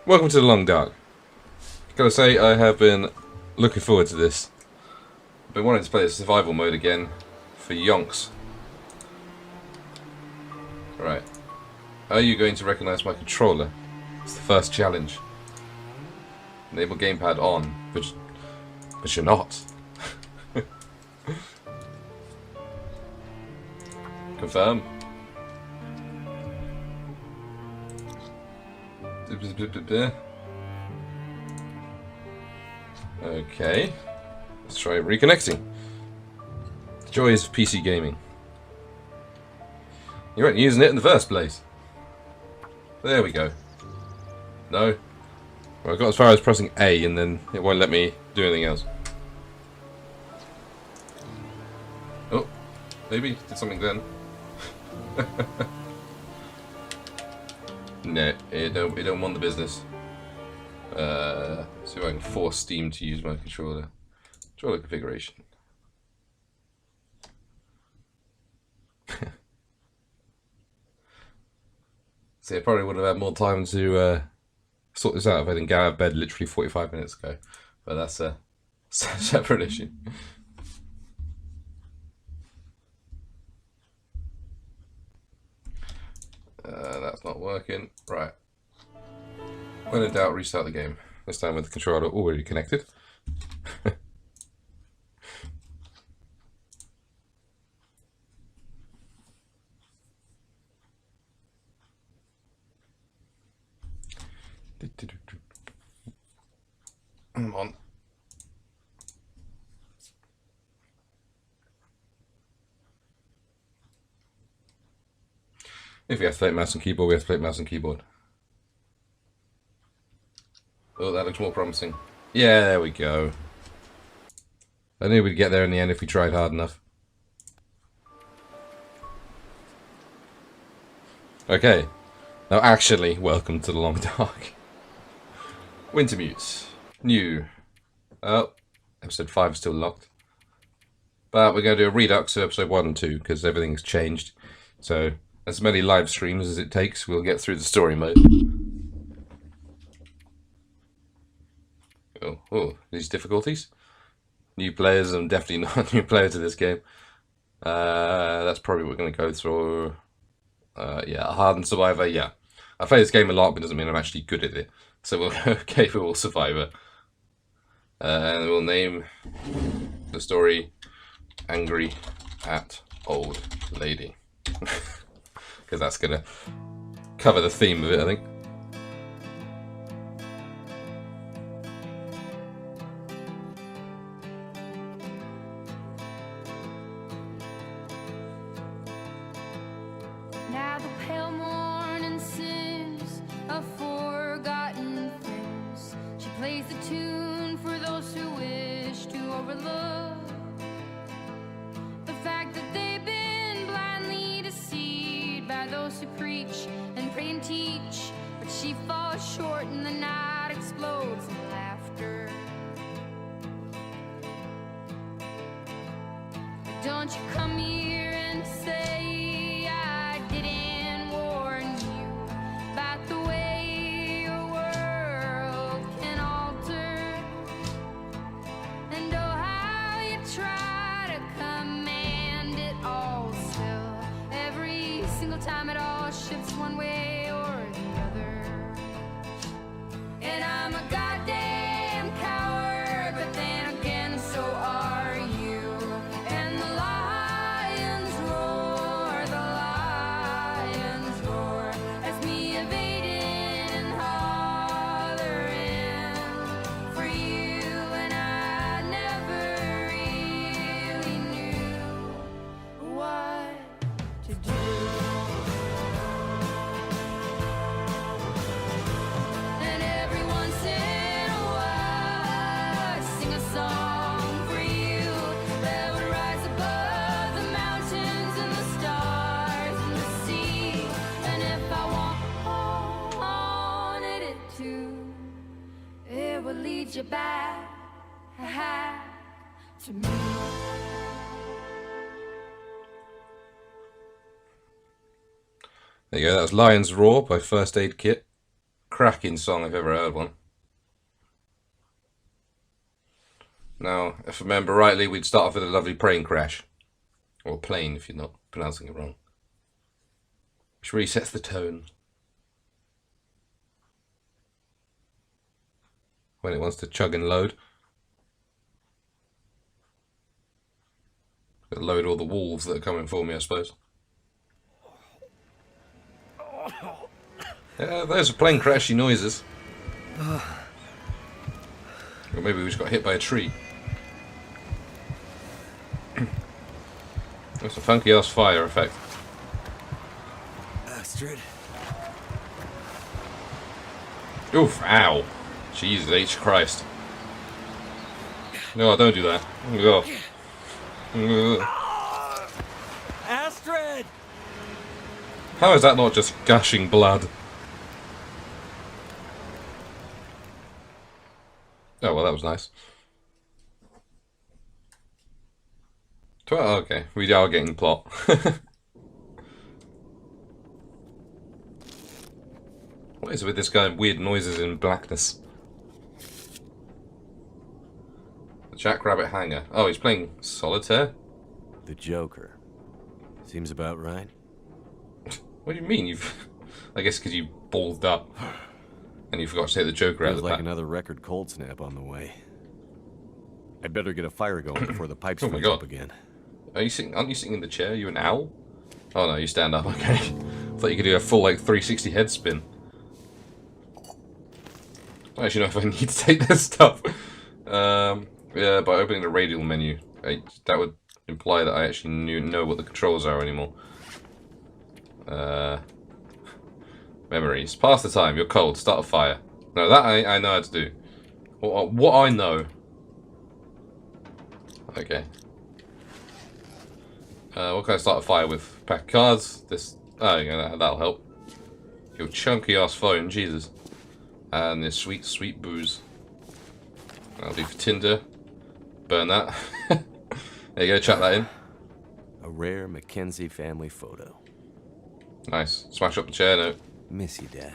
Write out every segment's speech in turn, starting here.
Welcome to the Long Dark. Gotta say, I have been looking forward to this. I've been wanting to play the survival mode again for yonks. Right. Are you going to recognise my controller? It's the first challenge. Enable gamepad on, but you're not. Confirm. Okay, let's try reconnecting. The joys of PC gaming. You weren't using it in the first place. There we go. No. Well, I got as far as pressing A and then it won't let me do anything else. Oh, maybe did something then. No, it don't want the business. See if I can force Steam to use my controller. Controller configuration. See, I probably would have had more time to sort this out if I didn't get out of bed literally 45 minutes ago. But that's a separate issue. That's not working. Right. When in doubt, restart the game. This time with the controller already connected. Come on. If we have to play mouse and keyboard, we have to play mouse and keyboard. Oh, that looks more promising. Yeah, there we go. I knew we'd get there in the end if we tried hard enough. Okay. Now actually, welcome to the Long Dark. Wintermute. New. Oh, episode 5 is still locked. But we're going to do a redux to episode 1 and 2, because everything's changed. So, as many live streams as it takes, we'll get through the story mode. Oh, these difficulties. New players, I'm definitely not a new player to this game. That's probably what we're going to go through. Yeah, a hardened survivor, yeah. I play this game a lot, but it doesn't mean I'm actually good at it. So we'll go capable survivor. And we'll name the story Angry at Old Lady. Because that's going to cover the theme of it, I think. Now the pale morning sings of forgotten things. She plays the tune for those who wish to overlook the fact that they've been blindly deceived by those who preach and pray and teach. But she falls short and the night explodes in laughter. Don't you come here and say time it all shifts one way or the other. And I'm a goddamn coward, but then again so are you. And the lions roar as me evading and hollering for you. And I never really knew what to do. Lead you back to me. There you go, that was Lion's Roar by First Aid Kit. Cracking song if I've ever heard one. Now, if I remember rightly, we'd start off with a lovely plane crash. Or plane, if you're not pronouncing it wrong. Which really sets the tone. When it wants to chug and load. Gotta load all the wolves that are coming for me, I suppose. Yeah, those are plane crashy noises. Or maybe we just got hit by a tree. That's a funky ass fire effect. Astrid. Oof, ow. Jesus H. Christ. No, don't do that. Astrid! How is that not just gushing blood? Oh, well, that was nice. Oh, okay, we are getting plot. What is it with this guy? Weird noises in blackness. The Jackrabbit Hanger. Oh, he's playing solitaire? The Joker. Seems about right. What do you mean? I guess because you balled up. And you forgot to take the Joker out of Feels the like pack. another record cold snap on the way. I'd better get a fire going before the pipes Oh my freeze God. up again. Are you sitting? Aren't you sitting in the chair? Are you an owl? Oh no, you stand up. Okay. I thought you could do a full like 360 head spin. I don't actually know if I need to take this stuff. Yeah, by opening the radial menu, that would imply that I actually know what the controls are anymore. Memories. Pass the time. You're cold. Start a fire. No, that I know how to do. What I know. Okay. What can I start a fire with? Pack of cards. This. Oh, yeah, that'll help. Your chunky ass phone, Jesus. And this sweet, sweet booze. That'll do for Tinder. Burn that. There you go. Chuck that in. A rare Mackenzie family photo. Nice. Smash up the chair. No. Miss you, Dad.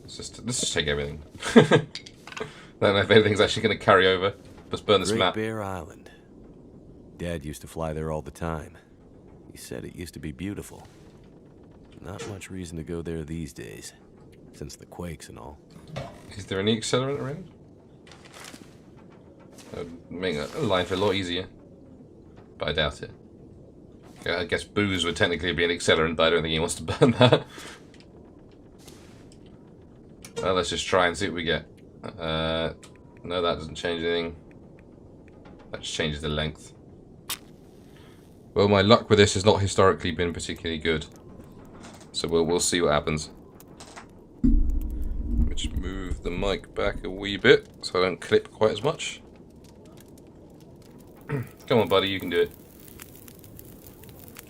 Let's just take everything. Don't know if anything's actually going to carry over. Let's burn this Great map. Bear Island. Dad used to fly there all the time. He said it used to be beautiful. Not much reason to go there these days, since the quakes and all. Is there any accelerant around? That would make life a lot easier. But I doubt it. I guess booze would technically be an accelerant, but I don't think he wants to burn that. Well, let's just try and see what we get. No, that doesn't change anything. That just changes the length. Well, my luck with this has not historically been particularly good. So we'll see what happens. Let me just move the mic back a wee bit so I don't clip quite as much. Come on, buddy, you can do it.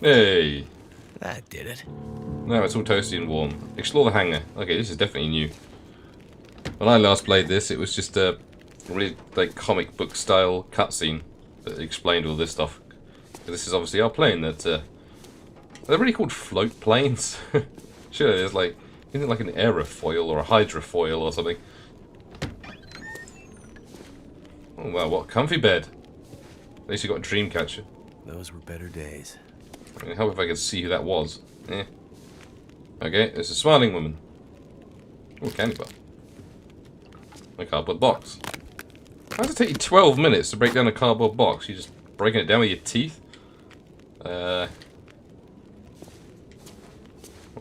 Hey! That did it. Now it's all toasty and warm. Explore the hangar. Okay, this is definitely new. When I last played this, it was just a really like comic book style cutscene that explained all this stuff. This is obviously our plane that are they really called float planes? Sure, there's like isn't it like an aerofoil or a hydrofoil or something? Oh wow, what a comfy bed. At least you got a dream catcher. Those were better days. I mean, help if I could see who that was. Eh. Okay, it's a smiling woman. Oh, candy bar. A cardboard box. How does it take you 12 minutes to break down a cardboard box? You just breaking it down with your teeth? What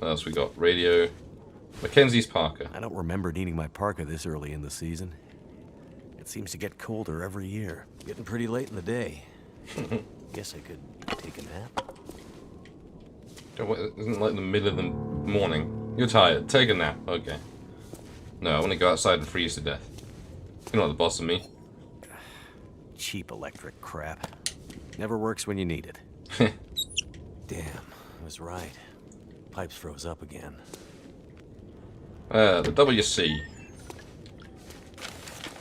else we got? Radio. Mackenzie's parka. I don't remember needing my parka this early in the season. It seems to get colder every year. Getting pretty late in the day. Guess I could take a nap. Isn't it like the middle of the morning? You're tired. Take a nap. Okay. No, I want to go outside and freeze to death. You're not the boss of me. Cheap electric crap. Never works when you need it. Damn, I was right. Pipes froze up again. The WC.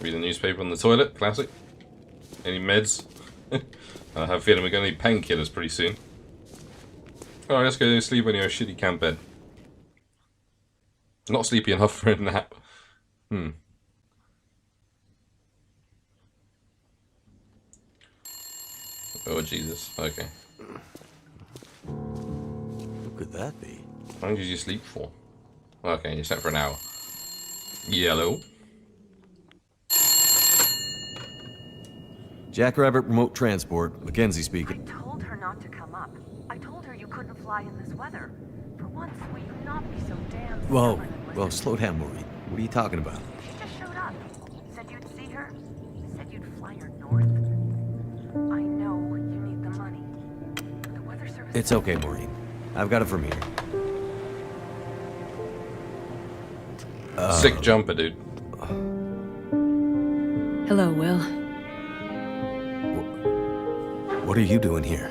Read the newspaper on the toilet. Classic. Any meds? I have a feeling we're going to need painkillers pretty soon. Alright, let's go sleep on your shitty camp bed. Not sleepy enough for a nap. Oh, Jesus. Okay. Who could that be? How long did you sleep for? Okay, you slept for an hour. Yellow. Jackrabbit Remote Transport, Mackenzie I speaking. told her not to come up. I told her you couldn't fly in this weather. For once, will you not be so damn Whoa, stubborn and whoa, listen? slow down, Maureen. What are you talking about? She just showed up. Said you'd see her. Said you'd fly her north. I know you need the money. The weather service... It's okay, Maureen. I've got it from here. Sick jumper, dude. Hello, Will. What are you doing here?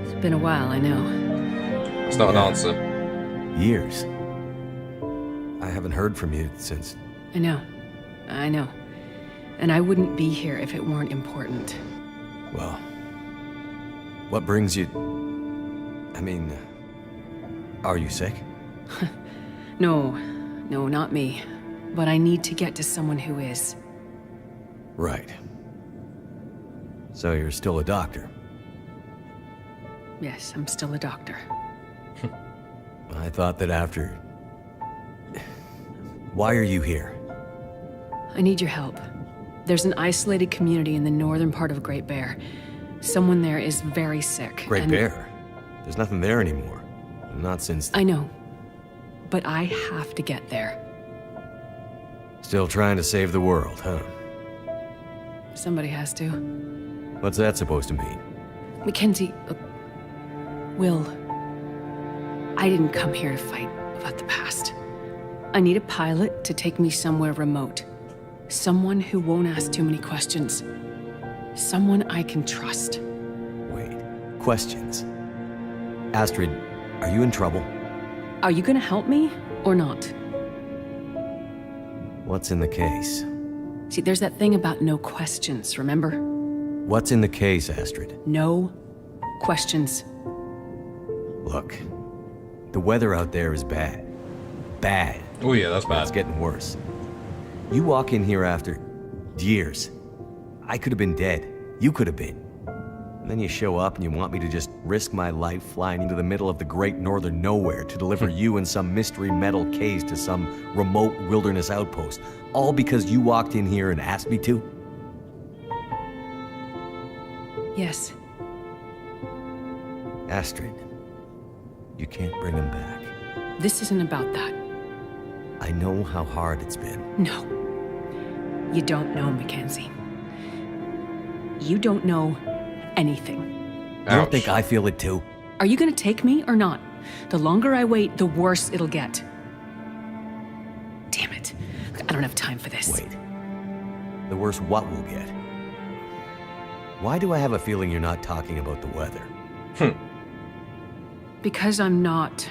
It's been a while, I know. It's not an answer. Years. I haven't heard from you since... I know. And I wouldn't be here if it weren't important. Well... What brings you... I mean... Are you sick? No, not me. But I need to get to someone who is. Right. So you're still a doctor? Yes, I'm still a doctor. I thought that after... Why are you here? I need your help. There's an isolated community in the northern part of Great Bear. Someone there is very sick. Great Bear? There's nothing there anymore. Not since... I know. But I have to get there. Still trying to save the world, huh? Somebody has to. What's that supposed to mean? Mackenzie, Will, I didn't come here to fight about the past. I need a pilot to take me somewhere remote. Someone who won't ask too many questions. Someone I can trust. Wait. Questions? Astrid, are you in trouble? Are you gonna help me or not? What's in the case? See, there's that thing about no questions, remember? What's in the case, Astrid? No questions. Look, the weather out there is bad. Bad. Oh yeah, that's It's bad. getting worse. You walk in here after years. I could have been dead. You could have been. And then you show up and you want me to just risk my life flying into the middle of the great northern nowhere to deliver you in some mystery metal case to some remote wilderness outpost. All because you walked in here and asked me to? Yes. Astrid, you can't bring him back. This isn't about that. I know how hard it's been. No. You don't know, Mackenzie. You don't know anything. You don't think I feel it too? Are you gonna take me or not? The longer I wait, the worse it'll get. Damn it. I don't have time for this. Wait. The worse what we'll get? Why do I have a feeling you're not talking about the weather? Because I'm not.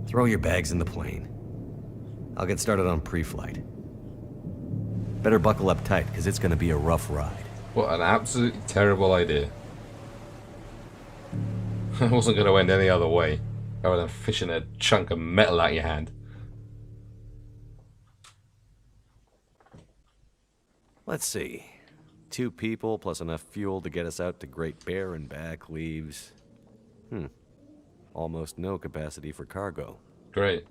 Throw your bags in the plane. I'll get started on pre-flight. Better buckle up tight, because it's gonna be a rough ride. What an absolutely terrible idea. It wasn't going to end any other way, other than fishing a chunk of metal out your hand. Let's see. 2 people plus enough fuel to get us out to Great Bear and back leaves... almost no capacity for cargo. Great.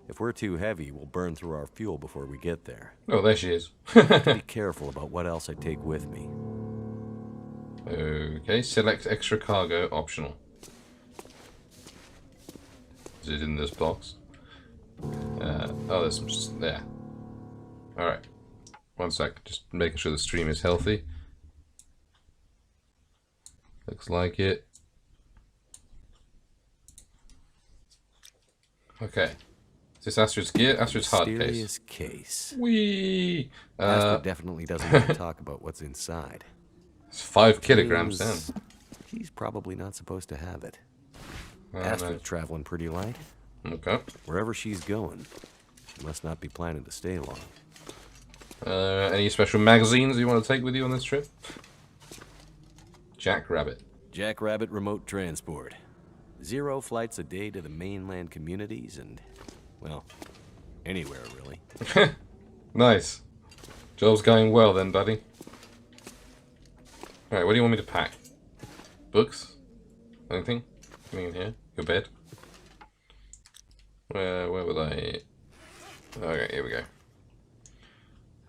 If we're too heavy, we'll burn through our fuel before we get there. Oh, there she is. Be careful about what else I take with me. Okay, select extra cargo optional. Is it in this box? Oh, there's some there. Alright. 1 sec, just making sure the stream is healthy. Looks like it. Okay. Is this Astrid's gear? Astrid's hard case. Mysterious case. Whee! Astrid definitely doesn't want to talk about what's inside. It's 5 kilograms then. Means He's probably not supposed to have it. No. Astrid's traveling pretty light. Okay. Wherever she's going, she must not be planning to stay long. Any special magazines you want to take with you on this trip? Jackrabbit. Jackrabbit Remote Transport. 0 flights a day to the mainland communities and, well, anywhere really. Nice. Job's going well then, buddy. Alright, what do you want me to pack? Books? Anything? Anything in here? Your bed? Where would I... Okay, here we go.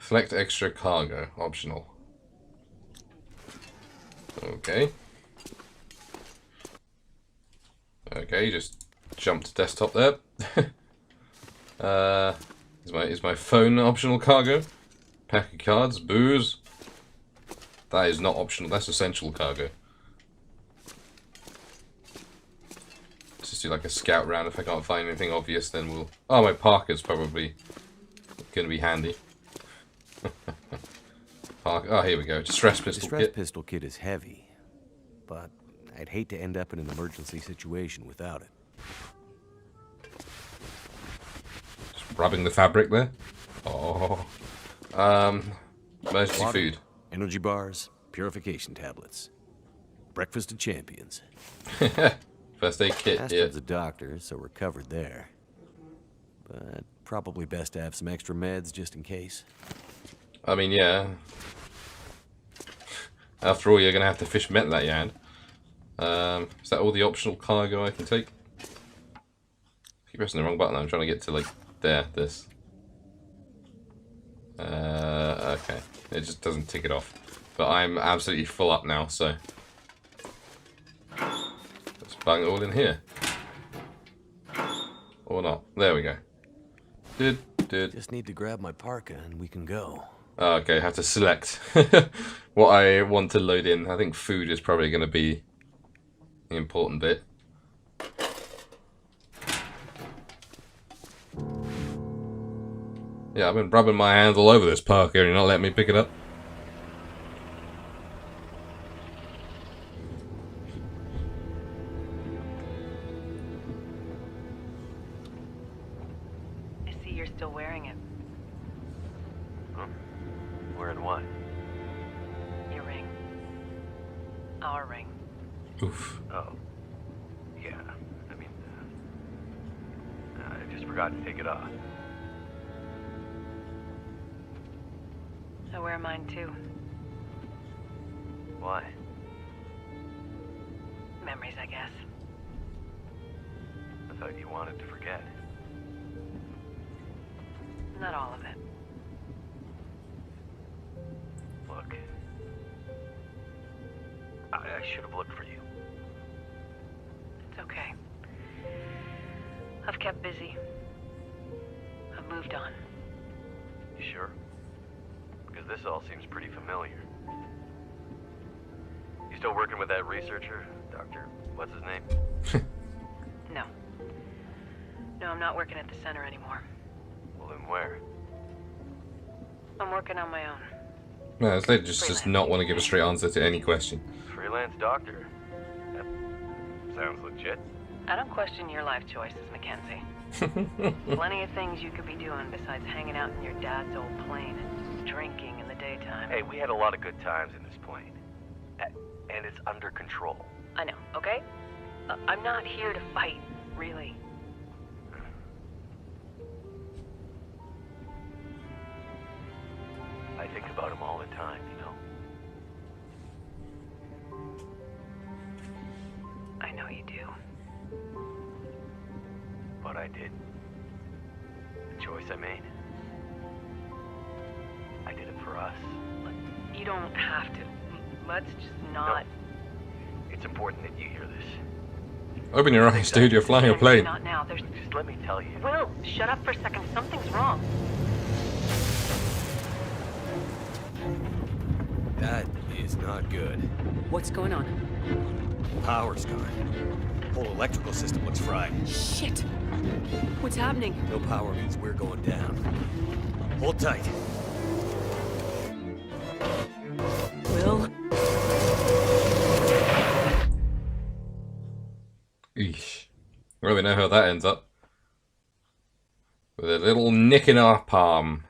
Select extra cargo. Optional. Okay. Okay, just jump to desktop there. Is my phone optional cargo? Pack of cards, booze. That is not optional, that's essential cargo. Let's just do like a scout round. If I can't find anything obvious, then we'll... Oh, my parker's probably gonna be handy. Parker. Oh, here we go. Distress pistol Distress kit. pistol kit is heavy, but I'd hate to end up in an emergency situation without it. Just rubbing the fabric there. Oh. Emergency Water, food. energy bars, purification tablets. Breakfast of champions. First aid kit, yeah. Astrid's a doctor, so we're covered there. But probably best to have some extra meds just in case. I mean, yeah. After all, you're going to have to fish met that yard. Is that all the optional cargo I can take? Keep pressing the wrong button. I'm trying to get to, like, there, this. Okay. It just doesn't tick it off. But I'm absolutely full up now, so... Let's bang it all in here. Or not. There we go. Just need to grab my parka and we can go. Okay, I have to select what I want to load in. I think food is probably going to be the important bit. Yeah, I've been rubbing my hands all over this parka and you're not letting me pick it up. I see you're still wearing it. Huh? Wearing what? Your ring. Our ring. Oof. Oh. Yeah. I mean, I just forgot to take it off. I wear mine too. Why? Memories, I guess. I thought you wanted to forget. Not all of it. Look. I should have looked for you. It's okay. I've kept busy. I've moved on. You sure? Because this all seems pretty familiar. You still working with that researcher? Dr. What's his name? No. No, I'm not working at the center anymore. Well, then where? I'm working on my own. No, it's like just not want to give a straight answer to any question. Freelance doctor. That sounds legit. I don't question your life choices, Mackenzie. Plenty of things you could be doing besides hanging out in your dad's old plane and drinking in the daytime. Hey, we had a lot of good times in this plane. And it's under control. I know, okay? I'm not here to fight, really. I think about him all the time, you know? I know you do. But I did. The choice I made. I did it for us. You don't have to. Let's just not... No. It's important that you hear this. Open your eyes, dude. You're flying a plane. Not now. There's... Just let me tell you. Will, shut up for a second. Something's wrong. That is not good. What's going on? Power's gone. Whole electrical system looks fried. Shit! What's happening? No power means we're going down. Hold tight. Will? Eesh. Well, we know how that ends up. With a little nick in our palm.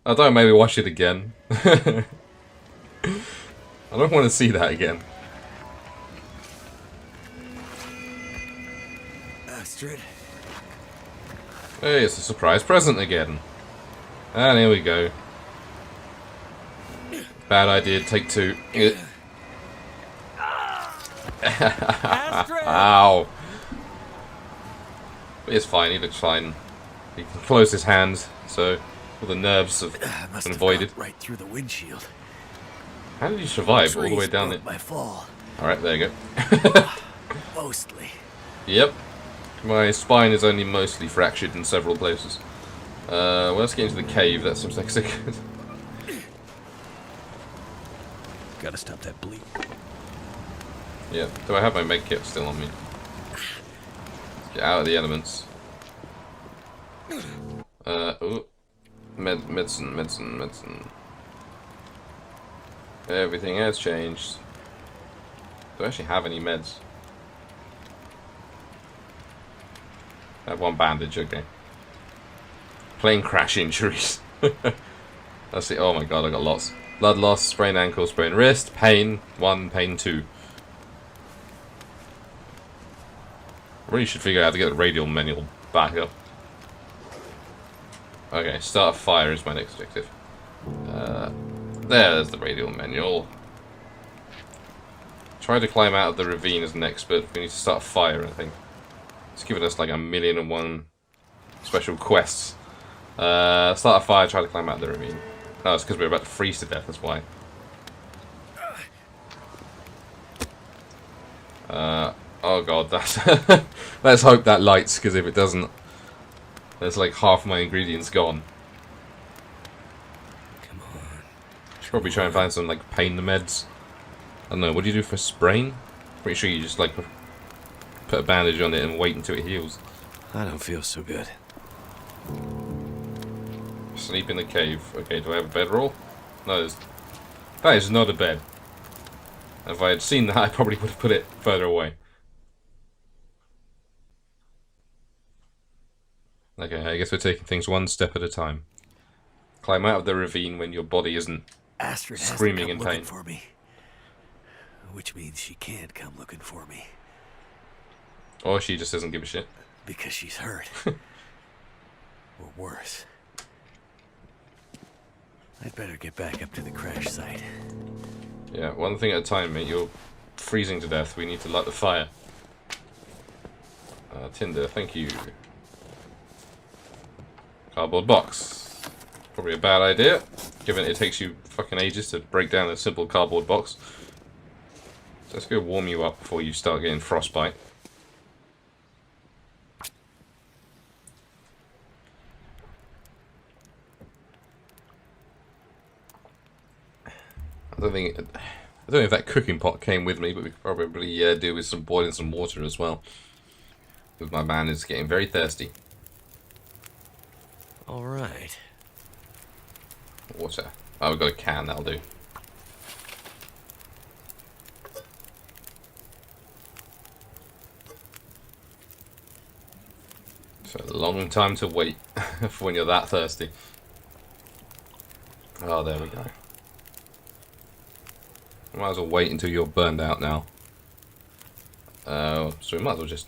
I don't maybe watch it again. I don't want to see that again. Astrid. Hey, it's a surprise present again. And here we go. Bad idea, take two. Ow. But it's fine, he looks fine. He can close his hands, so all the nerves have been avoided. Right through the windshield. How did you survive all the way down it? My fall. Alright, there you go. Mostly. Yep. My spine is only mostly fractured in several places. Well, let's get into the cave, that seems like so good. Gotta stop that bleed. Yeah, do I have my med kit still on me? Let's get out of the elements. Ooh. Medicine. Everything has changed. Do I actually have any meds? I have one bandage, okay. Plane crash injuries. Let's see, oh my god, I got lots. Blood loss, sprained ankle, sprained wrist, pain 1, pain 2. I really should figure out how to get the radial manual back up. Okay, start a fire is my next objective. There's the radial manual. Try to climb out of the ravine as next, but we need to start a fire, I think. It's given us like 1,000,001 special quests. Start a fire, try to climb out of the ravine. Oh, it's because we're about to freeze to death, that's why. Oh god, that's... Let's hope that lights, because if it doesn't, there's like half my ingredients gone. Come on. Should probably try and find some like pain meds. I don't know, what do you do for sprain? Pretty sure you just like put a bandage on it and wait until it heals. I don't feel so good. Sleep in the cave. Okay, do I have a bedroll? No, that is not a bed. If I had seen that, I probably would have put it further away. Okay, I guess we're taking things one step at a time. Climb out of the ravine when your body isn't Astrid screaming in hasn't come pain. looking for me, which means she can't come looking for me Or she just doesn't give a shit. because she's hurt, or worse. I'd better get back up to the crash site. Yeah, one thing at a time, mate. You're freezing to death. We need to light the fire. Tinder, thank you. Cardboard box. Probably a bad idea, given it takes you fucking ages to break down a simple cardboard box. So let's go warm you up before you start getting frostbite. I don't know if that cooking pot came with me, but we could probably do with some boiling some water as well. Because my man is getting very thirsty. All right. Water. Oh, we've got a can, that'll do. It's a long time to wait for when you're that thirsty. Oh, there we go. Might as well wait until you're burned out now. So we might as well just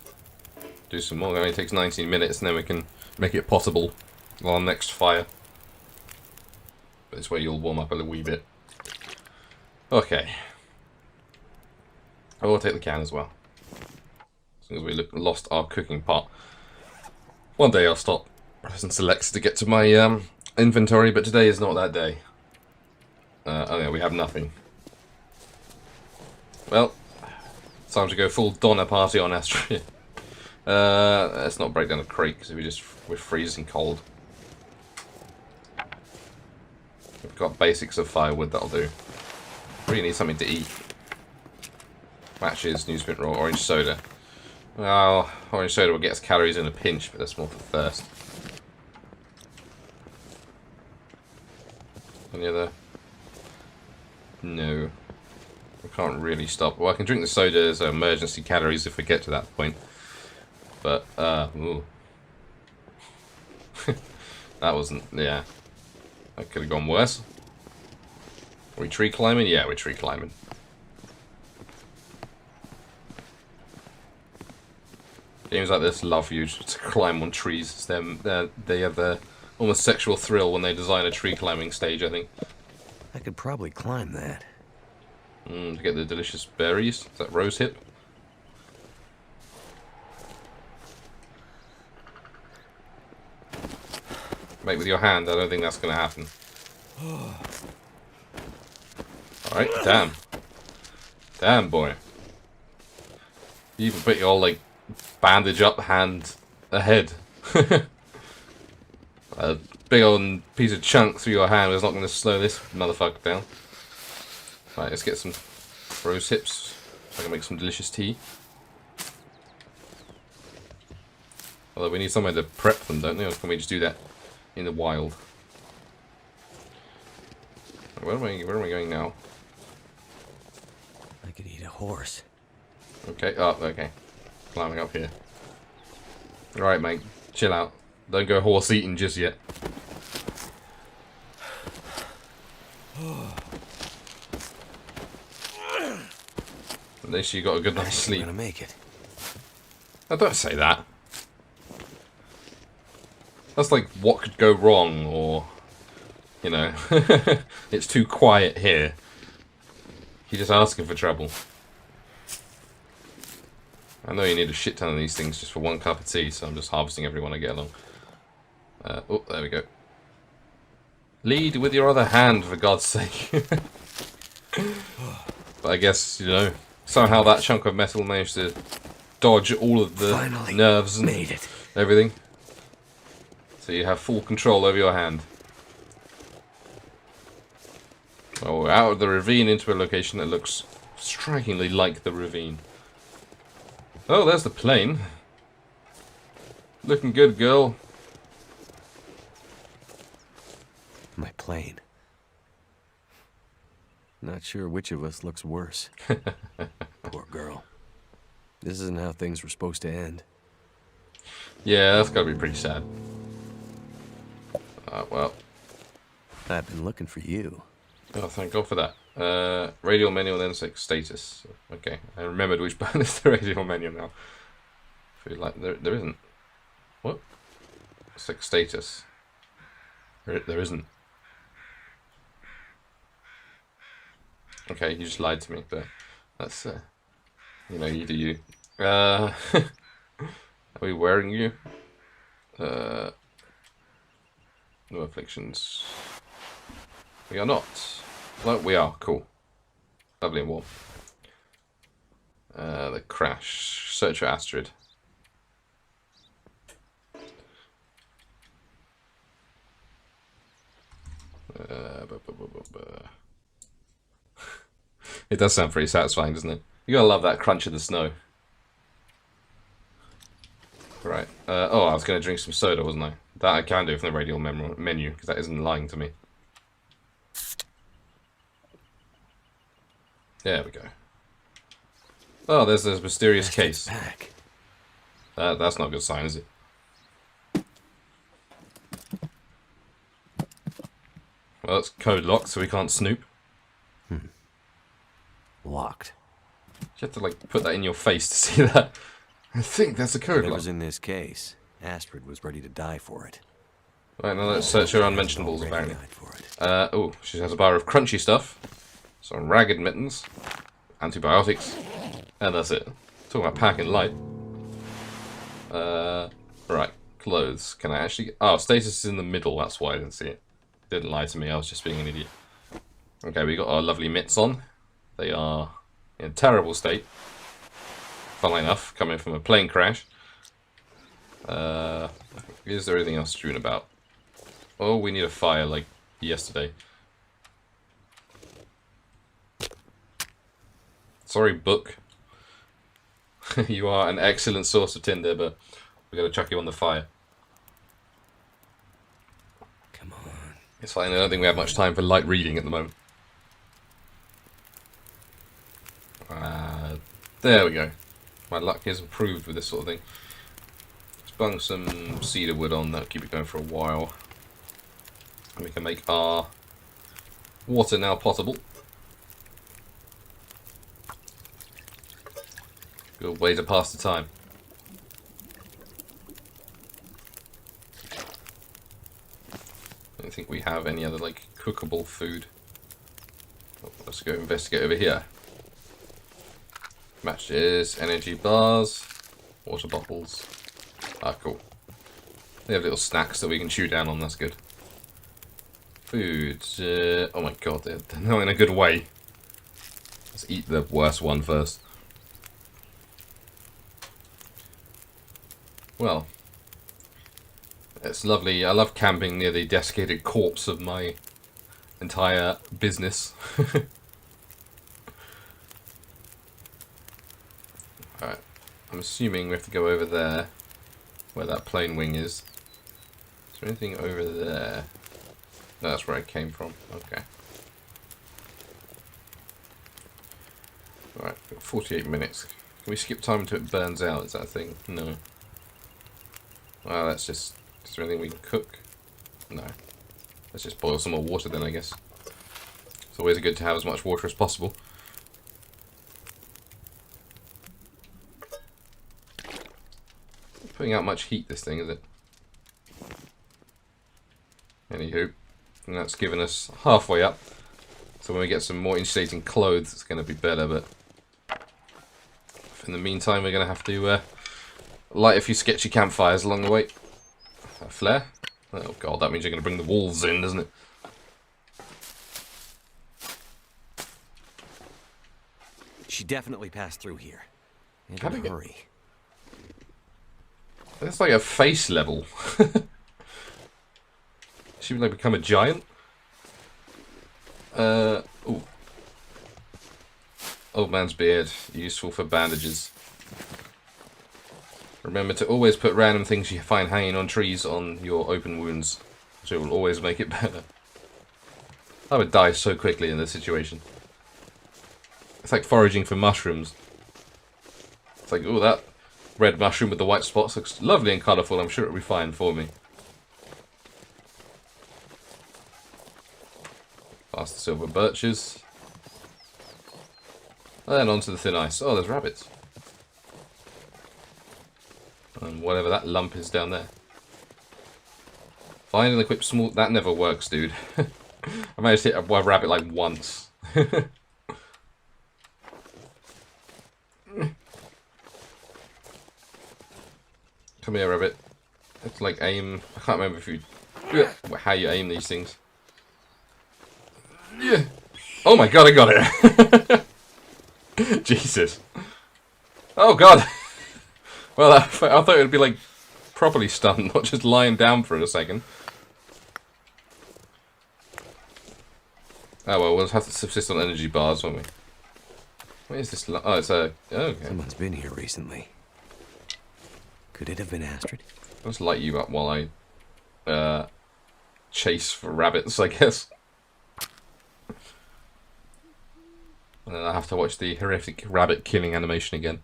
do some more. It only takes 19 minutes and then we can make it possible on our next fire. But this way you'll warm up a wee bit. Okay. I will take the can as well. As soon as we lost our cooking pot. One day I'll stop pressing select to get to my inventory, but today is not that day. Oh yeah, we have nothing. Well, it's time to go full Donner party on Astrid. Let's not break down a crate because we're freezing cold. We've got basics of firewood, that'll do. Really need something to eat. Matches, newsprint roll, orange soda. Well, orange soda will get us calories in a pinch, but that's more for thirst. Any other? No. We can't really stop. Well, I can drink the soda as emergency calories if we get to that point. But, ooh. That wasn't, yeah. That could have gone worse. Are we tree climbing? Yeah, we're tree climbing. Games like this love you to climb on trees. It's they have the almost sexual thrill when they design a tree climbing stage, I think. I could probably climb that. To get the delicious berries. Is that rose hip? Mate, with your hand, I don't think that's going to happen. Alright, damn. Damn, boy. You even put your, like, bandage up hand ahead. A big old piece of chunk through your hand is not going to slow this motherfucker down. Right, let's get some rose hips so I can make some delicious tea. Although we need somewhere to prep them, don't we? Or can we just do that in the wild? Where am I going now? I could eat a horse. Okay, oh, okay. Climbing up here. Alright, mate. Chill out. Don't go horse eating just yet. At least you got a good night's sleep. I'm gonna make it. Oh, don't say that. That's like what could go wrong, or you know, it's too quiet here. You're just asking for trouble. I know you need a shit ton of these things just for one cup of tea, so I'm just harvesting everyone I get along. Oh, there we go. Lead with your other hand, for God's sake. But I guess, you know, somehow that chunk of metal managed to dodge all of the nerves and everything. So you have full control over your hand. Well, we're out of the ravine into a location that looks strikingly like the ravine. Oh, there's the plane. Looking good, girl. My plane. Not sure which of us looks worse. Poor girl. This isn't how things were supposed to end. Yeah, that's gotta be pretty sad. Well. I've been looking for you. Oh, thank God for that. Radial menu and then it's like status. Okay, I remembered which button is the radial menu now. I feel like there isn't. What? It's like status. There isn't. Okay, you just lied to me, but that's, you know, you do you. Are we wearing you? No afflictions. We are not. No, we are. Cool. Lovely and warm. The crash. Search for Astrid. It does sound pretty satisfying, doesn't it? You gotta love that crunch of the snow. Right. Oh, I was gonna drink some soda, wasn't I? That I can do from the radial menu, because that isn't lying to me. There we go. Oh, there's this mysterious case. That's not a good sign, is it? Well, it's code locked, so we can't snoop. Locked. You have to, like, put that in your face to see that. I think that's a code lock. Whatever's in this case, Astrid was ready to die for it. Right, now let's search her unmentionables, apparently. Oh, she has a bar of crunchy stuff. Some ragged mittens. Antibiotics. And that's it. Talking about packing light. Right, clothes. Can I actually... Oh, status is in the middle, that's why I didn't see it. Didn't lie to me, I was just being an idiot. Okay, we got our lovely mitts on. They are in a terrible state. Funnily enough, coming from a plane crash. Is there anything else strewn about? Oh, we need a fire like yesterday. Sorry, book. You are an excellent source of tinder, but we gotta chuck you on the fire. Come on. It's fine, I don't think we have much time for light reading at the moment. There we go. My luck is improved with this sort of thing. Let's bung some cedar wood on, that'll keep it going for a while. And we can make our water now potable. Good way to pass the time. I don't think we have any other like cookable food. Oh, let's go investigate over here. Matches, energy bars, water bottles. Ah, cool. They have little snacks that we can chew down on, that's good. Food. Oh my god, they're not in a good way. Let's eat the worst one first. Well, it's lovely. I love camping near the desiccated corpse of my entire business. Alright, I'm assuming we have to go over there, where that plane wing is. Is there anything over there? No, that's where I came from. Okay. Alright, 48 minutes. Can we skip time until it burns out? Is that a thing? No. Well, that's just... Is there anything we can cook? No. Let's just boil some more water then, I guess. It's always good to have as much water as possible. Putting out much heat, this thing, is it? Anywho, and that's given us halfway up. So when we get some more insulating clothes, it's going to be better, but... in the meantime, we're going to have to light a few sketchy campfires along the way. A flare? Oh god, that means you're going to bring the wolves in, doesn't it? She definitely passed through here. And in a hurry. That's like a face level. She would like become a giant? Ooh. Old man's beard, useful for bandages. Remember to always put random things you find hanging on trees on your open wounds, so it will always make it better. I would die so quickly in this situation. It's like foraging for mushrooms. It's like, oh, that red mushroom with the white spots looks lovely and colourful. I'm sure it'll be fine for me. Past the silver birches. And then onto the thin ice. Oh, there's rabbits. And whatever that lump is down there. Find and equip small... That never works, dude. I managed to hit a rabbit like once. Come here, rabbit. It's like aim... I can't remember if you... how you aim these things. Yeah. Oh my god, I got it! Jesus. Oh god! Well, I thought it would be like properly stunned, not just lying down for a second. Oh well, we'll have to subsist on energy bars, won't we? What is this? Oh, it's a... Oh, okay. Someone's been here recently. Could it have been Astrid? I'll just light you up while I chase for rabbits, I guess. And then I have to watch the horrific rabbit killing animation again.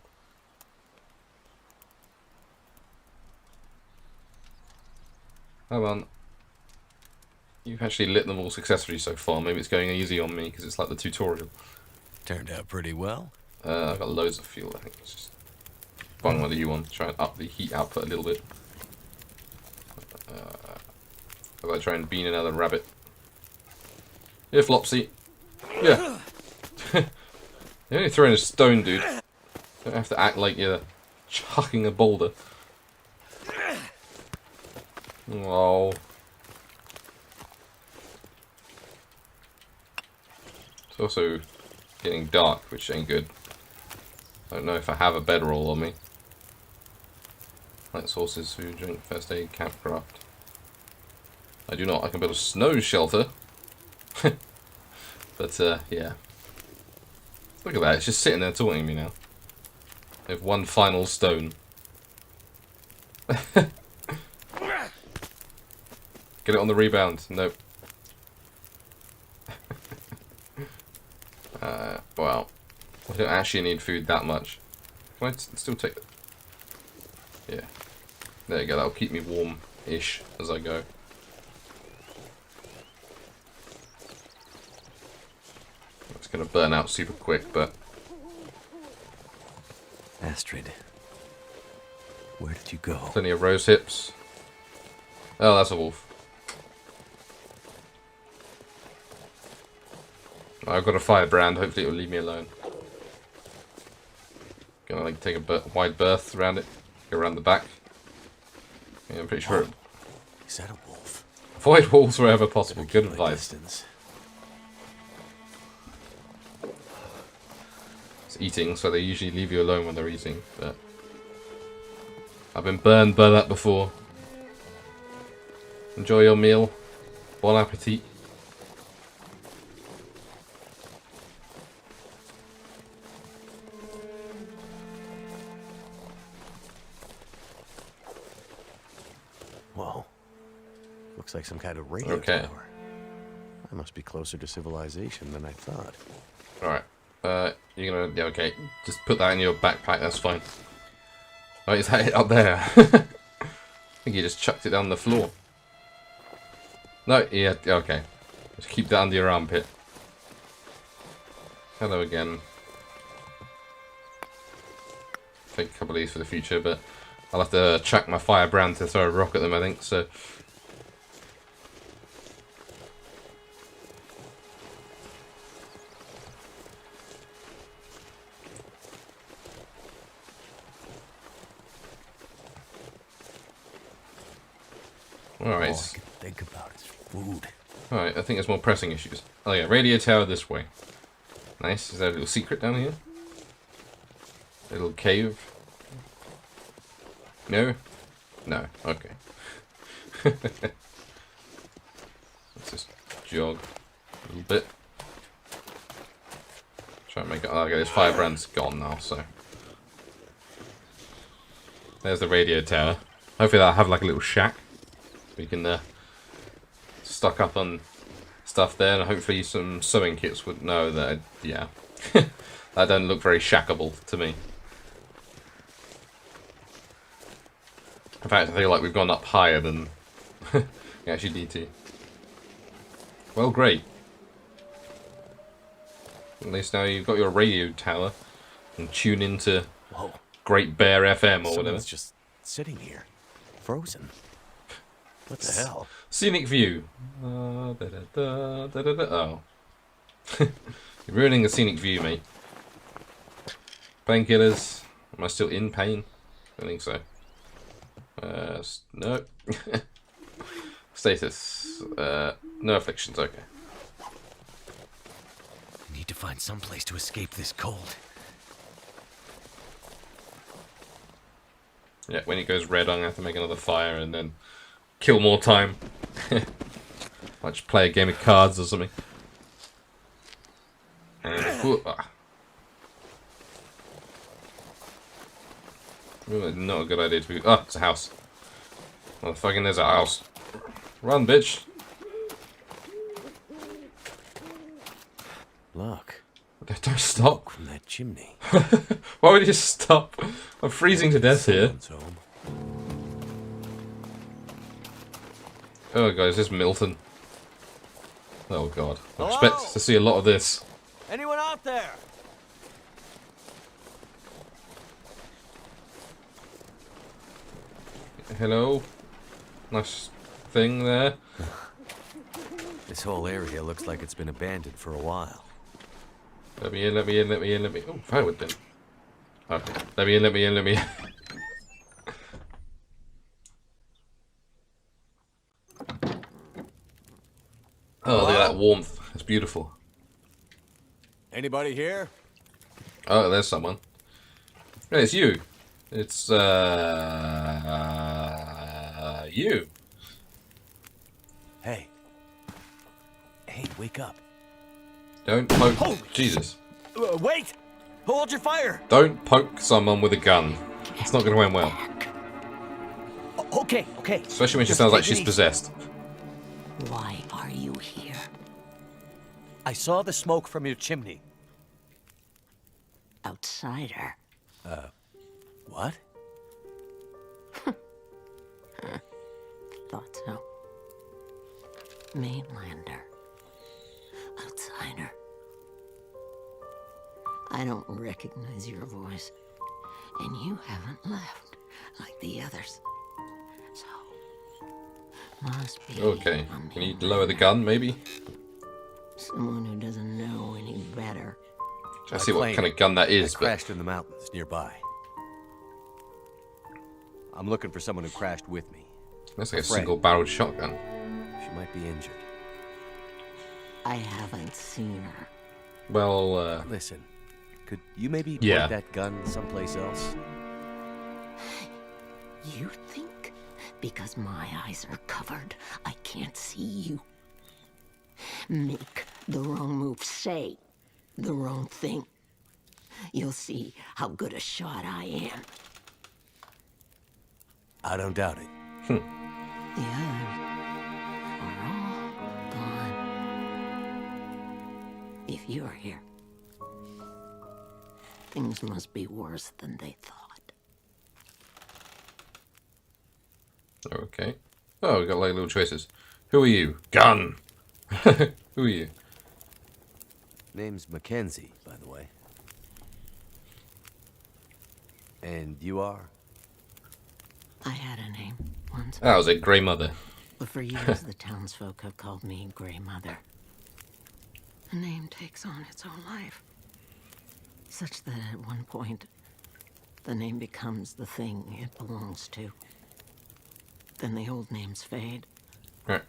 Come on. You've actually lit them all successfully so far. Maybe it's going easy on me because it's like the tutorial. Turned out pretty well. I've got loads of fuel, I think. It's just fun whether you want to try and up the heat output a little bit. If I try and bean another rabbit. Yeah, Flopsy. Yeah. You're only throwing a stone, dude. You don't have to act like you're chucking a boulder. Oh. It's also getting dark, which ain't good. I don't know if I have a bedroll on me. Light sources, food, drink, first aid, campcraft. I do not. I can build a snow shelter. But, yeah. Look at that. It's just sitting there taunting me now. I have one final stone. Get it on the rebound. Nope. Well, I don't actually need food that much. Can I still take it? Yeah. There you go. That'll keep me warm-ish as I go. gonna burn out super quick, but Astrid, where did you go? plenty of rose hips. Oh, that's a wolf. I've got a firebrand. Hopefully, it will leave me alone. Gonna like take a wide berth around it, go around the back. Yeah, I'm pretty sure. Is that a wolf? Avoid wolves wherever possible. Good Keep my advice. distance. It's eating, so they usually leave you alone when they're eating. But I've been burned by that before. Enjoy your meal. Bon appetit. Whoa. Looks like some kind of radio Okay. tower. I must be closer to civilization than I thought. Alright. You're gonna... Yeah, okay. Just put that in your backpack, that's fine. Oh, is that it up there? I think you just chucked it down the floor. No, yeah, okay. Just keep that under your armpit. Hello again. Take a couple of these for the future, but I'll have to chuck my firebrand to throw a rock at them, I think, so... Alright. All I can think about is food. Alright, I think there's more pressing issues. Oh yeah, radio tower this way. Nice. Is there a little secret down here? A little cave? No? No. Okay. Let's just jog a little bit. Try and make it... Oh, okay, this firebrand's gone now, so... There's the radio tower. Hopefully that'll have like a little shack. We can stock up on stuff there, and hopefully some sewing kits would know that, yeah. That doesn't look very shackable to me. In fact, I feel like we've gone up higher than we actually need to. Well, great. At least now you've got your radio tower and tune into Whoa. Great Bear FM or whatever. Someone's just sitting here, frozen. What the hell? Scenic view. Oh. You're ruining the scenic view, mate. Painkillers. Am I still in pain? I think so. No. Status. No afflictions, okay. Need to find some place to escape this cold. Yeah, when it goes red, I'm going to have to make another fire and then kill more time. Might just play a game of cards or something. Ooh, not a good idea to be... Oh, it's a house. Motherfucking, there's a house. Run, bitch. Look, Don't stop. from that chimney. Why would you stop? I'm freezing to death here. Someone's home. Oh god, is this Milton? Oh god. I expect to see a lot of this. Anyone out there? Hello? Nice thing there. This whole area looks like it's been abandoned for a while. Let me in, let me in, let me in, let me in. Oh, firewood bin. Okay. Let me in, let me in, let me in. Oh, look at that warmth. It's beautiful. Anybody here? Oh, there's someone. Hey, it's you. It's, you. Hey. Hey, wake up. Don't poke. Holy Jesus. Wait! Hold your fire! Don't poke someone with a gun. It's not going to end well. Okay, okay. Especially when she Just sounds like take it she's easy. possessed. Why are you here? I saw the smoke from your chimney. Outsider. What? Thought so. Mainlander. Outsider. I don't recognize your voice. And you haven't left like the others. So, must be Okay. a Can you man lower the gun, maybe? Someone who doesn't know any better. I see what kind of gun that is, I but crashed in the mountains nearby. I'm looking for someone who crashed with me. that's like a friend. single-barreled shotgun. She might be injured. I haven't seen her. Well, Listen, could you maybe Yeah. point that gun someplace else? You think because my eyes are covered, I can't see you? Make the wrong move, say the wrong thing. You'll see how good a shot I am. I don't doubt it. The others are all gone. If you're here, things must be worse than they thought. okay. Oh, we got like little choices. Who are you? Gun! Who are you? Name's Mackenzie, by the way. And you are? I had a name once, That was a grey mother. but for years the townsfolk have called me Grey Mother. A name takes on its own life, such that at one point, the name becomes the thing it belongs to. Then the old names fade, Right.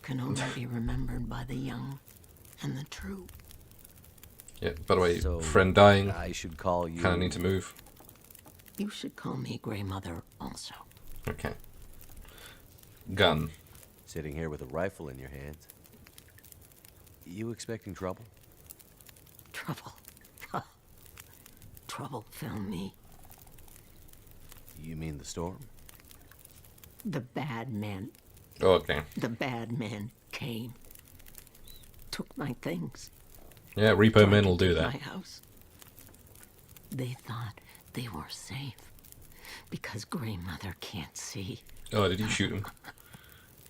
can only be remembered by the young and the true. Yeah, by the way, So friend dying. I should call you... Kind of need to move. You should call me Grey Mother also. Okay. Gun. Sitting here with a rifle in your hands. You expecting trouble? Trouble. Trouble found me. You mean the storm? The bad men. Oh, okay. The bad men came. Took my things. Yeah, repo tried men to will do take that. My house. They thought they were safe because Grey Mother can't see. Oh, did you shoot him?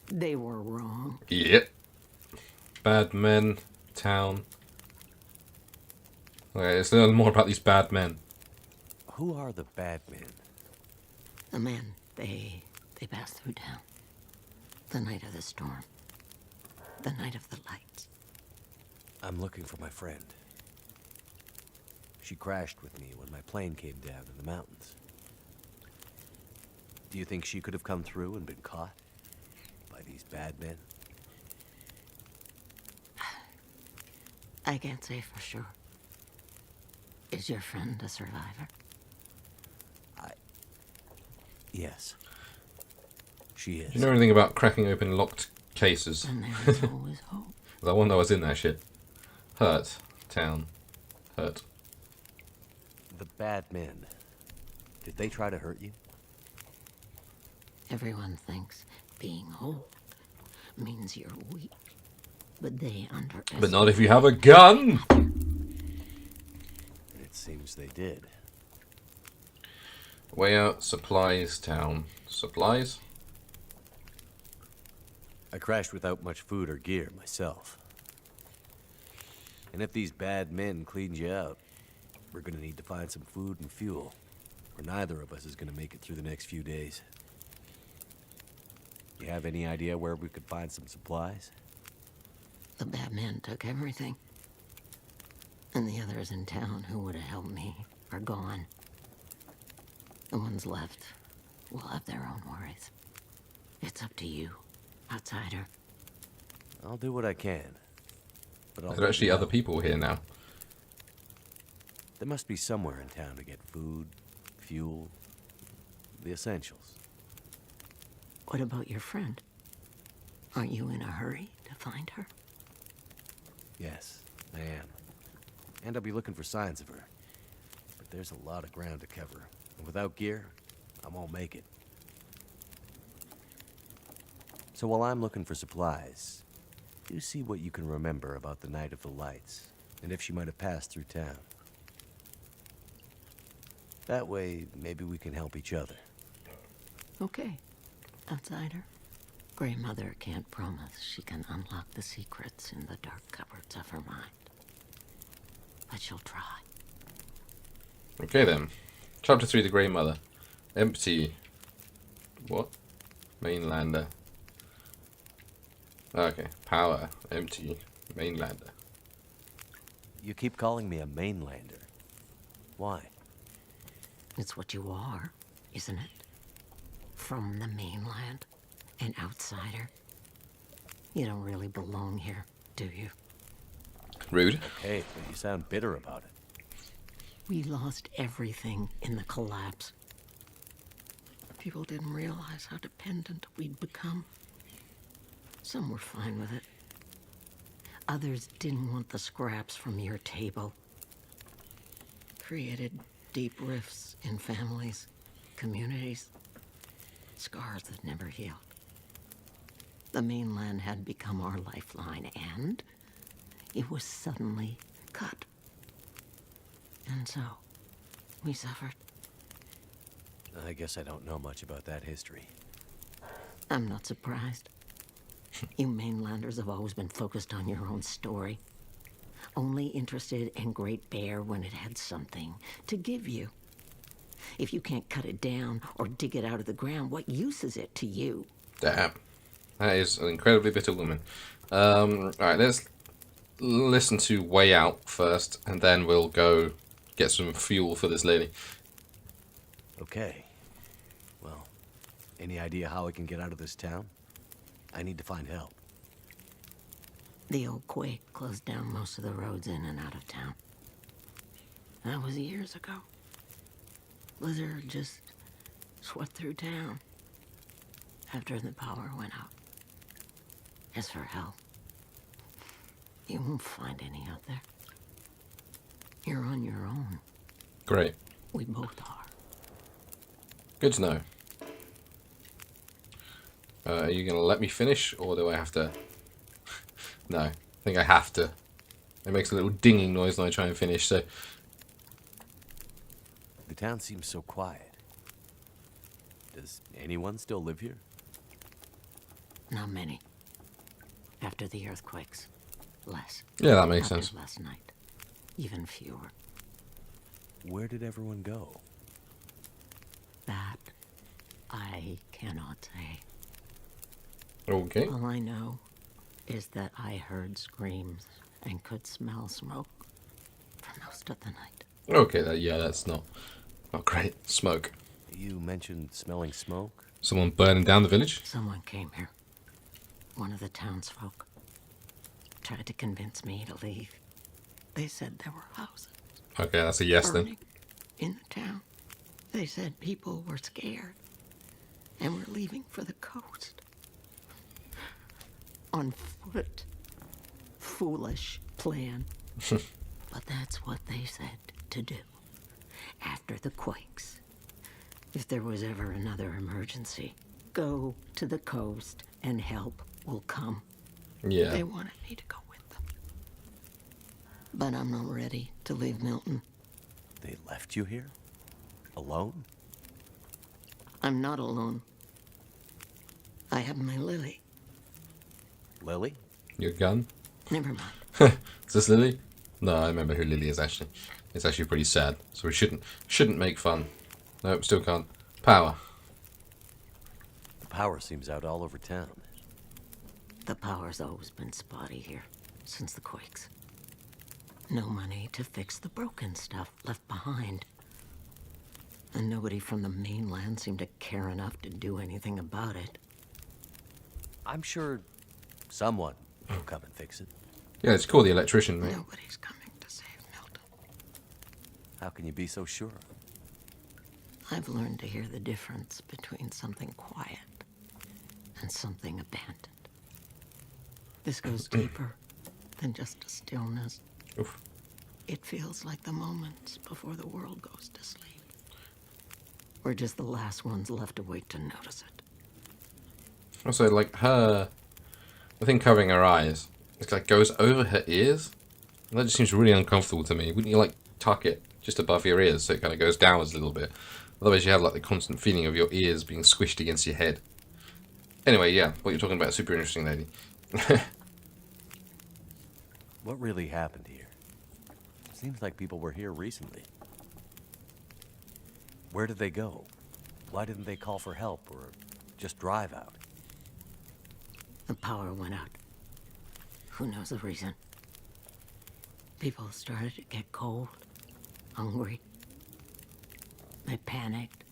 They were wrong. Yep. Bad men, town. Okay, let's learn more about these bad men. Who are the bad men? The men, they passed through town. The night of the storm. The night of the lights. I'm looking for my friend. She crashed with me when my plane came down in the mountains. Do you think she could have come through and been caught by these bad men? I can't say for sure. Is your friend a survivor? Yes. She is. Do you know anything about cracking open locked cases? And there's always hope. I wonder I was in that shit. Hurt. Town. Hurt. The bad men. Did they try to hurt you? Everyone thinks being old means you're weak. But they underestimate. But not if you have a gun! It seems they did. Way out, supplies, town. Supplies? I crashed without much food or gear myself. And if these bad men cleaned you out, we're gonna need to find some food and fuel, or neither of us is gonna make it through the next few days. You have any idea where we could find some supplies? The bad men took everything. And the others in town who would have helped me are gone. The ones left will have their own worries. It's up to you, outsider. I'll do what I can. But I'll There are actually other people here now. There must be somewhere in town to get food, fuel, the essentials. What about your friend? Aren't you in a hurry to find her? Yes, I am. And I'll be looking for signs of her. But there's a lot of ground to cover. And without gear, I won't make it. So while I'm looking for supplies, do see what you can remember about the night of the lights, and if she might have passed through town. That way, maybe we can help each other. Okay, outsider. Grey Mother can't promise she can unlock the secrets in the dark cupboards of her mind. But she'll try. Okay then. Chapter 3, The Grey Mother. Empty. What? Mainlander. Okay. Power. Empty. Mainlander. You keep calling me a mainlander. Why? It's what you are, isn't it? From the mainland, an outsider. You don't really belong here, do you? Rude. Okay, but you sound bitter about it. We lost everything in the collapse. People didn't realize how dependent we'd become. Some were fine with it. Others didn't want the scraps from your table. Created deep rifts in families, communities, scars that never healed. The mainland had become our lifeline, and it was suddenly cut. And so, we suffered. I guess I don't know much about that history. I'm not surprised. You mainlanders have always been focused on your own story. Only interested in Great Bear when it had something to give you. If you can't cut it down or dig it out of the ground, what use is it to you? Damn. That is an incredibly bitter woman. Alright, let's listen to Way Out first, and then we'll go get some fuel for this lady. Okay. Well, any idea how I can get out of this town? I need to find help. The old quake closed down most of the roads in and out of town. That was years ago. Blizzard just swept through town after the power went out. As for help, you won't find any out there. You're on your own. Great. We both are. Good to know. Are you going to let me finish, or do I have to? No, I think I have to. It makes a little dinging noise when I try and finish, so... The town seems so quiet. Does anyone still live here? Not many. After the earthquakes, less. Yeah, that makes After sense. last night, even fewer. Where did everyone go? That I cannot say. Okay. All I know is that I heard screams and could smell smoke for most of the night. Okay, yeah, that's not great. Smoke. You mentioned smelling smoke? Someone burning down the village? Someone came here. One of the townsfolk. Tried to convince me to leave. They said there were houses Okay, that's a yes then. burning in the town. They said people were scared and were leaving for the coast. On foot. Foolish plan. But that's what they said to do. After the quakes. If there was ever another emergency, go to the coast and help will come. Yeah. They wanted me to go with them. But I'm not ready to leave Milton. They left you here? Alone? I'm not alone. I have my Lily. Lily? Your gun? Never mind. Is this Lily? No, I remember who Lily is actually. It's actually pretty sad, so we shouldn't make fun. Nope, still can't. Power. The power seems out all over town. The power's always been spotty here, since the quakes. No money to fix the broken stuff left behind. And nobody from the mainland seemed to care enough to do anything about it. I'm sure someone will come and fix it. Yeah, it's called the electrician, mate. Nobody's coming to save Milton. How can you be so sure? I've learned to hear the difference between something quiet and something abandoned. This goes deeper than just a stillness. Oof. It feels like the moments before the world goes to sleep. We're just the last ones left awake to notice it. Also, like the thing covering her eyes, it's like goes over her ears. And that just seems really uncomfortable to me. Wouldn't you like tuck it just above your ears so it kind of goes downwards a little bit? Otherwise, you have like the constant feeling of your ears being squished against your head. Anyway, yeah, what you're talking about, super interesting, lady. What really happened here? Seems like people were here recently. Where did they go? Why didn't they call for help or just drive out? The power went out. Who knows the reason? People started to get cold, hungry. They panicked,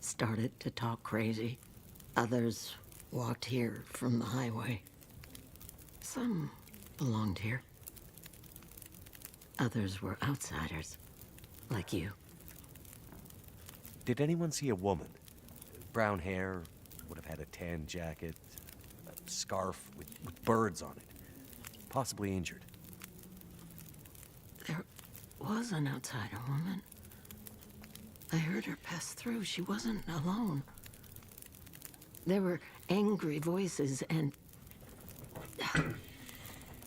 started to talk crazy. Others walked here from the highway. Some belonged here. Others were outsiders, like you. Did anyone see a woman? Brown hair, would have had a tan jacket, a scarf with birds on it. Possibly injured. There was an outsider woman. I heard her pass through. She wasn't alone. There were angry voices and...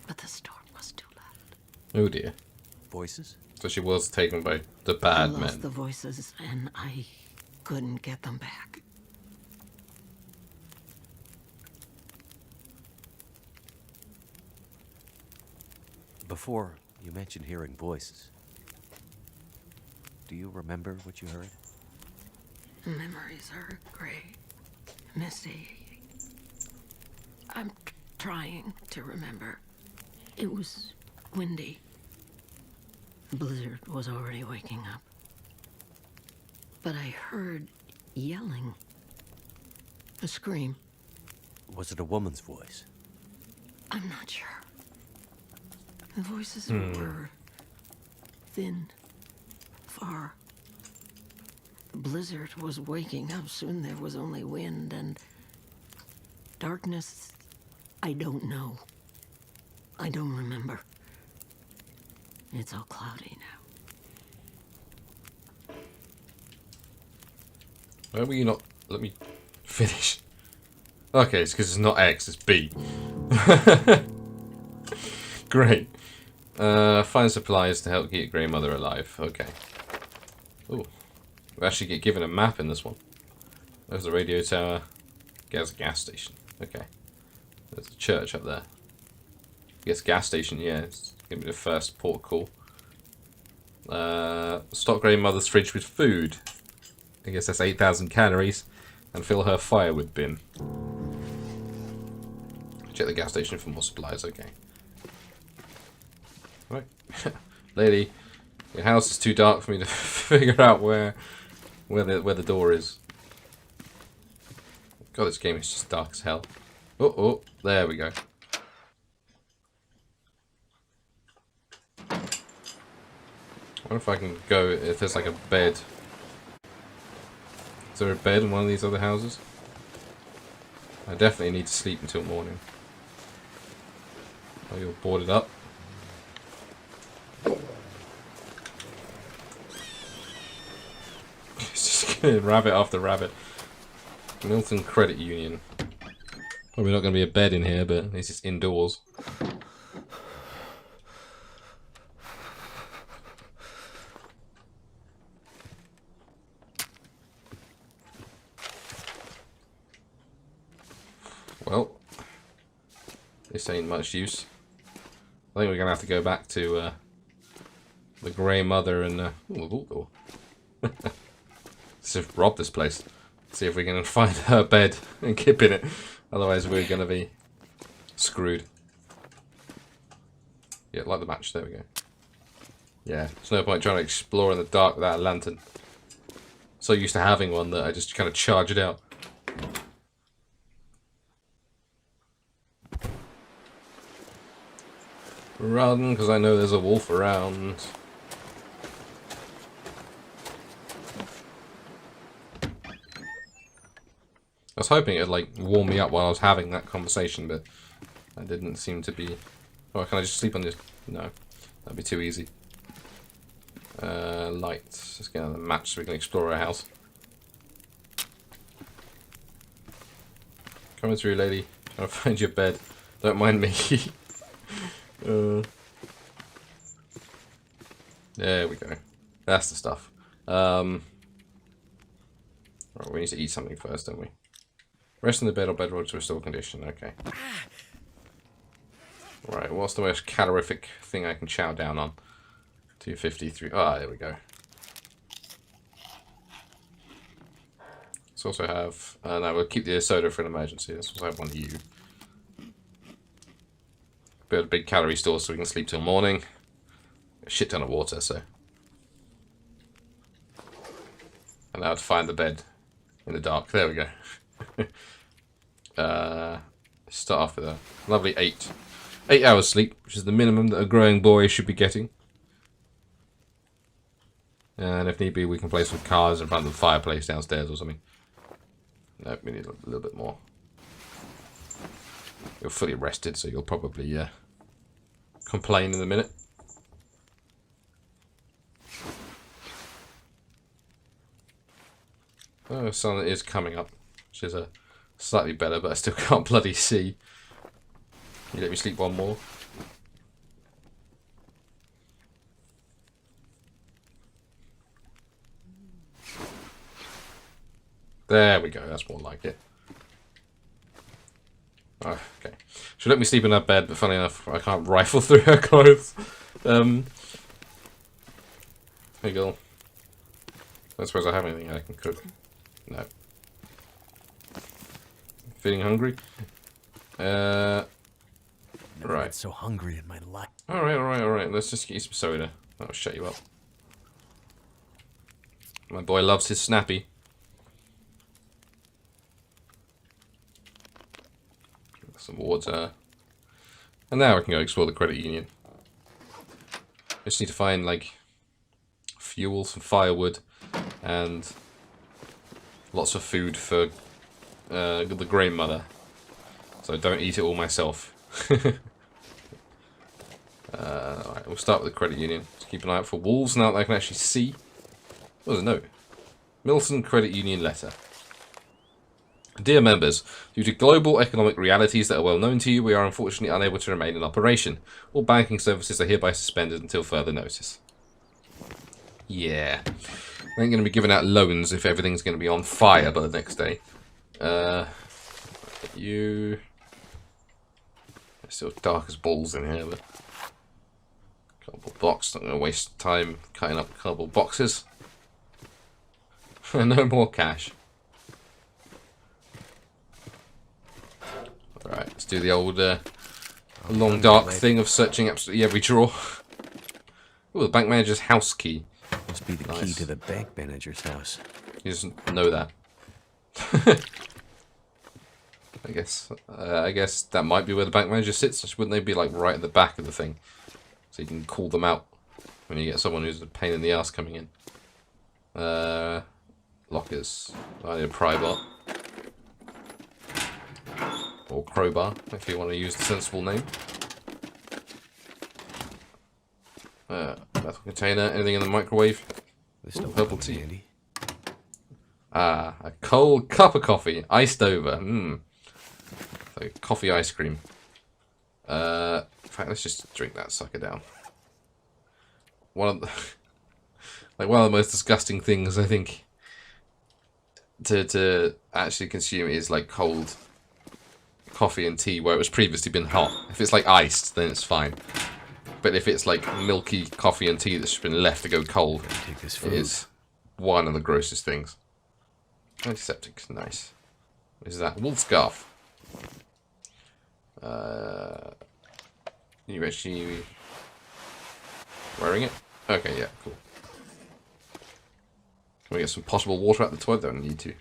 but the storm was too loud. Oh dear. Voices? So she was taken by the I bad lost men. the voices and I couldn't get them back. Before, you mentioned hearing voices. Do you remember what you heard? Memories are gray, misty. I'm trying to remember. It was windy. The blizzard was already waking up. But I heard yelling. A scream. Was it a woman's voice? I'm not sure. The voices were thin, far. The blizzard was waking up. Soon there was only wind and darkness. I don't know. I don't remember. It's all cloudy now. Why will you not let me finish? Okay, it's because it's not X, it's B. Great. Find supplies to help keep Grey Mother alive. Okay. Ooh. We actually get given a map in this one. There's the radio tower. There's a gas station. Okay. There's a church up there. I guess gas station, yeah. It's gonna be the first port call. Stock Grey Mother's fridge with food. I guess that's 8,000 calories. And fill her firewood bin. Check the gas station for more supplies, okay. Right. Lady, your house is too dark for me to figure out where the door is. God, this game is just dark as hell. Oh, there we go. I wonder if I can go, if there's like a bed. Is there a bed in one of these other houses? I definitely need to sleep until morning. Oh, you're boarded up. It's just going rabbit after rabbit. Milton Credit Union. Probably not going to be a bed in here, but it's just indoors. Well, this ain't much use. I think we're gonna have to go back to the Grey Mother and let's just rob this place. See if we can find her bed and keep in it. Otherwise, we're gonna be screwed. Yeah, light the match. There we go. Yeah, there's no point trying to explore in the dark without a lantern. So used to having one that I just kind of charge it out. Run, because I know there's a wolf around. I was hoping it'd like warm me up while I was having that conversation, but that didn't seem to be. Oh, can I just sleep on this? No, that'd be too easy. Lights. Let's get on the match so we can explore our house. Coming through, lady. Trying to find your bed. Don't mind me. There we go. That's the stuff. Right, we need to eat something first, don't we? Rest in the bed or bedroll to restore condition. Okay. Right, what's the most calorific thing I can chow down on? 253. Ah, there we go. Let's also have... no, we'll keep the soda for an emergency. Let's also have one of you. Build a big calorie store so we can sleep till morning. A shit ton of water, so... And now to find the bed in the dark. There we go. Start off with a lovely 8 hours sleep, which is the minimum that a growing boy should be getting. And if need be, we can place some cars in front of the fireplace downstairs or something. No, we need a little bit more. You're fully rested, so you'll probably complain in a minute. Oh, the sun is coming up, which is slightly better, but I still can't bloody see. Can you let me sleep one more? There we go, that's more like it. Oh, okay. She'll let me sleep in her bed, but funny enough, I can't rifle through her clothes. Hey girl. I suppose I have anything I can cook. No. Feeling hungry? Never Right. been so hungry in my life. Alright. Let's just get you some soda. That'll shut you up. My boy loves his snappy. Some water. And now we can go explore the credit union. Just need to find, like, fuel, some firewood, and lots of food for the grandmother. So don't eat it all myself. Alright, we'll start with the credit union. Just keep an eye out for wolves now that I can actually see. What was a note? Milton Credit Union letter. Dear members, due to global economic realities that are well known to you, we are unfortunately unable to remain in operation. All banking services are hereby suspended until further notice. Yeah. I ain't going to be giving out loans if everything's going to be on fire by the next day. You... It's still dark as balls in here, but... Cardboard box, not going to waste time cutting up cardboard boxes. No more cash. Alright, let's do the old long dark thing of searching absolutely every drawer. Ooh, the bank manager's house key. Must be the key to the bank manager's house. He doesn't know that. I guess that might be where the bank manager sits. Wouldn't they be like right at the back of the thing? So you can call them out when you get someone who's a pain in the ass coming in. Lockers. I need a pry bar. Or crowbar, if you want to use the sensible name. Metal container, anything in the microwave? Ooh, purple tea. Handy. Ah, a cold cup of coffee, iced over. So coffee ice cream. In fact, let's just drink that sucker down. One of the one of the most disgusting things I think to actually consume is like cold coffee and tea where it was previously been hot. If it's like iced, then it's fine. But if it's like milky coffee and tea that's been left to go cold, it is one of the grossest things. Antiseptic, nice. What is that? Wool scarf. You actually wearing it? Okay, yeah, cool. Can we get some possible water out the toilet? Don't need to.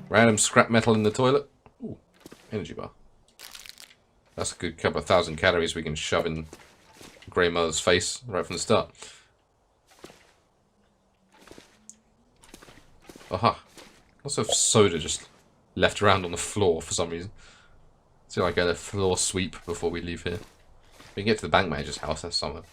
Random scrap metal in the toilet. Ooh, energy bar. That's a good couple of 1,000 calories we can shove in Grey Mother's face right from the start. Aha. Lots of soda just left around on the floor for some reason. So I get a floor sweep before we leave here. We can get to the bank manager's house, that's something.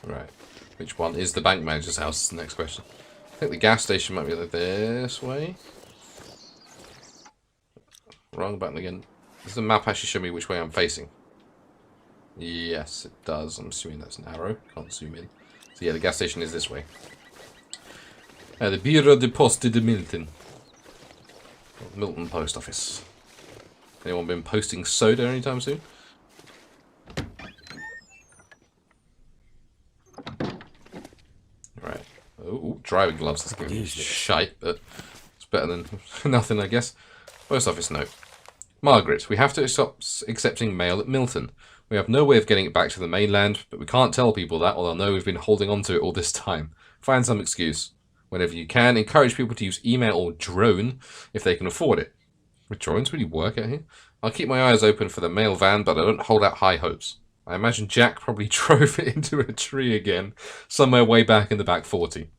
Right. Which one is the bank manager's house is the next question. I think the gas station might be like this way. Wrong button again. Does the map actually show me which way I'm facing? Yes, it does. I'm assuming that's an arrow. Can't zoom in. So yeah, the gas station is this way. The Bureau de Poste de Milton. Milton Post Office. Anyone been posting soda anytime soon? Right. Oh, driving gloves. That's going to be shite, but it's better than nothing, I guess. Post office note. Margaret, we have to stop accepting mail at Milton. We have no way of getting it back to the mainland, but we can't tell people that, or they'll know we've been holding on to it all this time. Find some excuse. Whenever you can, encourage people to use email or drone if they can afford it. Would drones really work out here? I'll keep my eyes open for the mail van, but I don't hold out high hopes. I imagine Jack probably drove it into a tree again, somewhere way back in the back 40.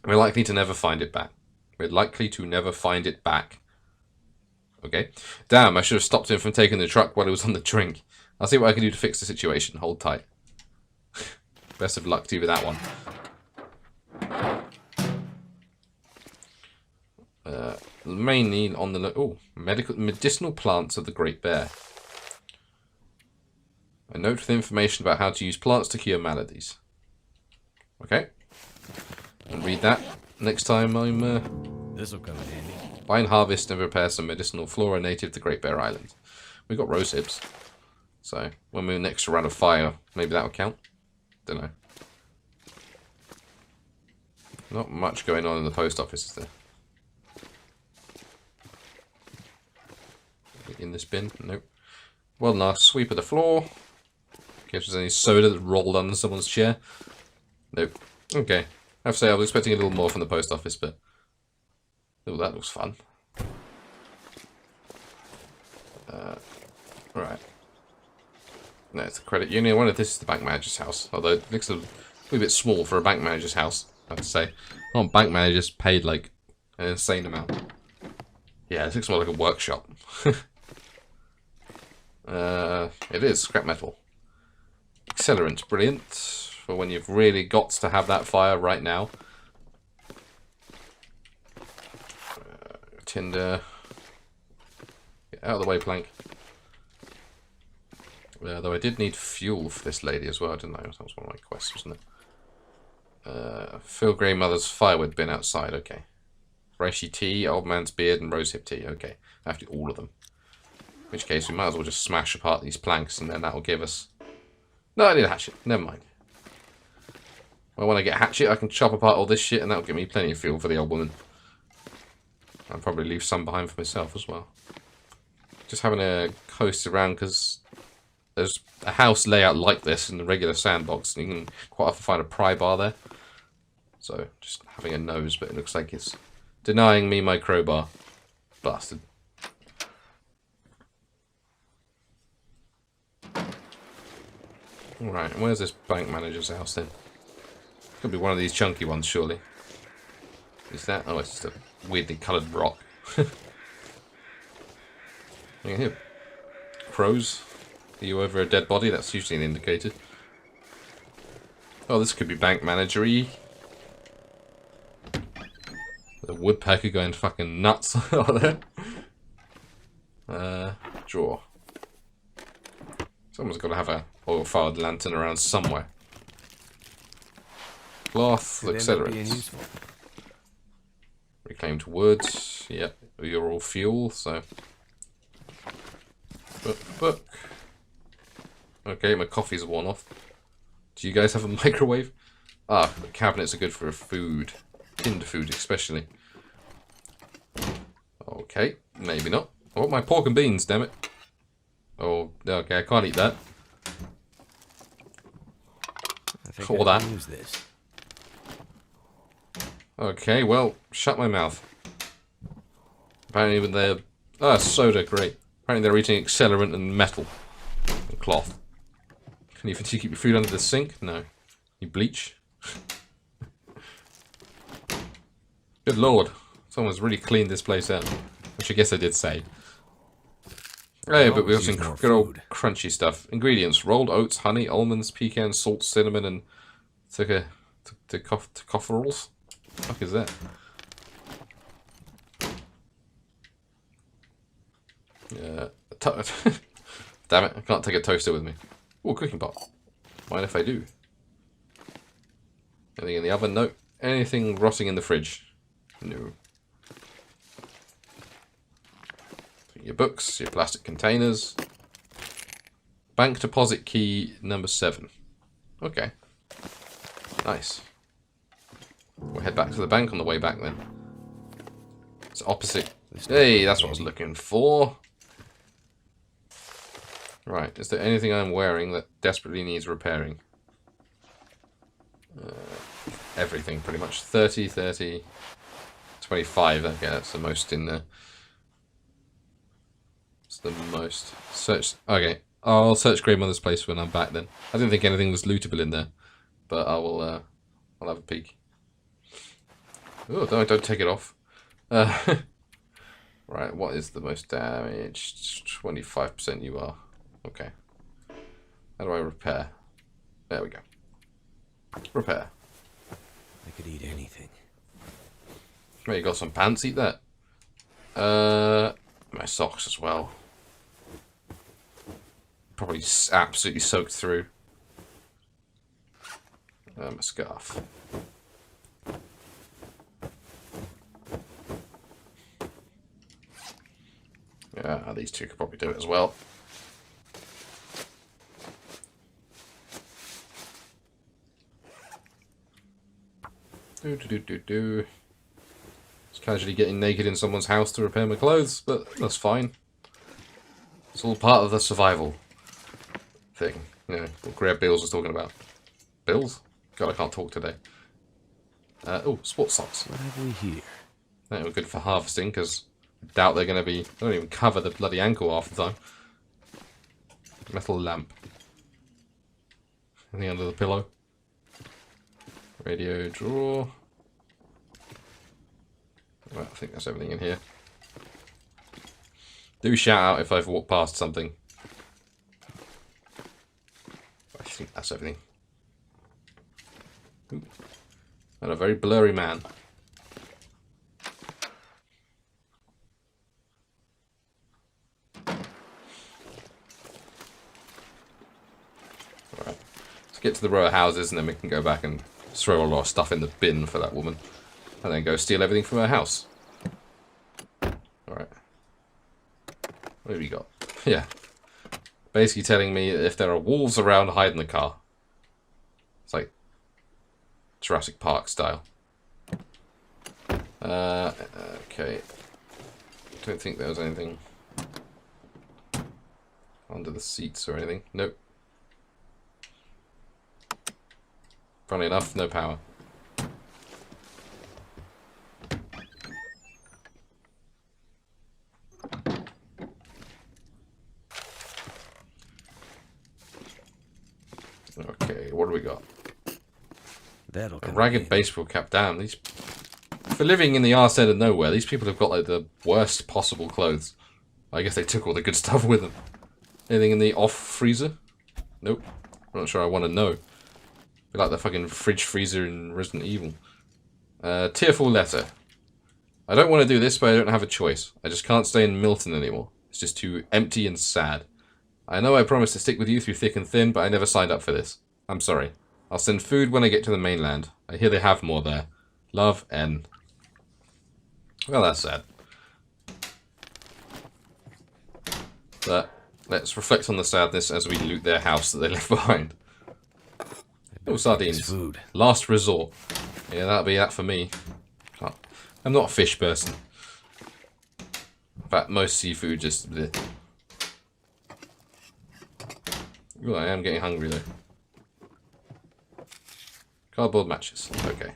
We're likely to never find it back. We're likely to never find it back. Okay. Damn, I should have stopped him from taking the truck while he was on the drink. I'll see what I can do to fix the situation. Hold tight. Best of luck to you with that one. Mainly on the medicinal plants of the Great Bear. A note with information about how to use plants to cure maladies. Okay. I'll read that next time I'm This'll come in handy. Find, harvest, and prepare some medicinal flora native to Great Bear Island. We got rose hips. So, when we're next around a fire, maybe that'll count. Don't know. Not much going on in the post office, is there? In this bin? Nope. Well, nice sweep of the floor. In case there's any soda that rolled under someone's chair. Nope. Okay. I have to say, I was expecting a little more from the post office, but... Oh, that looks fun. Right. No, it's the credit union. I wonder if this is the bank manager's house. Although it looks a little bit small for a bank manager's house, I have to say. Well, bank managers paid like an insane amount. Yeah, it looks more like a workshop. It is scrap metal. Accelerant, brilliant. For when you've really got to have that fire right now. Tinder. Get out of the way, Plank. Though I did need fuel for this lady as well, didn't I? That was one of my quests, wasn't it? Phil Greymother's firewood bin outside, okay. Reishi tea, old man's beard, and rosehip tea, okay. I have to do all of them. In which case, we might as well just smash apart these planks, and then that'll give us... No, I need a hatchet. Never mind. Well, when I get a hatchet, I can chop apart all this shit, and that'll give me plenty of fuel for the old woman. I'll probably leave some behind for myself as well. Just having a coast around, because there's a house layout like this in the regular Sandbox, and you can quite often find a pry bar there. So, just having a nose, but it looks like it's denying me my crowbar. Bastard. Alright, and where's this bank manager's house then? Could be one of these chunky ones, surely. Is that? Oh, it's just a weirdly coloured rock. Here. Crows. Are you over a dead body? That's usually an indicator. Oh, this could be bank managery. The woodpecker going fucking nuts out there. Drawer. Someone's got to have a oil-fired lantern around somewhere. Cloth, accelerants. Reclaimed wood. Yep, you're all fuel, so... Book. Okay, my coffee's worn off. Do you guys have a microwave? Ah, the cabinets are good for food. Tinned food, especially. Okay, maybe not. I want my pork and beans, damn it. Oh, okay, I can't eat that. Or that. Use this. Okay, well, shut my mouth. Apparently when they're... Ah, soda, great. Apparently they're eating accelerant and metal. And cloth. Can you keep your food under the sink? No. You bleach? Good lord. Someone's really cleaned this place out. Which I guess I did say. Hey, but we got some good old crunchy stuff. Ingredients: rolled oats, honey, almonds, pecans, salt, cinnamon, and tocopherols. What the fuck is that? Damn it, I can't take a toaster with me. Oh, cooking pot. Mind if I do? Anything in the oven? No. Anything rotting in the fridge? No. your books, your plastic containers. Bank deposit key number 7. Okay. Nice. We'll head back to the bank on the way back then. It's opposite. Hey, that's what I was looking for. Right, is there anything I'm wearing that desperately needs repairing? Everything, pretty much. 30, 30, 25. Okay, that's the most in there. It's the most. Search. Okay, I'll search Grandmother's place when I'm back then. I didn't think anything was lootable in there, but I will. I'll have a peek. Oh, don't take it off. Right, what is the most damaged? 25% you are. Okay. How do I repair? There we go. Repair. I could eat anything. Well, you got some pants, eat that. My socks as well. Probably absolutely soaked through. My scarf. Yeah, these two could probably do it as well. Just casually getting naked in someone's house to repair my clothes, but that's fine. It's all part of the survival thing. You know, what Greg Bills was talking about. Bills? God, I can't talk today. Oh, sports socks. What have we here? They were good for harvesting, because I doubt they're going to be... They don't even cover the bloody ankle half the time. Metal lamp. Anything under the pillow? Radio drawer. Well, I think that's everything in here. Do shout out if I've walked past something. I think that's everything. Ooh. And a very blurry man. Alright. Let's get to the row of houses and then we can go back and throw a lot of stuff in the bin for that woman. And then go steal everything from her house. Alright. What have we got? Yeah. Basically telling me if there are wolves around, hide in the car. It's like Jurassic Park style. Okay. Don't think there was anything under the seats or anything. Nope. Funny enough, no power. Okay, what do we got? That'll A come ragged in. baseball cap. Damn, these... For living in the arse end of nowhere, these people have got like the worst possible clothes. I guess they took all the good stuff with them. Anything in the off freezer? Nope. I'm not sure I want to know. Be like the fucking fridge freezer in Resident Evil. Tearful letter. I don't want to do this, but I don't have a choice. I just can't stay in Milton anymore. It's just too empty and sad. I know I promised to stick with you through thick and thin, but I never signed up for this. I'm sorry. I'll send food when I get to the mainland. I hear they have more there. Love, N. Well, that's sad. But let's reflect on the sadness as we loot their house that they left behind. Oh, sardines. Food. Last resort. Yeah, that'll be that for me. I'm not a fish person. In fact, most seafood just... bleh. Ooh, I am getting hungry though. Cardboard matches. Okay.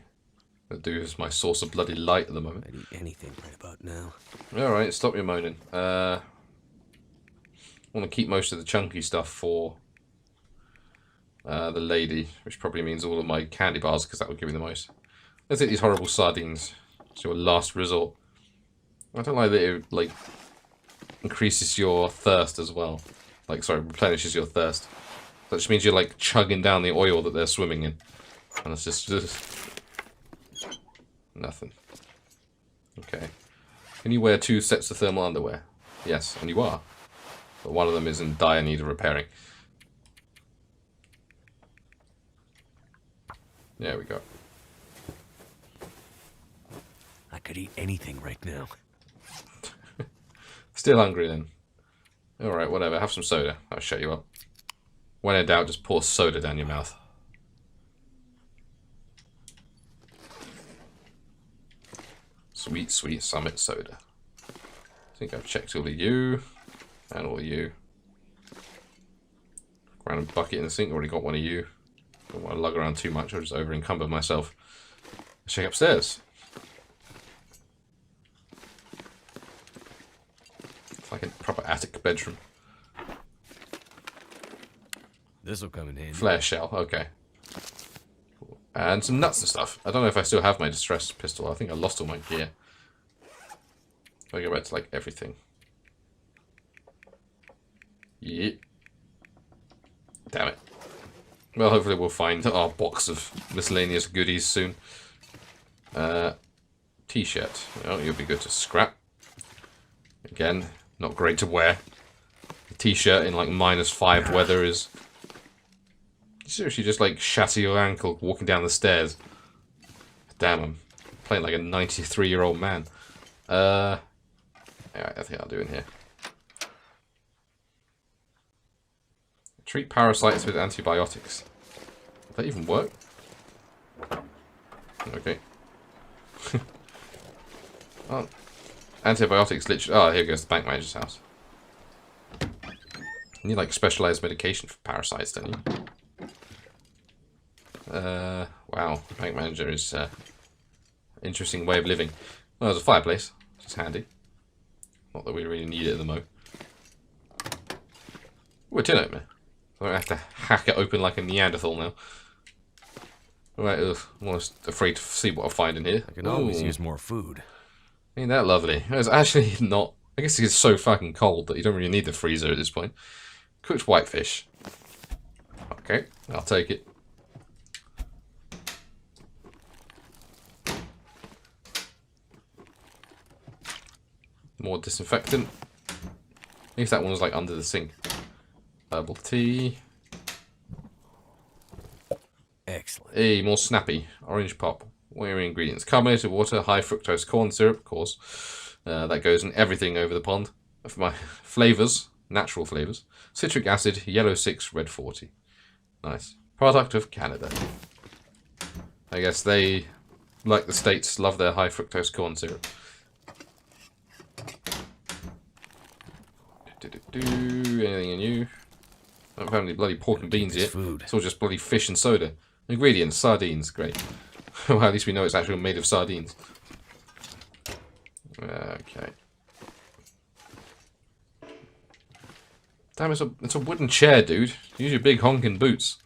That do is my source of bloody light at the moment. I'd eat anything right about now. Alright, stop your moaning. I want to keep most of the chunky stuff for the lady, which probably means all of my candy bars, because that would give me the most. Let's take these horrible sardines. It's your last resort. I don't like that it, like, increases your thirst as well. Like, sorry, replenishes your thirst. That just means you're, like, chugging down the oil that they're swimming in. And it's just nothing. Okay. Can you wear 2 sets of thermal underwear? Yes, and you are. But one of them is in dire need of repairing. There we go. I could eat anything right now. Still hungry then. Alright, whatever. Have some soda. I'll shut you up. When in doubt, just pour soda down your mouth. Sweet, sweet Summit soda. I think I've checked all of you. And all of you. Random bucket in the sink. Already got one of you. Don't want to lug around too much. I'll just over encumber myself. Let's check upstairs. It's like a proper attic bedroom. This'll come in handy. Flare shell, okay. And some nuts and stuff. I don't know if I still have my distress pistol. I think I lost all my gear. I go back to like everything. Yeah. Damn it. Well, hopefully we'll find our box of miscellaneous goodies soon. T-shirt. Oh, you'll be good to scrap. Again, not great to wear. A T-shirt in like -5 weather is... You seriously just like shatter your ankle walking down the stairs. Damn, I'm playing like a 93-year-old man. Yeah, I think I'll do in here. Treat parasites with antibiotics. Does that even work? Okay. Oh, antibiotics literally... Oh, here goes the bank manager's house. You need like specialized medication for parasites, don't you? Wow, bank manager is interesting way of living. Well, there's a fireplace, which is handy. Not that we really need it at the moment. Ooh, a tin opener. So I have to hack it open like a Neanderthal now. Right, I'm almost afraid to see what I'll find in here. I can always use more food. Ain't that lovely? It's actually not... I guess it's so fucking cold that you don't really need the freezer at this point. Cooked whitefish. Okay, I'll take it. More disinfectant. At least that one was like under the sink. Herbal tea. Excellent. Hey, more snappy. Orange pop. What are your ingredients? Carbonated water, high fructose corn syrup, of course. That goes in everything over the pond. For my flavours, natural flavours. Citric acid, yellow 6, red 40. Nice. Product of Canada. I guess they, like the States, love their high fructose corn syrup. Anything in you? I haven't found any bloody pork and beans yet. Food. It's all just bloody fish and soda. Ingredients, sardines, great. Well, at least we know it's actually made of sardines. Okay. Damn, it's a wooden chair, dude. Use your big honking boots.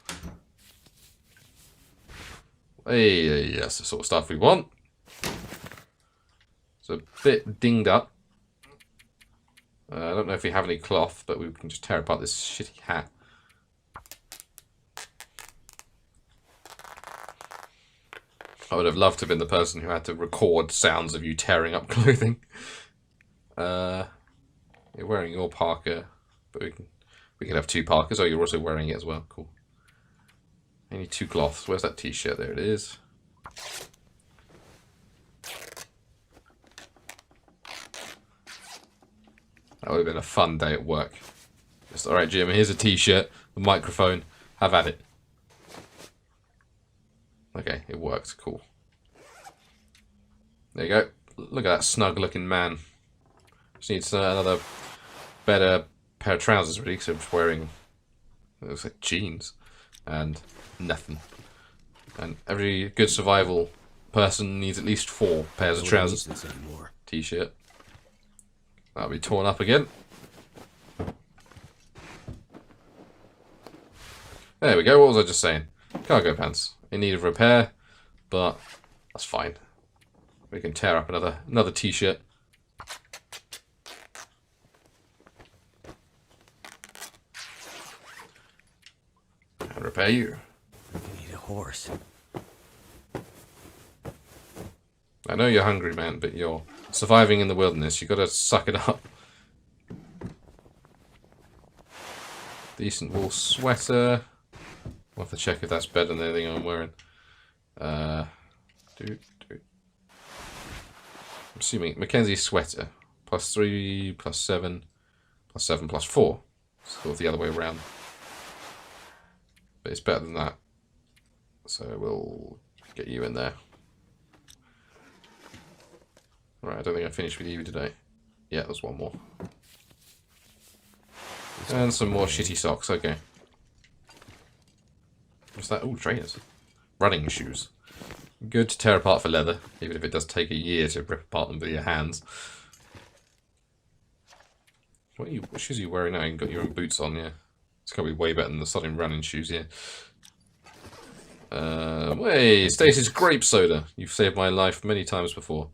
Hey, that's the sort of stuff we want. It's a bit dinged up. I don't know if we have any cloth, but we can just tear apart this shitty hat. I would have loved to have been the person who had to record sounds of you tearing up clothing. You're wearing your parka, but we can have 2 parkas. Oh, you're also wearing it as well. Cool. I need 2 cloths. Where's that t-shirt? There it is. That would have been a fun day at work. Just, alright, Jim, here's a t-shirt, a microphone, have at it. Okay, it worked. Cool. There you go. Look at that snug-looking man. Just needs another better pair of trousers, really, because I'm just wearing... It looks like jeans. And nothing. And every good survival person needs at least 4 pairs of trousers. T-shirt. That'll be torn up again. There we go. What was I just saying? Cargo pants. In need of repair, but that's fine. We can tear up another t-shirt. And repair you. You need a horse. I know you're hungry, man, but you're surviving in the wilderness. You gotta suck it up. Decent wool sweater. We'll have to check if that's better than anything I'm wearing. I'm assuming Mackenzie's sweater. plus 3, plus 7, plus 7, plus 4. Sort of the other way around. But it's better than that. So we'll get you in there. Right, I don't think I finished with you today. Yeah, there's one more. And some more shitty socks, okay. What's that? Oh, trainers. Running shoes. Good to tear apart for leather, even if it does take a year to rip apart them with your hands. What shoes are you wearing now? You've got your own boots on, yeah. It's going to be way better than the sodding running shoes, yeah. Hey, Stacey's grape soda. You've saved my life many times before.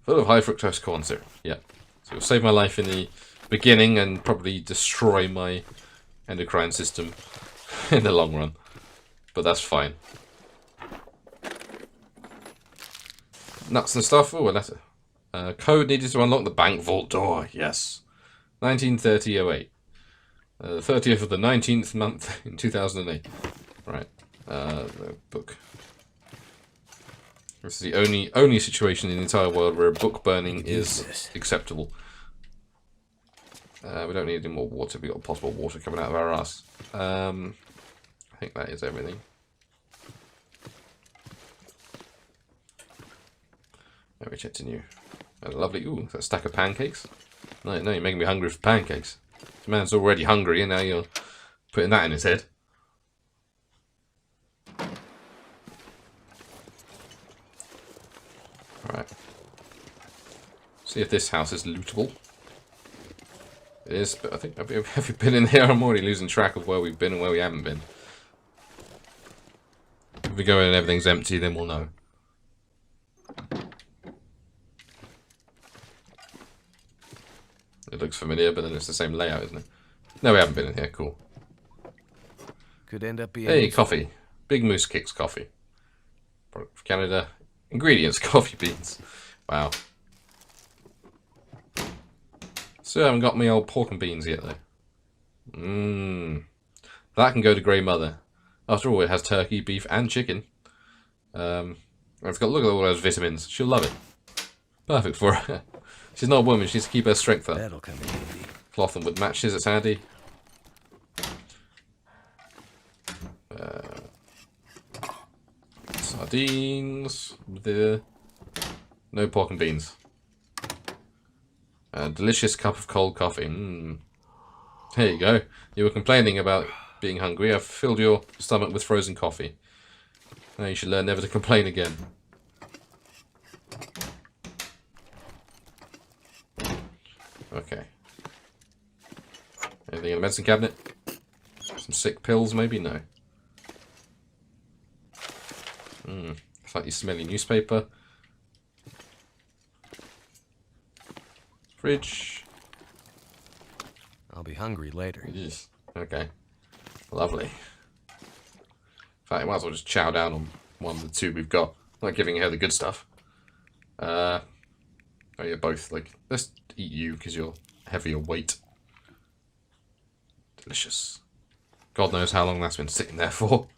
Full of high fructose corn syrup. Yeah. So it'll save my life in the beginning and probably destroy my endocrine system in the long run. But that's fine. Nuts and stuff. Oh, a letter. Code needed to unlock the bank vault door. Yes. 1930-08. The 30th of the 19th month in 2008. Right. The book. This is the only situation in the entire world where a book burning is acceptable. We don't need any more water. We've got possible water coming out of our ass. I think that is everything. Let me check to new. A lovely, ooh, that stack of pancakes. No, you're making me hungry for pancakes. This man's already hungry and now you're putting that in his head. Alright. See if this house is lootable. It is, but I think, have you been in here? I'm already losing track of where we've been and where we haven't been. If we go in and everything's empty, then we'll know. It looks familiar, but then it's the same layout, isn't it? No, we haven't been in here. Cool. Could end up being... Hey, coffee. Big Moose Kicks coffee. Product for Canada. Ingredients, coffee beans. Wow. So I haven't got my old pork and beans yet, though. That can go to Grey Mother. After all, it has turkey, beef, and chicken. It's got, look at all those vitamins. She'll love it. Perfect for her. She's not a woman, she needs to keep her strength up. That'll come in handy. Cloth and wood matches, it's handy. Sardines. No pork and beans. A delicious cup of cold coffee. There you go. You were complaining about being hungry. I've filled your stomach with frozen coffee. Now you should learn never to complain again. Okay. Anything in the medicine cabinet? Some sick pills, maybe? No. Slightly smelly newspaper. Fridge. I'll be hungry later. Yes. Okay. Lovely. In fact, I might as well just chow down on one of the two we've got. Not giving her the good stuff. Oh yeah, both. Like, let's eat you because you're heavier weight. Delicious. God knows how long that's been sitting there for.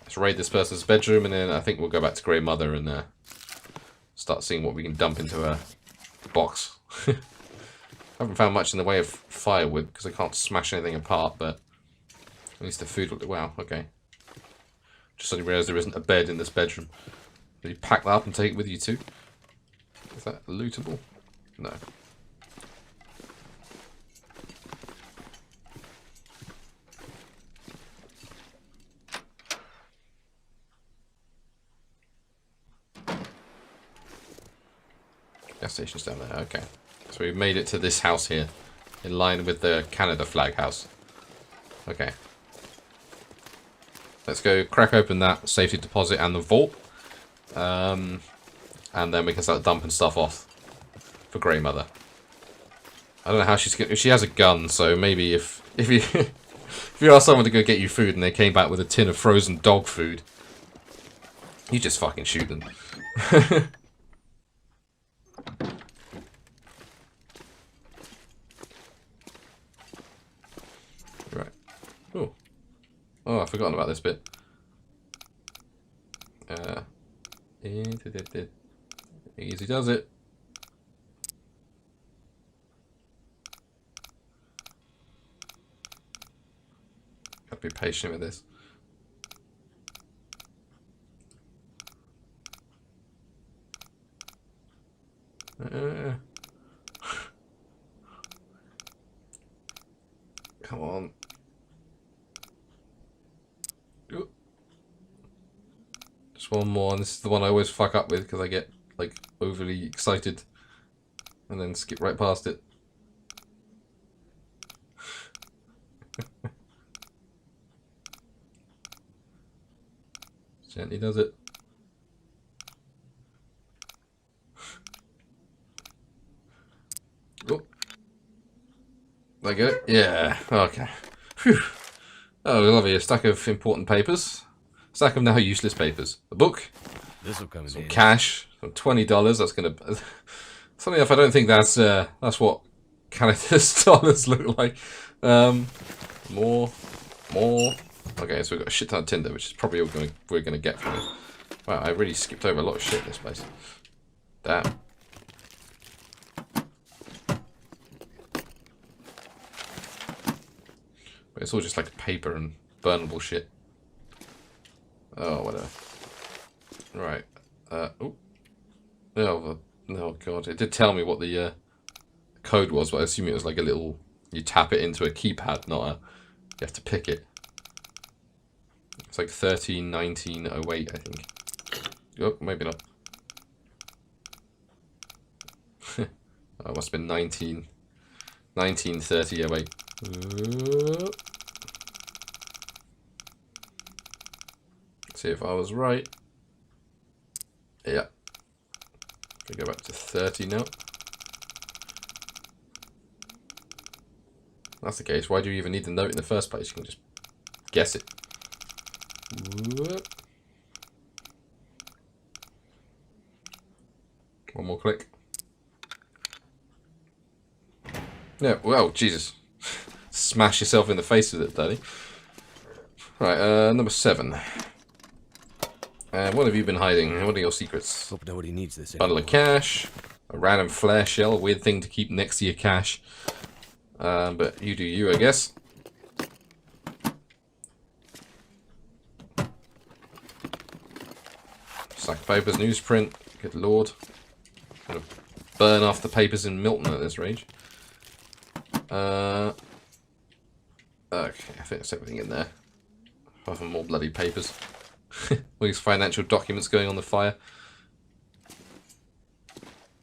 Let's raid this person's bedroom and then I think we'll go back to Grey Mother and start seeing what we can dump into her box. I haven't found much in the way of firewood because I can't smash anything apart, but at least the food will do. Wow, okay. Just suddenly realised there isn't a bed in this bedroom. Did you pack that up and take it with you too? Is that lootable? No. Gas station's down there, okay. So we've made it to this house here, in line with the Canada flag house. Okay. Let's go crack open that safety deposit and the vault. And then we can start dumping stuff off for Grey Mother. I don't know how she's gonna... She has a gun, so maybe if you if you ask someone to go get you food and they came back with a tin of frozen dog food, you just fucking shoot them. Right. Oh, I've forgotten about this bit. Easy does it. Gotta be patient with this. Come on. Ooh. Just one more, and this is the one I always fuck up with because I get like overly excited and then skip right past it. Gently does it. Oh. Did I get it? Yeah. Okay. Whew. Oh, lovely. A stack of important papers. A stack of now useless papers. A book. This'll come in Some handy. cash. Some $20. That's gonna. Funny enough, I don't think that's what Canada's dollars look like. More. Okay, so we've got a shit ton of tinder, which is probably all we're gonna get from it. Wow, I really skipped over a lot of shit in this place. Damn. But it's all just like paper and burnable shit. Oh, whatever. Right. Oh. Oh god, it did tell me what the code was, but I assume it was like a little. You tap it into a keypad, not a. You have to pick it. It's like 131908, I think. Oh, maybe not. Oh, it must have been 193008. See if I was right. Yeah. We go back to 30 now. If that's the case. Why do you even need the note in the first place? You can just guess it. One more click. Yeah, well, Jesus. Smash yourself in the face with it, Daddy. Right, number 7. What have you been hiding? What are your secrets? Hope nobody needs this Bundle of anymore. cash. A random flare shell. A weird thing to keep next to your cash. But you do you, I guess. Stack of papers, newsprint. Good lord. Gonna burn off the papers in Milton at this range. Okay, I think that's everything in there. Apart from more bloody papers. All these financial documents going on the fire.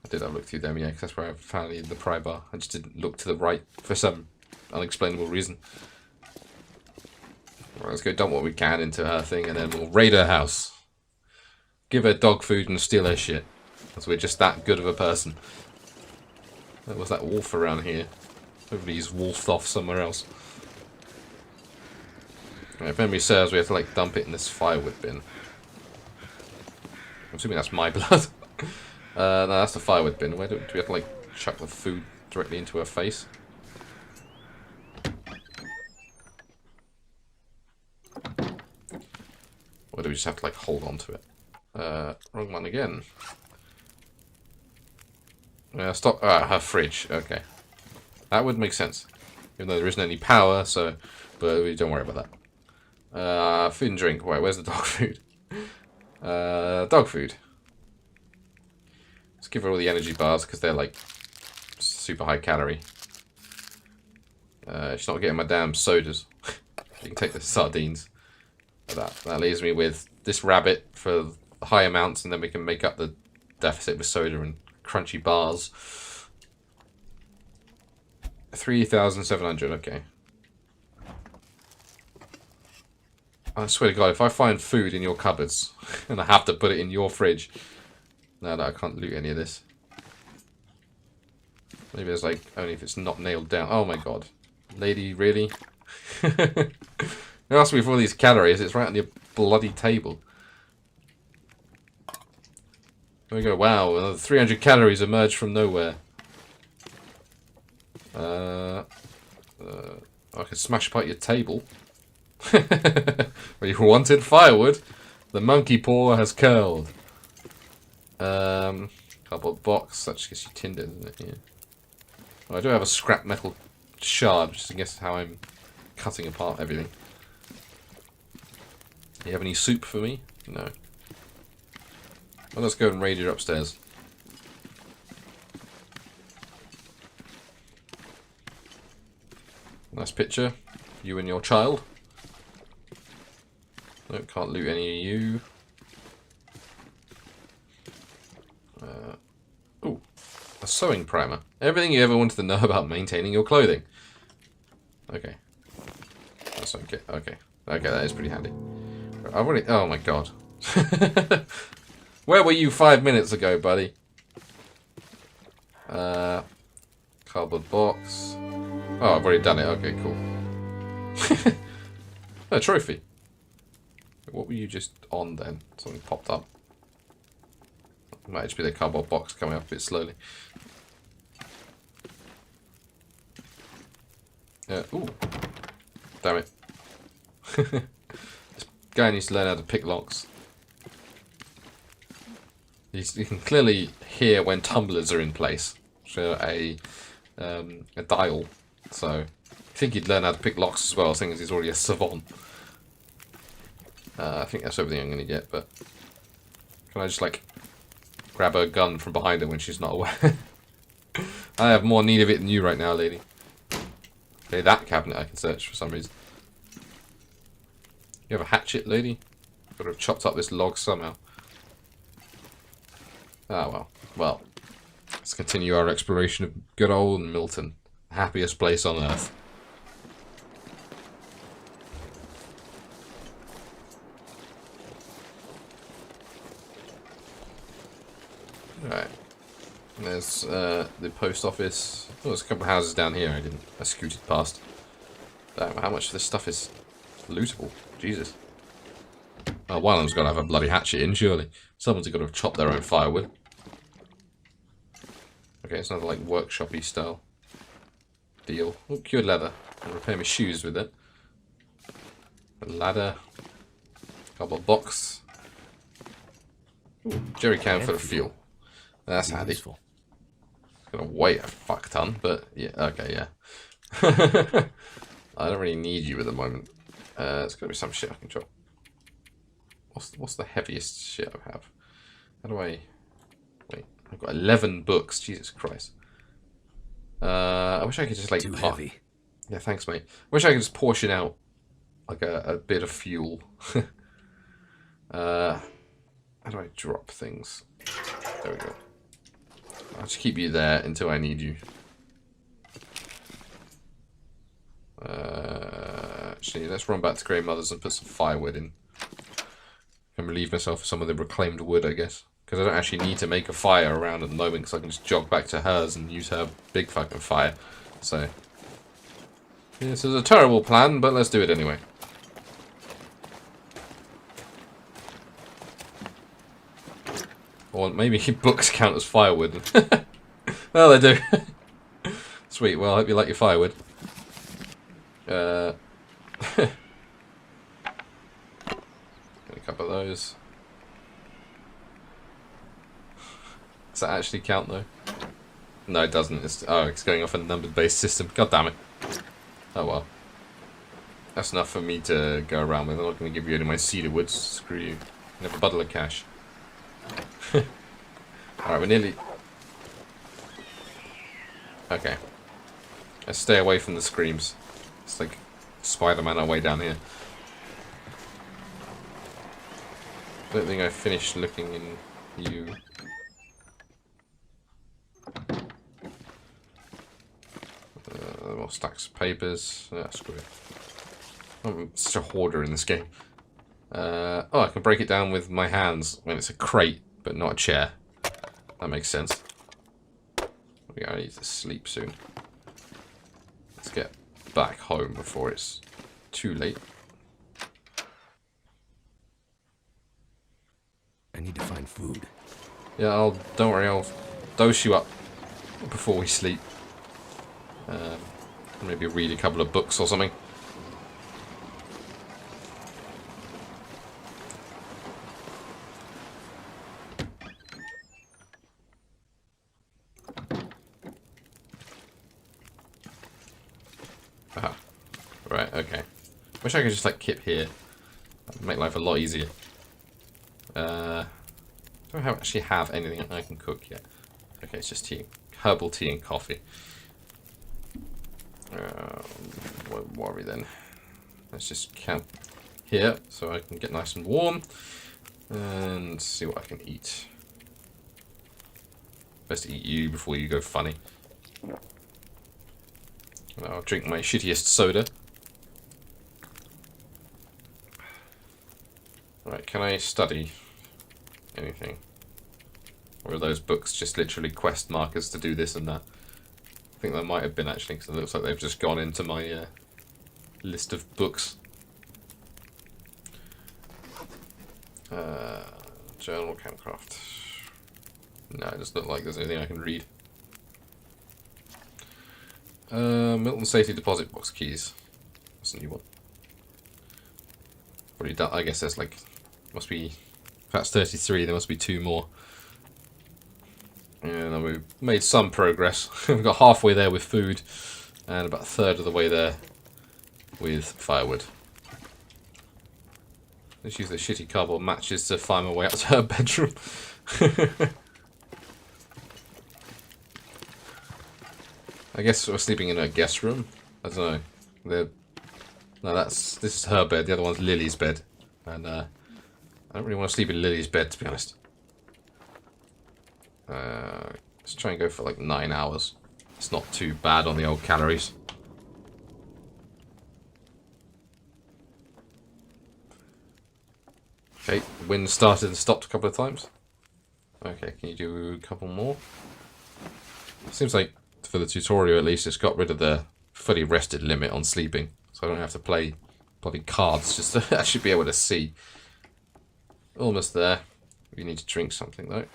I did have a look through them, yeah, because that's where I found it in the pry bar. I just didn't look to the right for some unexplainable reason. Right, let's go dump what we can into her thing, and then we'll raid her house. Give her dog food and steal her shit. Because we're just that good of a person. There was that wolf around here. Hopefully he's wolfed off somewhere else. Right, if memory serves, we have to like dump it in this firewood bin. I'm assuming that's my blood. No, that's the firewood bin. Where do we have to like chuck the food directly into her face? Or do we just have to like hold on to it? Wrong one again. Stop. Her fridge. Okay. That would make sense. Even though there isn't any power, so. But we don't worry about that. Food and drink. Right, where's the dog food? Dog food. Let's give her all the energy bars because they're like super high calorie. She's not getting my damn sodas. You can take the sardines. That leaves me with this rabbit for high amounts, and then we can make up the deficit with soda and crunchy bars. 3,700. Okay. I swear to God, if I find food in your cupboards and I have to put it in your fridge, no, I can't loot any of this. Maybe there's like only if it's not nailed down. Oh my God, lady, really? You asked me for all these calories. It's right on your bloody table. There we go. Wow, another 300 calories emerged from nowhere. I can smash apart your table. Well, you wanted firewood. The monkey paw has curled. Cardboard box. That just gets you tinder, doesn't it? Yeah. Oh, I do have a scrap metal shard, which is I guess how I'm cutting apart everything. You have any soup for me? No. Well, let's go and raid your upstairs. Nice picture. You and your child. Nope, can't loot any of you. Ooh, a sewing primer. Everything you ever wanted to know about maintaining your clothing. Okay. That's okay. Okay. Okay, that is pretty handy. I've already... Oh my god. Where were you 5 minutes ago, buddy? Cardboard box. Oh, I've already done it. Okay, cool. A trophy. What were you just on then? Something popped up. Might just be the cardboard box coming up a bit slowly. Ooh. Damn it. This guy needs to learn how to pick locks. You can clearly hear when tumblers are in place. So a dial. So I think he'd learn how to pick locks as well, seeing as he's already a savant. I think that's everything I'm going to get, but can I just like grab her gun from behind her when she's not aware? I have more need of it than you right now, lady. Okay, that cabinet I can search for some reason. You have a hatchet, lady? Got to have chopped up this log somehow. Ah, well. Well, let's continue our exploration of good old Milton. The happiest place on earth. Right. There's the post office. Oh, there's a couple of houses down here I scooted past. Damn, how much of this stuff is lootable? Jesus. Oh, one of them's got to have a bloody hatchet in, surely. Someone's got to have chopped their own firewood. Okay, it's another like workshop-y style deal. Oh, cured leather. I'll repair my shoes with it. A ladder. Cardboard box. Ooh, jerry can full of fuel. That's handy. It's gonna weigh a fuck ton, but yeah, okay, yeah. I don't really need you at the moment. It's gonna be some shit I can drop. What's the heaviest shit I have? How do I... Wait, I've got 11 books. Jesus Christ. I wish I could just like... Too heavy. Yeah, thanks, mate. I wish I could just portion out like a bit of fuel. How do I drop things? There we go. I'll just keep you there until I need you. Actually, let's run back to Grandmother's and put some firewood in. And relieve myself of some of the reclaimed wood, I guess. Because I don't actually need to make a fire around at the moment, because I can just jog back to hers and use her big fucking fire. So, yeah, this is a terrible plan, but let's do it anyway. Or maybe books count as firewood. Well, they do. Sweet, well, I hope you like your firewood. A couple of those. Does that actually count, though? No, it doesn't. It's going off a number-based system. God damn it. Oh, well. That's enough for me to go around with. I'm not going to give you any of my cedar woods. Screw you. I have a bundle of cash. Alright, we're nearly... Okay. Let's stay away from the screams. It's like Spider-Man our way down here. I don't think I finished looking in you. More stacks of papers. Screw it. I'm such a hoarder in this game. Oh, I can break it down with my hands when it's a crate, but not a chair. That makes sense. We gotta need to sleep soon. Let's get back home before it's too late. I need to find food. Yeah, don't worry, I'll dose you up before we sleep. Maybe read a couple of books or something. Right, okay. Wish I could just like kip here. That'd make life a lot easier. Don't actually have anything I can cook yet. Okay, it's just tea. Herbal tea and coffee. What are we then? Let's just camp here so I can get nice and warm. And see what I can eat. Best to eat you before you go funny. I'll drink my shittiest soda. Right, can I study anything? Or are those books just literally quest markers to do this and that? I think there might have been actually, because it looks like they've just gone into my list of books. Journal, campcraft. No, it doesn't look like there's anything I can read. Milton Safety Deposit Box keys. That's a new one. Already done. I guess there's like, must be, if that's 33, there must be 2 more. And we've made some progress. We've got halfway there with food, and about a third of the way there with firewood. Let's use the shitty cardboard matches to find my way up to her bedroom. I guess we're sleeping in her guest room. I don't know. No, this is her bed. The other one's Lily's bed, and I don't really want to sleep in Lily's bed, to be honest. Let's try and go for like 9 hours. It's not too bad on the old calories. Okay, the wind started and stopped a couple of times. Okay, can you do a couple more? Seems like for the tutorial at least it's got rid of the fully rested limit on sleeping. So I don't have to play bloody cards just to actually be able to see. Almost there. We need to drink something though.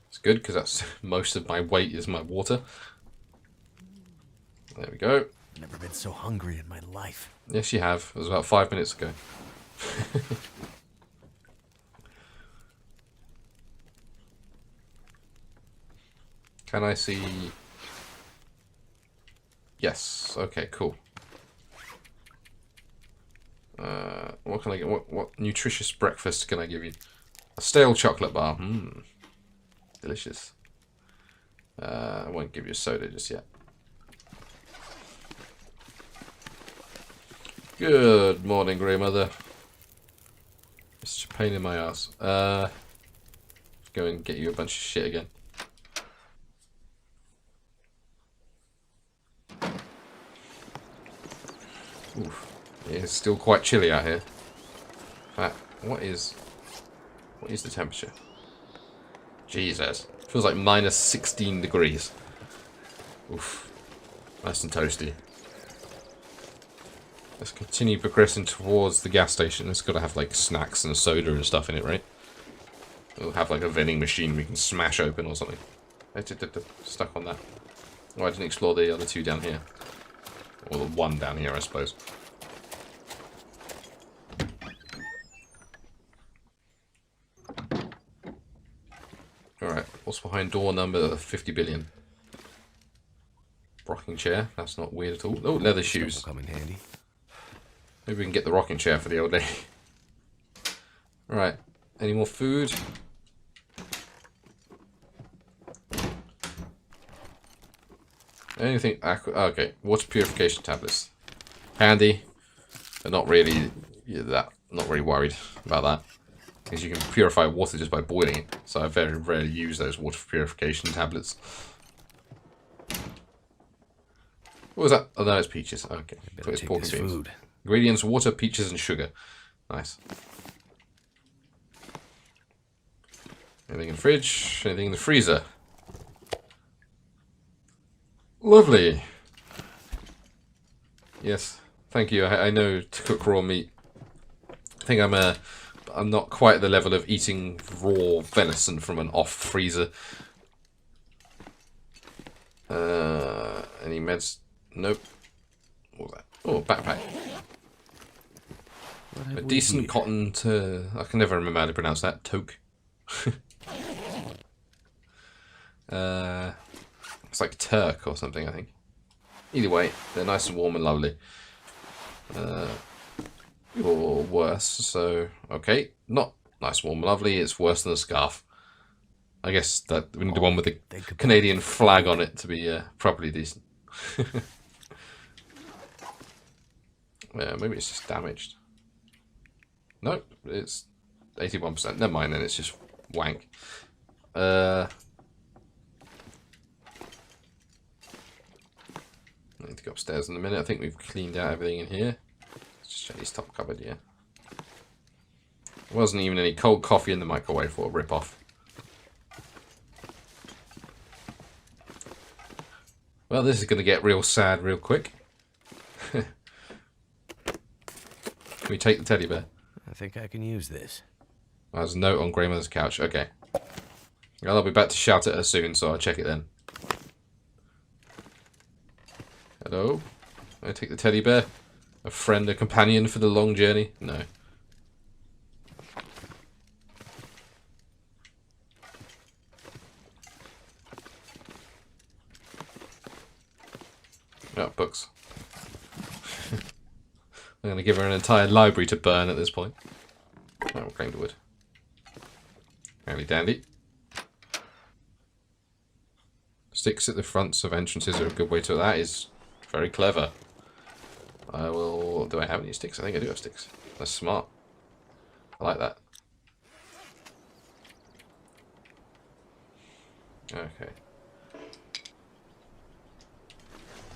It's good because that's most of my weight is my water. There we go. Never been so hungry in my life. Yes, you have. It was about 5 minutes ago. Can I see? Yes. Okay, cool. What can I get? What nutritious breakfast can I give you? A stale chocolate bar. Delicious. I won't give you a soda just yet. Good morning, Grey Mother. It's a pain in my ass. Go and get you a bunch of shit again. Oof. It's still quite chilly out here. In fact, what is the temperature? Jesus. Feels like minus 16 degrees. Oof. Nice and toasty. Let's continue progressing towards the gas station. It's got to have like snacks and soda and stuff in it, right? It'll have like a vending machine we can smash open or something. Stuck on that. Oh, I didn't explore the other 2 down here. Or the 1 down here, I suppose. Alright, what's behind door number 50 billion? Rocking chair, that's not weird at all. Oh, leather shoes. Come in handy. Maybe we can get the rocking chair for the old lady. Right, any more food? Anything? Okay, water purification tablets. Handy, but not really. Not really worried about that. Because you can purify water just by boiling it. So I very rarely use those water purification tablets. What was that? Oh no, it's peaches. Okay, so it's pork and beans. Food. Ingredients: water, peaches, and sugar. Nice. Anything in the fridge? Anything in the freezer? Lovely. Yes, thank you. I know to cook raw meat. I think I'm not quite at the level of eating raw venison from an off freezer. Any meds? Nope. What was that? Oh, backpack. A decent cotton to... I can never remember how to pronounce that. Toque. It's like Turk or something, I think. Either way, they're nice and warm and lovely. You're worse, so okay. Not nice, warm, and lovely. It's worse than a scarf. I guess that we need the one with the Canadian flag on it to be properly decent. Yeah, maybe it's just damaged. Nope, it's 81%. Never mind then, it's just wank. I need to go upstairs in a minute. I think we've cleaned out everything in here. Let's just check this top cupboard, yeah. There wasn't even any cold coffee in the microwave for a rip-off. Well, this is going to get real sad real quick. Can we take the teddy bear? I think I can use this. There's a note on Grandmother's couch. Okay. Well, I'll be back to shout at her soon, so I'll check it then. Hello? Can I take the teddy bear? A friend, a companion for the long journey? No. Oh, books. I'm going to give her an entire library to burn at this point. Oh, reclaimed wood. Handy dandy. Sticks at the fronts of entrances are a good way to... That is very clever. I will... Do I have any sticks? I think I do have sticks. That's smart. I like that. Okay.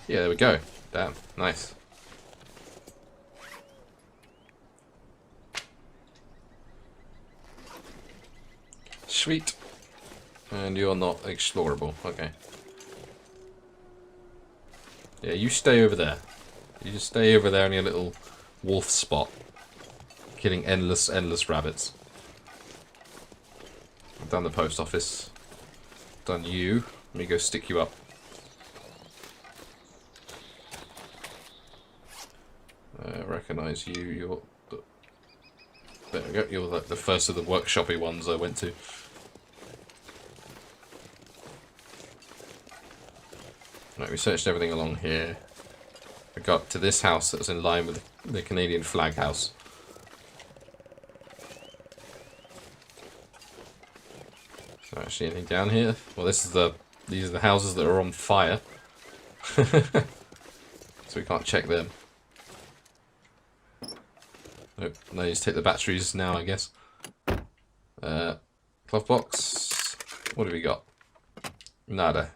Yeah, there we go. Damn, nice. Sweet. And you're not explorable. Okay. Yeah, you stay over there. You just stay over there in your little wolf spot. Killing endless rabbits. I've done the post office. Done you. Let me go stick you up. Recognise you. You're... There we go. You're the first of the workshoppy ones I went to. Right, we searched everything along here. We got to this house that's in line with the Canadian flag house. So actually anything down here? Well, these are the houses that are on fire. So we can't check them. Nope, no, you just take the batteries now, I guess. Cloth box. What have we got? Nada.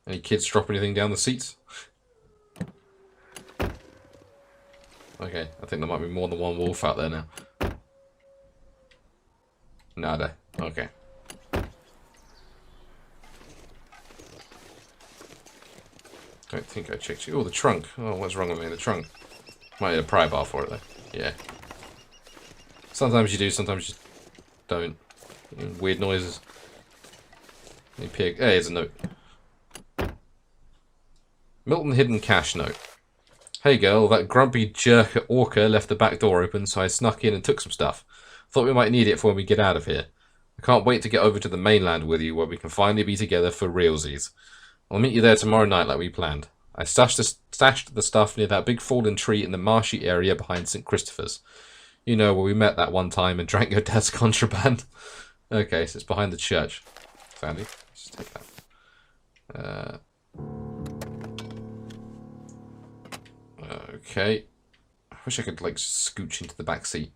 Any kids drop anything down the seats? Okay, I think there might be more than one wolf out there now. Nada. Okay. Don't think I checked you. Oh, the trunk. Oh, what's wrong with me? The trunk. Might need a pry bar for it, though. Yeah. Sometimes you do, sometimes you don't. Weird noises. Any pig. Hey, here's a note. Milton hidden cash note. Hey girl, that grumpy jerk at Orca left the back door open, so I snuck in and took some stuff. Thought we might need it for when we get out of here. I can't wait to get over to the mainland with you, where we can finally be together for realsies. I'll meet you there tomorrow night like we planned. I stashed the stuff near that big fallen tree in the marshy area behind St. Christopher's. You know, where we met that one time and drank your dad's contraband. Okay, so it's behind the church. Sandy, just take that. Okay. I wish I could, like, scooch into the back seat.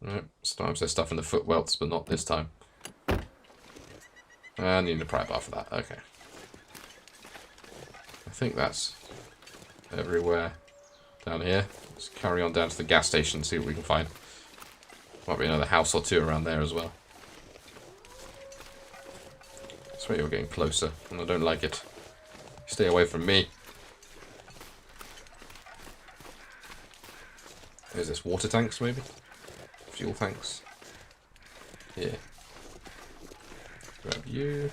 Nope. Sometimes there's stuff in the foot welts, but not this time. I need a pry bar for that. Okay. I think that's everywhere down here. Let's carry on down to the gas station and see what we can find. Might be another house or two around there as well. I swear you're getting closer, and I don't like it. Stay away from me. Is this water tanks, maybe? Fuel tanks. Yeah. Grab you.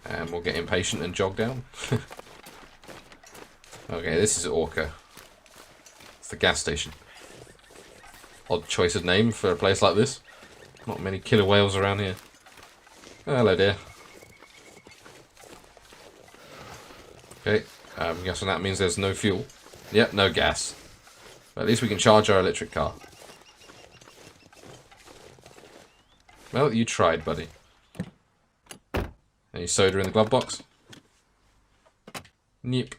And we'll get impatient and jog down. Okay, this is Orca. It's the gas station. Odd choice of name for a place like this. Not many killer whales around here. Oh, hello, dear. Okay, I'm guessing that means there's no fuel. Yep, no gas. But at least we can charge our electric car. Well, you tried, buddy. Any soda in the glove box? Nope.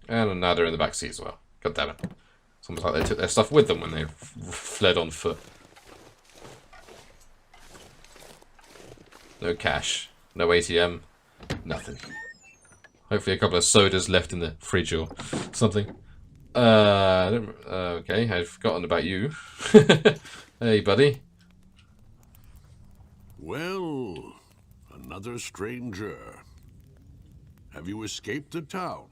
And another in the back seat as well. God damn it. It's almost like they took their stuff with them when they fled on foot. No cash. No ATM. Nothing. Hopefully a couple of sodas left in the fridge or something. Okay, I've forgotten about you. Hey, buddy. Well, another stranger. Have you escaped the town?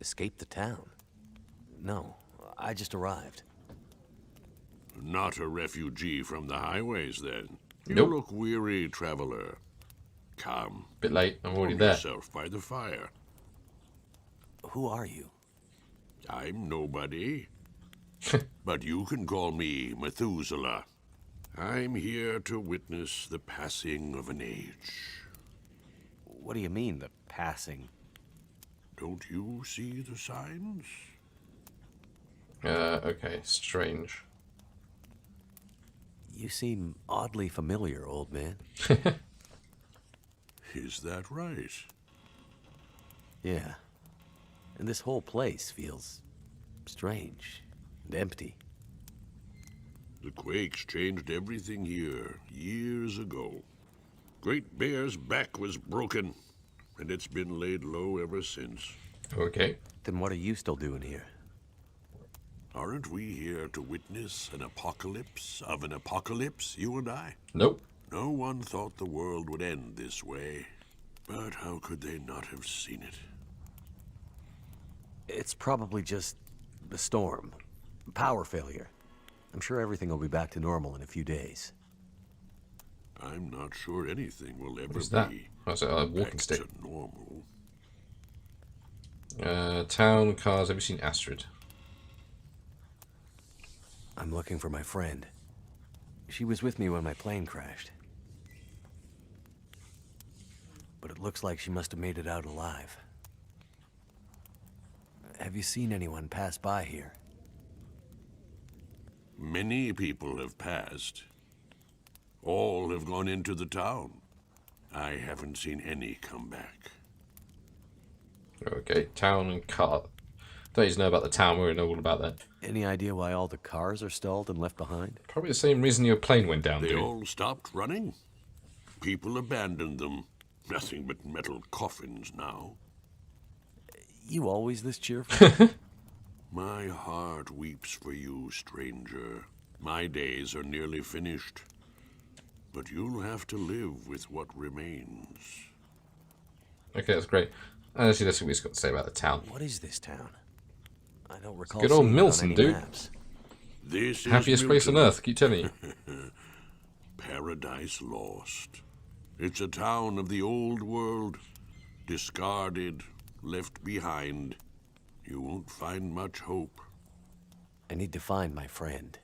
Escape the town? No, I just arrived. Not a refugee from the highways, then. You Nope. look weary, traveler. Come. Bit late, I'm already warm there. yourself by the fire. Who are you? I'm nobody. But you can call me Methuselah. I'm here to witness the passing of an age. What do you mean, the passing? Don't you see the signs? Okay, strange. You seem oddly familiar, old man. Is that right? Yeah. And this whole place feels strange and empty. The quakes changed everything here years ago. Great Bear's back was broken, and it's been laid low ever since. Okay. Then what are you still doing here? Aren't we here to witness an apocalypse of an apocalypse, you and I? Nope. No one thought the world would end this way, but how could they not have seen it? It's probably just the storm. Power failure. I'm sure everything will be back to normal in a few days. I'm not sure anything will ever What is that? be Oh, it's a walking back stick. to normal. Town, cars, have you seen Astrid? I'm looking for my friend. She was with me when my plane crashed. But it looks like she must have made it out alive. Have you seen anyone pass by here? Many people have passed. All have gone into the town. I haven't seen any come back. Okay, town and car. Don't you know about the town? We know all about that. Any idea why all the cars are stalled and left behind? Probably the same reason your plane went down, They dude. all stopped running. People abandoned them. Nothing but metal coffins now. You always this cheerful? My heart weeps for you, stranger. My days are nearly finished. But you'll have to live with what remains. Okay, that's great. Actually, that's what we've got to say about the town. What is this town? I don't recall good old seeing it on Milson, any dude. maps. This Happiest is place on Milton. earth, keep telling you. Paradise Lost. It's a town of the old world, discarded, left behind. You won't find much hope. I need to find my friend.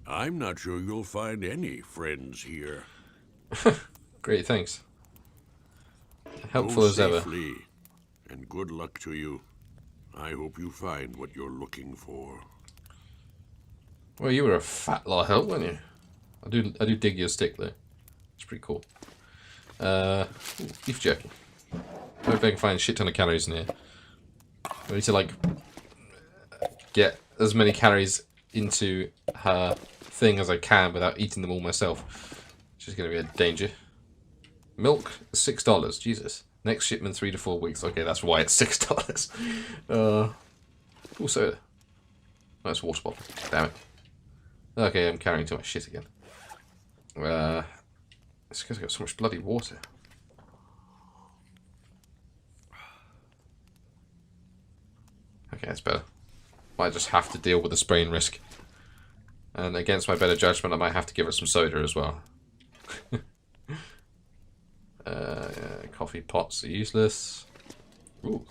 I'm not sure you'll find any friends here. Great, thanks. Helpful Go as ever. safely, and good luck to you. I hope you find what you're looking for. Well, you were a fat lot of help, weren't you? I do dig your stick though. It's pretty cool. Ooh, beef jerky. I hope I can find a shit ton of calories in here. I need to like get as many calories into her thing as I can without eating them all myself. Which is going to be a danger. Milk, $6. Jesus. Next shipment 3 to 4 weeks. Okay, that's why it's $6. Also, nice water bottle. Damn it. Okay, I'm carrying too much shit again. It's because I've got so much bloody water. Okay, that's better. Might just have to deal with the sprain risk. And against my better judgment, I might have to give her some soda as well. Coffee. Coffee pots are useless. Ooh.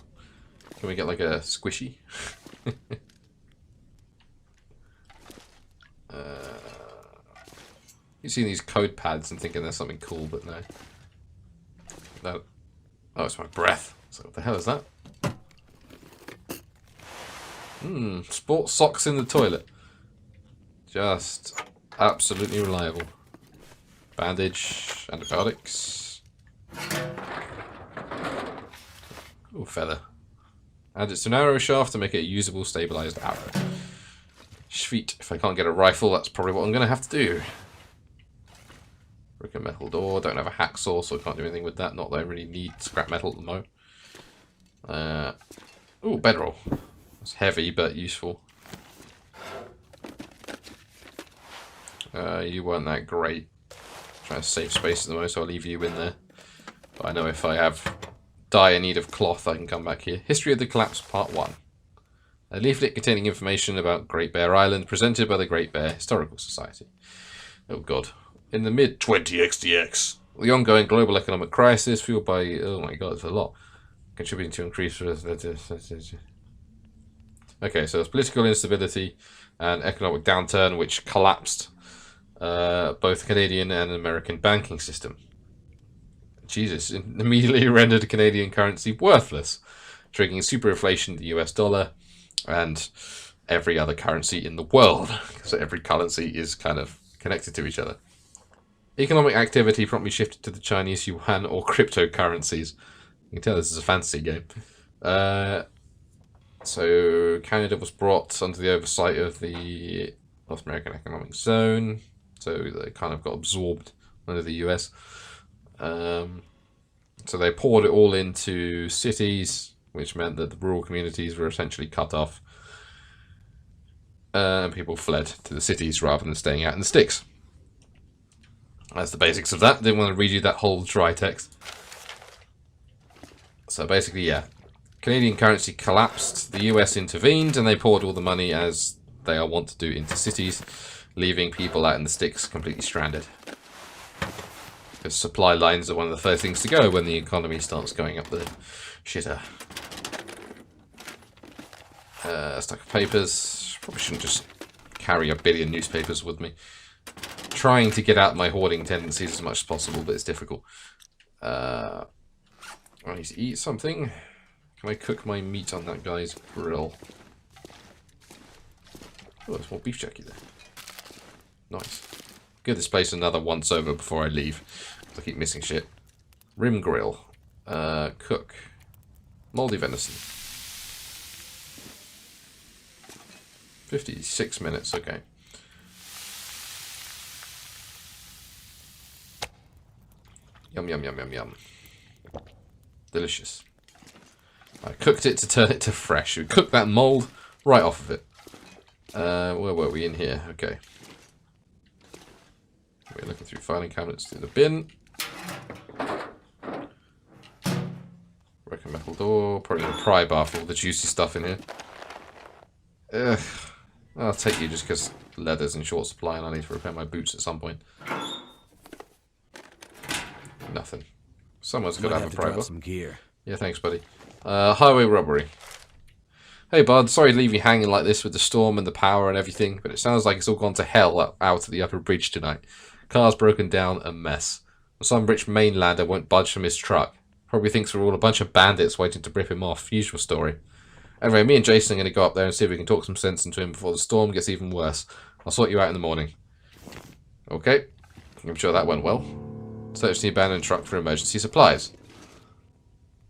Can we get like a squishy? You've seen these code pads and thinking there's something cool, but no. No. Oh, it's my breath. So what the hell is that? Sports socks in the toilet. Just absolutely reliable. Bandage, antibiotics. Ooh, feather. Add it to an arrow shaft to make it a usable, stabilized arrow. Sweet. If I can't get a rifle, that's probably what I'm going to have to do. Brick and metal door. Don't have a hacksaw, so I can't do anything with that. Not that I really need scrap metal at the moment. Ooh, bedroll. It's heavy, but useful. You weren't that great. Trying to save space at the moment, so I'll leave you in there. But I know if I have dire need of cloth, I can come back here. History of the Collapse, Part 1. A leaflet containing information about Great Bear Island, presented by the Great Bear Historical Society. Oh god. In the mid-20xdx, the ongoing global economic crisis, fueled by, oh my god, it's a lot, contributing to increased... Okay, so it's political instability and economic downturn, which collapsed both Canadian and American banking system. Jesus, it immediately rendered Canadian currency worthless, triggering superinflation of the US dollar and every other currency in the world, because every currency is kind of connected to each other. Economic activity promptly shifted to the Chinese yuan or cryptocurrencies. You can tell this is a fantasy game. So Canada was brought under the oversight of the North American Economic Zone. So they kind of got absorbed under the US. So they poured it all into cities, which meant that the rural communities were essentially cut off. And people fled to the cities rather than staying out in the sticks. That's the basics of that. Didn't want to read you that whole dry text. So basically, yeah. Canadian currency collapsed, the US intervened, and they poured all the money, as they are wont to do, into cities, leaving people out in the sticks completely stranded. Because supply lines are one of the first things to go when the economy starts going up the shitter. Stack of papers. Probably shouldn't just carry a billion newspapers with me. Trying to get out my hoarding tendencies as much as possible, but it's difficult. I need to eat something. Can I cook my meat on that guy's grill? Oh, there's more beef jerky there. Nice. Give this place another once over before I leave. I keep missing shit. Rim grill. Cook. Moldy venison. 56 minutes, okay. Yum, yum, yum, yum, yum. Delicious. I cooked it to turn it to fresh. We cooked that mold right off of it. Where were we? In here. Okay. We're looking through filing cabinets through the bin. Broken metal door. Probably a pry bar for all the juicy stuff in here. Ugh. I'll take you just because leather's in short supply and I need to repair my boots at some point. Nothing. Someone's got to have a pry bar. Some gear. Yeah, thanks, buddy. Highway robbery. Hey, bud. Sorry to leave you hanging like this with the storm and the power and everything, but it sounds like it's all gone to hell out at the upper bridge tonight. Car's broken down, a mess. Some rich mainlander won't budge from his truck. Probably thinks we're all a bunch of bandits waiting to rip him off. Usual story. Anyway, me and Jason are going to go up there and see if we can talk some sense into him before the storm gets even worse. I'll sort you out in the morning. Okay. I'm sure that went well. Search the abandoned truck for emergency supplies.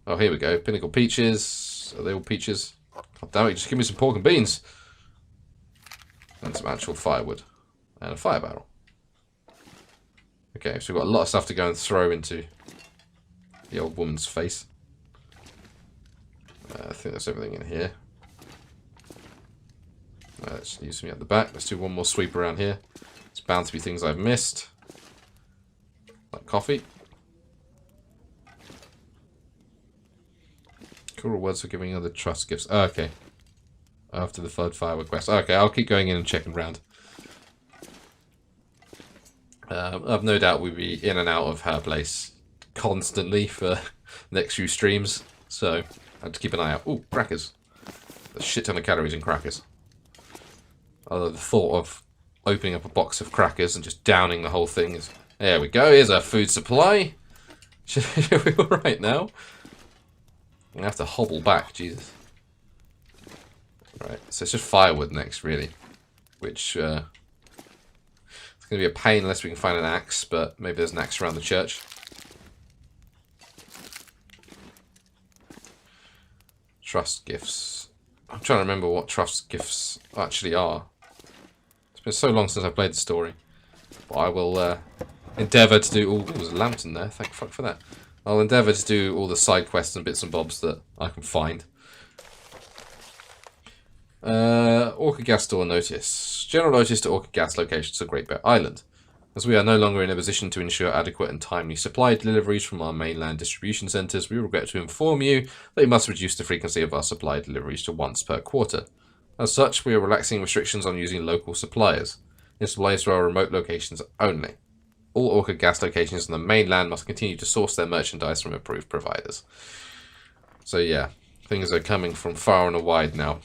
Oh, here we go. Pinnacle peaches. Are they all peaches? God damn it, just give me some pork and beans. And some actual firewood. And a fire barrel. Okay, so we've got a lot of stuff to go and throw into the old woman's face. I think that's everything in here. Let's use me at the back. Let's do one more sweep around here. It's bound to be things I've missed. Like coffee. Cool rewards for giving other trust gifts. Oh, okay. After the flood firework quest. Okay, I'll keep going in and checking around. I've no doubt we'll be in and out of her place constantly for next few streams, so I have to keep an eye out. Ooh, crackers. A shit ton of calories in crackers. Although the thought of opening up a box of crackers and just downing the whole thing is... There we go, here's our food supply. Should we be alright now? I'm going to have to hobble back, Jesus. Right, so it's just firewood next, really. Which, it's going to be a pain unless we can find an axe, but maybe there's an axe around the church. Trust gifts. I'm trying to remember what trust gifts actually are. It's been so long since I played the story. But I will endeavour to do all... Ooh, there's a lantern there, thank fuck for that. I'll endeavour to do all the side quests and bits and bobs that I can find. Orca gas store notice. General notice to Orca gas locations of Great Bear Island. As we are no longer in a position to ensure adequate and timely supply deliveries from our mainland distribution centres, we regret to inform you that we must reduce the frequency of our supply deliveries to once per quarter. As such, we are relaxing restrictions on using local suppliers. This applies to our remote locations only. All Orca gas locations on the mainland must continue to source their merchandise from approved providers. So yeah, things are coming from far and wide now.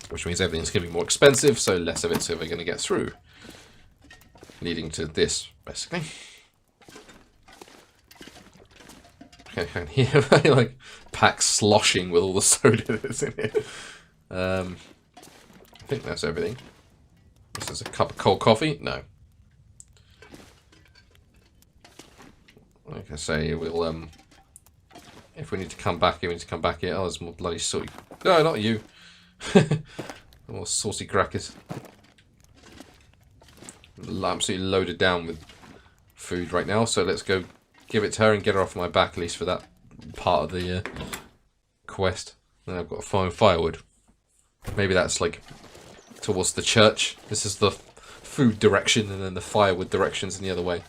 Which means everything's going to be more expensive, so less of it's ever going to get through. Leading to this, basically. Okay, and here, like, packs sloshing with all the soda that's in here. I think that's everything. This is a cup of cold coffee? No. Like I say, we'll, if we need to come back here, we need to come back here. Oh, there's more bloody salty... No, not you. More saucy crackers. I'm absolutely loaded down with food right now, so let's go give it to her and get her off my back, at least for that part of the quest. And I've got to find firewood. Maybe that's like towards the church. This is the food direction, and then the firewood direction's in the other way.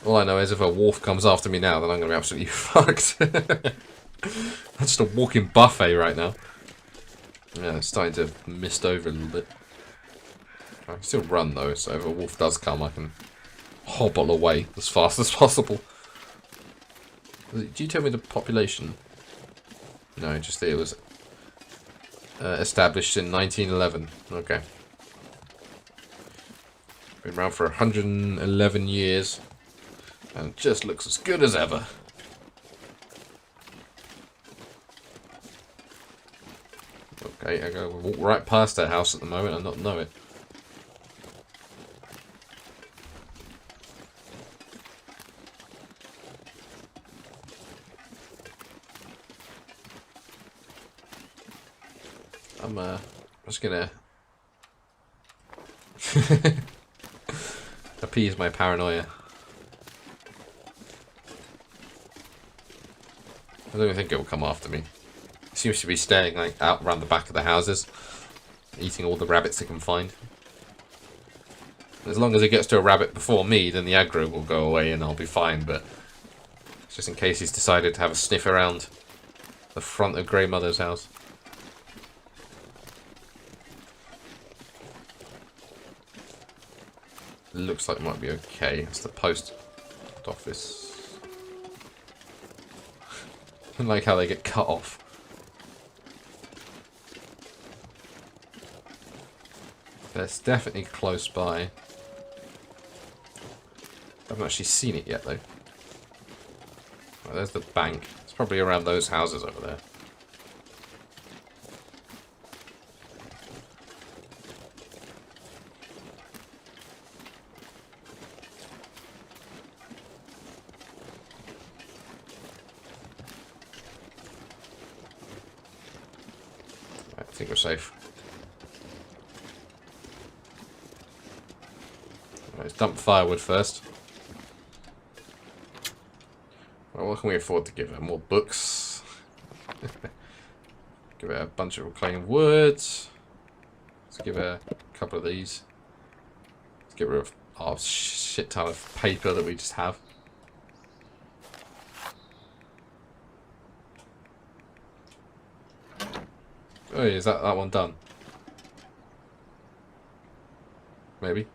All I know is if a wolf comes after me now, then I'm going to be absolutely fucked. That's just a walking buffet right now. Yeah, it's starting to mist over a little bit. I can still run though, so if a wolf does come, I can hobble away as fast as possible. Did you tell me the population? No, just that it was established in 1911. Okay. Been around for 111 years. And it just looks as good as ever. Okay, I go walk right past their house at the moment and not know it. I'm just gonna appease my paranoia. I don't even think it will come after me. It seems to be staying like out around the back of the houses, eating all the rabbits it can find. As long as it gets to a rabbit before me, then the aggro will go away and I'll be fine, but just in case he's decided to have a sniff around the front of Grey Mother's house. It looks like it might be okay. It's the post office. I like how they get cut off. That's definitely close by. I haven't actually seen it yet though. Right, there's the bank. It's probably around those houses over there. Right, I think we're safe. Let's dump firewood first. Well, what can we afford to give her? More books. Give her a bunch of reclaimed woods. Let's give her a couple of these. Let's get rid of our shit ton of paper that we just have. Oh, is that one done? Maybe.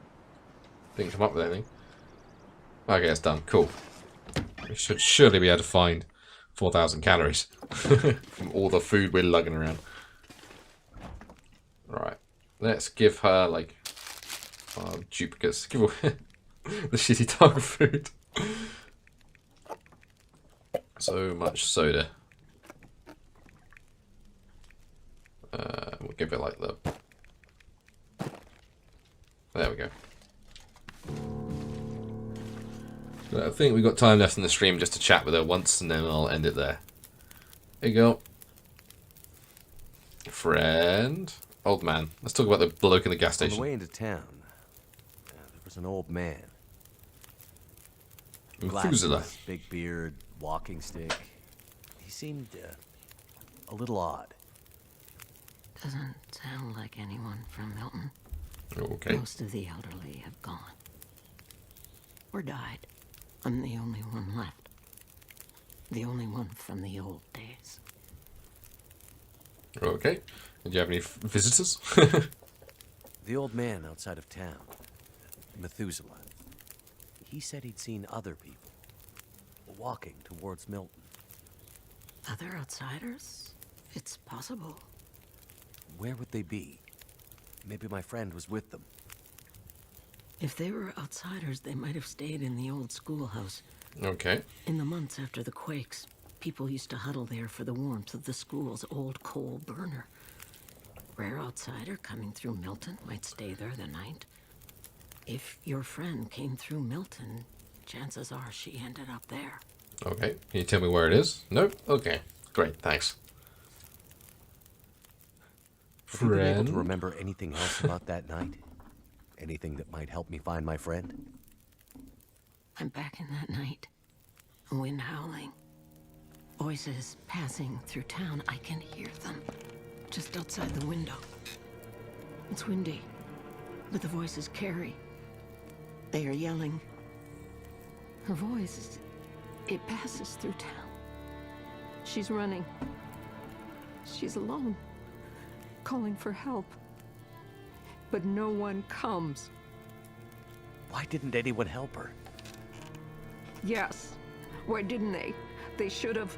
Didn't come up with anything. Okay, it's done. Cool. We should surely be able to find 4,000 calories from all the food we're lugging around. Right, let's give her like duplicates. Give her the shitty dog food. So much soda. We'll give it like the. There we go. I think we've got time left in the stream just to chat with her once, and then I'll end it there. There you go. Friend. Old man. Let's talk about the bloke in the gas station. On the way into town, there was an old man. Methuselah. Glasses, big beard, walking stick. He seemed a little odd. Doesn't sound like anyone from Milton. Okay. Most of the elderly have gone. Or died. I'm the only one left. The only one from the old days. Okay. Did you have any visitors? The old man outside of town, Methuselah. He said he'd seen other people walking towards Milton. Other outsiders? It's possible. Where would they be? Maybe my friend was with them. If they were outsiders, they might have stayed in the old schoolhouse. Okay. In the months after the quakes, people used to huddle there for the warmth of the school's old coal burner. Rare outsider coming through Milton might stay there the night. If your friend came through Milton, chances are she ended up there. Okay. Can you tell me where it is? Nope. Okay. Great. Thanks. Have you been able to remember anything else about that night? Anything that might help me find my friend? I'm back in that night. Wind howling. Voices passing through town. I can hear them. Just outside the window. It's windy, but the voices carry. They are yelling. Her voice, it passes through town. She's running. She's alone, calling for help. But no one comes. Why didn't anyone help her? Yes. Why didn't they? They should have.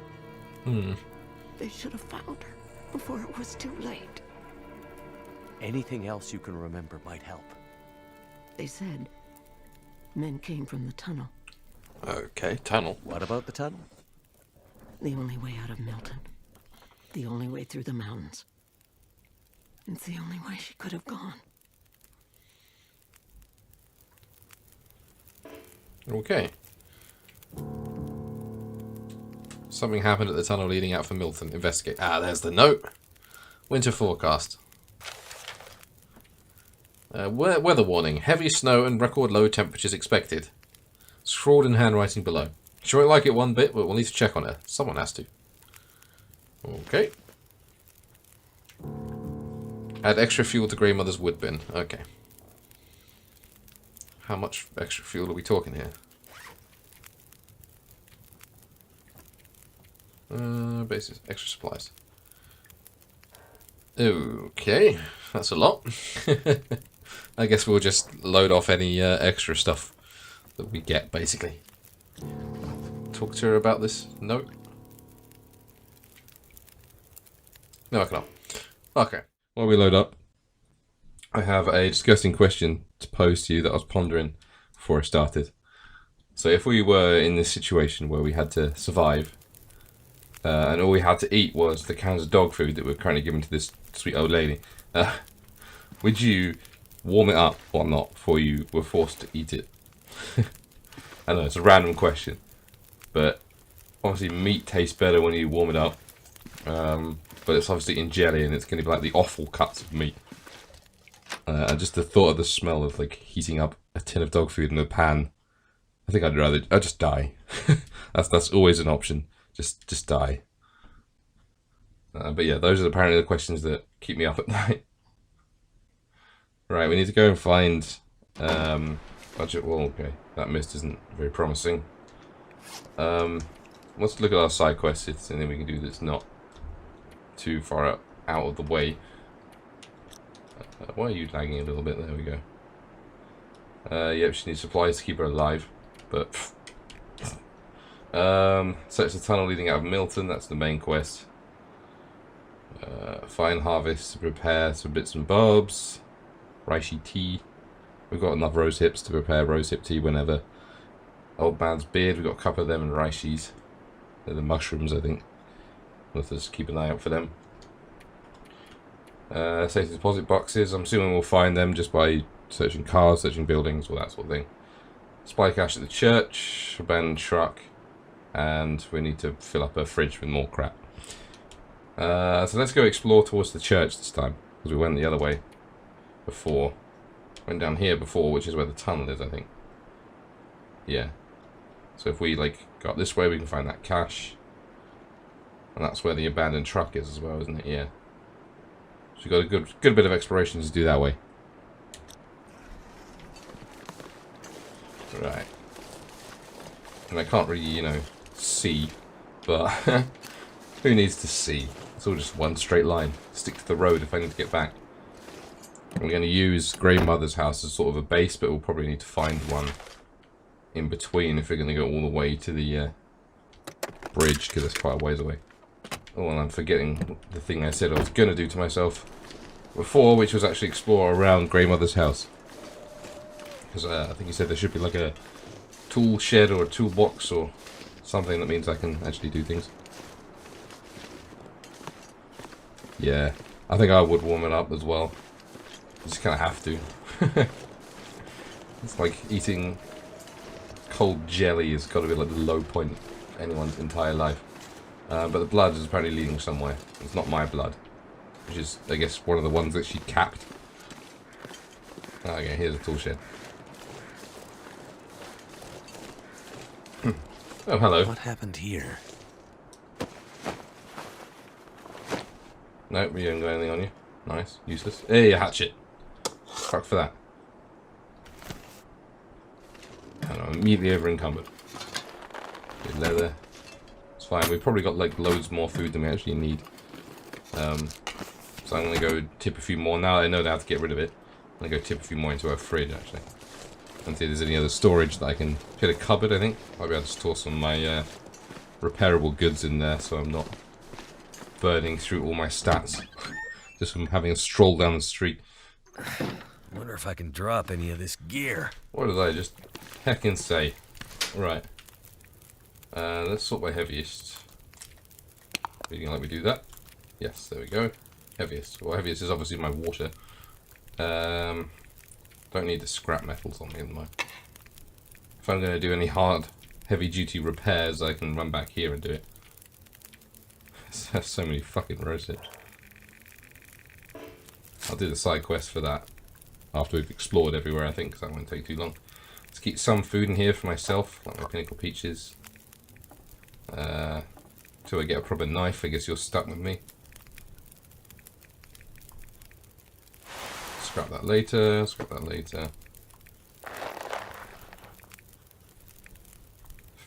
They should have found her before it was too late. Anything else you can remember might help. They said men came from the tunnel. Okay. Tunnel. What about the tunnel? The only way out of Milton. The only way through the mountains. It's the only way she could have gone. Okay. Something happened at the tunnel leading out from Milton. Investigate. Ah, there's the note. Winter forecast. Weather warning. Heavy snow and record low temperatures expected. Scrawled in handwriting below. She won't like it one bit, but we'll need to check on her. Someone has to. Okay. Add extra fuel to Grandmother's wood bin. Okay. How much extra fuel are we talking here? Basis, extra supplies. Okay, that's a lot. I guess we'll just load off any extra stuff that we get, basically. Talk to her about this note. No, I cannot. Okay, while we load up, I have a disgusting question to pose to you that I was pondering before I started. So if we were in this situation where we had to survive, and all we had to eat was the cans of dog food that we're currently giving to this sweet old lady, would you warm it up or not before you were forced to eat it? I know, it's a random question, but obviously meat tastes better when you warm it up, but it's obviously in jelly and it's going to be like the offal cuts of meat. And just the thought of the smell of like heating up a tin of dog food in a pan, I think I'd just die. that's always an option. Just die. But yeah, those are apparently the questions that keep me up at night. Right, we need to go and find budget. Well, okay, that mist isn't very promising. Let's look at our side quests, and then we can do this not too far out of the way. Why are you lagging a little bit? There we go. Yep, she needs supplies to keep her alive, but Search the tunnel leading out of Milton. That's the main quest. Find harvest, prepare some bits and bobs. Reishi tea. We've got enough rose hips to prepare rosehip tea whenever. Old man's beard. We've got a couple of them and reishis. They're the mushrooms, I think. Let's just keep an eye out for them. Safety deposit boxes. I'm assuming we'll find them just by searching cars, searching buildings, all that sort of thing. Supply cache at the church, abandoned truck, and we need to fill up a fridge with more crap. So let's go explore towards the church this time, because we went the other way before. Went down here before, which is where the tunnel is, I think. Yeah. So if we like go up this way, we can find that cache. And that's where the abandoned truck is as well, isn't it? Yeah. So we've got a good bit of exploration to do that way. Right. And I can't really, you know, see, but who needs to see? It's all just one straight line. Stick to the road if I need to get back. I'm going to use Grey Mother's house as sort of a base, but we'll probably need to find one in between if we're going to go all the way to the bridge, because it's quite a ways away. Oh, and I'm forgetting the thing I said I was going to do to myself before, which was actually explore around Grey Mother's house. Because I think you said there should be like a tool shed or a toolbox or something that means I can actually do things. Yeah, I think I would warm it up as well. You just kind of have to. It's like eating cold jelly has got to be like the low point of anyone's entire life. But the blood is apparently leading somewhere. It's not my blood, which is, I guess, one of the ones that she capped. Okay, here's a tool shed. Oh, hello. What happened here? No, we haven't got anything on you. Nice, useless. Hey, a hatchet. Fuck for that. And I'm immediately over encumbered. Good leather. It's fine. We've probably got like loads more food than we actually need. So I'm gonna go tip a few more. Now I know that I have to get rid of it. I'm gonna go tip a few more into our fridge actually. And see if there's any other storage that I can fit a cupboard, I think. I'll be able to store some of my repairable goods in there so I'm not burning through all my stats just from having a stroll down the street. Wonder if I can drop any of this gear. What did I just heckin' say? Right. Let's sort by heaviest. Are you gonna let me do that? Yes, there we go. Heaviest. Well, heaviest is obviously my water. Don't need the scrap metals on me at the moment. If I'm going to do any hard, heavy-duty repairs, I can run back here and do it. There's so many fucking rose hips. I'll do the side quest for that after we've explored everywhere, I think, because that won't take too long. Let's keep some food in here for myself, like my pinnacle peaches. Till I get a proper knife, I guess you're stuck with me. Scrap that later, scrap that later.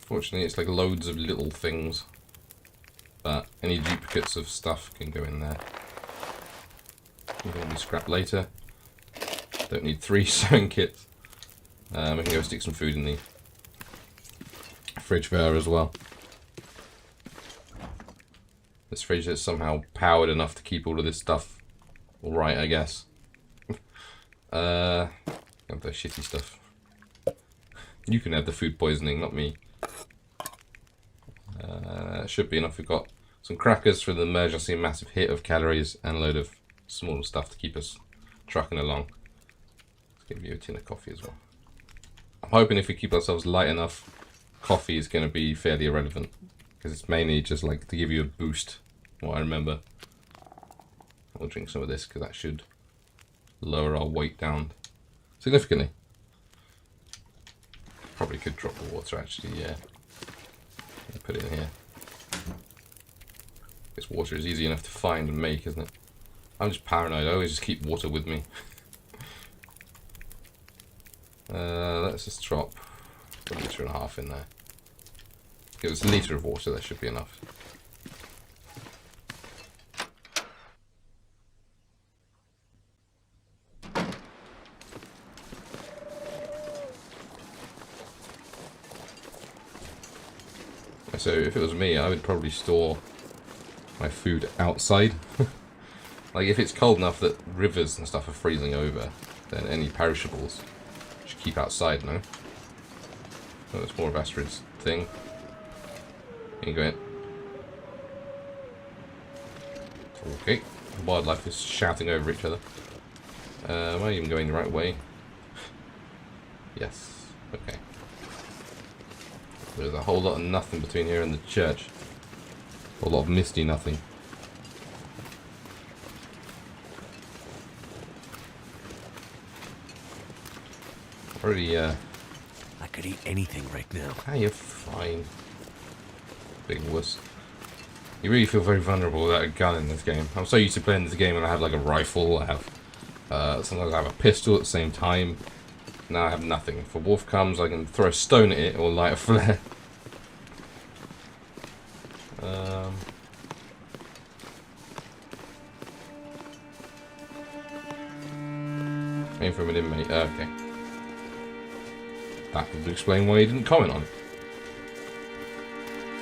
Fortunately, it's like loads of little things. But any duplicates of stuff can go in there. Going to be scrapped later. Don't need 3 sewing kits. We can go stick some food in the fridge there as well. This fridge is somehow powered enough to keep all of this stuff alright, I guess. Have the shitty stuff. You can have the food poisoning, not me. Should be enough. We've got some crackers for the emergency massive hit of calories and a load of small stuff to keep us trucking along. Let's give you a tin of coffee as well. I'm hoping if we keep ourselves light enough, coffee is going to be fairly irrelevant. Because it's mainly just like to give you a boost, what I remember. I'll drink some of this because that should lower our weight down significantly. Probably could drop the water actually, yeah. Put it in here. This water is easy enough to find and make, isn't it? I'm just paranoid, I always just keep water with me. Let's just drop a litre and a half in there. Give us a litre of water, that should be enough. So if it was me, I would probably store my food outside. Like if it's cold enough that rivers and stuff are freezing over, then any perishables should keep outside, no? Oh, it's more of Astrid's thing. Here you go in. Okay. Wildlife is shouting over each other. Am I even going the right way? Yes. Okay. There's a whole lot of nothing between here and the church. A whole lot of misty nothing. Already, I could eat anything right now. ah, you're fine. Big wuss. You really feel very vulnerable without a gun in this game. I'm so used to playing this game and I have like a rifle, I have, sometimes I have a pistol at the same time. Now I have nothing. If a wolf comes, I can throw a stone at it or light a flare. Aim from an inmate. Okay. That would explain why he didn't comment on it.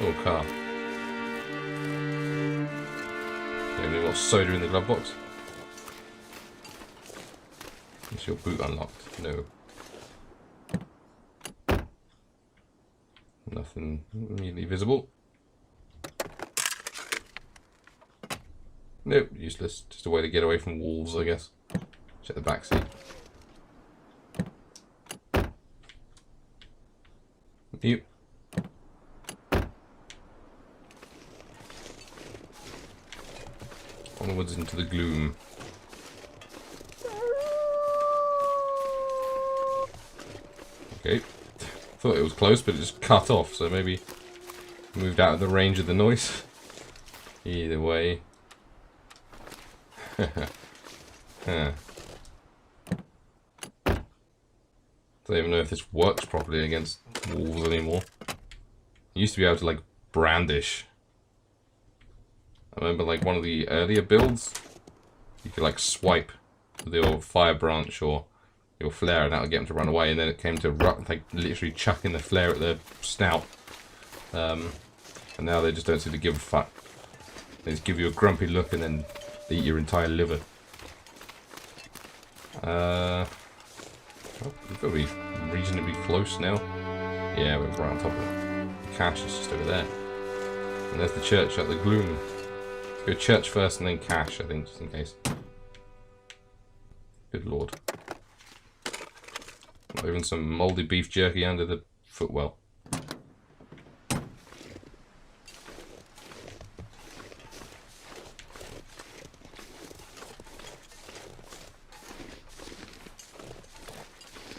Oh, car. You have any more soda in the glove box? Is your boot unlocked? No. Nothing immediately visible. Nope, useless. Just a way to get away from wolves, I guess. Check the back seat. Yep. Onwards into the gloom. Okay. Thought it was close, but it just cut off, so maybe moved out of the range of the noise. Either way. Huh. Don't even know if this works properly against wolves anymore. You used to be able to like brandish. I remember like one of the earlier builds, you could like swipe with your fire branch or your flare and that would get them to run away, and then it came to like literally chucking the flare at their snout. And now they just don't seem to give a fuck. They just give you a grumpy look and then eat your entire liver. Oh, we've got to be reasonably close now. Yeah, we're right on top of it. The cache is just over there. And there's the church at the gloom. Let's go church first and then cache, I think, just in case. Good lord. Not even some mouldy beef jerky under the footwell.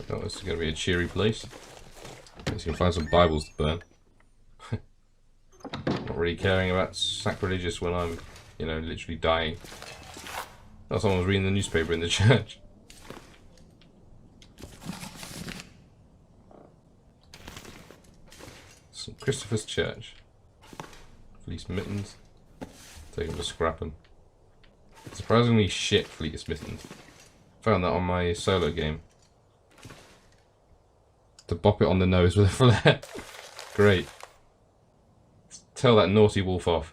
Oh, this is going to be a cheery place. Guess you can find some Bibles to burn. Not really caring about sacrilegious when I'm, you know, literally dying. Oh, someone was reading the newspaper in the church. St. Christopher's Church. Fleece mittens. Take them to scrap them. Surprisingly shit fleece mittens. Found that on my solo game. To bop it on the nose with a flare. Great. Tell that naughty wolf off.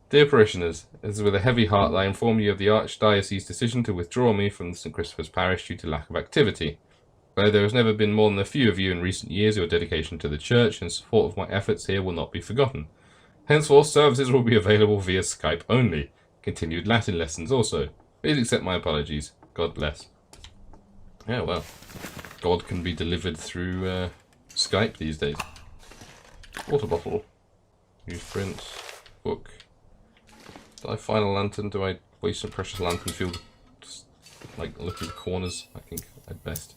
Dear parishioners, it is with a heavy heart that I inform you of the Archdiocese's decision to withdraw me from St. Christopher's Parish due to lack of activity. Though there has never been more than a few of you in recent years, your dedication to the church and support of my efforts here will not be forgotten. Henceforth, services will be available via Skype only. Continued Latin lessons also. Please accept my apologies. God bless. Yeah, well. God can be delivered through Skype these days. Water bottle. Newsprint. Book. Did I find a lantern? Do I waste some precious lantern fuel? Just like look in the corners, I think, at best.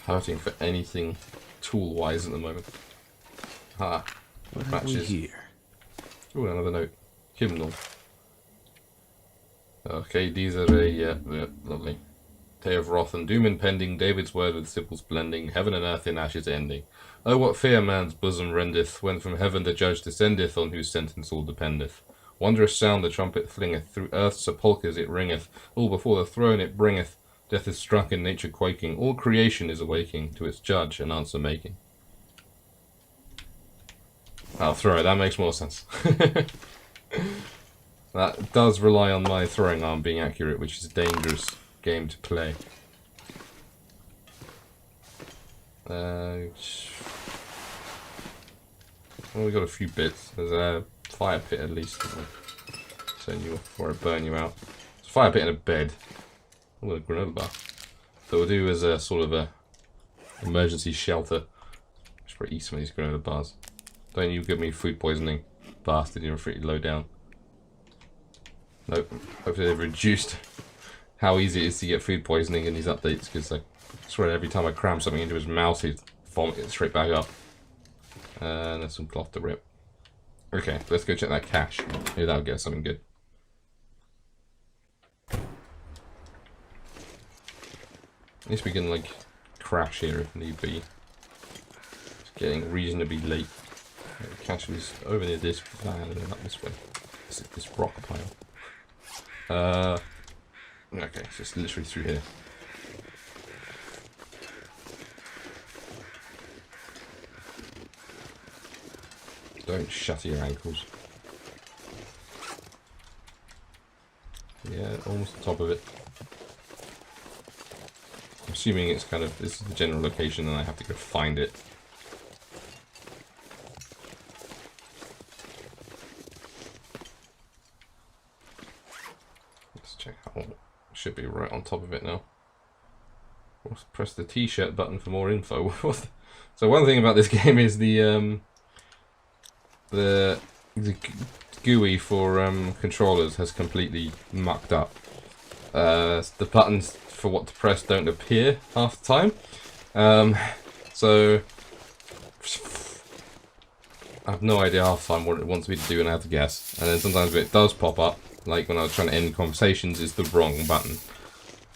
Hurting for anything tool-wise at the moment. Ah. What have we Matches. here? Ooh, another note. Hymnal. Okay, these are yeah, lovely. Day of wrath and doom impending, David's word with Sybil's blending, heaven and earth in ashes ending. Oh, what fear man's bosom rendeth, when from heaven the judge descendeth, on whose sentence all dependeth. Wondrous sound the trumpet flingeth, through earth's sepulchres it ringeth, all before the throne it bringeth. Death is struck in nature quaking, all creation is awaking, to its judge an answer making. I'll throw it, that makes more sense. That does rely on my throwing arm being accurate, which is a dangerous game to play. Well, we got a few bits. There's a fire pit at least. Turn you off before I burn you out. There's a fire pit and a bed. Oh, a granola bar. So we'll do as a sort of a emergency shelter. Should probably eat some of these granola bars. Don't you give me food poisoning, bastard. You're pretty low down. Nope. Hopefully they've reduced how easy it is to get food poisoning in these updates, because I swear every time I cram something into his mouth, he'd vomit it straight back up. And there's some cloth to rip. Okay, let's go check that cache. Maybe that'll get us something good. At least we can, like, crash here if need be. It's getting reasonably late. The cache was over near this van and then up this way. This rock pile. Okay, it's just literally through here. Don't shatter your ankles. Yeah, almost the top of it. I'm assuming it's kind of, this is the general location and I have to go find it. Let's check how, should be right on top of it now. Let's press the t-shirt button for more info. So one thing about this game is the GUI for controllers has completely mucked up. The buttons for what to press don't appear half the time. So I have no idea half the time what it wants me to do and I have to guess. And then sometimes it does pop up, like when I was trying to end conversations, it's the wrong button.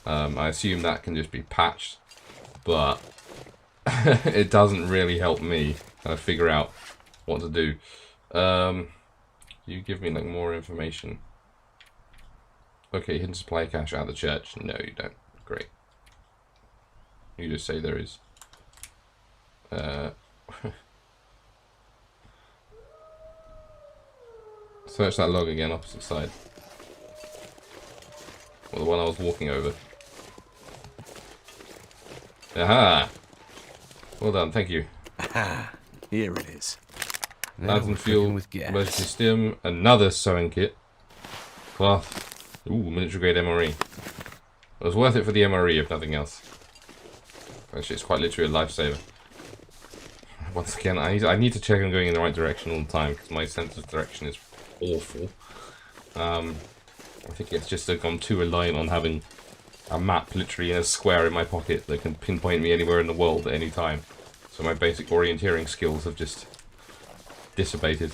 I assume that can just be patched, but it doesn't really help me kind of figure out what to do. You give me like more information. Okay, hidden supply cache out of the church. No, you don't. Great. You just say there is. Search that log again, opposite side. Well, the one I was walking over. Aha! Well done, thank you. Aha! Here it is. Lantern fuel, emergency stim, another sewing kit. Cloth. Ooh, miniature grade MRE. It was worth it for the MRE if nothing else. Actually, it's quite literally a lifesaver. Once again, I need to check I'm going in the right direction all the time, because my sense of direction is awful. I think it's just I'm too reliant on having a map literally in a square in my pocket that can pinpoint me anywhere in the world at any time. So my basic orienteering skills have just dissipated.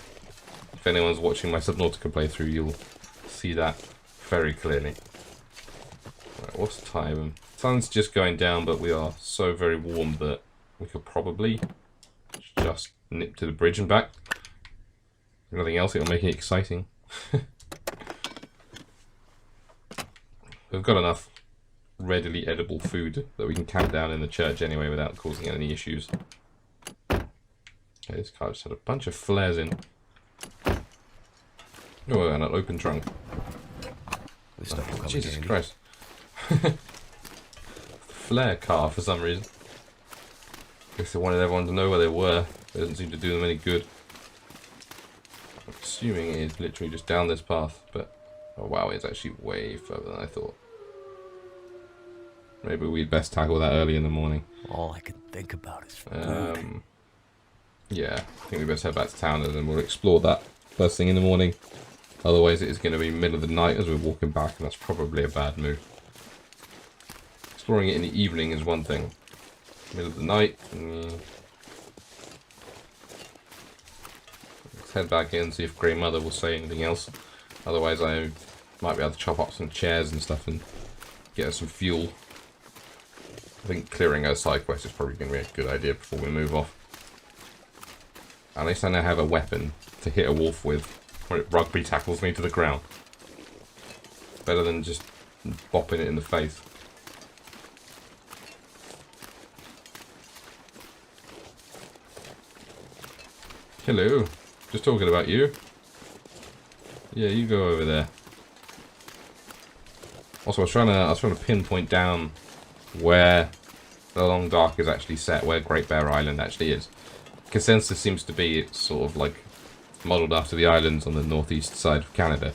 If anyone's watching my Subnautica playthrough, you'll see that very clearly. Right, what's the time? Sun's just going down, but we are so very warm that we could probably just nip to the bridge and back. If nothing else, it'll make it exciting. We've got enough readily edible food that we can camp down in the church anyway without causing any issues. Okay, this car just had a bunch of flares in. Oh, and an open trunk. This stuff will come Jesus handy. Christ. Flare car for some reason. Guess they wanted everyone to know where they were. It doesn't seem to do them any good. I'm assuming it is literally just down this path, but oh wow, it's actually way further than I thought. Maybe we'd best tackle that early in the morning. All I can think about is food. Yeah, I think we best head back to town and then we'll explore that first thing in the morning. Otherwise it is going to be middle of the night as we're walking back, and that's probably a bad move. Exploring it in the evening is one thing. Middle of the night. Let's head back in and see if Grey Mother will say anything else. Otherwise I might be able to chop up some chairs and stuff and get us some fuel. I think clearing our side quest is probably going to be a good idea before we move off. At least I now have a weapon to hit a wolf with when it rugby tackles me to the ground. Better than just bopping it in the face. Hello. Just talking about you. Yeah, you go over there. Also, I was trying to pinpoint down where the Long Dark is actually set, where Great Bear Island actually is. Consensus seems to be it's sort of like modelled after the islands on the northeast side of Canada.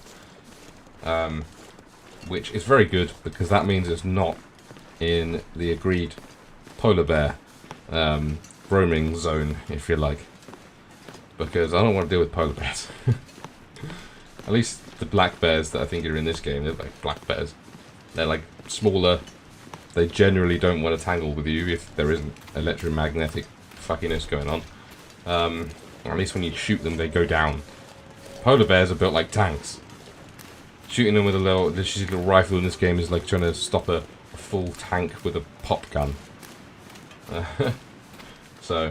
Which is very good, because that means it's not in the agreed polar bear roaming zone, if you like. Because I don't want to deal with polar bears. At least the black bears that I think are in this game, they're like black bears. They're like smaller. They generally don't want to tangle with you if there isn't electromagnetic fuckiness going on. Or at least when you shoot them, they go down. Polar bears are built like tanks. Shooting them with a little rifle in this game is like trying to stop a full tank with a pop gun. So,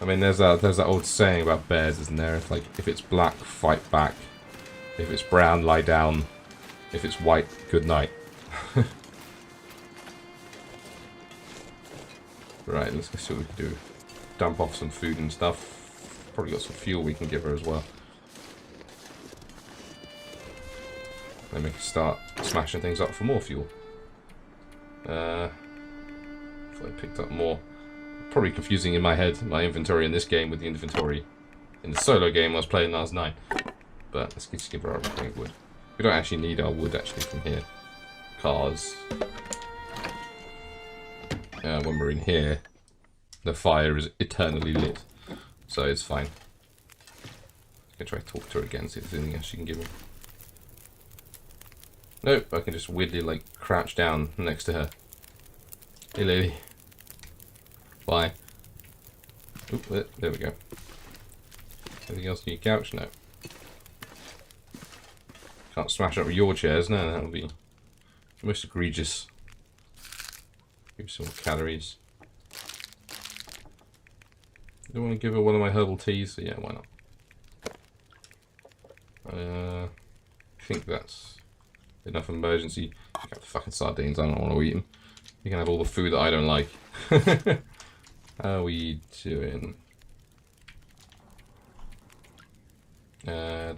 I mean, there's that old saying about bears, isn't there? It's like, if it's black, fight back. If it's brown, lie down. If it's white, good night. Right, let's go see what we can do. Dump off some food and stuff. Probably got some fuel we can give her as well. Then we can start smashing things up for more fuel. If I picked up more. Probably confusing in my head, my inventory in this game with the inventory in the solo game I was playing last night. But let's just give her our reclaimed wood. We don't actually need our wood actually from here. Cars. When we're in here, the fire is eternally lit. So it's fine. I'm gonna try to talk to her again, see if there's anything else she can give me. Nope, I can just weirdly like crouch down next to her. Hey lady. Bye. Oop, there we go. Anything else on your couch? No. Can't smash up your chairs, no, that would be most egregious. Give some more calories. Do I want to give her one of my herbal teas? So yeah, why not? I think that's enough emergency. Pick up the fucking sardines, I don't want to eat them. You can have all the food that I don't like. How are we doing? Where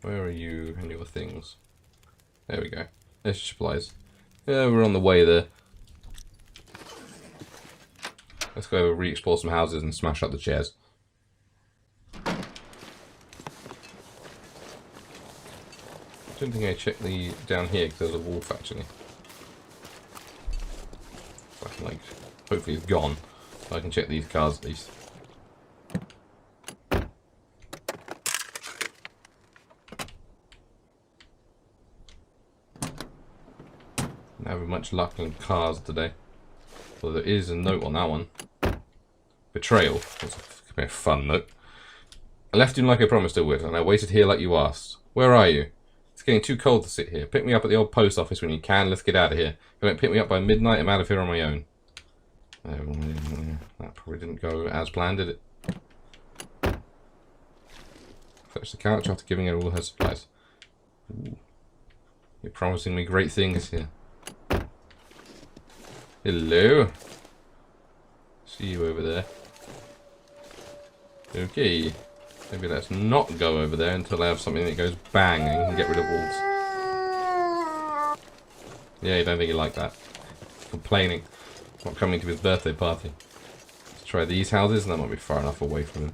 are you and your things? There we go. There's your supplies. Yeah, we're on the way there. Let's go re-explore some houses and smash up the chairs. I don't think I checked the down here because there's a wolf actually. So I can like, hopefully it's gone. So I can check these cars at least. Not having much luck in cars today. Well, there is a note on that one. Betrayal. That's a fun note. I left you like I promised I would, and I waited here like you asked. Where are you? It's getting too cold to sit here. Pick me up at the old post office when you can. Let's get out of here. If you don't pick me up by midnight, I'm out of here on my own. That probably didn't go as planned, did it? Fetch the couch after giving her all her supplies. Ooh. You're promising me great things here. Hello. See you over there. Okay. Maybe let's not go over there until I have something that goes bang and can get rid of wolves. Yeah, you don't think you like that. Complaining. Not coming to his birthday party. Let's try these houses, and that might be far enough away from him.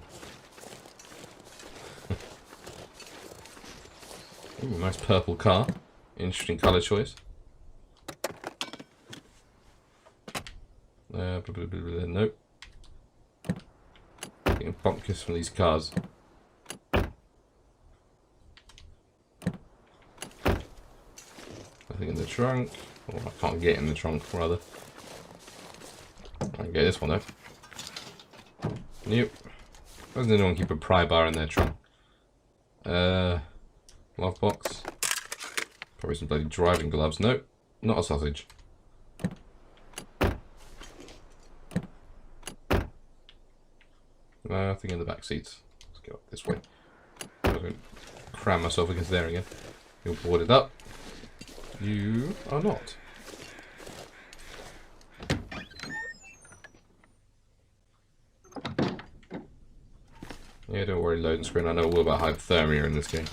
Ooh, nice purple car. Interesting colour choice. Nope. Getting bump kiss from these cars. Nothing in the trunk. Or I can't get in the trunk, rather. I can get this one though. Nope. Why doesn't anyone keep a pry bar in their trunk? Glove box. Probably some bloody driving gloves. Nope. Not a sausage. Nothing in the back seats. Let's go up this way. I don't cram myself against there again. You're boarded up. You are not. Yeah, don't worry, loading screen. I know all about hypothermia in this game.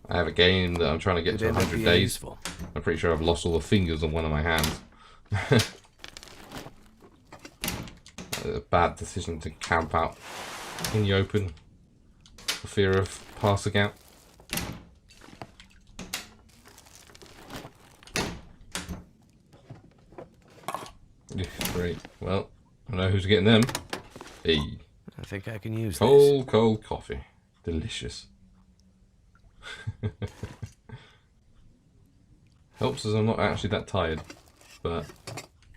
I have a game that I'm trying to get to 100 days. Useful. I'm pretty sure I've lost all the fingers on one of my hands. A bad decision to camp out in the open for fear of passing out. Yeah, great. Well, I know who's getting them. Hey. I think I can use Cold, cold coffee. Delicious. Helps as I'm not actually that tired, but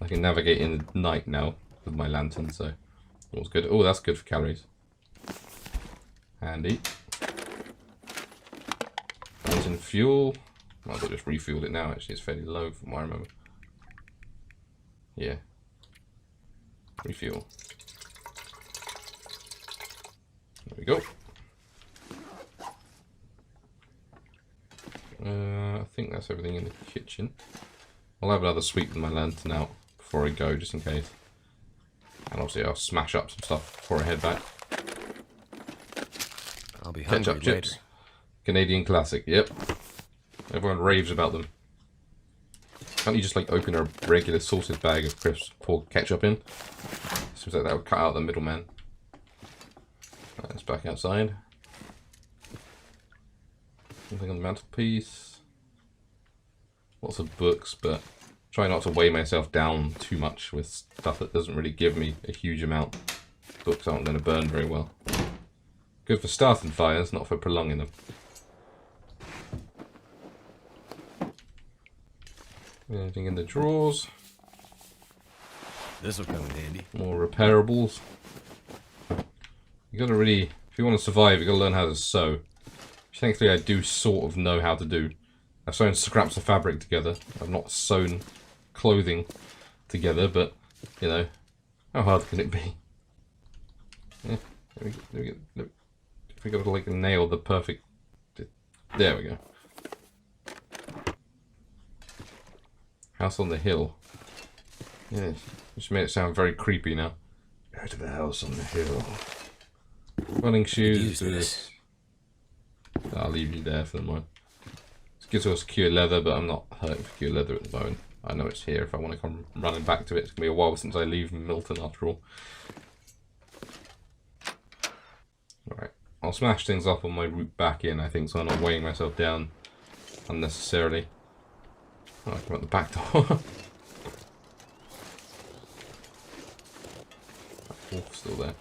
I can navigate in the night now with my lantern, so all's good. Oh, that's good for calories. Handy. Lantern fuel. Might as well just refueled it now, actually. It's fairly low from what I remember. Yeah. Refuel. There we go. I think that's everything in the kitchen. I'll have another sweep with my lantern out before I go, just in case. And obviously I'll smash up some stuff before I head back. I'll be hungry Ketchup later. chips. Canadian classic, yep. Everyone raves about them. Can't you just like open a regular sausage bag of crisps, pour ketchup in? Seems like that would cut out the middleman. Right, it's back outside. Something on the mantelpiece. Lots of books, but try not to weigh myself down too much with stuff that doesn't really give me a huge amount. Books aren't going to burn very well. Good for starting fires, not for prolonging them. Anything in the drawers? This will come in handy. More repairables. You gotta really, if you want to survive, you gotta learn how to sew. Which thankfully I do sort of know how to do. I've sewn scraps of fabric together. I've not sewn clothing together, but you know, how hard can it be? Yeah, there we go. Look, if we gotta like nail the perfect. There we go. House on the hill. Yeah, just made it sound very creepy now. Go to the house on the hill. Running shoes. Do this. I'll leave you there for the moment. This gives us secure leather, but I'm not hurting for secure leather at the moment. I know it's here if I want to come running back to it. It's going to be a while since I leave Milton after all. Alright, I'll smash things up on my route back in, I think, so I'm not weighing myself down unnecessarily. Oh, I come out the back door. That wolf's still there.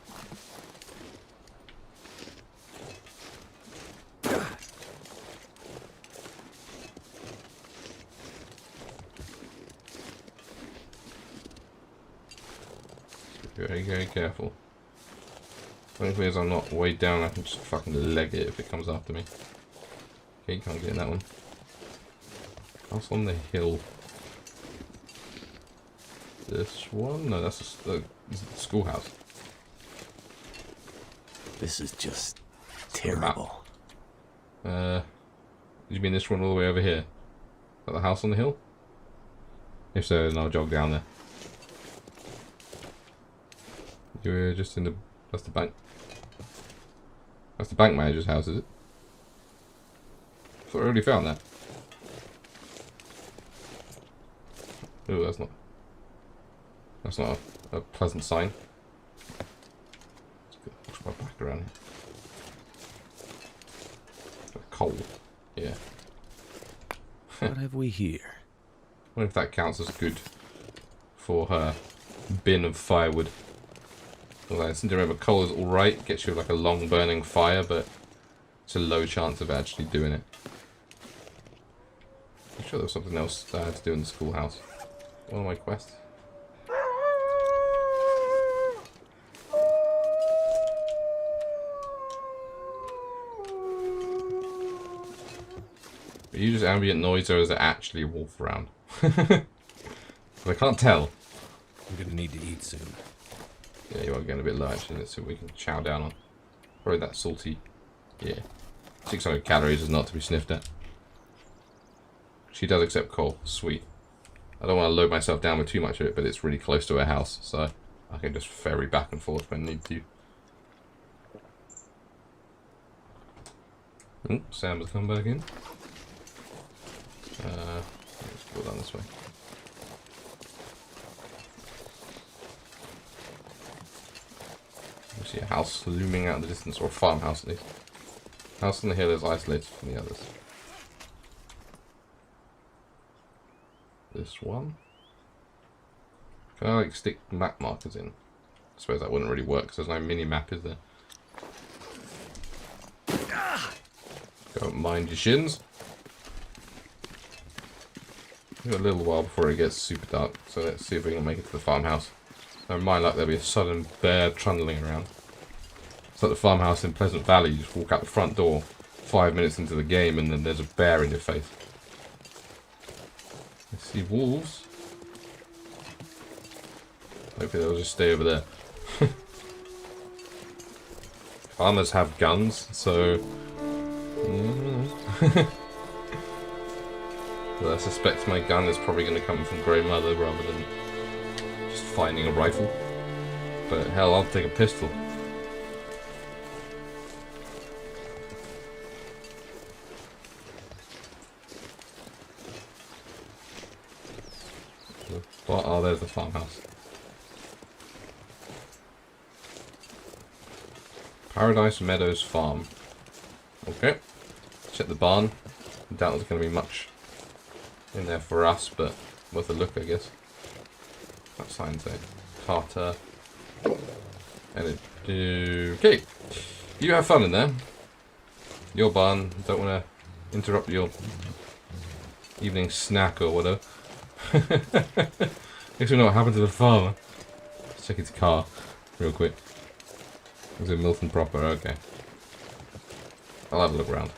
Very, very careful. Thankfully, as I'm not weighed down, I can just fucking leg it if it comes after me. Okay, can't get in that one. House on the hill. This one? No, that's the schoolhouse. This is just terrible. You mean this one all the way over here? Is that the house on the hill? If so, then I'll jog down there. You're just in the... That's the bank. That's the bank manager's house, is it? I thought I already found that. Oh, that's not... That's not a pleasant sign. Let's push my back around here. Coal. Yeah. What have we here? I wonder if that counts as good for her bin of firewood. Although I seem to remember coal is alright, gets you like a long burning fire, but it's a low chance of actually doing it. I'm sure there was something else that I had to do in the schoolhouse. One of my quests. Are you just ambient noise or is there actually a wolf around? I can't tell. I'm gonna need to eat soon. Yeah, you are getting a bit low actually. Let's see what we can chow down on. Probably that salty. Yeah. 600 calories is not to be sniffed at. She does accept coal. Sweet. I don't want to load myself down with too much of it, but it's really close to her house, so I can just ferry back and forth when I need to. Oh, Sam has come back in. Let's go down this way. We see a house looming out in the distance, or a farmhouse at least. House on the hill is isolated from the others. This one. Can I like stick map markers in? I suppose that wouldn't really work because there's no mini map, is there? Don't mind your shins. We've got a little while before it gets super dark, so let's see if we can make it to the farmhouse. Never mind, like there'll be a sudden bear trundling around. It's like the farmhouse in Pleasant Valley. You just walk out the front door 5 minutes into the game and then there's a bear in your face. I see wolves. Hopefully they'll just stay over there. Farmers have guns, so... yeah. But I suspect my gun is probably going to come from Grey Mother rather than just finding a rifle. But hell, I'll take a pistol. What? Oh, there's the farmhouse. Paradise Meadows Farm. Okay. Check the barn. I doubt there's going to be much in there for us, but worth a look, I guess. That sign say Carter. And okay. You have fun in there. Your barn. Don't want to interrupt your evening snack or whatever. Guess we know what happened to the farmer. Let's check his car real quick. Was it Milton proper? Okay. I'll have a look around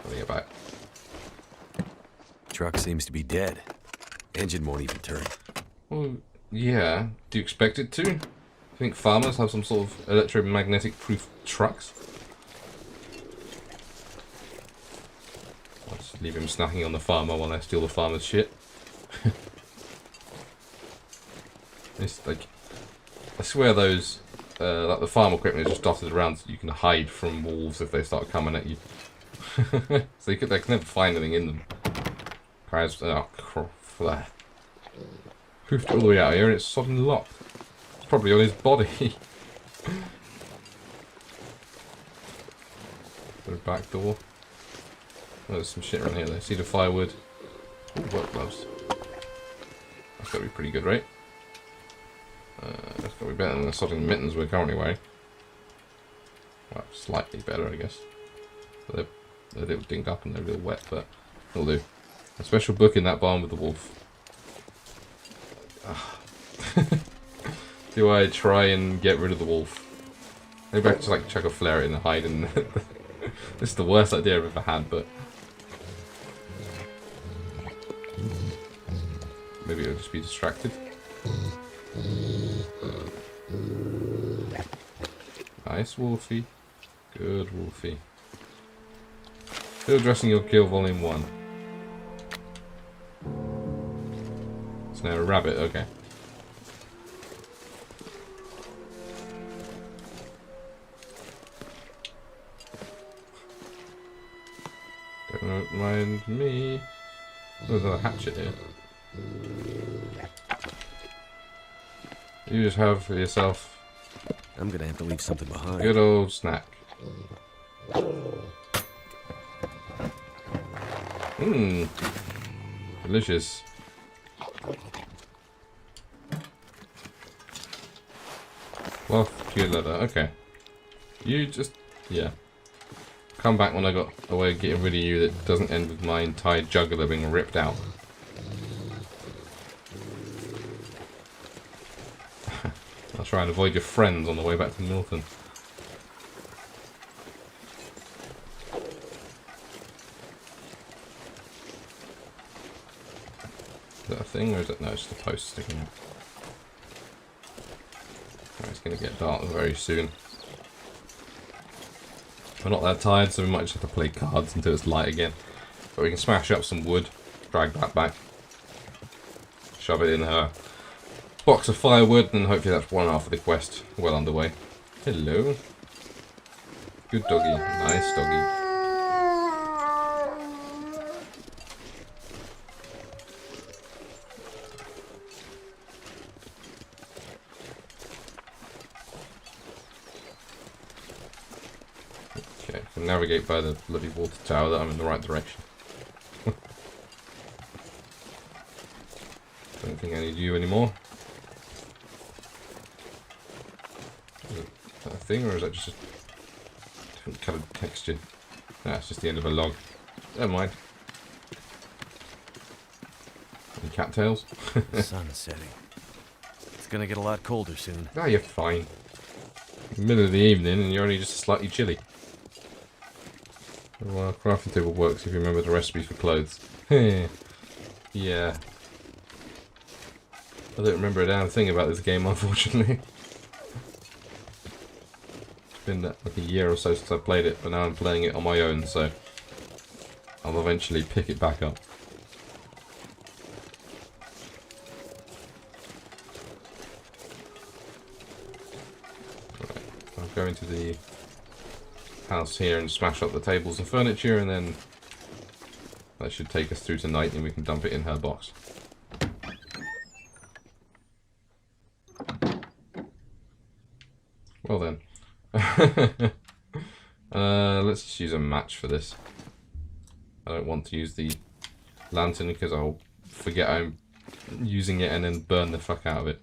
when I get back. Truck seems to be dead. Engine won't even turn. Well, yeah. Do you expect it to? Do you think farmers have some sort of electromagnetic proof trucks? I'll just leave him snacking on the farmer while I steal the farmer's shit. It's like, I swear those, like the farm equipment is just dotted around so you can hide from wolves if they start coming at you. So they can never find anything in them. Crowds, oh, crap. Poofed all the way out here and it's suddenly locked. It's probably on his body. Go back door. Oh, there's some shit around here though. See the firewood. Ooh, work gloves. That's gotta be pretty good, right? That's gotta be better than the sodding mittens we're currently wearing. Well, slightly better, I guess. But they're a little dinged up and they're a little wet, but it'll do. A special book in that barn with the wolf. Do I try and get rid of the wolf? Maybe I could just like chuck a flare in and hide in. This is the worst idea I've ever had, but maybe it'll just be distracted. Nice, Wolfie. Good, Wolfie. Still dressing your kill, volume 1. It's now a rabbit, okay. Don't mind me. There's another hatchet here. You just have for yourself. I'm gonna have to leave something behind. Good old snack. Mmm. Delicious. Cloth, pure leather. Okay. You just... yeah. Come back when I got a way of getting rid of you that doesn't end with my entire jugular being ripped out. I'll try and avoid your friends on the way back to Milton. Is that a thing or is it... no, it's just a post sticking out. Oh, it's going to get dark very soon. We're not that tired, so we might just have to play cards until it's light again. But we can smash up some wood, drag that back, shove it in her box of firewood, and hopefully that's one half of the quest well underway. Hello. Good doggy. Nice doggy. Okay, I can navigate by the bloody water tower that I'm in the right direction. Don't think I need you anymore. Is that a thing, or is that just a different coloured texture? Nah, it's just the end of a log. Never mind. Any cattails? Sun's setting. It's gonna get a lot colder soon. Ah, you're fine. Middle of the evening and you're only just slightly chilly. Well, crafting table works if you remember the recipes for clothes. Yeah. I don't remember a damn thing about this game, unfortunately. It's been like a year or so since I played it, but now I'm playing it on my own, so I'll eventually pick it back up. Right, I'll go into the house here and smash up the tables and furniture, and then that should take us through tonight, and we can dump it in her box. Well then. Let's just use a match for this. I don't want to use the lantern because I'll forget I'm using it and then burn the fuck out of it.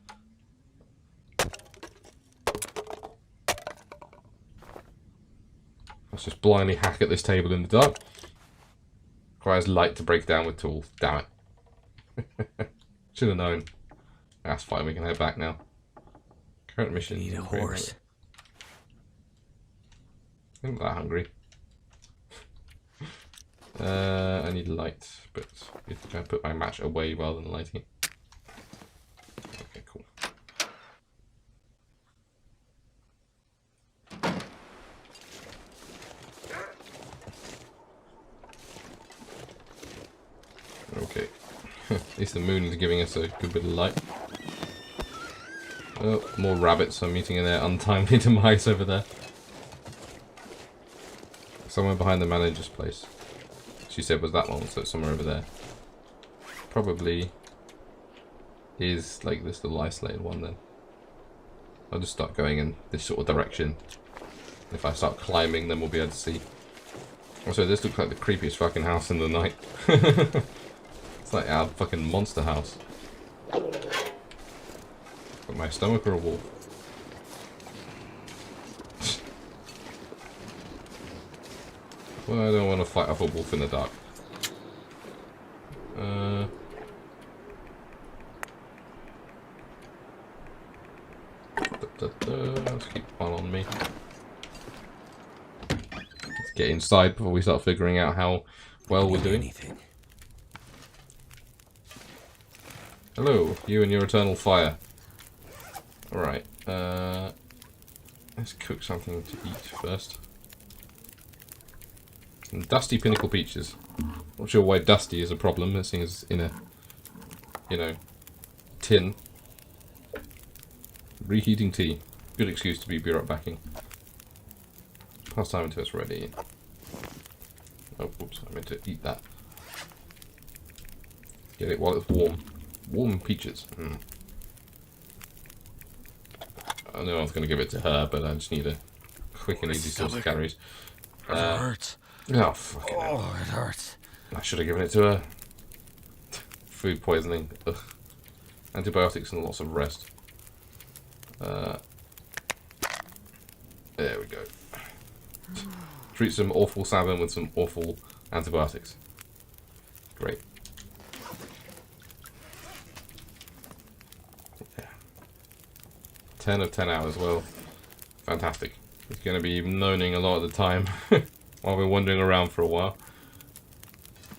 Let's just blindly hack at this table in the dark. Requires light to break down with tools. Damn it. Should have known. That's fine, we can head back now. Current mission. Need a horse. I'm not that hungry. I need light, but if I put my match away rather than lighting it. Okay, cool. Okay. At least the moon is giving us a good bit of light. Oh, more rabbits are meeting in their untimely demise over there. Somewhere behind the manager's place. She said was that one, so it's somewhere over there. Probably is like this little isolated one then. I'll just start going in this sort of direction. If I start climbing, then we'll be able to see. Also, this looks like the creepiest fucking house in the night. It's like our fucking monster house. Got my stomach or a wolf? Well, I don't want to fight off a wolf in the dark. Let's keep one on me. Let's get inside before we start figuring out how well we're doing. Anything. Hello, you and your eternal fire. Alright, let's cook something to eat first. Some dusty pinnacle peaches. Not sure why dusty is a problem, seeing as in a, you know, tin. Reheating tea. Good excuse to be backing. Pass time until it's ready. Oh, whoops, I meant to eat that. Get it while it's warm. Warm peaches. I know I was going to give it to her, but I just need a quick and easy source of calories. It hurts. Oh, fucking hell. It hurts. I should have given it to her. Food poisoning. Ugh. Antibiotics and lots of rest. There we go. Treat some awful salmon with some awful antibiotics. Great. Yeah. 10 of 10 hours, well, fantastic. It's going to be moaning a lot of the time while we're wandering around for a while.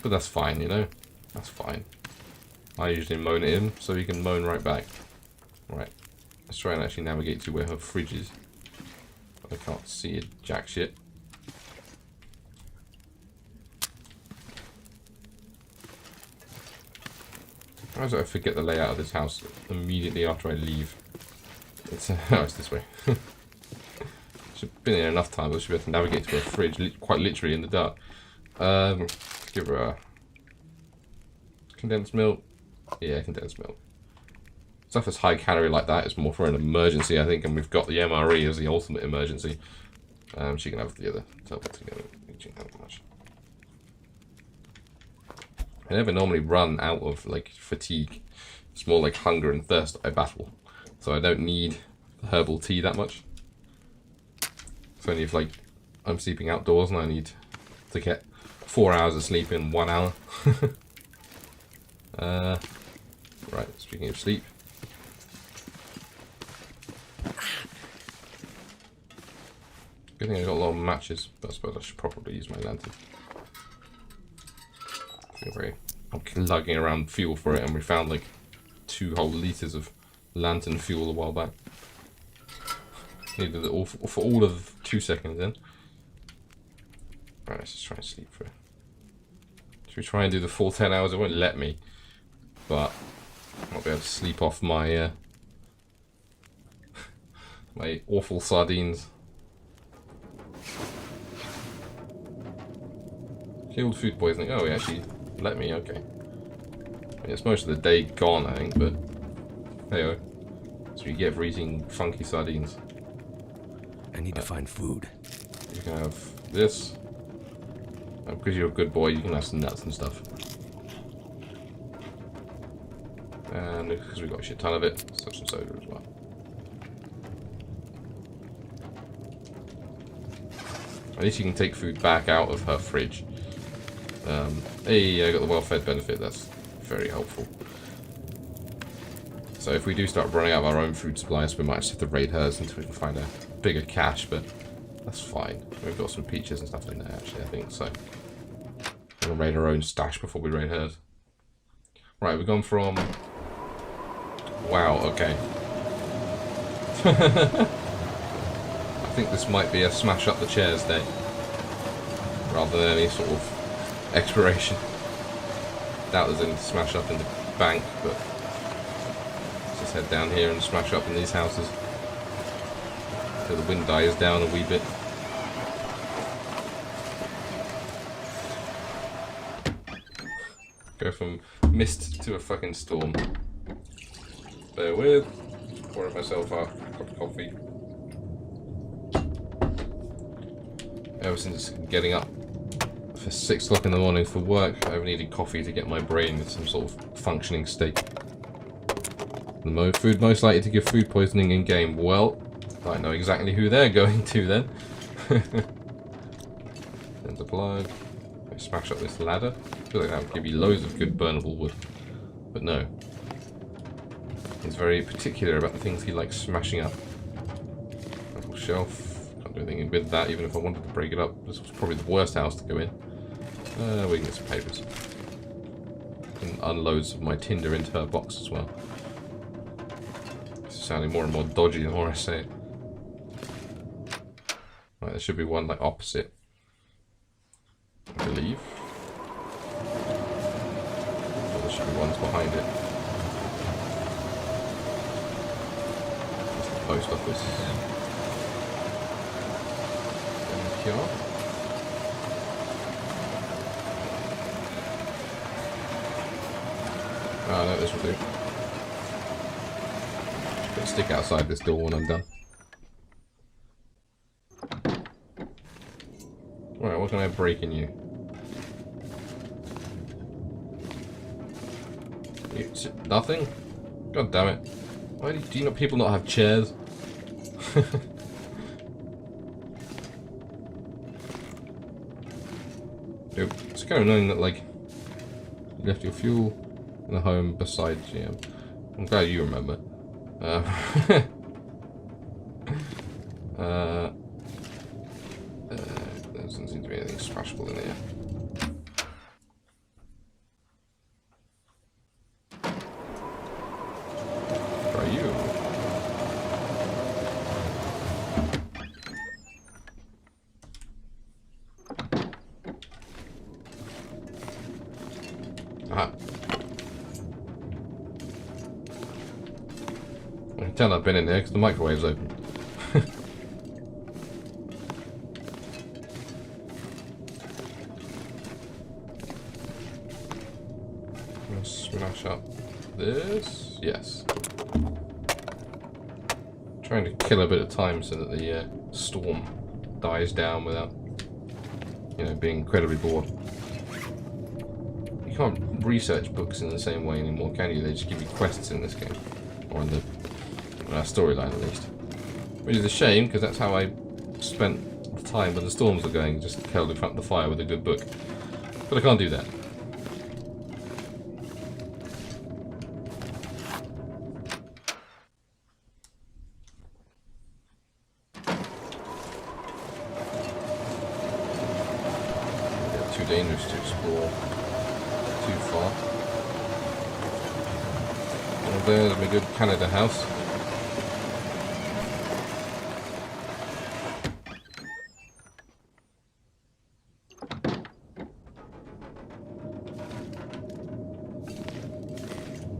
But that's fine, you know? That's fine. I usually moan at him, so he can moan right back. Right. Let's try and actually navigate to where her fridge is. I can't see it, jack shit. Why is it I forget the layout of this house immediately after I leave? It's, oh, it's this way. Should have been here enough time, I should be able to navigate to a fridge, quite literally in the dark. Give her a condensed milk. Yeah, condensed milk. Stuff that's high calorie like that is more for an emergency, I think, and we've got the MRE as the ultimate emergency. She can have the other tablet together. How much? I never normally run out of like fatigue. It's more like hunger and thirst I battle. So I don't need herbal tea that much. It's only if like I'm sleeping outdoors and I need to get 4 hours of sleep in 1 hour. Right, speaking of sleep. Good thing I got a lot of matches, but I suppose I should probably use my lantern. I'm lugging around fuel for it, and we found like 2 whole litres of lantern fuel a while back. Needed it all for all of 2 seconds then. Right, let's just try and sleep for it. Should we try and do the full 10 hours? It won't let me, but I'll be able to sleep off my my awful sardines. Killed food poisoning. Oh, he actually let me. Okay. I mean, it's most of the day gone, I think, but hey, so you get for eating funky sardines. I need to find food. You can have this. Because you're a good boy, you can have some nuts and stuff. And because we've got a shit ton of it, such and soda as well. At least you can take food back out of her fridge. Hey, I got the well-fed benefit, that's very helpful. So if we do start running out of our own food supplies, we might just have to raid hers until we can find a bigger cache, but that's fine. We've got some peaches and stuff in there, actually, I think, so we'll raid our own stash before we raid hers. Right, we've gone from... Wow, okay. I think this might be a smash up the chairs day, rather than any sort of exploration. Doubt there's any smash up in the bank, but let's just head down here and smash up in these houses until the wind dies down a wee bit. Go from mist to a fucking storm. Bear with. Pour myself a cup of coffee. Ever since getting up for 6 o'clock in the morning for work, I've needed coffee to get my brain in some sort of functioning state. The food most likely to give food poisoning in game. Well, I know exactly who they're going to then. There's a plug. I smash up this ladder. I feel like that would give you loads of good burnable wood, but no. He's very particular about the things he likes smashing up. Metal shelf. Can't do anything with that, even if I wanted to break it up. This was probably the worst house to go in. We can get some papers. And unload some of my tinder into her box as well. This is sounding more and more dodgy the more I say it. Right, there should be one like opposite, I believe. Or there should be ones behind it. That's the post office. Thank you. Ah, no, this will do. Just gonna stick outside this door when I'm done. Right, what can I break in you? Nothing? God damn it. Why do you people not have chairs? Dude, it's kind of annoying that, like, you left your fuel in the home beside GM. I'm glad you remember. There doesn't seem to be anything smashable in here. Try you. Aha. pretend I've been in here because the microwave's open. Let's smash up this. Yes. Trying to kill a bit of time so that the storm dies down without, you know, being incredibly bored. You can't research books in the same way anymore, can you? They just give you quests in this game. Or in the storyline, at least. Which is a shame, because that's how I spent the time when the storms were going, just curled in front of the fire with a good book. But I can't do that. Yeah, too dangerous to explore too far. And there's my good Canada house.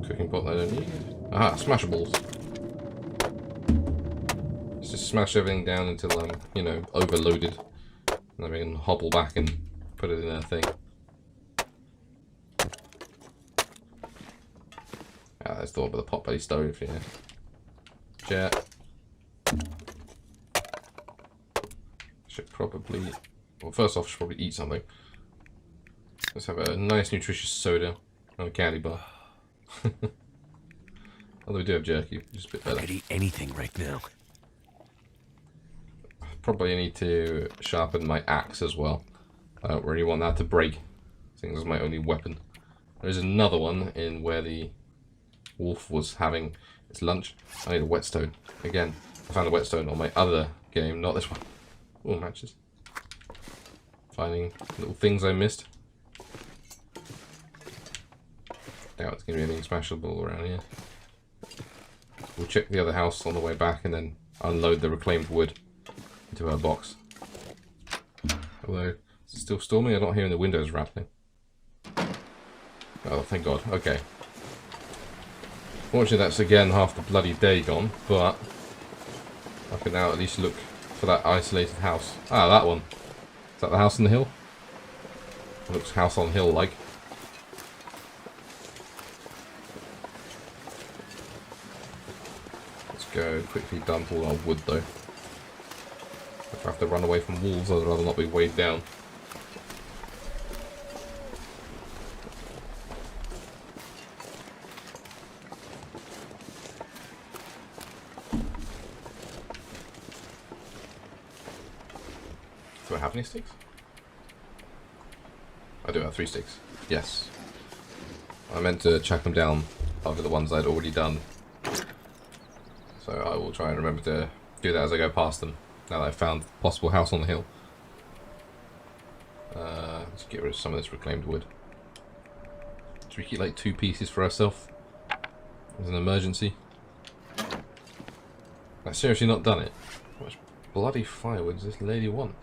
Cooking pot that I don't need. Aha, smashables. Let's just smash everything down until I'm, you know, overloaded. And then we can hobble back and put it in a thing. Ah, let's thought about the pot-based stove, yeah. Jet. Should probably... Well, first off, should probably eat something. Let's have a nice, nutritious soda and a candy bar. Although we do have jerky, just a bit better. I'd eat anything right now. Probably need to sharpen my axe as well. I don't really want that to break. I think this is my only weapon. There's another one in where the wolf was having its lunch. I need a whetstone. Again, I found a whetstone on my other game, not this one. Oh, matches. Finding little things I missed. Doubt it's going to be anything smashable around here. We'll check the other house on the way back and then unload the reclaimed wood into our box. Although, is it still storming? I'm not hearing the windows rattling. Oh, thank God. Okay. Fortunately, that's again half the bloody day gone, but I can now at least look for that isolated house. Ah, that one. Is that the house on the hill? It looks house on hill like. Let's go quickly dump all our wood though. If I have to run away from wolves, I'd rather not be weighed down. Do I have any sticks? I do have 3 sticks. Yes. I meant to chuck them down over the ones I'd already done. So I will try and remember to do that as I go past them. Now that I've found a possible house on the hill. Let's get rid of some of this reclaimed wood. Should we keep like 2 pieces for ourselves? As an emergency? I've seriously not done it. How much bloody firewood does this lady want?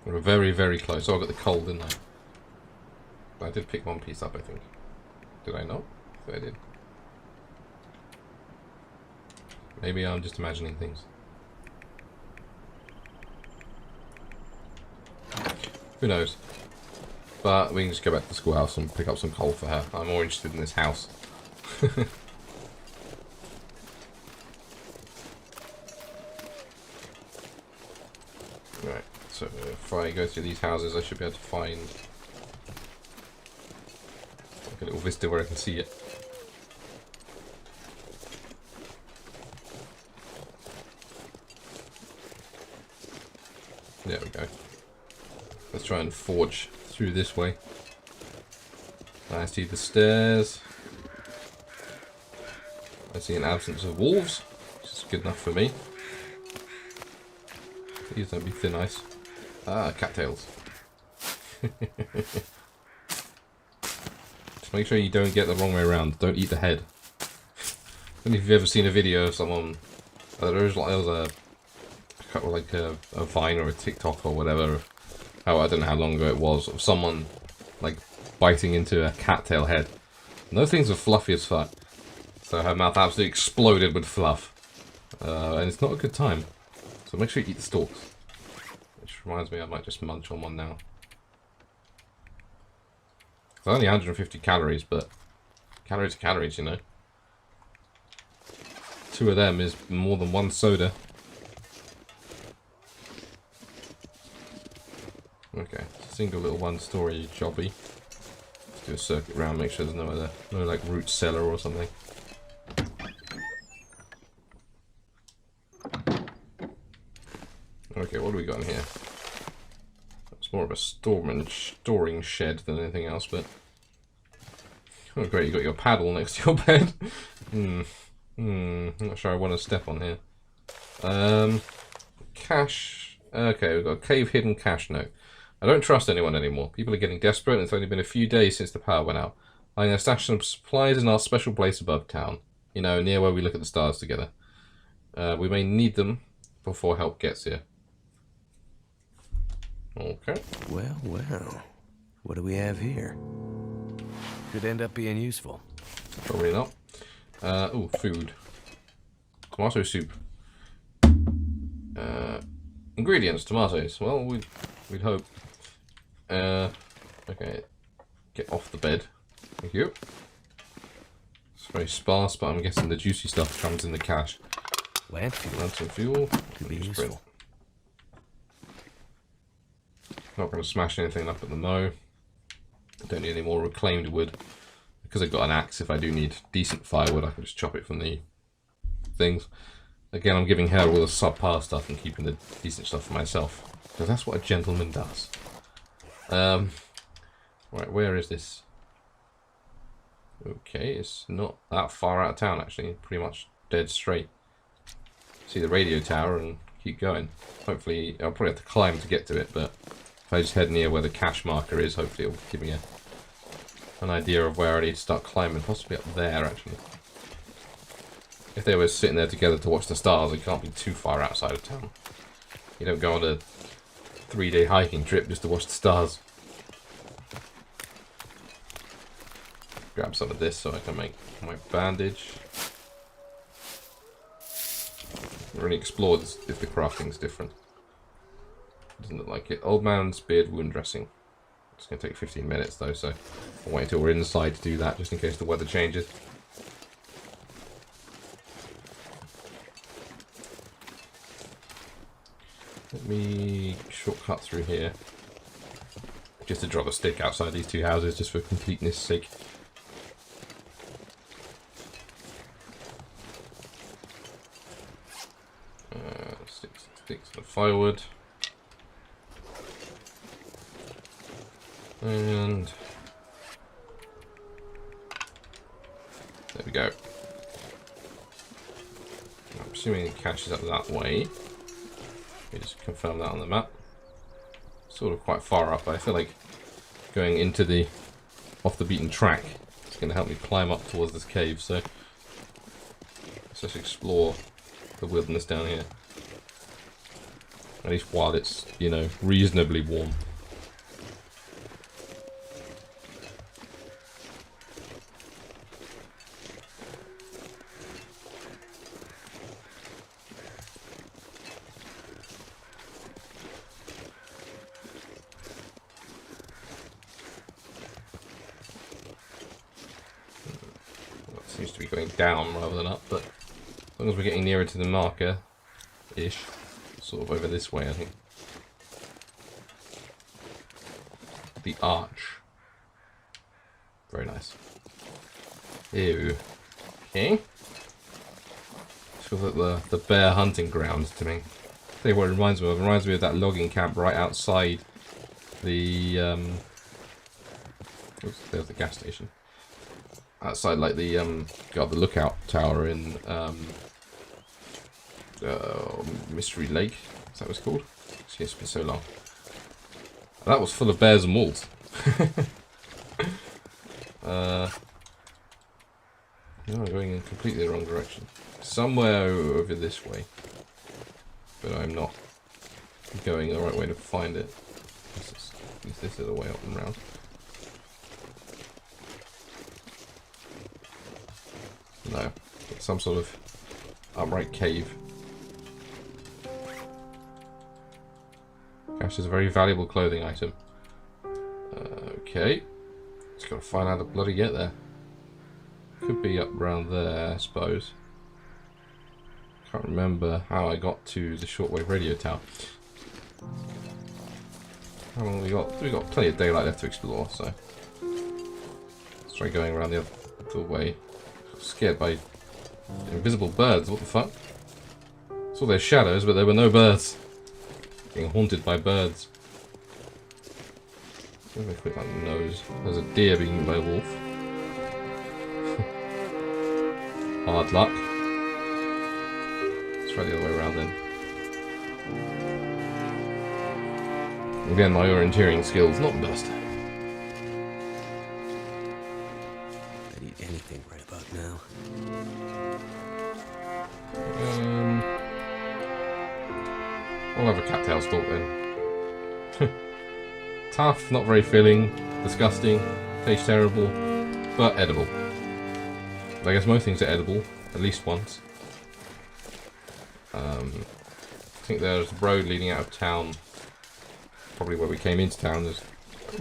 We're very, very close. Oh, I got the coal, didn't I? I did pick 1 piece up, I think. Did I not? I thought I did. Maybe I'm just imagining things. Who knows? But we can just go back to the schoolhouse and pick up some coal for her. I'm more interested in this house. Right, so if I go through these houses, I should be able to find like a little vista where I can see it. There we go. Let's try and forge through this way. I see the stairs. I see an absence of wolves, which is good enough for me. Please don't be thin ice. Ah, cattails. Just make sure you don't get the wrong way around. Don't eat the head. I don't know if you've ever seen a video of someone. There was a Vine or a TikTok or whatever. Oh, I don't know how long ago it was, of someone like biting into a cattail head. No things are fluffy as fuck. So her mouth absolutely exploded with fluff. And it's not a good time. So make sure you eat the stalks. Which reminds me, I might just munch on one now. It's only 150 calories, but calories are calories, you know. 2 of them is more than 1 soda. Okay, single little 1-story jobby. Let's do a circuit round, make sure there's no like root cellar or something. Okay, what do we got in here? It's more of a storing shed than anything else, but... Oh great, you got your paddle next to your bed. I'm not sure I want to step on here. Cash... Okay, we've got a cave hidden cash note. I don't trust anyone anymore. People are getting desperate and it's only been a few days since the power went out. I'm going to stash some supplies in our special place above town. You know, near where we look at the stars together. We may need them before help gets here. Okay. Well, well. What do we have here? Could end up being useful. Probably not. Ooh, food. Tomato soup. Ingredients, tomatoes. Well, we'd hope. Okay. Get off the bed. Thank you. It's very sparse, but I'm guessing the juicy stuff comes in the cache. Lantern fuel. Could be useful. Not going to smash anything up at the mo. Don't need any more reclaimed wood. Because I've got an axe, if I do need decent firewood, I can just chop it from the things. Again, I'm giving her all the subpar stuff and keeping the decent stuff for myself. Because that's what a gentleman does. Right, where is this? Okay, it's not that far out of town, actually. Pretty much dead straight. See the radio tower and keep going. Hopefully, I'll probably have to climb to get to it, but if I just head near where the cache marker is, hopefully it'll give me an idea of where I need to start climbing. Possibly up there, actually. If they were sitting there together to watch the stars, it can't be too far outside of town. You don't go on a 3-day hiking trip just to watch the stars. Grab some of this so I can make my bandage. I really explored if the crafting's different. Doesn't look like it. Old man's beard wound dressing. It's going to take 15 minutes though, so I'll wait until we're inside to do that, just in case the weather changes. Let me shortcut through here. Just to drop a stick outside these 2 houses, just for completeness sake. Sticks and firewood. And there we go. I'm assuming the cache is up that way. Let me just confirm that on the map. Sort of quite far up, but I feel like going into the off the beaten track is going to help me climb up towards this cave. So let's just explore the wilderness down here. At least while it's, you know, reasonably warm. Seems to be going down rather than up, but as long as we're getting nearer to the marker-ish, sort of over this way, I think. The arch. Very nice. Ew. Okay. Feels like the bear hunting grounds to me. I'll tell you what it reminds me of. It reminds me of that logging camp right outside the oops, there's the gas station. Outside, like the the lookout tower in Mystery Lake. Is that what it's called? It's been so long. That was full of bears and wolves. No, I'm going in completely the wrong direction. Somewhere over this way, but I'm not going the right way to find it. This is the way up and round. No. It's some sort of upright cave. Cash is a very valuable clothing item. Okay. Just gotta find out how to bloody get there. Could be up around there, I suppose. Can't remember how I got to the shortwave radio tower. How long have we got? We got plenty of daylight left to explore, so let's try going around the other way. Scared by invisible birds. What the fuck? Saw their shadows, but there were no birds. Being haunted by birds. Let me quick on the nose. There's a deer being eaten by a wolf. Hard luck. Let's try the other way around then. Again, my orienteering skills not the best. I'd eat anything right about now. We'll have a cattail stalk then. Tough, not very filling, disgusting, tastes terrible, but edible. I guess most things are edible, at least once. I think there's a road leading out of town, probably where we came into town, just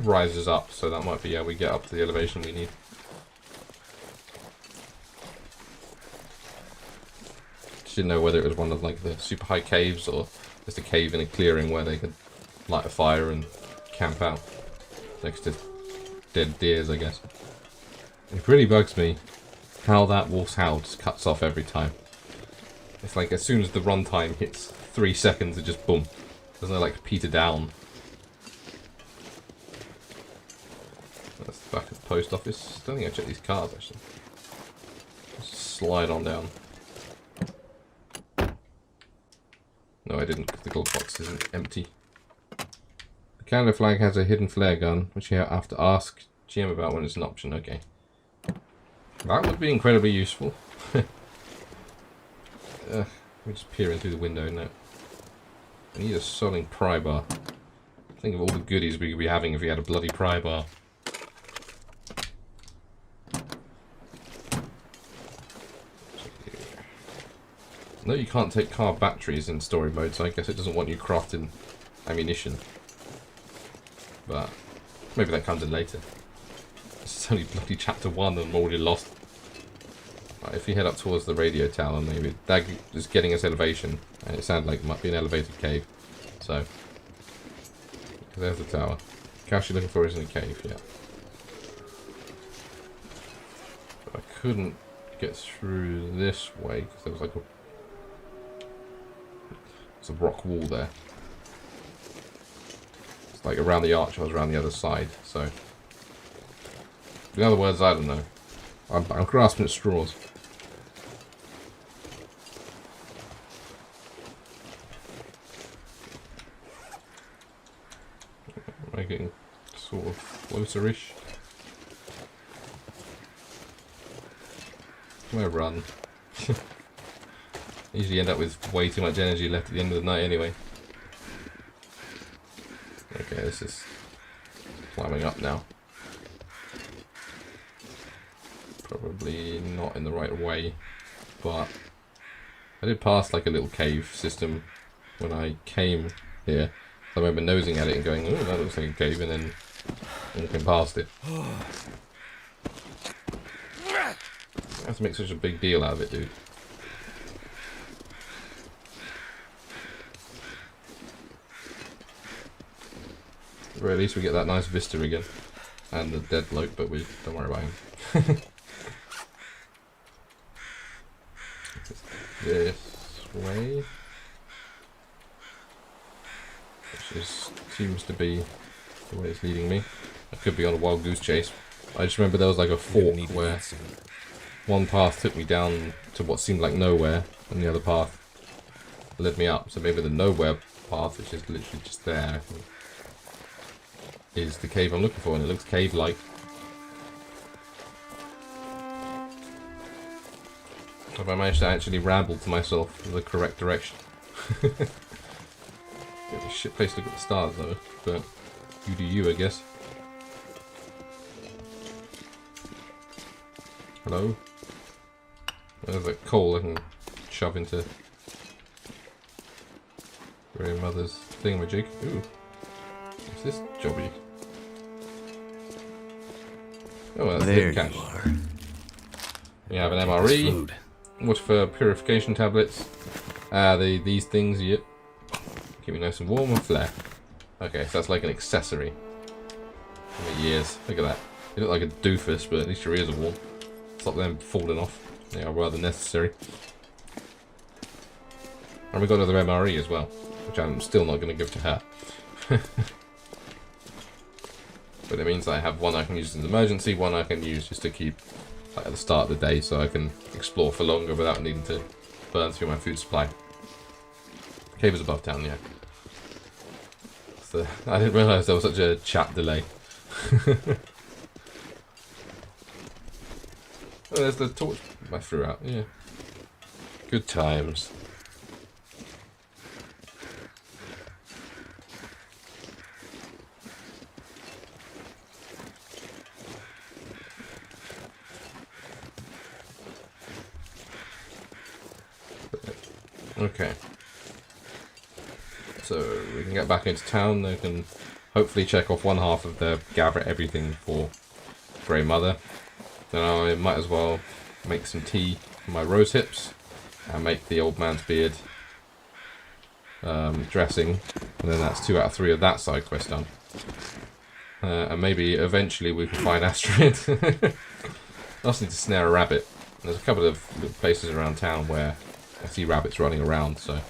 rises up, so that might be how we get up to the elevation we need. Just didn't know whether it was one of like the super high caves or just a cave in a clearing where they could light a fire and camp out next to dead deers, I guess. It really bugs me how that wolf's howl just cuts off every time. It's like as soon as the runtime hits 3 seconds, it just boom. Doesn't it like peter down? That's the back of the post office. Don't think I checked these cars actually. Just slide on down. No, I didn't, because the glove box isn't empty. The Canada flag has a hidden flare gun, which you have to ask GM about when it's an option. Okay. That would be incredibly useful. We're just peering through the window now. I need a soling pry bar. Think of all the goodies we could be having if we had a bloody pry bar. No, you can't take car batteries in story mode, so I guess it doesn't want you crafting ammunition. But maybe that comes in later. It's only bloody chapter 1 and I'm already lost. Right, if you head up towards the radio tower, maybe that is getting us elevation, and it sounds like it might be an elevated cave. So there's the tower. The cache you're looking for is in a cave, yeah. But I couldn't get through this way because there was like a rock wall there. It's like around the arch, I was around the other side, so in other words, I don't know. I'm grasping at straws. Am I getting sort of closer-ish? I'm gonna run. Usually end up with way too much energy left at the end of the night anyway. Okay, this is climbing up now. Probably not in the right way, but I did pass like a little cave system when I came here. I remember nosing at it and going, oh, that looks like a cave, and then walking past it. I have to make such a big deal out of it, dude. At the very least we get that nice vista again. And the dead bloke, but we don't worry about him. This way, which seems to be the way it's leading me. I could be on a wild goose chase. I just remember there was like a fork where one path took me down to what seemed like nowhere, and the other path led me up. So maybe the nowhere path, which is literally just there, is the cave I'm looking for, and it looks cave-like. Have I managed to actually ramble to myself in the correct direction? It's a shit place to look at the stars though, but you do you, I guess. There's like coal I can shove into grandmother's thingamajig. Ooh. What's this jobby? Oh, that's There the cash. you are. We have an This MRE. food. Water for purification tablets. These things, yep. Keep me nice and warm and flare. Okay, so that's like an accessory. For years. Look at that. You look like a doofus, but at least your ears are warm. Stop them falling off. They are rather necessary. And we got another MRE as well, which I'm still not going to give to her. But it means that I have one I can use as an emergency, one I can use just to keep like, at the start of the day so I can explore for longer without needing to burn through my food supply. Cave is above town, yeah. So, I didn't realise there was such a chat delay. Oh, there's the torch I threw out, yeah. Good times. Okay. So we can get back into town. They can hopefully check off one half of the gather everything for Grey Mother. Then I might as well make some tea for my rose hips and make the old man's beard dressing. And then that's 2 out of 3 of that side quest done. And maybe eventually we can find Astrid. I also need to snare a rabbit. There's a couple of little places around town where I see rabbits running around, so I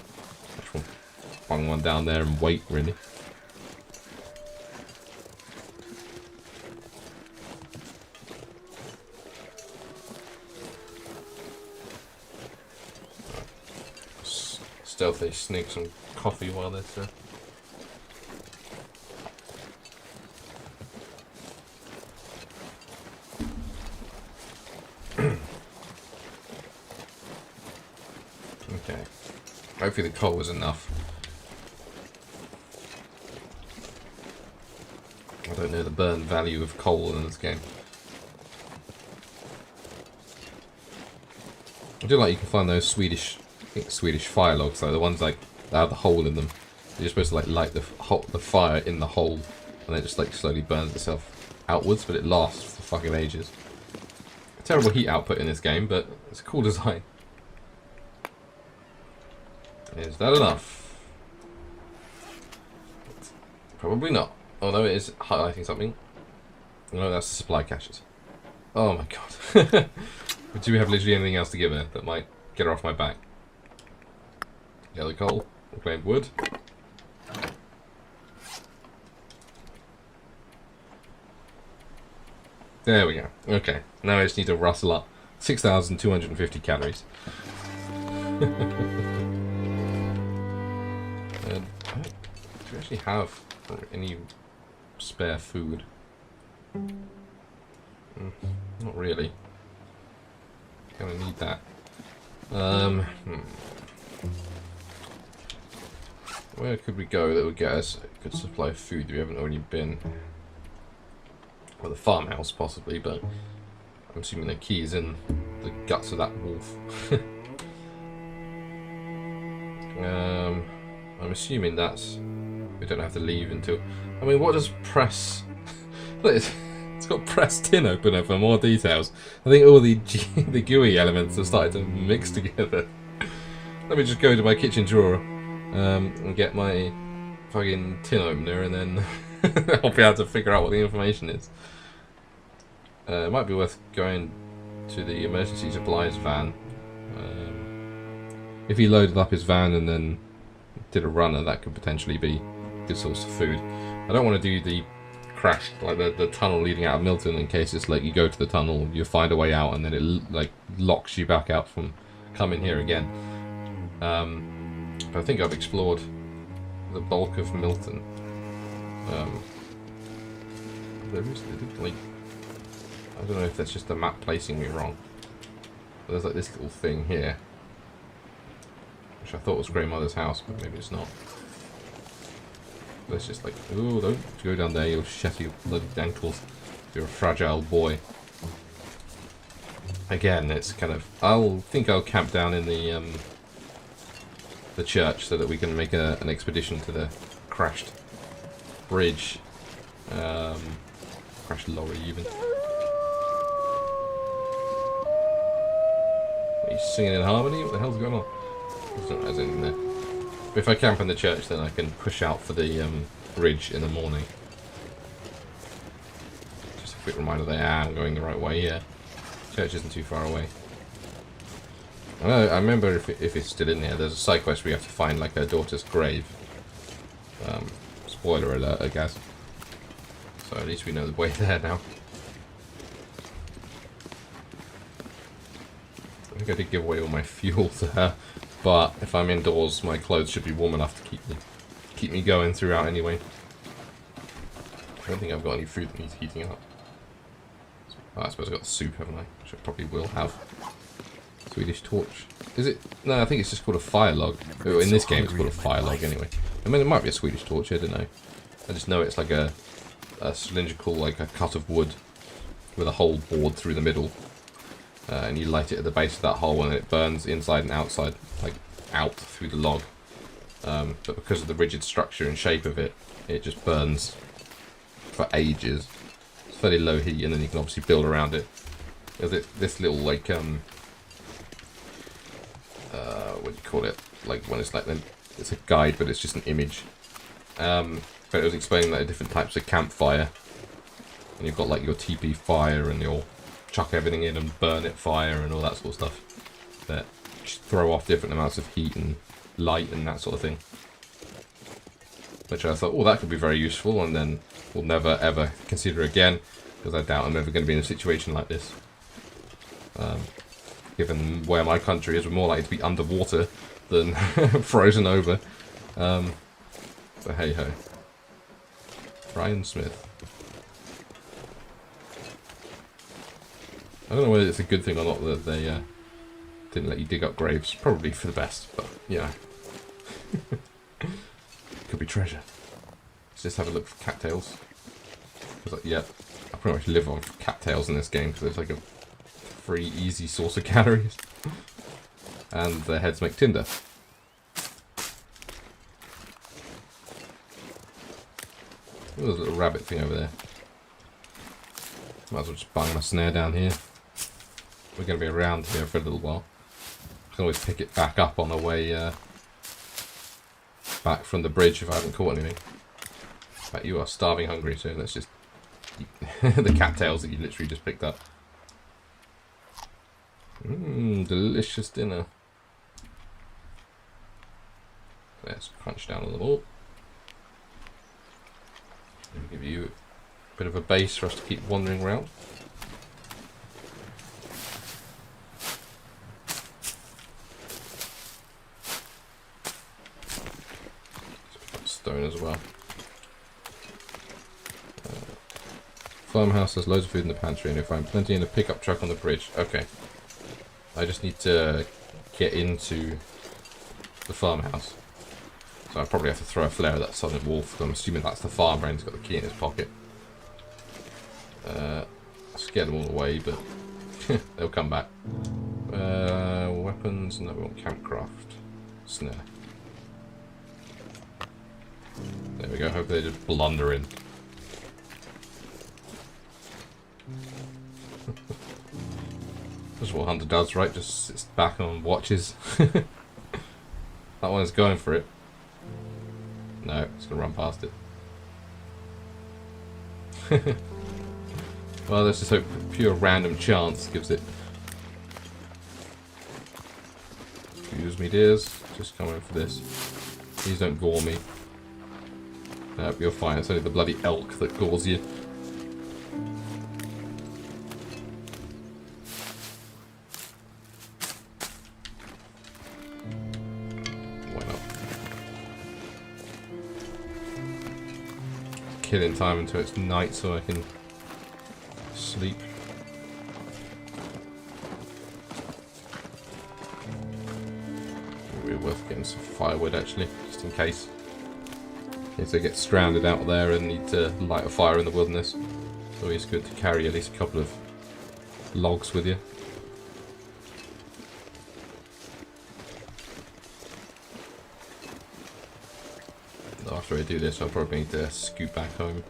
just want to bung one down there and wait, really. Stealthy sneak some coffee while they're there. Okay. Hopefully the coal was enough. I don't know the burn value of coal in this game. I do like you can find those Swedish fire logs, though, the ones like that have the hole in them. You're supposed to like light the fire in the hole, and it just like slowly burns itself outwards, but it lasts for fucking ages. Terrible heat output in this game, but it's a cool design. Is that enough? Probably not. Although it is highlighting something. No, that's the supply caches. Oh my god. Do we have literally anything else to give her that might get her off my back? Yellow coal, reclaimed wood. There we go. Okay, now I just need to rustle up 6,250 calories. Do we actually have any spare food? Not really. Gonna need that. Where could we go that would get us a good supply of food? We haven't already been. Well, the farmhouse possibly, but I'm assuming the key is in the guts of that wolf. I'm assuming that's... we don't have to leave until... I mean, what does press... Look, it's got press tin opener for more details. I think all the GUI elements have started to mix together. Let me just go to my kitchen drawer and get my fucking tin opener, and then I'll be able to figure out what the information is. It might be worth going to the emergency supplies van. If he loaded up his van and then did a runner, that could potentially be a good source of food. I don't want to do the crash, like the tunnel leading out of Milton, in case it's like you go to the tunnel, you find a way out, and then it like locks you back out from coming here again. But I think I've explored the bulk of Milton. There is like, I don't know if that's just the map placing me wrong. But there's like this little thing here, which I thought was Grey Mother's house, but maybe it's not. But it's just like, oh, don't go down there, you'll shatter your bloody ankles. You're a fragile boy. again, it's kind of... I'll camp down in the church so that we can make an expedition to the crashed bridge. Crashed lorry, even. Are you singing in harmony? What the hell's going on? There's anything there. But if I camp in the church, then I can push out for the bridge in the morning. Just a quick reminder that I am going the right way, yeah. Church isn't too far away. I remember if it's still in there, there's a side quest where you have to find like her daughter's grave. Spoiler alert, I guess. So at least we know the way there now. I think I did give away all my fuel to her, but if I'm indoors, my clothes should be warm enough to keep me going throughout anyway. I don't think I've got any food that needs heating up. Oh, I suppose I've got the soup, haven't I? Which I probably will have. Swedish torch. Is it? No, I think it's just called a fire log. Oh, in this game, it's called a fire log anyway. I mean, it might be a Swedish torch, I don't know. I just know it's like a cylindrical, like a cut of wood with a hole bored through the middle. And you light it at the base of that hole and it burns inside and outside, like out through the log. But because of the rigid structure and shape of it, it just burns for ages. It's fairly low heat, and then you can obviously build around it. There's this little, like, what do you call it? Like, when it's like, it's a guide, but it's just an image. But it was explaining like different types of campfire. And you've got like your TP fire, and you'll chuck everything in and burn it fire and all that sort of stuff. That just throw off different amounts of heat and light and that sort of thing. Which I thought, oh, that could be very useful, and then we'll never ever consider again, because I doubt I'm ever going to be in a situation like this. Given where my country is, we're more likely to be underwater than frozen over. So hey ho. Brian Smith. I don't know whether it's a good thing or not that they didn't let you dig up graves. Probably for the best, but you know. Could be treasure. Let's just have a look for cattails. Like, yeah, I pretty much live on cattails in this game because it's like a free, easy source of calories. And their heads make tinder. Oh, there's a little rabbit thing over there. Might as well just bang my snare down here. We're going to be around here for a little while. I can always pick it back up on the way back from the bridge if I haven't caught anything. In fact, you are starving hungry, so let's just eat the cattails that you literally just picked up. Mmm, delicious dinner. Let's crunch down a little. Give you a bit of a base for us to keep wandering around. Stone as well. Farmhouse has loads of food in the pantry, and you'll find plenty in the pickup truck on the bridge. Okay. I just need to get into the farmhouse. So I probably have to throw a flare at that solid wolf, because I'm assuming that's the farmer and he's got the key in his pocket. Scare them all away, but they'll come back. Weapons, no, we want campcraft. Snare. There we go, hopefully they just blunder in. That's what Hunter does, right? Just sits back and watches. That one is going for it. No, it's going to run past it. Well, let's just hope pure random chance gives it. Excuse me, dears. Just come in for this. Please don't gore me. No, you're fine. It's only the bloody elk that gores you. Why not? Killing time until it's night so I can sleep. It would be worth getting some firewood actually, just in case. In case they get stranded out there and need to light a fire in the wilderness. It's always good to carry at least a couple of logs with you. after I do this, I'll probably need to scoot back home.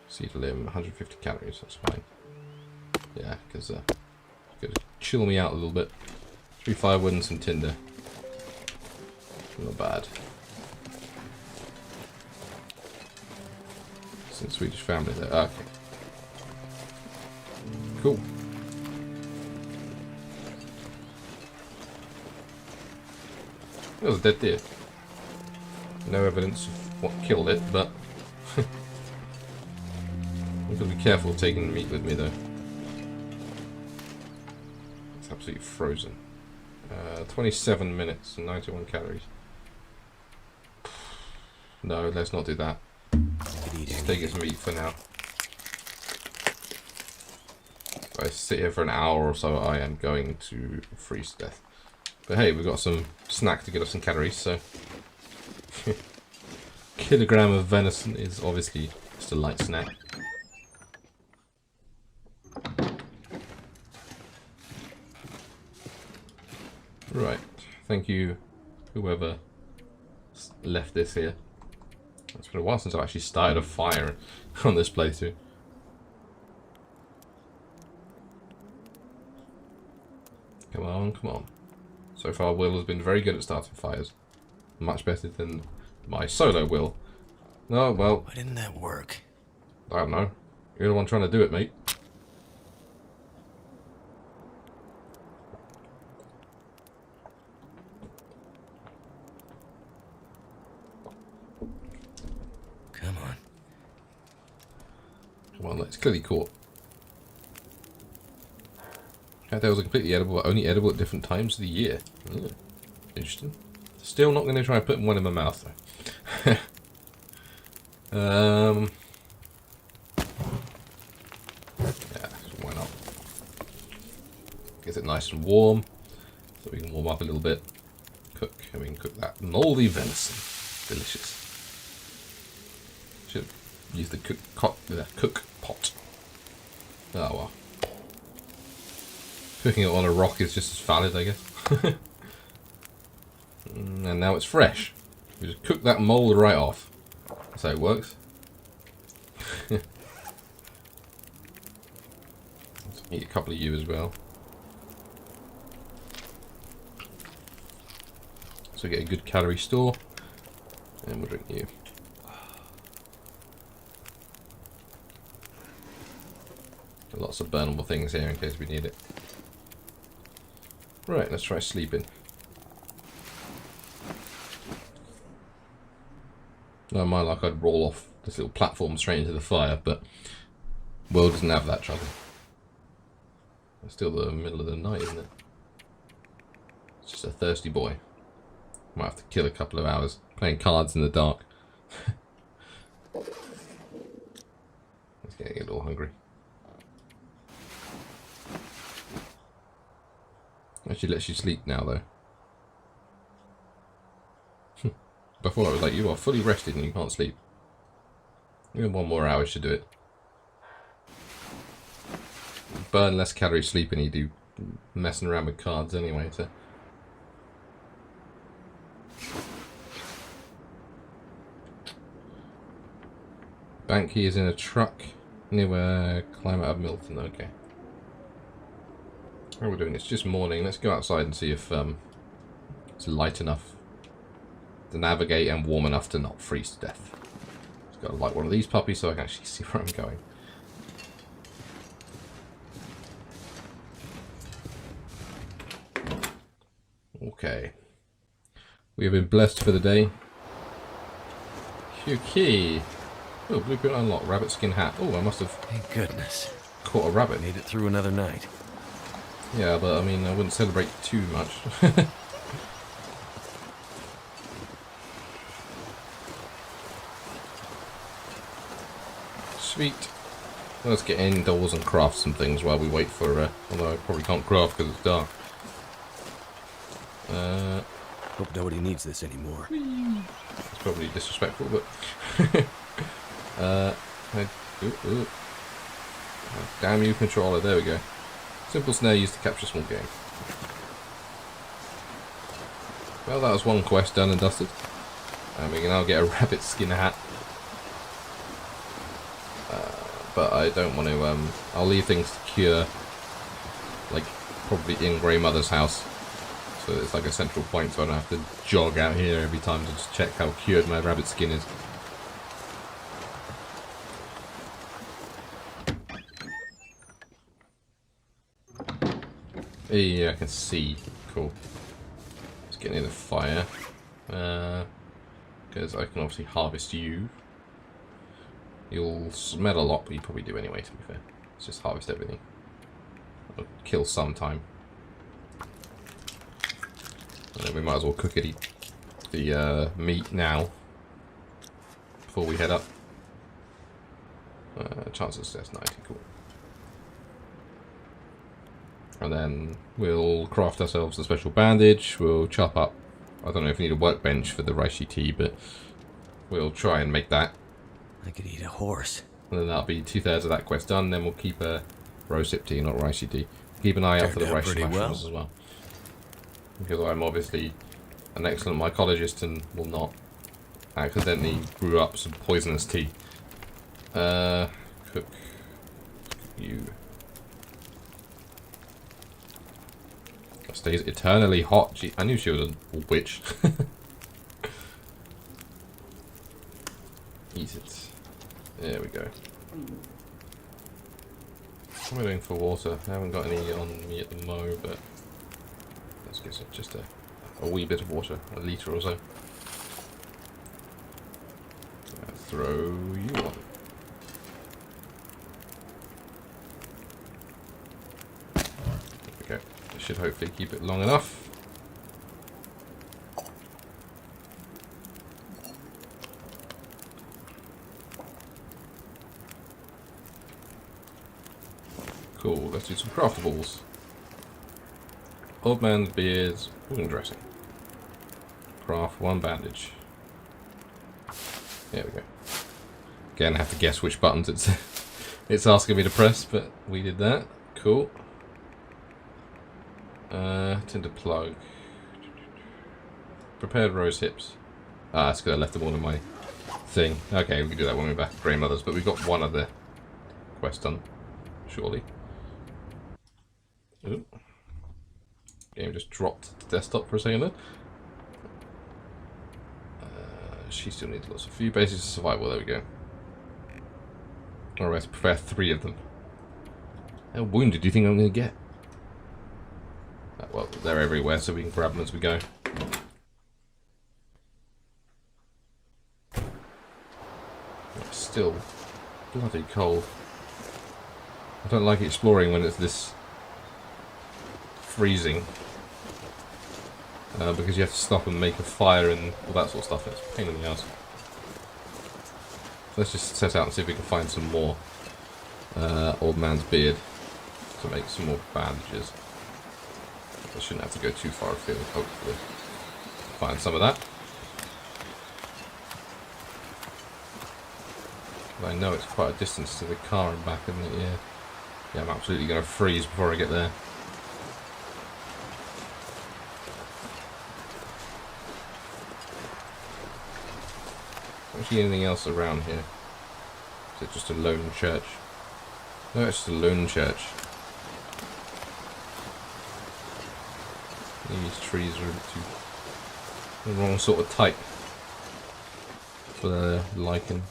Seed limb, 150 calories, that's fine. Yeah, because it's going to chill me out a little bit. 3 firewood and some tinder. Not bad. Some Swedish family there. Okay. Cool. It was a dead deer. No evidence of what killed it, but I've got to be careful taking the meat with me though. It's absolutely frozen. 27 minutes and 91 calories. No, let's not do that. Just take its meat for now. If I sit here for an hour or so, I am going to freeze to death. But hey, we've got some snack to get us some calories, so... Kilogram of venison is obviously just a light snack. Right, thank you, whoever left this here. It's been a while since I've actually started a fire on this playthrough. Come on, come on. So far, Will has been very good at starting fires. Much better than my solo Will. No, well... Why didn't that work? I don't know. You're the one trying to do it, mate. Come on. Come on, it's clearly caught. Cocktails are completely edible, but only edible at different times of the year. Ooh, interesting. Still not going to try and put one in my mouth, though. Yeah, why not? Get it nice and warm, so we can warm up a little bit. Cook, and we can cook that mouldy venison. Delicious. Should use the cook pot. Oh well. Cooking it on a rock is just as valid, I guess. And now it's fresh. We just cook that mold right off. That's how it works. Let's eat a couple of you as well. So we get a good calorie store. And we'll drink you. Lots of burnable things here in case we need it. Right, let's try sleeping. No, my luck, I'd roll off this little platform straight into the fire, but Will doesn't have that trouble. It's still the middle of the night, isn't it? It's just a thirsty boy. Might have to kill a couple of hours playing cards in the dark. It's getting a little hungry. Actually lets you sleep now, though. Before I was like, you are fully rested and you can't sleep. You have 1 more hour to do it. Burn less calories sleeping you do messing around with cards anyway, so... Bank key is in a truck near where climb out of Milton, okay. How are we doing? It's just morning. Let's go outside and see if it's light enough to navigate and warm enough to not freeze to death. Just gotta light one of these puppies so I can actually see where I'm going. Okay. We have been blessed for the day. Okay. Oh, blueprint unlocked. Rabbit skin hat. Oh, I must have... Thank goodness. Caught a rabbit. Made it through another night. Yeah, but I mean, I wouldn't celebrate too much. Sweet. Let's get indoors and craft some things while we wait for, although I probably can't craft because it's dark. Hope nobody needs this anymore. It's probably disrespectful, but... Oh, damn you, controller. There we go. Simple snare used to capture small game. Well, that was one quest done and dusted. And we can now get a rabbit skin hat. But I don't want to, I'll leave things to cure, like, probably in Grey Mother's house. So it's like a central point, so I don't have to jog out here every time to just check how cured my rabbit skin is. Yeah, I can see. Cool. Let's get near the fire. Because I can obviously harvest you. You'll smell a lot, but you probably do anyway, to be fair. Let's just harvest everything. It'll kill some time. And then we might as well cook it, the meat now. Before we head up. Chance of success 90, cool. And then we'll craft ourselves a special bandage. We'll chop up. I don't know if we need a workbench for the reishi tea, but we'll try and make that. I could eat a horse. And then that'll be 2/3 of that quest done. Then we'll keep a rosehip tea, not reishi tea. Keep an eye out for the reishi mushrooms as well. Because I'm obviously an excellent mycologist and will not accidentally brew up some poisonous tea. Cook you. Stays eternally hot. Gee, I knew she was a witch. Eat it. There we go. What am I doing for water? I haven't got any on me at the mo, but let's get just a wee bit of water, a litre or so. Throw you on. There we go. This should hopefully keep it long enough. Cool, let's do some craftables. Old man's beards, wound dressing. Craft one bandage. There we go. Again, I have to guess which buttons it's asking me to press, but we did that. Cool. Tinder plug. Prepared rose hips. Ah, that's because I left them all in my thing. Okay, we can do that when we're back at Grey Mother's, but we've got one other quest done, surely. Ooh. Game just dropped the desktop for a second there. She still needs lots of few bases of survival. There we go. Alright, prepare 3 of them. How wounded do you think I'm going to get? Well, they're everywhere, so we can grab them as we go. It's still bloody cold. I don't like exploring when it's this freezing. Because you have to stop and make a fire and all that sort of stuff. It's a pain in the ass. Let's just set out and see if we can find some more old man's beard to make some more bandages. I shouldn't have to go too far afield, hopefully. Find some of that. I know it's quite a distance to the car and back, isn't it? Yeah. Yeah, I'm absolutely going to freeze before I get there. Actually, anything else around here? Is it just a lone church? No, it's just a lone church. These trees are a bit too the wrong sort of type for the lichen.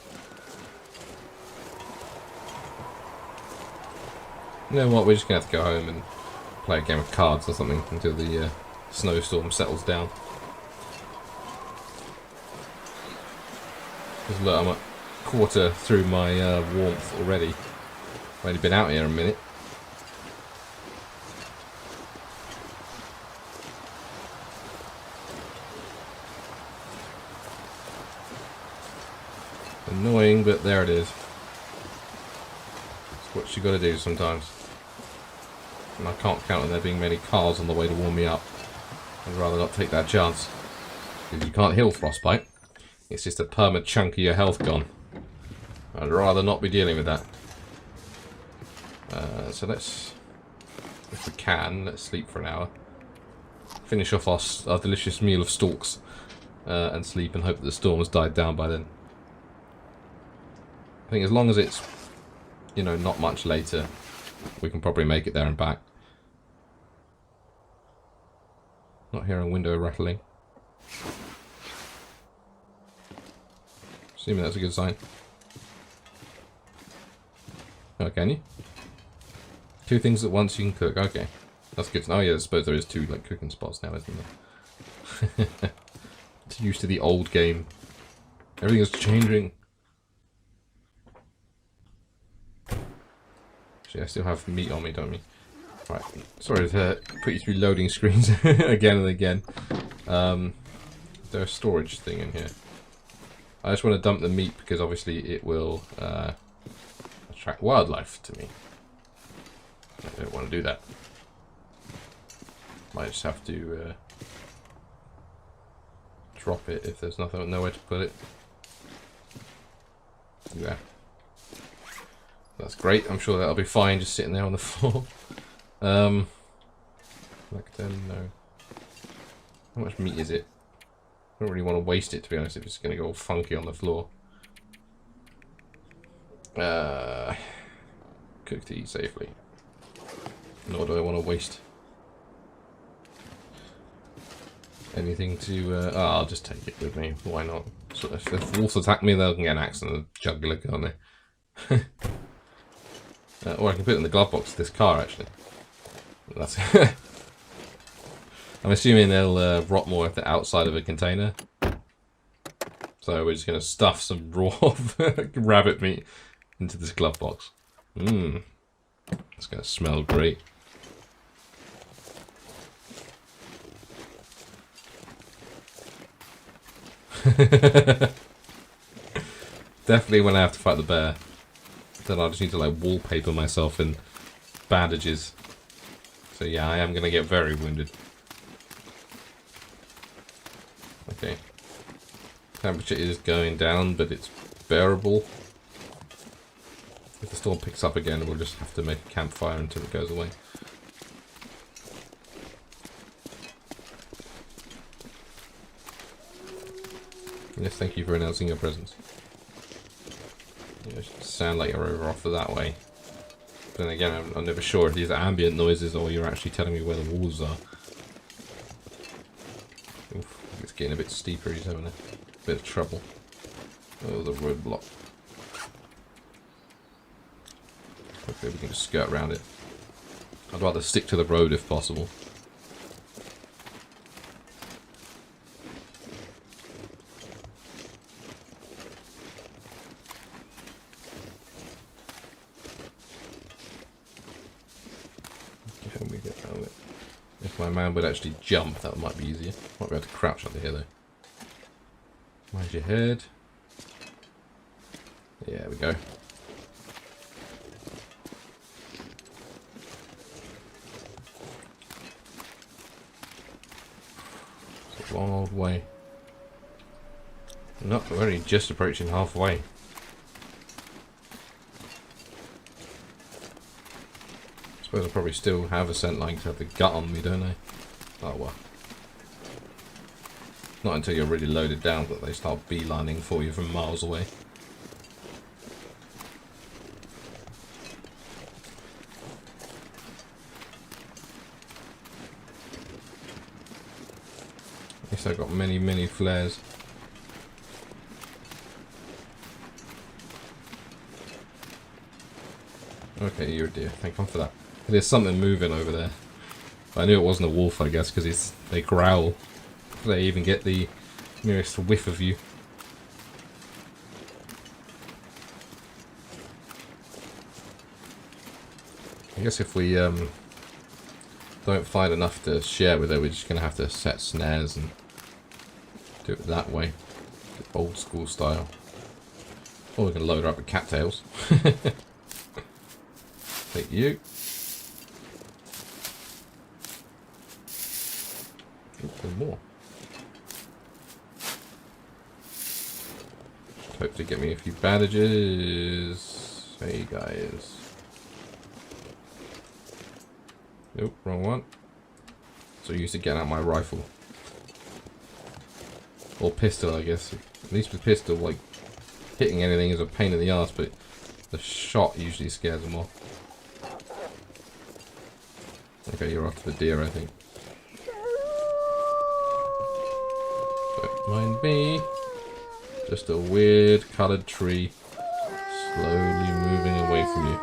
You know what? We're just gonna have to go home and play a game of cards or something until the snowstorm settles down. Because look, I'm a quarter through my warmth already. I've only been out here a minute. Annoying, but there it is. It's what you gotta do sometimes. And I can't count on there being many cars on the way to warm me up. I'd rather not take that chance. Because you can't heal frostbite. It's just a perma chunk of your health gone. I'd rather not be dealing with that. So let's, if we can, let's sleep for an hour. Finish off our delicious meal of stalks. and sleep and hope that the storm has died down by then. I think as long as it's, you know, not much later, we can probably make it there and back. Not hearing window rattling. Assuming that's a good sign. Oh, can you? 2 things at once you can cook. Okay. That's good. Oh yeah, I suppose there is 2 like cooking spots now, isn't there? It's used to the old game. Everything is changing. Actually, I still have meat on me, don't we? Right. Sorry to put you through loading screens again and again. There's a storage thing in here. I just want to dump the meat because obviously it will attract wildlife to me. I don't want to do that. Might just have to drop it if there's nowhere to put it. Yeah. That's great. I'm sure that'll be fine just sitting there on the floor. Like then, no. How much meat is it? I don't really want to waste it, to be honest, if it's going to go all funky on the floor. Cook to eat safely. Nor do I want to waste anything to... I'll just take it with me. Why not? So if wolves attack me, they'll get an axe and a jugular, can't they? Or I can put it in the glove box of this car, actually. That's I'm assuming they'll rot more if they're outside of a container. So we're just going to stuff some raw rabbit meat into this glove box. Mmm. It's going to smell great. Definitely when I have to fight the bear. Then I just need to like wallpaper myself in bandages. So yeah, I am going to get very wounded. Okay. Temperature is going down, but it's bearable. If the storm picks up again, we'll just have to make a campfire until it goes away. Yes, thank you for announcing your presence. You sound like you're over off that way. But then again, I'm never sure if these are ambient noises or you're actually telling me where the walls are. Oof, it's getting a bit steeper, he's having a bit of trouble. Oh, the roadblock. Hopefully we can just skirt around it. I'd rather stick to the road if possible. If my man would actually jump, that might be easier. Might be able to crouch under here though. Where's your head? Yeah, there we go. It's a long old way. No, we're only just approaching halfway. I suppose I probably still have a scent line to have the gut on me, don't I? Oh well. Not until you're really loaded down that they start beelining for you from miles away. At least I've got many, many flares. Okay, you're a deer. Thank God for that. There's something moving over there. I knew it wasn't a wolf, I guess, because they growl. They even get the merest whiff of you. I guess if we don't find enough to share with her, we're just going to have to set snares and do it that way. Old school style. Or we can load her up with cattails. Take you. There's more. Hopefully get me a few bandages. Hey guys. Nope, wrong one. So used to getting out my rifle. Or pistol, I guess. At least with pistol, like, hitting anything is a pain in the ass, but the shot usually scares them off. Okay, you're after the deer, I think. Don't mind me. Just a weird coloured tree slowly moving away from you.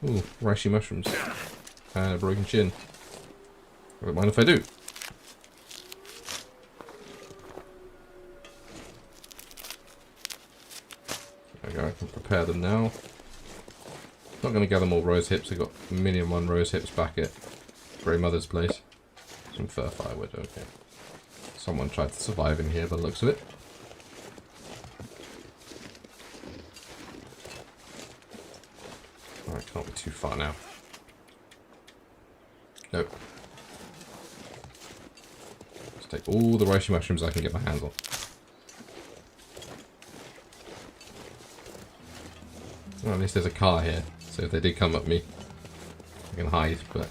Ooh, reishi mushrooms. And a broken chin. I don't mind if I do. Okay, I can prepare them now. Not going to gather more rose hips. I've got a million one rose hips back at Grey Mother's place. Some fur firewood, okay. Someone tried to survive in here by the looks of it. Alright, can't be too far now. Nope. Let's take all the reishi mushrooms I can get my hands on. Well, at least there's a car here, so if they did come at me, I can hide, but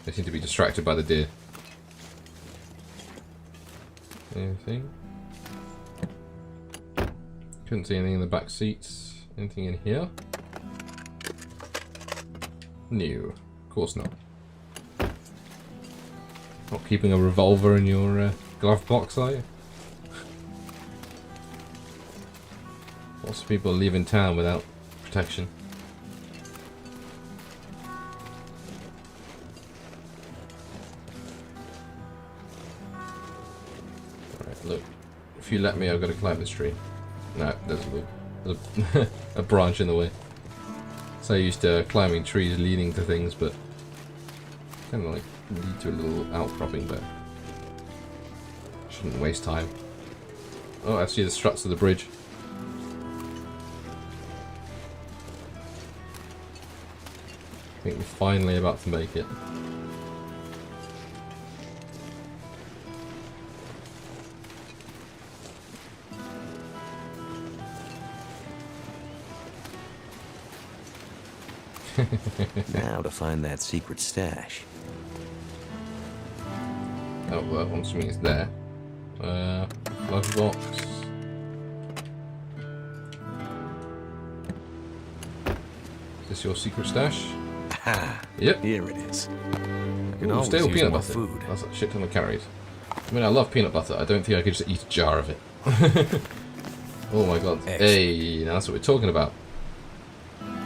they seem to be distracted by the deer. Anything? Couldn't see anything in the back seats. Anything in here? No. Of course not. Not keeping a revolver in your glove box, are you? Lots of people leaving town without protection. Alright, look. If you let me, I've got to climb this tree. No, there's a branch in the way. So used to climbing trees leading to things, but kind of like lead to a little outcropping, but shouldn't waste time. Oh, I see the struts of the bridge. I think we're finally about to make it. Now to find that secret stash. Oh, well, I'm assuming it's there. Glove box. Is this your secret stash? Ha! Yep. Here it is. I can Ooh, always stale use peanut more butter. food. That's a shit ton of calories. I mean, I love peanut butter. I don't think I could just eat a jar of it. Oh my god. Excellent. Hey, now that's what we're talking about.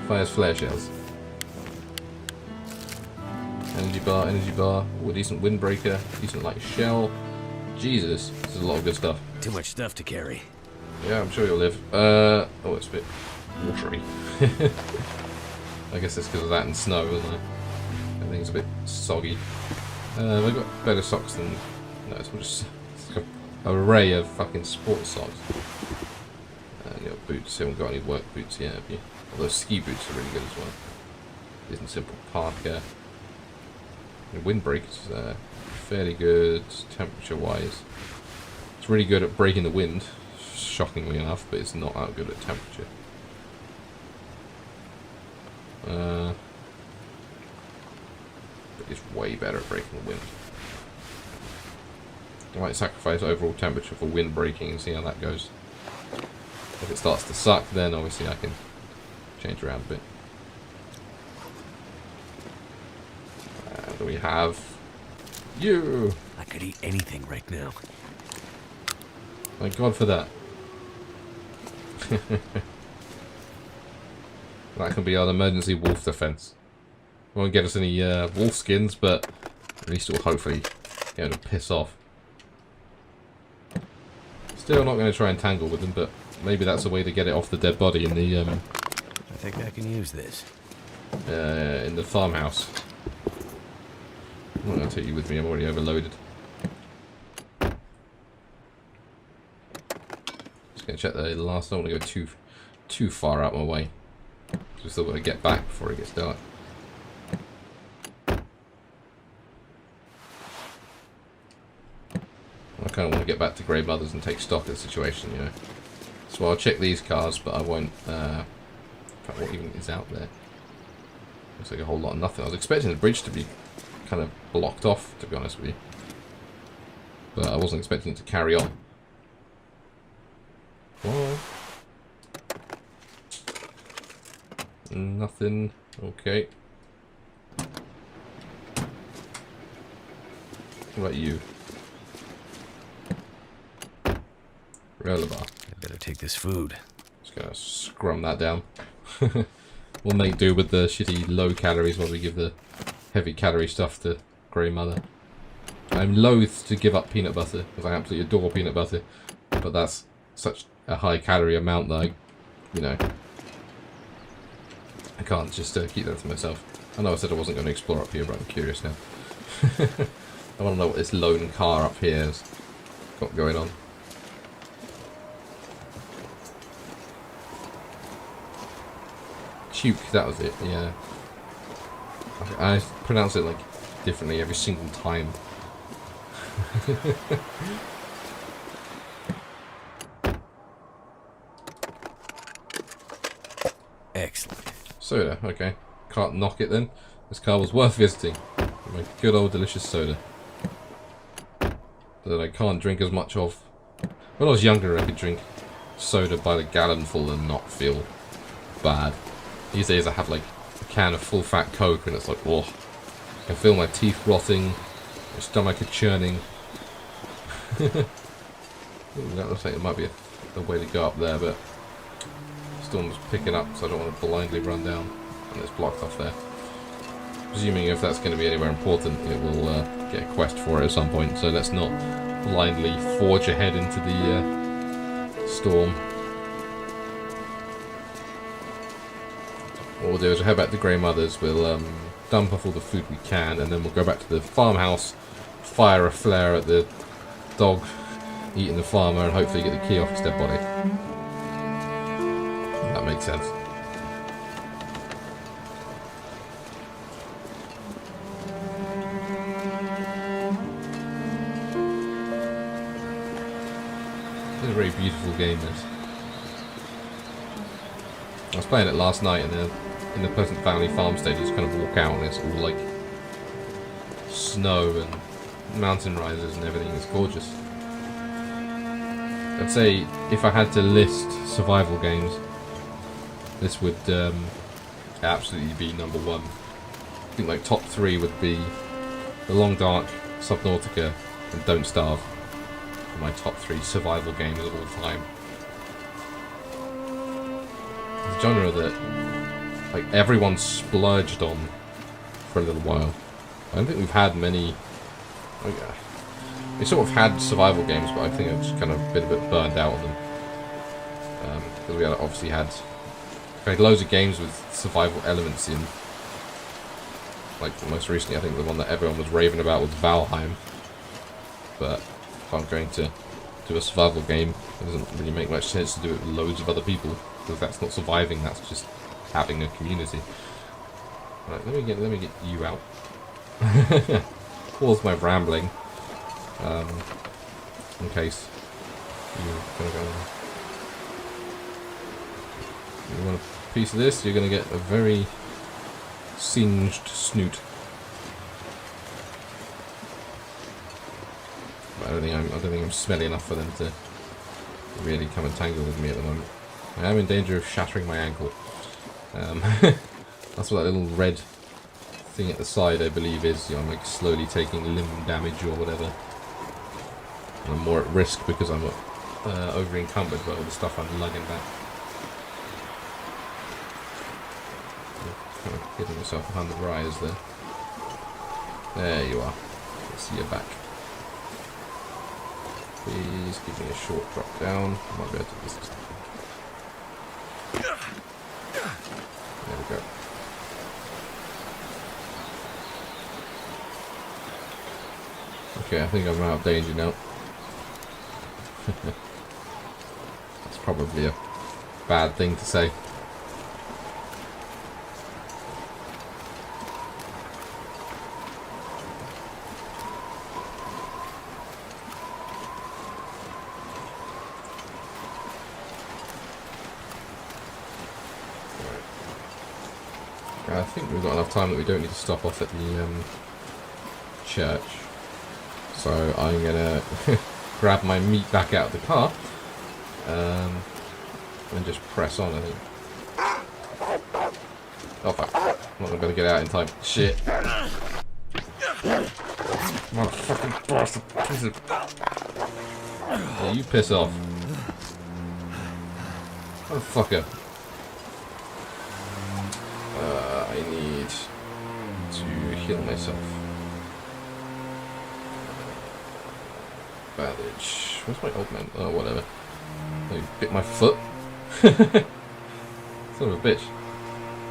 Fires flare shells. Energy bar. Ooh, a decent windbreaker. Decent light shell. Jesus, this is a lot of good stuff. Too much stuff to carry. Yeah, I'm sure you'll live. Oh, it's a bit watery. I guess it's because of that and snow, isn't it? Everything's a bit soggy. Have I got better socks than... No, it's just an array of fucking sports socks. And you got boots. You haven't got any work boots yet, have you? Although ski boots are really good as well. Isn't simple parka. The windbreak is fairly good temperature-wise. It's really good at breaking the wind, shockingly enough, but it's not that good at temperature. But it's way better at breaking the wind. I might sacrifice overall temperature for wind breaking and see how that goes. If it starts to suck, then obviously I can change around a bit. And we have you. I could eat anything right now. Thank God for that. That can be our emergency wolf defense. Won't get us any wolf skins, but at least it will hopefully get them to piss off. Still not going to try and tangle with them, but maybe that's a way to get it off the dead body in the I think I can use this. in the farmhouse. I'm not going to take you with me. I'm already overloaded. Just going to check the last. I don't want to go too far out my way. We've still got to get back before it gets dark. I kind of want to get back to Grey Mother's and take stock of the situation, you know. So I'll check these cars, but I won't. In fact, what even is out there? Looks like a whole lot of nothing. I was expecting the bridge to be kind of blocked off, to be honest with you. but I wasn't expecting it to carry on. Whoa. Nothing. Okay. What about you? Relibar. I better take this food. Just gonna scrum that down. We'll make do with the shitty low calories while we give the heavy calorie stuff to Grey Mother. I'm loath to give up peanut butter, because I absolutely adore peanut butter, but that's such a high calorie amount that I, you know, I can't just keep that to myself. I know I said I wasn't going to explore up here, but I'm curious now. I want to know what this lone car up here has got going on. Tuke, that was it, yeah. I pronounce it like differently every single time. Excellent. Soda, okay. Can't knock it then. This car was worth visiting. My good old delicious soda. That I can't drink as much of. When I was younger I could drink soda by the gallonful and not feel bad. These days I have like a can of full fat Coke and it's like, oh, I can feel my teeth rotting, my stomach churning. Ooh, that looks like it might be a way to go up there, but storm's picking up, so I don't want to blindly run down, and it's blocked off there. Presuming if that's going to be anywhere important, it will get a quest for it at some point, so let's not blindly forge ahead into the storm. What we'll do is we'll head back to Grey Mother's, we'll dump off all the food we can, and then we'll go back to the farmhouse, fire a flare at the dog eating the farmer, and hopefully get the key off his dead body. That makes sense. It's a very beautiful game, this. I was playing it last night in the Pleasant Valley farm stage. You just kind of walk out and it's all like snow and mountain rises and everything. It's gorgeous. I'd say if I had to list survival games, this would absolutely be number one. I think like top 3 would be The Long Dark, Subnautica, and Don't Starve. For my top 3 survival games of all time. It's a genre that like everyone splurged on for a little while. I don't think we've had many. We sort of had survival games, but I think I've just kind of been a bit burned out on them. Because we obviously had loads of games with survival elements in. Like most recently, I think the one that everyone was raving about was Valheim. But if I'm going to do a survival game, it doesn't really make much sense to do it with loads of other people, because that's not surviving. That's just having a community. Right, let me get you out. Pause my rambling. In case you're gonna go. You want a piece of this? You're gonna get a very singed snoot. But I don't think I'm smelly enough for them to really come and tangle with me at the moment. I am in danger of shattering my ankle. That's what that little red thing at the side, I believe, is. You know, I'm like slowly taking limb damage or whatever. And I'm more at risk because I'm over encumbered by all the stuff I'm lugging back. Kind of getting myself behind the rise there. There you are. Let's see your back. Please give me a short drop down. I might be able to do this. There we go. Okay, I think I'm out of danger now. That's probably a bad thing to say. I think we've got enough time that we don't need to stop off at the church. So I'm gonna grab my meat back out of the car and just press on, I think. Oh fuck. I'm not gonna be able to get out in time. Shit. Motherfucking bastard. Piece of... Yeah, you piss off. Motherfucker. I need to heal myself. Bandage. Where's my old man? Oh, whatever. Oh, you bit my foot? Son of a bitch.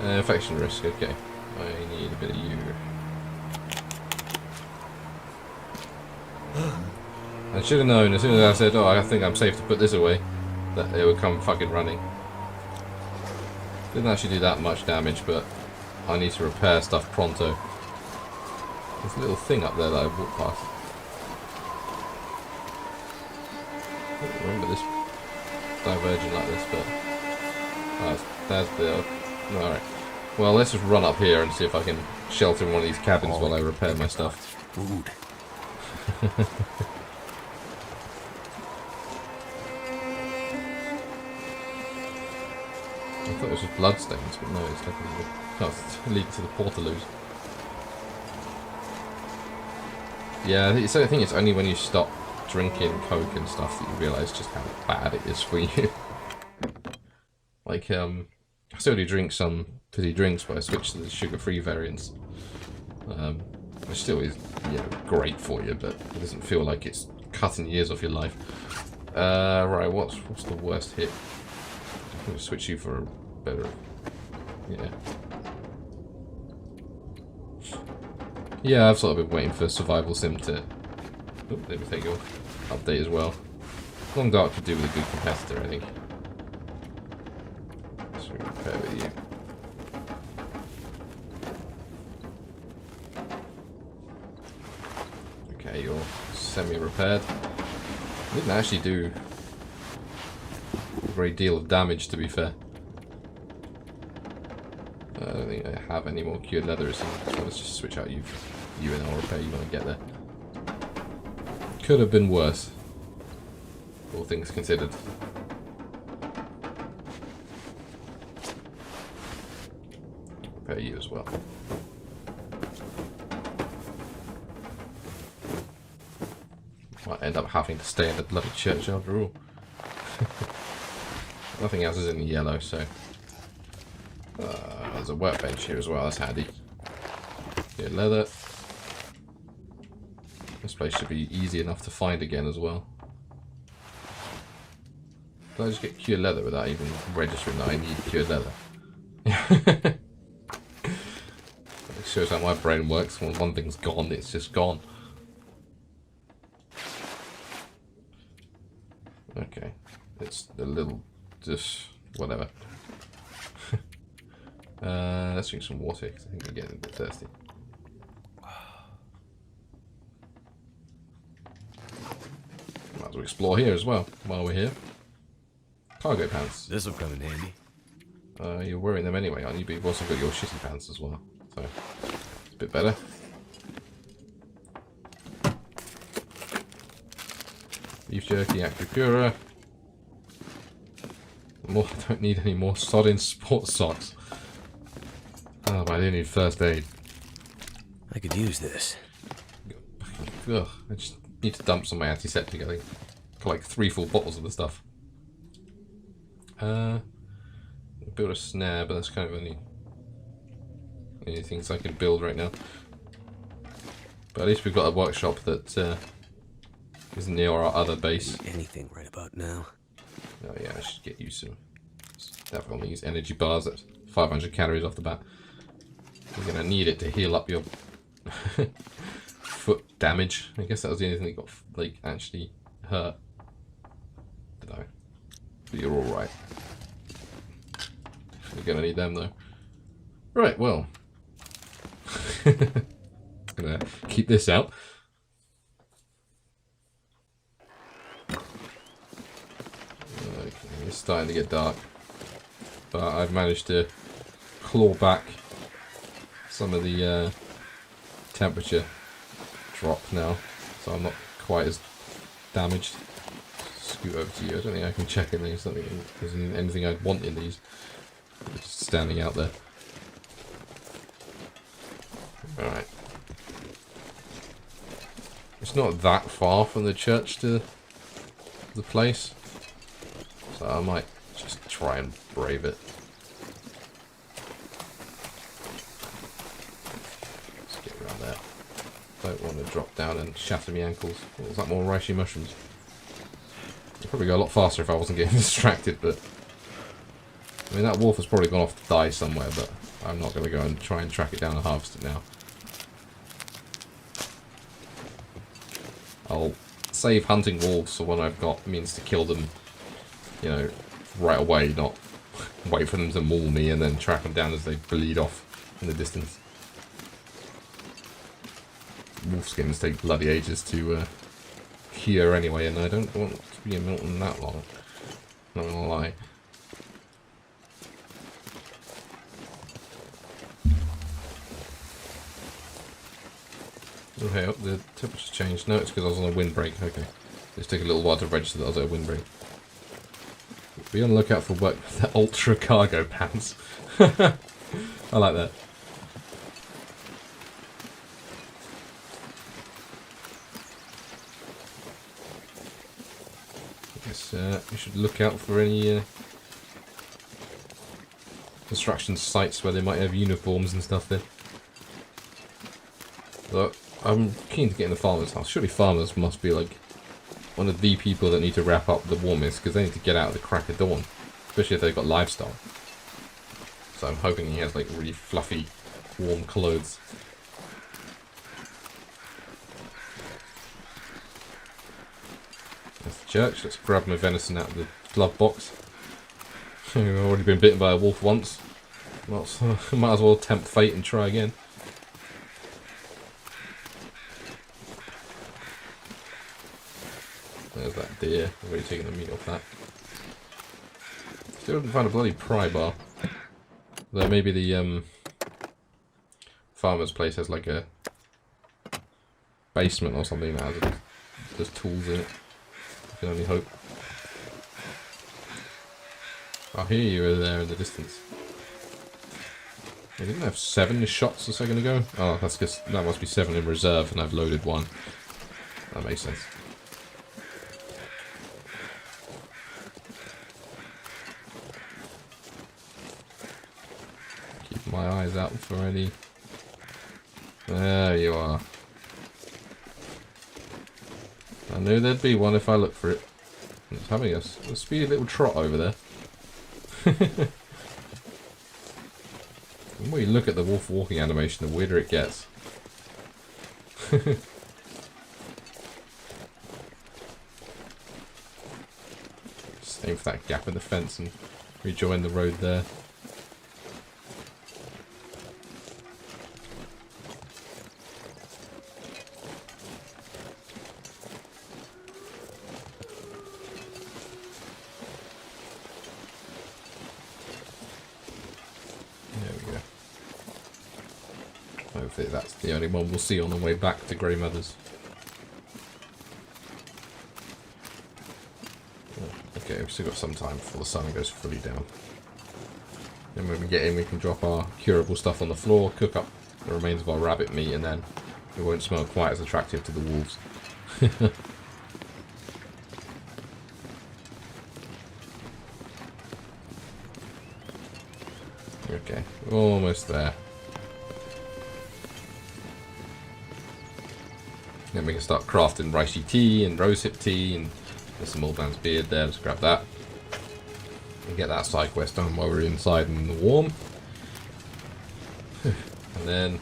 Infection risk, okay. I need a bit of you. I should have known as soon as I said, oh, I think I'm safe to put this away, that it would come fucking running. Didn't actually do that much damage, but I need to repair stuff pronto. There's a little thing up there that I walked past. I don't remember this diverging like this, but that's the... Alright. Well, let's just run up here and see if I can shelter in one of these cabins while I repair my stuff. Food. I thought it was just bloodstains, but no, it's definitely... Oh, it's leading to the portaloos. Yeah, I think it's only when you stop drinking Coke and stuff that you realise just how bad it is for you. Like, I still do drink some fizzy drinks, but I switched to the sugar-free variants. Which still is, you know, great for you, but it doesn't feel like it's cutting years off your life. Right, what's the worst hit? I'm going to switch you for a better... Yeah. Yeah, I've sort of been waiting for Survival Sim to... Oh, let me take your update as well. Long Dark could do with a good competitor, I think. So we repair with you. Okay, you're semi-repaired. Didn't actually do a great deal of damage, to be fair. I don't think I have any more cured leather, so let's just switch out you and I'll repair you when I get there. Could have been worse, all things considered. Repair you as well. Might end up having to stay in the bloody church after all. Nothing else is in the yellow, so... there's a workbench here as well, that's handy. Yeah, leather. This place should be easy enough to find again as well. Did I just get cured leather without even registering that I need cured leather? It shows how my brain works. When one thing's gone, it's just gone. Okay. It's a little... just... whatever. Let's drink some water because I think I'm getting a bit thirsty. Might as well explore here as well while we're here. Cargo pants. This'll come in handy. You're wearing them anyway, aren't you? But you've also got your shitty pants as well, so it's a bit better. Beef jerky, Acropura. I don't need any more sodding sports socks. Oh, but I do need first aid. I could use this. Ugh, I just need to dump some of my antiseptic, I think. Got like 3 full bottles of the stuff. Build a snare, but that's kind of only things I can build right now. But at least we've got a workshop that is near our other base. Anything right about now. Oh yeah, I should get you some. Definitely use energy bars. That's 500 calories off the bat. You're gonna need it to heal up your foot damage. I guess that was the only thing that got like actually hurt. Did I? But you're all right. You're gonna need them though. Right. Well, gonna keep this out. Okay, it's starting to get dark, but I've managed to claw back some of the temperature drop now, so so I'm not quite as damaged. Scoot over to you. I don't think I can check in these. I don't think there's anything I'd want in these. They're just standing out there. Alright. It's not that far from the church to the place, so I might just try and brave it. Let's get around there. Don't want to drop down and shatter my ankles. What was that, more reishi mushrooms? I'd probably go a lot faster if I wasn't getting distracted, but I mean, that wolf has probably gone off to die somewhere, but I'm not going to go and try and track it down and harvest it now. I'll save hunting wolves for when I've got means to kill them, you know, right away, not wait for them to maul me and then track them down as they bleed off in the distance. Wolf skins take bloody ages to cure anyway, and I don't want to be in Milton that long. Not gonna lie. Okay, oh, the temperature's changed. No, it's because I was on a windbreak. Okay. Just take a little while to register that I was at a windbreak. Be on the lookout for work with the ultra cargo pants. I like that. I guess we should look out for any construction sites where they might have uniforms and stuff there. But I'm keen to get in the farmer's house. Surely farmers must be like one of the people that need to wrap up the warmest, because they need to get out of the crack of dawn, especially if they've got livestock. So I'm hoping he has like really fluffy, warm clothes. That's the church. Let's grab my venison out of the glove box. I've already been bitten by a wolf once. Might as well tempt fate and try again. There's that deer. I've already taken the meat off that. Still haven't found a bloody pry bar. Though maybe the farmer's place has like a basement or something that has there's tools in it. I can only hope. I hear you over there in the distance. I didn't have 7 shots a second ago. Oh, that's because that must be 7 in reserve, and I've loaded 1. That makes sense. Keep my eyes out for any. There you are. I knew there'd be one if I looked for it. It's having a speedy little trot over there. The more you look at the wolf walking animation, the weirder it gets. Just aim for that gap in the fence and rejoin the road there. Hopefully that's the only one we'll see on the way back to Grey Mother's. Okay, we've still got some time before the sun goes fully down. Then when we get in, we can drop our curable stuff on the floor, cook up the remains of our rabbit meat, and then it won't smell quite as attractive to the wolves. Okay, almost there. Then we can start crafting reishi tea and rosehip tea, and there's some old man's beard there. Let's grab that and get that side quest done while we're inside in the warm. And then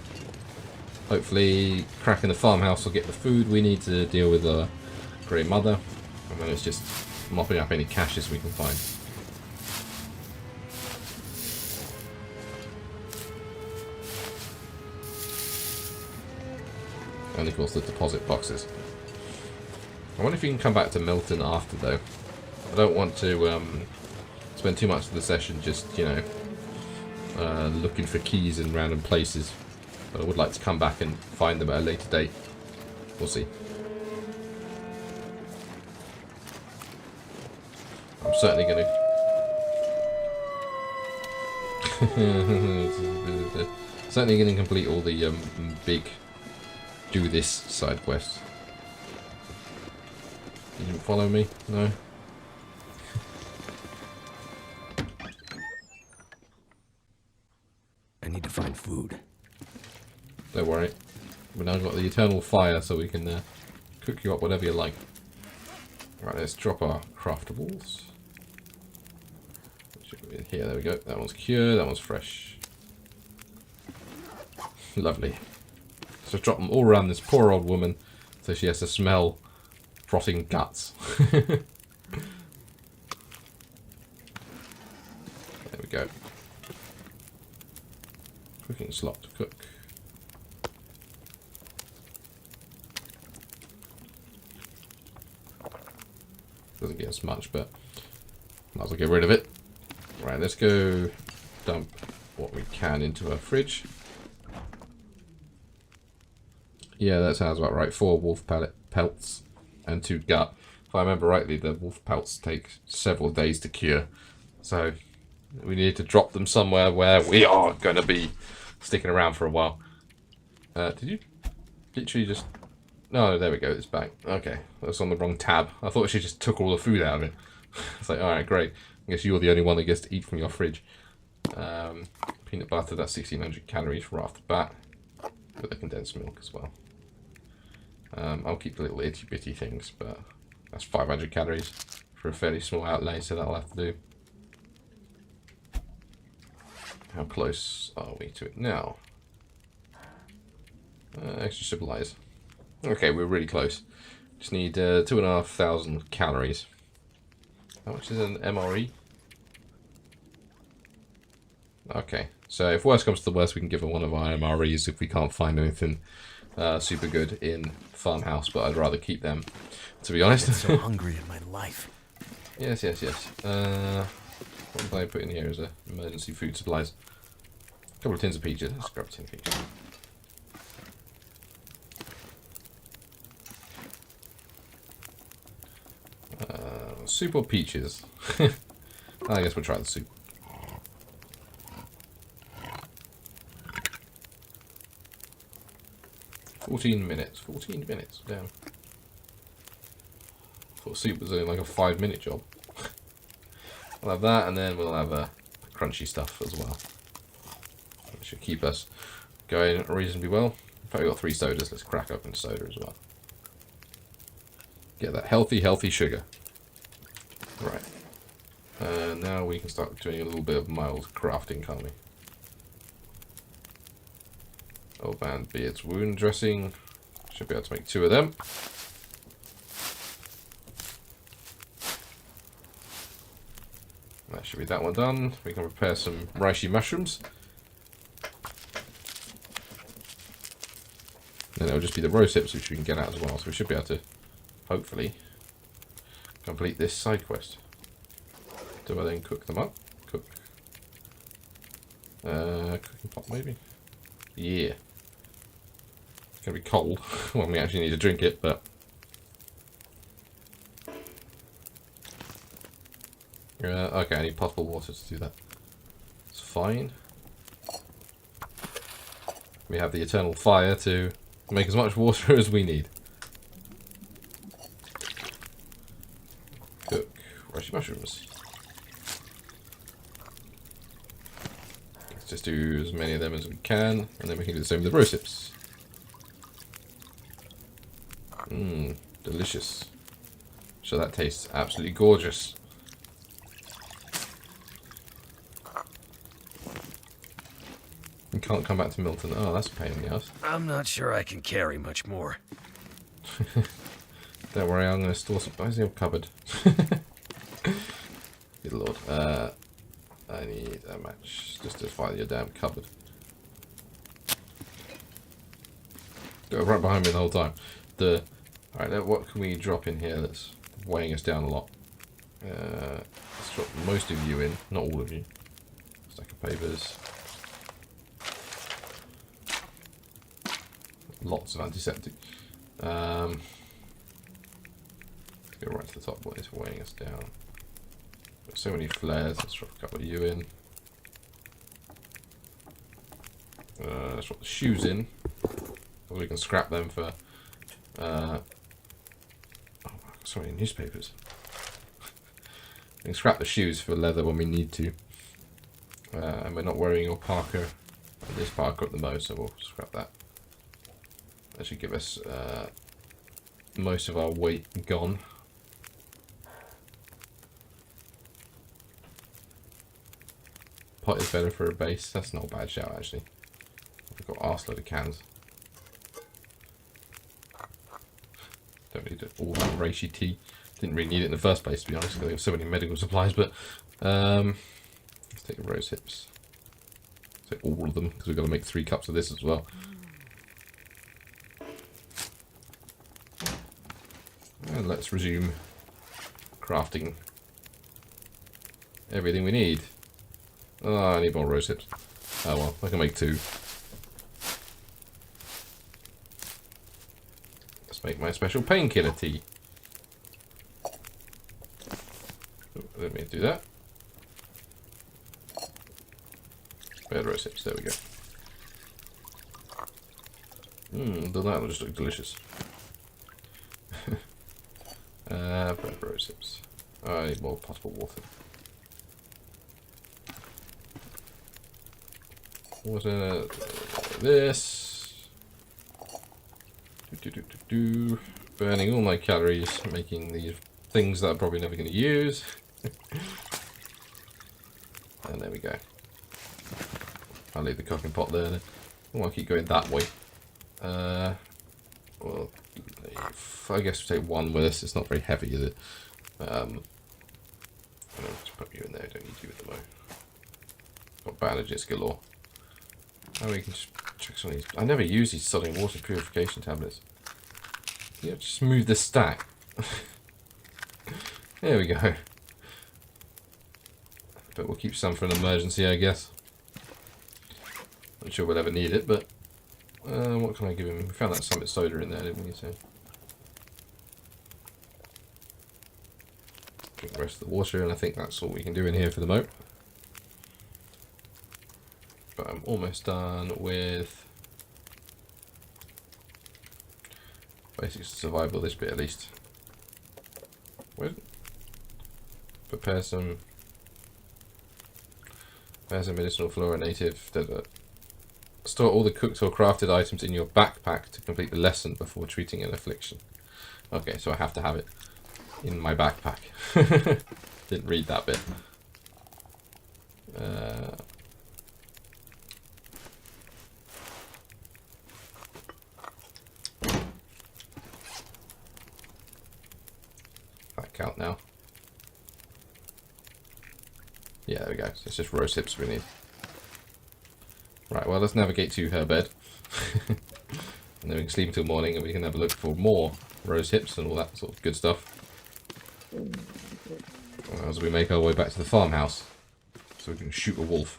hopefully cracking the farmhouse will get the food we need to deal with the Grey Mother, and then it's just mopping up any caches we can find. And of course the deposit boxes. I wonder if you can come back to Milton after though. I don't want to spend too much of the session just, you know, looking for keys in random places. But I would like to come back and find them at a later date. We'll see. certainly going to... certainly going to complete all the big do this side quests. You didn't follow me? No? I need to find food. Don't worry. We've now got the eternal fire, so we can cook you up whatever you like. Right, let's drop our craftables. Should be in here, there we go. That one's cured, that one's fresh. Lovely. So drop them all around this poor old woman, so she has to smell rotting guts. There we go. Cooking slot to cook. Doesn't get us much, but might as well get rid of it. Right, let's go dump what we can into our fridge. Yeah, that sounds about right. 4 wolf pelts and 2 gut. If I remember rightly, the wolf pelts take several days to cure. So we need to drop them somewhere where we are going to be sticking around for a while. Did you literally just... No, there we go, it's back. Okay, that's on the wrong tab. I thought she just took all the food out of it. It's like, alright, great. I guess you're the only one that gets to eat from your fridge. Peanut butter, that's 1600 calories right off the bat. With the condensed milk as well. I'll keep the little itty bitty things, but that's 500 calories for a fairly small outlay, so that'll have to do. How close are we to it now? Extra supplies. Okay, we're really close. Just need 2,500 calories. How much is an MRE? Okay, so if worst comes to the worst, we can give her one of our MREs if we can't find anything super good in Farmhouse, but I'd rather keep them, to be honest. I'm so hungry in my life. Yes. What am I putting here as emergency food supplies? A couple of tins of peaches. Let's grab a tin of peaches. Soup or peaches? I guess we'll try the soup. $14 minutes. 14 minutes. Damn. Thought soup was only like a 5-minute job. We'll have that, and then we'll have crunchy stuff as well. That should keep us going reasonably well. In fact, we've got 3 sodas. Let's crack open soda as well. Get that healthy sugar. Right. Now we can start doing a little bit of mild crafting, can't we? Old Man Beard's wound dressing. Should be able to make 2 of them. That should be that one done. We can prepare some reishi mushrooms. Then it'll just be the rose hips which we can get out as well. So we should be able to, hopefully, complete this side quest. Do I then cook them up? Cook. Cooking pot maybe? Yeah. It's going to be cold when we actually need to drink it, but... okay, I need potable water to do that. It's fine. We have the eternal fire to make as much water as we need. Cook reishi mushrooms. Let's just do as many of them as we can, and then we can do the same with the rose hips. Mmm, delicious. So that tastes absolutely gorgeous. You can't come back to Milton. Oh, that's a pain in the ass. I'm not sure I can carry much more. Don't worry, I'm going to store some... Where's the old cupboard? Good lord. I need a match just to find your damn cupboard. Go right behind me the whole time. Alright, what can we drop in here that's weighing us down a lot? Let's drop most of you in, not all of you. Stack of papers. Lots of antiseptic. Go right to the top, what is weighing us down? So many flares. Let's drop a couple of you in. Let's drop the shoes in. Or we can scrap them for. Oh, so many newspapers. We can scrap the shoes for leather when we need to. And we're not wearing your Parker. This Parker at the most, so we'll scrap that. That should give us most of our weight gone. Pot is better for a base. That's not a bad shout, actually. I've got arse load of cans. Don't need all that reishi tea. Didn't really need it in the first place, to be honest, because I have so many medical supplies. But let's take rose hips. Take all of them, because we've got to make 3 cups of this as well. And let's resume crafting everything we need. Oh, I need more rose hips. Oh well, I can make 2. Let's make my special painkiller tea. Oh, I didn't mean to do that. Bad rose hips, there we go. That will just look delicious. Bread rose hips. Oh, I need more potable water. Water. This. Burning all my calories, making these things that I'm probably never going to use. And there we go. I'll leave the cooking pot there then. Oh, I'll keep going that way. Well, I guess we'll take 1 with us. It's not very heavy, is it? I'll just put you in there. I don't need you at the moment. Got bandages galore. Oh, we can just check some of these. I never use these sodium water purification tablets. Yeah, just move the stack. There we go. But we'll keep some for an emergency, I guess. Not sure we'll ever need it, but what can I give him? We found that summit soda in there, didn't we? So drink the rest of the water, and I think that's all we can do in here for the moment. But I'm almost done with basic survival, this bit at least. Prepare some medicinal flora native. Store all the cooked or crafted items in your backpack to complete the lesson before treating an affliction. Okay, so I have to have it in my backpack. Didn't read that bit. That count now. Yeah, there we go. So it's just rose hips we need. Right, well, let's navigate to her bed. And then we can sleep until morning and we can have a look for more rose hips and all that sort of good stuff. As we make our way back to the farmhouse. So we can shoot a wolf.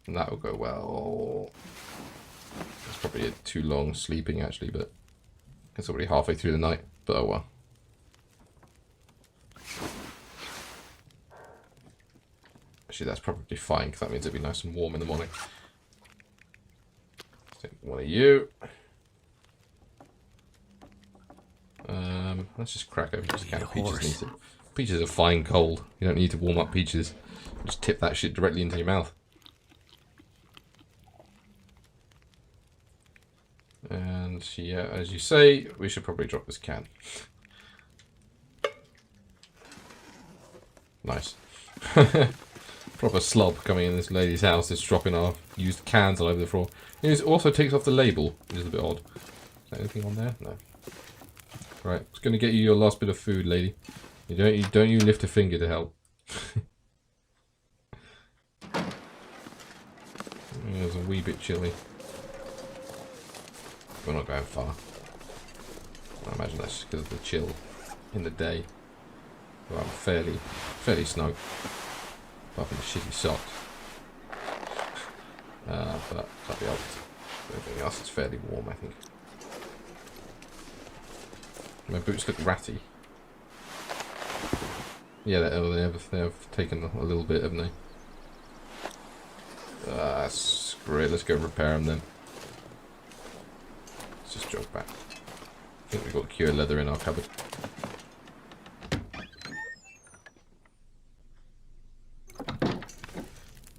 And that will go well. It's probably too long sleeping actually, but it's already halfway through the night. But oh well. Actually, that's probably fine, because that means it'll be nice and warm in the morning. Take 1 of you. Let's just crack open just a can of peaches. Peaches are fine cold. You don't need to warm up peaches. Just tip that shit directly into your mouth. And yeah, as you say, we should probably drop this can. Nice. Proper slob coming in this lady's house, just dropping our used cans all over the floor. It also takes off the label, which is a bit odd. Is there anything on there? No. Right, it's going to get you your last bit of food, lady. You don't lift a finger to help. It was a wee bit chilly. We're not going far. I imagine that's because of the chill in the day. Well, I'm fairly snug. Apart from the shitty socks. But can't be helped. Everything else is fairly warm, I think. My boots look ratty. Yeah, they have taken a little bit, haven't they? Screw it. Let's go repair them then. Let's just jog back. I think we've got cured leather in our cupboard.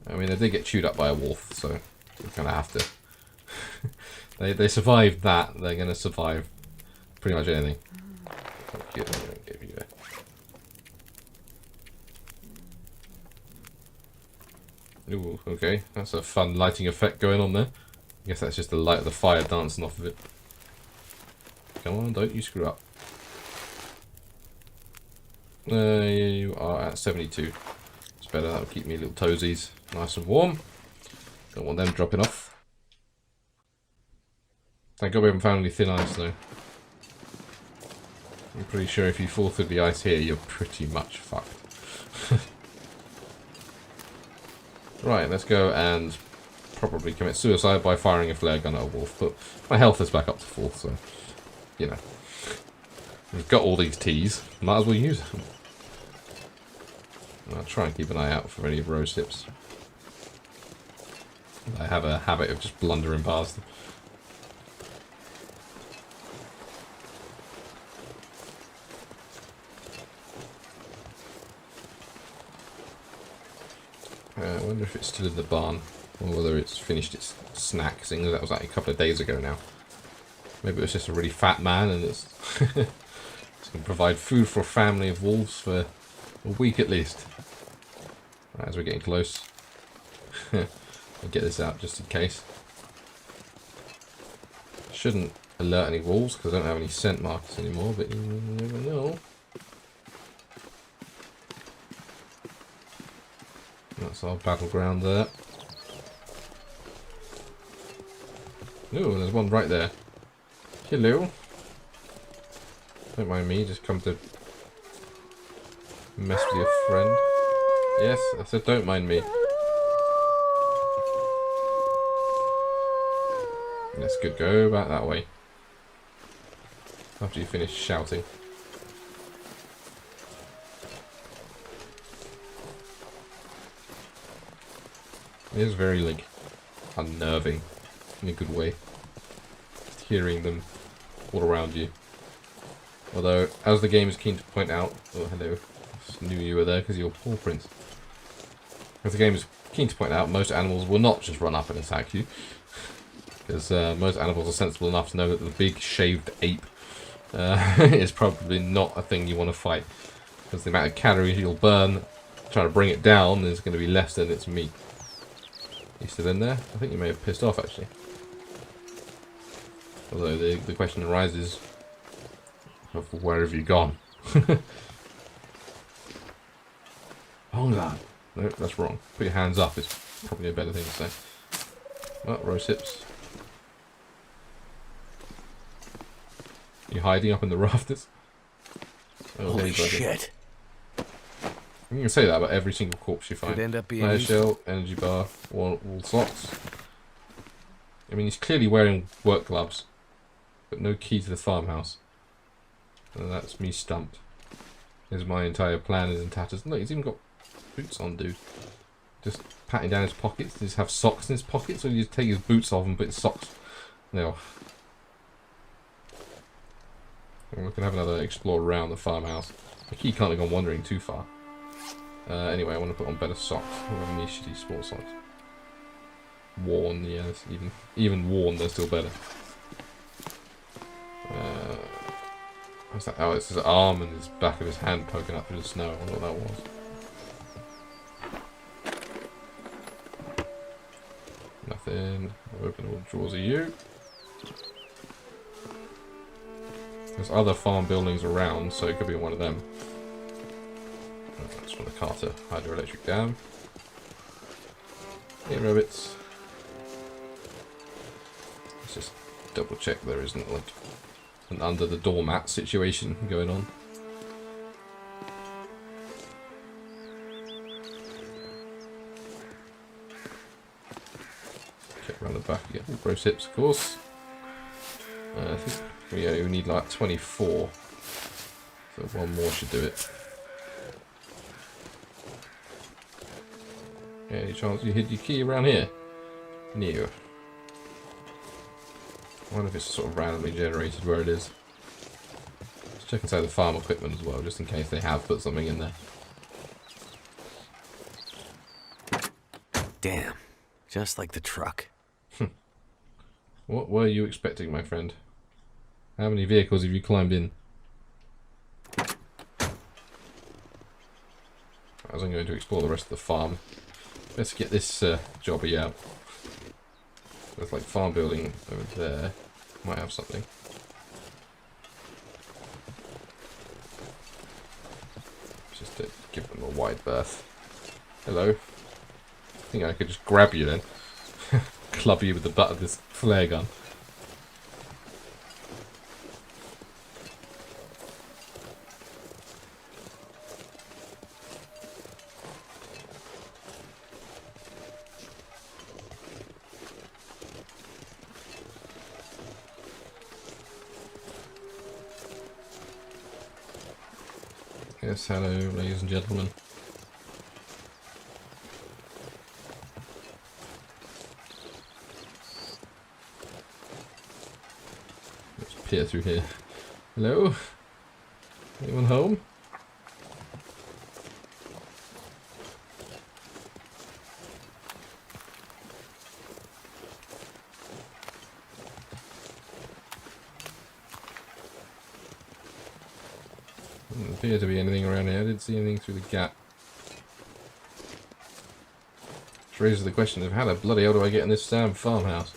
I mean, they did get chewed up by a wolf, so we kind of have to. They survived that. They're going to survive pretty much anything. Ooh, okay. That's a fun lighting effect going on there. I guess that's just the light of the fire dancing off of it. Come on, don't you screw up. You are at 72. It's better. That'll keep me little toesies nice and warm. Don't want them dropping off. Thank God we haven't found any thin ice though. I'm pretty sure if you fall through the ice here, you're pretty much fucked. Right, let's go and probably commit suicide by firing a flare gun at a wolf. But my health is back up to full, so, you know. We've got all these teas, might as well use them. I'll try and keep an eye out for any rose hips. I have a habit of just blundering past them. I wonder if it's still in the barn, or whether it's finished its snack, seeing as that was like a couple of days ago now. Maybe it was just a really fat man and it's, it's going to provide food for a family of wolves for a week at least. Right, as we're getting close, I'll get this out just in case. Shouldn't alert any wolves because I don't have any scent markers anymore, but you never know. That's our battleground there. Ooh, there's one right there. Hello. Don't mind me, just come to mess with your friend. Yes, I said don't mind me. That's good, go back that way. After you finish shouting. It is very, like, unnerving in a good way. Just hearing them all around you. Although, as the game is keen to point out... Oh, hello. Just knew you were there because you're paw prints. As the game is keen to point out, most animals will not just run up and attack you. Because most animals are sensible enough to know that the big shaved ape is probably not a thing you want to fight. Because the amount of calories you'll burn trying to bring it down is going to be less than its meat. You still in there? I think you may have pissed off actually. Although the question arises of where have you gone? Hunger. No, that's wrong. Put your hands up is probably a better thing to say. Oh, rose hips. You hiding up in the rafters? Oh, Holy shit. You can say that about every single corpse you find. Could end up being Fire shell, energy bar, wool socks. I mean, he's clearly wearing work gloves, but no key to the farmhouse. And that's me stumped. Here's my entire plan is in tatters. Look, he's even got boots on, dude. Just patting down his pockets. Does he have socks in his pockets, or do you just take his boots off and put his socks? No. And we can have another explore around the farmhouse. The key can't have gone wandering too far. Anyway, I want to put on better socks. I don't have any shitty sport socks. Worn, yeah, even worn, they're still better. What's that? Oh, it's his arm and his back of his hand poking up through the snow. I wonder what that was. Nothing. I'll open all the drawers of you. There's other farm buildings around, so it could be one of them. That's from the Carter hydroelectric dam. Hey, rabbits. Let's just double check there isn't like an under the doormat situation going on. Check around the back again. Rose hips, of course. I think we need like 24. So one more should do it. Any chance you hid your key around here? No. I wonder if it's sort of randomly generated where it is. Let's check inside the farm equipment as well, just in case they have put something in there. Damn. Just like the truck. What were you expecting, my friend? How many vehicles have you climbed in? As I'm going to explore the rest of the farm. Let's get this jobby out. There's like farm building over there. Might have something. Just to give them a wide berth. Hello. I think I could just grab you then. Club you with the butt of this flare gun. Yes, hello, ladies and gentlemen. Let's peer through here. Hello? Anyone home? Doesn't appear to be anything around here. I didn't see anything through the gap. Which raises the question of how the bloody hell do I get in this damn farmhouse?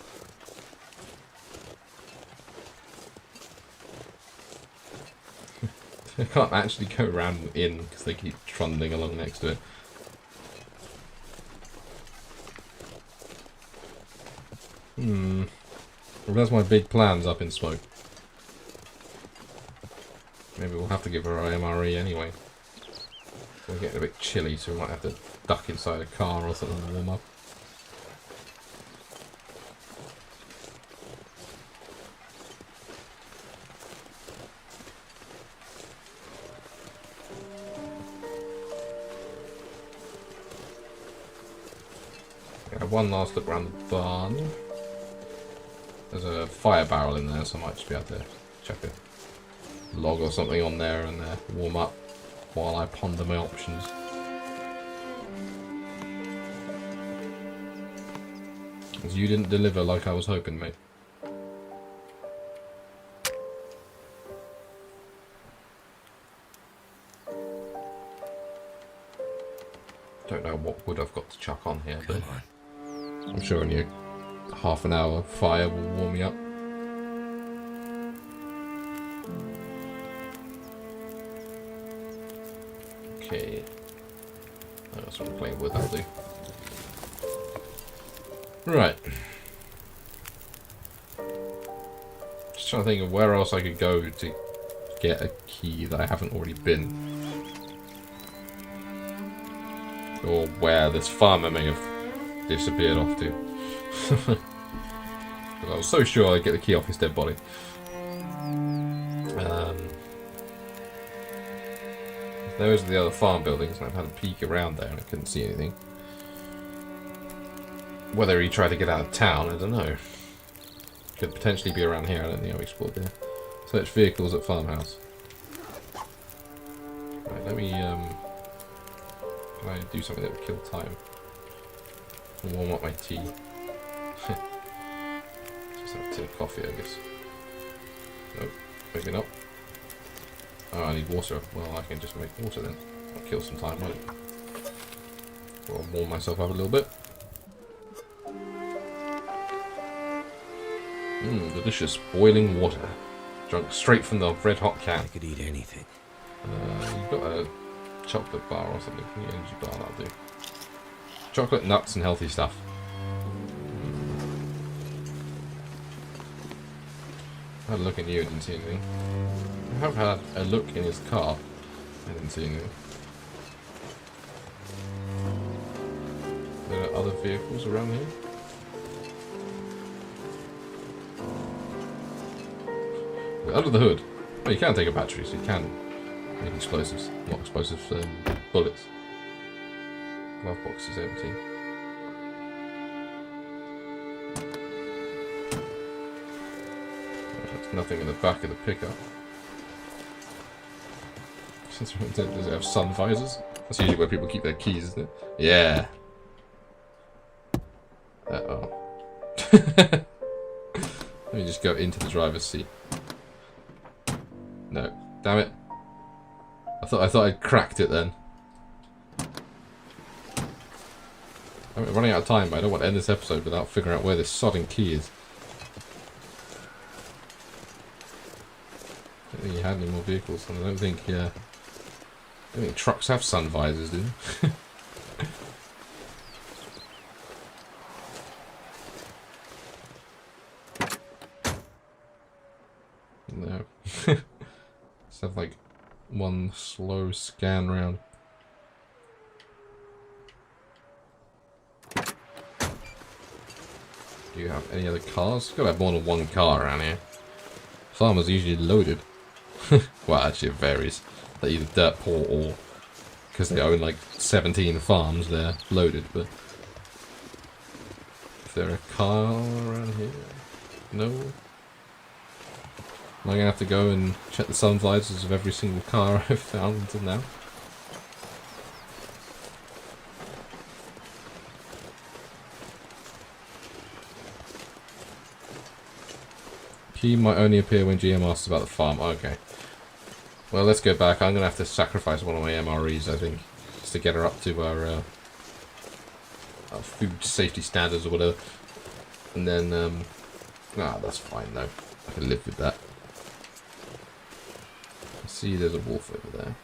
I can't actually go around in because they keep trundling along next to it. Well, that's my big plans up in smoke. Maybe we'll have to give her our MRE anyway. We're getting a bit chilly, so we might have to duck inside a car or something to warm up. Yeah, one last look around the barn. There's a fire barrel in there, so I might just be able to chuck a log or something on there and warm up while I ponder my options. As you didn't deliver like I was hoping, mate. Don't know what wood I've got to chuck on here, but I'm sure only a half an hour fire will warm me up. Okay. That's what I'm playing with, that'll do. Right. Just trying to think of where else I could go to get a key that I haven't already been. Or where this farmer may have disappeared off to. I was so sure I'd get the key off his dead body. Those are the other farm buildings, and I've had a peek around there and I couldn't see anything. Whether he tried to get out of town, I don't know. Could potentially be around here, I don't think I've explored there. Search vehicles at farmhouse. Right, let me, can I do something that would kill time? Warm up my tea. Just have a tin of coffee, I guess. Nope, maybe not. Oh, I need water. Well, I can just make water then. I'll kill some time, won't it? I'll warm myself up a little bit. Delicious boiling water. Drunk straight from the red hot can. I could eat anything. You've got a chocolate bar or something. The energy bar, that'll do. Chocolate, nuts, and healthy stuff. I had a look in you and didn't see anything. I have had a look in his car. I didn't see anything. There are other vehicles around here. Under the hood. Oh, you can take a battery, so you can make explosives. Not explosives, bullets. Glove box is empty. Nothing in the back of the pickup. Does it have sun visors? That's usually where people keep their keys, isn't it? Yeah. Uh-oh. Let me just go into the driver's seat. No. Damn it. I thought I'd cracked it then. I'm running out of time, but I don't want to end this episode without figuring out where this sodding key is. I don't think he had any more vehicles, and I don't think, I don't think trucks have sun visors, do they? No. Let's have like one slow scan round. Do you have any other cars? Gotta have more than one car around here. Farmers usually loaded. Well, actually it varies. They're either dirt poor or because they own like 17 farms, they're loaded. But is there a car around here? No. Am I gonna have to go and check the sun visors of every single car I've found until now? Key might only appear when GM asks about the farm. Okay. Well, let's go back. I'm gonna have to sacrifice one of my MREs, I think, just to get her up to our food safety standards or whatever. And then, that's fine though. I can live with that. See, there's a wolf over there.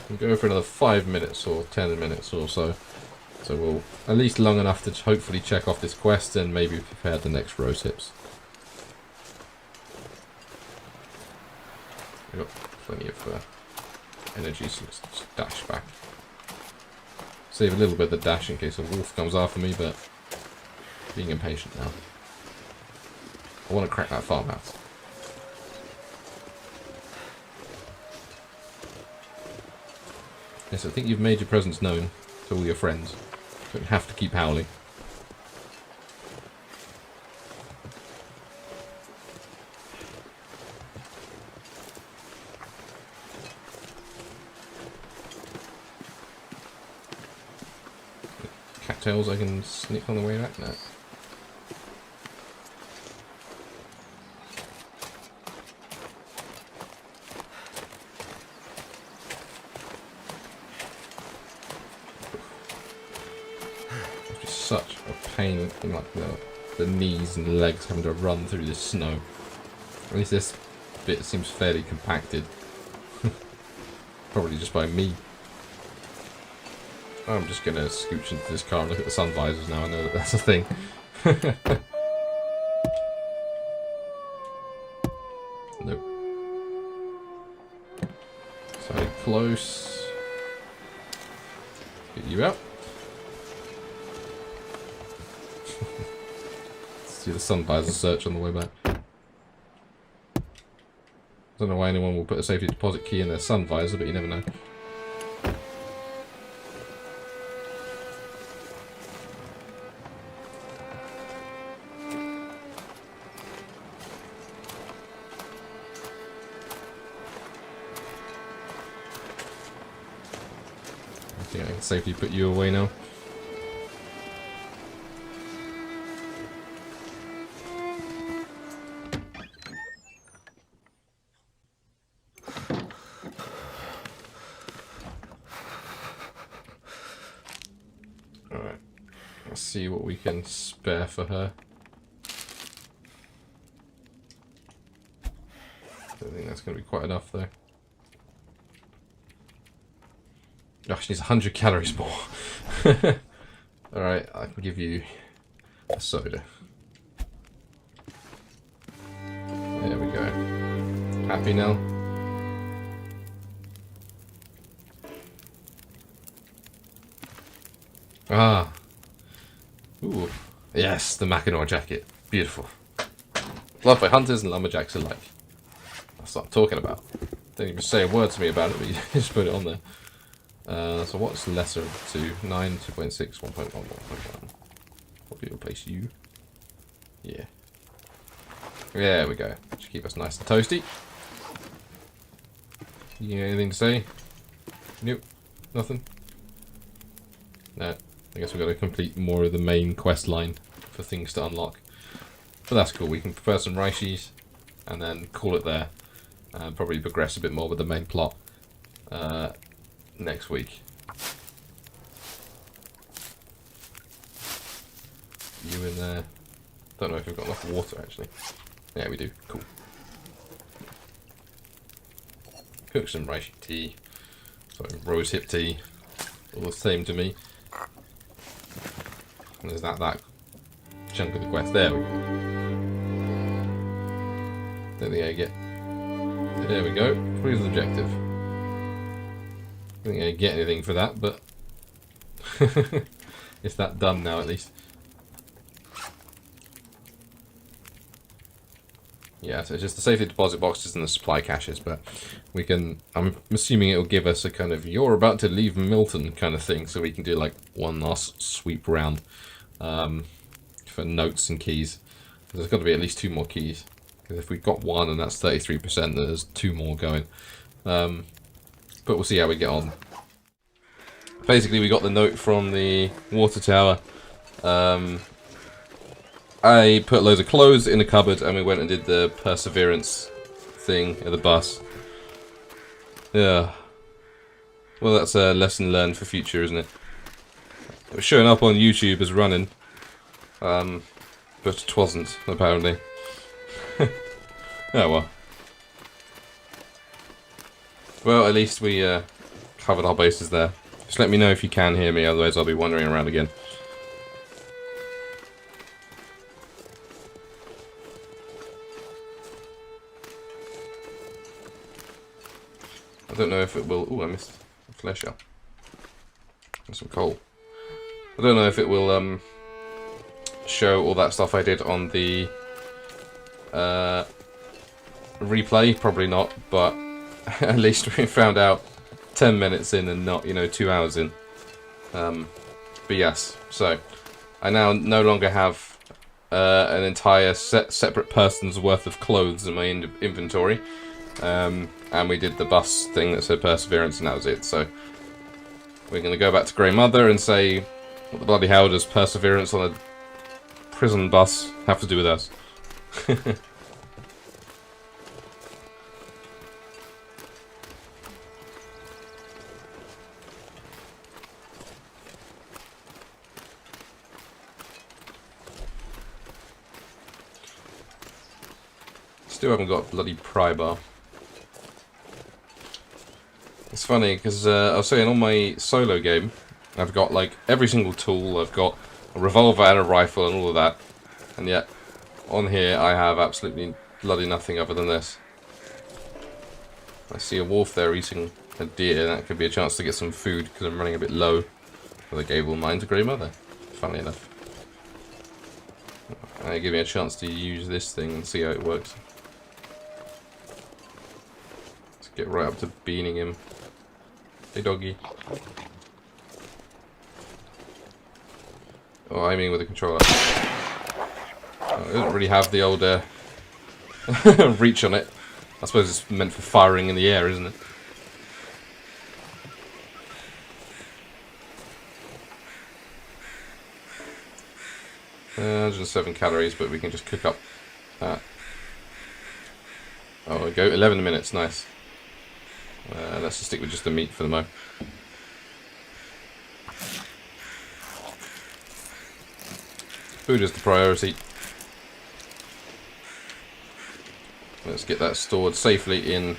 We'll go for another 5 minutes or 10 minutes or so. So we'll at least long enough to hopefully check off this quest and maybe prepare the next rose hips. We've got plenty of energy, so let's just dash back. Save a little bit of the dash in case a wolf comes after me, but being impatient now. I want to crack that farmhouse. Yes, I think you've made your presence known to all your friends. Don't have to keep howling. Cattails I can sneak on the way back now. Such a pain in like the knees and legs having to run through this snow. At least this bit seems fairly compacted. Probably just by me. I'm just gonna scooch into this car and look at the sun visors now. I know that that's a thing. Nope. So close. Get you out. See the sun visor search on the way back. Don't know why anyone will put a safety deposit key in their sun visor, but you never know. I think I can safely put you away now. See what we can spare for her. Don't think that's going to be quite enough though. Oh, she needs 100 calories more. Alright, I can give you a soda. There we go. Happy now? Ah. Ooh. Yes, the Mackinac jacket. Beautiful. Loved by hunters and lumberjacks alike. That's what I'm talking about. Don't even say a word to me about it, but you just put it on there. So what's lesser of the two? 9, 2.6, 1.1, 1.1. What do you replace you? Yeah. There we go. Should keep us nice and toasty. You got anything to say? Nope. Nothing? No. I guess we've got to complete more of the main quest line for things to unlock. But that's cool. We can prepare some Raishis and then call it there. And probably progress a bit more with the main plot next week. You in there? Don't know if we've got enough water actually. Yeah, we do. Cool. Cook some reishi tea. Sorry, rose hip tea. All the same to me. And there's that chunk of the quest. There we go. Don't think I get. There we go. Complete the objective. Don't think I get anything for that, but it's that done now at least. Yeah, so it's just the safety deposit boxes and the supply caches, but we can, I'm assuming it'll give us a kind of, you're about to leave Milton kind of thing, so we can do like one last sweep round for notes and keys. There's got to be at least 2 more keys, because if we've got 1 and that's 33%, then there's 2 more going. But we'll see how we get on. Basically, we got the note from the water tower. I put loads of clothes in a cupboard and we went and did the perseverance thing at the bus. Yeah. Well, that's a lesson learned for future, isn't it? It was showing up on YouTube as running. But it wasn't, apparently. Oh well. Well, at least we covered our bases there. Just let me know if you can hear me, otherwise I'll be wandering around again. I don't know if it will... Ooh, I missed a flesh up. And some coal. I don't know if it will show all that stuff I did on the replay. Probably not, but at least we found out 10 minutes in and not, 2 hours in. But yes, so I now no longer have an entire separate person's worth of clothes in my inventory. And we did the bus thing that said perseverance, and that was it. So we're going to go back to Grey Mother and say, what the bloody hell does perseverance on a prison bus have to do with us? Still haven't got a bloody pry bar. It's funny because I was saying on my solo game, I've got like every single tool. I've got a revolver and a rifle and all of that, and yet on here I have absolutely bloody nothing other than this. I see a wolf there eating a deer. That could be a chance to get some food because I'm running a bit low. But I gave all mine to Grey Mother. Funny enough, and it gave me a chance to use this thing and see how it works. Let's get right up to beaning him. Hey doggy. Oh, I mean with the controller. Oh, it doesn't really have the old reach on it. I suppose it's meant for firing in the air, isn't it? Uh, 107 calories, but we can just cook up that. Oh, we go 11 minutes, nice. Let's just stick with just the meat for the moment. Food is the priority. Let's get that stored safely in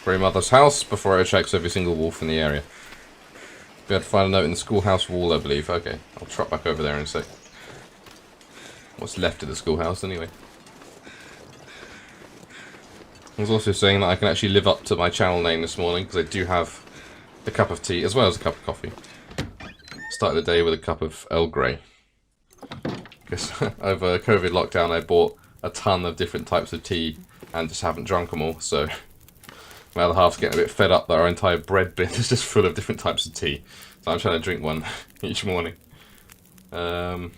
Grey Mother's house before I checks every single wolf in the area. Be able to find a note in the schoolhouse wall, I believe. Okay, I'll trot back over there in a sec. What's left of the schoolhouse, anyway? I was also saying that I can actually live up to my channel name this morning because I do have a cup of tea as well as a cup of coffee. Started the day with a cup of Earl Grey. Because over COVID lockdown I bought a ton of different types of tea and just haven't drunk them all, so My other half's getting a bit fed up that our entire bread bin is just full of different types of tea. So I'm trying to drink one each morning. Might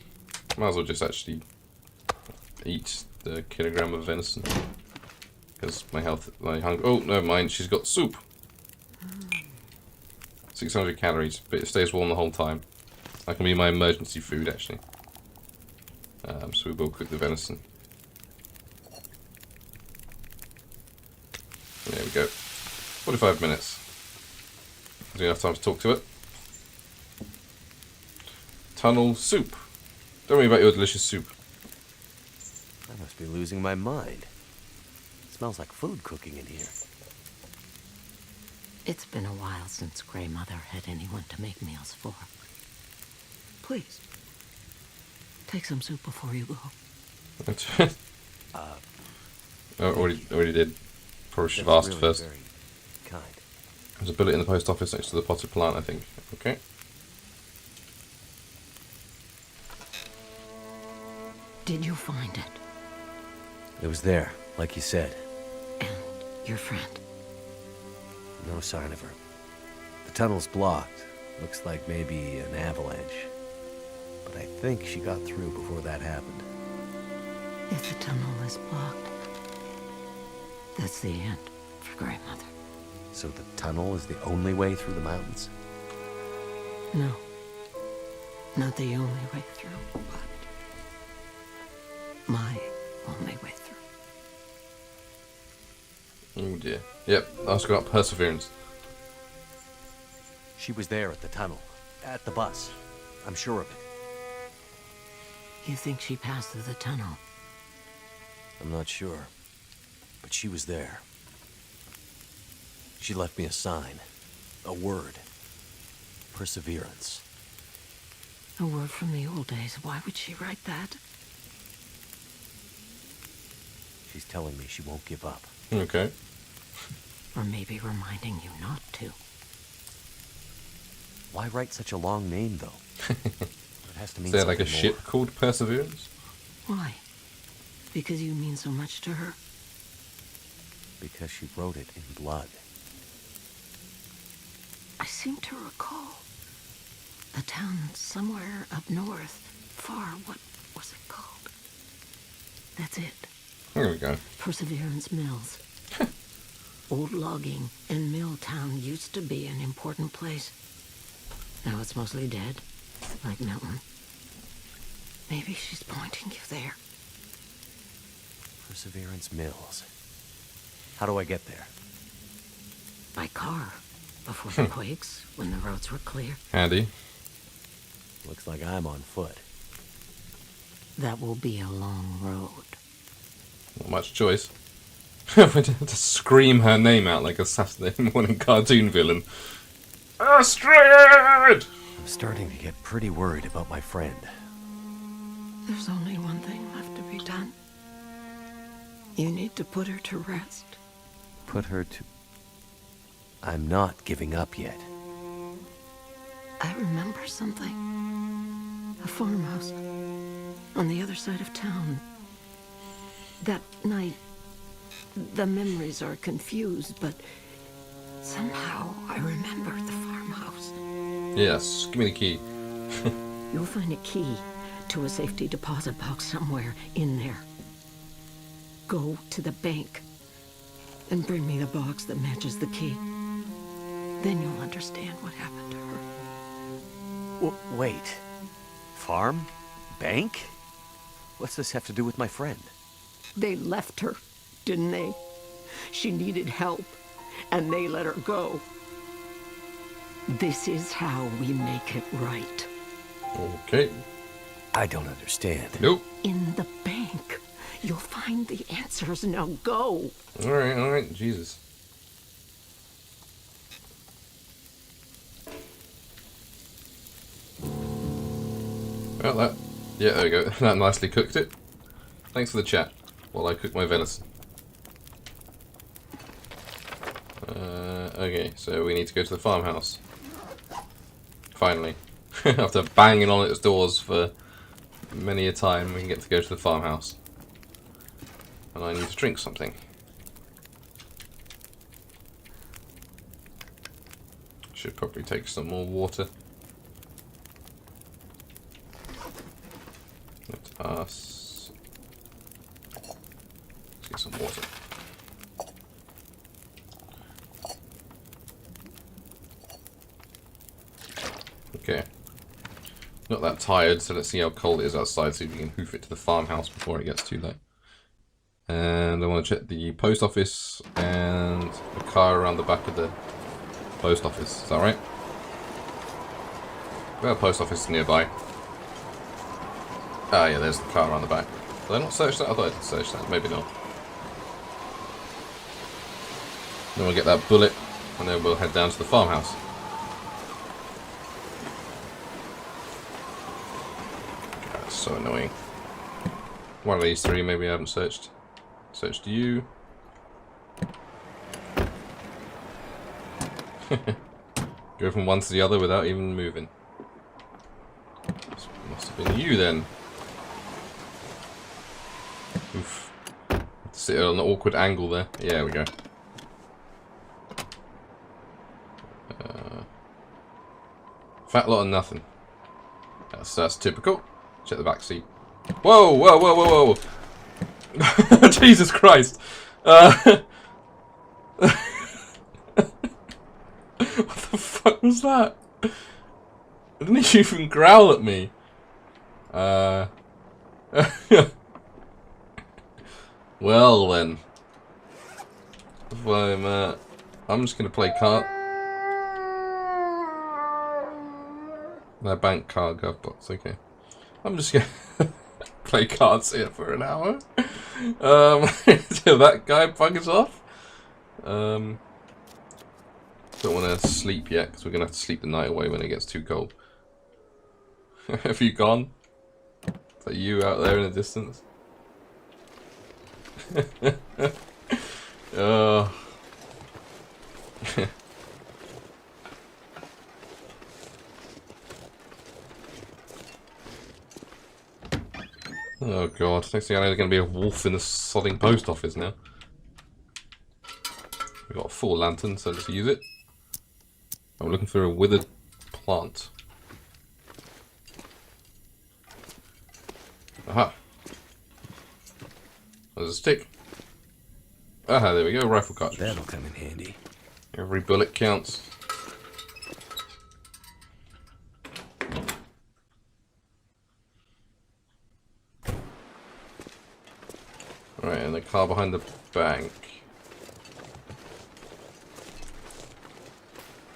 as well just actually eat the kilogram of venison. Because my hunger... Oh, never mind, she's got soup. 600 calories, but it stays warm the whole time. That can be my emergency food, actually. So we will cook the venison. There we go. 45 minutes. Is enough time to talk to it. Tunnel soup. Don't worry about your delicious soup. I must be losing my mind. It smells like food cooking in here. It's been a while since Grey Mother had anyone to make meals for. Please, take some soup before you go. Already did. Probably should have asked really first. very kind. There's a bullet in the post office next to the potted plant, I think. Okay. Did you find it? It was there, like you said. And your friend? No sign of her. The tunnel's blocked. Looks like maybe an avalanche. But I think she got through before that happened. If the tunnel is blocked, that's the end for Grey Mother. So the tunnel is the only way through the mountains? No. Not the only way through, but my only way through. Oh dear. Yep, ask about perseverance. She was there at the tunnel. At the bus. I'm sure of it. You think she passed through the tunnel? I'm not sure. But she was there. She left me a sign. A word. Perseverance. A word from the old days. Why would she write that? She's telling me she won't give up. Okay. Or maybe reminding you not to. Why write such a long name, though? It has to mean Is there like a something ship more. called Perseverance? Why? Because you mean so much to her? Because she wrote it in blood. I seem to recall a town somewhere up north, far. What was it called? That's it. There we go. Perseverance Mills. Old logging and mill town used to be an important place. Now it's mostly dead, like Milton. Maybe she's pointing you there. Perseverance Mills. How do I get there? By car. Before the quakes, when the roads were clear. Handy. Looks like I'm on foot. That will be a long road. Not much choice. We had to scream her name out like a Saturday morning cartoon villain. Astrid! I'm starting to get pretty worried about my friend. There's only one thing left to be done. You need to put her to rest. Put her to... I'm not giving up yet. I remember something. A farmhouse on the other side of town. That night, the memories are confused, but somehow I remember the farmhouse. Yes, give me the key. You'll find a key to a safety deposit box somewhere in there. Go to the bank and bring me the box that matches the key. Then you'll understand what happened to her. Wait. Farm? Bank? What's this have to do with my friend? They left her, didn't they? She needed help, and they let her go. This is how we make it right. Okay. I don't understand. Nope. In the bank. You'll find the answers. Now go. Alright, Jesus. Well, that... Yeah, there we go. That nicely cooked it. Thanks for the chat while I cook my venison. Okay, so we need to go to the farmhouse. Finally. After banging on its doors for many a time, we can get to go to the farmhouse. And I need to drink something. Should probably take some more water. Let us... Let's get some water. Okay. Not that tired, so let's see how cold it is outside, see if we can hoof it to the farmhouse before it gets too late. And I want to check the post office and the car around the back of the post office. Is that right? Well, post office is nearby. Ah, yeah, there's the car around the back. Did I not search that? I thought I did search that. Maybe not. Then we'll get that bullet, and then we'll head down to the farmhouse. God, that's so annoying. One of these three, maybe I haven't searched. Searched you. Go from one to the other without even moving. This must have been you then. Oof. Sit at an awkward angle there. Yeah, there we go. Fat lot of nothing. That's typical. Check the back seat. Whoa, whoa, whoa, whoa, whoa! Jesus Christ! What the fuck was that? Didn't he even growl at me? Well then. Well, I'm just gonna play card. My bank card gov box, okay. I'm just gonna play cards here for an hour. Until that guy buggers off. Don't want to sleep yet, because we're going to have to sleep the night away when it gets too cold. Have you gone? Is that you out there in the distance? Oh. Oh god, next thing I know there's going to be a wolf in the sodding post office now. We've got a full lantern, so let's use it. I'm looking for a withered plant. Aha! There's a stick. Aha, there we go, rifle cartridge. That'll come in handy. Every bullet counts. Right, and the car behind the bank.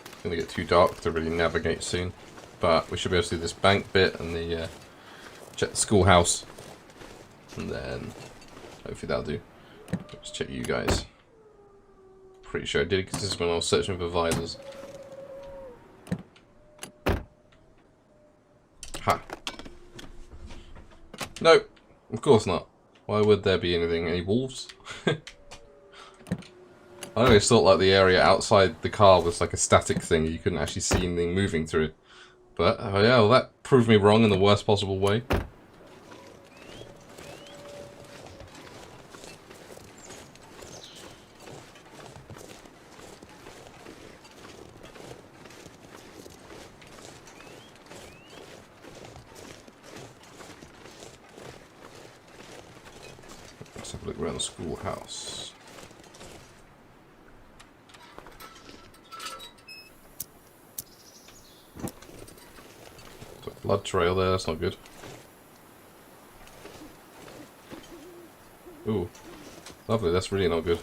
It's gonna get too dark to really navigate soon, but we should be able to do this bank bit and the check the schoolhouse, and then hopefully that'll do. Let's check you guys. Pretty sure I did it because this is when I was searching for visors. Ha! No, of course not. Why would there be anything? Any wolves? I always thought like the area outside the car was like a static thing. You couldn't actually see anything moving through it. But, oh yeah, well that proved me wrong in the worst possible way. Let's have a look around the schoolhouse. Blood trail there, that's not good. Ooh, lovely, that's really not good.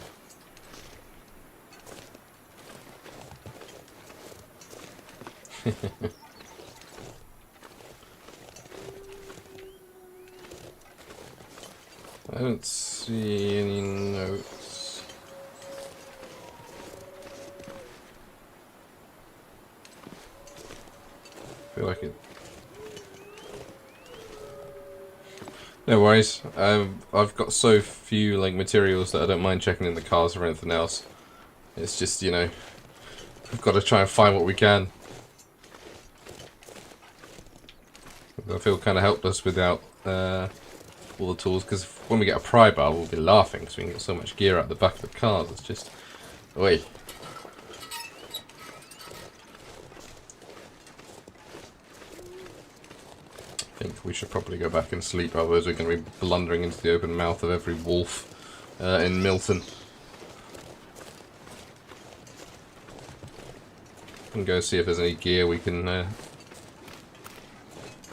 I don't see any notes. I feel like it. No worries. I've got so few like materials that I don't mind checking in the cars or anything else. It's just, you know, we've got to try and find what we can. I feel kind of helpless without all the tools, because when we get a pry bar we'll be laughing because we can get so much gear out the back of the cars. It's just, oi. think we should probably go back and sleep, otherwise we're going to be blundering into the open mouth of every wolf in Milton. And go see if there's any gear we can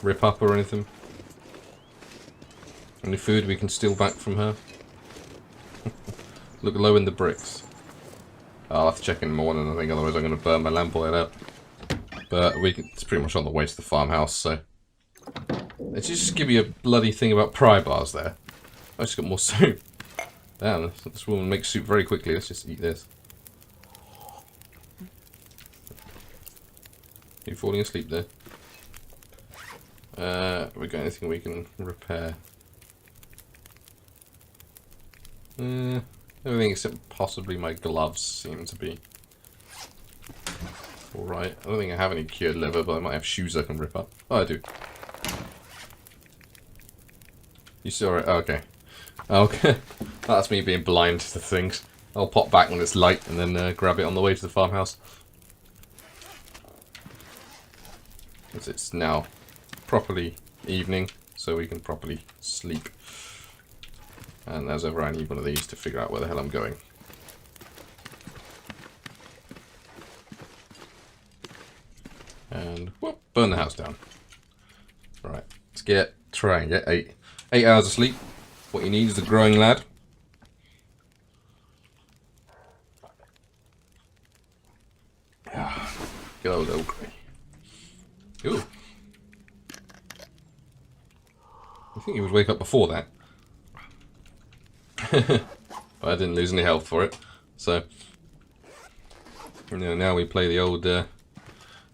rip up or anything. Any food we can steal back from her. Look low in the bricks. I'll have to check in the morning, I think, otherwise I'm going to burn my lamp light out. But it's pretty much on the way to the farmhouse, so... Let's just give you a bloody thing about pry bars there. I just got more soup. Damn, this woman makes soup very quickly. Let's just eat this. You falling asleep there? We got anything we can repair? Everything except possibly my gloves seem to be alright. I don't think I have any cured leather, but I might have shoes I can rip up. Oh, I do. You saw it? Oh, okay. Okay. That's me being blind to things. I'll pop back when it's light and then grab it on the way to the farmhouse. As it's now properly evening, so we can properly sleep. And as ever, I need one of these to figure out where the hell I'm going. And whoop, burn the house down. Right, let's try and get 8 hours of sleep. What you need is a growing lad. Good old Grey. Ooh. I think he would wake up before that. But I didn't lose any health for it. So, you know, now we play the old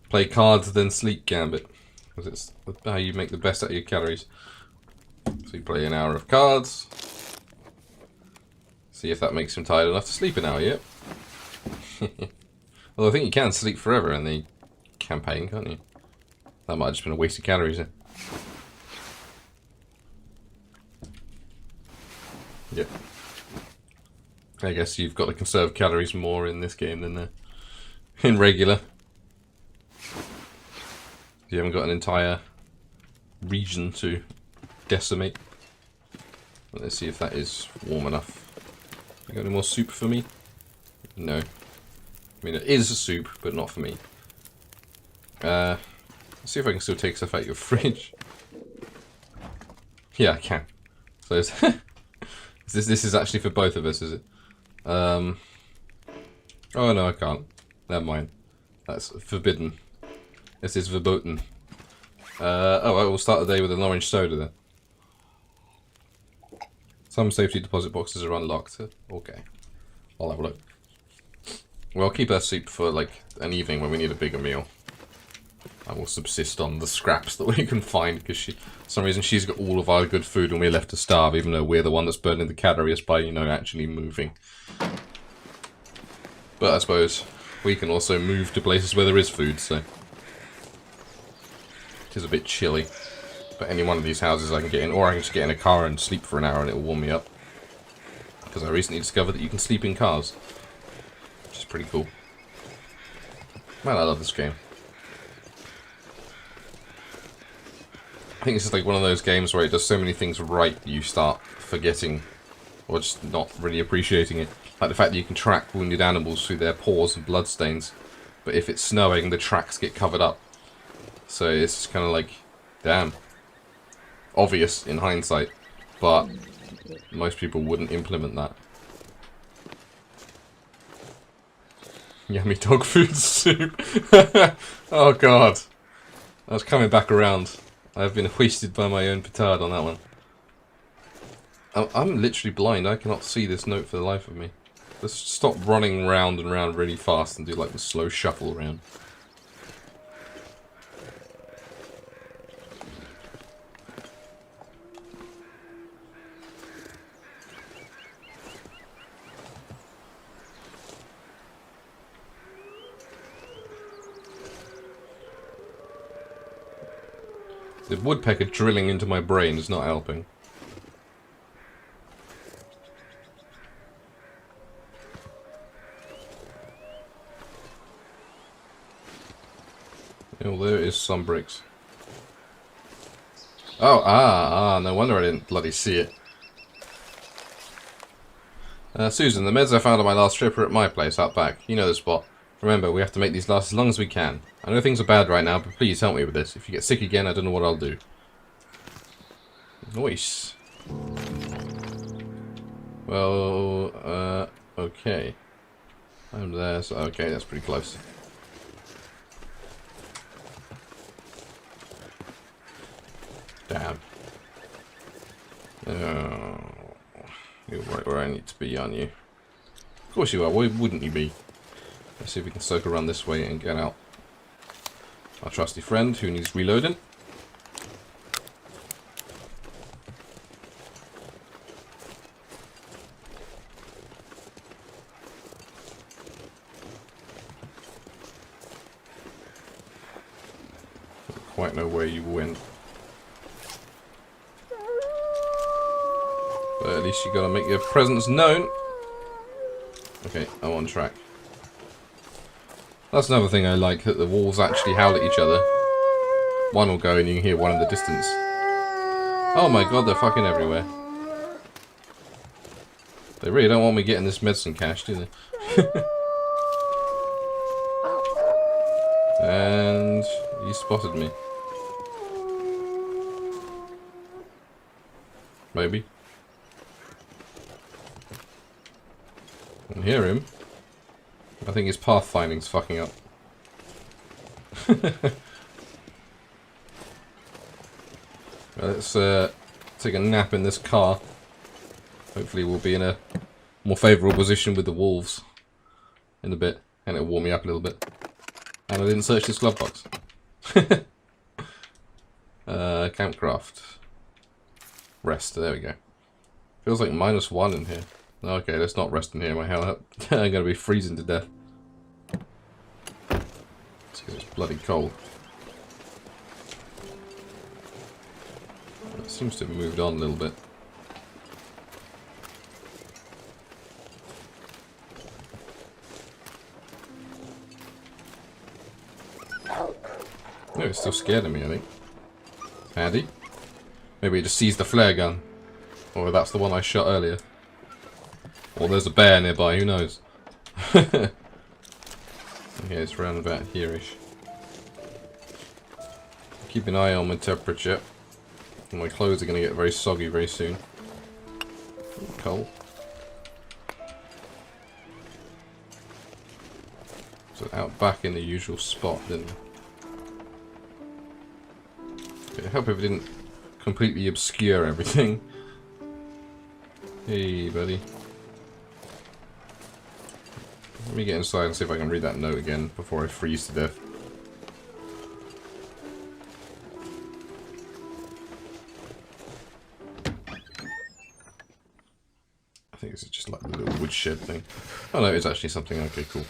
play cards then sleep gambit. Because it's how you make the best out of your calories. So you play an hour of cards. See if that makes him tired enough to sleep an hour, yep. Although I think you can sleep forever in the campaign, can't you? That might have just been a waste of calories then. Yep. I guess you've got to conserve calories more in this game than in regular. You haven't got an entire region to decimate. But let's see if that is warm enough. You got any more soup for me? No. I mean, it is a soup, but not for me. Let's see if I can still take stuff out of your fridge. Yeah, I can. So it's this is actually for both of us, is it? Oh no, I can't. Never mind. That's forbidden. This is verboten. Oh, I will start the day with an orange soda then. Some safety deposit boxes are unlocked. Okay. I'll have a look. Well, I'll keep our soup for like an evening when we need a bigger meal. I will subsist on the scraps that we can find because for some reason she's got all of our good food and we're left to starve, even though we're the one that's burning the calories by, you know, actually moving. But I suppose we can also move to places where there is food, so it is a bit chilly. But any one of these houses I can get in, or I can just get in a car and sleep for an hour and it will warm me up. Because I recently discovered that you can sleep in cars, which is pretty cool. Man, I love this game. I think this is like one of those games where it does so many things right you start forgetting or just not really appreciating it. Like the fact that you can track wounded animals through their paws and bloodstains, but if it's snowing the tracks get covered up. So it's kind of like, damn. Obvious in hindsight, but most people wouldn't implement that. Yummy dog food soup. Oh god. I was coming back around. I've been hoisted by my own petard on that one. I'm literally blind. I cannot see this note for the life of me. Let's stop running round and round really fast and do like the slow shuffle around. The woodpecker drilling into my brain is not helping. Oh, there is some bricks. Oh, no wonder I didn't bloody see it. Susan, the meds I found on my last trip are at my place out back. You know the spot. Remember, we have to make these last as long as we can. I know things are bad right now, but please help me with this. If you get sick again, I don't know what I'll do. Nice. Well, okay. I'm there, so okay, that's pretty close. Damn. You're right where I need to be, aren't you? Of course you are. Why wouldn't you be? Let's see if we can circle around this way and get out. Our trusty friend who needs reloading. Don't quite know where you went. But at least you gotta make your presence known. Okay, I'm on track. That's another thing I like, that the wolves actually howl at each other. One will go and you can hear one in the distance. Oh my god, they're fucking everywhere. They really don't want me getting this medicine cache, do they? And you spotted me. Maybe. I can hear him. I think his pathfinding's fucking up. Let's take a nap in this car. Hopefully we'll be in a more favourable position with the wolves in a bit. And it'll warm me up a little bit. And I didn't search this glove box. Campcraft. Rest, there we go. Feels like -1 in here. Okay, let's not rest in here, my hell up. I'm gonna be freezing to death. It's because it's bloody cold. It seems to have moved on a little bit. No, it's still scared of me, I think. Handy. Maybe it just sees the flare gun. Or that's the one I shot earlier. Or there's a bear nearby, who knows? Okay, it's around about here-ish. Keep an eye on my temperature. My clothes are going to get very soggy very soon. Cold. So out back in the usual spot, didn't I? Okay, I hope if it didn't completely obscure everything. Hey, buddy. Let me get inside and see if I can read that note again before I freeze to death. I think this is just like the little woodshed thing. Oh no, it's actually something. Okay, cool.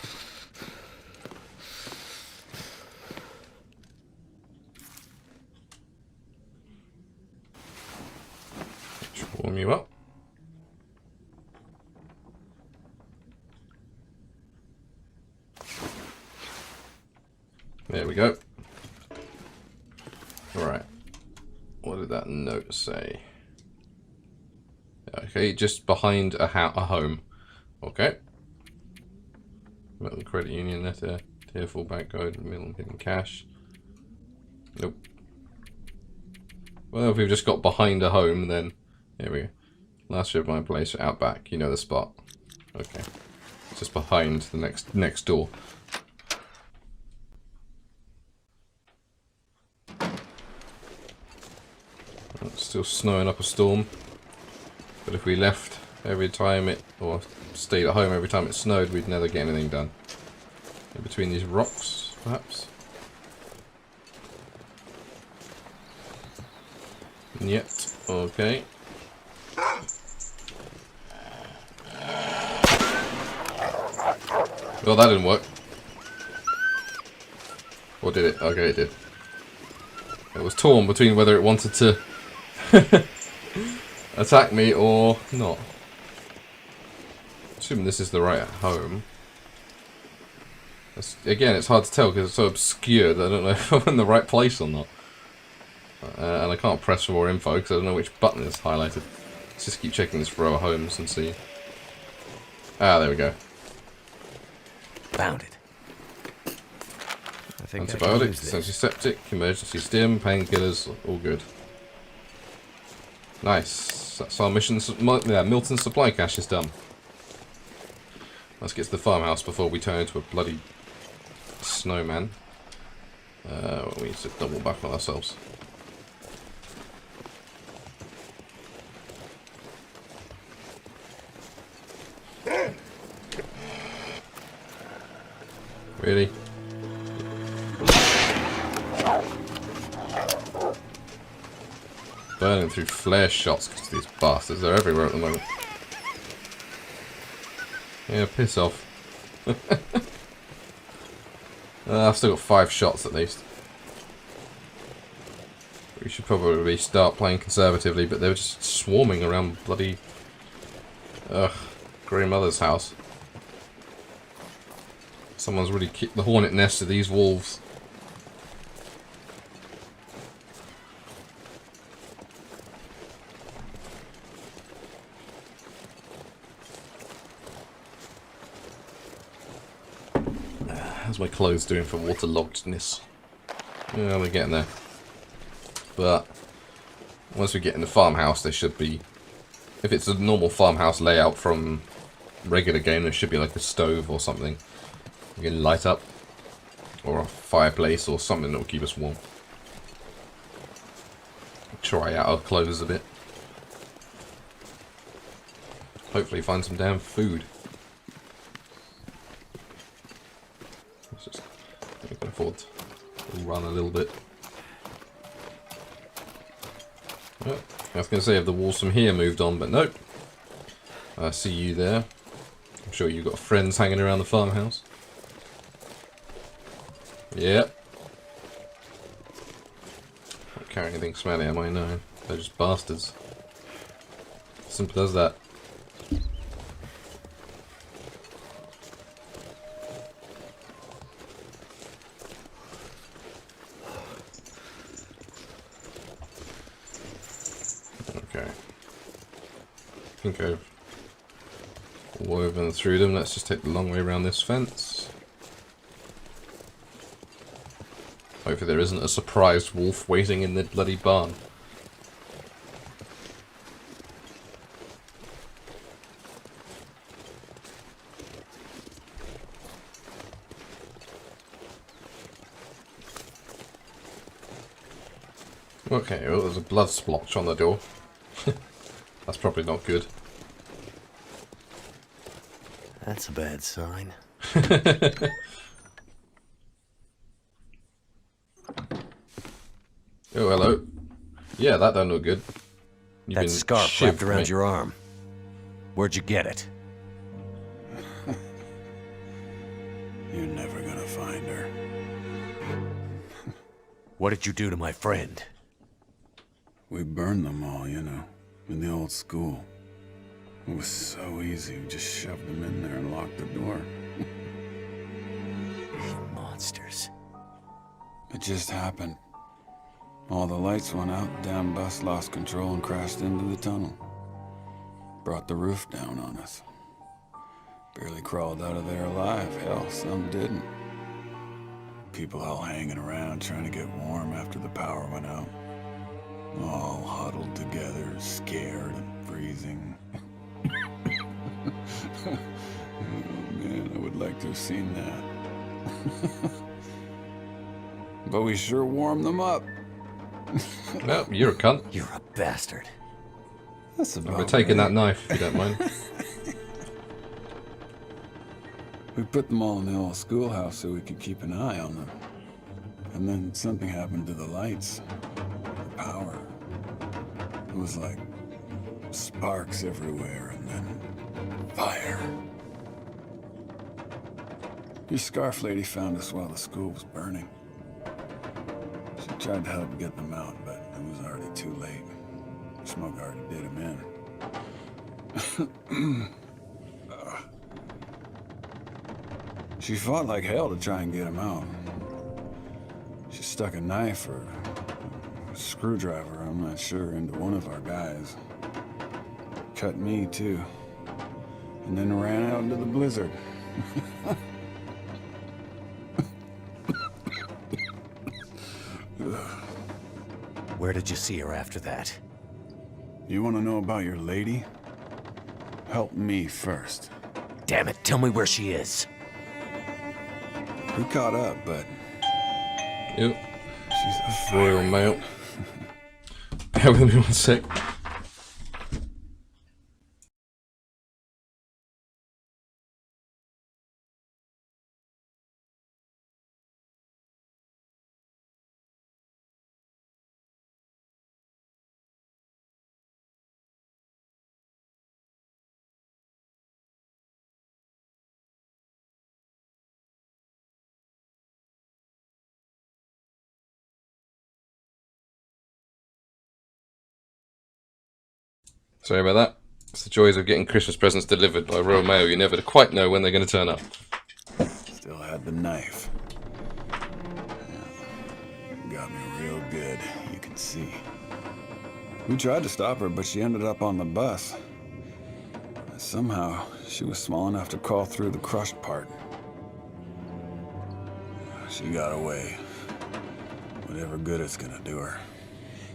Let's warm you up. There we go. Alright. What did that note say? Okay, just behind a home. Okay. Metal Credit Union letter. Tearful bank code. Middle hidden cash. Nope. Well, if we've just got behind a home, then... There we go. Last trip my place, out back. You know the spot. Okay. Just behind the next door. It's still snowing up a storm, but if we left every time it, or stayed at home every time it snowed, we'd never get anything done. In between these rocks, perhaps? Yet, okay. Well, that didn't work. Or did it? Okay, it did. It was torn between whether it wanted to attack me or not. Assuming this is the right home. Again, it's hard to tell because it's so obscure that I don't know if I'm in the right place or not. And I can't press for more info because I don't know which button is highlighted. Let's just keep checking this row of homes and see. Ah, there we go. Found it. I think Antibiotics, antiseptic, emergency stim, painkillers, all good. Nice. That's our mission. Yeah, Milton's supply cache is done. Let's get to the farmhouse before we turn into a bloody snowman. We need to double back on ourselves. Really? Burning through flare shots because these bastards are everywhere at the moment. Yeah, piss off. I've still got 5 shots at least. We should probably start playing conservatively, but they were just swarming around bloody grandmother's house. Someone's really kicked the hornet nest of these wolves. How's my clothes doing for waterloggedness? Yeah, we're getting there. But once we get in the farmhouse, there should be, if it's a normal farmhouse layout from regular game, there should be like a stove or something we can light up, or a fireplace or something that will keep us warm. Try out our clothes a bit. Hopefully find some damn food. Let's just, we can afford to run a little bit. Oh, I was going to say if the walls from here moved on, but nope. I see you there. I'm sure you've got friends hanging around the farmhouse. Yep. Don't carry anything smelly, am I? No. They're just bastards. Simple as that. Okay. I think I've woven through them. Let's just take the long way around this fence. Hopefully there isn't a surprised wolf waiting in the bloody barn. Okay, well, there's a blood splotch on the door. That's probably not good. That's a bad sign. Oh, hello. Yeah, that don't look good. You've That been scarf shivved, wrapped around mate. your arm. Where'd you get it? You're never gonna find her. What did you do to my friend? We burned them all, you know, in the old school. It was so easy. We just shoved them in there and locked the door. Monsters. It just happened. All the lights went out, damn bus lost control and crashed into the tunnel. Brought the roof down on us. Barely crawled out of there alive. Hell, some didn't. People all hanging around trying to get warm after the power went out. All huddled together, scared and freezing. Oh man, I would like to have seen that. But we sure warmed them up. Well, you're a cunt. You're a bastard. That's about We're taking right. that knife, if you don't mind. We put them all in the old schoolhouse so we could keep an eye on them. And then something happened to the lights. The power. It was like sparks everywhere and then fire. Your scarf lady found us while the school was burning. She tried to help get them out, but it was already too late. Smoke already did them in. She fought like hell to try and get him out. She stuck a knife or screwdriver, I'm not sure, into one of our guys. Cut me, too. And then ran out into the blizzard. Where did you see her after that? You want to know about your lady? Help me first. Damn it, tell me where she is. We caught up, but Yep. she's a Royal Mail. Bear with me 1 sec. Sorry about that. It's the joys of getting Christmas presents delivered by Royal Mail. You never quite know when they're going to turn up. Still had the knife. Yeah. Got me real good, you can see. We tried to stop her, but she ended up on the bus. Somehow, she was small enough to crawl through the crushed part. She got away. Whatever good it's gonna do her.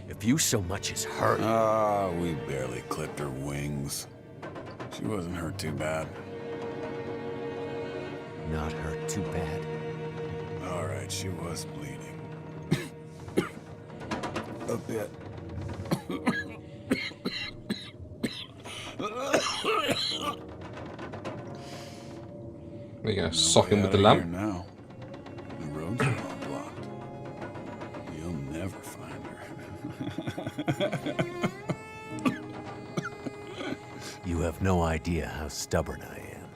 If you so much as hurt... Ah, we barely clipped her wings. She wasn't hurt too bad. Not hurt too bad. All right, she was bleeding. A bit. There you go, sock him with the lamp. Now. The roads are all blocked. You'll never find her. You have no idea how stubborn I am.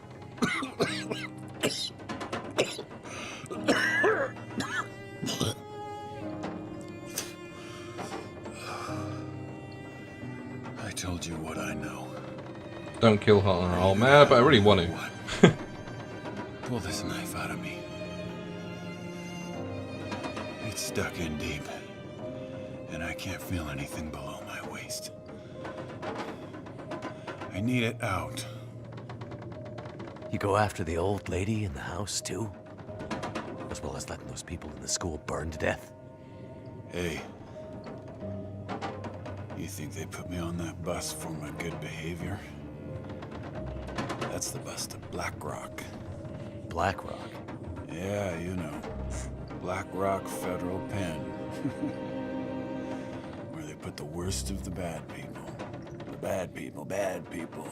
I told you what I know. Don't kill her. Oh man, but I really want to. Pull this knife out of me. It's stuck in deep, and I can't feel anything below my waist. I need it out. You go after the old lady in the house, too? As well as letting those people in the school burn to death? Hey. You think they put me on that bus for my good behavior? That's the bus to Black Rock. Black Rock? Yeah, you know. Black Rock Federal Pen. Where they put the worst of the bad people. The bad people, bad people.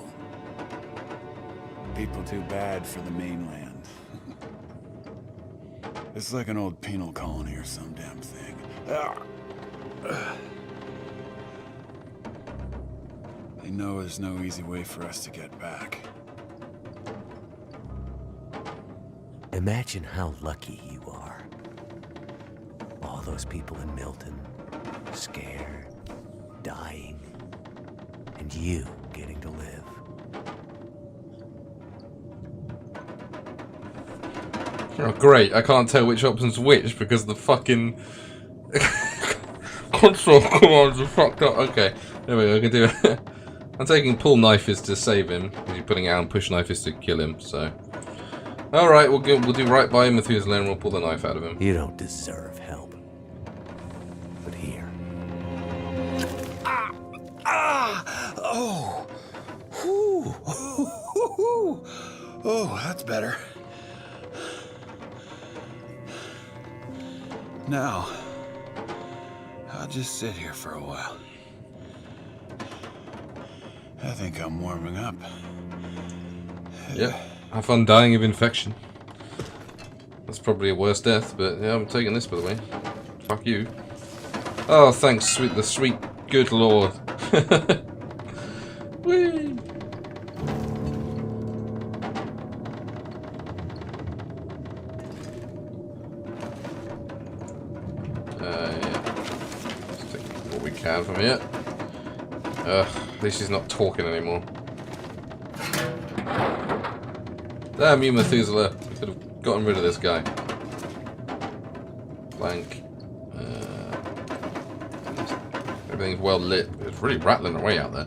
People too bad for the mainland. It's like an old penal colony or some damn thing. They know there's no easy way for us to get back. Imagine how lucky you are. All those people in Milton, scared, dying, and you getting to live. Oh great, I can't tell which option's which because the fucking console commands are fucked up. Okay, there we go, I can do it. I'm taking pull knife is to save him, because you're putting it out and push knife is to kill him, so. Alright, we'll do right by Methuselah and we'll pull the knife out of him. You don't deserve help. But here. Oh! Ooh. Oh, that's better. Now, I'll just sit here for a while. I think I'm warming up. Yeah, have fun dying of infection. That's probably a worse death, but yeah, I'm taking this by the way. Fuck you. Oh, thanks, the sweet good Lord. Whee! Yeah. Let's take what we can from here. At least he's not talking anymore. Damn you, Methuselah. You could have gotten rid of this guy. Blank. Everything's well lit. It's really rattling away out there.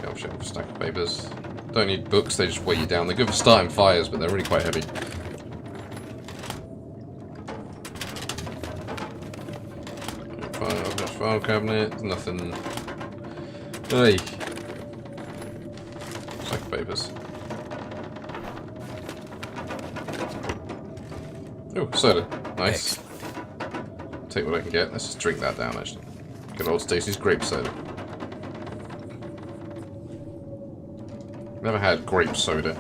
Shelf, shelf, stack of papers. Don't need books, they just weigh you down. They're good for starting fires, but they're really quite heavy. File cabinet, nothing. Hey. Stack of papers. Oh, soda. Nice. Take what I can get. Let's just drink that down, actually. Good old Stacy's grape soda. Never had grape soda.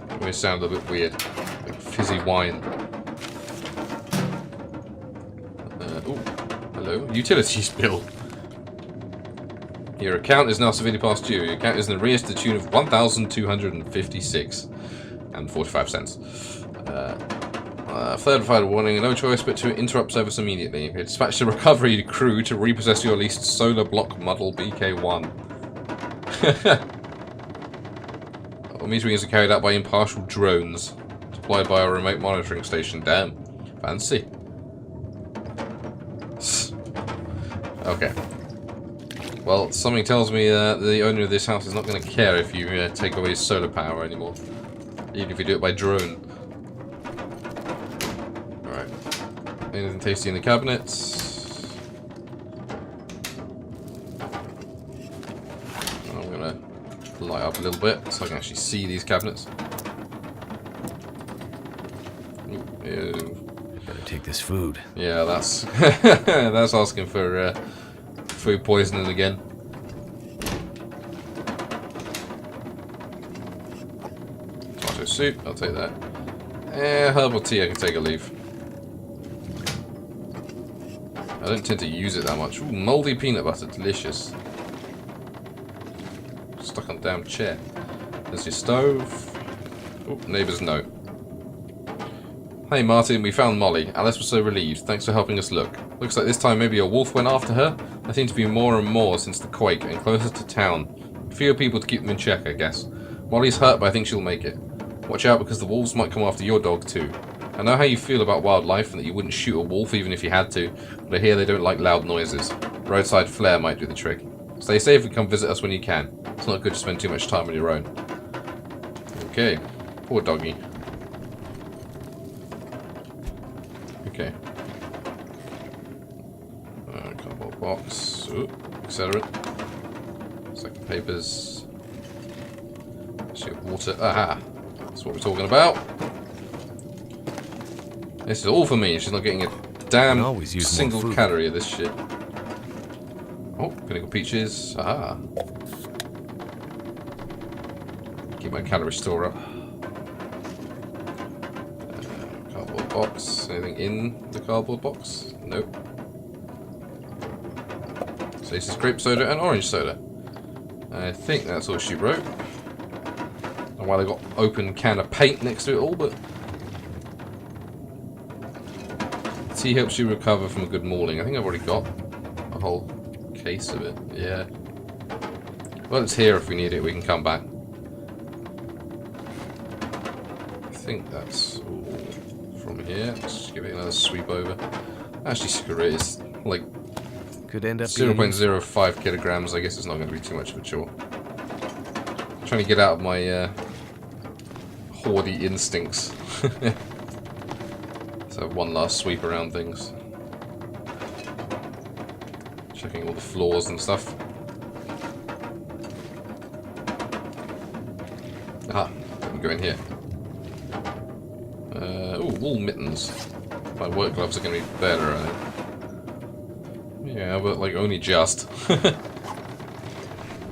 It always sounded a bit weird. Like fizzy wine. Oh, hello. Utilities bill. Your account is now severely past due. Your account is in arrears to the tune of $1,256.45. Third final warning, no choice but to interrupt service immediately. Dispatch the recovery crew to repossess your leased solar block model BK1. All metering is carried out by impartial drones, supplied by a remote monitoring station. Damn. Fancy. Okay. Well, something tells me the owner of this house is not going to care if you take away his solar power anymore. Even if you do it by drone. Alright. Anything tasty in the cabinets? I'm going to light up a little bit so I can actually see these cabinets. Ooh, Better take this food. yeah, that's that's asking for food poisoning again. Tomato soup, I'll take that. Herbal tea, I can take a leaf. I don't tend to use it that much. Ooh, mouldy peanut butter, delicious. Stuck on a damn chair. There's your stove. Oh, neighbour's note. Hey Martin, we found Molly. Alice was so relieved. Thanks for helping us look. Looks like this time maybe a wolf went after her. There seem to be more and more since the quake and closer to town. Fewer people to keep them in check, I guess. Molly's hurt, but I think she'll make it. Watch out because the wolves might come after your dog too. I know how you feel about wildlife and that you wouldn't shoot a wolf even if you had to, but I hear they don't like loud noises. Roadside flare might do the trick. Stay safe and come visit us when you can. It's not good to spend too much time on your own. Okay. Poor doggy. Okay. Cardboard box, etc. Second papers. Ship water. Aha! That's what we're talking about. This is all for me. She's not getting a damn single calorie of this shit. Oh, vinegar peaches. Aha! Keep my calorie store up. Cardboard box. Anything in the cardboard box? Nope. So this is grape soda and orange soda. I think that's all she wrote. And while I got open can of paint next to it all, but tea helps you recover from a good mauling. I think I've already got a whole case of it. Yeah. Well, it's here if we need it. We can come back. I think that's all from here. Let's just give it another sweep over. Actually, screw it. It's like Could end up 0.05 kilograms. I guess it's not going to be too much of a chore. I'm trying to get out of my hoardy instincts. So one last sweep around things. Checking all the floors and stuff. Aha, let me go in here. Oh, wool mittens. My work gloves are going to be better, I think. Yeah, but like only just. I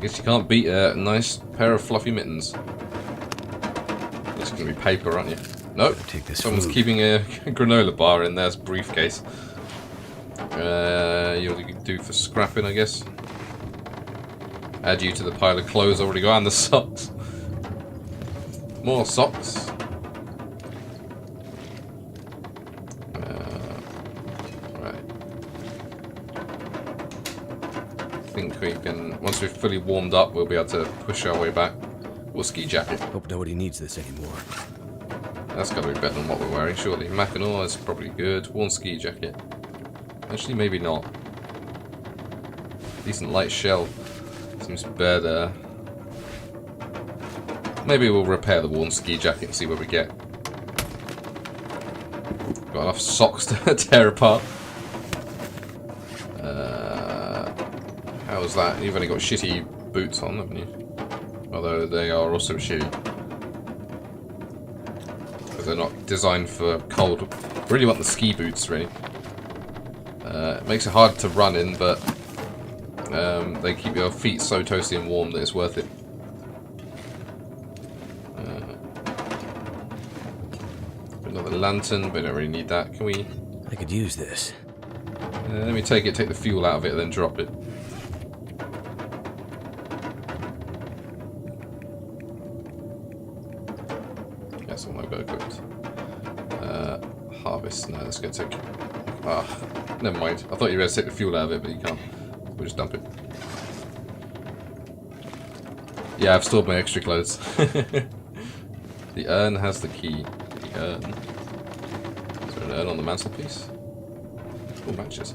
guess you can't beat a nice pair of fluffy mittens. It's going to be paper, aren't you? Nope. Someone's keeping a granola bar in their briefcase. You'll do for scrapping, I guess. Add you to the pile of clothes already got, and the socks. More socks. Right. I think we can, once we've fully warmed up, we'll be able to push our way back. Well, ski jacket. Hope nobody needs this anymore. That's got to be better than what we're wearing, surely. Mackinaw is probably good. Worn ski jacket. Actually, maybe not. Decent light shell. Seems better. Maybe we'll repair the worn ski jacket and see what we get. Got enough socks to tear apart. How's that? You've only got shitty boots on, haven't you? Although they are also shitty. Because they're not designed for cold. Really want the ski boots, really. It makes it hard to run in, but they keep your feet so toasty and warm that it's worth it. Another lantern, but we don't really need that. Can we? I could use this. Let me take the fuel out of it, and then drop it. That's all I've got equipped. Harvest. No, that's going to take... Ah, never mind. I thought you were going to take the fuel out of it, but you can't. We'll just dump it. Yeah, I've stored my extra clothes. The urn has the key. The urn. Is there an urn on the mantelpiece? Oh, matches.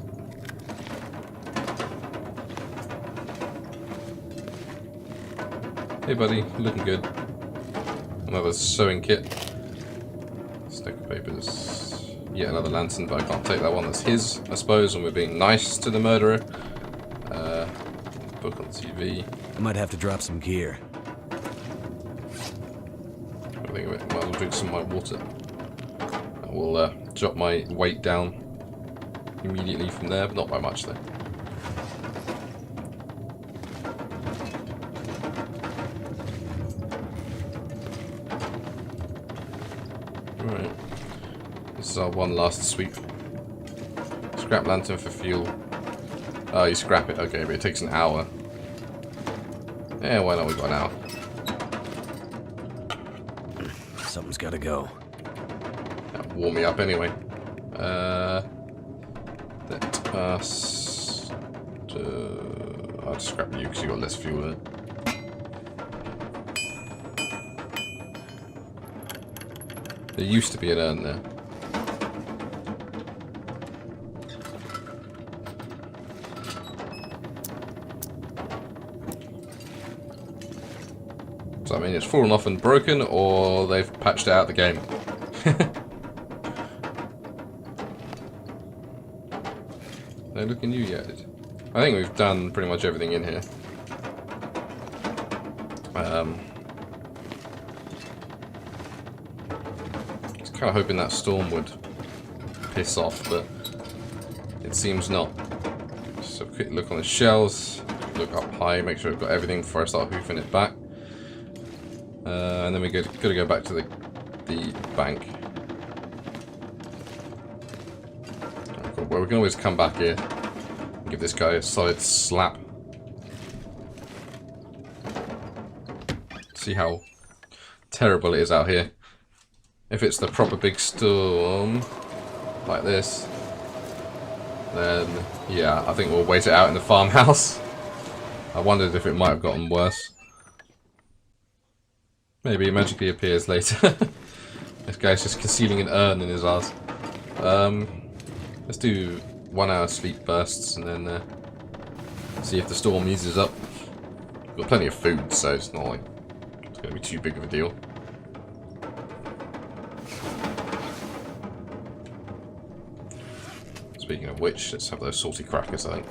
Hey buddy, looking good. Another sewing kit. Stack of papers. Yet another lantern, but I can't take that one. That's his, I suppose, and we're being nice to the murderer. Book on TV. I might have to drop some gear. I think of it. Might as well drink some of my water. I will drop my weight down immediately from there, but not by much though. Alright. This is our one last sweep. Scrap lantern for fuel. Oh, you scrap it. Okay, but it takes an hour. Yeah, why not? We've got an hour. Something's gotta go. That'll warm me up anyway. Let us... I'll just scrap you because you've got less fuel in it. There used to be an urn there. So I mean, it's fallen off and broken, or they've patched it out the game. No looking new yet. I think we've done pretty much everything in here. I was kind of hoping that storm would piss off, but it seems not. So quick look on the shelves, look up high, make sure we've got everything before I start hoofing it back. And then we gotta go back to the bank. Right, cool. Well, we can always come back here and give this guy a solid slap. See how terrible it is out here. If it's the proper big storm, like this, then yeah, I think we'll wait it out in the farmhouse. I wondered if it might have gotten worse. Maybe it magically appears later. This guy's just concealing an urn in his ass. Let's do 1 hour sleep bursts and then see if the storm eases up. We've got plenty of food, so it's not like it's going to be too big of a deal. Speaking of which, let's have those salty crackers, I think.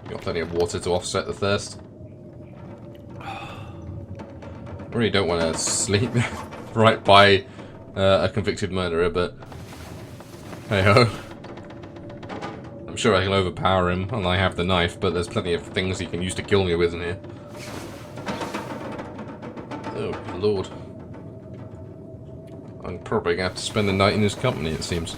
Got plenty of water to offset the thirst. I really don't want to sleep right by a convicted murderer, but hey ho. I'm sure I can overpower him, and I have the knife, but there's plenty of things he can use to kill me with in here. Oh, good lord. I'm probably going to have to spend the night in his company, it seems.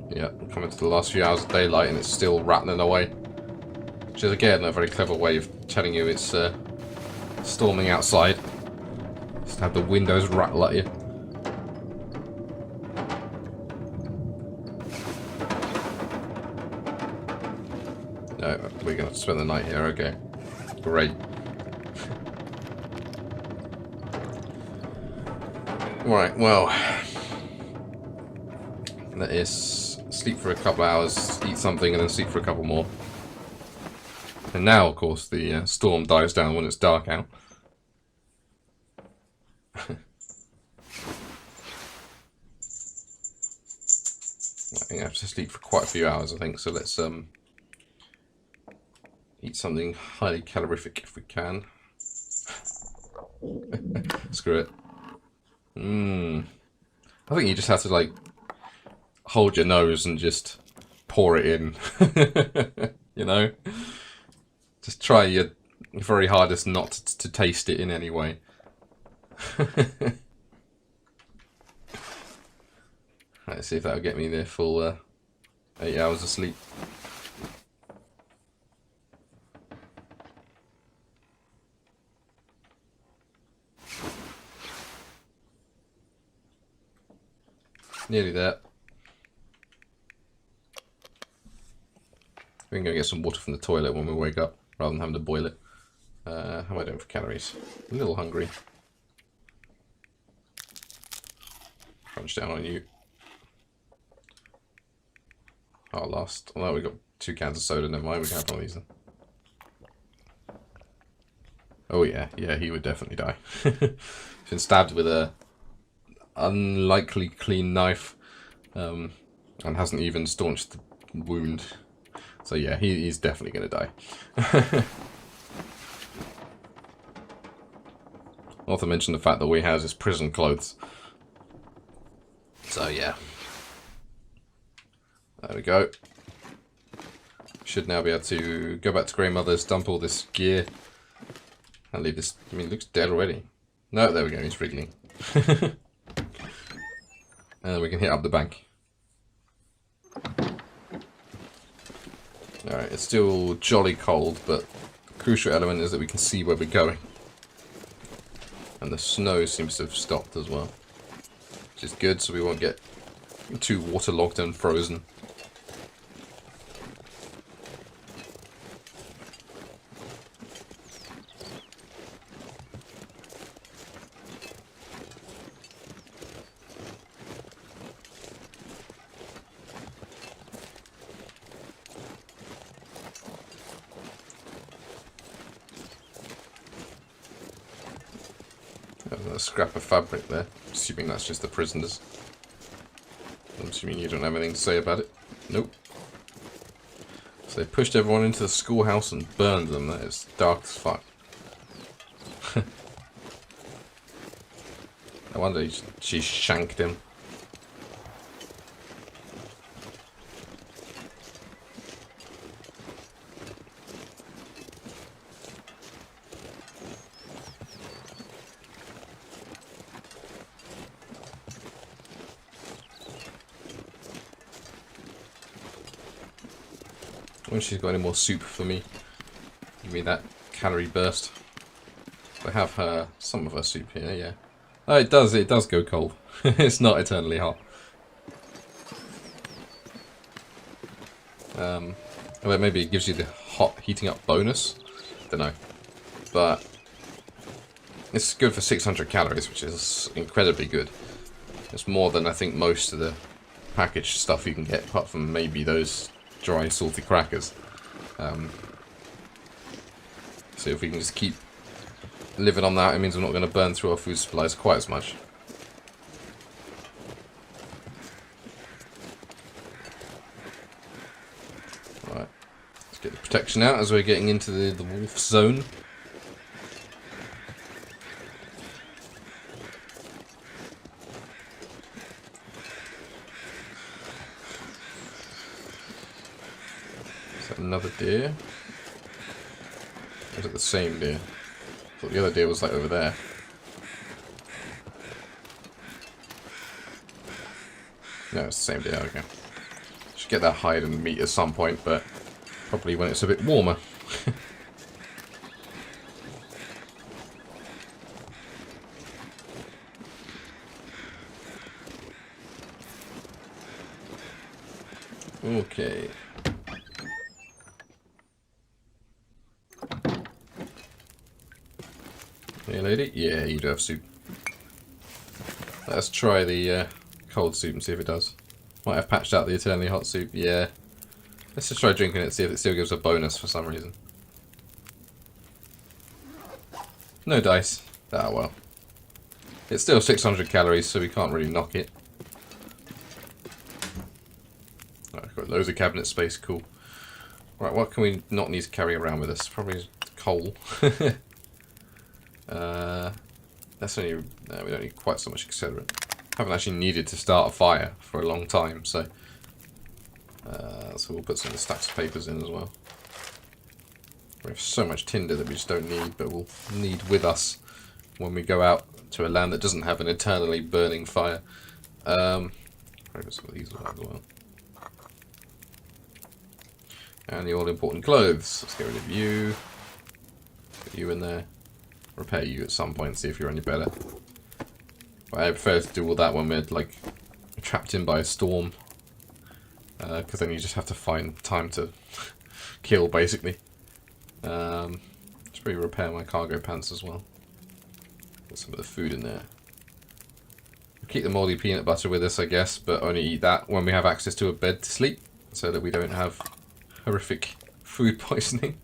Yeah, I'm coming to the last few hours of daylight and it's still rattling away. Which is again a very clever way of telling you it's storming outside. Just have the windows rattle at you. No, we're going to have to spend the night here, okay. Great. Right, well, that is sleep for a couple hours, eat something, and then sleep for a couple more. And now, of course, the storm dies down when it's dark out. I think I have to sleep for quite a few hours, I think, so let's eat something highly calorific if we can. Screw it. I think you just have to, like, hold your nose and just pour it in. You know? Just try your very hardest not to taste it in any way. Let's see if that'll get me the full 8 hours of sleep. Nearly there. We can go get some water from the toilet when we wake up, rather than having to boil it. How am I doing for calories? A little hungry. Crunch down on you. Our last. Although we got 2 cans of soda, never mind, we can have one of these then. Oh yeah, yeah, he would definitely die. He's been stabbed with a unlikely clean knife, and hasn't even staunched the wound. So yeah, he's definitely going to die. Not to mention the fact that we have his prison clothes. So yeah. There we go. Should now be able to go back to Grandmother's, dump all this gear, and leave this. I mean, it looks dead already. No, there we go, he's wriggling. And then we can hit up the bank. Alright, it's still jolly cold, but the crucial element is that we can see where we're going. And the snow seems to have stopped as well. Which is good, so we won't get too waterlogged and frozen. A scrap of fabric there, assuming that's just the prisoners. I'm assuming you don't have anything to say about it. Nope. So they pushed everyone into the schoolhouse and burned them. That is dark as fuck. I wonder she shanked him. I wonder if she's got any more soup for me. Give me that calorie burst. I have some of her soup here, yeah. Oh, it does go cold. It's not eternally hot. Well, maybe it gives you the hot heating up bonus. Don't know. But it's good for 600 calories, which is incredibly good. It's more than I think most of the packaged stuff you can get, apart from maybe those dry, salty crackers. So if we can just keep living on that, it means we're not going to burn through our food supplies quite as much. Alright, let's get the protection out as we're getting into the wolf zone. Another deer? Or is it the same deer? I thought the other deer was like over there. No, it's the same deer, okay. Should get that hide and meat at some point, but probably when it's a bit warmer. Okay. Hey lady? Yeah, you do have soup. Let's try the cold soup and see if it does. Might have patched out the eternally hot soup. Yeah. Let's just try drinking it, see if it still gives a bonus for some reason. No dice. Ah well. It's still 600 calories, so we can't really knock it. Oh, I've got loads of cabinet space, cool. Right, what can we not need to carry around with us? Probably coal. That's only... No, we don't need quite so much accelerant. Haven't actually needed to start a fire for a long time, so... so we'll put some of the stacks of papers in as well. We have so much tinder that we just don't need, but we'll need with us when we go out to a land that doesn't have an eternally burning fire. Probably put some of these as well. And the all-important clothes. Let's get rid of you. Put you in there. Repair you at some point, see if you're any better. But I prefer to do all that when we're, like, trapped in by a storm. Because then you just have to find time to kill, basically. Should probably repair my cargo pants as well. Put some of the food in there. We'll keep the moldy peanut butter with us, I guess, but only eat that when we have access to a bed to sleep, so that we don't have horrific food poisoning.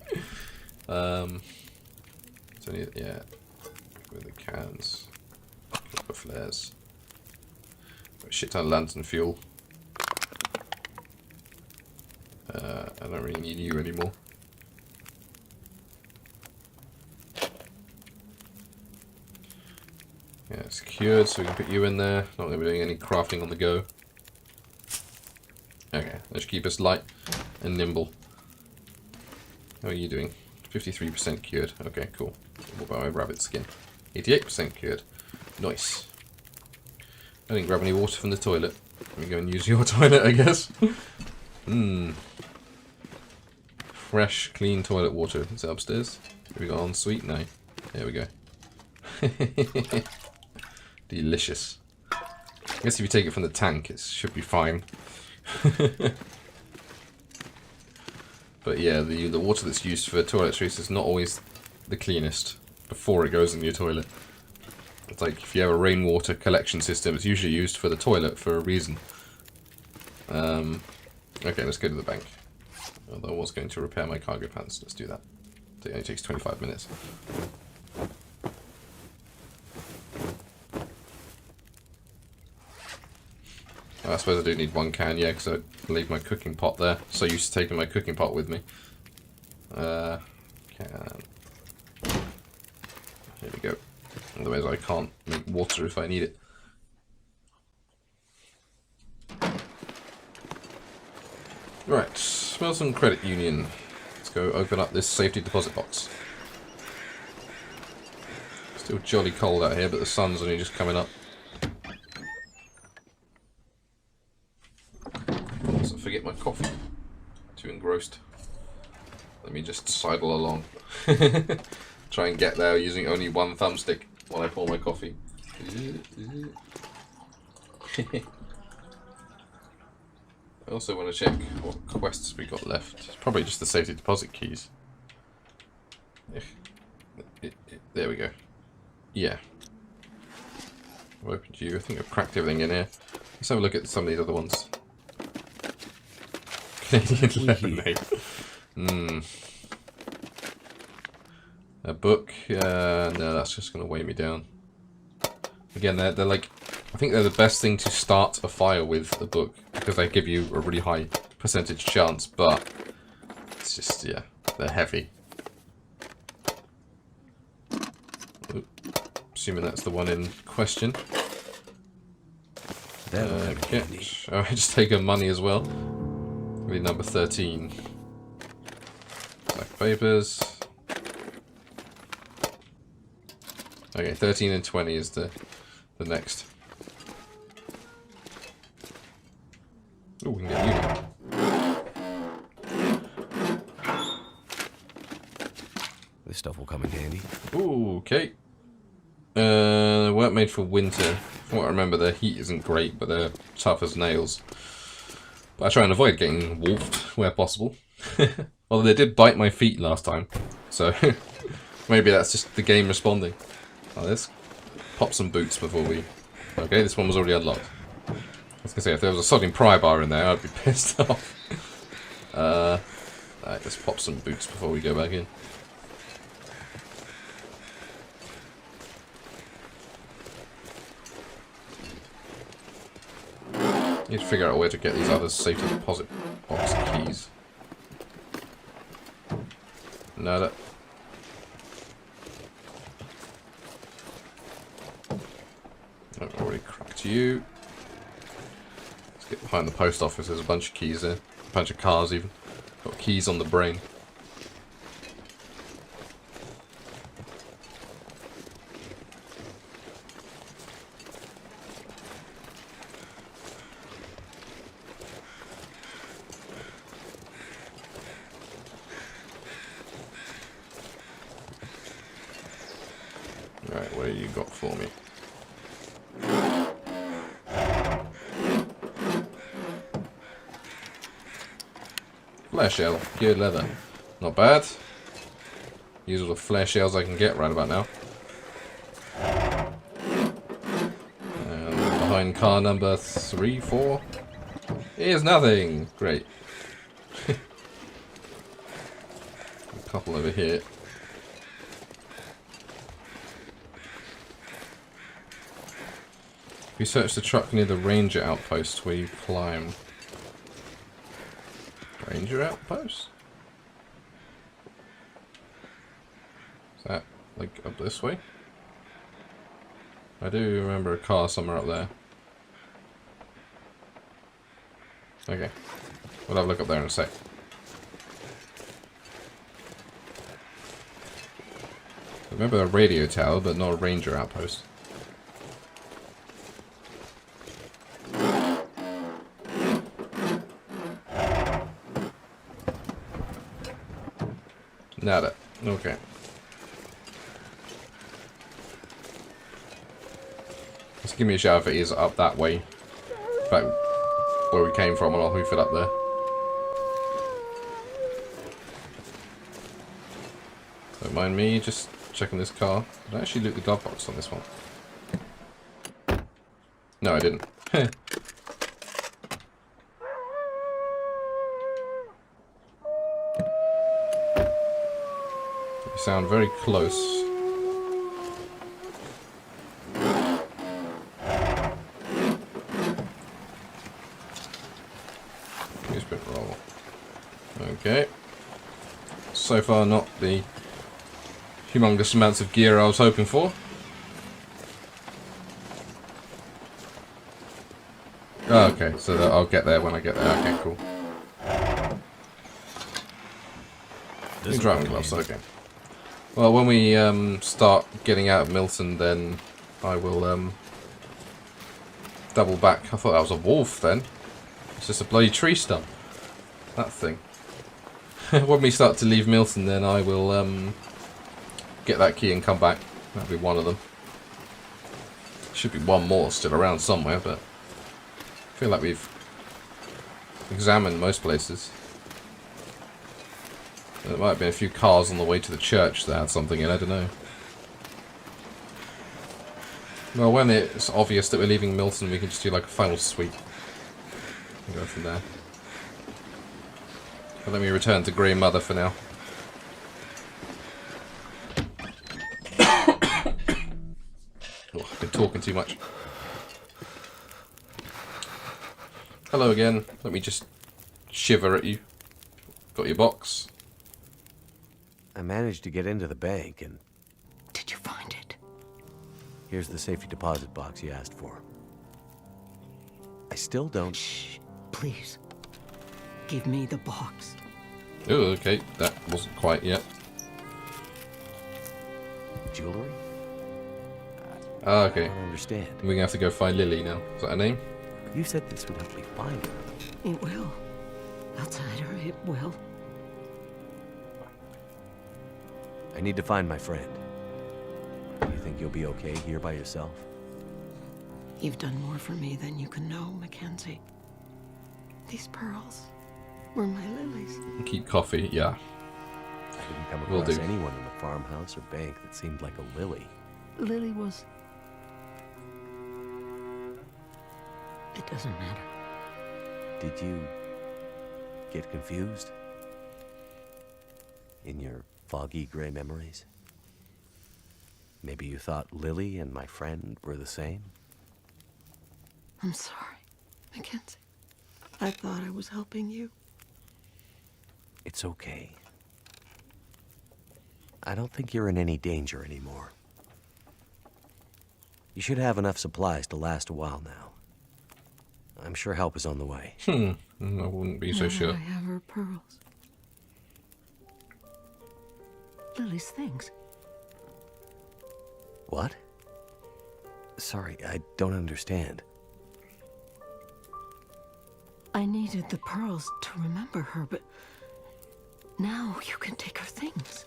So yeah, with the cans, the flares, got a shit ton of lantern fuel. I don't really need you anymore. Yeah, it's secured, so we can put you in there. Not that we're doing any crafting on the go. Okay, let's keep us light and nimble. How are you doing? 53% cured. Okay, cool. What about my rabbit skin? 88% cured. Nice. I didn't grab any water from the toilet. Let me go and use your toilet, I guess. Mmm. Fresh, clean toilet water. Is it upstairs? Have we got ensuite? No. There we go. Delicious. I guess if you take it from the tank, it should be fine. But yeah, the water that's used for toiletries is not always the cleanest before it goes in your toilet. It's like if you have a rainwater collection system, it's usually used for the toilet for a reason. Okay, let's go to the bank. Although I was going to repair my cargo pants. Let's do that. It only takes 25 minutes. I suppose I do need one can, yeah, because I leave my cooking pot there. So used to taking my cooking pot with me. Can. Here we go. Otherwise I can't make water if I need it. Right, Smelson Credit Union. Let's go open up this safety deposit box. Still jolly cold out here, but the sun's only just coming up. Also forget my coffee. Too engrossed. Let me just sidle along. Try and get there using only one thumbstick while I pour my coffee. I also want to check what quests we got left. It's probably just the safety deposit keys. There we go. Yeah. I've opened you. I think I've cracked everything in here. Let's have a look at some of these other ones. Canadian lemonade. A book. No, that's just going to weigh me down. Again, they're like... I think they're the best thing to start a fire with, a book, because they give you a really high percentage chance, but it's just, yeah, they're heavy. Oop. Assuming that's the one in question. Okay. Alright, just take her money as well. Maybe number 13. Black papers. Okay, 13 and 20 is the next. Oh, we can get you. This stuff will come in handy. Ooh, okay. They weren't made for winter. From what I remember, their heat isn't great, but they're tough as nails. But I try and avoid getting wolfed where possible. Although they did bite my feet last time, so maybe that's just the game responding. Oh, let's pop some boots before we... Okay, this one was already unlocked. I was gonna say, if there was a sodding pry bar in there, I'd be pissed off. Alright, let's pop some boots before we go back in. Need to figure out where to get these other safety deposit box keys. Nada. I've already cracked you. Let's get behind the post office. There's a bunch of keys there. A bunch of cars even. Got keys on the brain. Right, what do you got for me? Flare shell, geared leather. Not bad. Use all the flare shells I can get right about now. And behind car number 3, 4. Here's nothing. Great. A couple over here. We searched the truck near the ranger outpost where you climb. Ranger outpost? Is that like up this way? I do remember a car somewhere up there. Okay. We'll have a look up there in a sec. I remember a radio tower, but not a ranger outpost. Nada. Okay. Just give me a shout if it is up that way. Back where we came from, and I'll hoof it up there. Don't mind me just checking this car. Did I actually loot the glove box on this one? No, I didn't. Sound very close. Newsprint roll. Okay. So far not the humongous amounts of gear I was hoping for. Oh, okay, so I'll get there when I get there. Okay, cool. Driving gloves, okay. Well, when we start getting out of Milton, then I will double back. I thought that was a wolf then. It's just a bloody tree stump. That thing. When we start to leave Milton, then I will get that key and come back. That'll be one of them. Should be one more still around somewhere, but I feel like we've examined most places. There might have been a few cars on the way to the church that had something in, I don't know. Well, when it's obvious that we're leaving Milton, we can just do like a final sweep. And go from there. But let me return to Grey Mother for now. Oh, I've been talking too much. Hello again. Let me just shiver at you. Got your box. I managed to get into the bank, and Did you find it? here's the safety deposit box you asked for. I still don't... Shh, please. Give me the box. Oh, okay. That wasn't quite yet. Jewelry? Ah, I okay. don't understand. We're gonna have to go find Lily now. Is that her name? You said this would help me find her. It will. Outsider, it will. I need to find my friend. You think you'll be okay here by yourself? You've done more for me than you can know, Mackenzie. These pearls were my lilies. Keep coffee, yeah. I didn't come Will across do. anyone in the farmhouse or bank that seemed like a lily. Lily was... It doesn't matter. Did you get confused? In your foggy gray memories? Maybe you thought Lily and my friend were the same? I'm sorry, Mackenzie. I thought I was helping you. It's okay. I don't think you're in any danger anymore. You should have enough supplies to last a while now. I'm sure help is on the way. I wouldn't be so Now sure. I have her pearls. Lily's things. What? Sorry, I don't understand. I needed the pearls to remember her, but now you can take her things.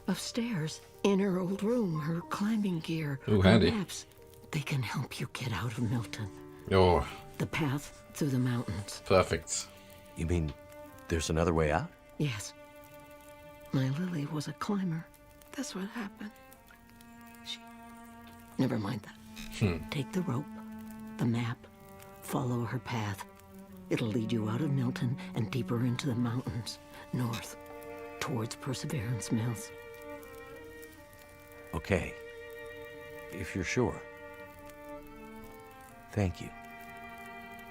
Upstairs, in her old room, her climbing gear, Ooh, her handy. maps. They can help you get out of Milton. Oh, The path through the mountains. perfect. You mean there's another way out? Yes. My Lily was a climber. That's what happened. She... Never mind that. Take the rope, the map, follow her path. It'll lead you out of Milton and deeper into the mountains, north, towards Perseverance Mills. Okay. If you're sure. Thank you.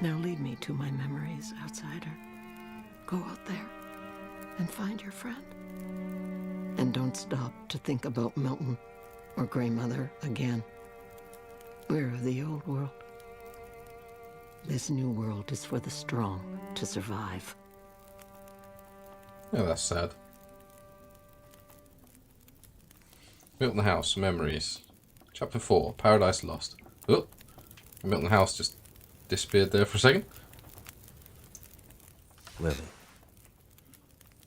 Now lead me to my memories, outsider. Go out there and find your friend. And don't stop to think about Milton or Grey Mother again. We're of the old world. This new world is for the strong to survive. Oh, that's sad. Milton House, Memories. Chapter 4, Paradise Lost. Oh, Milton House just disappeared there for a second. Lily.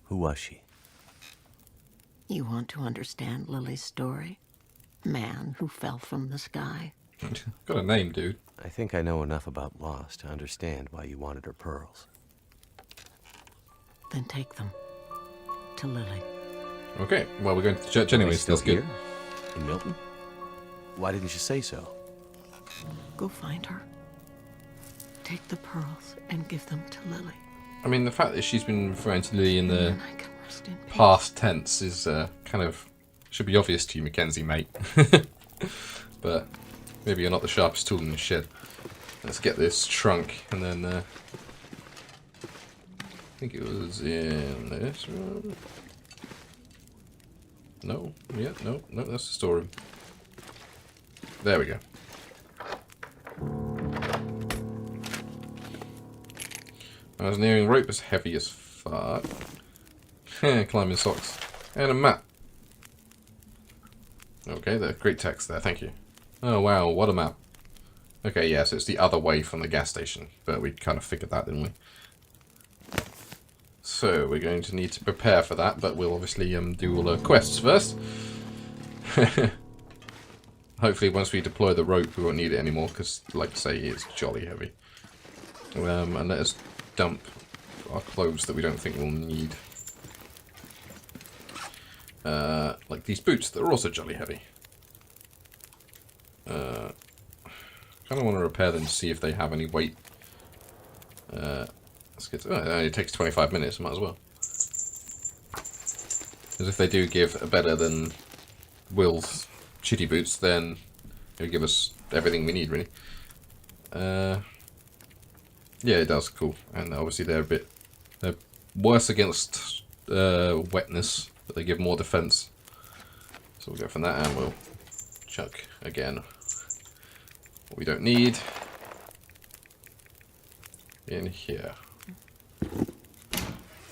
Who was she? You want to understand Lily's story? Man who fell from the sky. Got a name, dude. I think I know enough about Lost to understand why you wanted her pearls. Then take them to Lily. Okay, well, we're going to church Are they anyway, so still that's good. here? In Milton? Why didn't you say so? Go find her. Take the pearls and give them to Lily. I mean, the fact that she's been referring to Lily in the And I can rest in peace. past tense is kind of... should be obvious to you, Mackenzie, mate. But maybe you're not the sharpest tool in the shed. Let's get this trunk, and then... I think it was in this room. No, yeah, no, that's the storeroom. There we go. I was nearing rope as heavy as fuck. Climbing socks. And a map. Okay, the great text there, thank you. Oh wow, what a map. Okay, yeah, so it's the other way from the gas station. But we kind of figured that, didn't we? So, we're going to need to prepare for that, but we'll obviously do all the quests first. Hopefully once we deploy the rope we won't need it anymore, because, like I say, it's jolly heavy. And let us dump our clothes that we don't think we'll need. Like these boots that are also jolly heavy. Kind of want to repair them to see if they have any weight. Let's get to, it only takes 25 minutes, might as well. Because if they do give a better than Will's shitty boots, then it'll give us everything we need, really. Yeah, it does, cool. And obviously they're worse against wetness, but they give more defense. So we'll go from that, and we'll chuck again what we don't need in here.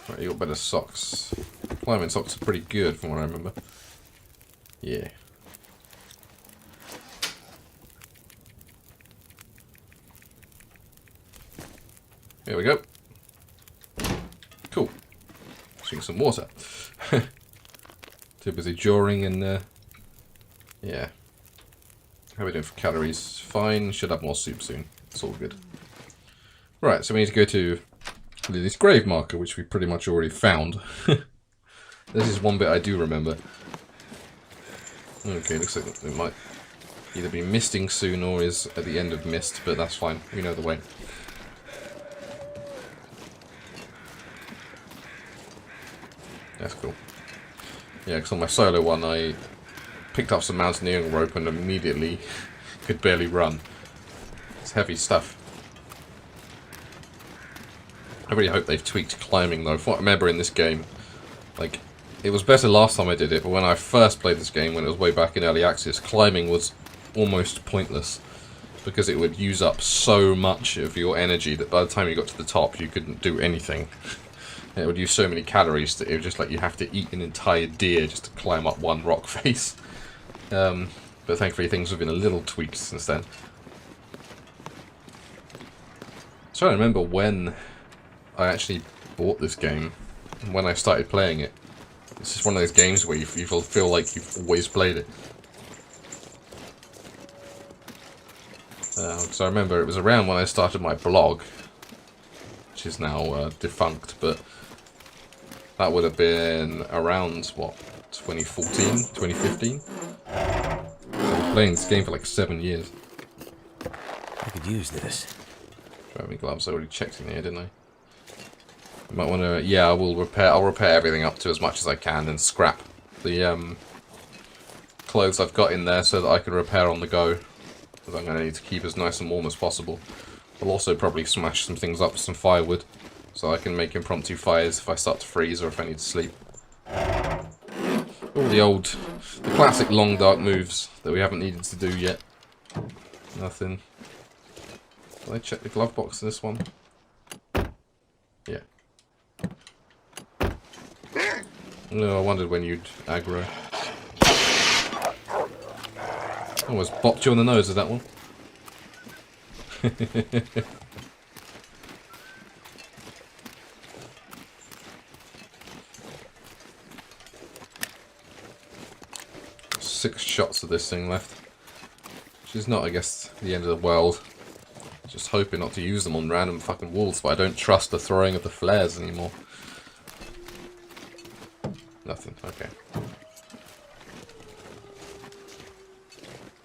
Right, you got better socks. Climbing socks are pretty good from what I remember. Yeah. Here we go. Cool. Drink some water. Too busy jawing and yeah. How are we doing for calories? Fine. Should have more soup soon. It's all good. Right, so we need to go to Lily's grave marker, which we pretty much already found. This is one bit I do remember. Okay, looks like it might either be misting soon or is at the end of mist, but that's fine. We know the way. That's cool. Yeah, because on my solo one, I picked up some mountaineering rope and immediately could barely run. It's heavy stuff. I really hope they've tweaked climbing though. From what I remember in this game, like, it was better last time I did it, but when I first played this game, when it was way back in early access, climbing was almost pointless. Because it would use up so much of your energy that by the time you got to the top, you couldn't do anything. It would use so many calories that it was just like you have to eat an entire deer just to climb up one rock face. But thankfully things have been a little tweaked since then. So I remember when I actually bought this game, and when I started playing it. It's just one of those games where you feel like you've always played it. So I remember it was around when I started my blog, which is now defunct, but that would have been around, what, 2014, 2015? I've been playing this game for like 7 years. I could use this. Driving gloves, I already checked in here, didn't I? You might want to, yeah, I'll repair everything up to as much as I can and scrap the clothes I've got in there so that I can repair on the go. Because I'm going to need to keep as nice and warm as possible. I'll also probably smash some things up with some firewood so I can make impromptu fires if I start to freeze or if I need to sleep. All the classic long dark moves that we haven't needed to do yet. Nothing. Did I check the glove box in this one? Yeah. No, I wondered when you'd aggro. Almost bopped you on the nose with that one. Six shots of this thing left. Which is not, I guess, the end of the world. Just hoping not to use them on random fucking walls, but I don't trust the throwing of the flares anymore. Nothing, okay.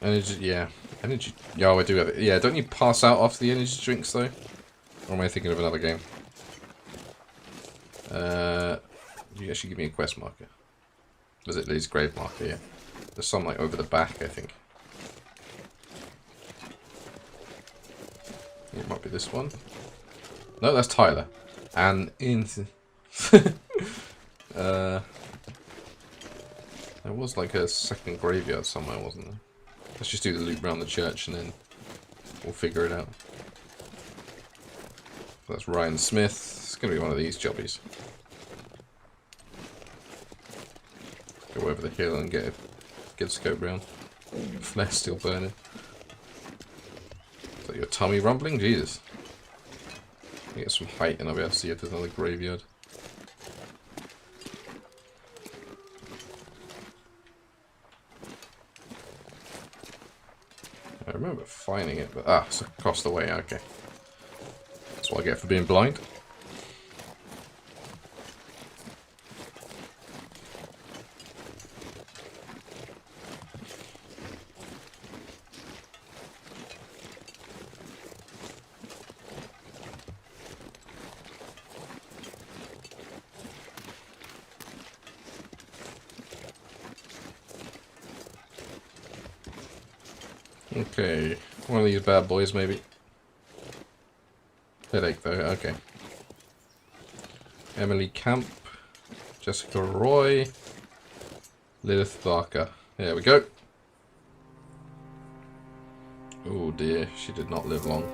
Energy, yeah. Energy, yeah, I do have it. Yeah, don't you pass out after the energy drinks, though? Or am I thinking of another game? You actually give me a quest marker. Was it Lee's grave marker, yeah. There's some, like, over the back, I think. It might be this one. No, that's Tyler. And in... there was, like, a second graveyard somewhere, wasn't there? Let's just do the loop around the church and then we'll figure it out. That's Ryan Smith. It's going to be one of these jobbies. Go over the hill and get a scope round. Flare's still burning. Is that your tummy rumbling? Jesus. Get some height and I'll be able to see if there's another graveyard. I remember finding it, but it's across the way, okay. That's what I get for being blind. Okay, one of these bad boys maybe. Headache though, okay. Emily Camp, Jessica Roy, Lilith Barker. There we go. Oh dear, she did not live long.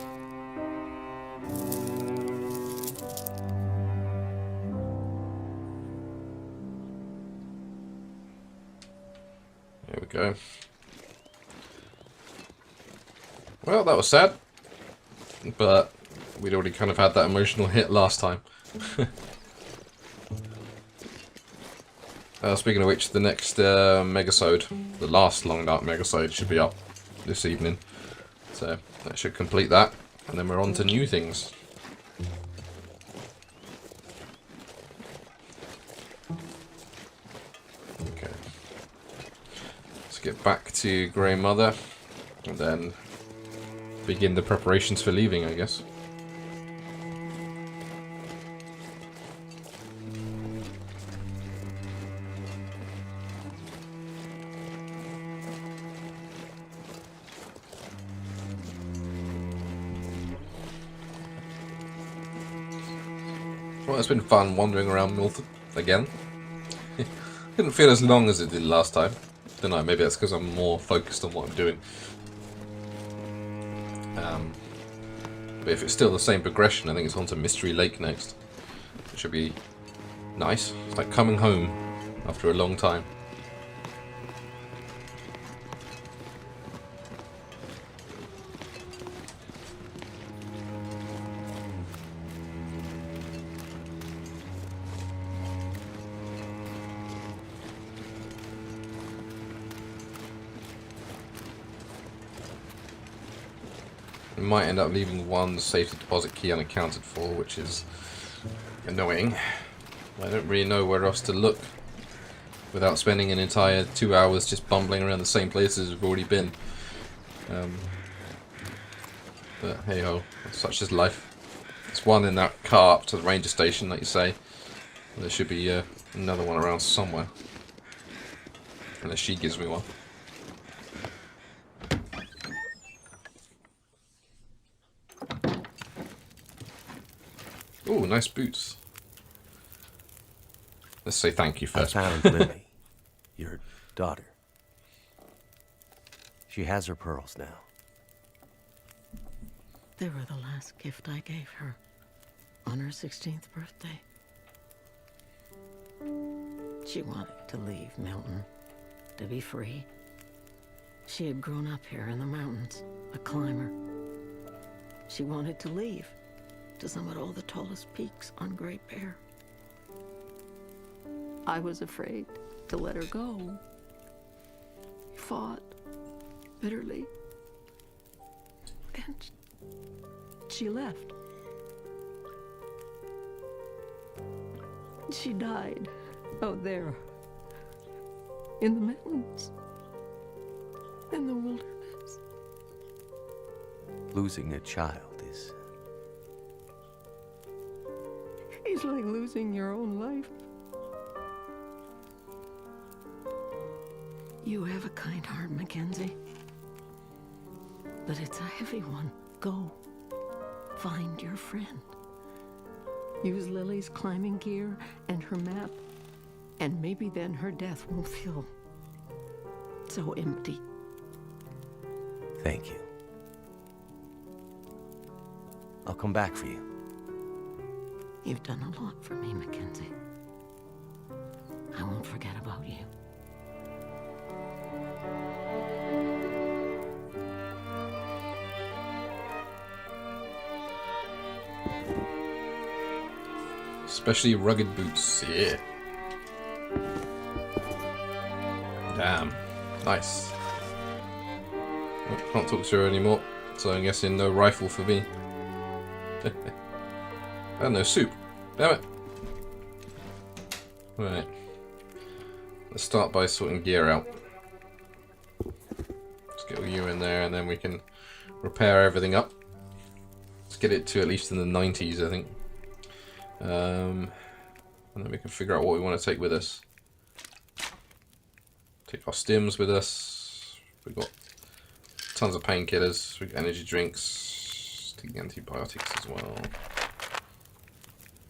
There we go. Well, that was sad, but we'd already kind of had that emotional hit last time. Speaking of which, the next megasode, the last Long Dark megasode, should be up this evening. So that should complete that, and then we're on to new things. Okay. Let's get back to Grey Mother and then begin the preparations for leaving, I guess. Well, it's been fun wandering around Milton again. Didn't feel as long as it did last time. Don't know, maybe that's because I'm more focused on what I'm doing. But if it's still the same progression, I think it's on to Mystery Lake next. It should be nice. It's like coming home after a long time. We might end up leaving one safety deposit key unaccounted for, which is annoying. I don't really know where else to look without spending an entire 2 hours just bumbling around the same places we've already been. But hey ho, such is life. There's one in that car up to the ranger station, like you say. There should be another one around somewhere. Unless she gives me one. Oh, nice boots. Let's say thank you first. I found Lily, your daughter. She has her pearls now. They were the last gift I gave her on her 16th birthday. She wanted to leave Milton, to be free. She had grown up here in the mountains, a climber. She wanted to leave to summit all the tallest peaks on Great Bear. I was afraid to let her go. We fought bitterly. And she left. She died out there in the mountains, in the wilderness. Losing a child is... It's like losing your own life. You have a kind heart, Mackenzie. But it's a heavy one. Go. Find your friend. Use Lily's climbing gear and her map, and maybe then her death won't feel so empty. Thank you. I'll come back for you. You've done a lot for me, Mackenzie. I won't forget about you. Especially rugged boots, yeah. Damn, nice. Oh, can't talk to her anymore, so I'm guessing no rifle for me. And no soup. Damn it. Right. Let's start by sorting gear out. Let's get all you in there and then we can repair everything up. Let's get it to at least in the 90s, I think. And then we can figure out what we want to take with us. Take our stims with us. We've got tons of painkillers. We've got energy drinks. Take antibiotics as well.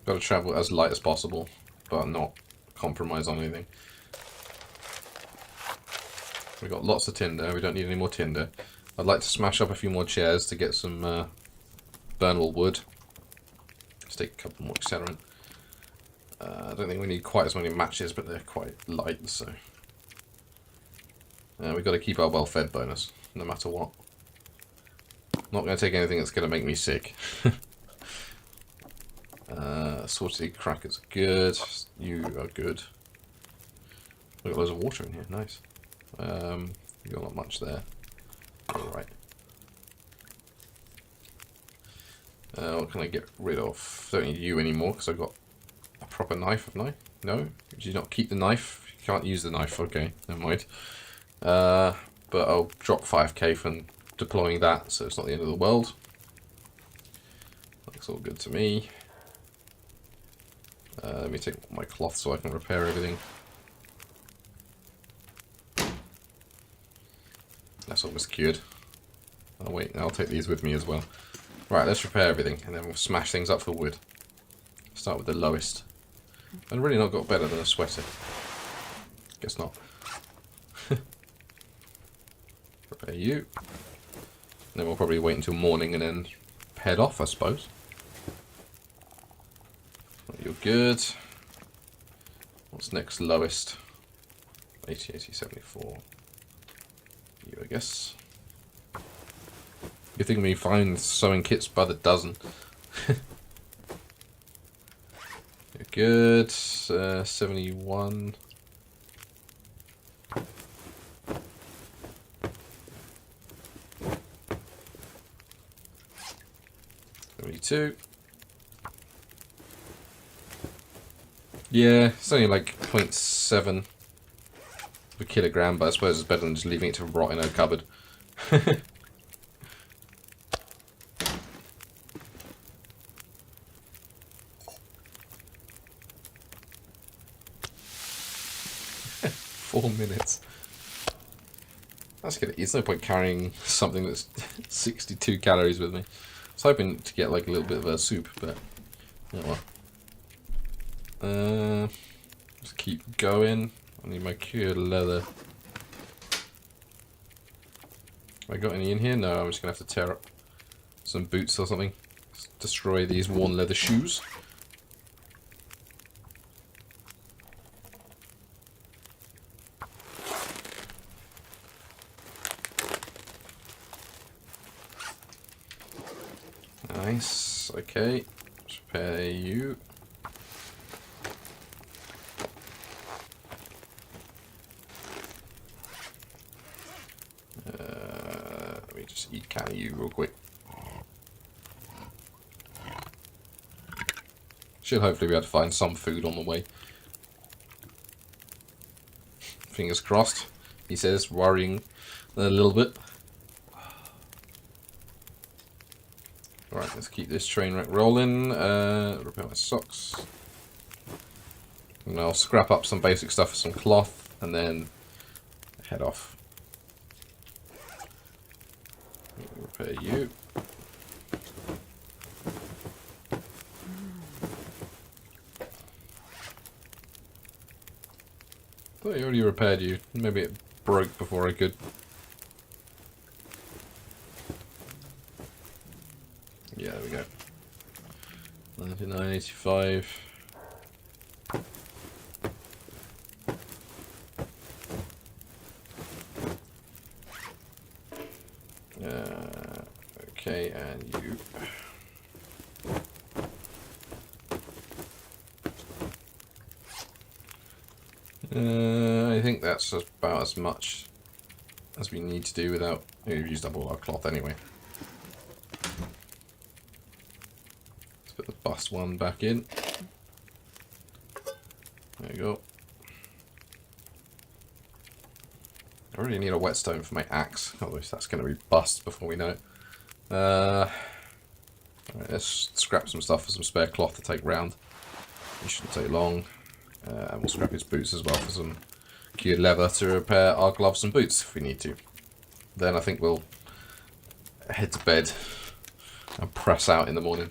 Got to travel as light as possible, but not compromise on anything. We've got lots of tinder. We don't need any more tinder. I'd like to smash up a few more chairs to get some burnable wood. Let's take a couple more accelerant. I don't think we need quite as many matches, but they're quite light, so... we've got to keep our well-fed bonus, no matter what. Not going to take anything that's going to make me sick. Salted crackers are good. You are good. We've got loads of water in here, nice. You've got not much there. Alright. What can I get rid of? Don't need you anymore because I've got a proper knife, haven't I? No? Did you not keep the knife? You can't use the knife, okay, never mind. But I'll drop 5k from deploying that, so it's not the end of the world. Looks all good to me. Let me take my cloth so I can repair everything. That's almost cured. Oh wait, I'll take these with me as well. Right, let's repair everything, and then we'll smash things up for wood. Start with the lowest. I've really not got better than a sweater. Guess not. Repair you. And then we'll probably wait until morning and then head off, I suppose. You're good. What's next lowest? 80, 80, 74. You, I guess. You think we find sewing kits by the dozen? You're good. 71. 72. Yeah, it's only like 0.7 per kilogram, but I suppose it's better than just leaving it to rot in a cupboard. 4 minutes. That's good. There's no point carrying something that's 62 calories with me. I was hoping to get like a little bit of a soup, but oh well. Just keep going. I need my cured leather. Have I got any in here? No, I'm just gonna have to tear up some boots or something. Just destroy these worn leather shoes. Nice. Okay. Let's repair you. Let me just eat can of you real quick. Should hopefully be able to find some food on the way. Fingers crossed, he says, worrying a little bit. Alright, let's keep this train wreck rolling. Repair my socks. And I'll scrap up some basic stuff for some cloth and then head off. Repair you. Thought I already repaired you. Maybe it broke before I could. Yeah, there we go. 99.85. Okay, and you. I think that's about as much as we need to do without... We've used up all our cloth anyway. Let's put the bust one back in. There you go. I really need a whetstone for my axe, otherwise that's going to be bust before we know it. Right, let's scrap some stuff for some spare cloth to take round. It shouldn't take long. And we'll scrap his boots as well for some cured leather to repair our gloves and boots if we need to. Then I think we'll head to bed and press out in the morning.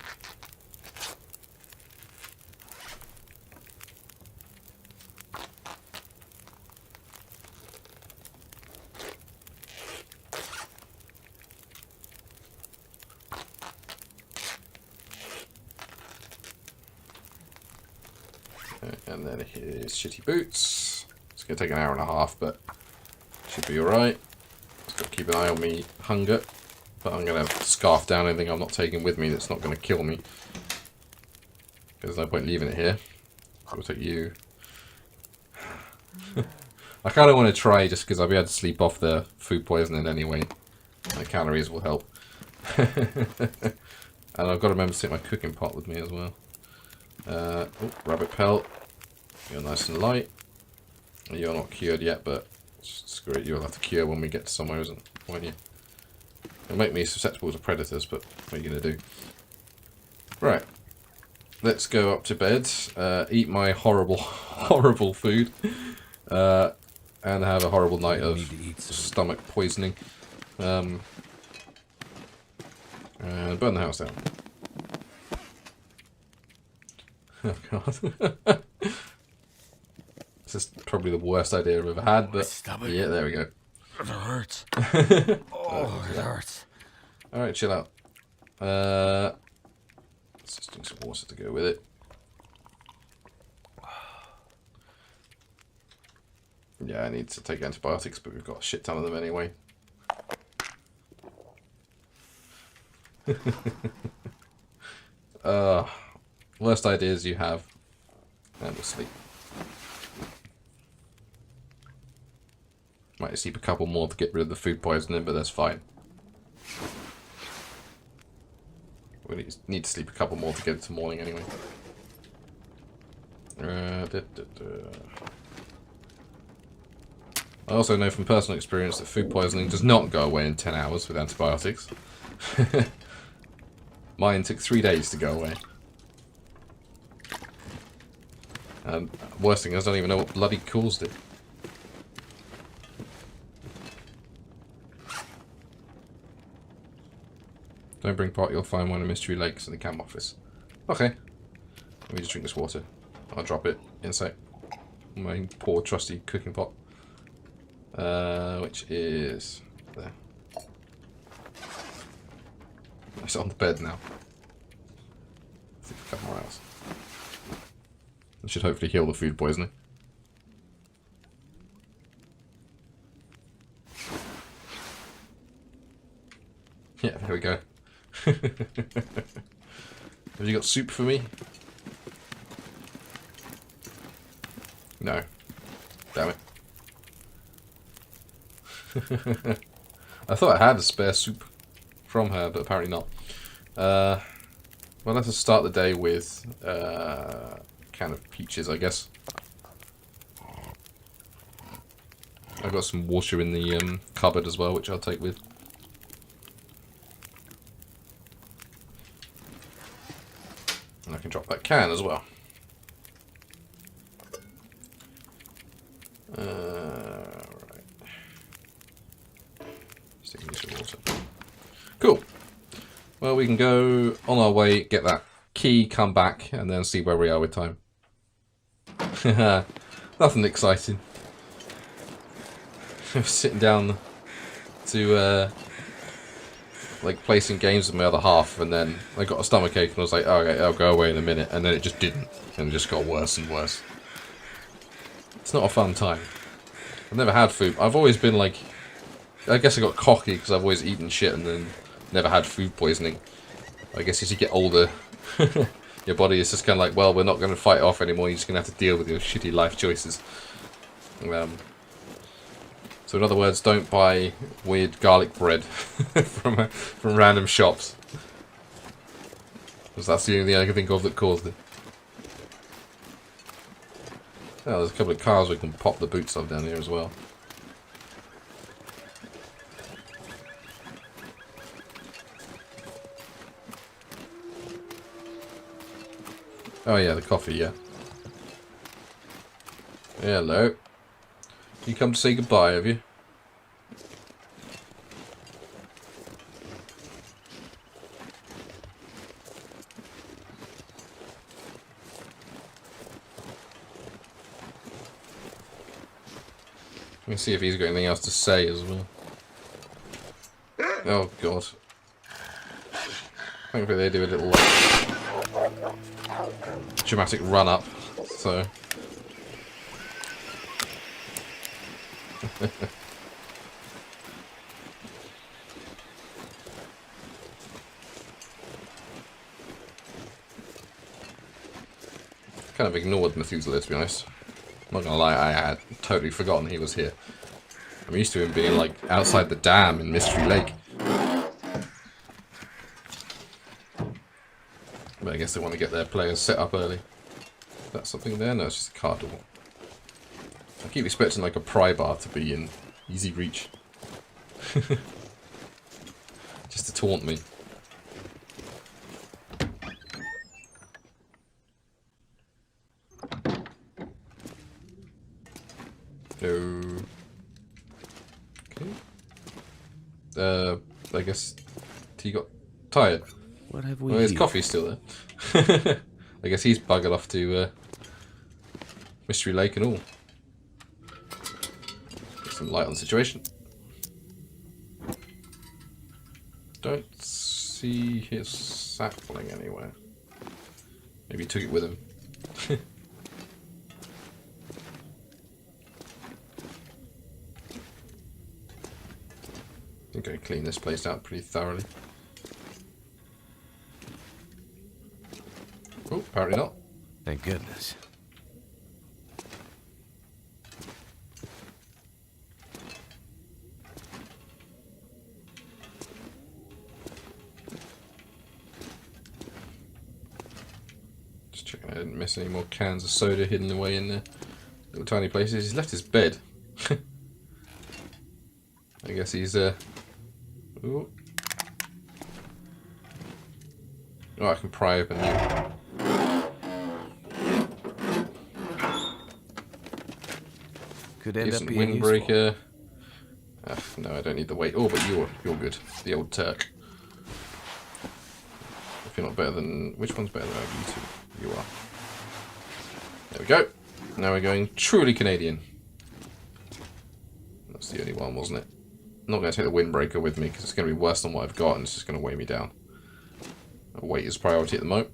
And then here's shitty boots. It's going to take an hour and a half, but should be alright. Just got to keep an eye on me hunger. But I'm going to scarf down anything I'm not taking with me that's not going to kill me. There's no point leaving it here. So we'll take you. I kind of want to try just because I'll be able to sleep off the food poisoning anyway. The calories will help. And I've got to remember to take my cooking pot with me as well. Rabbit pelt. You're nice and light. You're not cured yet, but Screw it, you'll have to cure when we get to somewhere, isn't it? Won't you? It'll make me susceptible to predators, but what are you going to do? Right. Let's go up to bed, eat my horrible, horrible food, and have a horrible night of stomach poisoning. And burn the house down. Oh god. This is probably the worst idea I've ever had, but yeah, there we go. It hurts. Oh, it hurts. Alright, chill out. Let's just drink some water to go with it. Yeah, I need to take antibiotics, but we've got a shit ton of them anyway. Worst ideas you have. And we'll sleep. Might sleep a couple more to get rid of the food poisoning, but that's fine. We need to sleep a couple more to get it to morning anyway. I also know from personal experience that food poisoning does not go away in 10 hours with antibiotics. Mine took 3 days to go away. And worst thing is I don't even know what bloody caused it. Don't bring pot, you'll find one in Mystery Lakes in the camp office. Okay. Let me just drink this water. I'll drop it in a sec. My poor trusty cooking pot. Which is there. It's on the bed now. I think a couple more hours. It should hopefully heal the food poisoning. Yeah, there we go. Have you got soup for me? No. Damn it. I thought I had a spare soup from her, but apparently not. Well, let's just start the day with a can of peaches, I guess. I've got some water in the cupboard as well, which I'll take with. And I can drop that can as well. Right. Sticking some water. Cool. Well, we can go on our way, get that key, come back, and then see where we are with time. Nothing exciting. I was sitting down to like play some games with my other half, and then I got a stomachache and I was like, oh, okay, I'll go away in a minute, and then it just didn't, and it just got worse and worse. It's not a fun time. I've never had food. I've always been like, I guess I got cocky because I've always eaten shit and then never had food poisoning. I guess as you get older, your body is just kind of like, well, we're not going to fight it off anymore, you're just going to have to deal with your shitty life choices. So in other words, don't buy weird garlic bread from random shops. Because that's the only thing I can think of that caused it. Oh, there's a couple of cars we can pop the boots of down here as well. Oh yeah, the coffee, yeah. Hello. You come to say goodbye, have you? Let me see if he's got anything else to say as well. Oh god. Thankfully they do a little dramatic run up, so kind of ignored Methuselah, to be honest. I'm not gonna lie, I had totally forgotten he was here. I'm used to him being like outside the dam in Mystery Lake. But I guess they want to get their players set up early. Is that something there? No, it's just a car door. I keep expecting like a pry bar to be in easy reach. Just to taunt me. No. Okay. I guess he got tired. What have we Well, his here? coffee's still there. I guess he's buggered off to Mystery Lake and all. Get some light on the situation. Don't see his sapling anywhere. Maybe he took it with him. I'm going to clean this place out pretty thoroughly. Oh, apparently not. Thank goodness. Just checking I didn't miss any more cans of soda hidden away in there. Little tiny places. He's left his bed. I guess he's ooh. Oh, I can pry open here. Could end up Decent being useful. windbreaker. No, I don't need the weight. Oh, but you're good. The old Turk. If you're not better than... Which one's better than you two? You are. There we go. Now we're going truly Canadian. That's the only one, wasn't it? I'm not going to take the windbreaker with me because it's going to be worse than what I've got and it's just going to weigh me down. Weight is priority at the moment.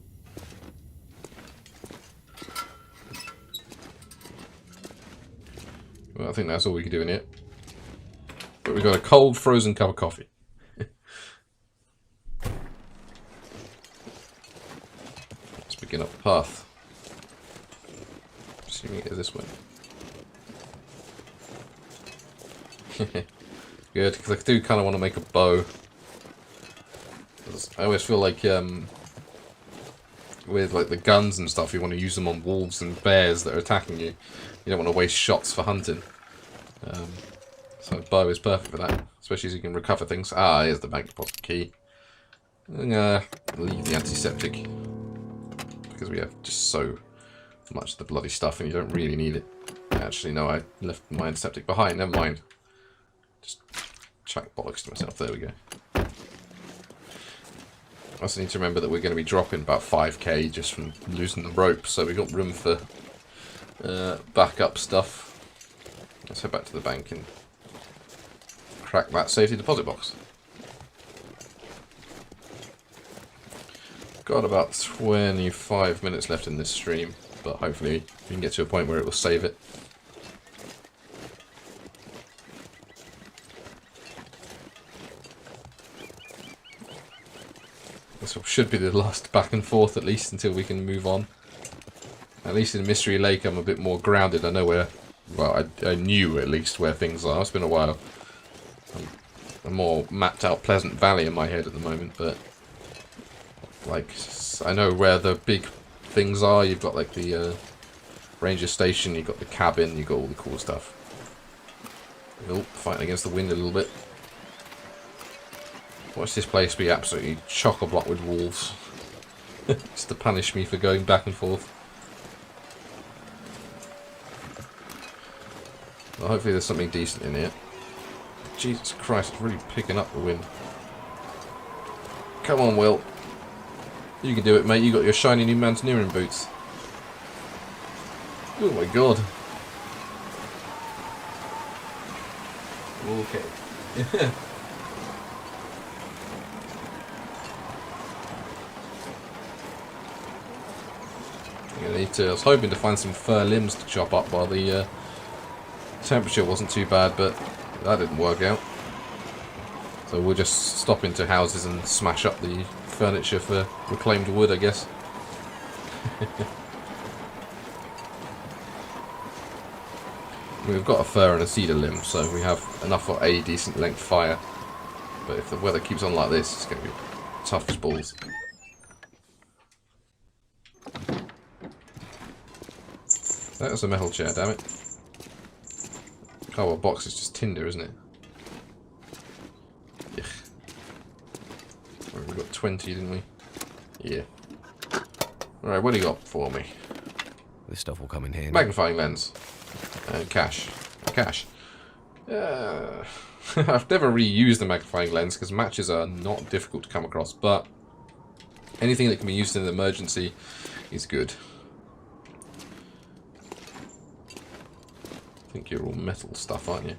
Well, I think that's all we can do in here. But we've got a cold, frozen cup of coffee. Let's begin up the path. Assuming it is this way. Good, because I do kind of want to make a bow. I always feel like with like the guns and stuff, you want to use them on wolves and bears that are attacking you. You don't want to waste shots for hunting. So a bow is perfect for that, especially as you can recover things. Ah, here's the bank deposit key. I'm gonna leave the antiseptic because we have just so much of the bloody stuff and you don't really need it. Actually, no, I left my antiseptic behind. Never mind. Just chuck bollocks to myself. There we go. I also need to remember that we're going to be dropping about 5k just from losing the rope, so we've got room for backup stuff. Let's head back to the bank and crack that safety deposit box. Got about 25 minutes left in this stream, but hopefully we can get to a point where it will save it. This should be the last back and forth, at least, until we can move on. At least in Mystery Lake, I'm a bit more grounded. I know where, well, I knew at least where things are. It's been a while. A more mapped out Pleasant Valley in my head at the moment, but like I know where the big things are. You've got like the ranger station, you've got the cabin, you've got all the cool stuff. Oh, fighting against the wind a little bit. Watch this place be absolutely chock-a-block with wolves. Just to punish me for going back and forth. Well, hopefully there's something decent in here. Jesus Christ, it's really picking up the wind. Come on, Will. You can do it, mate. You got your shiny new mountaineering boots. Oh my god. Okay. I was hoping to find some fir limbs to chop up while the temperature wasn't too bad, but that didn't work out. So we'll just stop into houses and smash up the furniture for reclaimed wood, I guess. We've got a fir and a cedar limb, so we have enough for a decent length fire. But if the weather keeps on like this, it's going to be tough as balls. That was a metal chair, damn it. Cardboard box is just tinder, isn't it? Yeah. Right, we got 20, didn't we? Yeah. Alright, what do you got for me? This stuff will come in handy. Magnifying lens. And cash. Cash. I've never really used the magnifying lens because matches are not difficult to come across, but anything that can be used in an emergency is good. I think you're all metal stuff, aren't you?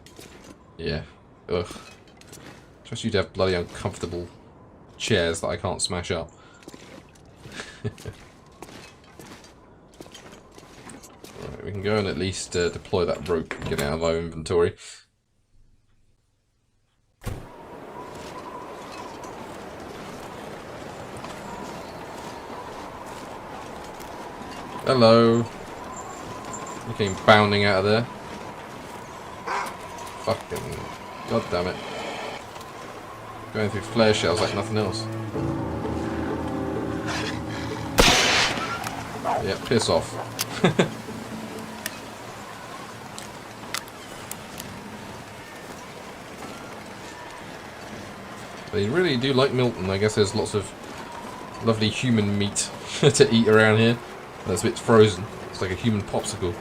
Yeah. Ugh. Trust you to have bloody uncomfortable chairs that I can't smash up. Right, we can go and at least deploy that rope and get it out of our inventory. Hello. You came bounding out of there. Fucking... God damn it. Going through flare shells like nothing else. Yeah, piss off. They really do like Milton. I guess there's lots of lovely human meat to eat around here. That's a bit frozen. It's like a human popsicle.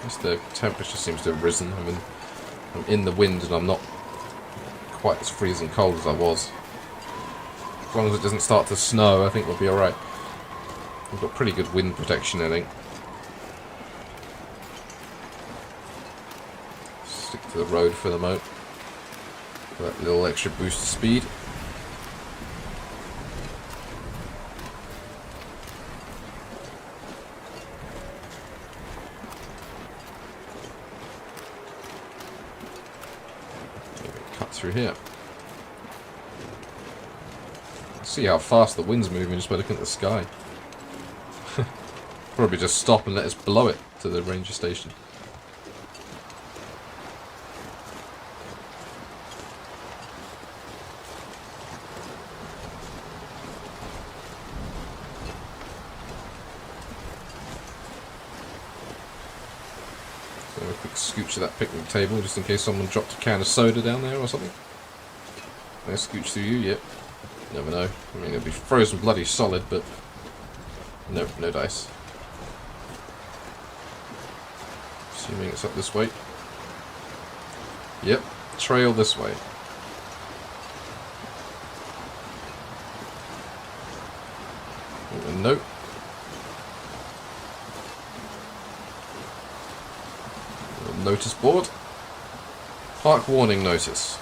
Just the temperature seems to have risen. I mean, I'm in the wind and I'm not quite as freezing cold as I was. As long as it doesn't start to snow, I think we'll be alright. We've got pretty good wind protection, I think. Stick to the road for the moment. For that little extra boost of speed. Through here. See how fast the wind's moving just by looking at the sky. Probably just stop and let us blow it to the ranger station. So a quick scooch of that picnic table just in case someone dropped a can of soda down there or something. Can I scooch through you? Yep. Never know. I mean, it'll be frozen bloody solid, but nope, no dice. Assuming it's up this way. Yep, trail this way. Nope. Notice board. Park warning notice.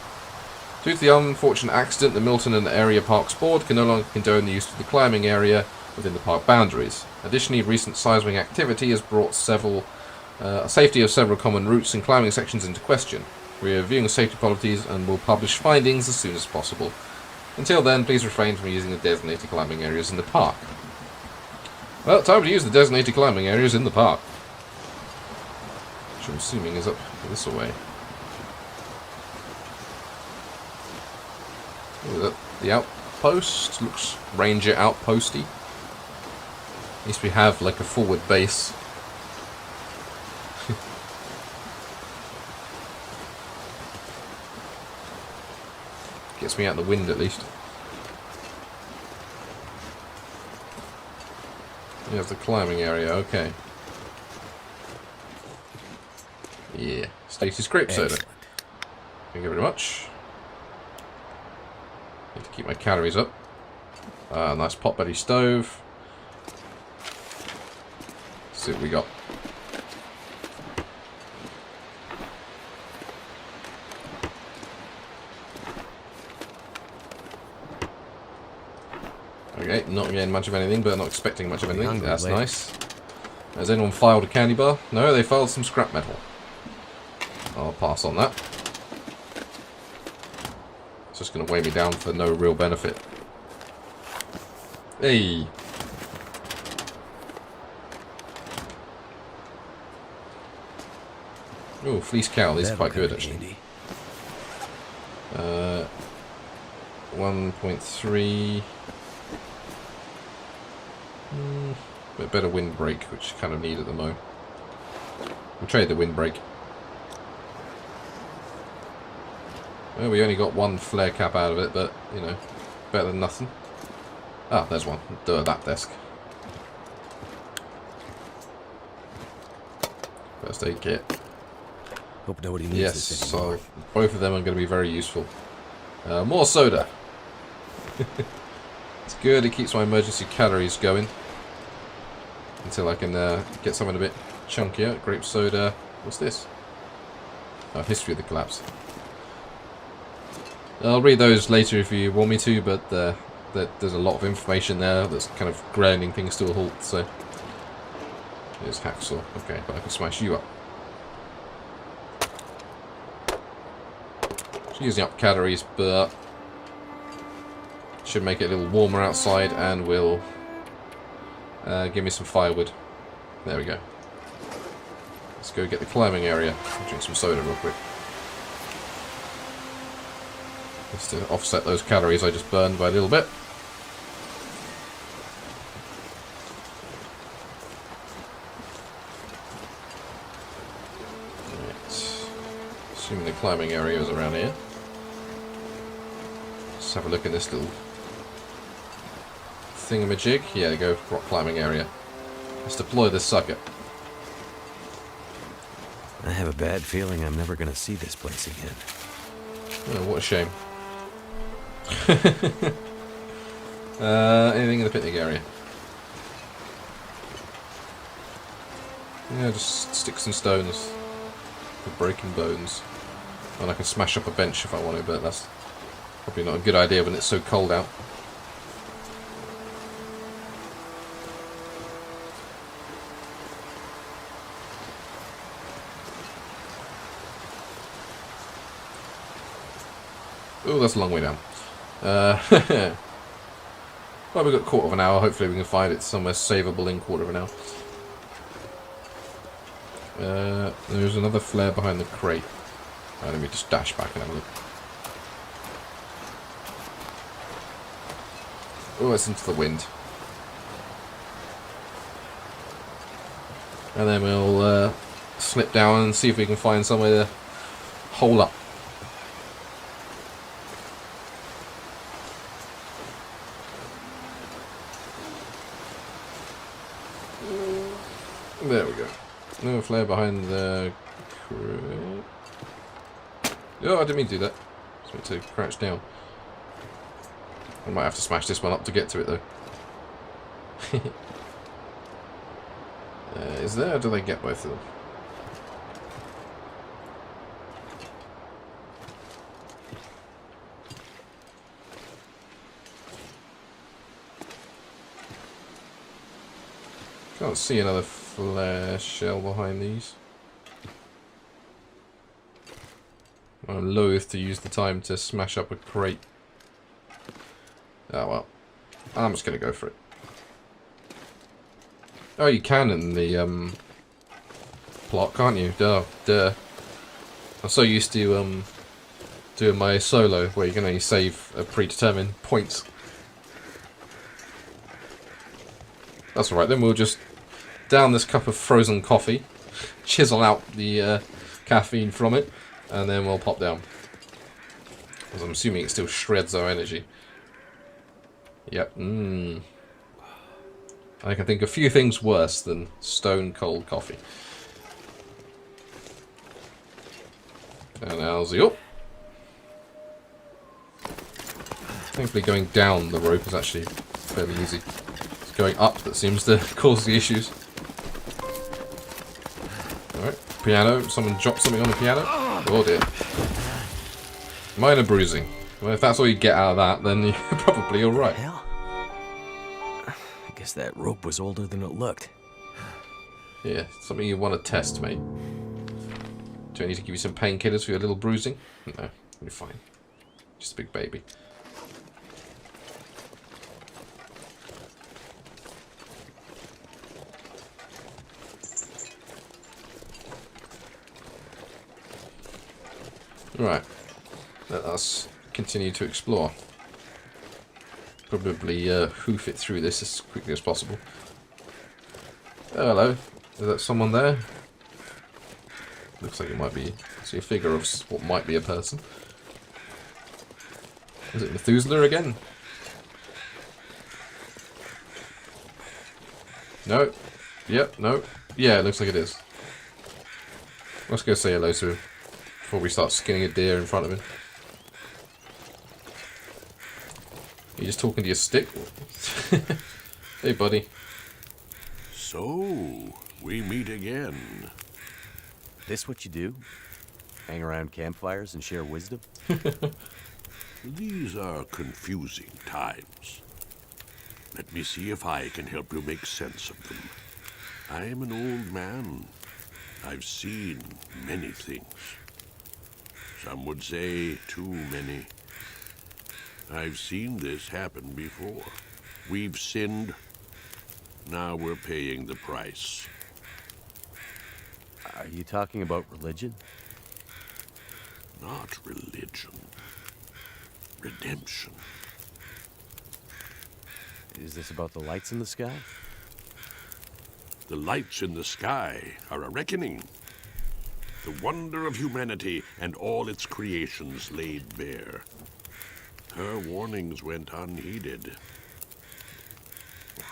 Due to the unfortunate accident, the Milton and Area Parks Board can no longer condone the use of the climbing area within the park boundaries. Additionally, recent seismic activity has brought safety of several common routes and climbing sections into question. We are reviewing safety policies and will publish findings as soon as possible. Until then, please refrain from using the designated climbing areas in the park. Well, time to use the designated climbing areas in the park. Which I'm assuming is up this way. The outpost looks ranger outposty. At least we have like a forward base. Gets me out of the wind at least. Here's the climbing area, okay. Yeah, status grape soda. Thank you very much. Need to keep my calories up. Nice pot-belly stove. Let's see what we got. Okay, not getting much of anything, but not expecting much of anything. That's nice. Has anyone filed a candy bar? No, they filed some scrap metal. I'll pass on that. It's just going to weigh me down for no real benefit. Hey! Oh, fleece cow. These are quite good, actually. 1.3. Bit better windbreak, which I kind of need at the moment. We'll trade the windbreak. Well, we only got one flare cap out of it, but, you know, better than nothing. Ah, there's one. That desk. First aid kit. Hope nobody needs Yes, this anymore. so both of them are going to be very useful. More soda. It's good, it keeps my emergency calories going. Until I can get something a bit chunkier. Grape soda. What's this? Oh, history of the collapse. I'll read those later if you want me to, but there's a lot of information there that's kind of grinding things to a halt, so... Here's hacksaw. Okay, but I can smash you up. Just using up calories, but... should make it a little warmer outside, and will give me some firewood. There we go. Let's go get the climbing area. I'll drink some soda real quick. Just to offset those calories I just burned by a little bit. Right. Assuming the climbing area is around here. Let's have a look in this little thingamajig. Yeah, there you go, rock climbing area. Let's deploy this sucker. I have a bad feeling I'm never gonna see this place again. Oh, what a shame. Anything in the picnic area? Yeah, just sticks and stones for breaking bones. And I can smash up a bench if I want to, but that's probably not a good idea when it's so cold out. Oh, that's a long way down. Well, we've got a quarter of an hour. Hopefully we can find it somewhere savable in quarter of an hour. There's another flare behind the crate. Let me just dash back and have a look. Oh, it's into the wind. And then we'll slip down and see if we can find somewhere to hole up. There we go. No flare behind the crate. Oh, I didn't mean to do that. Just meant to crouch down. I might have to smash this one up to get to it, though. Is there, or do they get both of them? Can't see another flare shell behind these. I'm loath to use the time to smash up a crate. Oh well. I'm just going to go for it. Oh, you can in the plot, can't you? Duh. I'm so used to doing my solo where you can only save a predetermined points. That's alright, then we'll just down this cup of frozen coffee, chisel out the caffeine from it, and then we'll pop down. Because I'm assuming it still shreds our energy. Yep. I can think of few things worse than stone cold coffee. And how's it up? Thankfully going down the rope is actually fairly easy. It's going up that seems to cause the issues. Alright, piano. Someone dropped something on the piano. Oh dear. Minor bruising. Well, if that's all you get out of that, then you're probably alright. Hell, I guess that rope was older than it looked. Yeah, something you want to test, mate. Do I need to give you some painkillers for your little bruising? No, you're fine. Just a big baby. Right, let us continue to explore. Probably hoof it through this as quickly as possible. Oh, hello. Is that someone there? Looks like it might be. See a figure of what might be a person. Is it Methuselah again? No. Yep, no. Yeah, it looks like it is. Let's go say hello to him before we start skinning a deer in front of him. Are you just talking to your stick? Hey, buddy. So, we meet again. This what you do? Hang around campfires and share wisdom? These are confusing times. Let me see if I can help you make sense of them. I am an old man. I've seen many things. Some would say too many. I've seen this happen before. We've sinned. Now we're paying the price. Are you talking about religion? Not religion. Redemption. Is this about the lights in the sky? The lights in the sky are a reckoning. The wonder of humanity and all its creations laid bare. Her warnings went unheeded.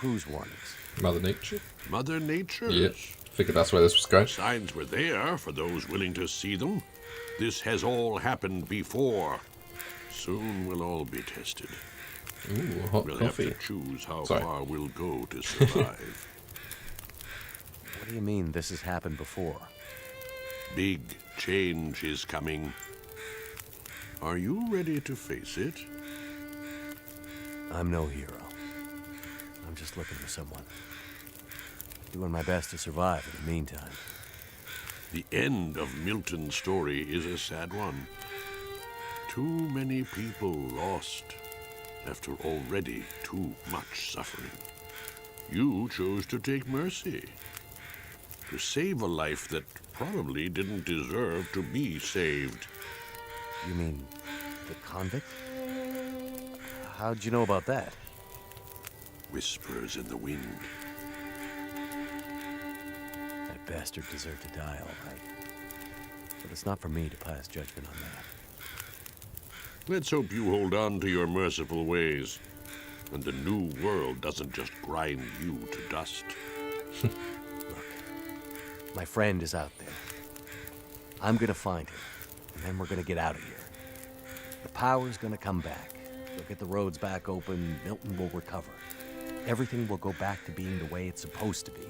Whose warnings? Mother Nature? Mother Nature's. Yep. Figured that's where this was going. Signs were there for those willing to see them. This has all happened before. Soon we'll all be tested. Ooh, hot We'll coffee. have to choose how Sorry. far we'll go to survive. What do you mean this has happened before? Big change is coming. Are you ready to face it? I'm no hero. I'm just looking for someone. Doing my best to survive in the meantime. The end of Milton's story is a sad one. Too many people lost after already too much suffering. You chose to take mercy. To save a life that probably didn't deserve to be saved. You mean the convict? How'd you know about that? Whispers in the wind. That bastard deserved to die, all right. But it's not for me to pass judgment on that. Let's hope you hold on to your merciful ways, and the new world doesn't just grind you to dust. Look, my friend is out there. I'm gonna find him, and then we're gonna get out of here. The power's gonna come back. We'll get the roads back open, Milton will recover. Everything will go back to being the way it's supposed to be.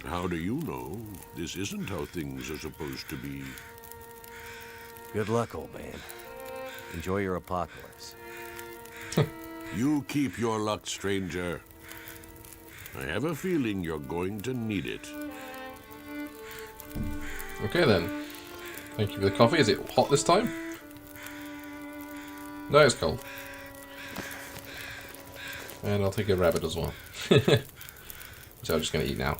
How do you know this isn't how things are supposed to be? Good luck, old man. Enjoy your apocalypse. You keep your luck, stranger. I have a feeling you're going to need it. Okay then. Thank you for the coffee. Is it hot this time? No, it's cold. And I'll take a rabbit as well. Which I'm just going to eat now.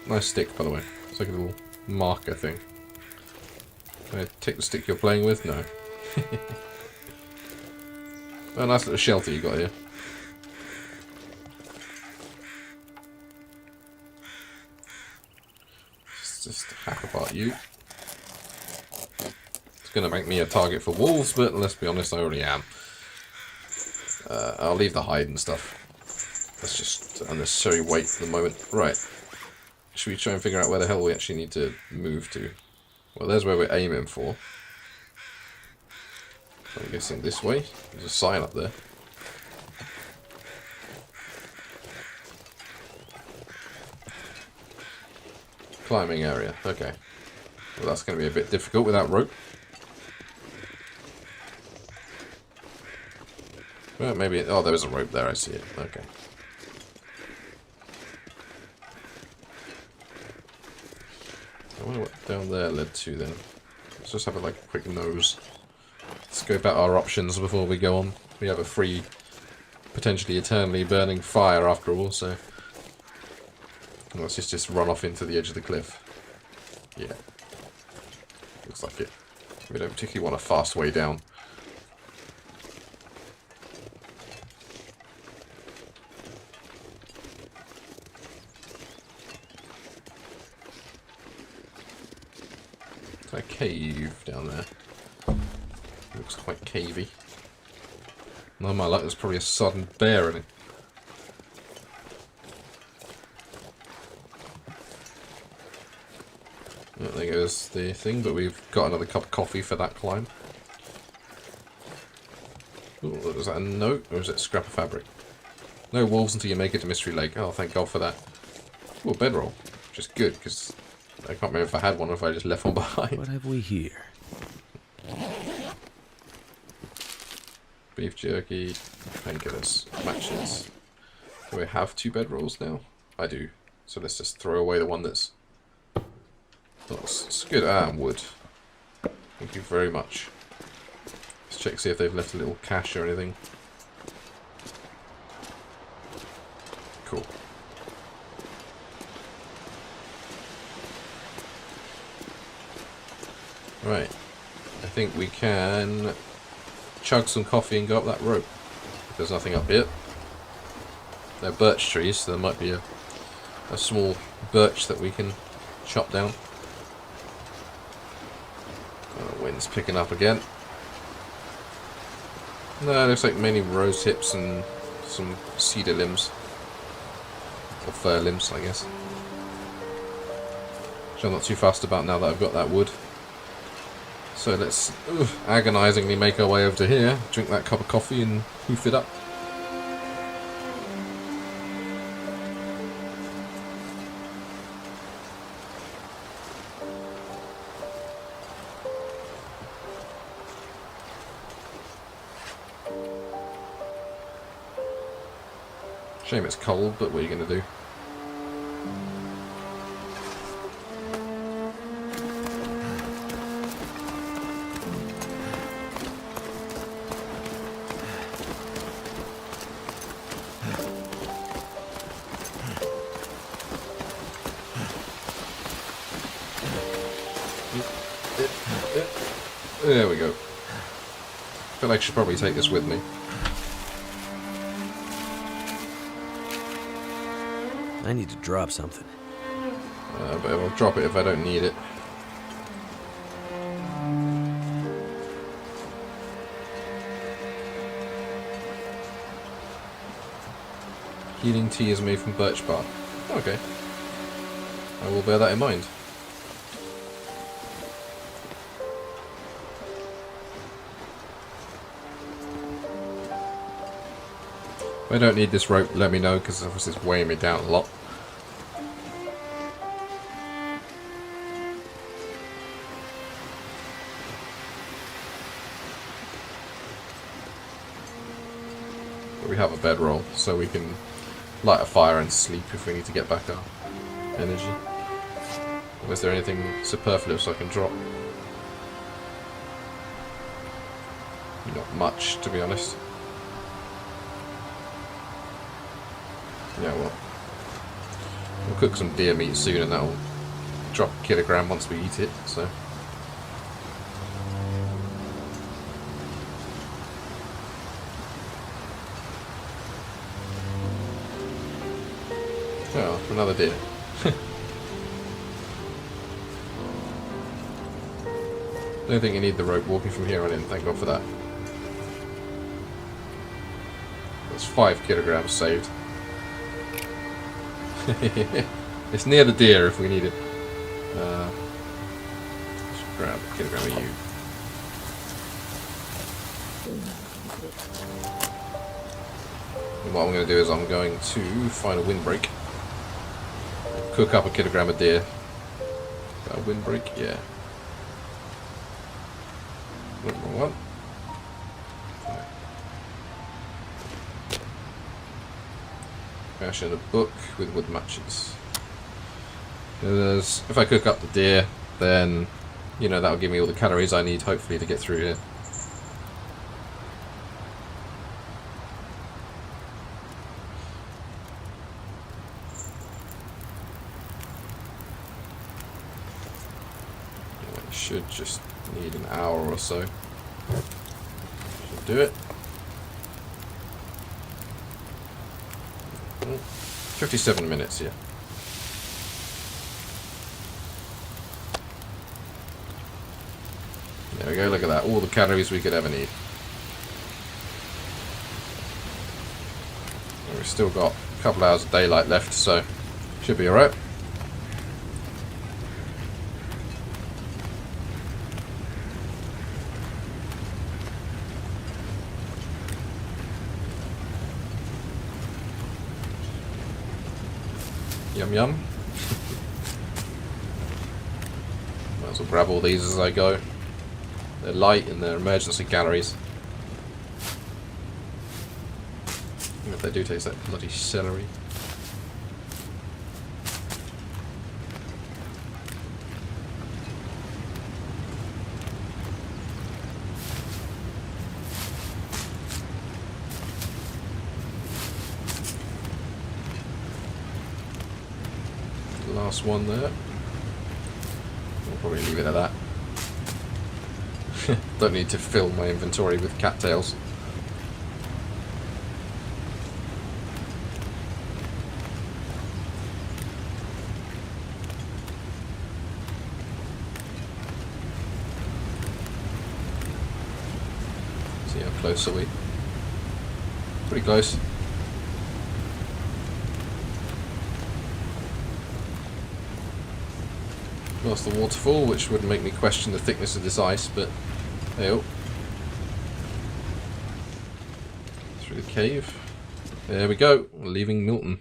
Nice stick, by the way. It's like a little marker thing. Can I take the stick you're playing with? No. Oh, nice little shelter you got here. Just hack apart you. It's going to make me a target for wolves, but let's be honest, I already am. I'll leave the hide and stuff. That's just unnecessary weight for the moment. Right. Should we try and figure out where the hell we actually need to move to? Well, there's where we're aiming for. I'm guessing this way. There's a sign up there. Climbing area. Okay. Well, that's going to be a bit difficult without rope. Well, maybe... Oh, there is a rope there. I see it. Okay. I wonder what down there led to then. Let's just have a quick nose. Scope out our options before we go on. We have a free, potentially eternally burning fire after all, so... Let's just run off into the edge of the cliff. Yeah. Looks like it. We don't particularly want a fast way down. Kind of cave down there. Looks quite cavey. No, my luck, there's probably a sodden bear in it. Oh, there goes the thing, but we've got another cup of coffee for that climb. Ooh, was that a note, or is it scrap of fabric? No wolves until you make it to Mystery Lake. Oh, thank God for that. Ooh, a bedroll. Which is good, because I can't remember if I had one or if I just left one behind. What have we here? Beef jerky, painkillers, matches. Do I have 2 bedrolls now? I do. So let's just throw away the one that's... Oh, it's good. Ah, wood. Thank you very much. Let's check, see if they've left a little cache or anything. Cool. Right. I think we can chug some coffee and go up that rope. There's nothing up here. They're birch trees, so there might be a small birch that we can chop down. The wind's picking up again. No, it looks like mainly rose hips and some cedar limbs. Or fir limbs, I guess. Which I'm not too fussed about now that I've got that wood. So let's agonizingly make our way over to here, drink that cup of coffee and hoof it up. Shame it's cold, but what are you going to do? There we go. I feel like I should probably take this with me. I need to drop something. But I'll drop it if I don't need it. Healing tea is made from birch bark. Okay. I will bear that in mind. If I don't need this rope, let me know, because obviously it's weighing me down a lot. But we have a bedroll, so we can light a fire and sleep if we need to get back our energy. Or is there anything superfluous I can drop? Not much, to be honest. Yeah, well, we'll cook some deer meat soon and that'll drop a kilogram once we eat it, so. Oh, another deer. Don't think you need the rope walking from here on in, thank God for that. That's 5 kilograms saved. It's near the deer if we need it. Let's grab a kilogram of you. And what I'm going to do is I'm going to find a windbreak. Cook up a kilogram of deer. Got a windbreak? Yeah. Wrong one. Fashion a book with wood matches. If I cook up the deer, then, you know, that'll give me all the calories I need, hopefully, to get through here. I should just need an hour or so. Should do it. 57 minutes, yeah. There we go, look at that. All the calories we could ever need. And we've still got a couple hours of daylight left, so should be alright. Yum yum. Might as well grab all these as I go. They're light and they're emergency calories. Even if they do taste that bloody celery. Last one there. We'll probably leave it at that. Don't need to fill my inventory with cattails. See how close are we? Pretty close. Lost the waterfall, which would make me question the thickness of this ice, but hey-oh. Through the cave. There we go, we're leaving Milton.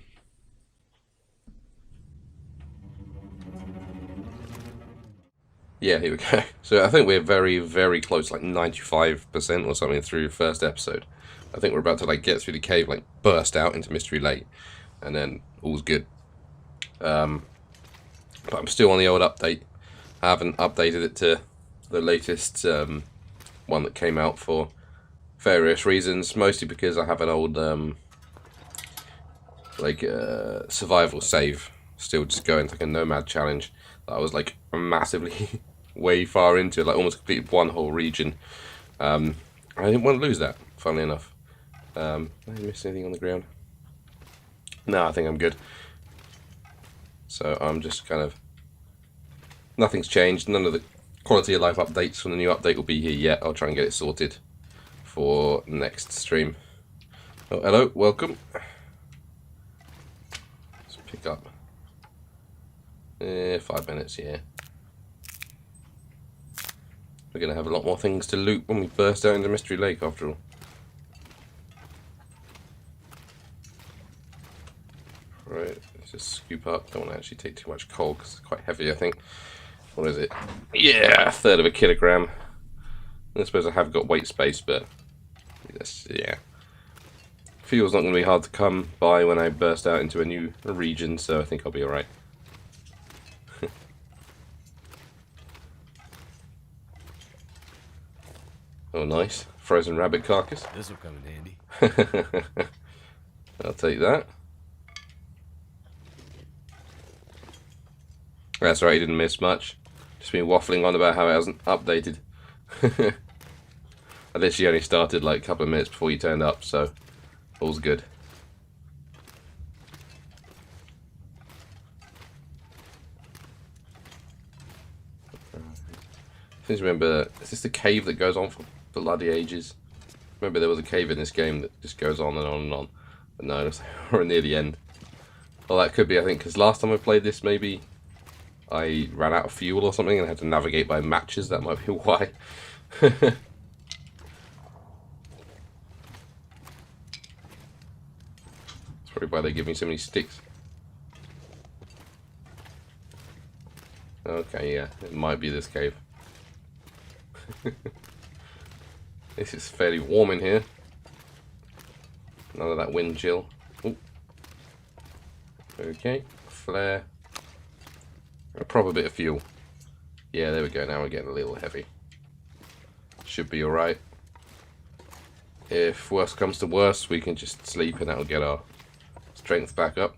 Yeah, here we go. So I think we're very, very close, like 95% or something through the first episode. I think we're about to like get through the cave, like burst out into Mystery Lake, and then all's good. But I'm still on the old update. I haven't updated it to the latest one that came out for various reasons. Mostly because I have an old survival save still just going, like a nomad challenge that I was like massively way far into, like almost completed one whole region. I didn't want to lose that, funnily enough. Did I miss anything on the ground? No, I think I'm good. So I'm just kind of... Nothing's changed. None of the quality of life updates from the new update will be here yet. I'll try and get it sorted for next stream. Oh, hello. Welcome. Let's pick up. 5 minutes, yeah. We're going to have a lot more things to loot when we burst out into Mystery Lake, after all. Right, let's just scoop up. Don't want to actually take too much coal because it's quite heavy, I think. What is it? Yeah, 1/3 of a kilogram. I suppose I have got weight space, but that's, yeah. Fuel's not going to be hard to come by when I burst out into a new region, so I think I'll be alright. Oh, nice. Frozen rabbit carcass. This'll come in handy. I'll take that. That's right, he didn't miss much. Just been waffling on about how it hasn't updated. I literally only started like a couple of minutes before you turned up, so all's good. I just remember, is this the cave that goes on for bloody ages? Remember there was a cave in this game that just goes on and on and on. But no, we're near the end. Well, that could be, I think, because last time I played this, maybe I ran out of fuel or something and had to navigate by matches. That might be why. That's probably why they give me so many sticks. Okay, yeah, it might be this cave. This is fairly warm in here. None of that wind chill. Ooh. Okay, flare. A proper bit of fuel. Yeah, there we go. Now we're getting a little heavy. Should be alright. If worse comes to worse, we can just sleep and that'll get our strength back up.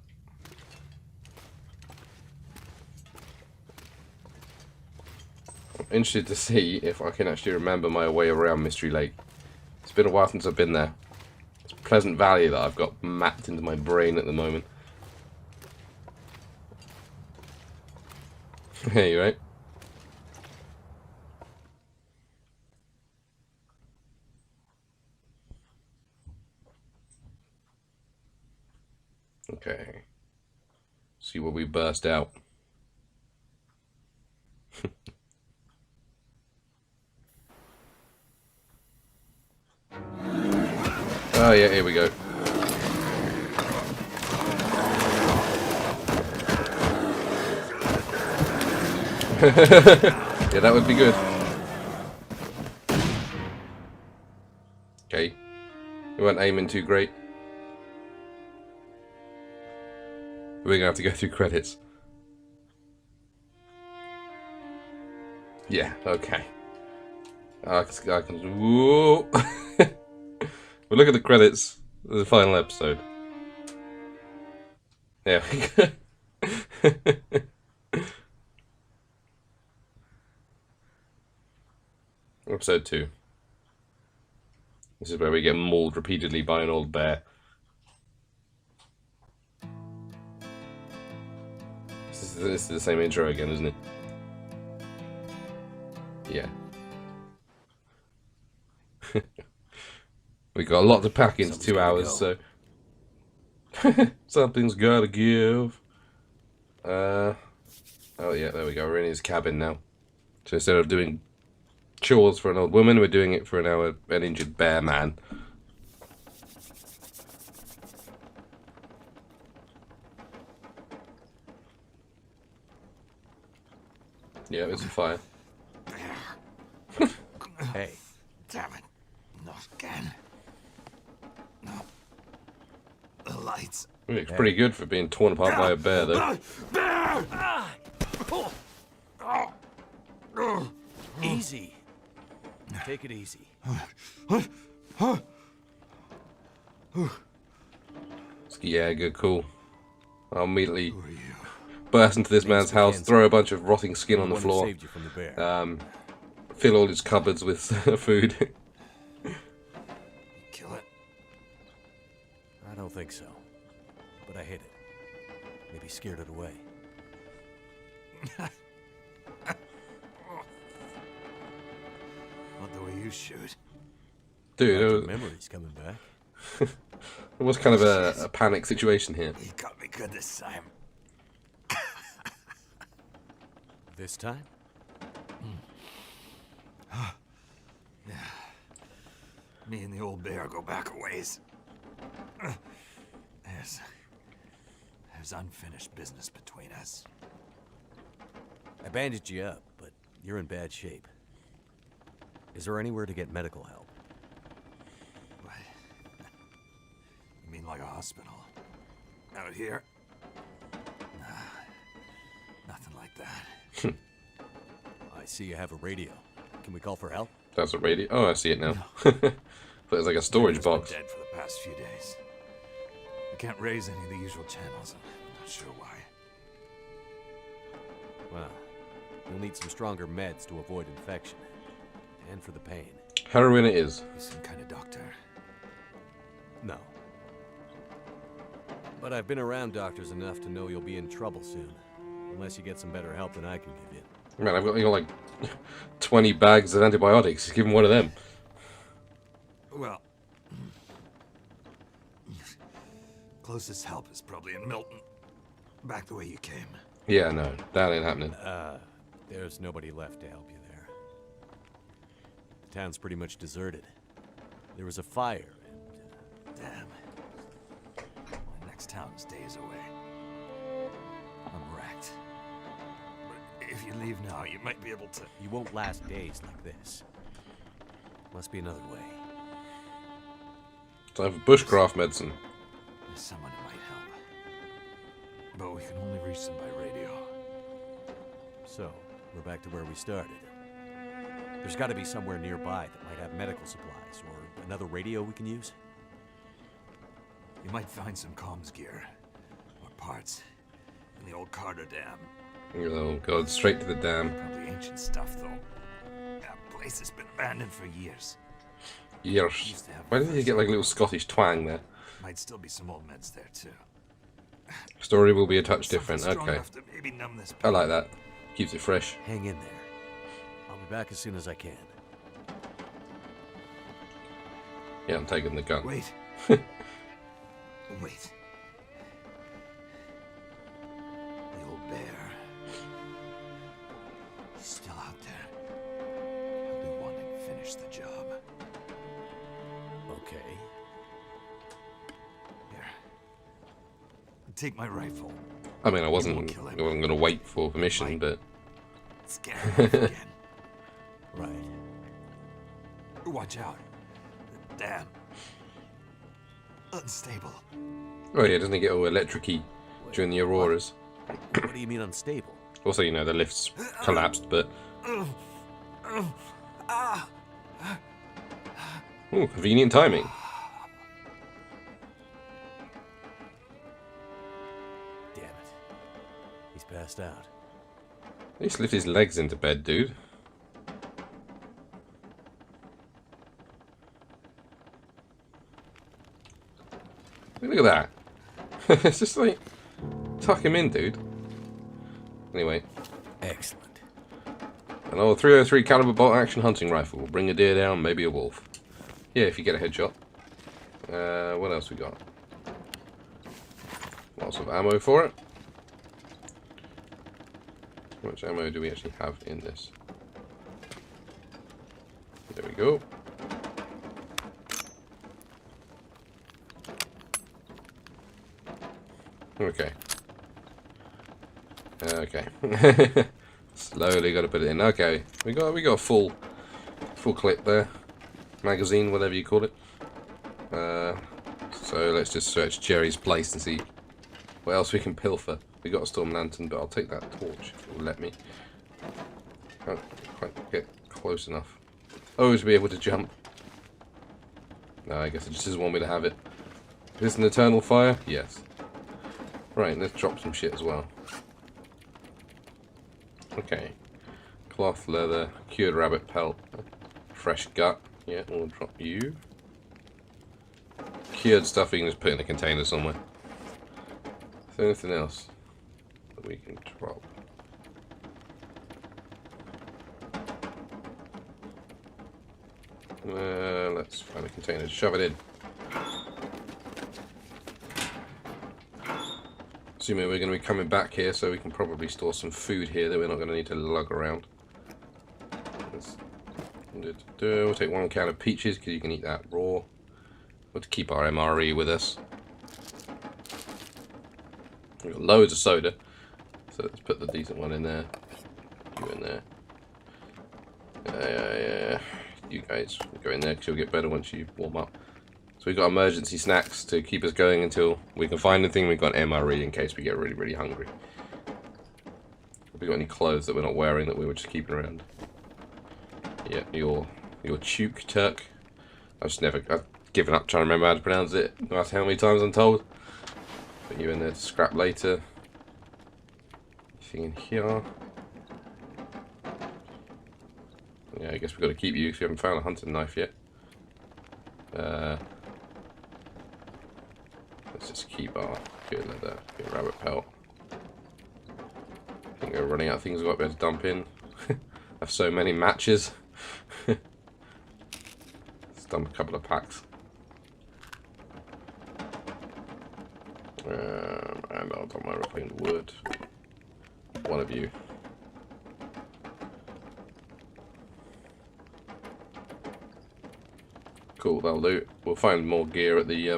I'm interested to see if I can actually remember my way around Mystery Lake. It's been a while since I've been there. It's Pleasant Valley that I've got mapped into my brain at the moment. Hey, right? Okay. See what we burst out. Oh yeah, here we go. Yeah, that would be good. Okay. We weren't aiming too great. We're gonna have to go through credits. Yeah, okay. I can whoa. We'll look at the credits of the final episode. There we go. Episode 2. This is where we get mauled repeatedly by an old bear. This is the same intro again, isn't it? Yeah. We got a lot to pack into 2 hours, so something's gotta give. Oh yeah, there we go. We're in his cabin now. So instead of doing chores for an old woman, we're doing it for an injured bear man. Yeah, it's a fire. Hey. Damn it. Not again. No. The lights. It looks pretty good for being torn apart by a bear, though. Easy. Take it easy. Yeah, good, cool. I'll immediately burst into this man's house, throw a bunch of rotting skin on the floor, Saved you from the bear. fill all his cupboards with food. Kill it. I don't think so. But I hit it. Maybe scared it away. Not the way you shoot. Dude, Memories coming back. it was kind of a panic situation here. You got me good this time. This time? Yeah. Me and the old bear go back a ways. There's unfinished business between us. I bandaged you up, but you're in bad shape. Is there anywhere to get medical help? What? You mean like a hospital? Out here? Nah, nothing like that. I see you have a radio. Can we call for help? That's a radio. Oh, I see it now. But it's like a storage Radio's been box. dead for the past few days. I can't raise any of the usual channels. I'm not sure why. Well, you'll need some stronger meds to avoid infection. And for the pain. Heroin it is. You some kind of doctor? No. But I've been around doctors enough to know you'll be in trouble soon. Unless you get some better help than I can give you. Man, I've got like 20 bags of antibiotics. Give him one of them. Well, closest help is probably in Milton. Back the way you came. Yeah, no, that ain't happening. There's nobody left to help you there. The town's pretty much deserted. There was a fire and... Damn. The next town's days away. I'm wrecked. But if you leave now, you might be able to... You won't last days like this. Must be another way. Time for bushcraft medicine. There's someone who might help. But we can only reach them by radio. So, we're back to where we started. There's got to be somewhere nearby that might have medical supplies, or another radio we can use. You might find some comms gear. Or parts. In the old Carter Dam. Oh god, straight to the dam. Probably ancient stuff, though. That place has been abandoned for years. Years. Why didn't you get like a little Scottish twang there? Might still be some old meds there, too. Story will be a touch different. Something strong Okay. enough to maybe numb this I pain. like that. Keeps it fresh. Hang in there. I'll be back as soon as I can. Yeah, I'm taking the gun. Wait. Wait. bear. He's still out there. He'll be wanting to finish the job. Okay. Here. Take my rifle. I mean, I wasn't going to wait for permission, but... Scare him off again. Right. Watch out. Damn. Unstable. Oh yeah, doesn't it get all electric-y during the auroras? What do you mean unstable? Also, you know, the lift's collapsed, but... Ooh, convenient timing. Damn it. He's passed out. At least lift his legs into bed, dude. Look at that. It's just like, tuck him in, dude. Anyway. Excellent. An old 303 caliber bolt action hunting rifle will bring a deer down, maybe a wolf. Yeah, if you get a headshot. What else we got? Lots of ammo for it. How much ammo do we actually have in this? There we go. Okay. Okay. Slowly got to put it in. Okay, we got a full clip there, magazine, whatever you call it. So let's just search Jerry's place and see what else we can pilfer. We got a storm lantern, but I'll take that torch if it will let me. Can't quite get close enough. Oh, to be able to jump. No, I guess it just doesn't want me to have it. Is this an eternal fire? Yes. Right, let's drop some shit as well. Okay. Cloth, leather, cured rabbit pelt, fresh gut. Yeah, we'll drop you. Cured stuff we can just put in a container somewhere. Is there anything else that we can drop? Let's find a container, shove it in. Assuming we're going to be coming back here, so we can probably store some food here that we're not going to need to lug around. We'll take 1 can of peaches, because you can eat that raw. We'll keep our MRE with us. We've got loads of soda, so let's put the decent one in there. You in there. Yeah. You guys go in there, because you'll get better once you warm up. So we've got emergency snacks to keep us going until we can find anything. We've got MRE in case we get really, really hungry. Have we got any clothes that we're not wearing that we were just keeping around? Yeah, your Chuk Turk. I've given up trying to remember how to pronounce it, no matter how many times I'm told. Put you in there to scrap later. Anything in here? Yeah, I guess we've got to keep you because we haven't found a hunting knife yet. Let's just keep our good leather, good rabbit pelt. I think we're running out of things we've got to be able to dump in. I have so many matches. Let's dump a couple of packs. And I'll dump my reclaimed wood. One of you. Cool, that'll do. We'll find more gear at the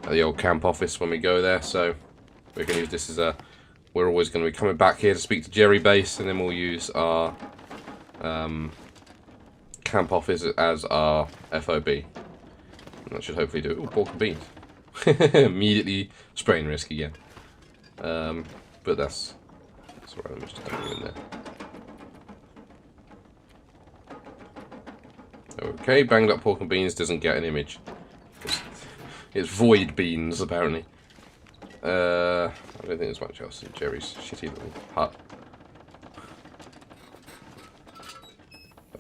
at the old camp office when we go there, so we can use this as a... We're always going to be coming back here to speak to Jerry Base, and then we'll use our camp office as our FOB. And that should hopefully do it. Ooh, pork and beans. Immediately spraying risk again. But that's alright, let me just dump you in there. Okay, banged up pork and beans doesn't get an image. It's void beans, apparently. I don't think there's much else in Jerry's shitty little hut.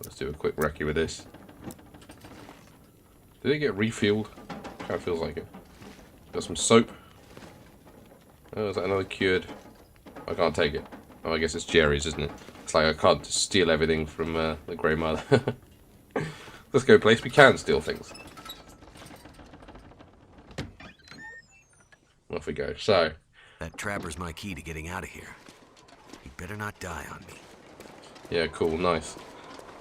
Let's do a quick recce with this. Did it get refueled? Kind of feels like it. Got some soap. Oh, is that another cured? I can't take it. Oh, I guess it's Jerry's, isn't it? It's like I can't just steal everything from the Grey Mother. Let's go a place we can steal things. Off we go. So, That trapper's my key to getting out of here. You better not die on me. Yeah, cool, nice.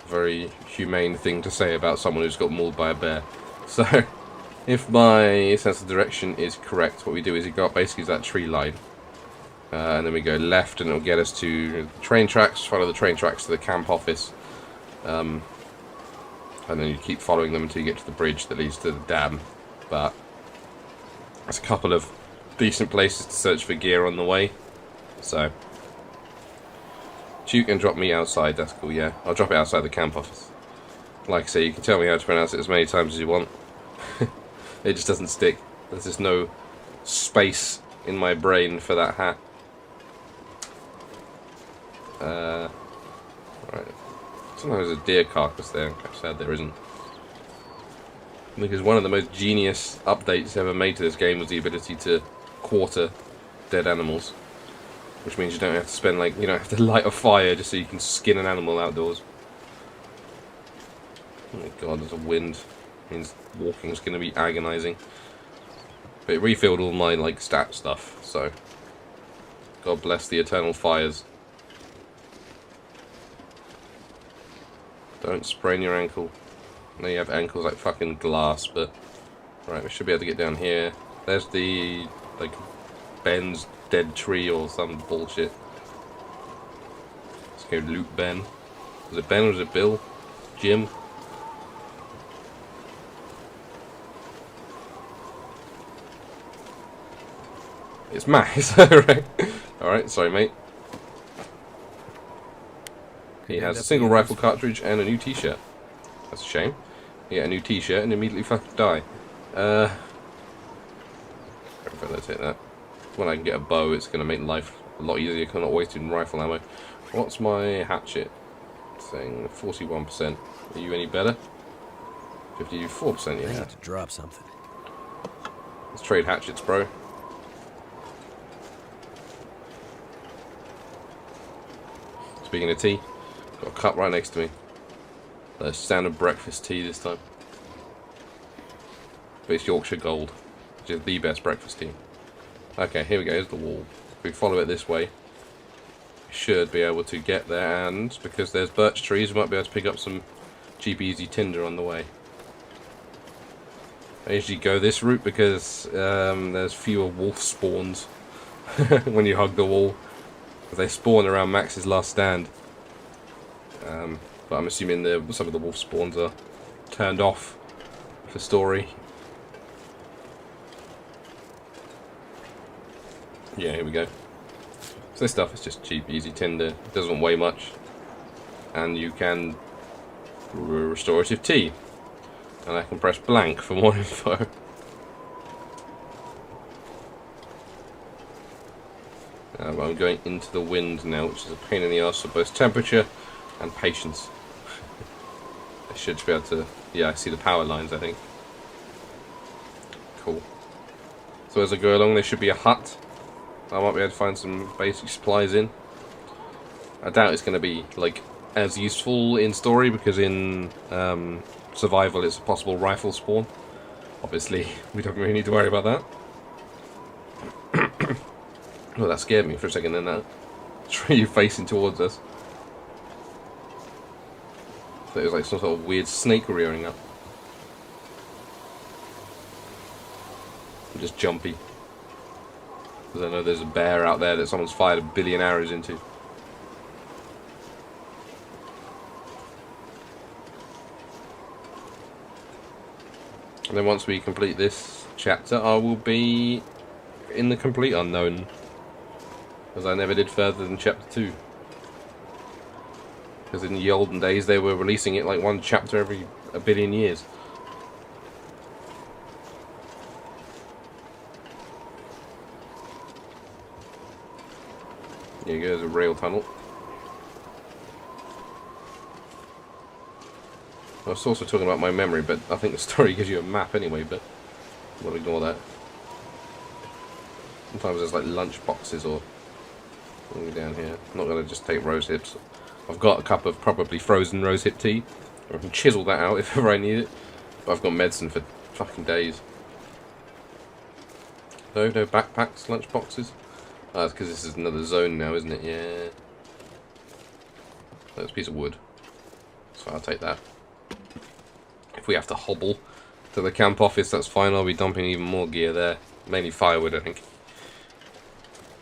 Very humane thing to say about someone who's got mauled by a bear. So, if my sense of direction is correct, what we do is we go up basically that tree line. And then we go left and it'll get us to the train tracks, follow the train tracks to the camp office. And then you keep following them until you get to the bridge that leads to the dam. But there's a couple of decent places to search for gear on the way. So, you can drop me outside, that's cool, yeah. I'll drop it outside the camp office. Like I say, you can tell me how to pronounce it as many times as you want. It just doesn't stick. There's just no space in my brain for that hat. Right. Sometimes there's a deer carcass there. I'm sad there isn't. Because one of the most genius updates ever made to this game was the ability to quarter dead animals. Which means you don't have to spend, like, you don't have to light a fire just so you can skin an animal outdoors. Oh my god, there's a wind. It means walking's going to be agonizing. But it refilled all my, like, stat stuff, so God bless the eternal fires. Don't sprain your ankle. I know you have ankles like fucking glass, but... Right, we should be able to get down here. There's the, like, Ben's dead tree or some bullshit. Let's go loot Ben. Was it Ben or was it Bill? Jim? It's Max, right? Alright, sorry mate. He has a single rifle cartridge and a new t-shirt. That's a shame. You get a new t-shirt and immediately fucking die. Let's take that. When I can get a bow, it's going to make life a lot easier because I'm not wasting rifle ammo. What's my hatchet? It's saying 41%. Are you any better? 54%, yeah. I need to drop something. Let's trade hatchets, bro. Speaking of tea, got a cup right next to me. The standard breakfast tea this time. But it's Yorkshire Gold, which is the best breakfast tea. Okay, here we go, here's the wall. If we follow it this way, we should be able to get there, and because there's birch trees, we might be able to pick up some cheap easy tinder on the way. I usually go this route because there's fewer wolf spawns when you hug the wall. They spawn around Max's last stand. But I'm assuming some of the wolf spawns are turned off for story. Yeah, here we go. So this stuff is just cheap, easy tinder. It doesn't weigh much. And you can restorative tea. And I can press blank for more info. But I'm going into the wind now, which is a pain in the arse for both temperature and patience. I should be able to... Yeah, I see the power lines, I think. Cool. So as I go along, there should be a hut. I might be able to find some basic supplies in. I doubt it's going to be, like, as useful in story, because in survival it's a possible rifle spawn. Obviously, we don't really need to worry about that. Oh, that scared me for a second then, that tree facing towards us. So it was like some sort of weird snake rearing up. I'm just jumpy. Because I know there's a bear out there that someone's fired 1 billion arrows into. And then once we complete this chapter, I will be in the complete unknown. Because I never did further than chapter 2. Because in the olden days they were releasing it like one chapter every 1 billion years. Here goes a rail tunnel. I was also talking about my memory, but I think the story gives you a map anyway, but we'll ignore that. Sometimes there's like lunch boxes or something down here. I'm not going to just take rose hips. I've got a cup of probably frozen rose hip tea. I can chisel that out if ever I need it. But I've got medicine for fucking days. No backpacks, lunch boxes. Oh, that's because this is another zone now, isn't it? Yeah. That's a piece of wood. So I'll take that. If we have to hobble to the camp office, that's fine. I'll be dumping even more gear there. Mainly firewood, I think.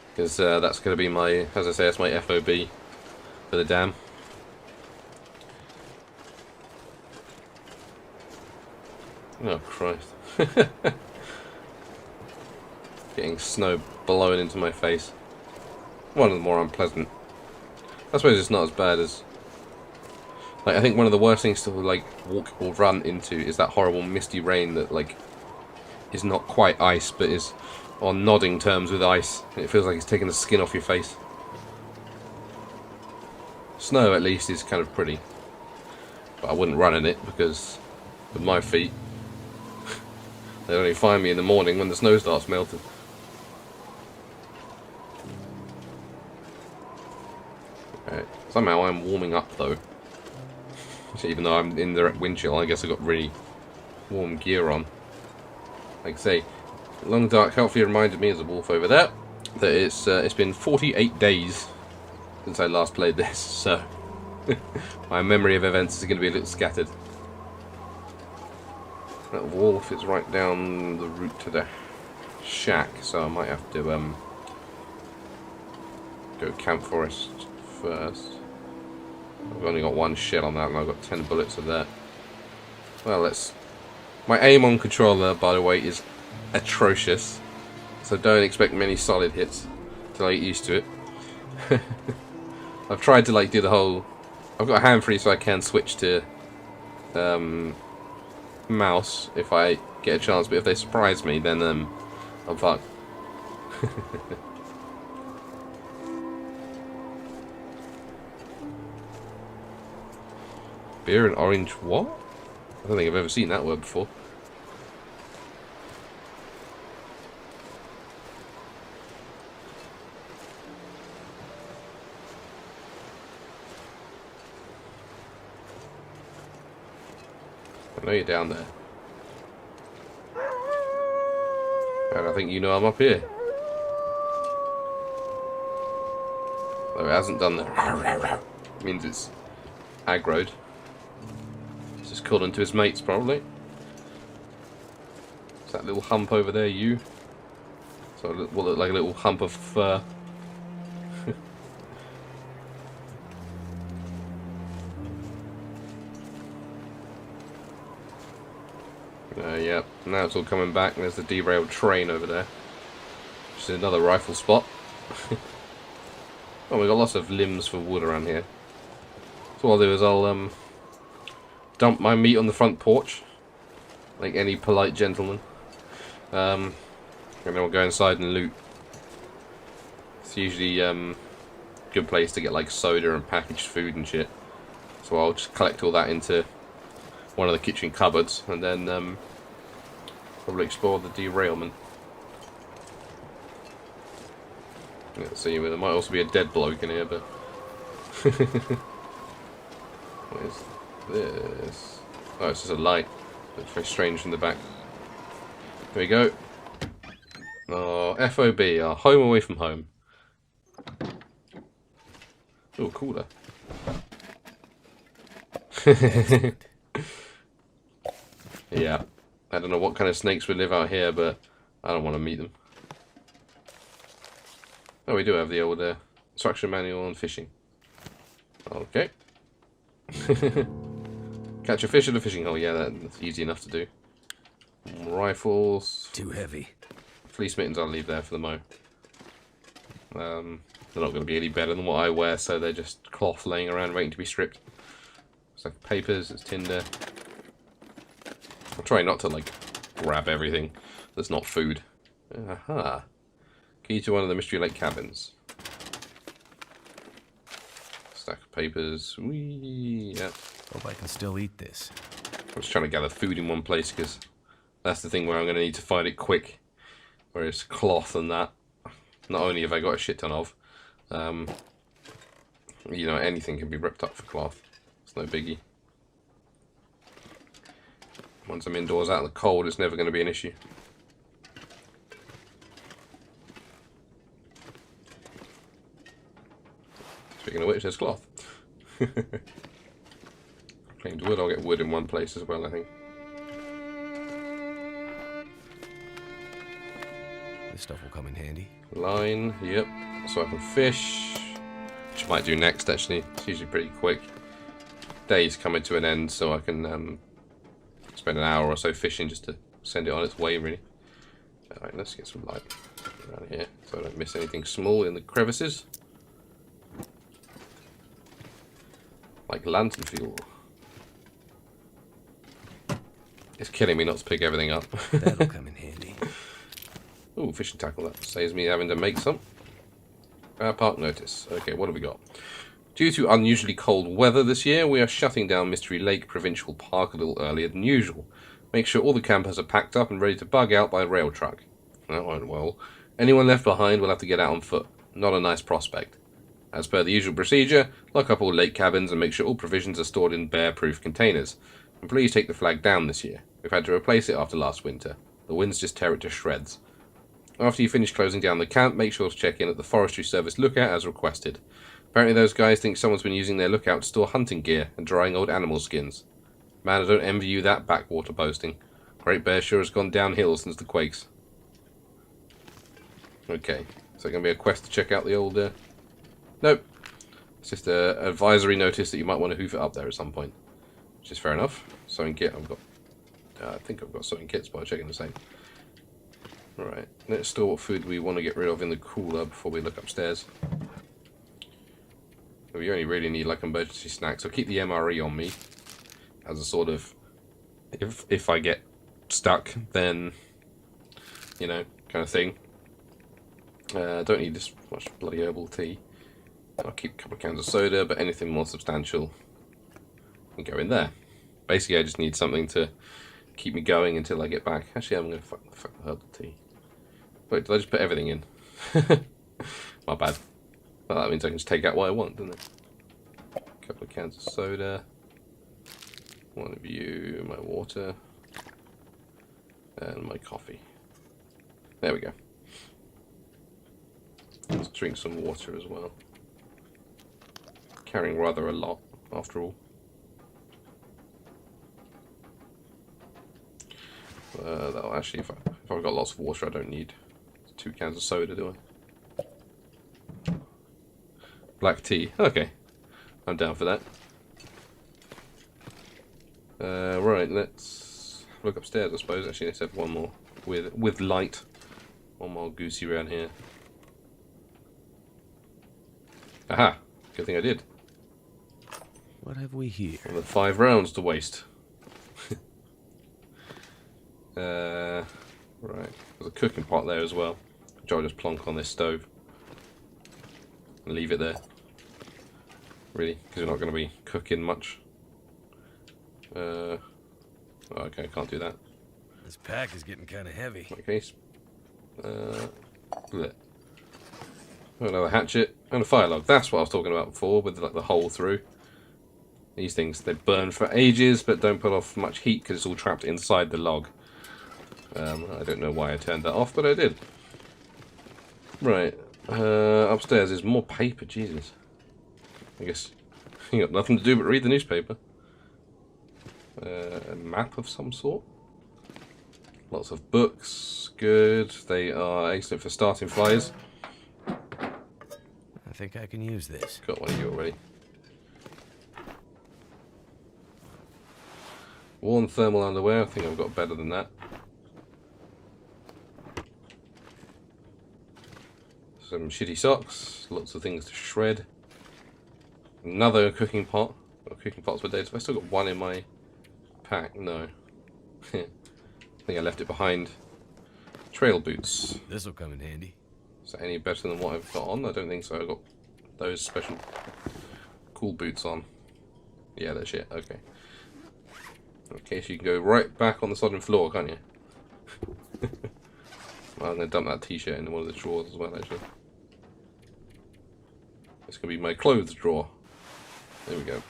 Because that's going to be my, as I say, that's my FOB for the dam. Oh, Christ. Getting snow blowing into my face. One of the more unpleasant. I suppose it's not as bad as... Like, I think one of the worst things to, like, walk or run into is that horrible misty rain that, like, is not quite ice, but is on nodding terms with ice. It feels like it's taking the skin off your face. Snow, at least, is kind of pretty. But I wouldn't run in it, because with my feet, they'll only find me in the morning when the snow starts melting. Right. Somehow I'm warming up, though. Even though I'm in direct wind chill, I guess I've got really warm gear on. Like I say, Long Dark Healthy reminded me as a wolf over there that it's been 48 days since I last played this, so my memory of events is going to be a little scattered. That wolf is right down the route to the shack, so I might have to go camp forest first. I've only got one shell on that, and I've got 10 bullets of that. Well, let's... My aim on controller, by the way, is atrocious, so don't expect many solid hits till I get used to it. I've tried to, like, do the whole... I've got a hand free so I can switch to mouse if I get a chance, but if they surprise me, then I'm fucked. Beer and orange what? I don't think I've ever seen that word before. I know you're down there. And I think you know I'm up here. Though it hasn't done that. It means it's aggroed. Just called into his mates, probably. Is that little hump over there you? So it will look like a little hump of fur. Yep, now it's all coming back. There's the derailed train over there. Just another rifle spot. Oh, we've got lots of limbs for wood around here. So what I'll do is I'll dump my meat on the front porch, like any polite gentleman, and then we'll go inside and loot. It's usually a good place to get like soda and packaged food and shit. So I'll just collect all that into one of the kitchen cupboards, and then probably explore the derailment. Let's see, there might also be a dead bloke in here, but what is this? Oh, it's just a light. Looks very strange from the back. There we go. Oh, FOB, our home away from home. Oh, cooler. Yeah, I don't know what kind of snakes would live out here, but I don't want to meet them. Oh, we do have the old instruction manual on fishing. Okay. Catch a fish at a fishing hole. Yeah, that's easy enough to do. Rifles. Too heavy. Fleece mittens I'll leave there for the mo. They're not going to be any better than what I wear, so they're just cloth laying around waiting to be stripped. It's like papers, it's tinder. I'll try not to, like, grab everything that's not food. Aha. Key to one of the Mystery Lake cabins. Stack of papers. Whee! Yeah. Hope I can still eat this. I'm just trying to gather food in one place, because that's the thing where I'm going to need to find it quick. Whereas cloth and that, not only have I got a shit ton of, you know, anything can be ripped up for cloth. It's no biggie. Once I'm indoors out in the cold, it's never going to be an issue. Speaking of which, there's cloth. Claimed wood. I'll get wood in one place as well, I think. This stuff will come in handy. Line, yep. So I can fish. Which I might do next, actually. It's usually pretty quick. Day's coming to an end, so I can spend an hour or so fishing just to send it on its way, really. Alright, let's get some light around here so I don't miss anything small in the crevices. Like lantern fuel. It's killing me not to pick everything up. That'll come in handy. Ooh, fishing tackle. That saves me having to make some. Park notice. Okay, what have we got? Due to unusually cold weather this year, we are shutting down Mystery Lake Provincial Park a little earlier than usual. Make sure all the campers are packed up and ready to bug out by rail truck. That won't well. Anyone left behind will have to get out on foot. Not a nice prospect. As per the usual procedure, lock up all lake cabins and make sure all provisions are stored in bear-proof containers. And please take the flag down this year. We've had to replace it after last winter. The winds just tear it to shreds. After you finish closing down the camp, make sure to check in at the Forestry Service lookout as requested. Apparently those guys think someone's been using their lookout to store hunting gear and drying old animal skins. Man, I don't envy you that backwater boasting. Great Bear sure has gone downhill since the quakes. Okay, is there going to be a quest to check out the old... Nope. It's just an advisory notice that you might want to hoof it up there at some point. Which is fair enough. Sewing kit, I've got... I think I've got sewing kits by checking the same. Alright, let's store what food we want to get rid of in the cooler before we look upstairs. We only really need like emergency snacks. I'll keep the MRE on me as a sort of, if I get stuck, then, you know, kind of thing. I don't need this much bloody herbal tea. I'll keep a couple of cans of soda, but anything more substantial can go in there. Basically, I just need something to keep me going until I get back. Actually, I'm going to fuck the herbal tea. Wait, did I just put everything in? My bad. Well, that means I can just take out what I want, doesn't it? A couple of cans of soda. One of you, my water. And my coffee. There we go. Let's drink some water as well. Carrying rather a lot, after all. That'll actually, if I've got lots of water, I don't need 2 cans of soda, do I? Black tea. Okay. I'm down for that. Right, let's look upstairs, I suppose. Actually, let's have one more with light. One more goosey around here. Aha! Good thing I did. What have we here? Another 5 rounds to waste. Right. There's a cooking pot there as well, which I'll just plonk on this stove. And leave it there. Really, because we're not going to be cooking much. Okay, I can't do that. This pack is getting kind of heavy. Okay. Another hatchet and a fire log. That's what I was talking about before, with like the hole through. These things, they burn for ages, but don't put off much heat because it's all trapped inside the log. I don't know why I turned that off, but I did. Right. Upstairs is more paper, Jesus. I guess you got nothing to do but read the newspaper. A map of some sort. Lots of books. Good. They are excellent for starting fires. I think I can use this. Got one of you already. Worn thermal underwear. I think I've got better than that. Some shitty socks. Lots of things to shred. Another cooking pot. Got cooking pots per day. Have I still got one in my pack? No. I think I left it behind. Trail boots. This'll come in handy. Is that any better than what I've got on? I don't think so. I've got those special cool boots on. Yeah, they're shit. Okay. Okay, so you can go right back on the sodden floor, can't you? Well, I'm going to dump that t-shirt into one of the drawers as well, actually. It's going to be my clothes drawer. There we go.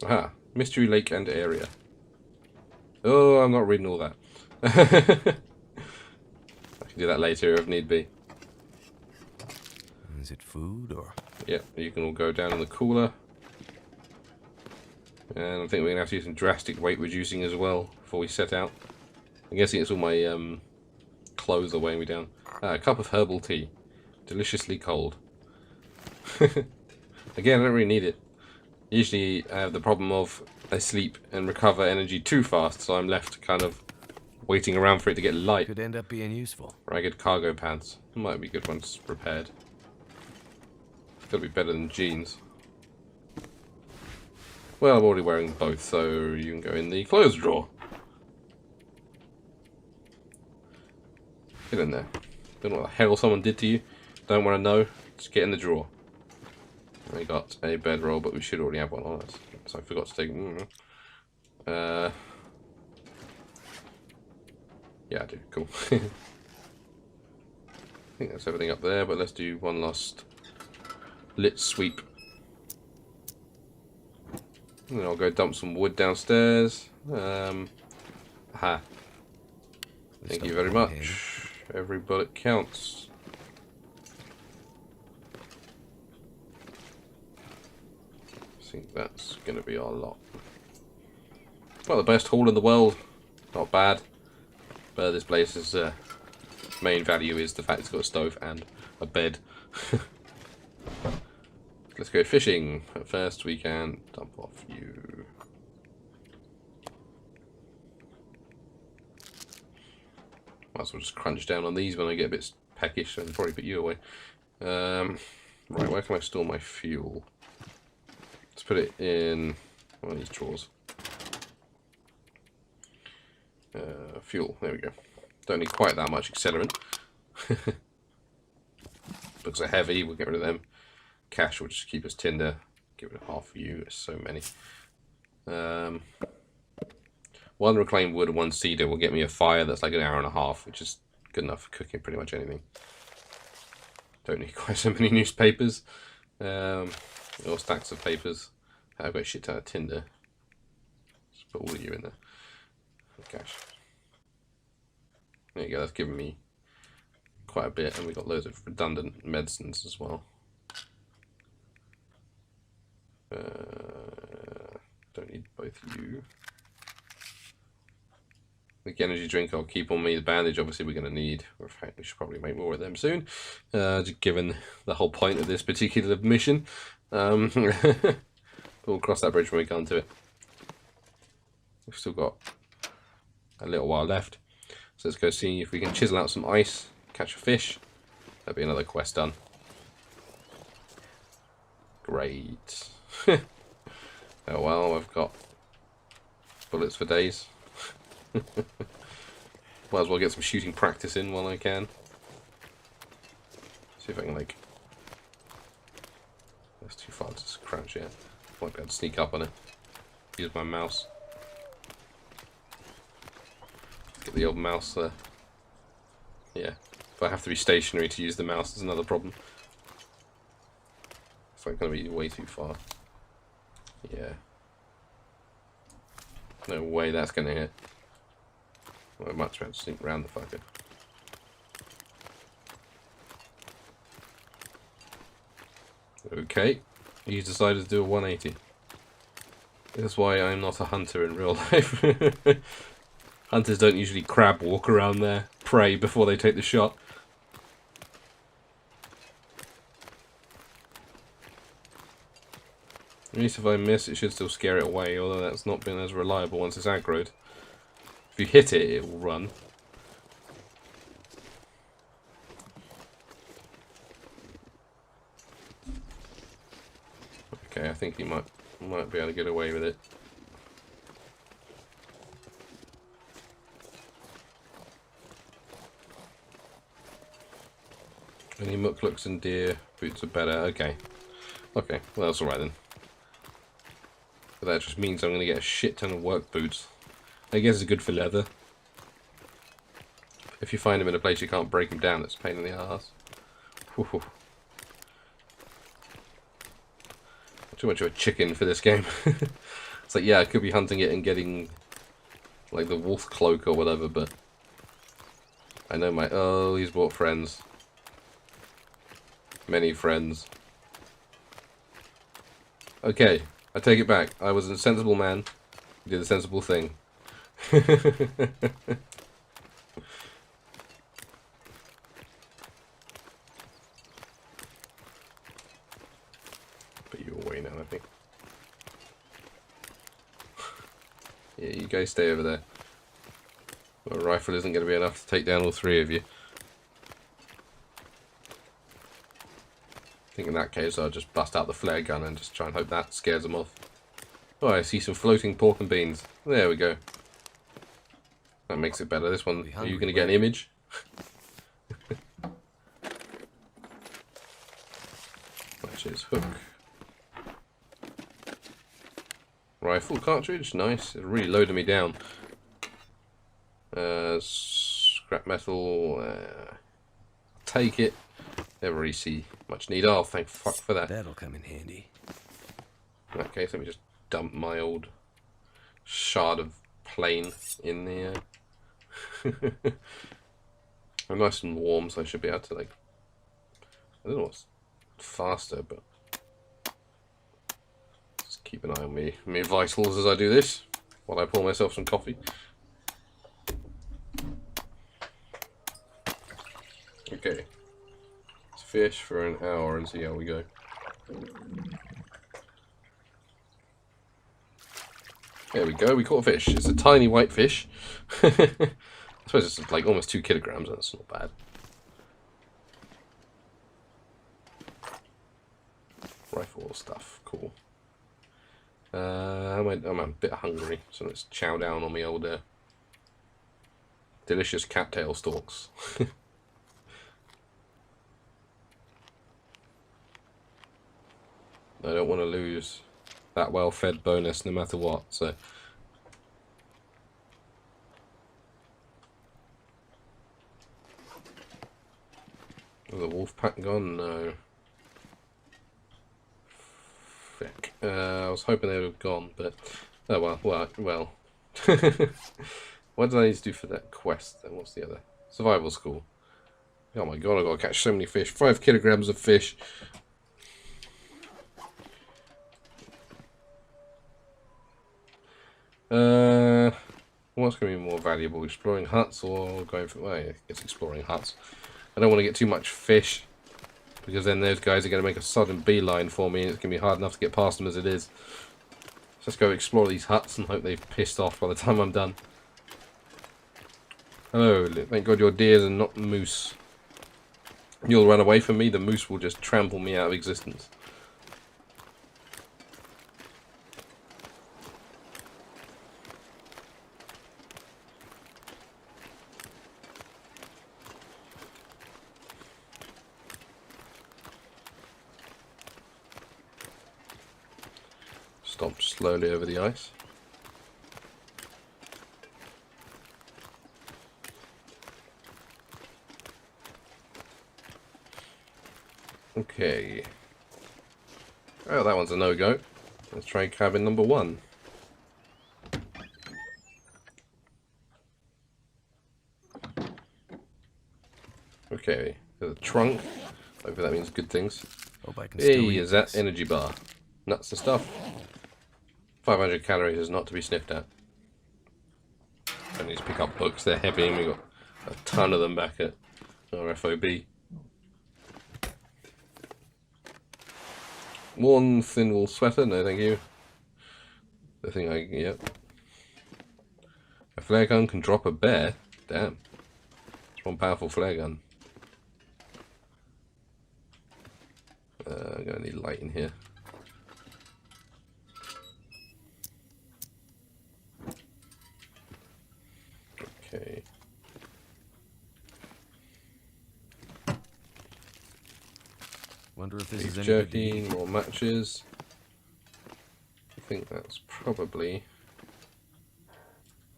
Aha. Mystery Lake and area. Oh, I'm not reading all that. I can do that later if need be. Is it food or? Yeah, you can all go down in the cooler. And I think we're going to have to do some drastic weight reducing as well before we set out. I'm guessing it's all my clothes are weighing me down. A cup of herbal tea. Deliciously cold. Again, I don't really need it. Usually I have the problem of I sleep and recover energy too fast, so I'm left kind of waiting around for it to get light. Could end up being useful. Ragged cargo pants. Might be good once repaired. It's got to be better than jeans. Well, I'm already wearing both, so you can go in the clothes drawer. Get in there. Don't know what the hell someone did to you. Don't want to know. Just get in the drawer. We got a bedroll, but we should already have one on us. So I forgot to take. Yeah, I do. Cool. I think that's everything up there, but let's do one last lit sweep. And then I'll go dump some wood downstairs. Aha. Thank you very much. Every bullet counts. I think that's going to be our lot. Well, the best haul in the world. Not bad. But this place's main value is the fact it's got a stove and a bed. Let's go fishing. But first we can dump off you. Might as well just crunch down on these when I get a bit peckish and probably put you away. Right, where can I store my fuel? Let's put it in one of these drawers. Fuel, there we go. Don't need quite that much accelerant. Books are heavy, we'll get rid of them. Cash will just keep us tinder. Get rid of half of you, there's so many. One reclaimed wood and one cedar will get me a fire that's like an hour and a half, which is good enough for cooking pretty much anything. Don't need quite so many newspapers. Or stacks of papers. I've got a shit ton of tinder. Just put all of you in there. Cash. There you go, that's given me quite a bit, and we've got loads of redundant medicines as well. Don't need both of you. The energy drink I'll keep on me. The bandage, obviously, we're going to need. In fact, we should probably make more of them soon, given the whole point of this particular mission. We'll cross that bridge when we come to it. We've still got a little while left. So let's go see if we can chisel out some ice, catch a fish. That'll be another quest done. Great. Oh well, I've got bullets for days. Might as well get some shooting practice in while I can. See if I can, like... That's too far to crouch yet. Might be able to sneak up on it. Use my mouse. Get the old mouse there. Yeah. If I have to be stationary to use the mouse, there's another problem. It's like going to be way too far. Yeah. No way that's going to hit. Well, I might try to sneak around the fucker. Okay. He's decided to do a 180. That's why I'm not a hunter in real life. Hunters don't usually crab walk around their prey before they take the shot. At least if I miss, it should still scare it away, although that's not been as reliable once it's aggroed. If you hit it, it will run. Okay, I think he might be able to get away with it. Any mucklucks and deer boots are better. Okay. Okay, well that's alright then. But that just means I'm going to get a shit ton of work boots. I guess it's good for leather. If you find them in a place you can't break them down, it's a pain in the arse. Too much of a chicken for this game. It's like, yeah, I could be hunting it and getting like the wolf cloak or whatever, but I know my... Oh, he's brought friends. many friends. Okay, I take it back. I was a sensible man. Did a sensible thing. Put you away now, I think. Yeah, you guys stay over there. A rifle isn't going to be enough to take down all three of you. I think in that case I'll just bust out the flare gun and just try and hope that scares them off. Oh, I see some floating pork and beans. There we go. That makes it better. This one, are you going to get an image? Matches, hook. Rifle cartridge, nice. It really loaded me down. Scrap metal, take it. Never really see much need. Oh, thank fuck for that. That'll come in handy. In that case, let me just dump my old shard of plane in the. I'm nice and warm, so I should be able to, like. I don't know what's faster, but just keep an eye on me vitals as I do this while I pour myself some coffee. Okay, let's fish for an hour and see how we go. There we go, we caught a fish. It's a tiny white fish. I suppose it's like almost 2 kilograms, that's not bad. Rifle stuff, cool. I'm a bit hungry, so let's chow down on my old delicious cattail stalks. I don't want to lose that well-fed bonus no matter what, so. Is the wolf pack gone? No. Frick. I was hoping they would have gone, but oh well. What did I need to do for that quest then? What's the other? Survival school. Oh my god, I've got to catch so many fish. 5 kilograms of fish. What's going to be more valuable? Exploring huts or going for... Well, I guess exploring huts. I don't want to get too much fish, because then those guys are going to make a sudden beeline for me and it's going to be hard enough to get past them as it is. So let's go explore these huts and hope they've pissed off by the time I'm done. Hello, thank God you're deers and not moose. You'll run away from me, the moose will just trample me out of existence. Stomp slowly over the ice. Okay. Oh, that one's a no-go. Let's try cabin number 1. Okay, there's a trunk. Hopefully that means good things. Hope I can still Hey, eat is that this. energy bar? Nuts and stuff. 500 calories is not to be sniffed at. I need to pick up books, they're heavy and we got a ton of them back at our FOB. One thin wool sweater, no thank you. The thing yep. A flare gun can drop a bear? Damn. It's one powerful flare gun. I'm gonna need light in here. Okay. Wonder if this Beef is any good to jerky, eat. more matches. I think that's probably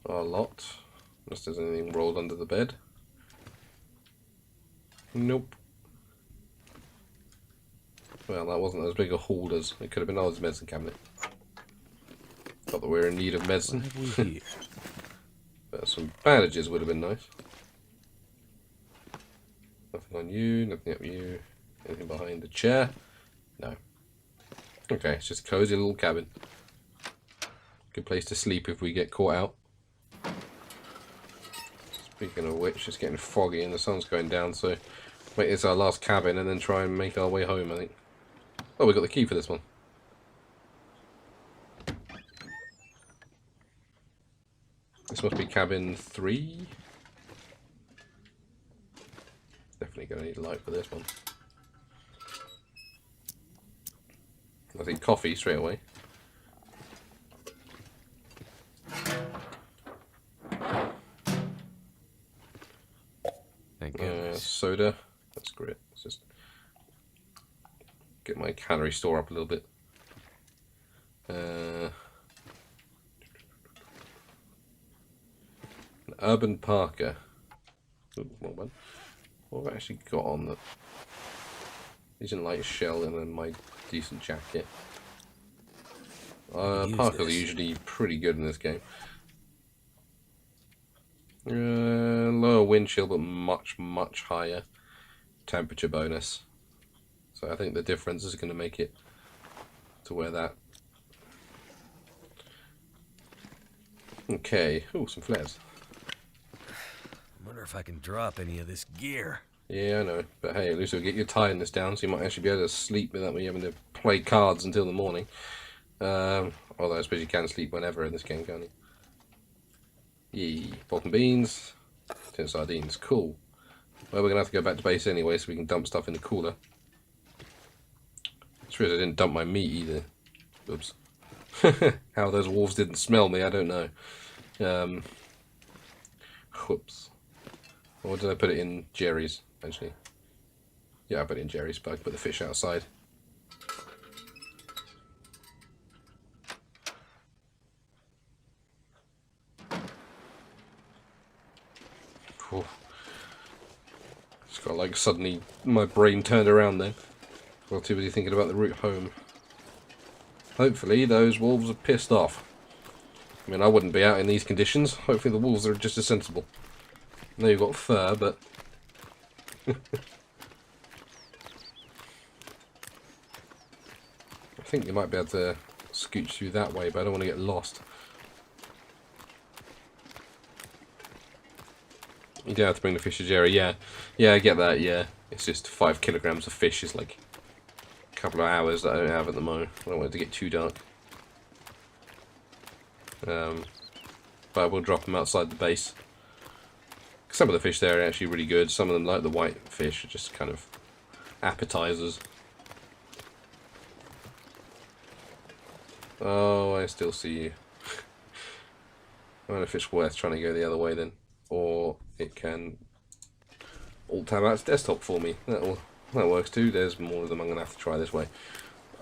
our lot. Unless there's anything rolled under the bed. Nope. Well, that wasn't as big a haul as it could have been. Oh, it's a medicine cabinet. Not that we're in need of medicine. What have we here? But some bandages would have been nice. Nothing on you, nothing up you. Anything behind the chair? No. Okay, it's just a cozy little cabin. Good place to sleep if we get caught out. Speaking of which, it's getting foggy and the sun's going down, so wait, it's our last cabin and then try and make our way home, I think. Oh, we got the key for this one. This must be cabin 3. Definitely going to need a light for this one. I think coffee straight away. Thank goodness. Soda. That's great. Let's just get my calorie store up a little bit. An Urban Parker. Ooh, wrong one. What have I actually got on that? Using light shell and then my decent jacket. Parkers are usually pretty good in this game. Lower wind chill, but much higher temperature bonus. So I think the difference is going to make it to where that. Okay. Oh, some flares. I wonder if I can drop any of this gear. Yeah, I know. But hey, at least we'll get your tiredness down, so you might actually be able to sleep without me having to play cards until the morning. Although I suppose you can sleep whenever in this game, can't you? Yee. Bottom beans. Tin sardines. Cool. Well, we're going to have to go back to base anyway, so we can dump stuff in the cooler. It's weird I didn't dump my meat either. Oops. How those wolves didn't smell me, I don't know. Whoops. Or did I put it in Jerry's, actually? Yeah, I put it in Jerry's, but I put the fish outside. Cool. It's got like suddenly my brain turned around then. Well, too busy thinking about the route home. Hopefully those wolves are pissed off. I mean, I wouldn't be out in these conditions. Hopefully the wolves are just as sensible. I know you've got fur, but... I think you might be able to scooch through that way, but I don't want to get lost. You don't have to bring the fish to Jerry, yeah. Yeah, I get that, yeah. It's just 5 kilograms of fish is like a couple of hours that I don't have at the moment. I don't want it to get too dark. But I will drop them outside the base. Some of the fish there are actually really good. Some of them, like the white fish, are just kind of appetizers. Oh, I still see you. I don't know if it's worth trying to go the other way then. Or it can alt-tab out its desktop for me. That works too. There's more of them. I'm going to have to try this way.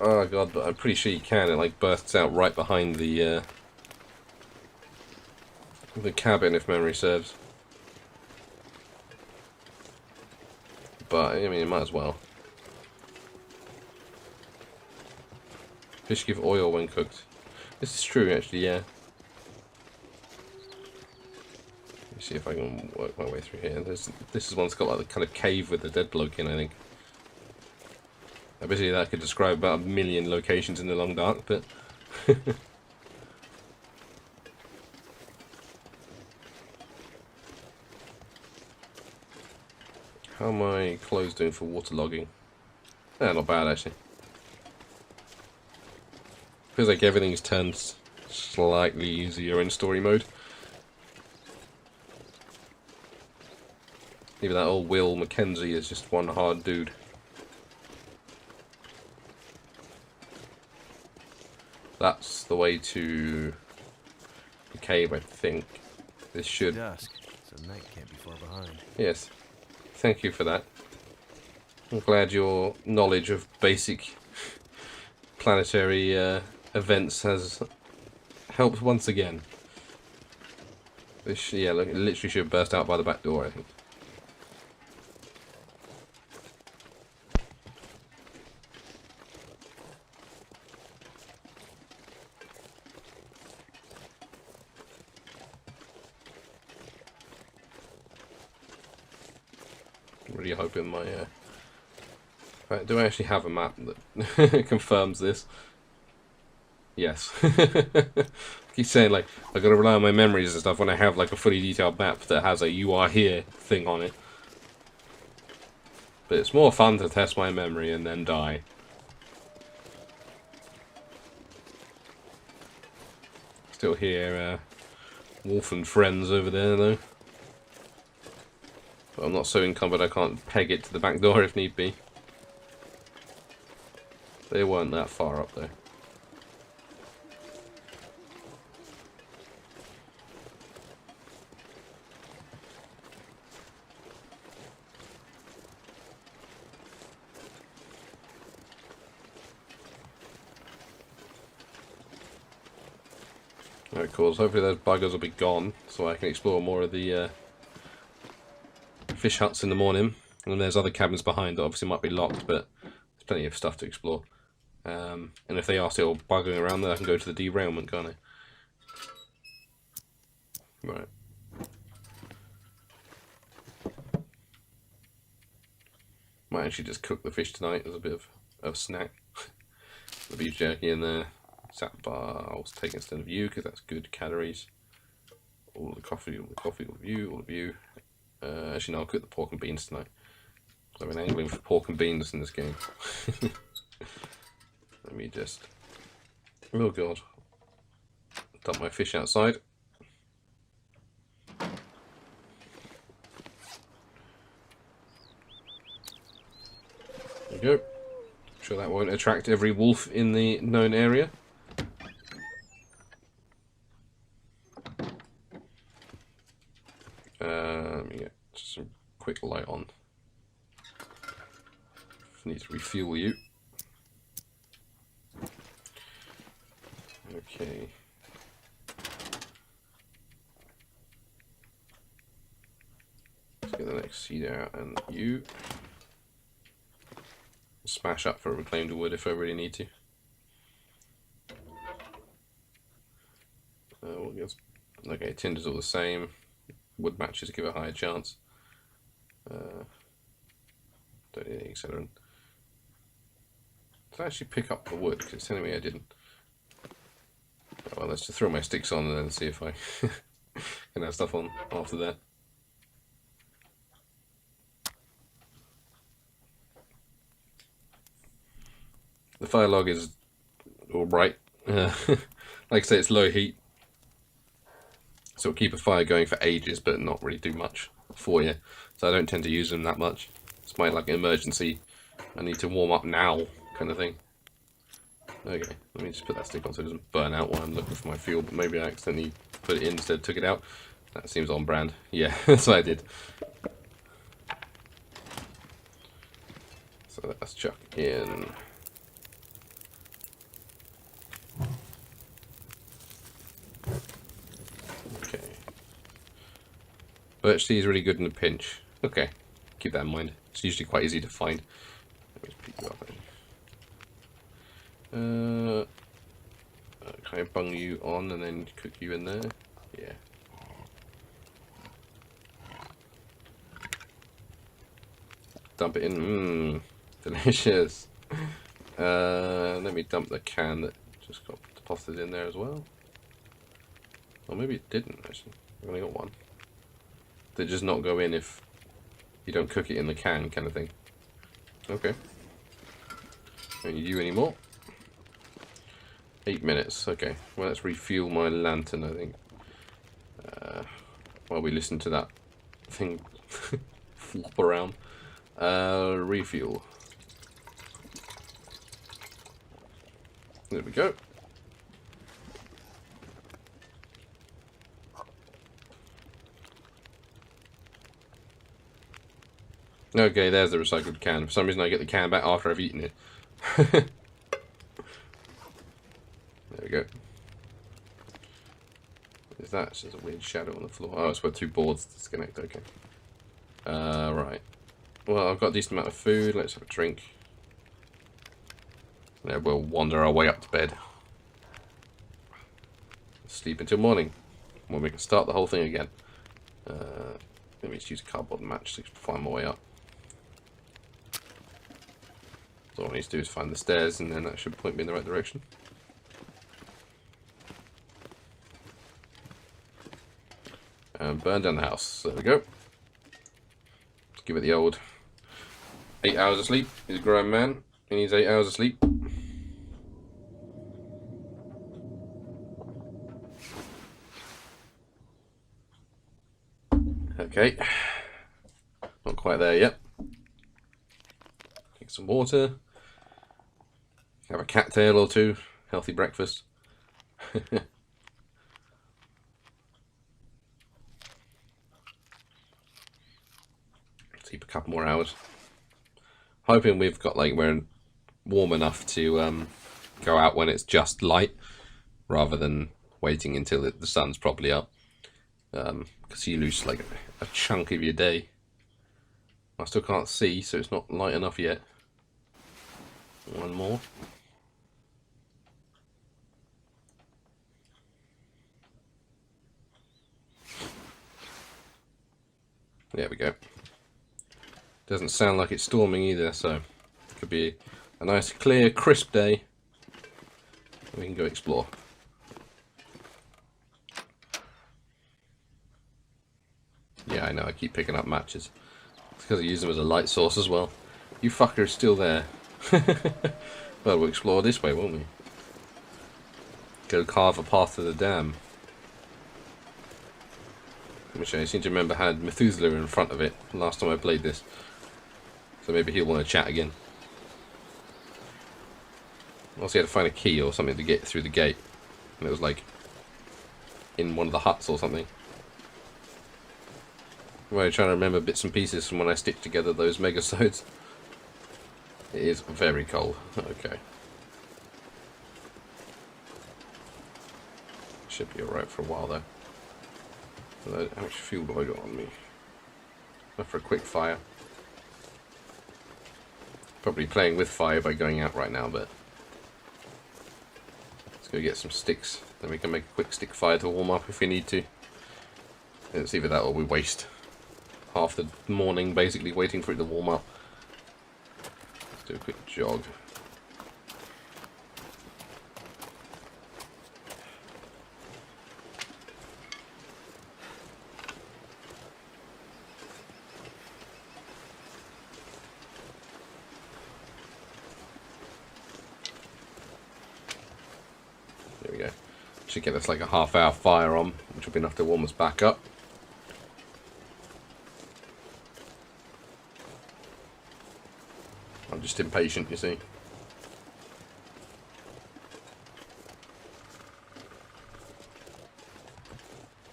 Oh god, but I'm pretty sure you can. It like bursts out right behind the cabin, if memory serves. But, I mean, it might as well. Fish give oil when cooked. This is true, actually, yeah. Let me see if I can work my way through here. This is one that's got like the kind of cave with the dead bloke in, I think. Obviously that could describe about 1 million locations in the long dark, but... How are my clothes doing for waterlogging? Not bad, actually. Feels like everything's turned slightly easier in story mode. Even that old Will Mackenzie is just one hard dude. That's the way to the cave, I think. This should... Dusk, so night can't be far behind. Yes. Thank you for that. I'm glad your knowledge of basic planetary events has helped once again. This, yeah, look, it literally should burst out by the back door, I think. Really hoping my Right, do I actually have a map that confirms this? Yes. I keep saying, like, I gotta rely on my memories and stuff when I have, like, a fully detailed map that has a "you are here" thing on it. But it's more fun to test my memory and then die. Still hear Wolf and friends over there, though. But I'm not so encumbered I can't peg it to the back door if need be. They weren't that far up, though. Alright, cool. So hopefully those buggers will be gone, so I can explore more of the fish huts in the morning. And there's other cabins behind that obviously might be locked, but there's plenty of stuff to explore. And if they are still bugging around, then I can go to the derailment, can't I? Right. Might actually just cook the fish tonight as a bit of a snack. The beef jerky in there. Sap bar, I was taking instead of you because that's good calories. All the coffee, all of you. Actually, no, I'll cook the pork and beans tonight. I've been angling for pork and beans in this game. Let me just. Oh god. Dump my fish outside. There we go. I'm sure that won't attract every wolf in the known area. Let me get some quick light on. Need to refuel you. Okay. Let's get the next seed out and you. Smash up for reclaimed wood if I really need to. Okay, tinder's all the same. Wood matches give a higher chance. Don't need any accelerant. Did I actually pick up the wood? Because it's telling me I didn't. Oh, well, let's just throw my sticks on and then see if I can have stuff on after that. The fire log is alright. Like I say, it's low heat. So it'll keep a fire going for ages, but not really do much for you. So I don't tend to use them that much. It's my like emergency, I need to warm up now kind of thing. Okay, let me just put that stick on so it doesn't burn out while I'm looking for my fuel, but maybe I accidentally put it in instead of took it out. That seems on brand. Yeah, that's what I did. So let's chuck in. Okay. Birch tea is really good in a pinch. Okay, keep that in mind. It's usually quite easy to find. Let me just pick you up. Can I bung you on and then cook you in there? Yeah. Dump it in. Mmm, delicious. Let me dump the can that just got deposited in there as well. Or maybe it didn't actually. I've only got one. Did it just not go in if you don't cook it in the can, kind of thing? Okay. Don't need you anymore. 8 minutes. Okay. Well, let's refuel my lantern, I think. While we listen to that thing flop around. Refuel. There we go. Okay, there's the recycled can. For some reason I get the can back after I've eaten it. There we go. Is that? It's just a weird shadow on the floor. Oh, it's where two boards disconnect. Okay. Right. Well, I've got a decent amount of food. Let's have a drink. Then we'll wander our way up to bed. Sleep until morning, when we can start the whole thing again. Let me just use a cardboard matchstick to find my way up. So all I need to do is find the stairs, and then that should point me in the right direction. And burn down the house. There we go. Let's give it the old 8 hours of sleep. He's a grown man. He needs 8 hours of sleep. Okay. Not quite there yet. Take some water. Have a cattail or two. Healthy breakfast. Sleep a couple more hours. Hoping we've got like we're warm enough to go out when it's just light, rather than waiting until the sun's properly up. Because you lose like a chunk of your day. I still can't see, so it's not light enough yet. One more. There we go. Doesn't sound like it's storming either, so it could be a nice, clear, crisp day. We can go explore. Yeah, I know, I keep picking up matches. It's because I use them as a light source as well. You fucker is still there. Well, we'll explore this way, won't we? Go carve a path to the dam. Which I seem to remember had Methuselah in front of it last time I played this. So maybe he'll want to chat again. Also, you had to find a key or something to get through the gate. And it was like in one of the huts or something. I'm trying to remember bits and pieces from when I stick together those megasodes. It is very cold. Okay. Should be alright for a while though. How much fuel do I got on me? Enough for a quick fire. Probably playing with fire by going out right now, but let's go get some sticks. Then we can make a quick stick fire to warm up if we need to. And it's either that or we waste half the morning basically waiting for it to warm up. Let's do a quick jog. There we go. Should get us like a half-hour fire on, which will be enough to warm us back up. I'm just impatient, you see.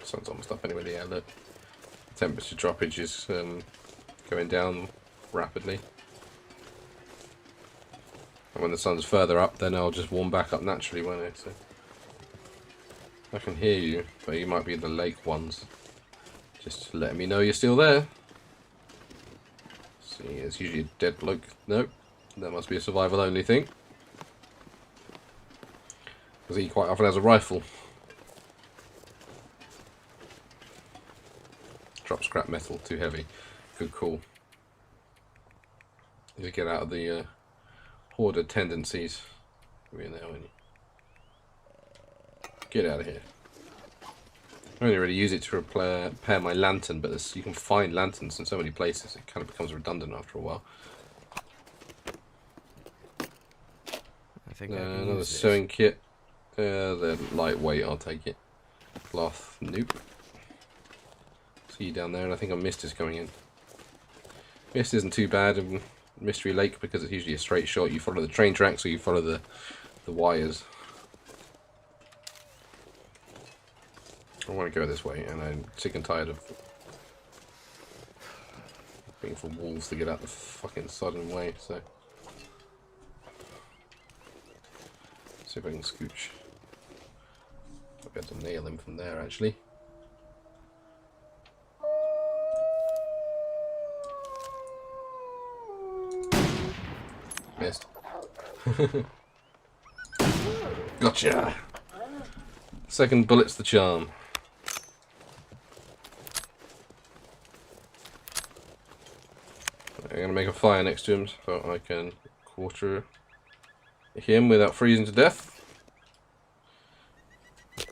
Sun's almost up anyway. Yeah, look. Temperature droppage is going down rapidly. And when the sun's further up, then I'll just warm back up naturally, won't it? So I can hear you, but you might be the lake ones. Just letting me know you're still there. See, it's usually a dead bloke. Nope, that must be a survival only thing. Because he quite often has a rifle. Drop scrap metal, too heavy. Good call. You get out of the hoarder tendencies. You're in there, aren't you? Get out of here. I only really use it to repair my lantern, but you can find lanterns in so many places, it kind of becomes redundant after a while. I think another sewing kit. They're lightweight, I'll take it. Cloth, nope. See you down there, and I think a mist is coming in. Mist isn't too bad in Mystery Lake because it's usually a straight shot. You follow the train tracks or you follow the wires. I want to go this way, and I'm sick and tired of waiting for wolves to get out the fucking sodden way, so see if I can scooch. I'll be able to nail him from there, actually. Missed. Gotcha! Second bullet's the charm. I'm going to make a fire next to him so I can quarter him without freezing to death. I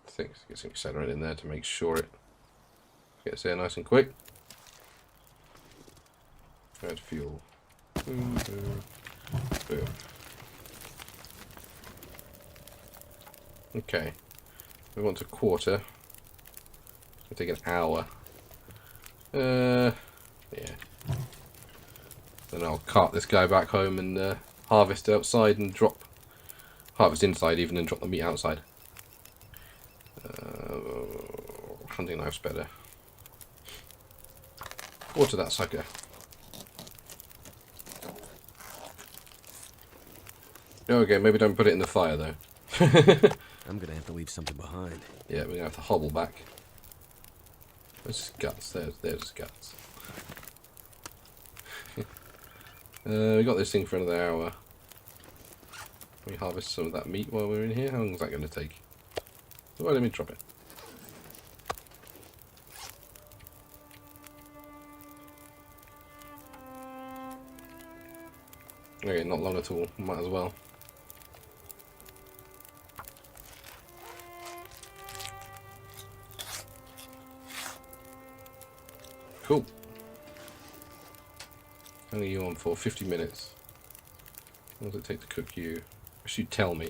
think get some accelerant in there to make sure it gets there nice and quick. Add fuel. Boom, boom, boom. Okay, we want a quarter. It'll take an hour. Yeah. Then I'll cart this guy back home and harvest outside and harvest inside even and drop the meat outside. Hunting knife's better. Water that sucker. Okay, maybe don't put it in the fire though. I'm gonna have to leave something behind. Yeah, we're gonna have to hobble back. Where's his guts? There's his guts. We got this thing for another hour. Can we harvest some of that meat while we're in here? How long is that going to take? Well, let me drop it. Okay, not long at all. Might as well. Cool. How long are you on for? 50 minutes. How long does it take to cook you? Actually, tell me.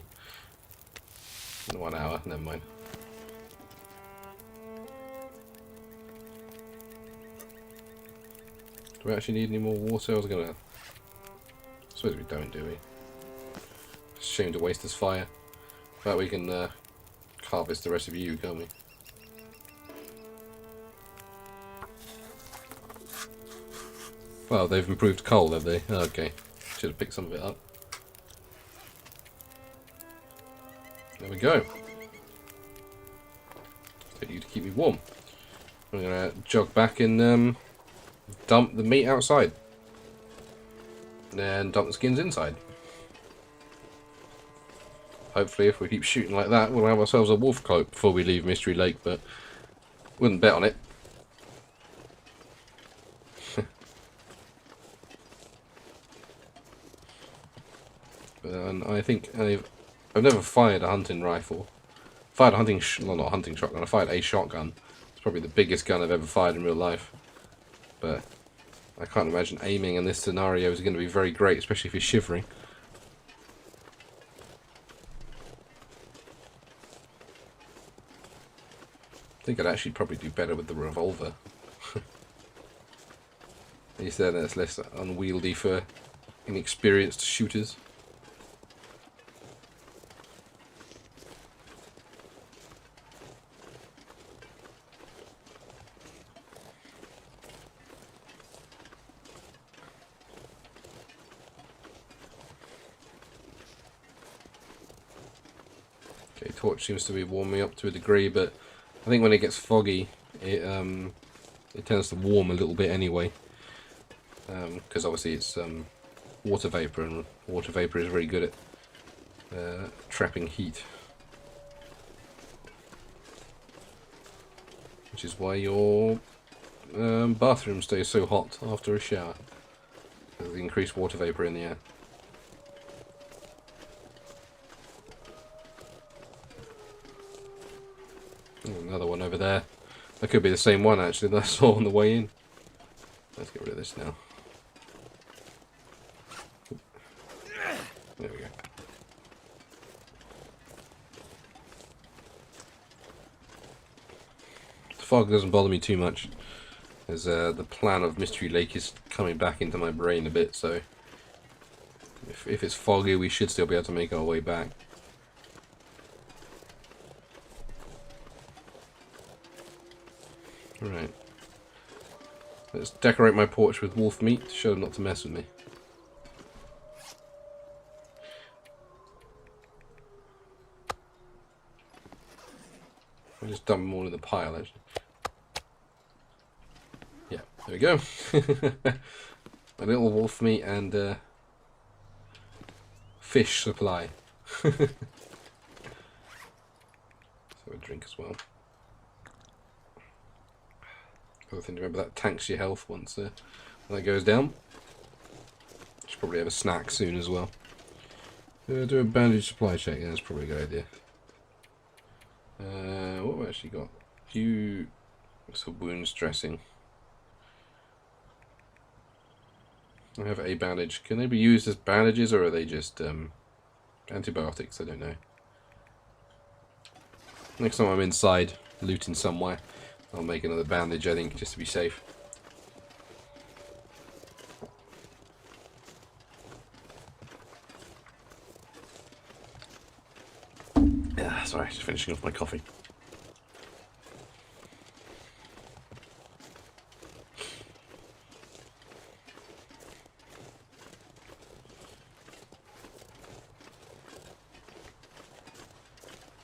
1 hour, never mind. Do we actually need any more water? I suppose we don't, do we? It's a shame to waste this fire. But we can harvest the rest of you, can't we? Well, they've improved coal, have they? Okay. Should have picked some of it up. There we go. Take you to keep me warm. I'm gonna jog back and dump the meat outside. And dump the skins inside. Hopefully, if we keep shooting like that, we'll have ourselves a wolf cloak before we leave Mystery Lake, but wouldn't bet on it. And I think I've never fired a hunting rifle. Fired a hunting, well, not a hunting shotgun. I fired a shotgun. It's probably the biggest gun I've ever fired in real life. But I can't imagine aiming in this scenario is going to be very great, especially if you're shivering. I think I'd actually probably do better with the revolver. At least then it's less unwieldy for inexperienced shooters. Okay, torch seems to be warming up to a degree, but I think when it gets foggy, it tends to warm a little bit anyway. Because obviously it's water vapor, and water vapor is very good at trapping heat. Which is why your bathroom stays so hot after a shower. Because of the increased water vapor in the air. Another one over there. That could be the same one actually that I saw on the way in. Let's get rid of this now. There we go. The fog doesn't bother me too much, as the plan of Mystery Lake is coming back into my brain a bit, so if it's foggy we should still be able to make our way back. Right. Let's decorate my porch with wolf meat to show them not to mess with me. I'll just dump them all in the pile, actually. Yeah, there we go. A little wolf meat and fish supply. So a drink as well. Other thing to remember, that tanks your health once when that goes down. Probably have a snack soon as well. Do a bandage supply check. Yeah, that's probably a good idea. What have we actually got? Some wounds dressing. I have a bandage. Can they be used as bandages, or are they just antibiotics? I don't know. Next time I'm inside looting somewhere, I'll make another bandage, I think, just to be safe. Yeah, sorry, just finishing off my coffee.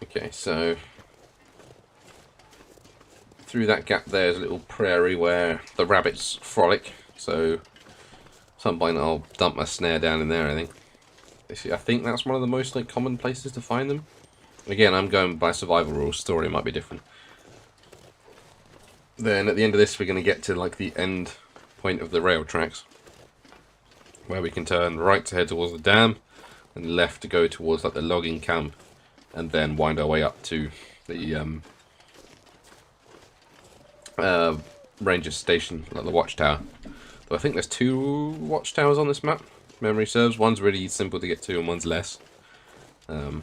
Okay, so through that gap there's a little prairie where the rabbits frolic, so at some point I'll dump my snare down in there, I think. I think that's one of the most common places to find them. Again, I'm going by survival rules, story might be different. Then at the end of this we're going to get to the end point of the rail tracks, where we can turn right to head towards the dam, and left to go towards the logging camp, and then wind our way up to the ranger station, the watchtower. But I think there's 2 watchtowers on this map, if memory serves. One's really simple to get to and one's less. So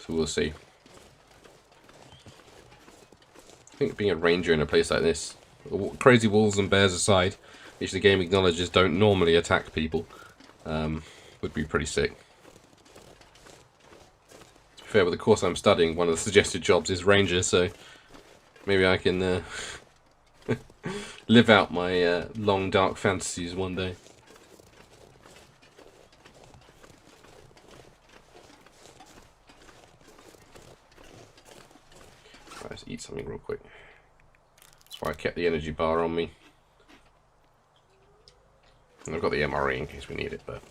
we'll see. I think being a ranger in a place like this, crazy wolves and bears aside, which the game acknowledges don't normally attack people, would be pretty sick. To be fair, with the course I'm studying, one of the suggested jobs is ranger, so maybe I can live out my long dark fantasies one day. Right, let's eat something real quick. That's why I kept the energy bar on me. And I've got the MRE in case we need it, but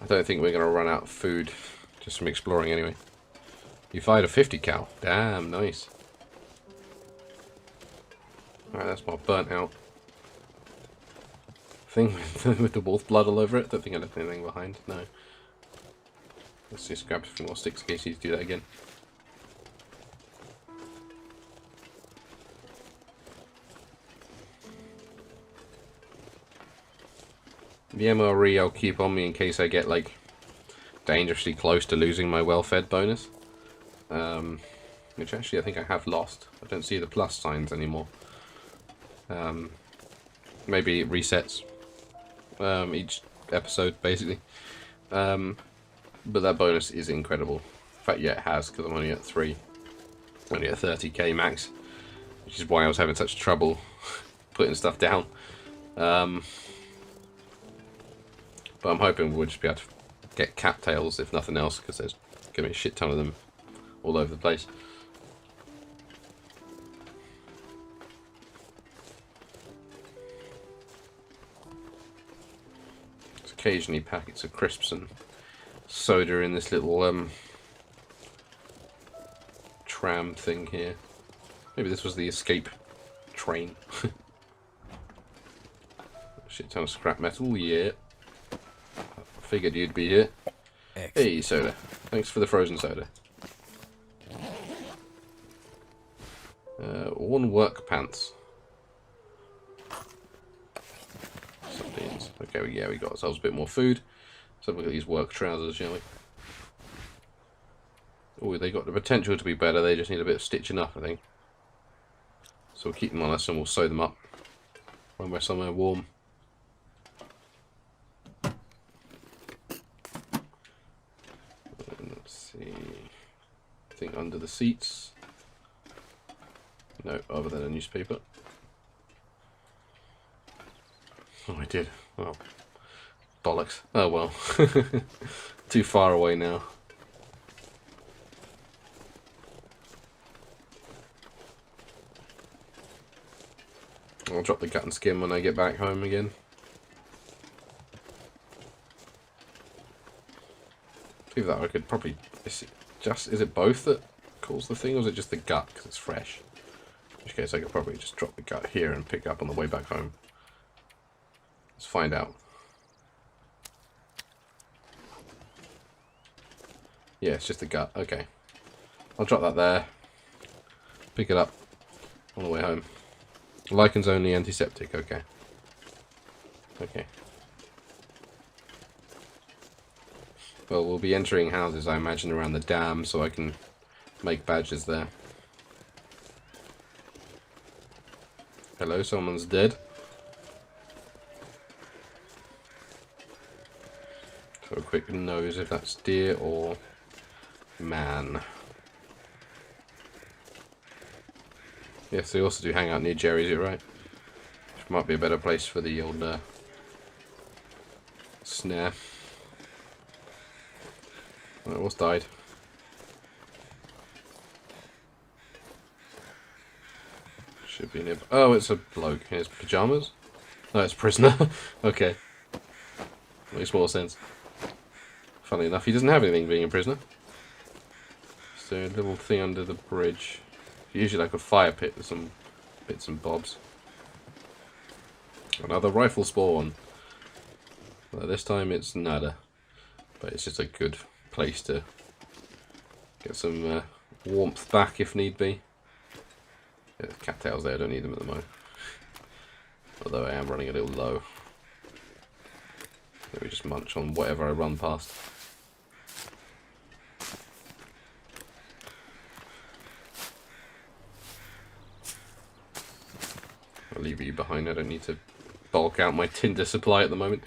I don't think we're going to run out of food just from exploring anyway. You fired a 50 cal. Damn, nice. Alright, that's my burnt out thing with the wolf blood all over it. Don't think I left anything behind. No. Let's just grab a few more sticks in case you need to do that again. The MRE I'll keep on me in case I get dangerously close to losing my well-fed bonus. Which actually I think I have lost. I don't see the plus signs anymore. Maybe it resets each episode, basically. But that bonus is incredible. In fact, yeah, it has, because I'm only at 3. Only at 30k max. Which is why I was having such trouble putting stuff down. But I'm hoping we'll just be able to get cattails, if nothing else, because there's going to be a shit ton of them all over the place. There's occasionally packets of crisps and soda in this little tram thing here. Maybe this was the escape train. Shit ton of scrap metal, yeah. Figured you'd be here. Excellent. Hey, soda. Thanks for the frozen soda. Worn work pants. Something. Okay, yeah, we got ourselves a bit more food. Let's have a look at these work trousers, shall we? Oh, they got the potential to be better. They just need a bit of stitching up, I think. So we'll keep them on us and we'll sew them up when we're somewhere warm. I think under the seats. No, other than a newspaper. Oh, I did. Oh, bollocks. Oh well. Too far away now. I'll drop the gut and skin when I get back home again. Leave that. I could probably. Is it both that cause the thing, or is it just the gut because it's fresh? In which case, I could probably just drop the gut here and pick up on the way back home. Let's find out. Yeah, it's just a gut. Okay. I'll drop that there. Pick it up on the way home. Lichens only, antiseptic. Okay. Okay. Well, we'll be entering houses, I imagine, around the dam, so I can make badges there. Hello, someone's dead. So a quick nose if that's deer or man. Yes, they also do hang out near Jerry's, you're right. Which might be a better place for the old snare. Oh, what's died? Should be near. Oh, it's a bloke in his pajamas. No, it's a prisoner. Okay, makes more sense. Funny enough, he doesn't have anything being a prisoner. So a little thing under the bridge. Usually like a fire pit with some bits and bobs. Another rifle spawn. Well, this time it's nada, but it's just a good place to get some warmth back if need be. Yeah, cattails there, I don't need them at the moment. Although I am running a little low. Let me just munch on whatever I run past. I'll leave you behind, I don't need to bulk out my tinder supply at the moment.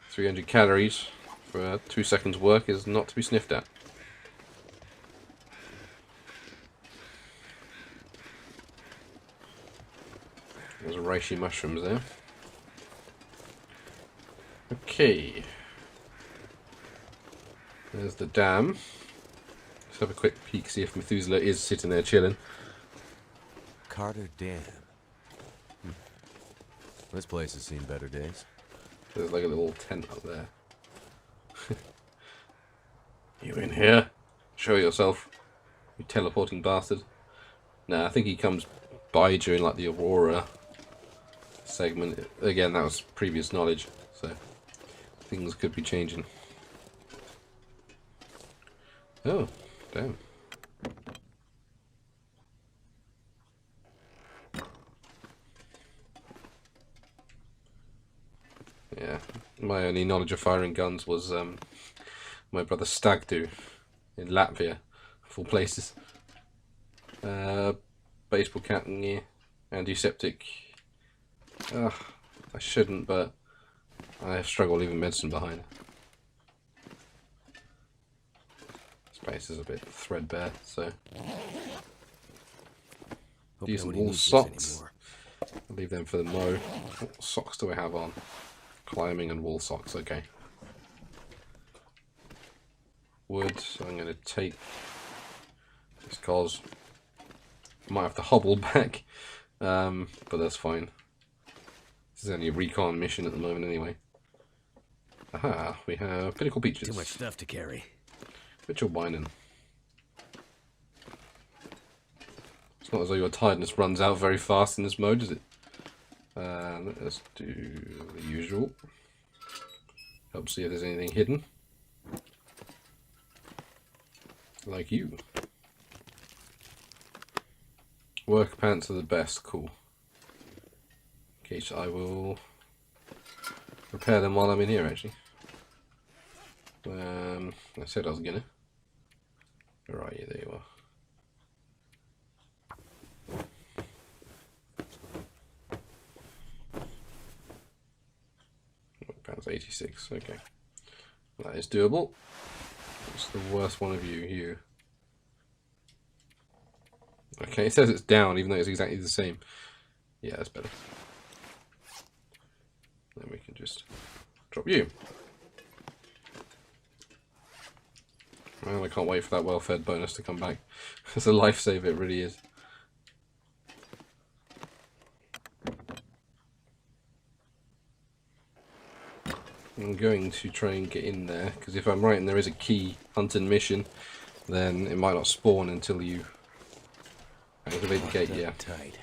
300 calories for 2 seconds work is not to be sniffed at. There's reishi mushrooms there. Okay. There's the dam. Let's have a quick peek, see if Methuselah is sitting there chilling. Carter Dam. This place has seen better days. There's like a little tent up there. You in here? Show yourself, you teleporting bastard. Nah, I think he comes by during like the Aurora segment. Again, that was previous knowledge, so things could be changing. Oh, damn. Yeah, my only knowledge of firing guns was my brother Stag do in Latvia, of all places. Baseball cap, yeah. Antiseptic. I shouldn't, but I struggle leaving medicine behind. Space is a bit threadbare, so. These wool socks. I'll leave them for the mo. What socks do I have on? Climbing and wool socks, okay. Wood, so I'm going to take this cause might have to hobble back, but that's fine. This is only a recon mission at the moment anyway. Aha, we have Pinnacle Beaches. Too much stuff to carry. Mitchell Bynum. It's not as though your tiredness runs out very fast in this mode, is it? Let's do the usual. Help see if there's anything hidden. Like you. Work pants are the best, cool. Okay, so I will repair them while I'm in here actually. I said I was gonna. Where are you? There you are. Pounds 86. Okay, that is doable. What's the worst one of you? You. Okay, it says it's down, even though it's exactly the same. Yeah, that's better. Then we can just drop you. Well, I can't wait for that well-fed bonus to come back. It's a lifesaver, it really is. I'm going to try and get in there, because if I'm right and there is a key hunting mission, then it might not spawn until you activate the gate. Yeah. Tight.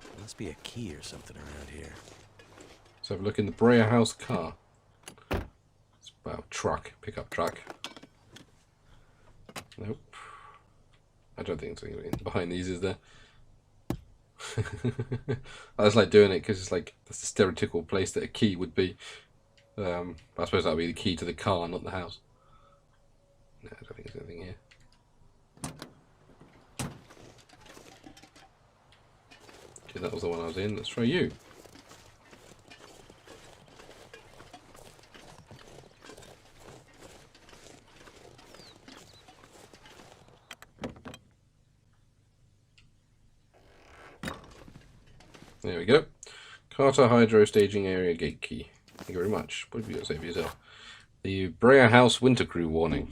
There must be a key or something around here. Let's have a look in the Breyer House car. It's about truck, pickup truck. Nope. I don't think there's anything behind these, is there? I just like doing it because it's like that's the stereotypical place that a key would be. I suppose that would be the key to the car, not the house. No, I don't think there's anything here. Okay, that was the one I was in. Let's try you. There we go. Carter Hydro Staging Area Gate Key. Thank you very much. What have you got to say for yourself? The Breyer House Winter Crew Warning.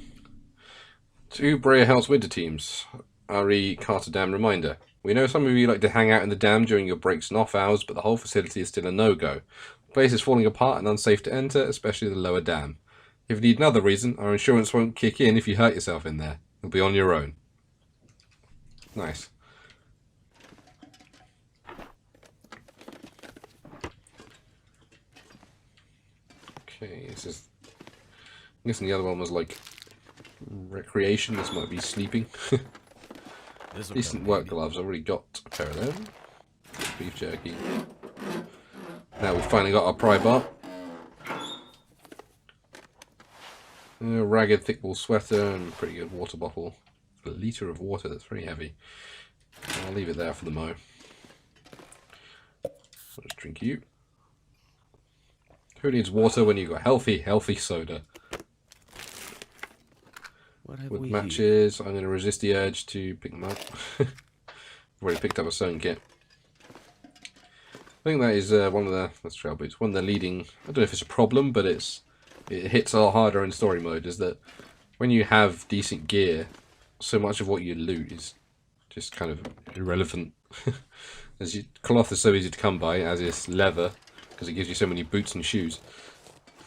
2 Breyer House Winter Teams. RE Carter Dam Reminder. We know some of you like to hang out in the dam during your breaks and off hours, but the whole facility is still a no-go. The place is falling apart and unsafe to enter, especially the lower dam. If you need another reason, our insurance won't kick in if you hurt yourself in there. You'll be on your own. Nice. Okay, this is... I'm guessing the other one was like recreation. This might be sleeping. Decent work gloves. I've already got a pair of them. Beef jerky. Now we've finally got our pry bar. A ragged thick wool sweater and a pretty good water bottle. A litre of water, that's very heavy. I'll leave it there for the mo. I'll just drink you. Who needs water when you've got healthy soda? With matches, I'm going to resist the urge to pick them up. I've already picked up a sewing kit. I think that is one of the... That's trail boots. One of the leading... I don't know if it's a problem, but it hits a lot harder in story mode, is that when you have decent gear, so much of what you loot is just kind of irrelevant. As cloth is so easy to come by, as is leather, because it gives you so many boots and shoes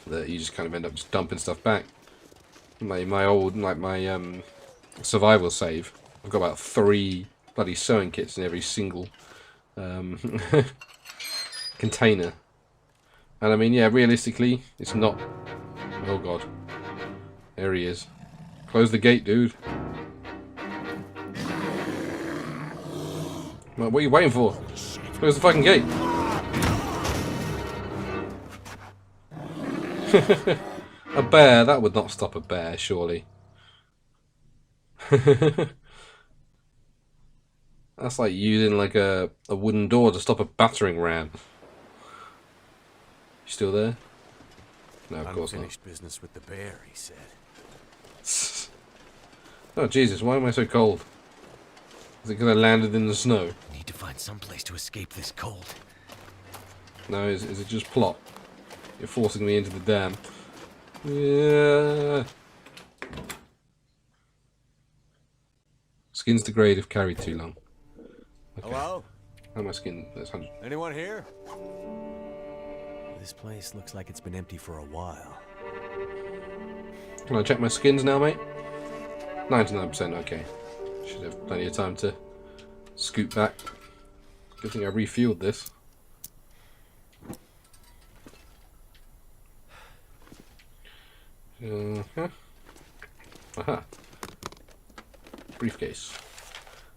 that you just kind of end up just dumping stuff back. My old survival save, I've got about 3 bloody sewing kits in every single container. And I mean, yeah, realistically, it's not... Oh god. There he is. Close the gate, dude. What are you waiting for? Close the fucking gate. A bear? That would not stop a bear, surely. That's like using like a wooden door to stop a battering ram. You still there? No, of course not. Unfinished business with the bear, he said. Oh Jesus, why am I so cold? Is it because I landed in the snow? Need to find some place to escape this cold. No, is it just plot? You're forcing me into the dam. Yeah. Skins degrade if carried too long. Okay. Hello? How my skin? That's 100. Anyone here? This place looks like it's been empty for a while. Can I check my skins now, mate? 99%, okay. Should have plenty of time to scoot back. Good thing I refueled this. Aha. Briefcase.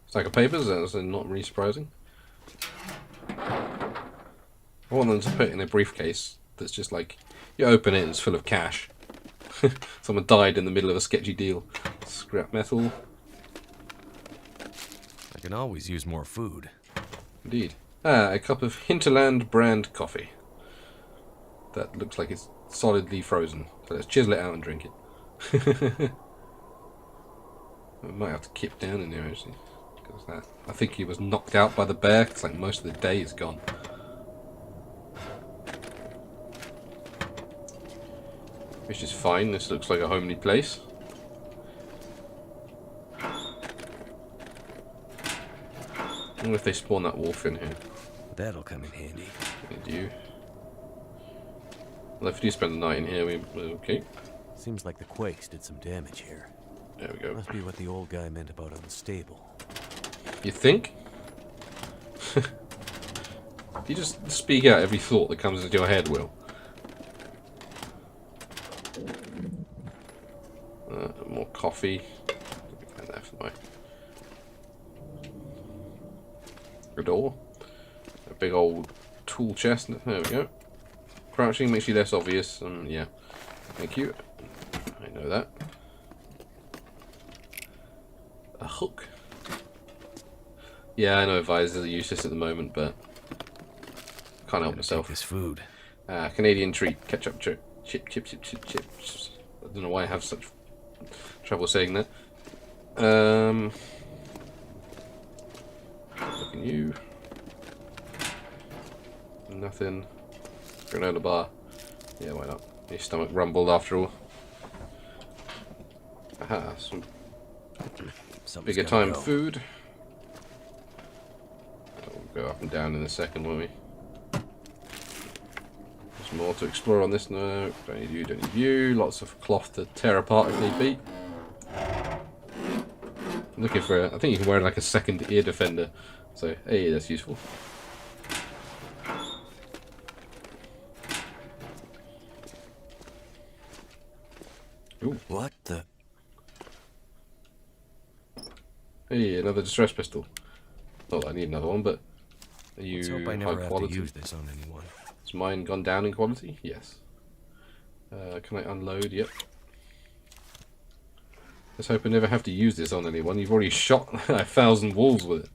Stack of papers, that's not really surprising. I want them to put in a briefcase that's just like, you open it and it's full of cash. Someone died in the middle of a sketchy deal. Scrap metal. I can always use more food. Indeed. Ah, a cup of Hinterland brand coffee. That looks like it's solidly frozen. So let's chisel it out and drink it. I might have to kip down in there actually. Because that, I think he was knocked out by the bear because like most of the day is gone. Which is fine, this looks like a homely place. I wonder if they spawn that wolf in here. That'll come in handy. They do. Well, if you do spend the night in here, we're okay. Seems like the quakes did some damage here. There we go. Must be what the old guy meant about unstable. You think? You just speak out every thought that comes into your head, Will. More coffee. And there for my door. A big old tool chest. There we go. Crouching makes you less obvious. Yeah. Thank you. I know that. A hook. Yeah, I know visors are useless at the moment, but can't help myself. This food. Canadian treat. Ketchup chip. Chips. I don't know why I have such trouble saying that. Look at you. Nothing. Granola bar. Yeah, why not? Your stomach rumbled after all. Aha, some bigger time food. We'll go up and down in a second, won't we? There's more to explore on this. No, don't need you, don't need you. Lots of cloth to tear apart if need be. I'm looking for I think you can wear like a second ear defender. So, hey, that's useful. Ooh. What the? Hey, another distress pistol. Not that I need another one, but are you Let's hope I never high have quality? to use this on anyone. Has mine gone down in quality? Yes. Can I unload? Yep. Let's hope I never have to use this on anyone. You've already shot 1,000 wolves with it.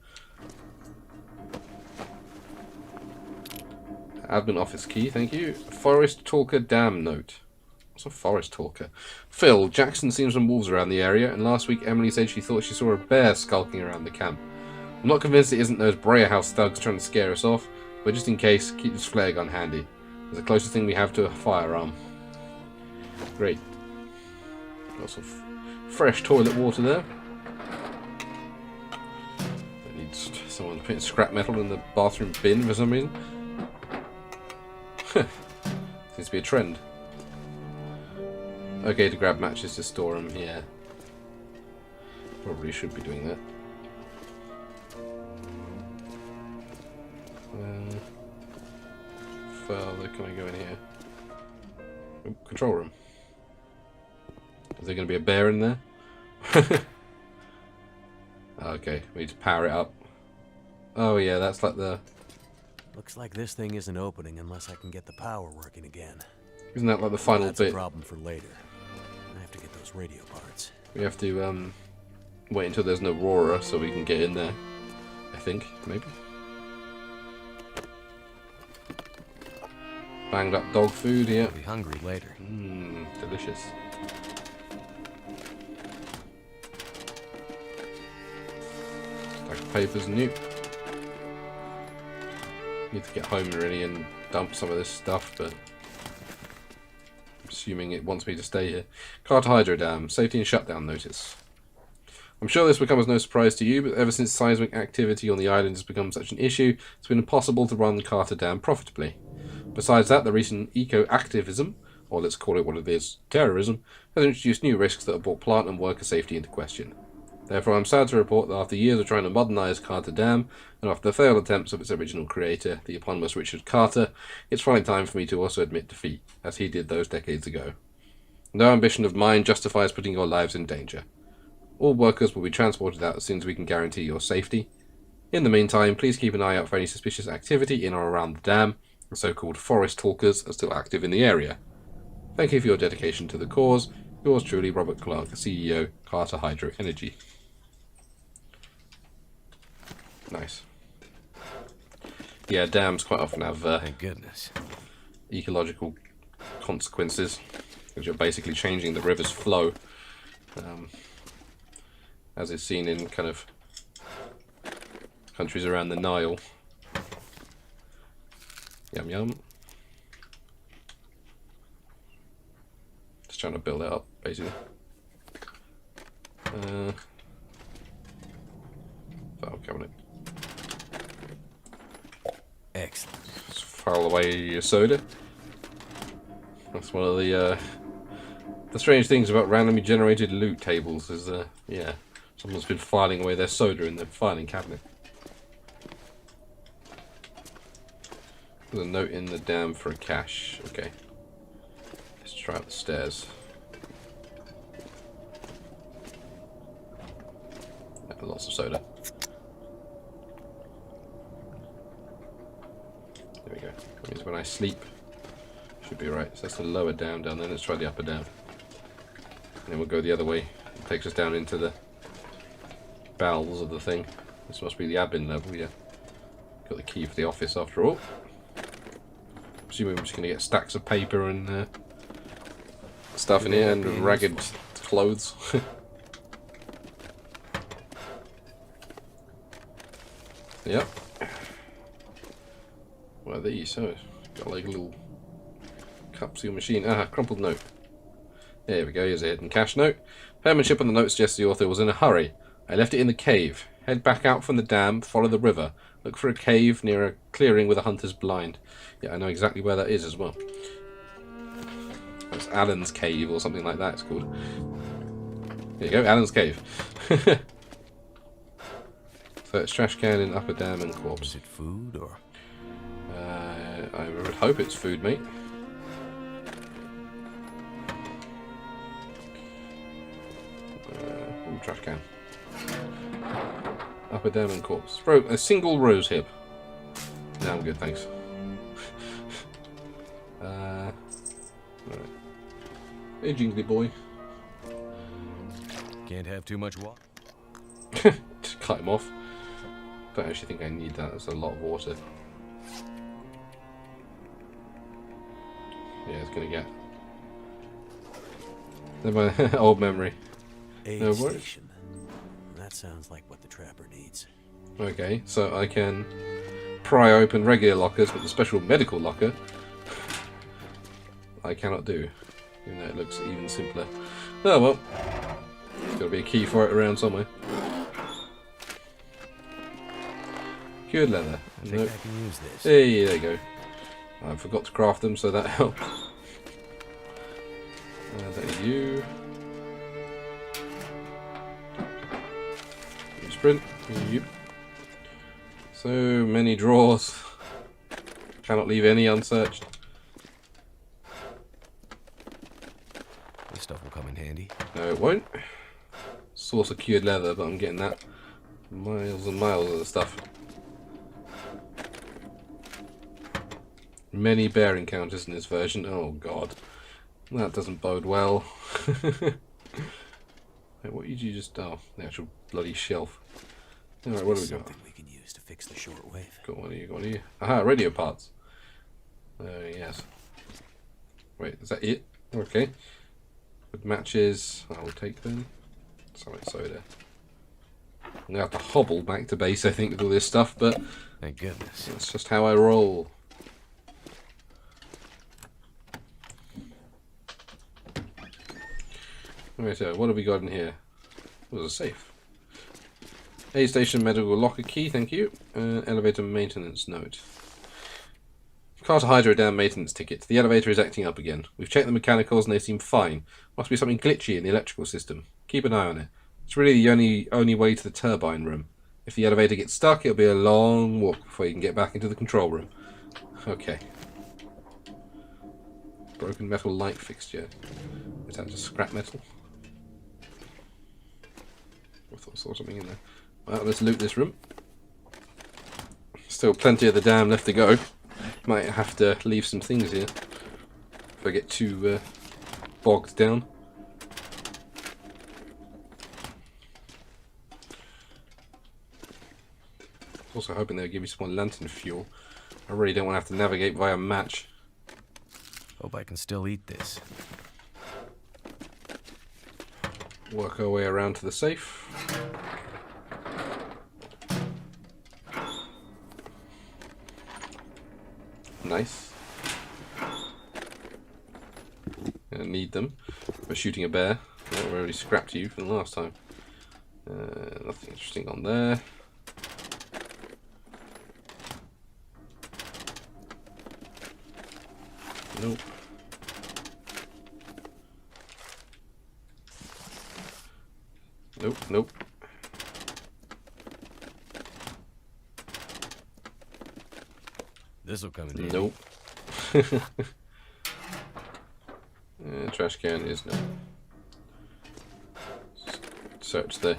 Admin office key, thank you. Forest Talker Dam note. What's a forest talker? Phil, Jackson seen some wolves around the area, and last week Emily said she thought she saw a bear skulking around the camp. I'm not convinced it isn't those Breyer House thugs trying to scare us off, but just in case, keep this flare gun handy. It's the closest thing we have to a firearm. Great. Lots of fresh toilet water there. That needs someone putting scrap metal in the bathroom bin for some reason. Seems to be a trend. Okay, to grab matches to store them, yeah. Probably should be doing that. Further, can I go in here? Oh, control room. Is there going to be a bear in there? Okay, we need to power it up. Oh yeah, that's like the... Looks like this thing isn't opening unless I can get the power working again. Isn't that like the final That's bit? a problem for later. I have to get those radio parts. We have to wait until there's no Aurora so we can get in there. I think, maybe. Banged up dog food, yeah. I'll be hungry later. Mmm, delicious. Stack of papers, new. Need to get home really and dump some of this stuff, but I'm assuming it wants me to stay here. Carter Hydro Dam, safety and shutdown notice. I'm sure this will come as no surprise to you, but ever since seismic activity on the island has become such an issue, it's been impossible to run the Carter Dam profitably. Besides that, the recent eco-activism, or let's call it what it is, terrorism, has introduced new risks that have brought plant and worker safety into question. Therefore, I'm sad to report that after years of trying to modernise Carter Dam, and after the failed attempts of its original creator, the eponymous Richard Carter, it's finally time for me to also admit defeat, as he did those decades ago. No ambition of mine justifies putting your lives in danger. All workers will be transported out as soon as we can guarantee your safety. In the meantime, please keep an eye out for any suspicious activity in or around the dam. The so-called forest talkers are still active in the area. Thank you for your dedication to the cause. Yours truly, Robert Clark, CEO, Carter Hydro Energy. Nice. Yeah, dams quite often have Thank goodness. ecological consequences, because you're basically changing the river's flow, as is seen in kind of countries around the Nile. Yum yum. Just trying to build it up, basically. File cabinet. Excellent. Just file away your soda. That's one of the The strange things about randomly generated loot tables is, yeah, someone's been filing away their soda in the filing cabinet. There's a note in the dam for a cache. Okay. Let's try out the stairs. Lots of soda. There we go. That means when I sleep, should be right. So that's the lower dam down there. Let's try the upper dam. And then we'll go the other way. It takes us down into the bowels of the thing. This must be the admin level, yeah. Got the key for the office after all. Assuming we're just going to get stacks of paper and stuff in here and ragged clothes. Yep. What are these? Oh, got like a little capsule machine. Ah, crumpled note. There we go, here's a hidden cache note. Penmanship on the note suggests the author was in a hurry. I left it in the cave. Head back out from the dam, follow the river. Look for a cave near a clearing with a hunter's blind. Yeah, I know exactly where that is as well. It's Alan's Cave or something like that it's called. There you go, Alan's Cave. So it's trash can in upper dam and corpse. Is it food or? I would hope it's food, mate. Ooh, trash can. Upper dam and corpse. A single rose hip. No, I'm good, thanks. Right. Hey, Jingly boy. Can't have too much water. Just cut him off. Don't actually think I need that. That's a lot of water. Yeah, it's gonna get. Never mind. Old memory. Aid station. That sounds like what the trapper needs. Okay, so I can pry open regular lockers, but the special medical locker I cannot do. Even though it looks even simpler. Oh well. There's got to be a key for it around somewhere. Cured leather. I think I can use this. Hey, there you go. I forgot to craft them, so that helps. That is you. You sprint. Yep. So many drawers. Cannot leave any unsearched. This stuff will come in handy. No, it won't. Source of cured leather, but I'm getting that. Miles and miles of the stuff. Many bear encounters in this version. Oh god. That doesn't bode well. Wait, what did you just... Oh, the actual bloody shelf. Alright, what do we got? Something we can use to fix the shortwave. Got one here, got one here. Aha, radio parts. Yes. Wait, is that it? Okay. With matches, I will take them. Sorry, soda. I'm going to have to hobble back to base, I think, with all this stuff, but... Thank goodness. That's just how I roll. Right, so what have we got in here? It was a safe. Aid station medical locker key, thank you. Elevator maintenance note. Carter Hydro down maintenance ticket. The elevator is acting up again. We've checked the mechanicals and they seem fine. Must be something glitchy in the electrical system. Keep an eye on it. It's really the only way to the turbine room. If the elevator gets stuck, it'll be a long walk before you can get back into the control room. Okay. Broken metal light fixture. Is that just scrap metal? I thought I saw something in there. Well, let's loot this room. Still plenty of the dam left to go. Might have to leave some things here if I get too bogged down. Also hoping they'll give me some more lantern fuel. I really don't want to have to navigate via match. Hope I can still eat this. Work our way around to the safe. Nice. Gonna need them for shooting a bear. Yeah, we already scrapped you from the last time. Nothing interesting on there. Nope. Nope, nope. This'll come in. Nope. Trash can is no. Search the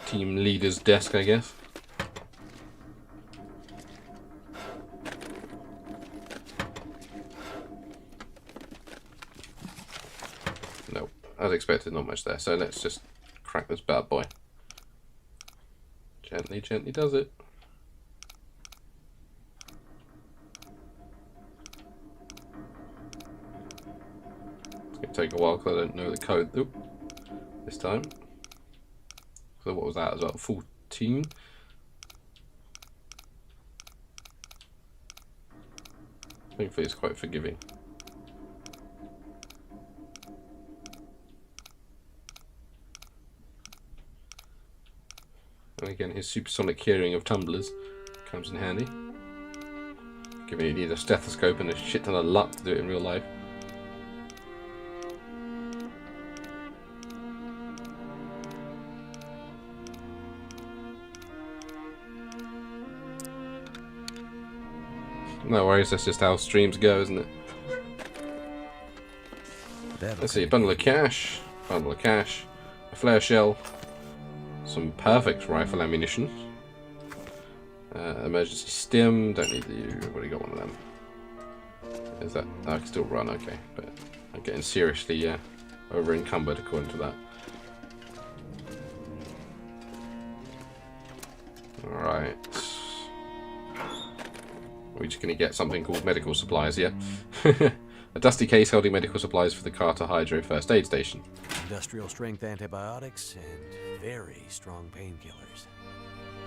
team leader's desk, I guess. Nope. As expected, not much there. So let's just crack this bad boy. Gently, gently does it. Take a while because I don't know the code. Oop. This time. So what was that as well? 14. Hopefully it's quite forgiving. And again, his supersonic hearing of tumblers comes in handy. Given you need a stethoscope and a shit ton of luck to do it in real life. No worries, that's just how streams go, isn't it? Let's see, bundle of cash, a flare shell, some perfect rifle ammunition, emergency stim, don't need the, I've already got one of them. Is that, I can still run, okay, but I'm getting seriously over encumbered according to that. Alright. We're just going to get something called medical supplies here. A dusty case holding medical supplies for the Carter Hydro First Aid Station. Industrial strength antibiotics and very strong painkillers.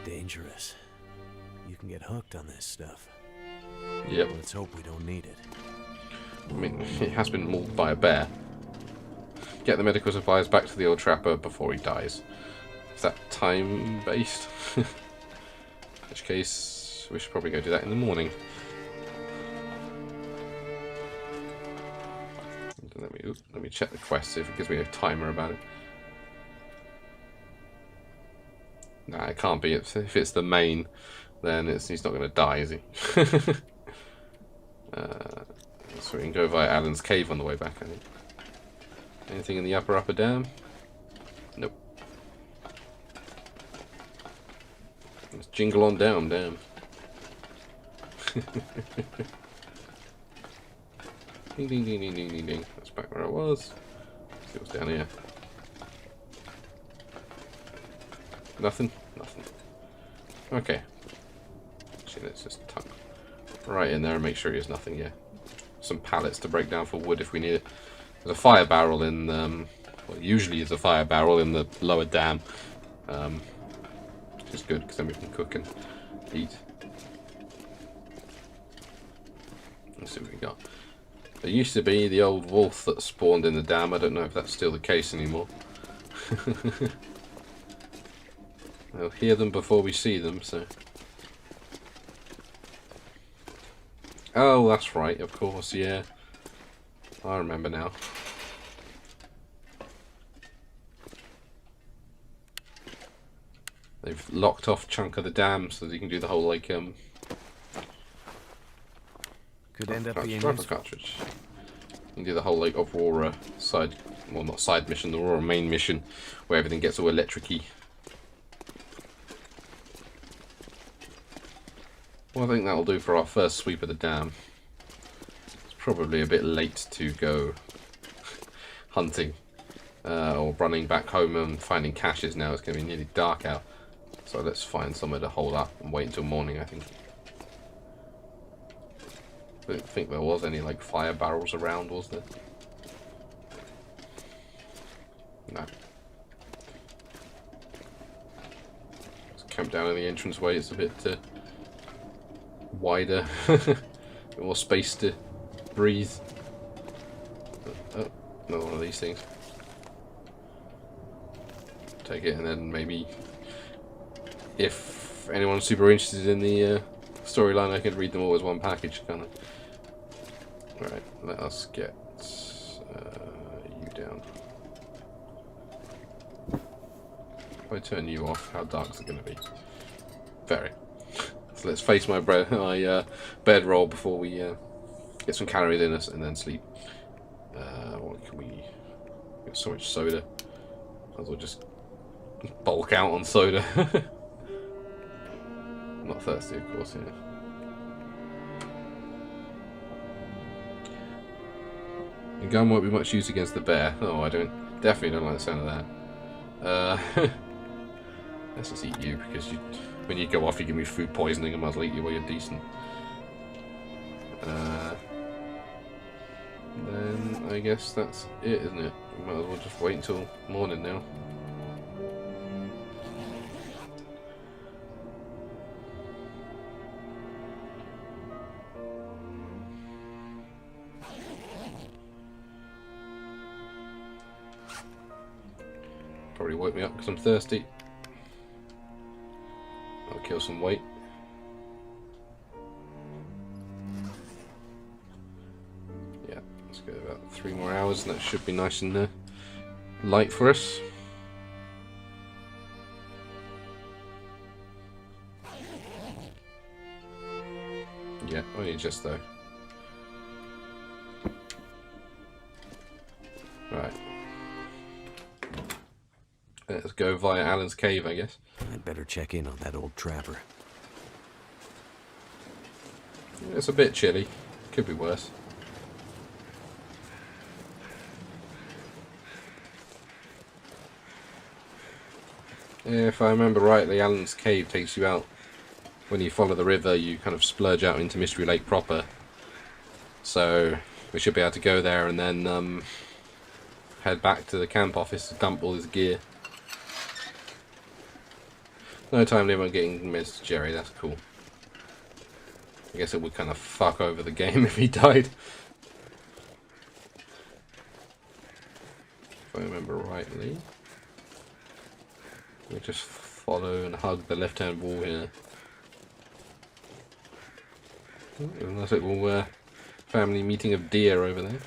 Dangerous. You can get hooked on this stuff. Yep. Let's hope we don't need it. I mean, it has been mauled by a bear. Get the medical supplies back to the old trapper before he dies. Is that time-based? In which case, we should probably go do that in the morning. Let me check the quest, see if it gives me a timer about it. Nah, it can't be. If it's the main, then he's not going to die, is he? So we can go via Alan's cave on the way back, I think. Anything in the upper dam? Nope. Let's jingle on down, damn. Ding ding ding ding ding ding ding. That's back where I was. See what's down here. Nothing? Nothing. Okay. Actually, let's just tuck right in there and make sure there's nothing here. Some pallets to break down for wood if we need it. There's a fire barrel in, well, usually there's a fire barrel in the lower dam. Which is good because then we can cook and eat. Let's see what we got. There used to be the old wolf that spawned in the dam. I don't know if that's still the case anymore. We'll hear them before we see them, so... Oh, that's right, of course, yeah. I remember now. They've locked off a chunk of the dam so that you can do the whole, like, Could end up being rifle cartridge. You can do the whole, like, Aurora side, well, not side mission, the Aurora main mission, where everything gets all electric-y. Well, I think that'll do for our first sweep of the dam. It's probably a bit late to go hunting or running back home and finding caches now. It's going to be nearly dark out. So let's find somewhere to hold up and wait until morning, I think. I don't think there was any, like, fire barrels around, was there? No. Let's camp down in the entranceway. It's a bit... wider, a bit more space to breathe. Oh, another one of these things. Take it, and then maybe, if anyone's super interested in the storyline, I could read them all as one package, kind of. Alright, let us get you down. I turn you off, how dark is it going to be? Very. So let's face my bedroll before we get some calories in us and then sleep. What can we... Get so much soda. Might as well just bulk out on soda. I'm not thirsty, of course, yeah. The gun won't be much use against the bear. Oh, definitely don't like the sound of that. Let's just eat you, because when you go off you give me food poisoning, I might as well eat you while you're decent. Then I guess that's it, isn't it? We might as well just wait until morning now. Probably woke me up because I'm thirsty. I'll kill some weight. Yeah, let's go about 3 more hours and that should be nice and light for us. Yeah, only just though. Right. Let's go via Alan's cave, I guess. I'd better check in on that old trapper. It's a bit chilly. Could be worse. If I remember rightly, Alan's cave takes you out. When you follow the river, you kind of splurge out into Mystery Lake proper. So we should be able to go there and then head back to the camp office to dump all his gear. No time limit on getting Mr. Jerry, that's cool. I guess it would kind of fuck over the game if he died. If I remember rightly. We just follow and hug the left-hand wall here. Oh, a nice little family meeting of deer over there.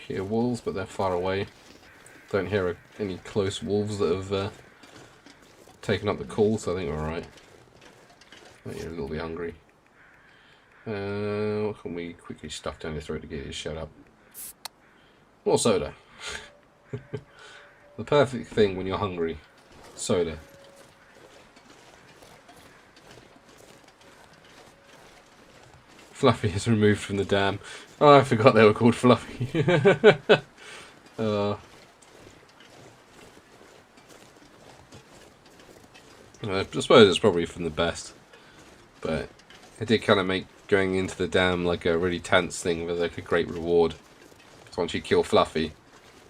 Hear wolves, but they're far away. Don't hear any close wolves that have taken up the call, so I think we're alright. But you're a little bit hungry. What can we quickly stuff down your throat to get you to shut up? More soda. The perfect thing when you're hungry. Soda. Fluffy is removed from the dam. Oh, I forgot they were called Fluffy. I suppose it's probably from the best, but it did kind of make going into the dam like a really tense thing with like a great reward. Because once you kill Fluffy,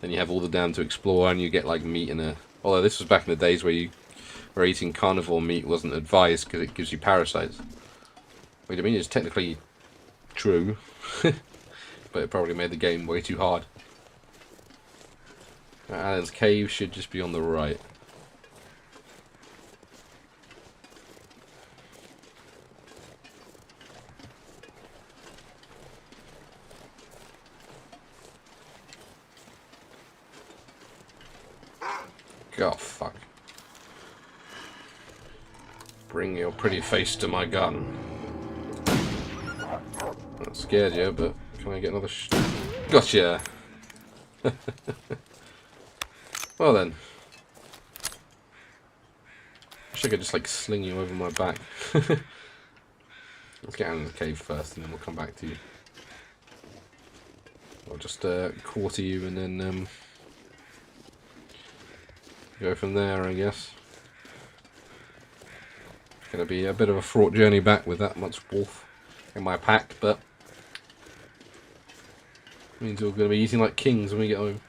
then you have all the dam to explore and you get like meat in a... Although this was back in the days where eating carnivore meat wasn't advised because it gives you parasites. Wait, I mean, it's technically true, but it probably made the game way too hard. Alan's cave should just be on the right. God, fuck. Bring your pretty face to my gun. Not scared you, but can I get another Gotcha! Well then. Wish I could just like sling you over my back. Let's get out of the cave first and then we'll come back to you. I'll just quarter you and then go from there, I guess. It's going to be a bit of a fraught journey back with that much wolf in my pack, but means we're going to be eating like kings when we get home.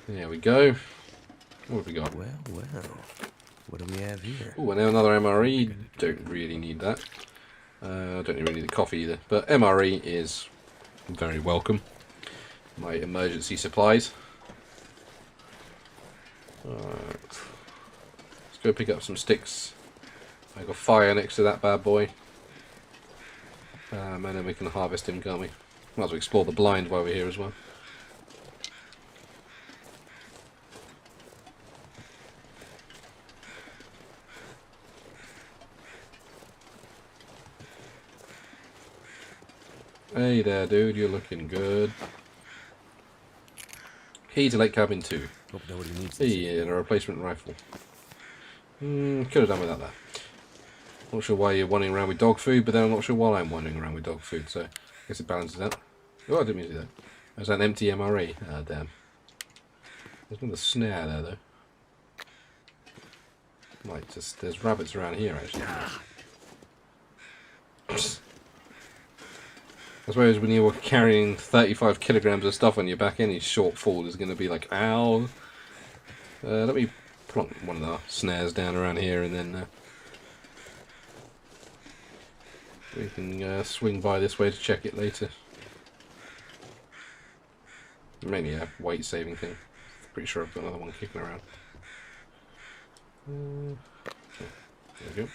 There we go. What have we got? Well, what do we have here? Oh, and now another MRE. Don't really need that. Don't really need the coffee either, but MRE is very welcome. my emergency supplies. Alright. Let's go pick up some sticks. I got fire next to that bad boy. And then we can harvest him, can't we? Might as well explore the blind while we're here as well. Hey there, dude, you're looking good. Key to Lake Cabin 2. Hope nobody needs Hey, and a replacement rifle. Could have done without that. Not sure why you're wandering around with dog food, but then I'm not sure why I'm wandering around with dog food, so I guess it balances out. Oh, I didn't mean to do that. There's an empty MRE. Ah, damn. There's another snare there, though. Like, just, there's rabbits around here, actually. I suppose when you're carrying 35 kilograms of stuff on your back, any shortfall is going to be like, ow. Let me plonk one of the snares down around here, and then we can swing by this way to check it later. Mainly a weight saving thing. Pretty sure I've got another one kicking around. There we go.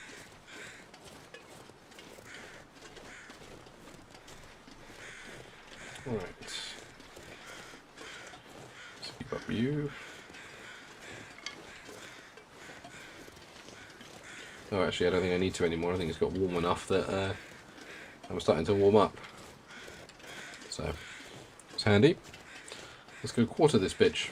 Alright. Let's keep up you. Oh, actually, I don't think I need to anymore. I think it's got warm enough that I'm starting to warm up. So, it's handy. Let's go quarter this bitch.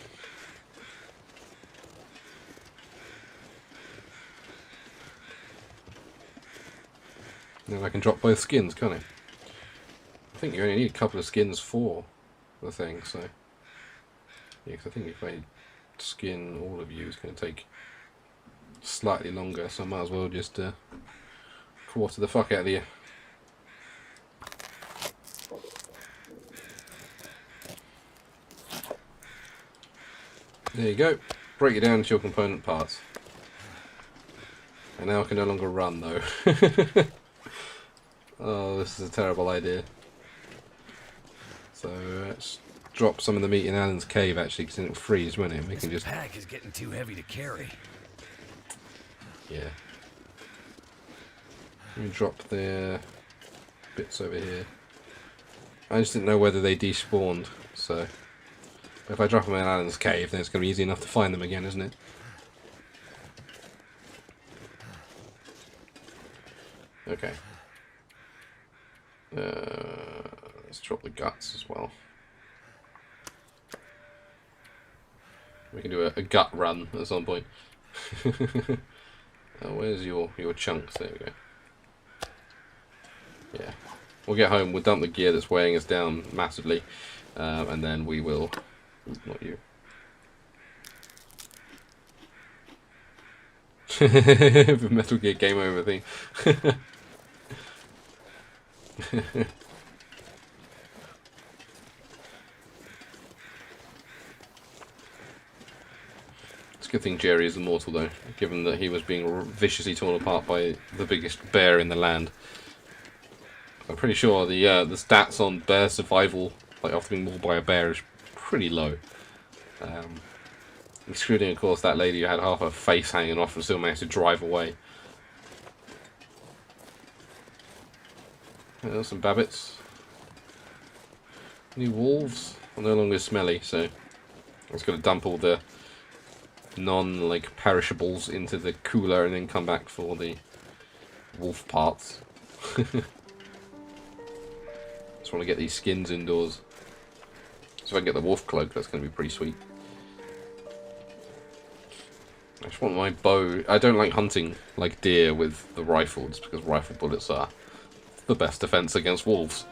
Then I can drop both skins, can't I? I think you only need a couple of skins for the thing, so... Yeah, because I think if I skin all of you, it's going to take slightly longer, so I might as well just quarter the fuck out of you. There you go. Break it down into your component parts. And now I can no longer run, though. Oh, this is a terrible idea. So let's drop some of the meat in Alan's cave, actually, because it'll freeze, won't it? We can just... This pack is getting too heavy to carry. Yeah. Let me drop the bits over here. I just didn't know whether they despawned, so... If I drop them in Alan's cave, then it's going to be easy enough to find them again, isn't it? Okay. Let's drop the guts as well. We can do a gut run at some point. Where's your chunks? There we go. Yeah. We'll get home, we'll dump the gear that's weighing us down massively, and then we will... Ooh, not you. The Metal Gear game over thing. It's a good thing Jerry is immortal, though, given that he was being viciously torn apart by the biggest bear in the land. I'm pretty sure the stats on bear survival, like after being mauled by a bear, is pretty low. Excluding, of course, that lady who had half her face hanging off and still managed to drive away. There's some babbits. Any wolves? I'm no longer smelly, so I'm just going to dump all the perishables into the cooler and then come back for the wolf parts. Just want to get these skins indoors. So if I can get the wolf cloak, that's going to be pretty sweet. I just want my bow. I don't like hunting like deer with the rifles because rifle bullets are the best defense against wolves.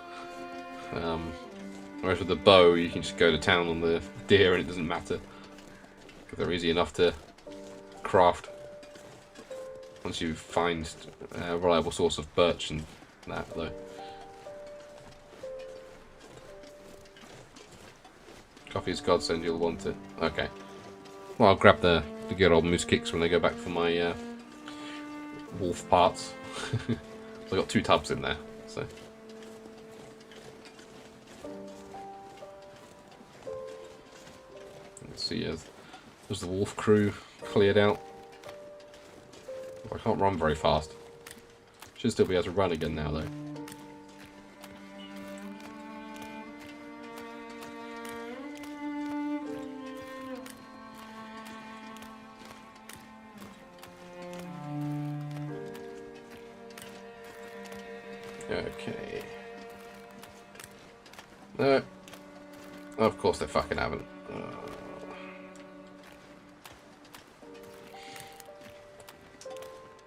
Whereas with the bow, you can just go to town on the deer and it doesn't matter. Because they're easy enough to craft. Once you find a reliable source of birch and that, though. Coffee is godsend, you'll want it. Okay. Well, I'll grab the good old moose kicks when I go back for my wolf parts. I've got 2 tubs in there, so. see, there's the wolf crew cleared out. I can't run very fast. Should still be able to run again now, though. Okay. No. Of course they fucking haven't.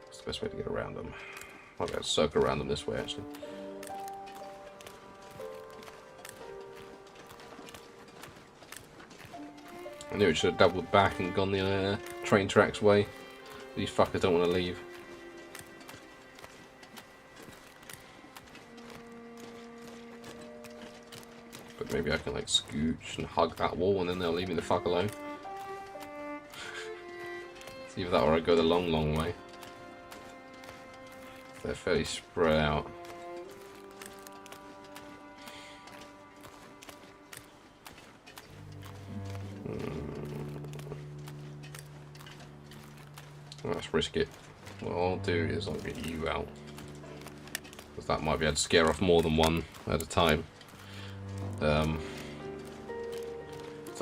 What's the best way to get around them? I'll go circle around them this way, actually. I knew it should have doubled back and gone the train tracks way. These fuckers don't want to leave. But maybe I can like scooch and hug that wall and then they'll leave me the fuck alone. It's either that or I go the long, long way. They're fairly spread out. Let's risk it. What I'll do is I'll get you out. Because that might be able to scare off more than one at a time. So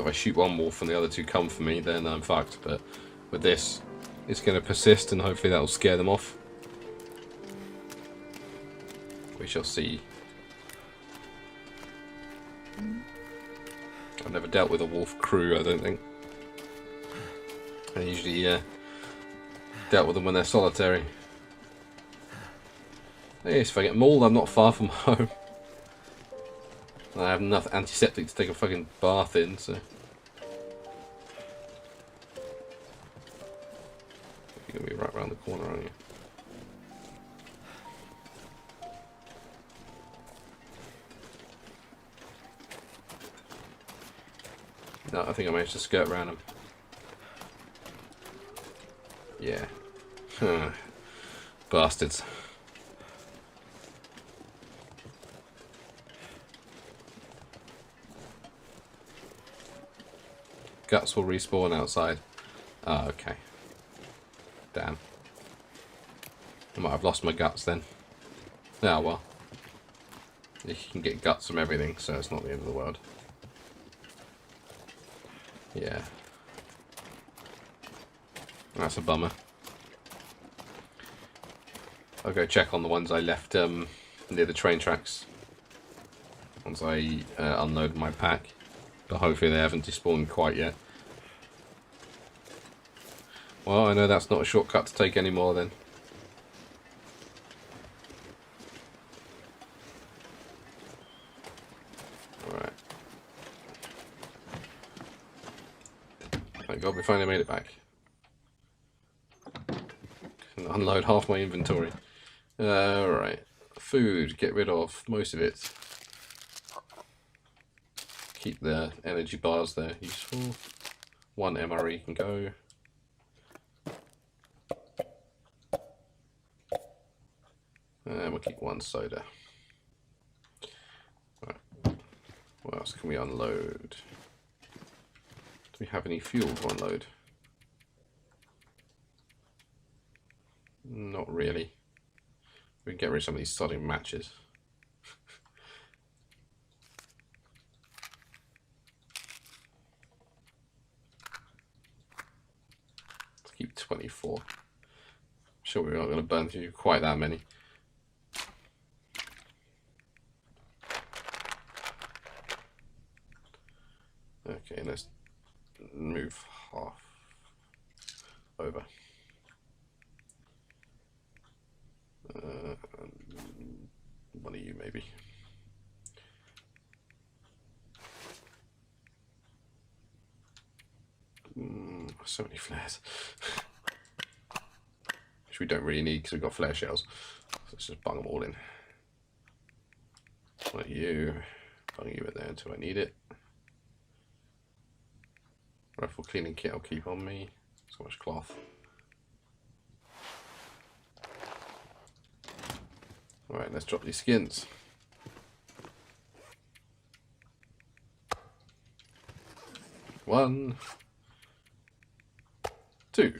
if I shoot one wolf and the other two come for me, then I'm fucked. But with this, it's going to persist and hopefully that will scare them off. We shall see. I've never dealt with a wolf crew, I don't think. I usually dealt with them when they're solitary. Hey, if I get mauled, I'm not far from home. I have enough antiseptic to take a fucking bath in, so. You're gonna be right around the corner, aren't you? No, I think I managed to skirt around him. Yeah. Bastards. Guts will respawn outside. Oh, okay. Damn. I might have lost my guts then. Ah, well. You can get guts from everything, so it's not the end of the world. Yeah. That's a bummer. I'll go check on the ones I left near the train tracks. Once I unload my pack. But hopefully they haven't despawned quite yet. Well, I know that's not a shortcut to take anymore then. Alright. Thank God we finally made it back. Can unload half my inventory. Alright. Food, get rid of most of it. Keep the energy bars there useful. One MRE can go. And we'll keep one soda. Right. What else can we unload? Do we have any fuel to unload? Not really. We can get rid of some of these sodding matches. Keep 24. Sure, we're not going to burn through quite that many. Okay, let's move half over. One of you, maybe. So many flares. Which we don't really need because we've got flare shells. So let's just bung them all in. Like you. Bung you in there until I need it. Rifle cleaning kit I'll keep on me. So much cloth. Alright, let's drop these skins. One. 2.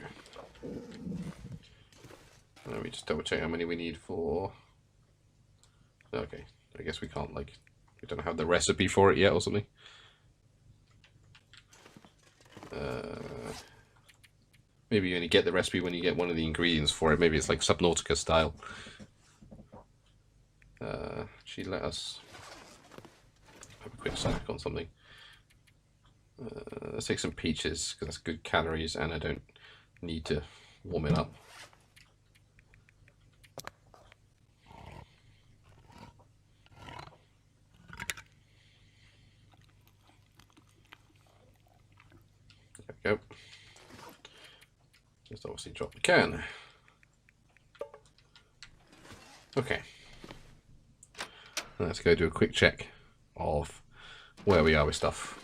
Let me just double check how many we need for... Okay, I guess we can't, like, we don't have the recipe for it yet or something. Maybe you only get the recipe when you get one of the ingredients for it. Maybe it's like Subnautica style. She let us have a quick snack on something. Let's take some peaches, because that's good calories and I don't need to warm it up. There we go. Just obviously drop the can. Okay. Let's go do a quick check of where we are with stuff.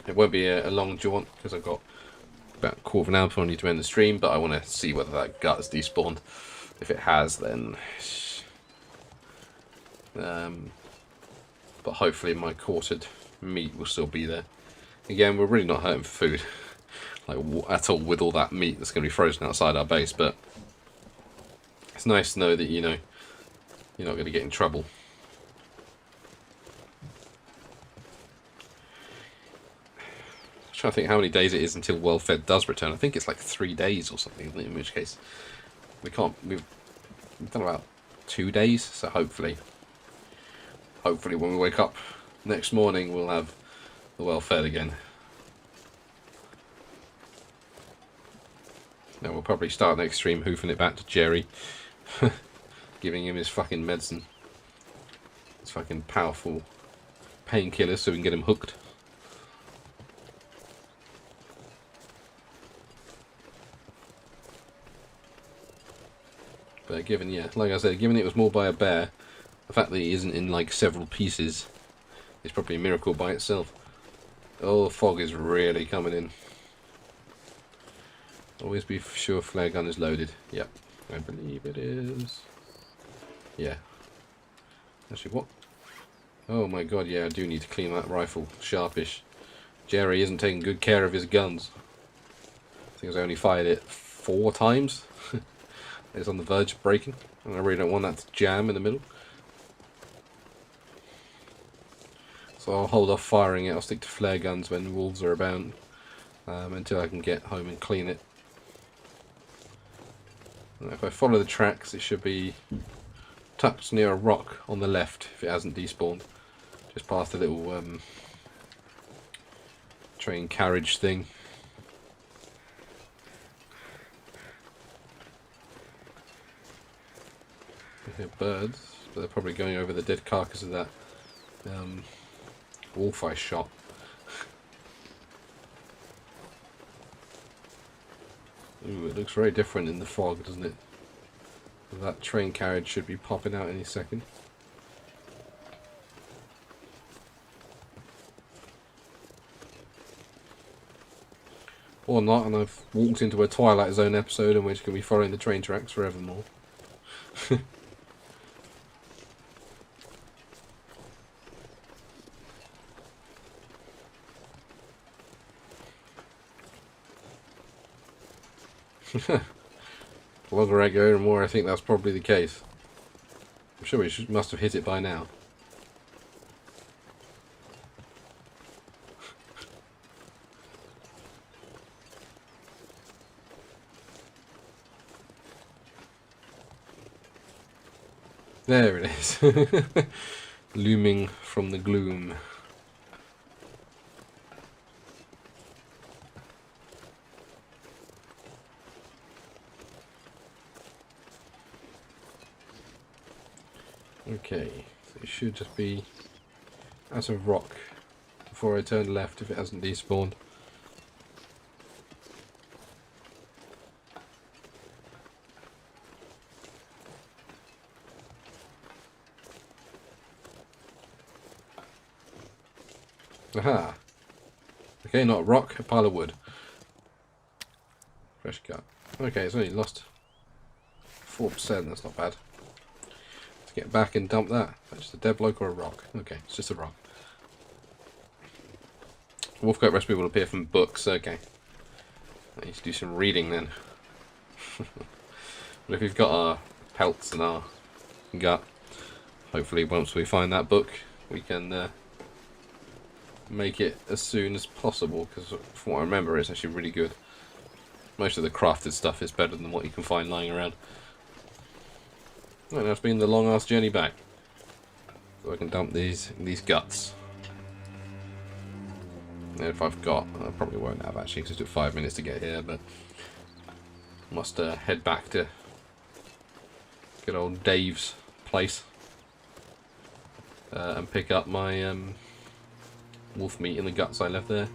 It won't be a long jaunt because I've got about a quarter of an hour before I need to end the stream, but I want to see whether that gut has despawned. If it has, then... but hopefully my quartered meat will still be there. Again, we're really not hurting for food. Like, at all, with all that meat that's going to be frozen outside our base, but it's nice to know that, you know, you're not going to get in trouble. I'm trying to think how many days it is until Well-Fed does return. I think it's like 3 days or something, in which case we've done about 2 days, so hopefully when we wake up next morning we'll have the Well-Fed again. Now we'll probably start next stream hoofing it back to Jerry. Giving him his fucking medicine. His fucking powerful painkillers so we can get him hooked. But given, yeah, like I said, given it was mauled by a bear, the fact that he isn't in like several pieces is probably a miracle by itself. Oh, the fog is really coming in. Always be sure flare gun is loaded. Yep, I believe it is. Yeah. Actually, what? Oh my god, yeah, I do need to clean that rifle. Sharpish. Jerry isn't taking good care of his guns. I think I only fired it 4 times. It's on the verge of breaking, and I really don't want that to jam in the middle. So I'll hold off firing it. I'll stick to flare guns when wolves are about, until I can get home and clean it. And if I follow the tracks, it should be tucked near a rock on the left if it hasn't despawned. Just past the little train carriage thing. I hear birds, but they're probably going over the dead carcass of that wolf I shot. Ooh, it looks very different in the fog, doesn't it? That train carriage should be popping out any second. Or not, and I've walked into a Twilight Zone episode in which can be following the train tracks forevermore. The longer I go, the more I think that's probably the case. I'm sure we must have hit it by now. There it is. Looming from the gloom. Okay, so it should just be at a rock before I turn left if it hasn't despawned. Aha! Okay, not a rock, a pile of wood. Fresh cut. Okay, it's only lost 4%, that's not bad. Let's get back and dump that. That's just a dead bloke or a rock? Okay, it's just a rock. Wolfcoat recipe will appear from books, okay. I need to do some reading then. But if we've got our pelts and our gut, hopefully once we find that book, we can make it as soon as possible, because from what I remember, it's actually really good. Most of the crafted stuff is better than what you can find lying around. And that's been the long ass journey back. So I can dump these guts. And if I've got, I probably won't have actually, because it took 5 minutes to get here, but must head back to good old Dave's place and pick up my wolf meat and the guts I left there.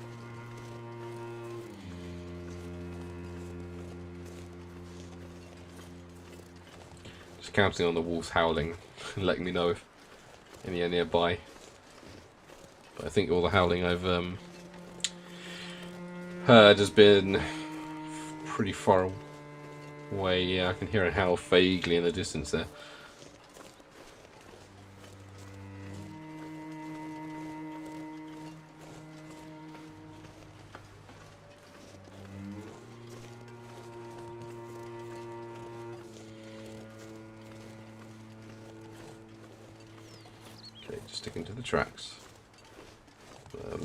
Just counting on the wolves howling and letting me know if any are nearby. But I think all the howling I've heard has been pretty far away. Yeah, I can hear a howl vaguely in the distance there. Okay, just sticking to the tracks.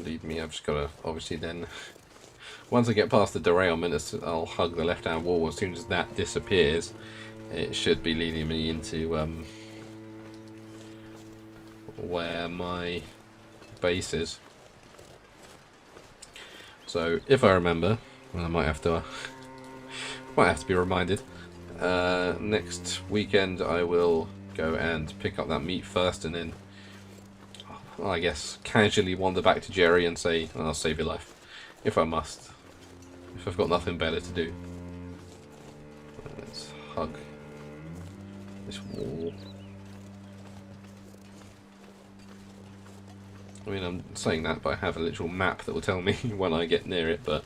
Lead me, I've just got to obviously then, once I get past the derailment, I'll hug the left hand wall. As soon as that disappears, it should be leading me into where my base is. So if I remember, well, I might have to be reminded, next weekend I will go and pick up that meat first, and then I guess casually wander back to Jerry and say, I'll save your life, if I must, if I've got nothing better to do. Let's hug this wall. I mean, I'm saying that, but I have a literal map that will tell me when I get near it, but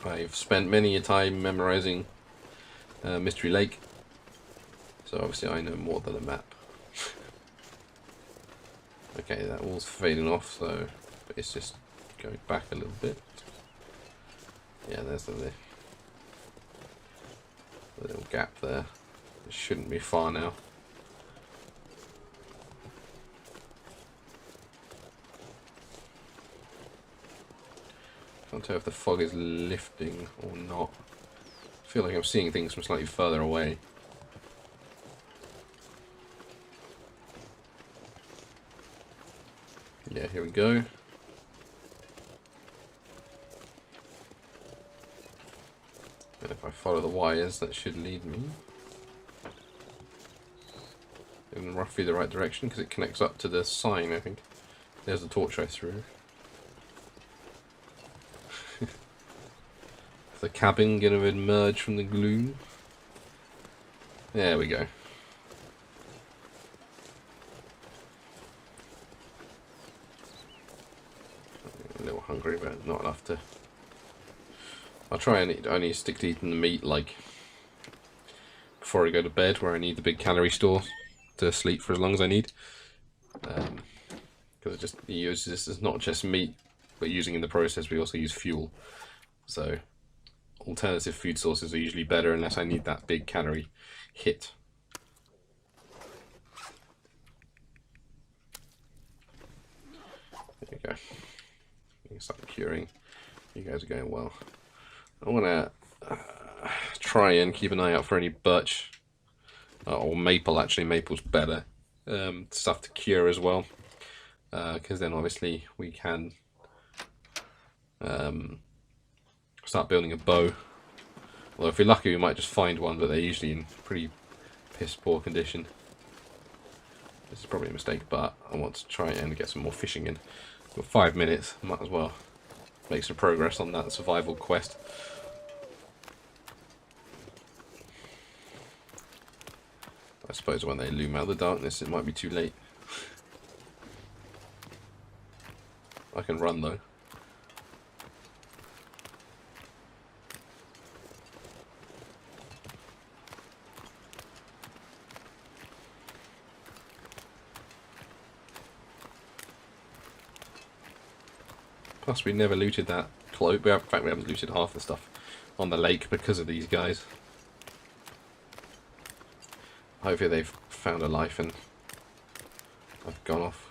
I've spent many a time memorizing Mystery Lake, so obviously I know more than a map. Okay, that wall's fading off, so it's just going back a little bit. Yeah, there's the little gap there. It shouldn't be far now. Can't tell if the fog is lifting or not. I feel like I'm seeing things from slightly further away. Yeah, here we go. And if I follow the wires, that should lead me in roughly the right direction, because it connects up to the sign, I think. There's the torch I threw. Is the cabin going to emerge from the gloom? There we go. A little hungry, but not enough to... I'll try and only stick to eating the meat like before I go to bed, where I need the big calorie store to sleep for as long as I need. Because it just uses this as not just meat, but using in the process we also use fuel. So alternative food sources are usually better unless I need that big calorie hit. There you go. You can start curing. You guys are going well. I want to try and keep an eye out for any birch or maple. Actually, maple's better stuff to cure as well, because then obviously we can start building a bow. Although if we're lucky, we might just find one, but they're usually in pretty piss poor condition. This is probably a mistake, but I want to try and get some more fishing in. Got 5 minutes, might as well make some progress on that survival quest. I suppose when they loom out of the darkness, it might be too late. I can run though. Plus, we never looted that cloak. In fact, we haven't looted half the stuff on the lake because of these guys. Hopefully they've found a life and I've gone off.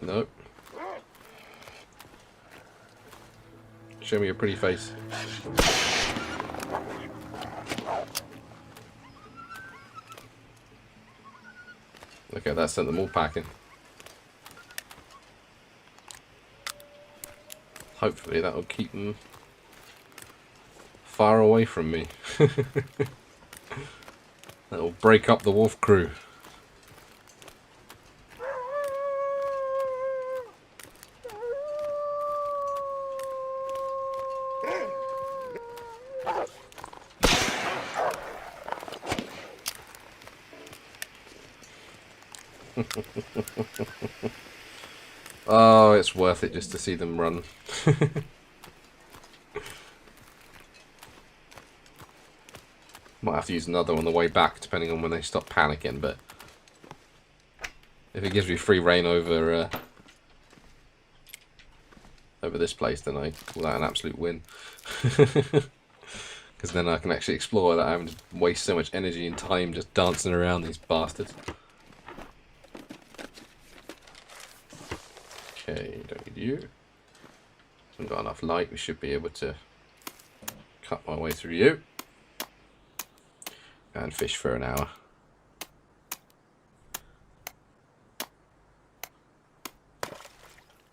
Nope. Show me your pretty face. Okay, that sent them all packing. Hopefully that will keep them far away from me. That will break up the wolf crew. Oh, it's worth it just to see them run. Might have to use another on the way back, depending on when they stop panicking, but if it gives me free reign over over this place, then I call that an absolute win. Because then I can actually explore without having to waste so much energy and time just dancing around these bastards. Okay, don't need you. Haven't got enough light, we should be able to cut my way through you. And fish for an hour.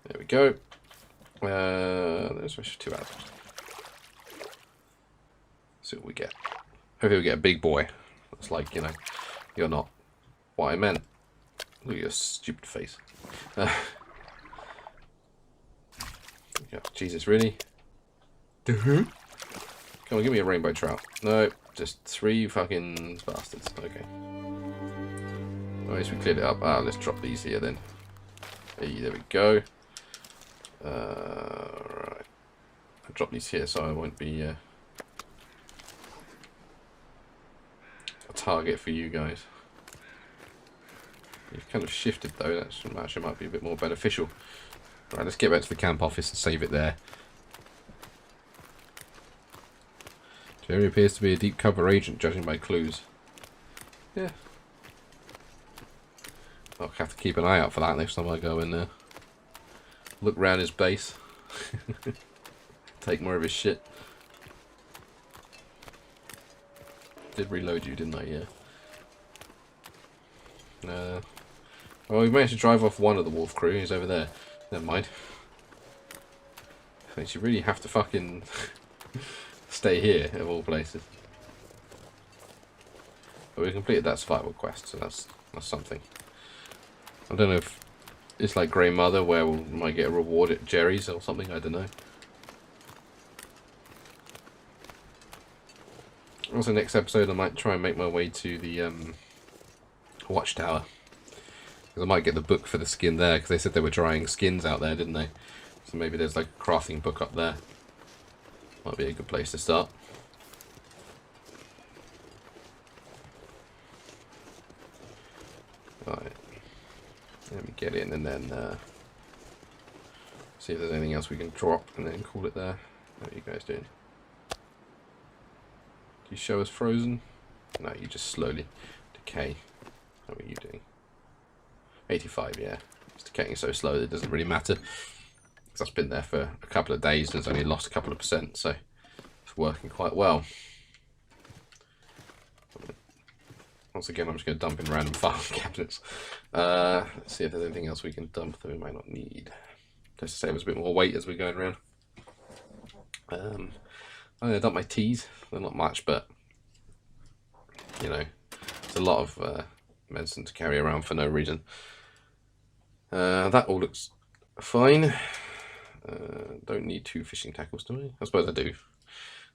There we go. Let's fish for 2 hours. See what we get. Hopefully we get a big boy. That's like, you know, you're not what I meant. Look at your stupid face. Yeah, Jesus, really? Come on, give me a rainbow trout. No, just 3 fucking bastards. Okay. At least we cleared it up. Ah, let's drop these here then. Hey, there we go. Right. I'll drop these here so I won't be a target for you guys. You've kind of shifted though. That actually might be a bit more beneficial. Right, let's get back to the camp office and save it there. Jerry appears to be a deep cover agent, judging by clues. Yeah. I'll have to keep an eye out for that next time I go in there. Look round his base. Take more of his shit. Did reload you, didn't I? Yeah. Well, we managed to drive off one of the wolf crew. He's over there. Never mind. Thinks you really have to fucking stay here, of all places. But we completed that survival quest, so that's something. I don't know if it's like Grey Mother, where we might get a reward at Jerry's or something, I don't know. Also, next episode I might try and make my way to the watchtower. Because I might get the book for the skin there, because they said they were drying skins out there, didn't they? So maybe there's like a crafting book up there. Might be a good place to start. Alright. Let me get in and then see if there's anything else we can drop and then call it there. What are you guys doing? Do you show us frozen? No, you just slowly decay. How are you doing? 85, yeah. It's decaying so slow that it doesn't really matter. Because that's been there for a couple of days and it's only lost a couple of %, so it's working quite well. Once again, I'm just going to dump in random file cabinets. Let's see if there's anything else we can dump that we might not need. Just to save us a bit more weight as we're going around. I'm going to dump my teas. They're not much, but, you know, it's a lot of medicine to carry around for no reason. That all looks fine. Don't need 2 fishing tackles, do I? I suppose I do.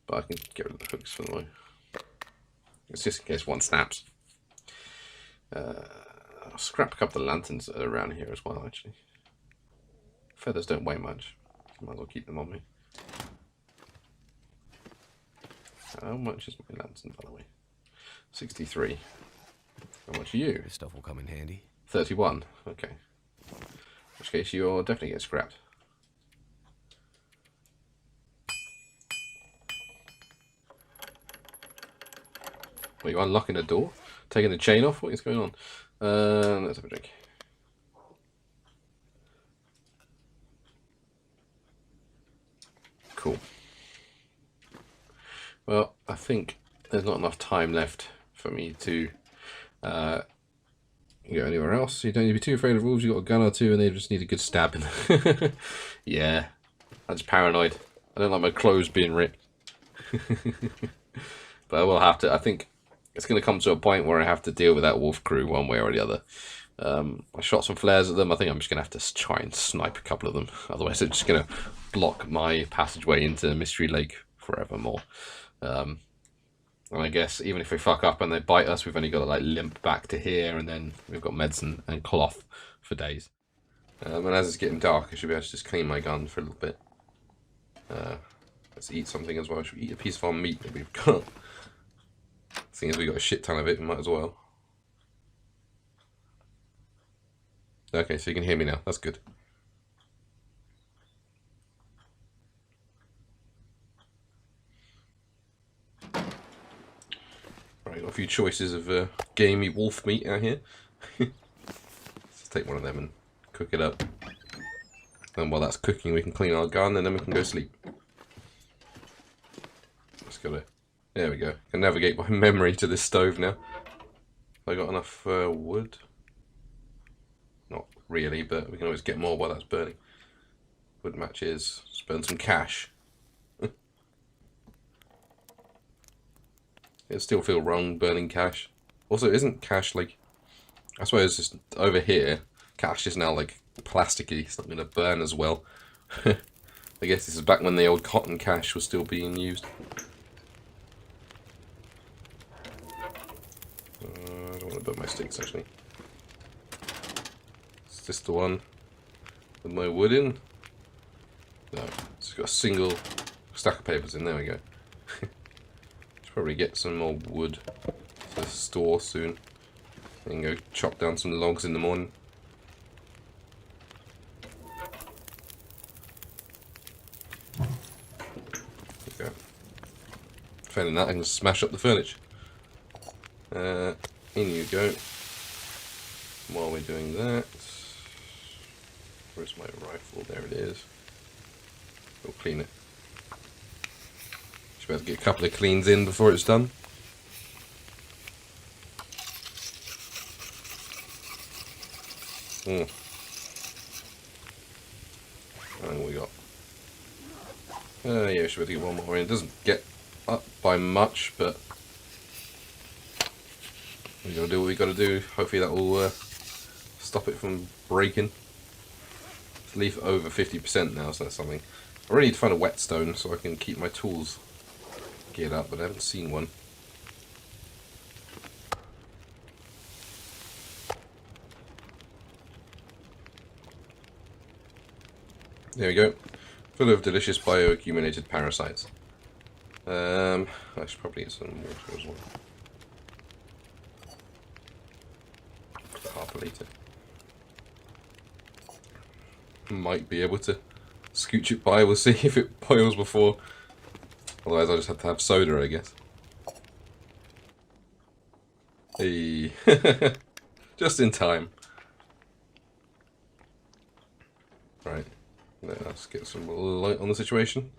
But I can get rid of the hooks for the moment. It's just in case one snaps. I'll scrap a couple of lanterns that are around here as well, actually. Feathers don't weigh much. Might as well keep them on me. How much is my lantern, by the way? 63. How much are you? This stuff will come in handy. 31. Okay. In which case you'll definitely get scrapped. Are you unlocking the door? Taking the chain off? What is going on? Let's have a drink. Cool. Well, I think there's not enough time left for me to go anywhere else. You don't need to be too afraid of wolves. You've got a gun or two and they just need a good stabbing. Yeah, I'm just paranoid. I don't like my clothes being ripped. But I will have to, I think it's going to come to a point where I have to deal with that wolf crew one way or the other. I shot some flares at them. I think I'm just going to have to try and snipe a couple of them. Otherwise they're just going to block my passageway into Mystery Lake forevermore. And I guess even if we fuck up and they bite us, we've only got to like limp back to here, and then we've got medicine and cloth for days. And as it's getting dark, I should be able to just clean my gun for a little bit. Let's eat something as well. Should we eat a piece of our meat that we've got? Seeing as we got a shit ton of it, we might as well. Okay, so you can hear me now. That's good. Right, got a few choices of gamey wolf meat out here. Let's take one of them and cook it up. And while that's cooking, we can clean our gun, and then we can go sleep. Just gotta. There we go. I can navigate by memory to this stove now. Have I got enough wood? Not really, but we can always get more while that's burning. Wood matches. Let's burn some cash. It'll still feel wrong burning cash. Also, isn't cash like... I suppose just over here, cash is now like plasticky. It's not going to burn as well. I guess this is back when the old cotton cash was still being used. I don't want to burn my sticks actually. Is this the one with my wood in? No, it's got a single stack of papers in. There we go. Should probably get some more wood to store soon. And go chop down some logs in the morning. There we go. Failing that, I can smash up the furniture. In you go. While we're doing that, where's my rifle? There it is. We'll clean it. Should be able to get a couple of cleans in before it's done. How long we got? Yeah, we should be able to get one more in. It doesn't get up by much, but we gotta do what we gotta do. Hopefully that will stop it from breaking. It's leaf over 50% now, so that's something. I really need to find a whetstone so I can keep my tools geared up, but I haven't seen one. There we go. Full of delicious bioaccumulated parasites. I should probably get some water as well. Half a litre. Might be able to scooch it by, we'll see if it boils before. Otherwise I'll just have to have soda, I guess. Hey. Just in time. Right. Let's get some light on the situation.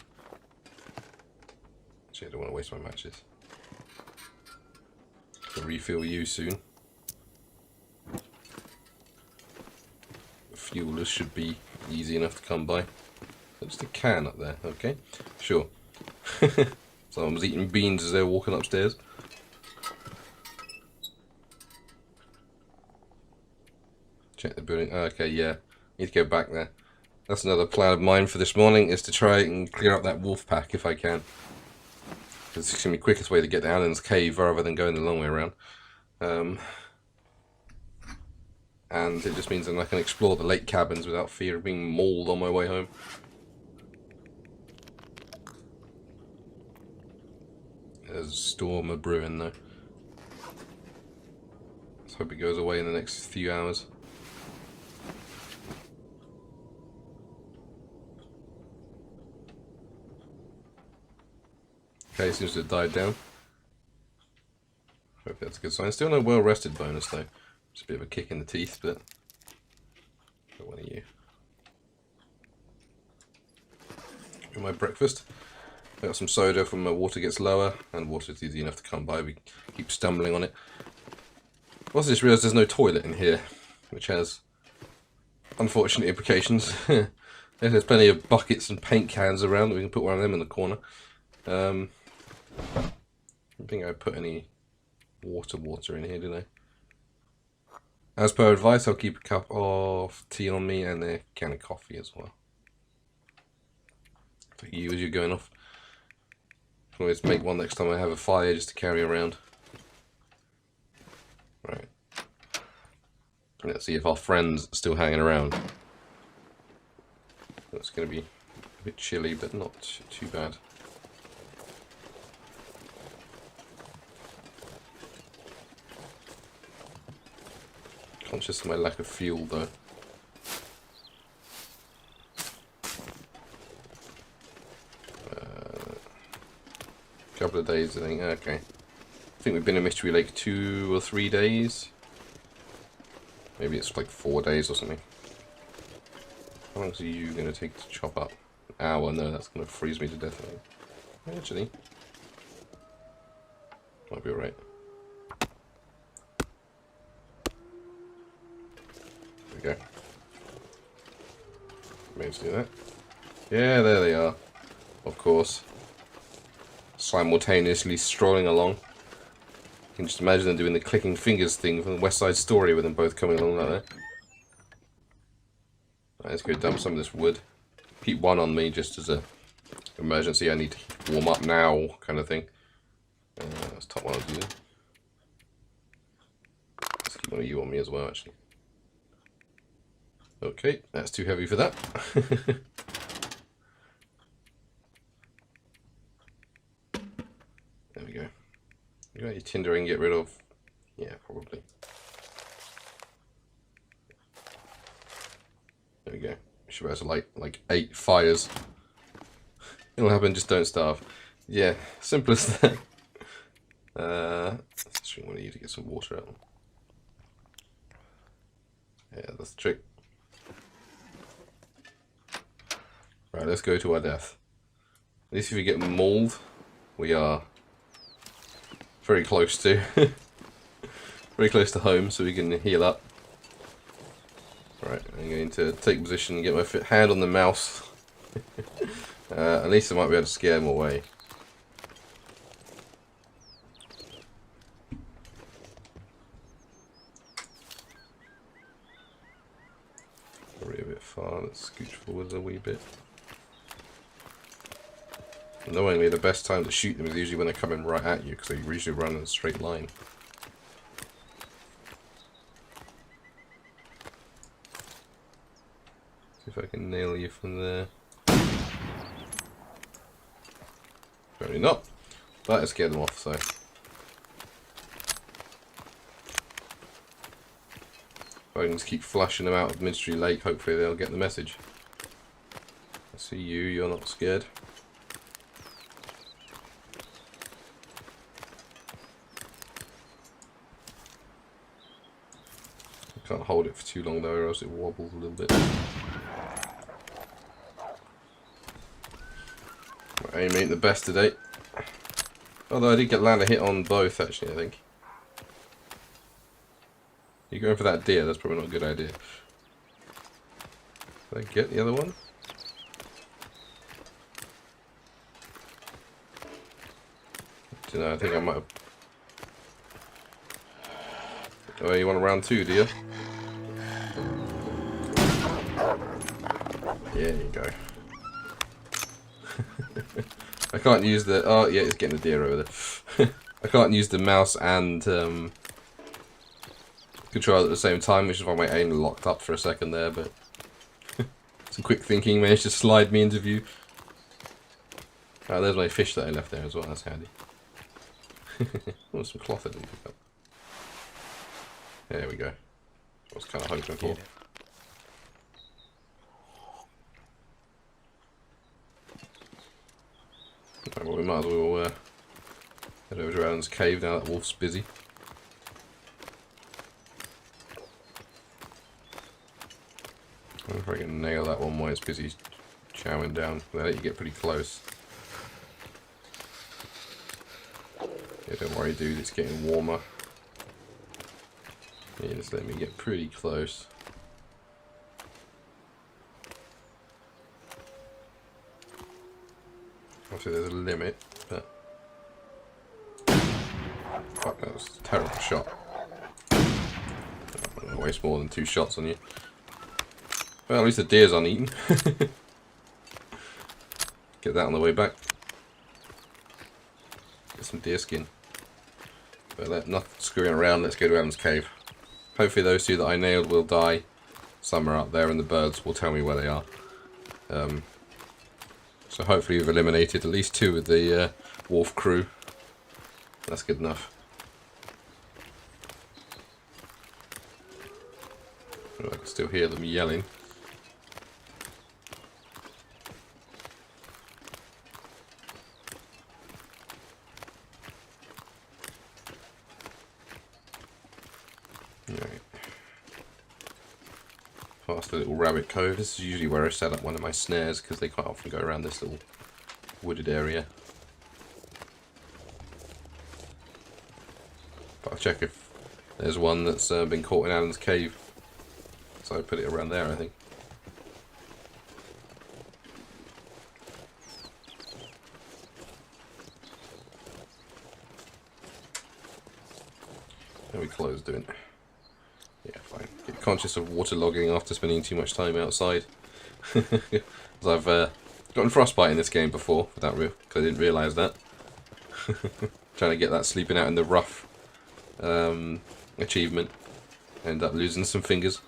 Actually, I don't want to waste my matches. I'll refill you soon. The fuelers should be easy enough to come by. Just a can up there, okay? Sure. Someone's eating beans as they're walking upstairs. Check the building. Okay, yeah. Need to go back there. That's another plan of mine for this morning, is to try and clear up that wolf pack if I can. It's going to be the quickest way to get to Alan's cave rather than going the long way around. And it just means that I can explore the lake cabins without fear of being mauled on my way home. There's a storm a brewing though. Let's hope it goes away in the next few hours. Okay, seems to have died down. Hope that's a good sign. Still no well rested bonus though. Just a bit of a kick in the teeth, but got one of you. Got my breakfast. I got some soda from my water gets lower, and water's easy enough to come by. We keep stumbling on it. Also just realised there's no toilet in here, which has unfortunate implications. There's plenty of buckets and paint cans around that we can put one of them in the corner. I don't think I put any water in here, did I? As per advice, I'll keep a cup of tea on me and a can of coffee as well. For you as you're going off. I'll always make one next time I have a fire just to carry around. Right. Let's see if our friend's still hanging around. It's going to be a bit chilly, but not too bad. Conscious of my lack of fuel though. Couple of days I think. Okay. I think we've been in Mystery Lake 2 or 3 days. Maybe it's like 4 days or something. How long are you going to take to chop up? An hour? No, that's going to freeze me to death, I think. Actually, might be alright. There we go. Maybe do that. Yeah, there they are. Of course. Simultaneously strolling along. You can just imagine them doing the clicking fingers thing from the West Side Story with them both coming along like that. Right, let's go dump some of this wood. Keep one on me just as a emergency. I need to warm up now kind of thing. Let's top one of you. Let's keep one of you on me as well actually. Okay, that's too heavy for that. There we go. You got your tinder I can get rid of? Yeah, probably. There we go. Should be able to light like 8 fires. It'll happen, just don't starve. Yeah, simple as that. Let's just want you to get some water out. Yeah, that's the trick. Right, let's go to our death. At least if we get mauled, we are very close to very close to home, so we can heal up. Right, I'm going to take position and get my hand on the mouse. At least I might be able to scare him away. Probably a bit far, let's scooch forwards a wee bit. Annoyingly, the best time to shoot them is usually when they're coming right at you, because they usually run in a straight line. See if I can nail you from there. Apparently not. But I scared them off, so. If I can just keep flushing them out of Mystery Lake, hopefully they'll get the message. I see you, you're not scared. Can't hold it for too long though, or else it wobbles a little bit. My aim ain't the best today. Although I did land a hit on both actually, I think. You're going for that deer, that's probably not a good idea. Did I get the other one? I don't know, I think I might have... Oh, you want a round 2, do you? There you go. I can't use the... Oh, yeah, it's getting a deer over there. I can't use the mouse and control at the same time, which is why my aim locked up for a second there, but... some quick thinking managed to slide me into view. Oh, there's my fish that I left there as well, that's handy. Oh, some cloth I didn't pick up. There we go. I was kind of hoping for. Okay, well, we might as well head over to Alan's cave now that Wolf's busy. I wonder if I can nail that one while it's busy chowing down. They let you get pretty close. Yeah, don't worry, dude, it's getting warmer. Yeah, just let me get pretty close. Obviously there's a limit, but... Fuck, that was a terrible shot. I'm gonna waste more than 2 shots on you. Well, at least the deer's uneaten. Get that on the way back. Get some deer skin. But not screwing around, let's go to Adam's cave. Hopefully those 2 that I nailed will die. Some are up there and the birds will tell me where they are. So hopefully we've eliminated at least 2 of the wolf crew. That's good enough. I can still hear them yelling. Right. Past the little rabbit cove. This is usually where I set up one of my snares because they quite often go around this little wooded area. But I'll check if there's one that's been caught in Alan's cave. So I put it around there, I think. How are we close doing? Yeah, fine. Get conscious of waterlogging after spending too much time outside. Because I've gotten frostbite in this game before, without because I didn't realise that. Trying to get that sleeping out in the rough achievement. End up losing some fingers.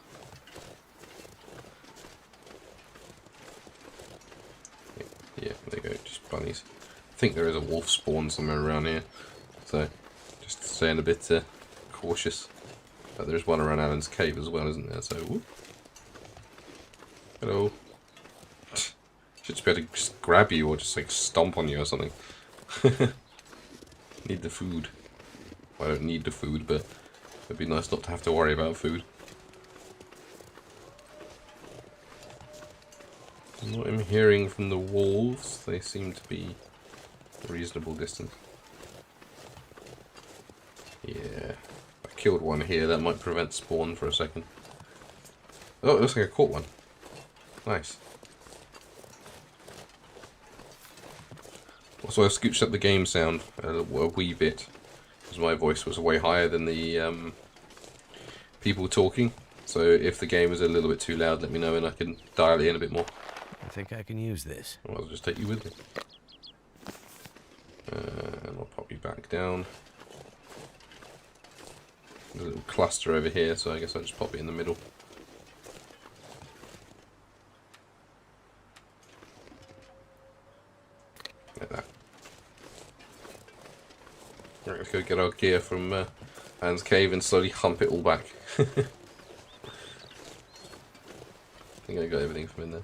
Yeah, there you go, just bunnies. I think there is a wolf spawn somewhere around here. So, just staying a bit cautious. But there's one around Alan's cave as well, isn't there? So, whoop. Hello. Should just be able to just grab you or just like stomp on you or something. Need the food. Well, I don't need the food, but it'd be nice not to have to worry about food. From what I'm hearing from the wolves, they seem to be a reasonable distance. Yeah. I killed one here, that might prevent spawn for a second. Oh, it looks like I caught one. Nice. Also, I scooched up the game sound a wee bit, because my voice was way higher than the people talking. So if the game is a little bit too loud, let me know and I can dial it in a bit more. I think I can use this. Well, I'll just take you with me. And I'll pop you back down. There's a little cluster over here, so I guess I'll just pop it in the middle. Like that. Right, let's go get our gear from Anne's cave and slowly hump it all back. I think I got everything from in there.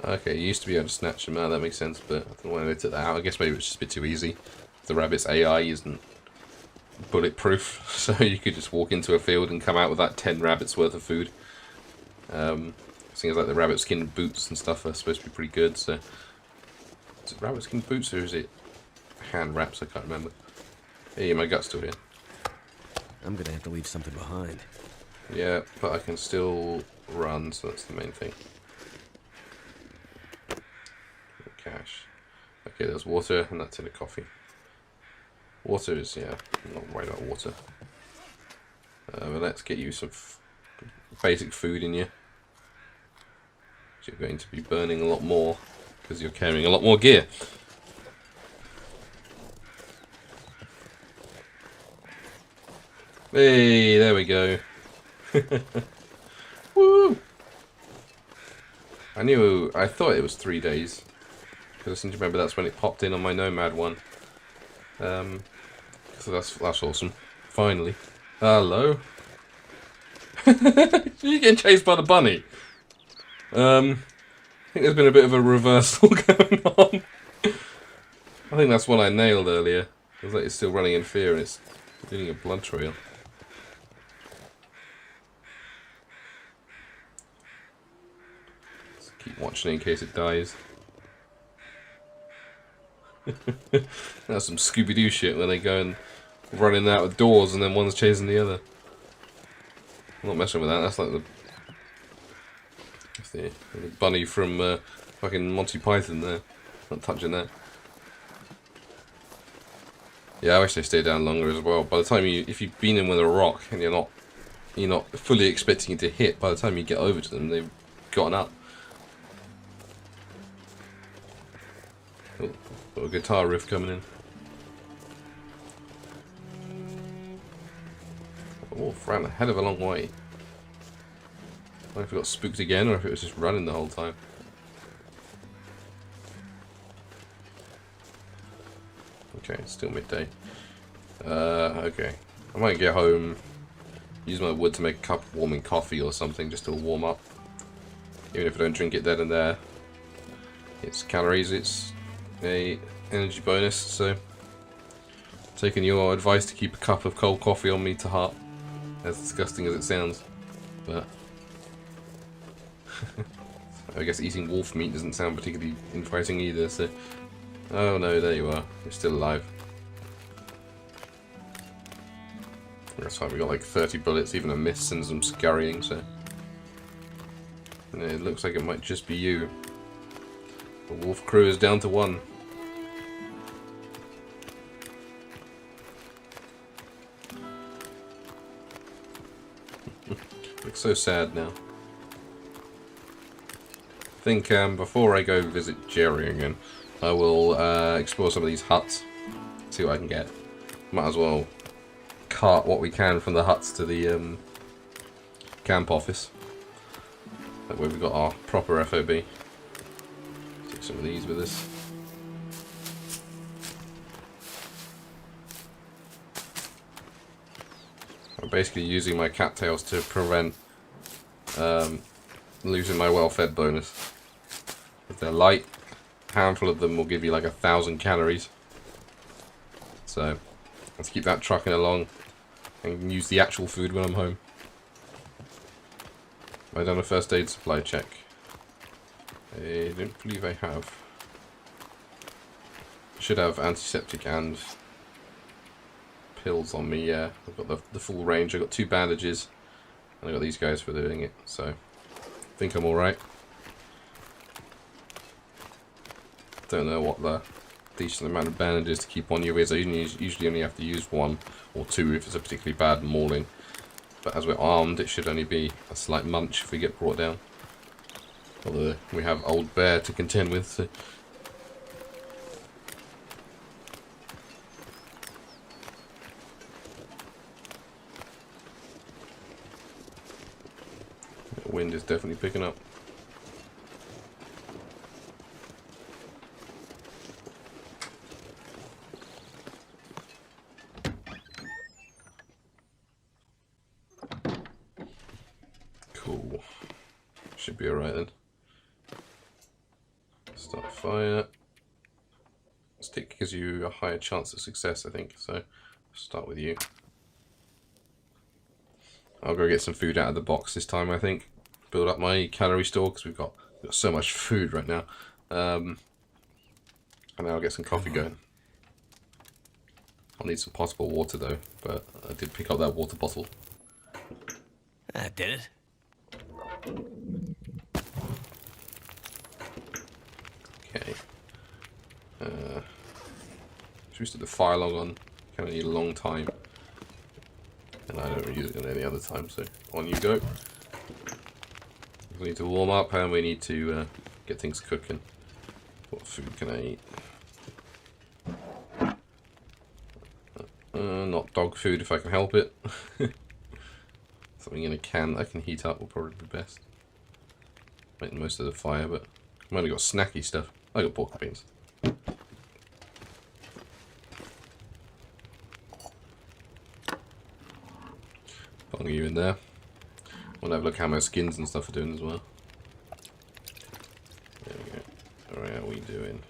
Okay, you used to be able to snatch them out, that makes sense, but I don't know when they took that out. I guess maybe it was just a bit too easy. The rabbit's AI isn't bulletproof, so you could just walk into a field and come out with that 10 rabbits worth of food. Things like the rabbit skin boots and stuff are supposed to be pretty good, so... Is it rabbit skin boots or is it hand wraps? I can't remember. Hey, my gut's still here. I'm gonna have to leave something behind. Yeah, but I can still run, so that's the main thing. Cash. Okay, there's water, and that's in a coffee. Water is, yeah, I'm not worried about water. But let's get you some basic food in you. You're going to be burning a lot more, because you're carrying a lot more gear. Hey, there we go. Woo! I thought it was 3 days. Because I seem to remember that's when it popped in on my Nomad one. Because So that's awesome. Finally. Hello. You're getting chased by the bunny. I think there's been a bit of a reversal going on. I think that's what I nailed earlier. It was like it's still running in fear and it's doing a blood trail. Just keep watching it in case it dies. That's some Scooby-Doo shit when they go and running out of doors and then one's chasing the other. I'm not messing with that. That's like the bunny from fucking Monty Python there. Not touching that. Yeah, I wish they stayed down longer as well. By the time if you've been in with a rock and you're not fully expecting it to hit, by the time you get over to them, they've gotten up. Oh, got a guitar riff coming in. Oh, ran a hell of a long way. I don't know if it got spooked again or if it was just running the whole time. Okay, it's still midday. Okay. I might get home, use my wood to make a cup of warming coffee or something just to warm up. Even if I don't drink it then and there. It's calories, it's a energy bonus, so taking your advice to keep a cup of cold coffee on me to heart. As disgusting as it sounds. But I guess eating wolf meat doesn't sound particularly inviting either, so oh no, there you are. You're still alive. That's fine, we got like 30 bullets, even a miss and some scurrying, so and it looks like it might just be you. The wolf crew is down to 1. Looks so sad now. I think before I go visit Jerry again, I will explore some of these huts, see what I can get. Might as well cart what we can from the huts to the camp office. That way we've got our proper FOB. Take some of these with us. I'm basically using my cattails to prevent losing my well-fed bonus. If they're light, a handful of them will give you like 1,000 calories. So let's keep that trucking along and use the actual food when I'm home. Have I done a first aid supply check? I don't believe I have. Should have antiseptic and pills on me, yeah. I've got the full range. I've got 2 bandages and I've got these guys for doing it, so I think I'm alright. Don't know what the decent amount of bandages to keep on you is. I usually only have to use 1 or 2 if it's a particularly bad mauling. But as we're armed, it should only be a slight munch if we get brought down. Although we have Old Bear to contend with, so. The wind is definitely picking up. Cool. Should be alright then. Start a fire. Stick gives you a higher chance of success, I think, so start with you. I'll go get some food out of the box this time, I think. Build up my calorie store, because we've got so much food right now. And then I'll get some coffee going. I'll need some potable water though, but I did pick up that water bottle. That did it. Okay. Should we set the fire log on? Kind of need a long time. And I don't use it any other time, so on you go. We need to warm up and we need to get things cooking. What food can I eat? Not dog food if I can help it. Something in a can that I can heat up will probably be best. Make the most of the fire, but I've only got snacky stuff. I got pork beans. Plug you in there. We'll have a look how my skins and stuff are doing as well. There we go. Alright, how are we doing?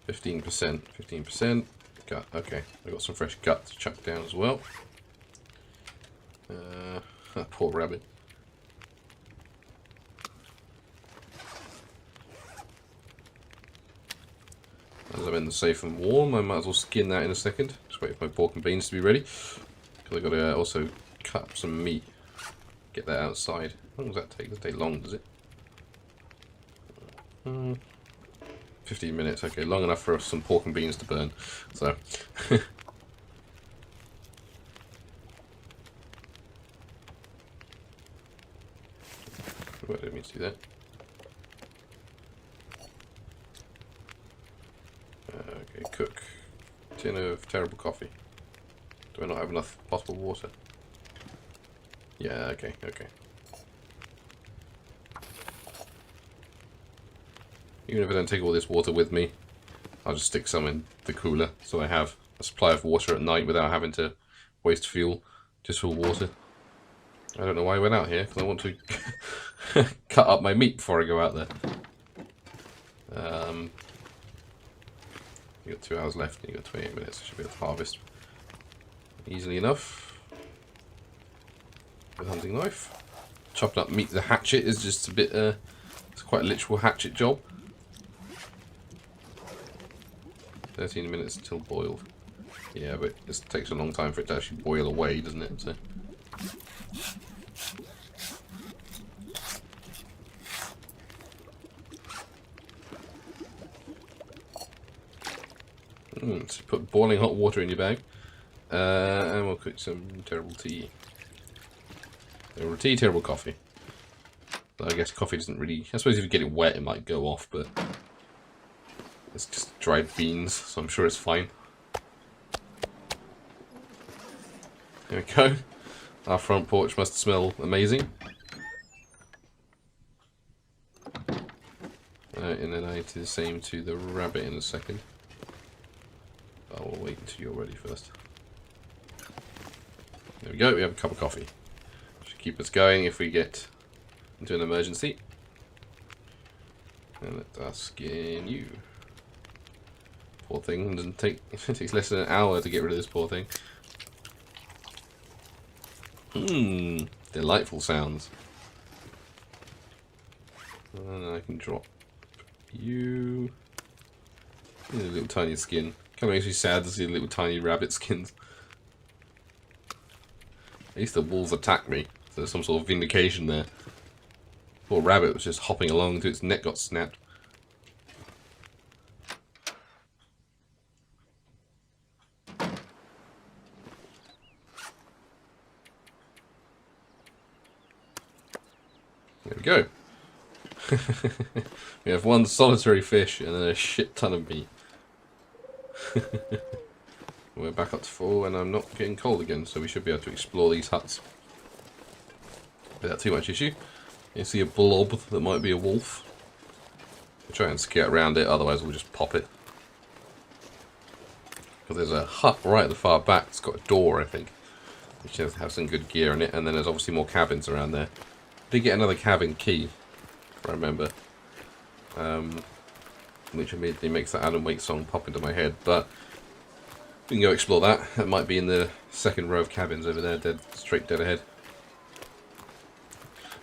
15%. 15%. Gut. Okay, I got some fresh gut to chuck down as well. That poor rabbit. As I'm in the safe and warm, I might as well skin that in a second. Just wait for my pork and beans to be ready. Because I've got to also cut up some meat. Get that outside. How long does that take? Doesn't take long, does it? 15 minutes. Okay, long enough for some pork and beans to burn. So. I didn't mean to do that. Okay, cook. Tin of terrible coffee. Do I not have enough potable water? Yeah, okay, okay. Even if I don't take all this water with me, I'll just stick some in the cooler so I have a supply of water at night without having to waste fuel just for water. I don't know why I went out here, because I want to cut up my meat before I go out there. You got 2 hours left and you got 28 minutes. I should be able to harvest easily enough with a hunting knife. Chopping up meat with a hatchet is just a bit, it's quite a literal hatchet job. 13 minutes until boiled. Yeah, but it takes a long time for it to actually boil away, doesn't it? So. So put boiling hot water in your bag. And we'll cook some terrible tea. Terrible tea, terrible coffee. I guess coffee doesn't really... I suppose if you get it wet it might go off, but... It's just dried beans, so I'm sure it's fine. There we go. Our front porch must smell amazing. And then I do the same to the rabbit in a second. I will wait until you're ready first. There we go, we have a cup of coffee. Should keep us going if we get into an emergency. And let us skin you. Poor thing, doesn't take, it takes less than an hour to get rid of this poor thing. Delightful sounds. And I can drop you. A little tiny skin. Kind of makes me sad to see little tiny rabbit skins. At least the wolves attacked me, so there's some sort of vindication there. Poor rabbit was just hopping along until its neck got snapped. There we go. We have one solitary fish and then a shit ton of meat. We're back up to 4 and I'm not getting cold again, so we should be able to explore these huts without too much issue. You see a blob that might be a wolf. We'll try and scare around it, otherwise we'll just pop it. Because there's a hut right at the far back, it's got a door I think, which has some good gear in it, and then there's obviously more cabins around there. I did get another cabin key, if I remember. Which immediately makes that Alan Wake song pop into my head, but we can go explore that. That might be in the second row of cabins over there, straight dead ahead.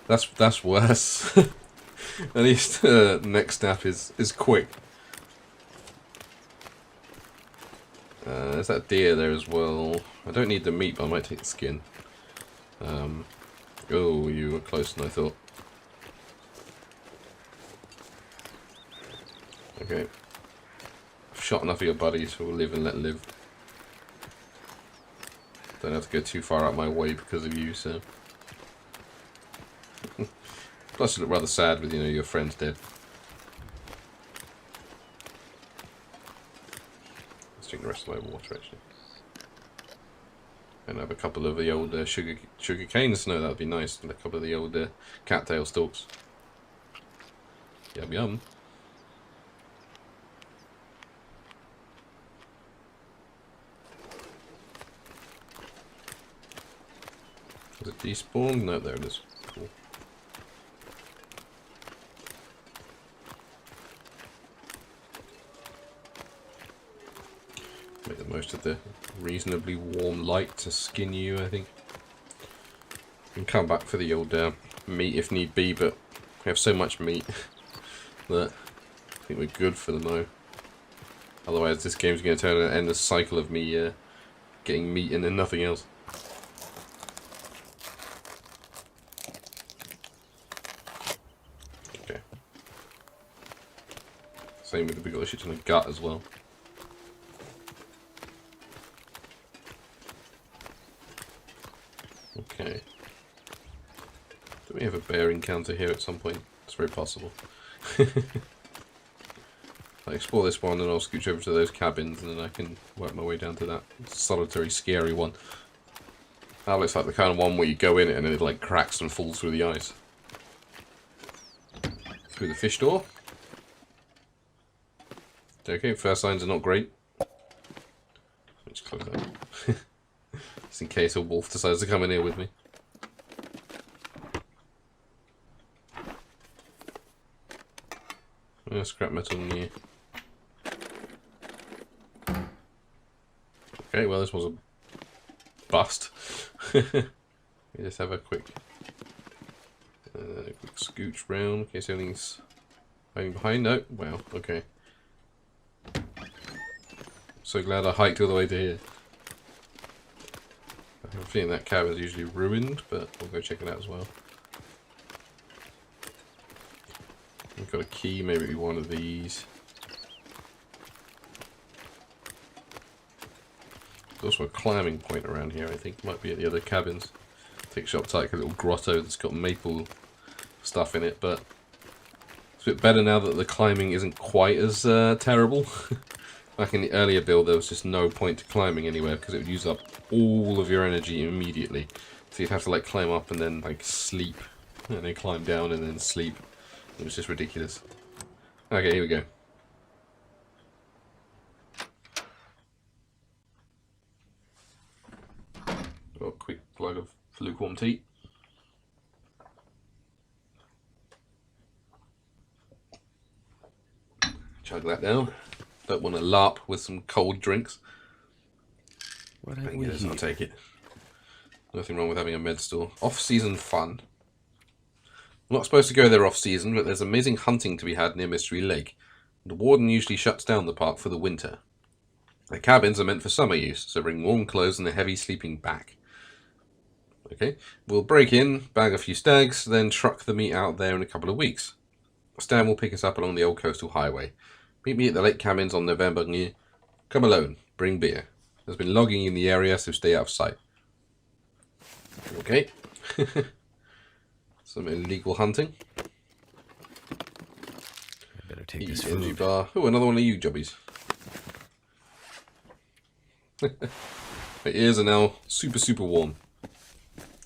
That's worse. At least next step is quick. There's that deer there as well. I don't need the meat, but I might take the skin. Oh, you were closer than I thought. Okay. I've shot enough of your buddies, so we'll live and let live. Don't have to go too far out my way because of you, so. Plus you look rather sad with, you know, your friends dead. Let's drink the rest of my water, actually. And have a couple of the old sugar canes. No, that would be nice. And a couple of the old cattail stalks. Yum yum. Is it despawned? No, there it is. Cool. Make the most of the reasonably warm light to skin you, I think. And come back for the old meat if need be, but we have so much meat that I think we're good for the mo. Otherwise this game's going to turn and end the cycle of me getting meat and then nothing else. Okay. Same with we got a shit ton of gut as well. Okay. Do we have a bear encounter here at some point? It's very possible. I'll explore this one and I'll scooch over to those cabins and then I can work my way down to that solitary, scary one. That looks like the kind of one where you go in it and it like cracks and falls through the ice. Through the fish door. Okay, first signs are not great. Let's close that. Just in case a wolf decides to come in here with me. Scrap metal new. Okay, well this was a bust. We just have a quick scooch round in case anything's hiding behind. No, wow, okay. So glad I hiked all the way to here. I'm feeling that cabin's usually ruined, but we'll go check it out as well. We've got a key, maybe it'll be one of these. There's also a climbing point around here, I think. Might be at the other cabins. Take shop to like a little grotto that's got maple stuff in it, but it's a bit better now that the climbing isn't quite as terrible. Back in the earlier build, there was just no point to climbing anywhere because it would use up all of your energy immediately. So you'd have to like climb up and then like sleep, and then climb down and then sleep. It was just ridiculous. Okay, here we go. Got a quick plug of lukewarm tea. Chug that down. Don't want to LARP with some cold drinks. What have I we guess here? I'll take it. Nothing wrong with having a med store. Off-season fun. I'm not supposed to go there off-season, but there's amazing hunting to be had near Mystery Lake. The warden usually shuts down the park for the winter. The cabins are meant for summer use, so bring warm clothes and a heavy sleeping bag. Okay, we'll break in, bag a few stags, then truck the meat out there in a couple of weeks. Stan will pick us up along the old coastal highway. Meet me at the lake cabins on November near. Come alone, bring beer. There's been logging in the area, so stay out of sight. Okay. Some illegal hunting. I better take this Energy food. bar. Oh, another one of you jobbies. My ears are now super, super warm.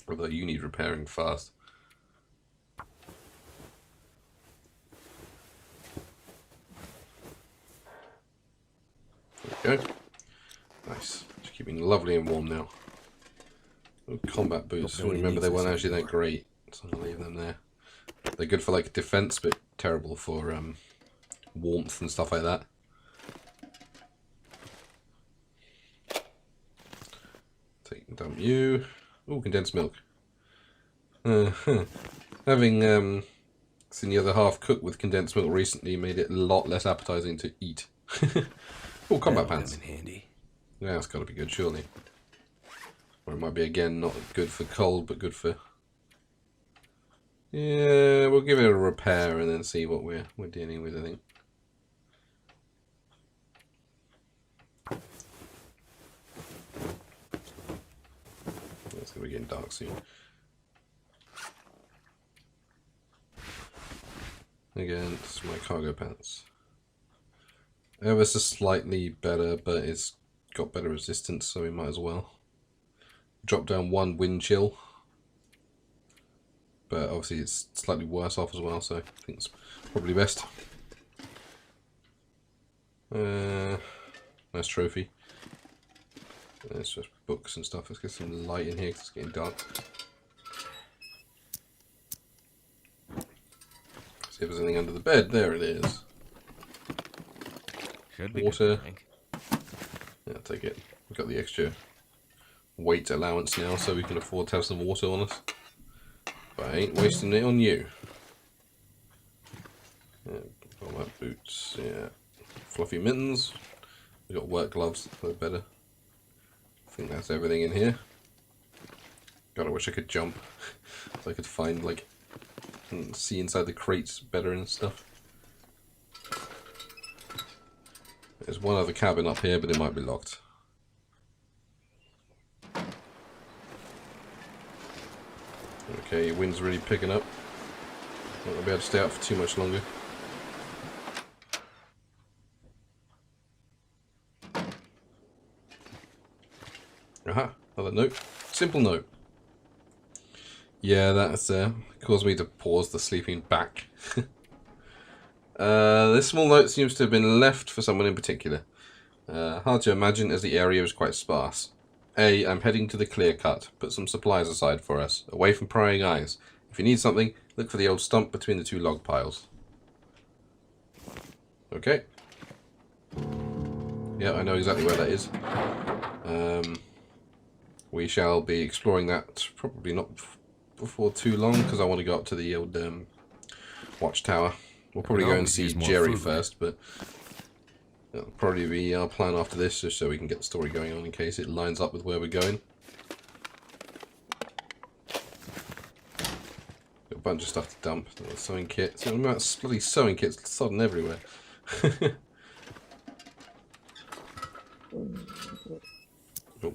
Although you need repairing fast. There we go. Nice. Just keeping lovely and warm now. Oh, combat boots. Nobody Remember, they needs weren't this actually that anymore. great, so I'll leave them there. They're good for like defense, but terrible for warmth and stuff like that. Take and dump you. Oh, condensed milk. Having seen the other half cooked with condensed milk recently made it a lot less appetizing to eat. Oh, combat That'll pants. come in handy. Yeah, that's got to be good, surely. Or it might be, again, not good for cold, but good for... Yeah, we'll give it a repair and then see what we're dealing with, I think. It's going to be getting dark soon. Again, it's my cargo pants. Ever so slightly better, but it's got better resistance, so we might as well. Drop down 1 wind chill. But obviously it's slightly worse off as well, so I think it's probably best. Nice trophy. It's just books and stuff. Let's get some light in here because it's getting dark. See if there's anything under the bed. There it is. Should be Water. good, I think. Yeah, I'll take it. We've got the extra weight allowance now, so we can afford to have some water on us. But I ain't wasting it on you. Yeah, all my boots, yeah. Fluffy mittens. We've got work gloves, they're better. I think that's everything in here. God, I wish I could jump. So I could find, like, and see inside the crates better and stuff. There's one other cabin up here, but it might be locked. Okay, wind's really picking up. Not gonna be able to stay out for too much longer. Aha, another note. Simple note. Yeah, that's caused me to pause the sleeping back. This small note seems to have been left for someone in particular. Hard to imagine as the area is quite sparse. A, I'm heading to the clear cut. Put some supplies aside for us, away from prying eyes. If you need something, look for the old stump between the two log piles. Okay. Yeah, I know exactly where that is. We shall be exploring that probably not before too long, because I want to go up to the old watchtower. We'll probably go and see Jerry first, but that'll probably be our plan after this, just so we can get the story going on in case it lines up with where we're going. Got a bunch of stuff to dump. Sewing kit. So about bloody sewing kits sodden everywhere. Oh.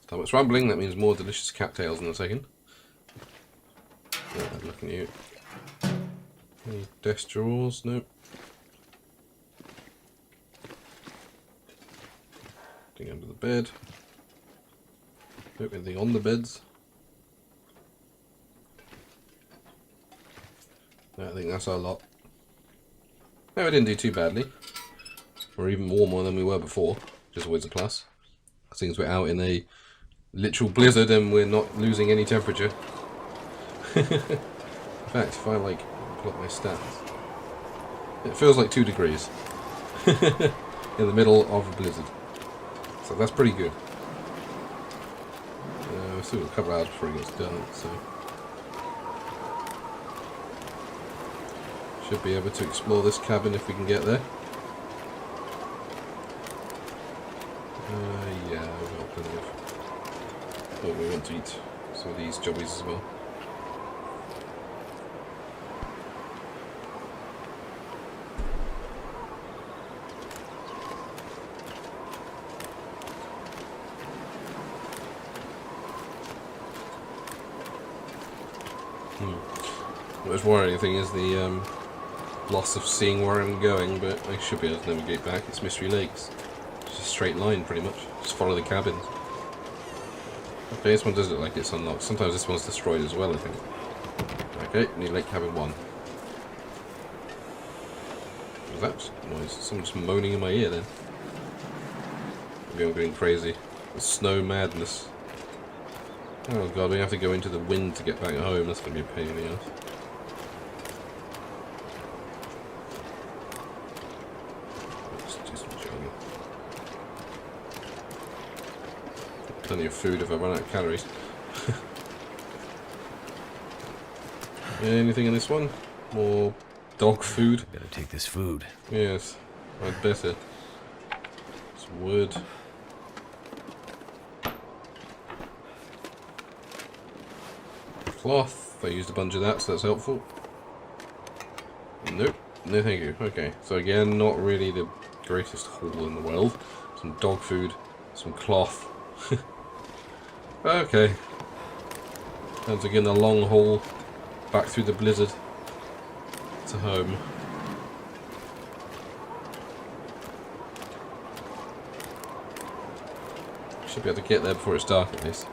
Stomach's rumbling, that means more delicious cattails in a second. Looking at you. Any desk drawers? Nope. Anything under the bed? Nope, anything on the beds? No, I think that's our lot. No, we didn't do too badly. We're even warmer than we were before, which is always a plus. Since we're out in a literal blizzard and we're not losing any temperature. In fact, if I like pull up my stats, it feels like 2 degrees in the middle of a blizzard. So that's pretty good. We'll see what a couple hours before it gets done, so should be able to explore this cabin if we can get there. Yeah, we've got plenty of. Oh, we want to eat some of these jobbies as well. The most worrying thing is the loss of seeing where I'm going, but I should be able to navigate back. It's Mystery Lakes. Just a straight line, pretty much. Just follow the cabins. Okay, this one does look like it's unlocked. Sometimes this one's destroyed as well, I think. Okay, need Lake Cabin 1. What was that noise? Someone just moaning in my ear then. Maybe I'm going crazy. The snow madness. Oh god, we have to go into the wind to get back home. That's going to be a pain in the ass. Let's do some jogging. Plenty of food if I run out of calories. Anything in this one? More dog food? Better take this food. Yes, I'd better. Some wood. Cloth. I used a bunch of that, so that's helpful. Nope. No thank you. Okay, so again, not really the greatest haul in the world. Some dog food, some cloth. Okay. Once again, the long haul back through the blizzard to home. Should be able to get there before it's dark at least.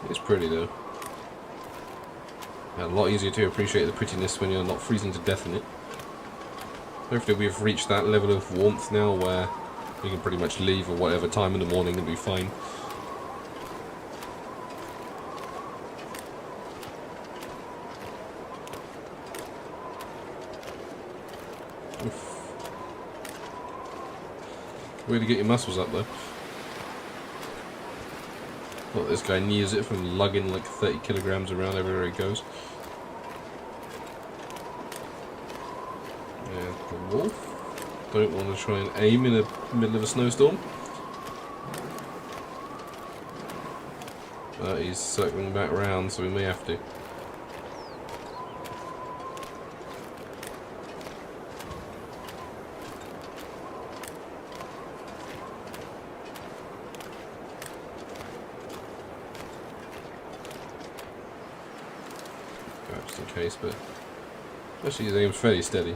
It's pretty though. Yeah, a lot easier to appreciate the prettiness when you're not freezing to death in it. Hopefully we've reached that level of warmth now where we can pretty much leave at whatever time in the morning and be fine. Way to get your muscles up though. Well, this guy needs it from lugging like 30 kilograms around everywhere he goes. And the wolf. Don't want to try and aim in the middle of a snowstorm. But he's circling back round, so we may have to. Just in case, but actually his aim's fairly steady.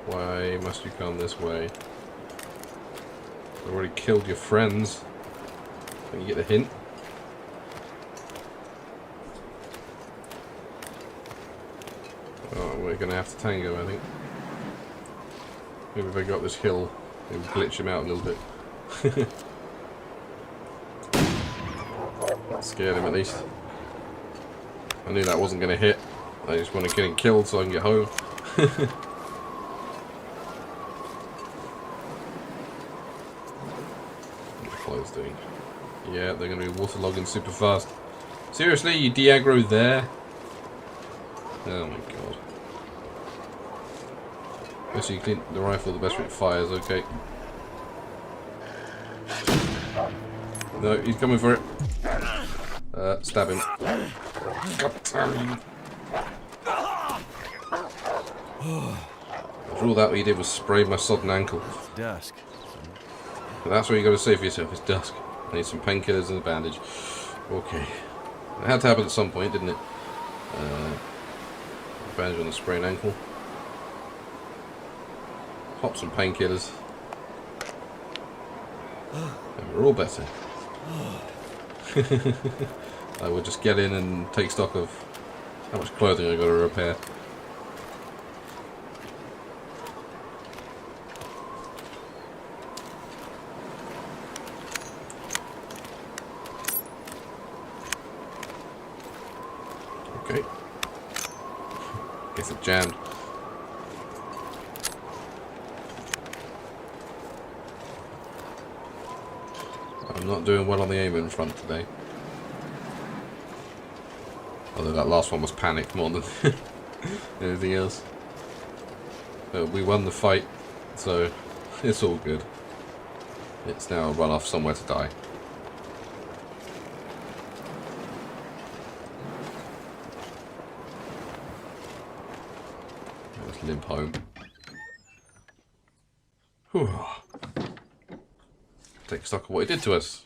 Why must you come this way? I've already killed your friends. Can you get the hint? Oh, we're gonna have to tango, I think. Maybe if I got this hill, it would glitch him out a little bit. That scared him at least. I knew that wasn't going to hit. I just want to get him killed so I can get home. What are the clothes doing? Yeah, they're going to be waterlogging super fast. Seriously, you de-aggro there? Oh my god. So you clean the rifle, the best way it fires, okay. No, he's coming for it. Stab him. God damn you. After all that, what he did was spray my sodden ankle. It's dusk. But that's what you got to say for yourself, it's dusk. I need some painkillers and a bandage. Okay. It had to happen at some point, didn't it? Bandage on the sprained ankle. Pop some painkillers. And we're all better. I will just get in and take stock of how much clothing I got to repair. Okay. Guess it jammed. I'm not doing well on the aim in front today. Although that last one was panic more than anything else. But we won the fight, so it's all good. It's now a run off somewhere to die. Let's limp home. Whew. Take stock of what it did to us.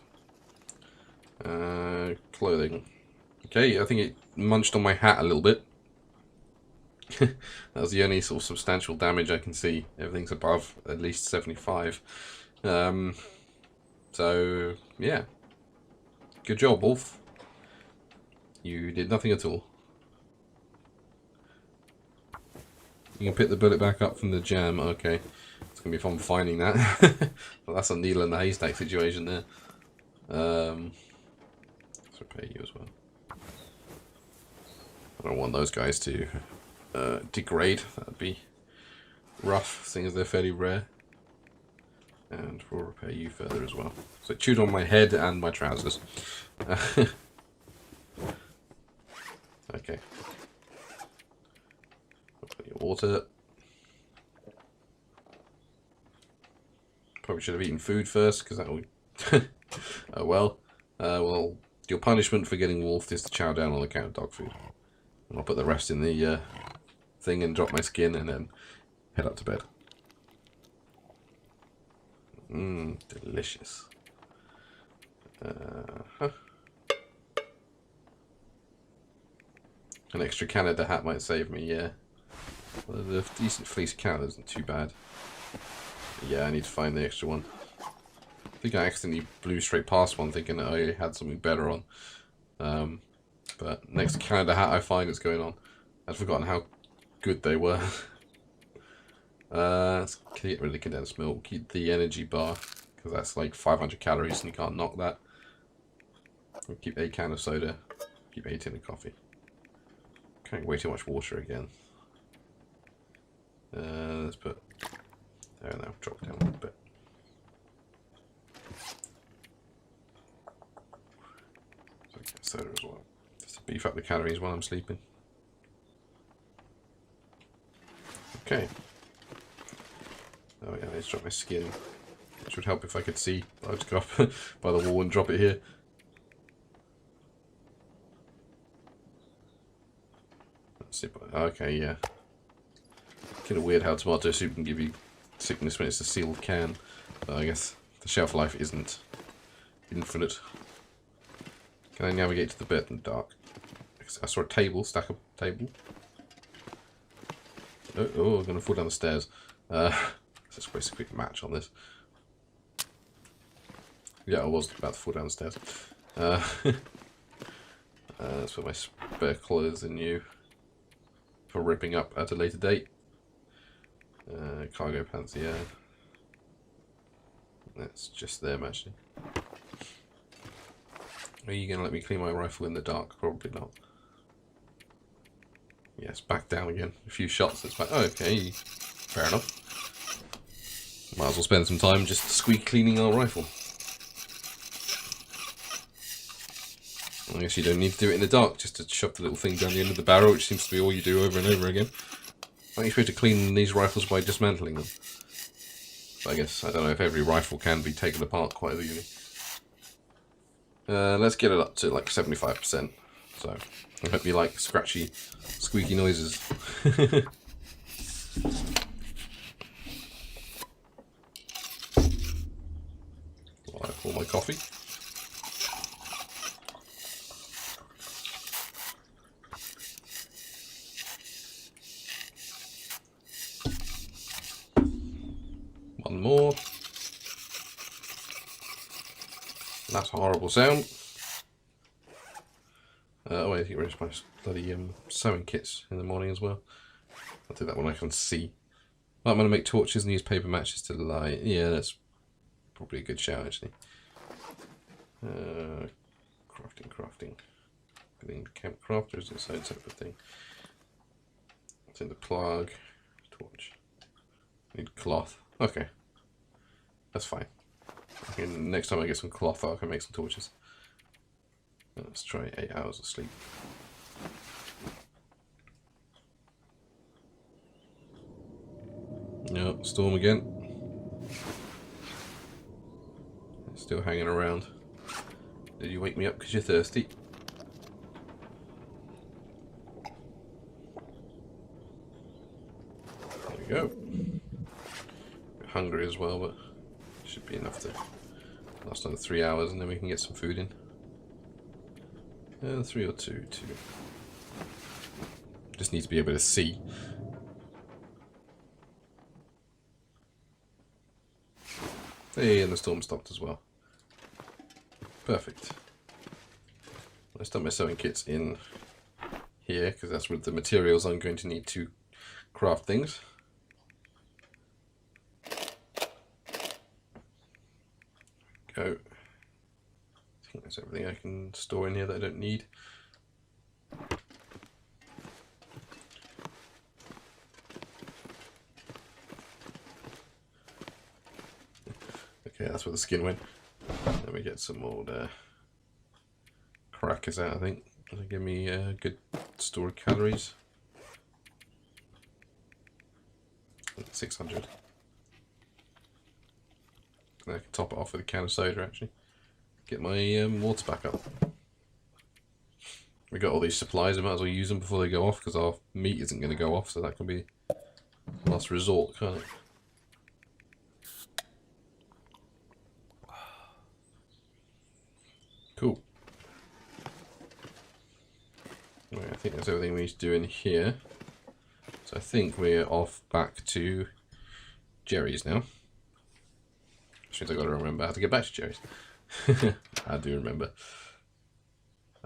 Clothing. Okay, I think it munched on my hat a little bit. That was the only sort of substantial damage I can see. Everything's above at least 75. So, yeah. Good job, Wolf. You did nothing at all. You can pick the bullet back up from the jam. Okay. It's going to be fun finding that. Well, that's a needle in the haystack situation there. Let's repair you as well. I don't want those guys to degrade. That would be rough, seeing as they're fairly rare. And we'll repair you further as well. So it chewed on my head and my trousers. Okay. Put your water. Probably should have eaten food first, because that would... Oh well. Well, your punishment for getting wolfed is to chow down on the count of dog food. And I'll put the rest in the thing and drop my skin and then head up to bed. Mmm, delicious. An extra Canada hat might save me, yeah. Well, the decent fleece cat isn't too bad. Yeah, I need to find the extra one. think I accidentally blew straight past one thinking that I had something better on. But next Canada hat I find it's going on. I'd forgotten how good they were. Let's get rid of the condensed milk. Keep the energy bar, because that's like 500 calories and you can't knock that. We'll keep a can of soda. Keep a tin of coffee. Okay, way too much water again. Let's put... There now, drop down a little bit. Soda as well. Just to beef up the calories while I'm sleeping. Okay. Oh yeah, I need to drop my skin. Which would help if I could see. I'll just go up by the wall and drop it here. Let's see. Okay, yeah. Kind of weird how tomato soup can give you sickness when it's a sealed can. But I guess the shelf life isn't infinite. Can I navigate to the bed in the dark? I saw a table, stack of table. Oh, I'm going to fall down the stairs. Let's just waste a quick match on this. Yeah, I was about to fall down the stairs. Let's put my spare clothes in you for ripping up at a later date. Cargo pants, yeah. That's just them, actually. Are you going to let me clean my rifle in the dark? Probably not. Yes, back down again. A few shots, it's like, oh, okay, fair enough. Might as well spend some time just squeak cleaning our rifle. I guess you don't need to do it in the dark, just to shove the little thing down the end of the barrel, which seems to be all you do over and over again. Aren't you supposed to clean these rifles by dismantling them? But I guess, I don't know if every rifle can be taken apart quite easily. Let's get it up to like 75%. So, I hope you like scratchy, squeaky noises. While I pour my coffee. One more. That's a horrible sound. Oh, I think where's my bloody sewing kits in the morning as well. I'll do that when I can see. I'm going to make torches and use paper matches to light. Yeah, that's probably a good shout, actually. Crafting. Getting camp crafter is its own separate thing. It's in the plug. Torch. Need cloth. Okay. That's fine. Next time I get some cloth, I can make some torches. Let's try 8 hours of sleep. Yep, storm again. Still hanging around. Did you wake me up because you're thirsty? There we go. Bit hungry as well, but should be enough to last another 3 hours and then we can get some food in. 3 or 2. Just need to be able to see. Hey, and the storm stopped as well. Perfect. Let's dump my sewing kits in here because that's with the materials I'm going to need to craft things. Go. I think that's everything I can store in here that I don't need. Okay, that's where the skin went. Let me get some old crackers out, I think. That'll give me a good store of calories. 600. I can top it off with a can of soda, actually. Get my water back up. We got all these supplies, I might as well use them before they go off, because our meat isn't going to go off, so that can be last resort, can't it? Cool. Right, I think that's everything we need to do in here. So I think we're off back to Jerry's now. means I've got to remember how to get back to Jerry's. I do remember.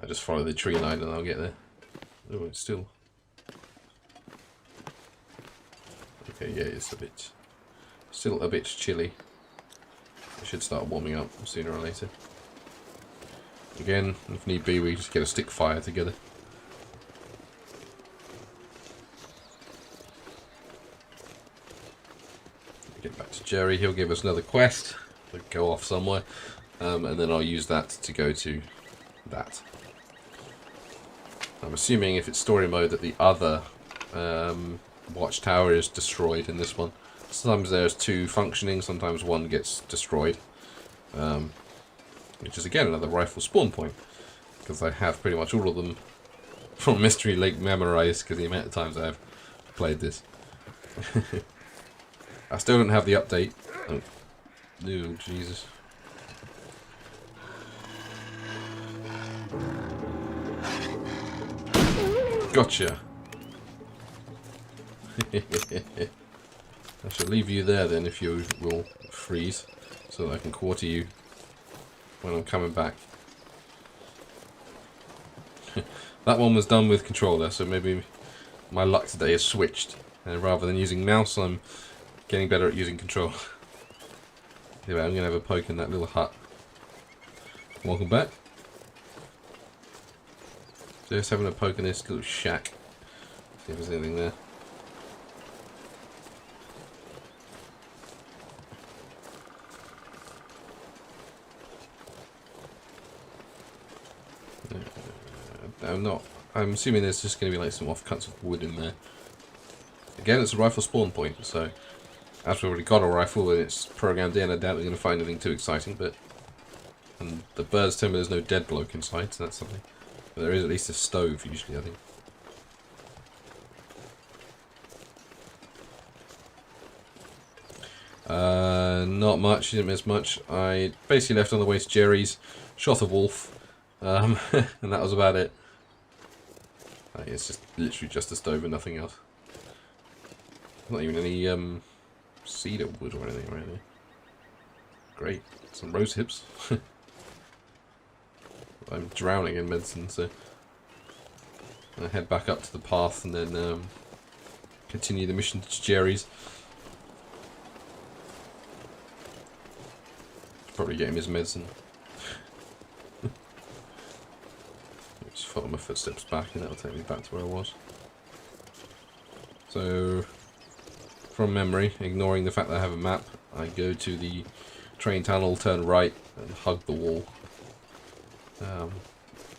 I just follow the tree line and I'll get there. Oh, it's still... Okay, yeah, it's a bit... Still a bit chilly. It should start warming up sooner or later. Again, if need be, we just get a stick fire together. Get back to Jerry, he'll give us another quest. We'll go off somewhere. And then I'll use that to go to that. I'm assuming if it's story mode that the other watchtower is destroyed in this one. Sometimes there's two functioning, sometimes one gets destroyed. Which is again another rifle spawn point. Because I have pretty much all of them from Mystery Lake memorized because the amount of times I've played this. I still don't have the update. Oh, Jesus. Gotcha. I shall leave you there then if you will freeze, so that I can quarter you when I'm coming back. That one was done with controller, so maybe my luck today has switched. Rather than using mouse, I'm getting better at using control. Anyway, I'm going to have a poke in that little hut. Welcome back. Just having a poke in this little shack. See if there's anything there. I'm assuming there's just going to be like some offcuts of wood in there. Again, it's a rifle spawn point, so as we've already got a rifle and it's programmed in, I doubt we're going to find anything too exciting, but and the birds tell me there's no dead bloke inside, so that's something. But there is at least a stove, usually, I think. Not much, didn't miss much. I basically left on the way to Jerry's, shot a wolf, and that was about it. It's just literally just a stove and nothing else. Not even any cedar wood or anything around here. Great, some rose hips. I'm drowning in medicine, so I head back up to the path and then continue the mission to Jerry's. Probably get him his medicine. Just follow my footsteps back and that'll take me back to where I was. So, from memory, ignoring the fact that I have a map, I go to the train tunnel, turn right and hug the wall.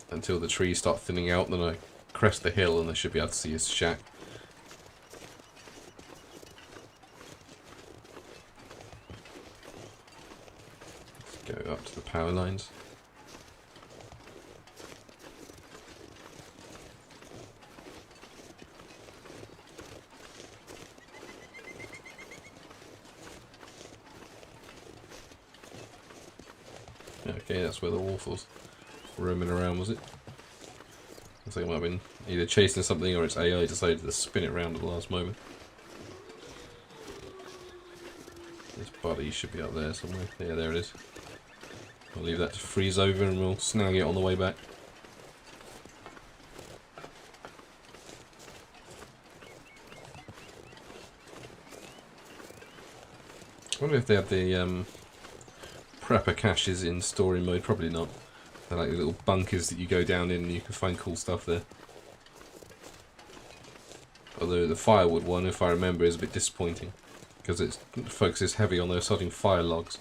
Until the trees start thinning out, then I crest the hill and I should be able to see his shack. Let's go up to the power lines. Okay, that's where the wolf was roaming around, was it? Looks like it might have been either chasing something or its AI decided to spin it around at the last moment. This body should be up there somewhere. Yeah, there it is. I'll leave that to freeze over and we'll snag it on the way back. I wonder if they have the prepper caches in story mode. Probably not. They're like little bunkers that you go down in and you can find cool stuff there. Although the firewood one, if I remember, is a bit disappointing because it focuses heavy on those starting fire logs.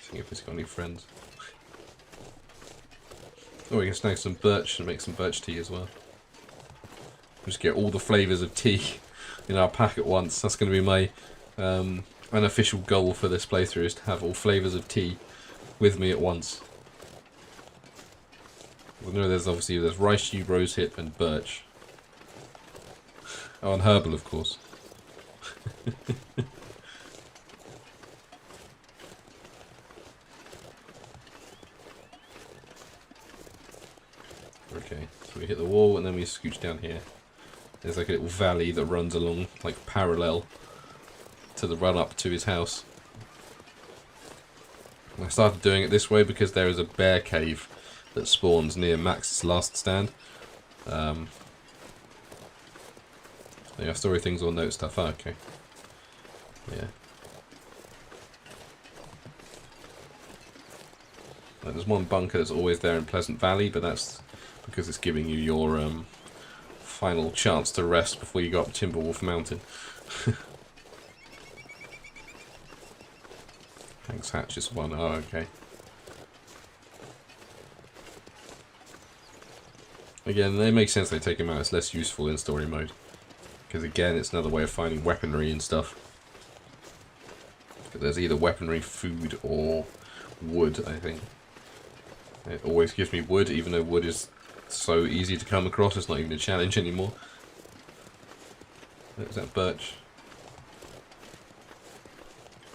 See if it's got any friends. Oh, we can snag some birch and make some birch tea as well. Just get all the flavours of tea in our pack at once. That's going to be my unofficial goal for this playthrough, is to have all flavours of tea with me at once. I know there's rice tube, rosehip and birch. Oh, and herbal of course. Okay, so we hit the wall and then we scooch down here. There's like a little valley that runs along, like parallel to the run up to his house. And I started doing it this way because there is a bear cave that spawns near Max's last stand. Yeah, story things or note stuff. Oh, okay. Yeah. There's one bunker that's always there in Pleasant Valley, but that's because it's giving you your final chance to rest before you go up Timberwolf Mountain. Hank's Hatch is one. Oh, okay. Again, it makes sense they take him out. It's less useful in story mode. Because again, it's another way of finding weaponry and stuff. But there's either weaponry, food, or wood, I think. It always gives me wood, even though wood is so easy to come across. It's not even a challenge anymore. Is that birch?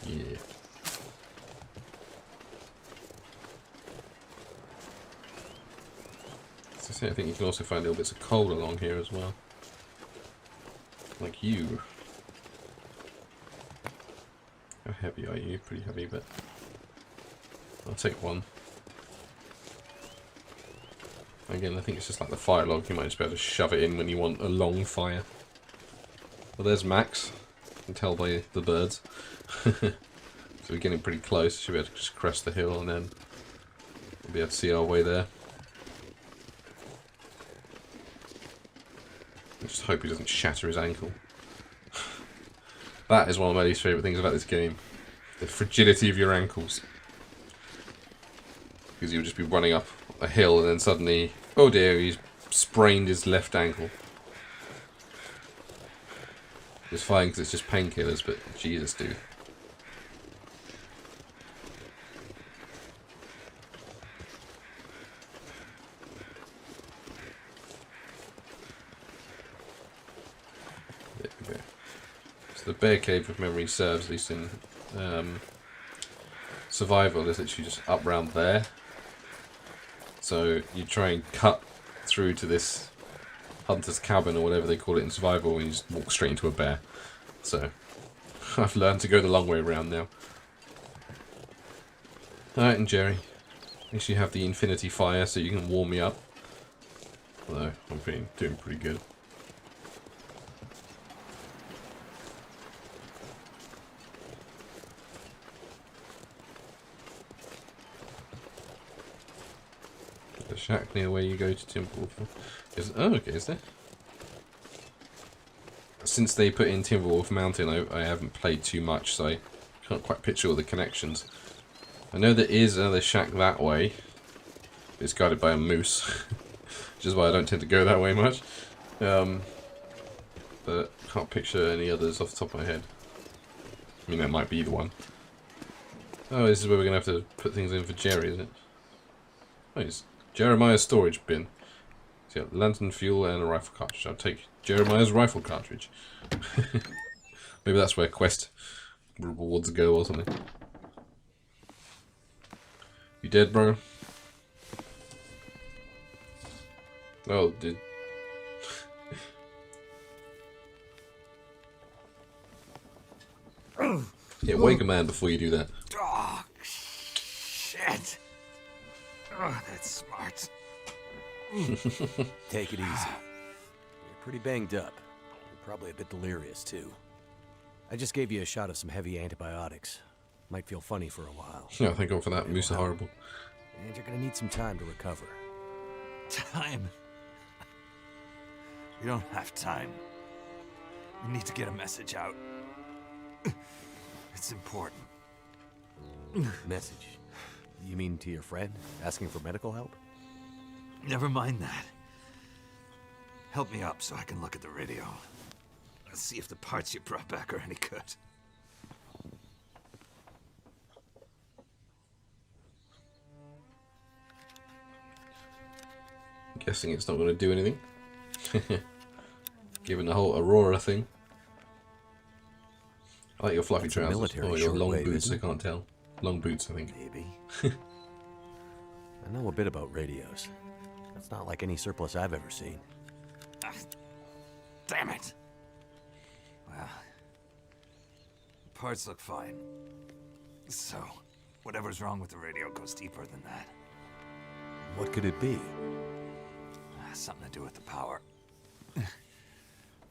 Yeah. As I say, I think you can also find little bits of coal along here as well. Like you. How heavy are you? Pretty heavy, but I'll take one. Again, I think it's just like the fire log. You might just be able to shove it in when you want a long fire. Well, there's Max. You can tell by the birds. So we're getting pretty close. Should be able to just crest the hill and then we'll be able to see our way there. I just hope he doesn't shatter his ankle. That is one of my least favourite things about this game. The fragility of your ankles. Because you'll just be running up a hill and then suddenly, oh dear, he's sprained his left ankle. It's fine because it's just painkillers, but Jesus, dude. There we go. So the bear cave, if memory serves, at least in survival, is literally just up round there. So you try and cut through to this hunter's cabin or whatever they call it in survival and you just walk straight into a bear. So I've learned to go the long way around now. Alright, and Jerry, at least you have the infinity fire so you can warm me up. Although I'm doing pretty good. Shack near where you go to Timberwolf. Oh, okay, is there? Since they put in Timberwolf Mountain, I haven't played too much, so I can't quite picture all the connections. I know there is another shack that way. It's guarded by a moose, which is why I don't tend to go that way much. But can't picture any others off the top of my head. I mean, that might be the one. Oh, this is where we're going to have to put things in for Jerry, isn't it? Oh, it's Jeremiah's storage bin. So yeah, lantern, fuel, and a rifle cartridge. I'll take Jeremiah's rifle cartridge. Maybe that's where quest rewards go or something. You dead, bro? Oh, dude. Yeah, wake a man before you do that. Oh, shit. Oh, that's smart. Take it easy. You're pretty banged up. You're probably a bit delirious, too. I just gave you a shot of some heavy antibiotics. Might feel funny for a while. Yeah, thank God for that. Moose are horrible. And you're gonna need some time to recover. Time? We don't have time. We need to get a message out. It's important. Message? You mean to your friend? Asking for medical help? Never mind that. Help me up so I can look at the radio. Let's see if the parts you brought back are any good. I'm guessing it's not going to do anything. Given the whole Aurora thing. I like your fluffy trousers. Oh, your long boots, I can't tell. Long boots, I think. Maybe. I know a bit about radios. It's not like any surplus I've ever seen. Damn it! Well, parts look fine. So, whatever's wrong with the radio goes deeper than that. What could it be? Something to do with the power.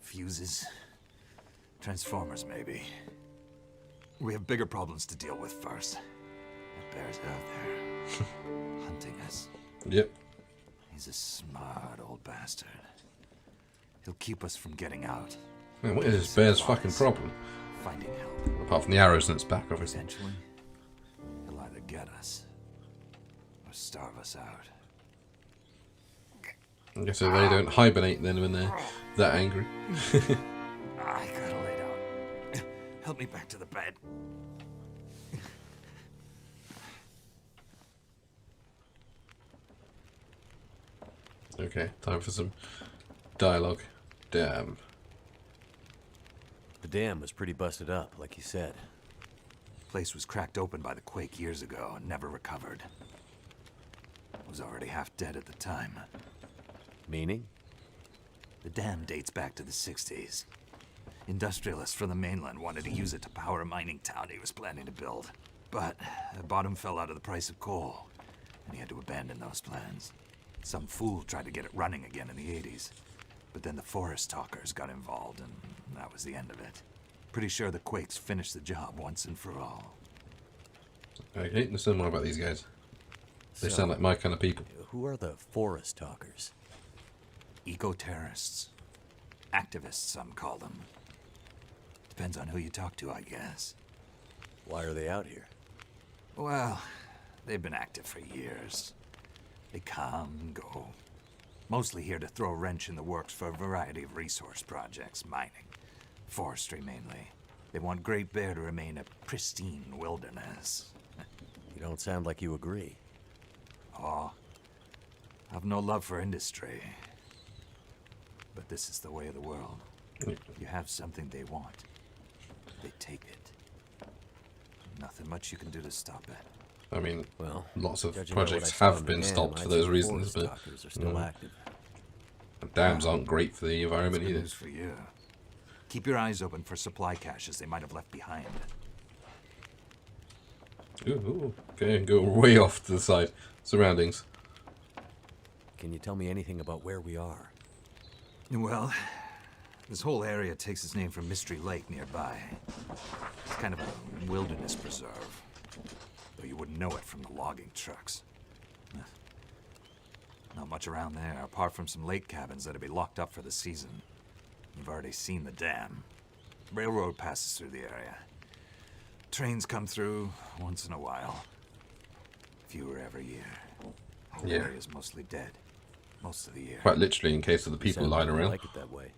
Fuses. Transformers, maybe. We have bigger problems to deal with first. That bear's out there, hunting us. Yep. He's a smart old bastard. He'll keep us from getting out. Man, what is this bear's fucking problem? Finding help. Apart from the arrows in its back, obviously. Eventually, he'll either get us or starve us out. I guess so they don't hibernate then when they're that angry. I gotta lay down. Help me back to the bed. Okay, time for some dialogue. Damn. The dam was pretty busted up, like you said. Place was cracked open by the quake years ago and never recovered. Was already half dead at the time. Meaning? The dam dates back to the 60s. Industrialists from the mainland wanted to use it to power a mining town he was planning to build. But the bottom fell out of the price of coal, and he had to abandon those plans. Some fool tried to get it running again in the 80s. But then the forest talkers got involved, and that was the end of it. Pretty sure the quakes finished the job once and for all. Okay, let's learn more about these guys. They So, sound like my kind of people. Who are the forest talkers? Eco-terrorists. Activists, some call them. Depends on who you talk to, I guess. Why are they out here? Well, they've been active for years. They come and go. Mostly here to throw a wrench in the works for a variety of resource projects, mining, forestry mainly. They want Great Bear to remain a pristine wilderness. You don't sound like you agree. Oh, I've no love for industry. But this is the way of the world. You have something they want. They take it. Nothing much you can do to stop it. I mean, Well, lots of judging by what projects I saw have in been the dam, stopped for I'd those say the reasons, forest but talkers are still active. dams aren't great for the environment That's good either. news for you. Keep your eyes open for supply caches they might have left behind. Ooh, okay, go way off to the side. Surroundings. Can you tell me anything about where we are? Well, this whole area takes its name from Mystery Lake nearby. It's kind of a wilderness preserve, though you wouldn't know it from the logging trucks. Not much around there, apart from some lake cabins that'd be locked up for the season. You've already seen the dam. Railroad passes through the area. Trains come through once in a while. Fewer every year. Whole Yeah. area's mostly dead. Most of the year. Quite literally, in case of the people Sound lying like you around. like it that way.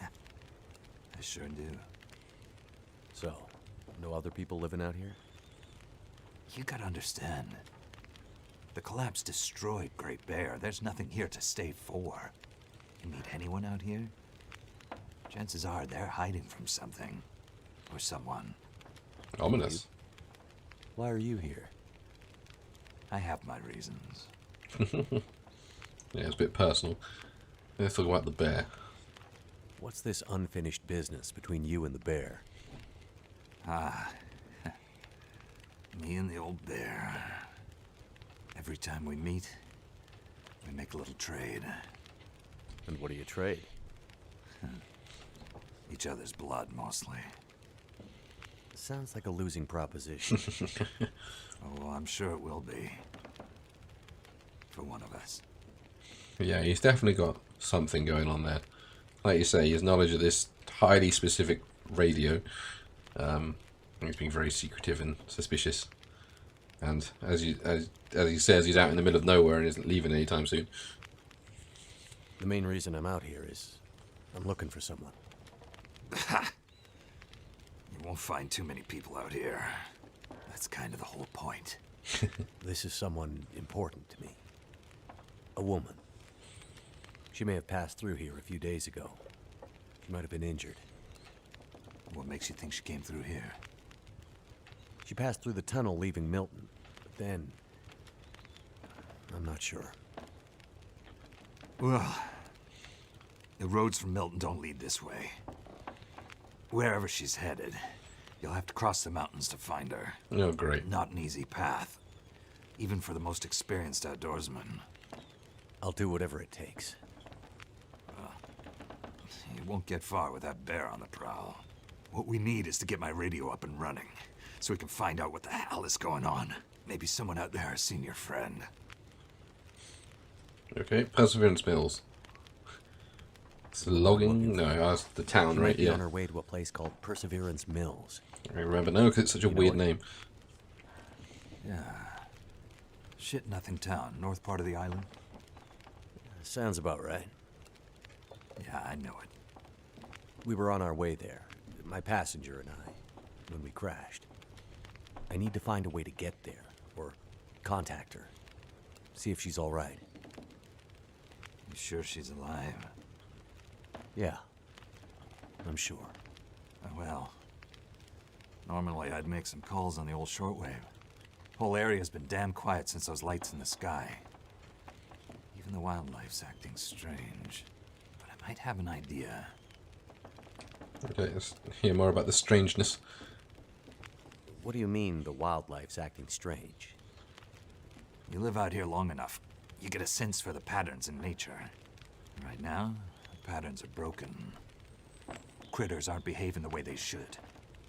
I sure do. So, no other people living out here? You gotta understand. The collapse destroyed Great Bear. There's nothing here to stay for. You meet anyone out here? Chances are they're hiding from something. Or someone. Ominous. Why are you here? I have my reasons. Yeah, it's a bit personal. Let's talk about the bear. What's this unfinished business between you and the bear? Ah. Me and the old bear. Every time we meet, we make a little trade. And what do you trade? Each other's blood, mostly. Sounds like a losing proposition. Oh, I'm sure it will be. For one of us. Yeah, he's definitely got something going on there. Like you say, his knowledge of this highly specific radio. He's being very secretive and suspicious. And as he says, he's out in the middle of nowhere and isn't leaving anytime soon. The main reason I'm out here is I'm looking for someone. You won't find too many people out here. That's kind of the whole point. This is someone important to me. A woman. She may have passed through here a few days ago. She might have been injured. What makes you think she came through here? She passed through the tunnel leaving Milton, but then... I'm not sure. Well, the roads from Milton don't lead this way. Wherever she's headed, you'll have to cross the mountains to find her. Oh, great. Not an easy path, even for the most experienced outdoorsman. I'll do whatever it takes. You won't get far with that bear on the prowl. What we need is to get my radio up and running, so we can find out what the hell is going on. Maybe someone out there has seen your friend. Okay, Perseverance Mills. It's logging? No, that's the town, She right? might be Yeah. on her way to a place called Perseverance Mills. I remember. No, because it's such a weird name. Yeah. Shit Nothing Town, north part of the island. Sounds about right. Yeah, I know it. We were on our way there, my passenger and I, when we crashed. I need to find a way to get there, or contact her. See if she's all right. You sure she's alive? Yeah, I'm sure. Well, normally I'd make some calls on the old shortwave. Whole area's been damn quiet since those lights in the sky. Even the wildlife's acting strange. But I might have an idea. Okay, let's hear more about the strangeness. What do you mean the wildlife's acting strange? You live out here long enough, you get a sense for the patterns in nature. Right now, the patterns are broken. Critters aren't behaving the way they should.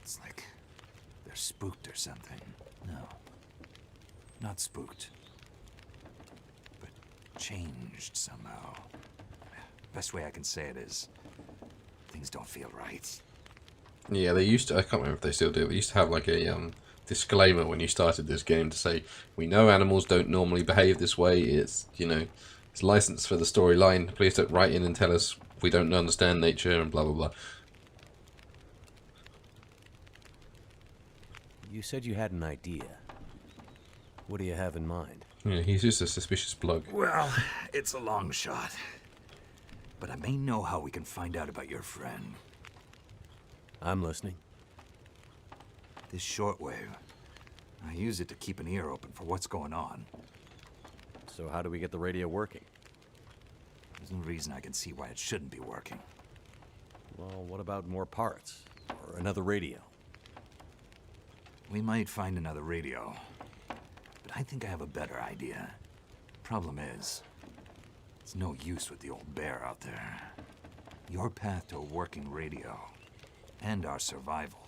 It's like they're spooked or something. No, not spooked, but changed somehow. Best way I can say it is, things don't feel right. Yeah, they used to, I can't remember if they still do, they used to have like a disclaimer when you started this game to say, we know animals don't normally behave this way, it's, you know, it's licensed for the storyline, please don't write in and tell us we don't understand nature and blah blah blah. You said you had an idea. What do you have in mind? Yeah, he's just a suspicious plug. Well, it's a long shot. But I may know how we can find out about your friend. I'm listening. This shortwave, I use it to keep an ear open for what's going on. So how do we get the radio working? There's no reason I can see why it shouldn't be working. Well, what about more parts? Or another radio? We might find another radio. But I think I have a better idea. Problem is, it's no use with the old bear out there. Your path to a working radio, and our survival,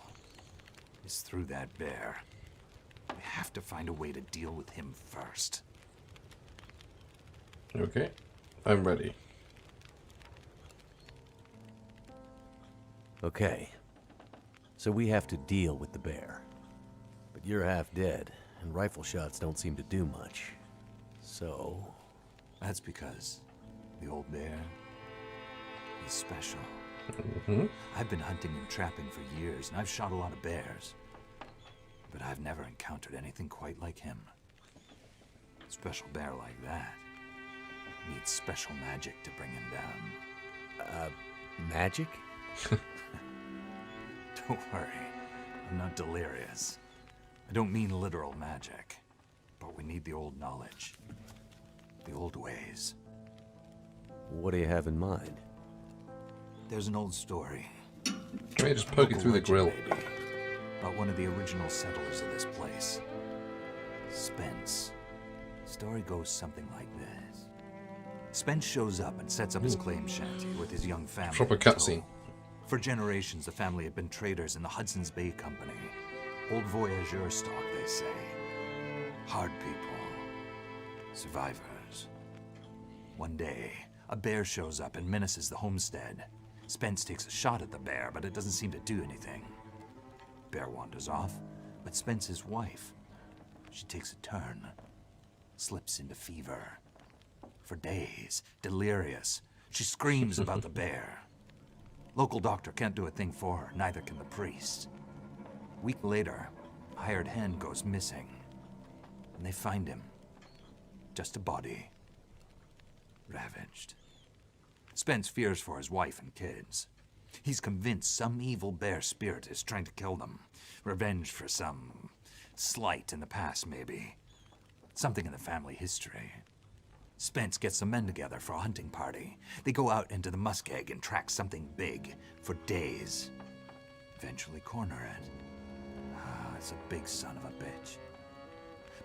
is through that bear. We have to find a way to deal with him first. Okay, I'm ready. Okay. So we have to deal with the bear. But you're half dead, and rifle shots don't seem to do much. So... That's because the old bear is special. I've been hunting and trapping for years, and I've shot a lot of bears. But I've never encountered anything quite like him. A special bear like that needs special magic to bring him down. magic? Don't worry, I'm not delirious. I don't mean literal magic, but we need the old knowledge. The old ways. What do you have in mind? There's an old story. Can we just poke it through the grill? Maybe, about one of the original settlers of this place. Spence. Story goes something like this. Spence shows up and sets up his claim shanty with his young family. Proper cutscene. For generations, the family had been traders in the Hudson's Bay Company. Old voyageur stock, they say. Hard people. Survivors. One day, a bear shows up and menaces the homestead. Spence takes a shot at the bear, but it doesn't seem to do anything. Bear wanders off, but Spence's wife, she takes a turn. Slips into fever. For days, delirious, she screams about the bear. Local doctor can't do a thing for her, neither can the priest. A week later, a hired hand goes missing. And they find him. Just a body. Ravaged. Spence fears for his wife and kids. He's convinced some evil bear spirit is trying to kill them. Revenge for some slight in the past, maybe. Something in the family history. Spence gets some men together for a hunting party. They go out into the muskeg and track something big for days. Eventually corner it. Ah, it's a big son of a bitch.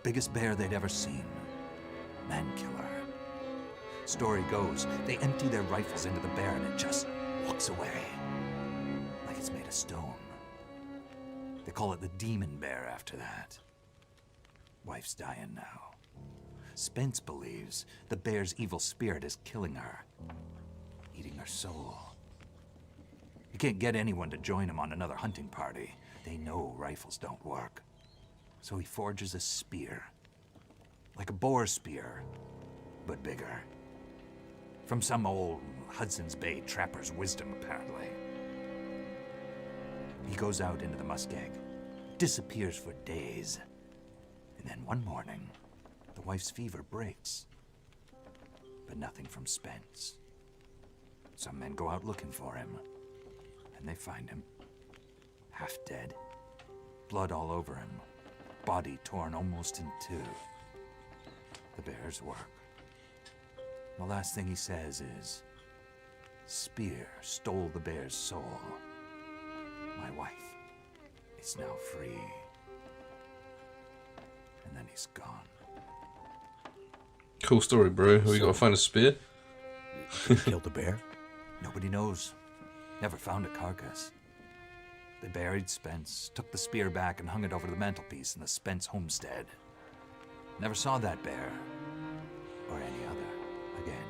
Biggest bear they'd ever seen. Man killer. Story goes, they empty their rifles into the bear and it just walks away. Like it's made of stone. They call it the demon bear after that. Wife's dying now. Spence believes the bear's evil spirit is killing her. Eating her soul. He can't get anyone to join him on another hunting party. They know rifles don't work. So he forges a spear. Like a boar spear, but bigger. From some old Hudson's Bay trapper's wisdom, apparently. He goes out into the muskeg, disappears for days. And then one morning, the wife's fever breaks. But nothing from Spence. Some men go out looking for him, and they find him. Half dead. Blood all over him. Body torn almost in two. The bear's work. The last thing he says is, "Spear stole the bear's soul. My wife is now free." And then he's gone. Cool story, bro. We gotta find a spear. Killed the bear? Nobody knows. Never found a carcass. They buried Spence, took the spear back and hung it over the mantelpiece in the Spence homestead. Never saw that bear, or any other, again.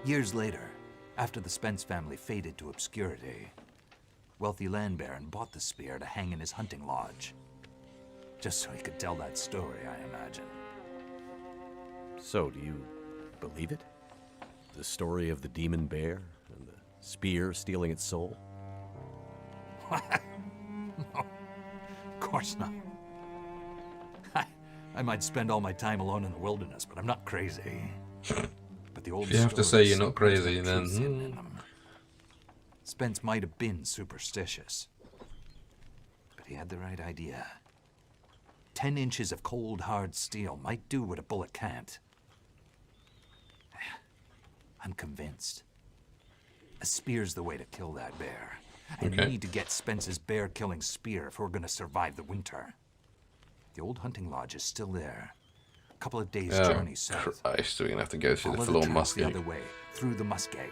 Years later, after the Spence family faded to obscurity, wealthy land baron bought the spear to hang in his hunting lodge. Just so he could tell that story, I imagine. So, do you believe it? The story of the demon bear and the spear stealing its soul? No, of course not. I might spend all my time alone in the wilderness, but I'm not crazy. But the old If you have to say you're not crazy, then... Spence might have been superstitious. But he had the right idea. 10 inches of cold, hard steel might do what a bullet can't. I'm convinced. A spear's the way to kill that bear. And we need to get Spence's bear-killing spear if we're going to survive the winter. The old hunting lodge is still there. A couple of days' journey south. Christ, we're going to have to go through the Follow full-on tracks the muskeg. other way, through the muskeg.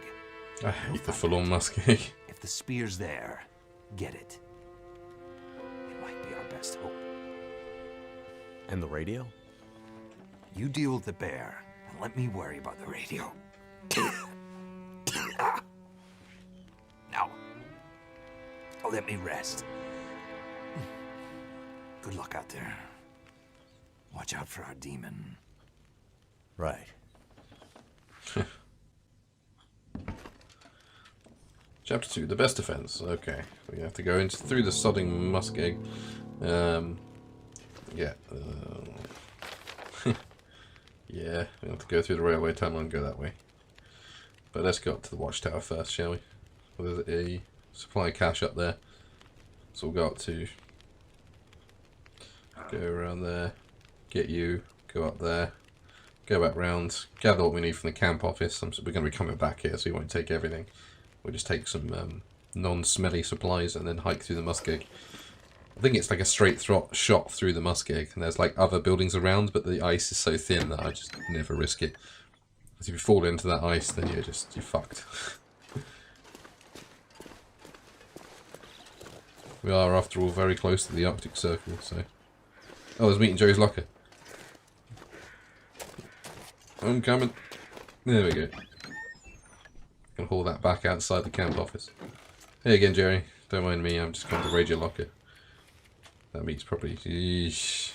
I hate the full-on muskeg. If the spear's there, get it. It might be our best hope. And the radio? You deal with the bear, and let me worry about the radio. Now, let me rest. Good luck out there. Watch out for our demon. Right. Chapter 2, the best defense. Okay, we have to go into through the sodding muskeg. Yeah. Yeah, we have to go through the railway tunnel and go that way. But let's go up to the watchtower first, shall we? Well, there's a supply of cash up there. So we'll go up to... Go around there. Get you. Go up there. Go back round. Gather what we need from the camp office. We're going to be coming back here, so we won't take everything. We'll just take some non-smelly supplies and then hike through the muskeg. I think it's like a straight shot through the muskeg, and there's like other buildings around, but the ice is so thin that I just never risk it. Because if you fall into that ice, then you're fucked. We are, after all, very close to the Arctic Circle, so... Oh, there's meat in Joe's locker. I'm coming. There we go. Can haul that back outside the camp office. Hey again, Jerry. Don't mind me, I'm just going to raid your locker. That meat's probably... Yeesh.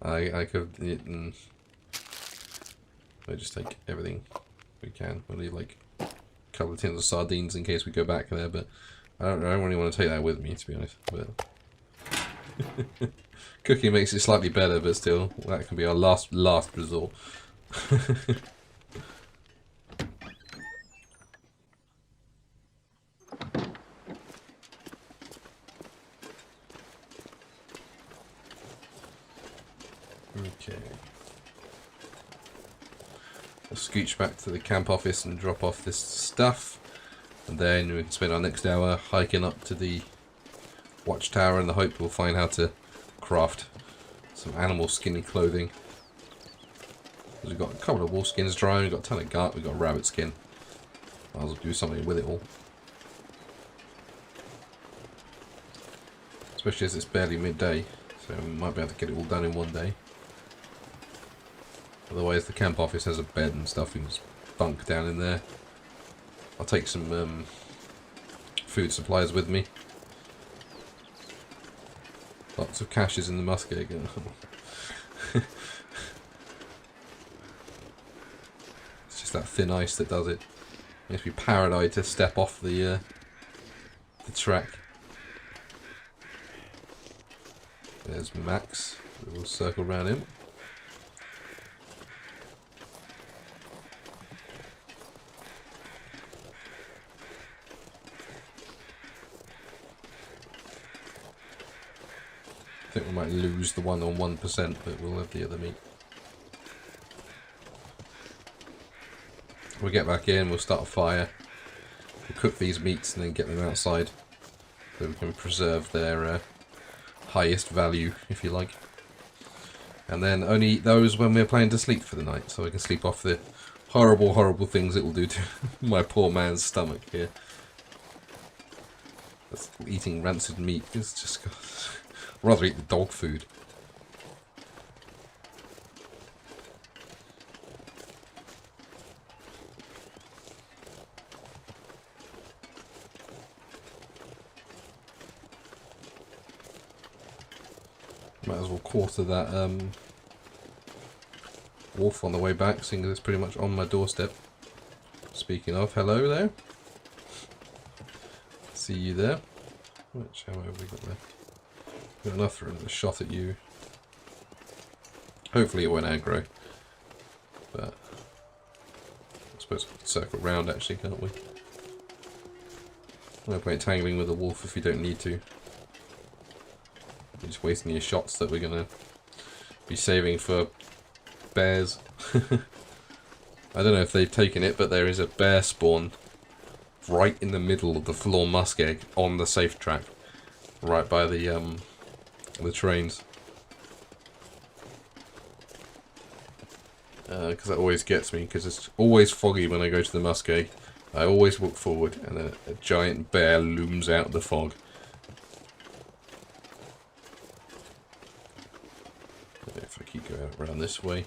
I could eaten... We'll just take everything we can. We'll leave like a couple of tins of sardines in case we go back there, but I don't really want to take that with me, to be honest. But cooking makes it slightly better, but still, that can be our last resort. Okay. I'll scooch back to the camp office and drop off this stuff. And then we can spend our next hour hiking up to the watchtower in the hope we'll find how to craft some animal skinny clothing. We've got a couple of wolf skins drying, we've got a ton of gut, we've got a rabbit skin. Might as well do something with it all. Especially as it's barely midday, so we might be able to get it all done in one day. Otherwise the camp office has a bed and stuff, we can just bunk down in there. I'll take some food supplies with me. Lots of caches in the muskeg. It's just that thin ice that does it. It makes me paranoid to step off the track. There's Max. We'll circle around him. I think we might lose the one on 1%, but we'll have the other meat. We'll get back in, we'll start a fire. We'll cook these meats and then get them outside so we can preserve their highest value, if you like. And then only eat those when we're planning to sleep for the night, so I can sleep off the horrible, horrible things it will do to my poor man's stomach here. That's eating rancid meat is just... I'd rather eat the dog food. Might as well quarter that wolf on the way back, seeing as it's pretty much on my doorstep. Speaking of, hello there. See you there. Which, how have we got there? Got enough for a shot at you. Hopefully it won't aggro. But I suppose we can circle round actually, can't we? No point tangling with a wolf if you don't need to. You're just wasting your shots that we're gonna be saving for bears. I don't know if they've taken it, but there is a bear spawn right in the middle of the floor muskeg on the safe track, right by the trains. Because that always gets me, because it's always foggy when I go to the muskeg. I always walk forward and a giant bear looms out of the fog. If I keep going around this way.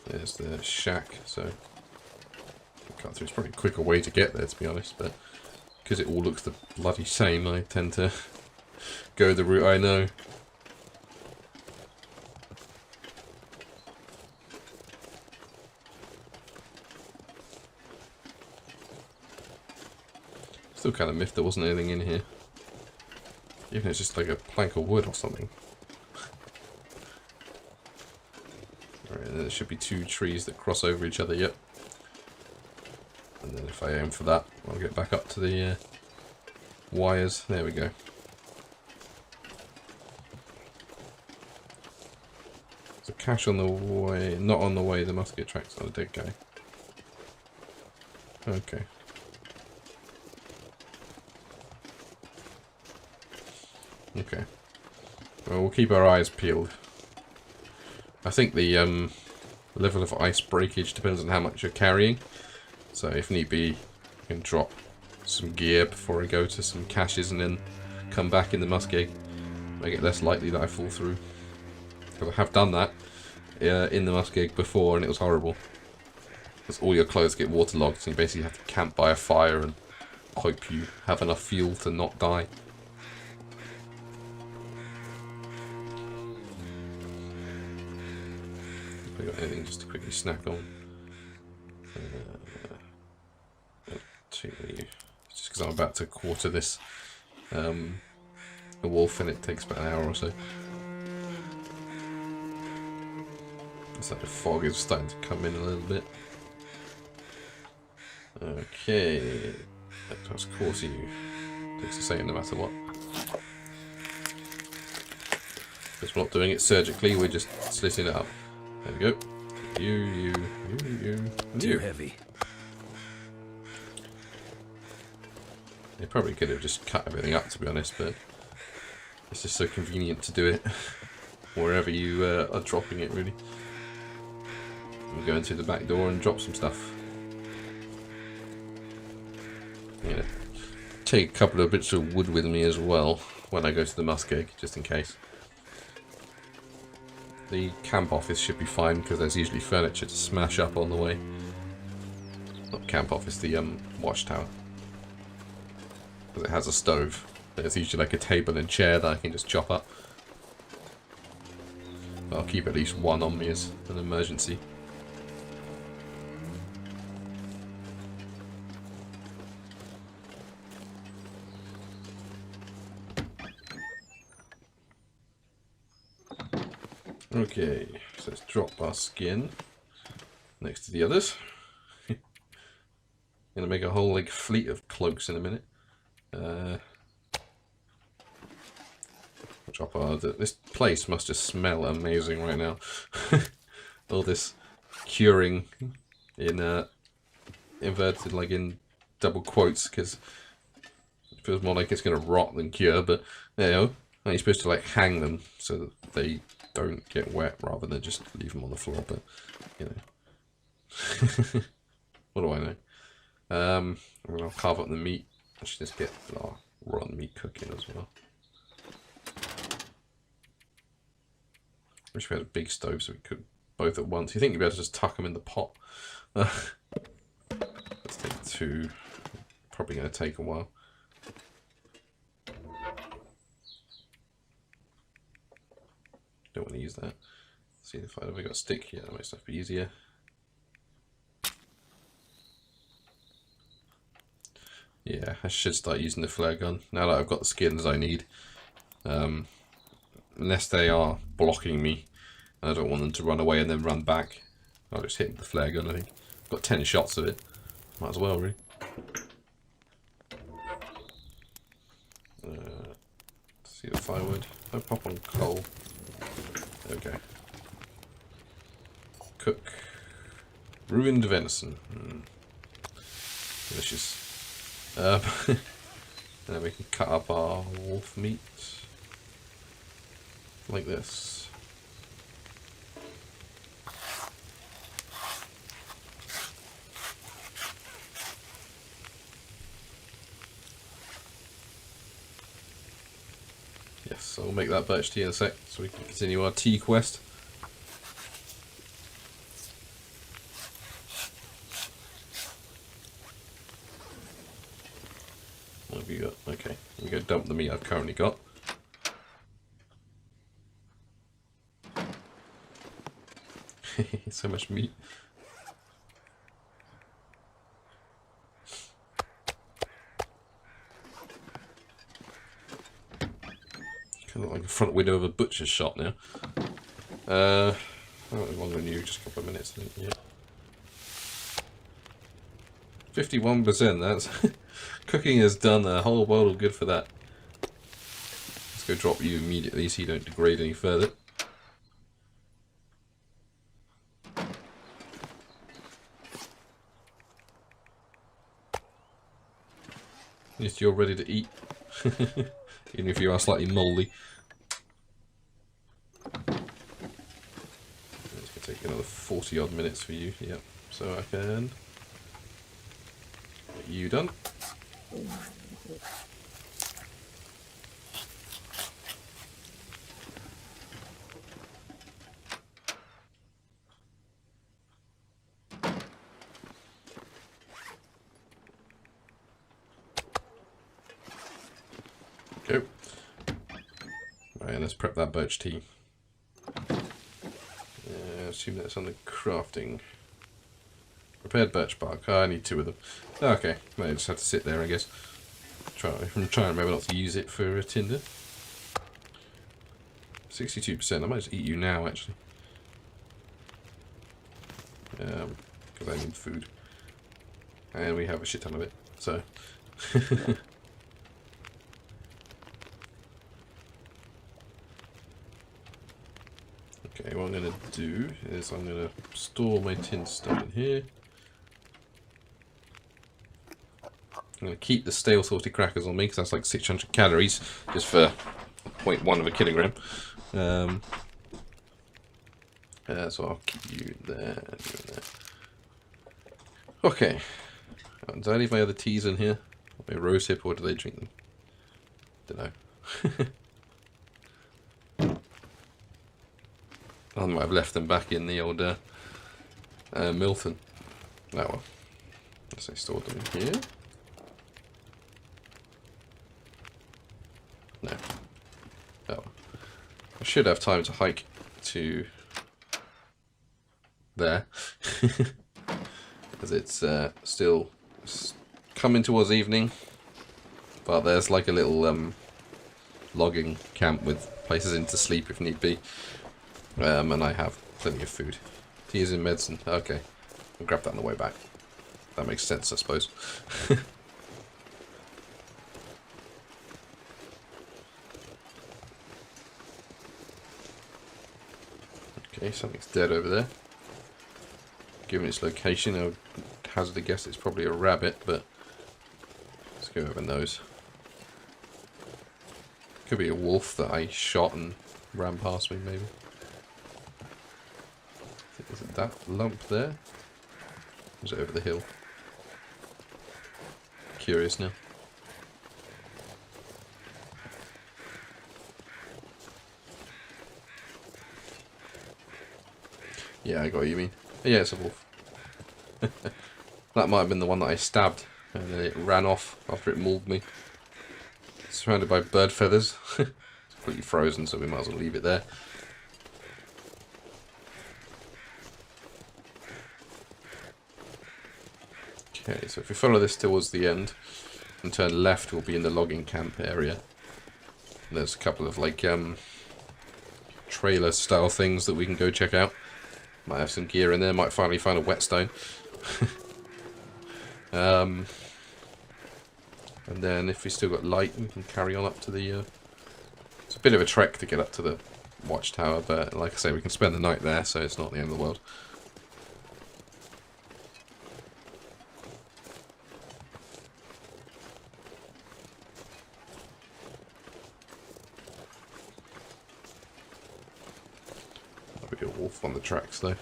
There's the shack, so cut through. It's probably a quicker way to get there, to be honest, but because it all looks the bloody same, I tend to go the route I know. Still kind of miffed there wasn't anything in here. Even if it's just like a plank of wood or something. Alright, and there should be two trees that cross over each other, yep. And then if I aim for that, I'll get back up to the wires. There we go. There's a cache on the way, not on the way, the musket track's not a dead guy. Okay. Okay. Well, we'll keep our eyes peeled. I think the level of ice breakage depends on how much you're carrying. So if need be, I can drop some gear before I go to some caches and then come back in the muskeg. Make it less likely that I fall through. Because I have done that in the muskeg before and it was horrible. Because all your clothes get waterlogged and you basically have to camp by a fire and hope you have enough fuel to not die. Have we got anything just to quickly snack on? Just because I'm about to quarter this a wolf and it takes about an hour or so. It's like the fog is starting to come in a little bit. Okay, let's quarter you. Takes the same no matter what. Because we're not doing it surgically, we're just slitting it up. There we go. You. Too heavy. They probably could have just cut everything up, to be honest, but it's just so convenient to do it wherever you are dropping it, really. And go into the back door and drop some stuff. Yeah. Take a couple of bits of wood with me as well when I go to the muskeg, just in case. The camp office should be fine because there's usually furniture to smash up on the way. Not camp office, the watchtower. Because it has a stove. There's usually like a table and chair that I can just chop up. But I'll keep at least one on me as an emergency. Okay, so let's drop our skin next to the others. Gonna make a whole like fleet of cloaks in a minute. Drop our. This place must just smell amazing right now. All this curing in inverted, like in double quotes, because it feels more like it's gonna rot than cure. But you know, you're supposed to like hang them so that they don't get wet rather than just leave them on the floor. But you know, what do I know? I'll carve up the meat. I should just get our raw meat cooking as well. Wish we had a big stove so we could both at once. You think you'd be able to just tuck them in the pot? Let's take two. Probably going to take a while. Don't want to use that. See if I've ever got a stick. Yeah, that makes stuff be easier. Yeah, I should start using the flare gun now that I've got the skins I need. Unless they are blocking me and I don't want them to run away and then run back, I'll just hit with the flare gun, I think. I've got 10 shots of it. Might as well, really. See the firewood. I'll pop on coal. Okay. Cook. Ruined venison. Delicious. And then we can cut up our wolf meat like this. Yes, so we'll make that birch tea in a sec so we can continue our tea quest. What have you got? Okay, we go dump the meat I've currently got. So much meat. Kind of like the front window of a butcher's shop now. How long than you? Just a couple of minutes, I think. Yeah. 51%. That's cooking has done a whole world of good for that. Let's go drop you immediately so you don't degrade any further. At least you're ready to eat, even if you are slightly mouldy. It's going to take another 40 odd minutes for you, yep. So I can get you done. Go. Right, let's prep that birch tea. Assume that's under crafting. Prepared birch bark. Oh, I need 2 of them. Okay, I just have to sit there, I guess. I'm trying to remember not to use it for tinder. 62%. I might just eat you now, actually. Because I need food. And we have a shit ton of it, so... Okay, what I'm going to do is I'm going to store my tin stuff in here. I'm going to keep the stale salty crackers on me because that's like 600 calories just for 0.1 of a kilogram. So I'll keep you there. Okay. Did I leave my other teas in here? My rosehip, or do they drink them? Don't know. I might have left them back in the old Milton. Oh well. Guess I stored them in here. No. Oh well. I should have time to hike to there. As it's still coming towards evening. But there's like a little logging camp with places in to sleep if need be. And I have plenty of food. Tea is in medicine. Okay. I'll grab that on the way back. That makes sense, I suppose. Okay, something's dead over there. Given its location, I would hazard a guess it's probably a rabbit, but let's go over nose. Could be a wolf that I shot and ran past me, maybe. Is it that lump there? Or is it over the hill? Curious now. Yeah, I got what you mean. Yeah, it's a wolf. That might have been the one that I stabbed, and then it ran off after it mauled me. Surrounded by bird feathers. It's completely frozen, so we might as well leave it there. Okay, so if we follow this towards the end and turn left, we'll be in the logging camp area. And there's a couple of like trailer style things that we can go check out. Might have some gear in there, might finally find a whetstone. And then if we still got light, we can carry on up to the... It's a bit of a trek to get up to the watchtower, but like I say, we can spend the night there, so it's not the end of the world. There'll be a wolf on the tracks, though.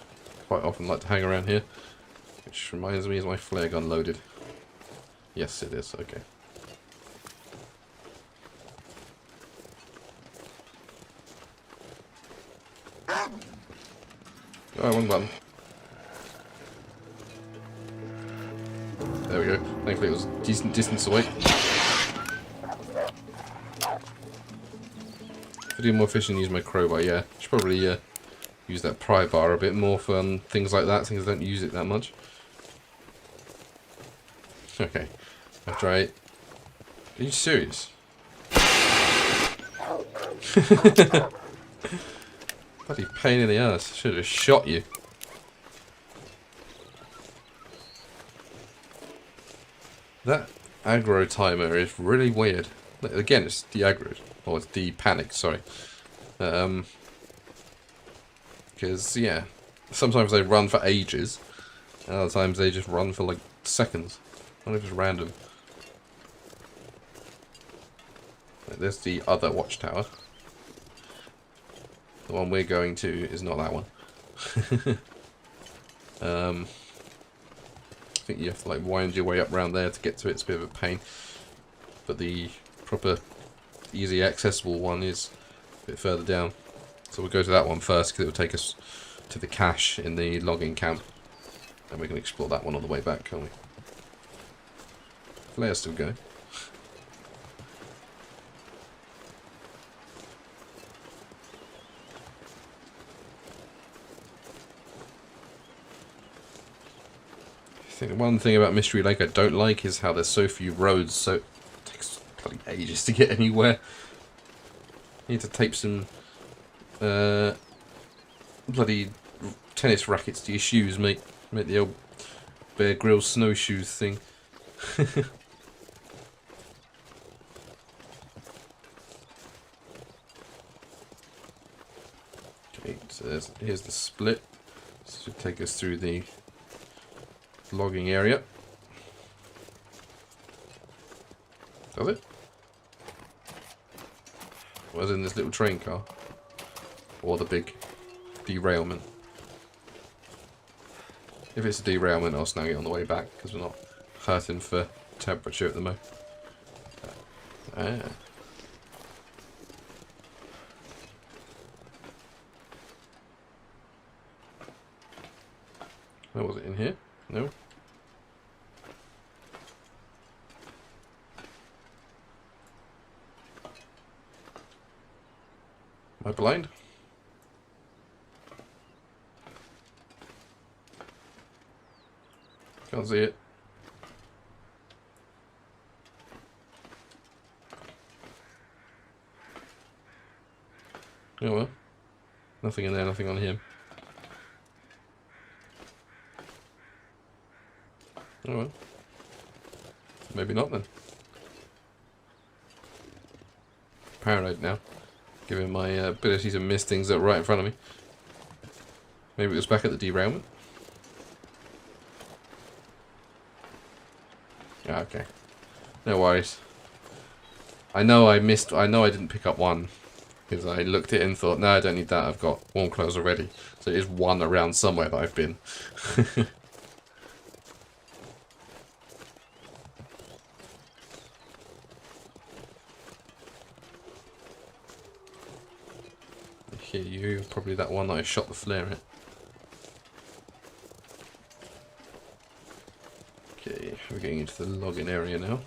Quite often like to hang around here. Which reminds me, is my flare gun loaded? Yes, it is. Okay. Oh, wrong button. There we go. Thankfully it was a decent distance away. If I do more fishing, use my crowbar, yeah. Should probably use that pry bar a bit more for things like that, since I don't use it that much. Okay. After I... Are you serious? Bloody pain in the ass. I should have shot you. That aggro timer is really weird. Again, it's de-aggroed. Or it's de-panicked, sorry. Because, yeah, sometimes they run for ages. Other times they just run for, like, seconds. I wonder if it's random. There's the other watchtower. The one we're going to is not that one. I think you have to like wind your way up around there to get to it. It's a bit of a pain. But the proper, easy accessible one is a bit further down. So we'll go to that one first because it will take us to the cache in the logging camp. And we can explore that one on the way back, can't we? Flare's still going. I think the one thing about Mystery Lake I don't like is how there's so few roads, so it takes bloody ages to get anywhere. You need to tape some bloody tennis rackets to your shoes, mate. Make the old Bear Grylls snowshoes thing. Okay, so here's the split. This should take us through the logging area. Does it? Was in this little train car? Or the big derailment? If it's a derailment, I'll snag it on the way back because we're not hurting for temperature at the moment. Ah. Oh, was it in here? No. Am I blind? Can't see it. Oh well. Nothing in there, nothing on him. Oh well. Maybe not then. Paranoid now. Given my ability to miss things that are right in front of me. Maybe it was back at the derailment. Yeah, okay. No worries. I know I didn't pick up one. Because I looked at it and thought, no, I don't need that. I've got warm clothes already. So it is one around somewhere that I've been. Here, you probably that one that I shot the flare at. Okay, we're getting into the logging area now.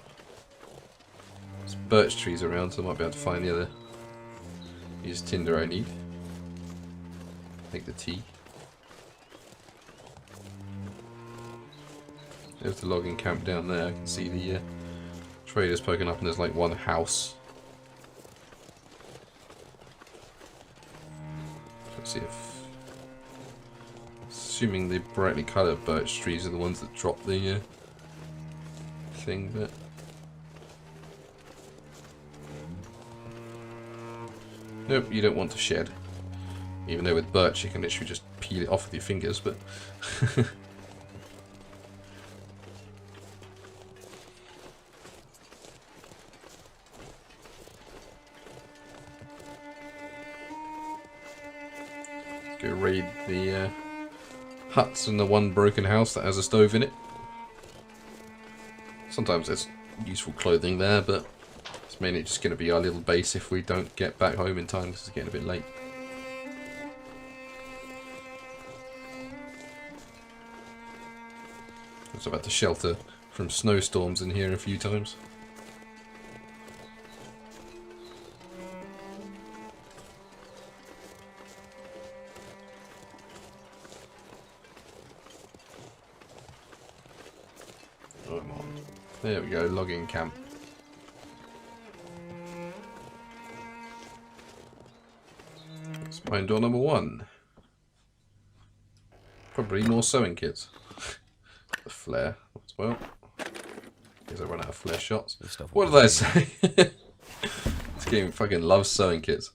There's birch trees around, so I might be able to find the other. Use tinder I need. Make the tea. There's the logging camp down there. I can see the traders poking up, and there's like one house. Let's see if. Assuming the brightly coloured birch trees are the ones that drop the thing, but. Nope, you don't want to shed. Even though with birch you can literally just peel it off with your fingers, but... Let's go raid the huts and the one broken house that has a stove in it. Sometimes there's useful clothing there, but... It's mainly just going to be our little base if we don't get back home in time because it's getting a bit late. I was about to shelter from snowstorms in here a few times. Oh, come on. There we go, logging camp. Mine door number 1. Probably more sewing kits. The flare as well. Because I run out of flare shots. What did I say? This game fucking loves sewing kits.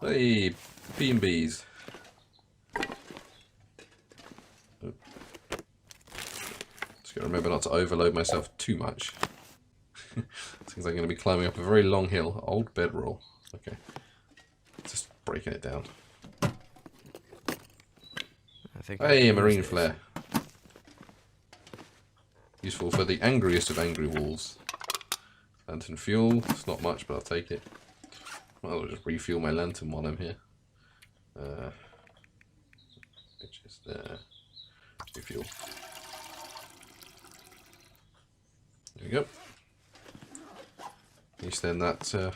Hey, B&Bs. Just gotta remember not to overload myself too much. Seems like I'm gonna be climbing up a very long hill. Old bedroll. Okay. Just breaking it down. Hey, a marine flare. Useful for the angriest of angry walls. Lantern fuel. It's not much, but I'll take it. Might as well just refuel my lantern while I'm here. Which is there. Refuel. There we go. At least then that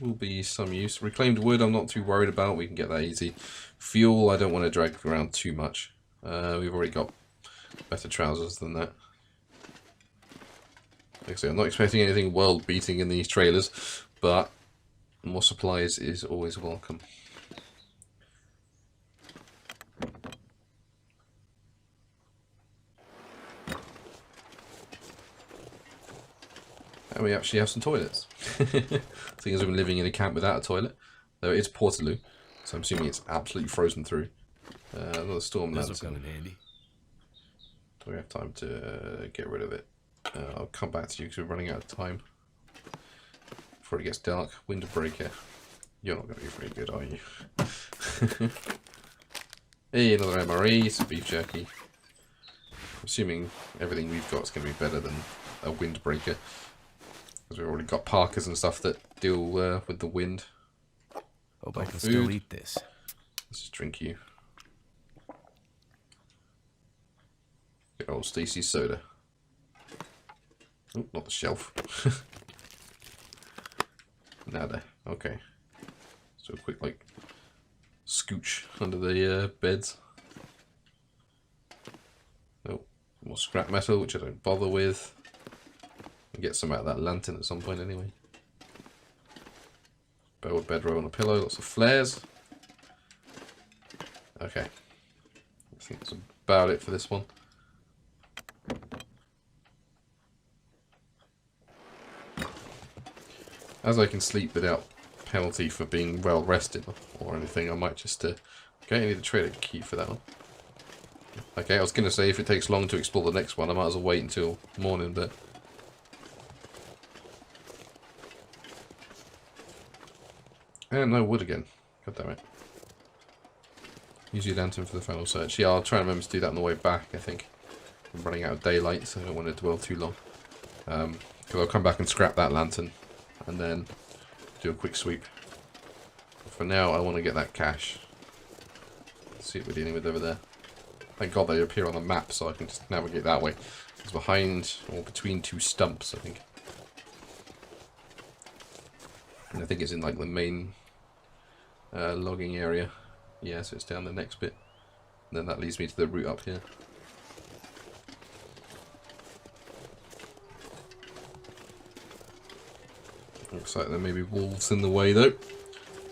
will be some use. Reclaimed wood I'm not too worried about, we can get that easy. Fuel I don't want to drag around too much. We've already got better trousers than that. Like I say, I'm not expecting anything world beating in these trailers, but more supplies is always welcome. And we actually have some toilets. Seeing as we've been living in a camp without a toilet. Though it is Portaloo, so I'm assuming it's absolutely frozen through. Another storm lantern. Do we have time to get rid of it? I'll come back to you because we're running out of time. before it gets dark. Windbreaker. You're not going to be very good, are you? Hey, another MRE, some beef jerky. Assuming everything we've got is going to be better than a windbreaker. Because we've already got parkers and stuff that deal with the wind. Hope I can still eat this. Let's just drink you. Good old Stacy's soda. Oh, not the shelf. Nada. Okay. So a quick, like, scooch under the beds. Oh, more scrap metal, which I don't bother with. I'll get some out of that lantern at some point anyway. Old bedroll and a pillow, lots of flares. Okay. I think that's about it for this one. As I can sleep without penalty for being well rested or anything, I might just... okay, I need a trader key for that one. Okay, I was going to say if it takes long to explore the next one, I might as well wait until morning, but... And no wood again. God damn it. Use your lantern for the final search. Yeah, I'll try and remember to do that on the way back, I think. I'm running out of daylight, so I don't want to dwell too long. Because I'll come back and scrap that lantern, and then do a quick sweep. But for now, I want to get that cache. Let's see what we're dealing with over there. Thank God they appear on the map, so I can just navigate that way. It's behind, or between two stumps, I think. And I think it's in like the main logging area. Yeah, so it's down the next bit. And then that leads me to the route up here. Looks like there may be wolves in the way though.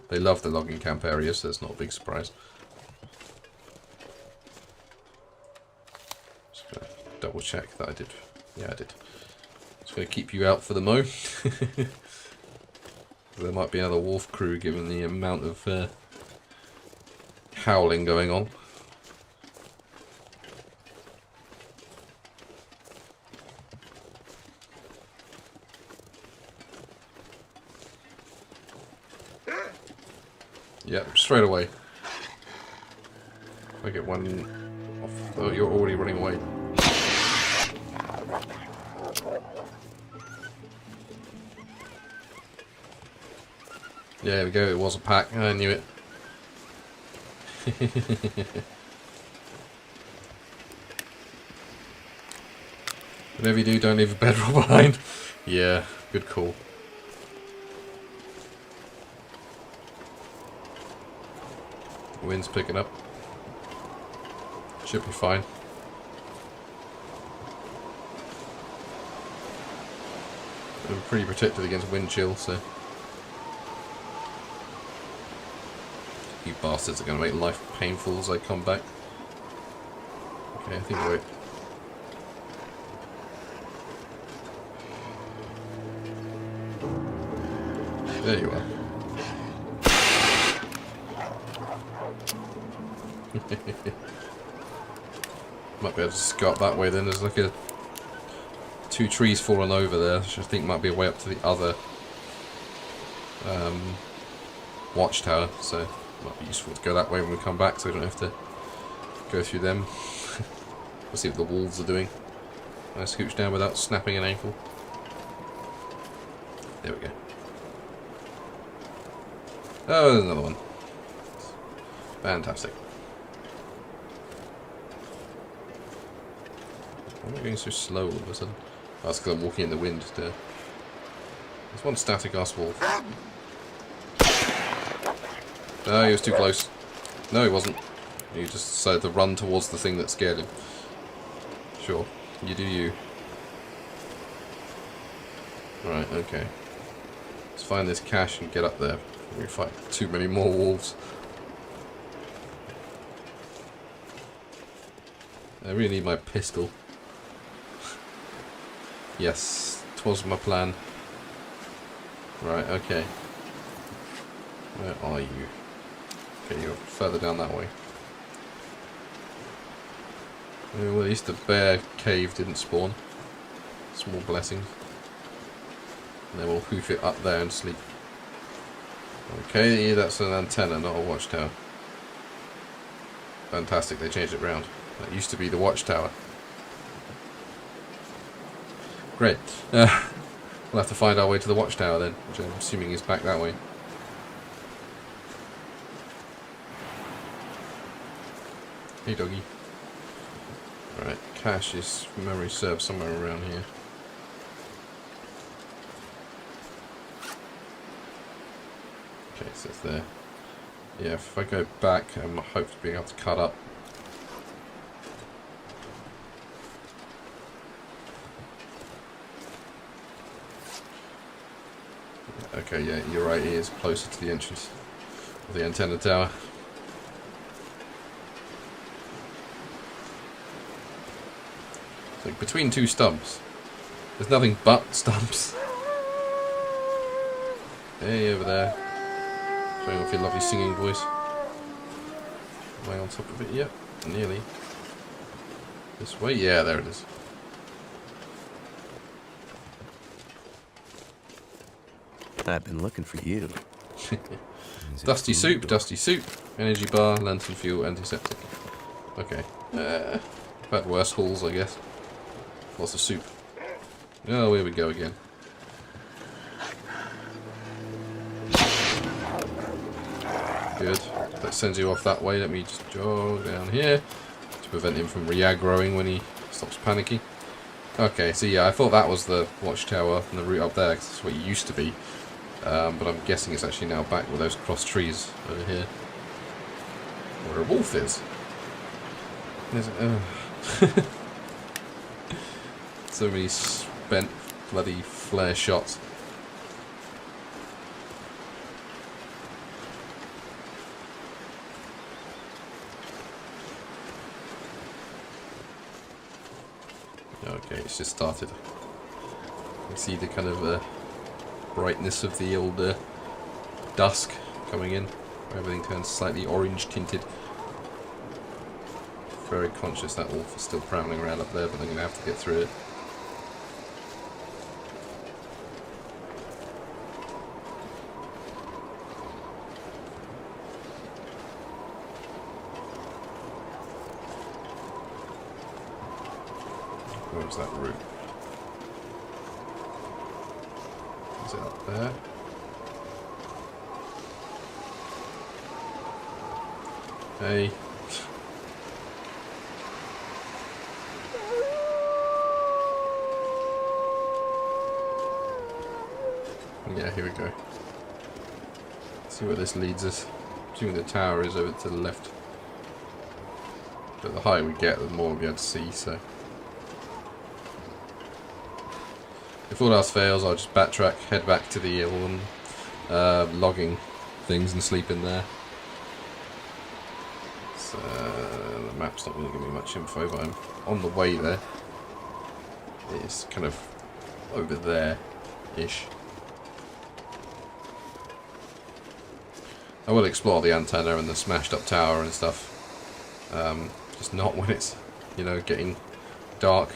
They love the logging camp area, so that's not a big surprise. Just gonna double check that I did. Yeah, I did. Just gonna keep you out for the mo. There might be another wolf crew given the amount of howling going on. Yep, straight away. I get one off. Oh, you're already running away. Yeah, there we go, it was a pack. I knew it. Whatever you do, don't leave a bedroll behind. Yeah, good call. The wind's picking up. Should be fine. I'm pretty protected against wind chill, so... You bastards are going to make life painful as I come back. Okay, I think we're... There you are. Might be able to scout that way then. There's like a... 2 trees fallen over there, which I think might be a way up to the other... watchtower, so... Might be useful to go that way when we come back, so we don't have to go through them. We'll see what the wolves are doing. I scooch down without snapping an ankle. There we go. Oh, there's another one. Fantastic. Why am I going so slow all of a sudden? Oh, that's because I'm walking in the wind. There's one static ass wolf. No, he was too close. No, he wasn't. He just decided to run towards the thing that scared him. Sure, you do you. Right, okay. Let's find this cache and get up there. We fight too many more wolves. I really need my pistol. Yes, 'twas my plan. Right, okay. Where are you? Okay, you're further down that way. Well, at least the bear cave didn't spawn. Small blessings. And then we'll hoof it up there and sleep. Okay, that's an antenna, not a watchtower. Fantastic, they changed it round. That used to be the watchtower. Great. We'll have to find our way to the watchtower then, which I'm assuming is back that way. Hey doggy. Alright, cache is memory served somewhere around here. Okay, so it's there. Yeah, if I go back, I'm hoping to be able to cut up. Okay, yeah, you're right, he is closer to the entrance of the antenna tower. It's like between two stumps. There's nothing but stumps. Hey, over there. Showing off your lovely singing voice. Am I on top of it? Yep, nearly. This way? Yeah, there it is. I've been looking for you. Dusty soup, energy bar, lantern fuel, antiseptic. Okay. I've had worse hauls, I guess. Lots of soup. Oh, here we go again. Good. That sends you off that way. Let me just jog down here to prevent him from re-aggroing when he stops panicking. Okay, so yeah, I thought that was the watchtower and the route up there, 'cause that's what it used to be. But I'm guessing it's actually now back with those cross trees over here. Where a wolf is. There's, so many spent bloody flare shots. Okay, it's just started. You can see the kind of brightness of the old dusk coming in. Everything turns slightly orange tinted. Very conscious that wolf is still prowling around up there, but I'm going to have to get through it. Where's that route? Is it up there? Hey. Yeah, here we go. Let's see where this leads us. Assuming the tower is over to the left. But the higher we get, the more we'll be able to see, so. If all else fails, I'll just backtrack, head back to the logging things and sleep in there. So, the map's not going to give me much info, but I'm on the way there. It's kind of over there-ish. I will explore the antenna and the smashed up tower and stuff. Just not when it's, you know, getting dark.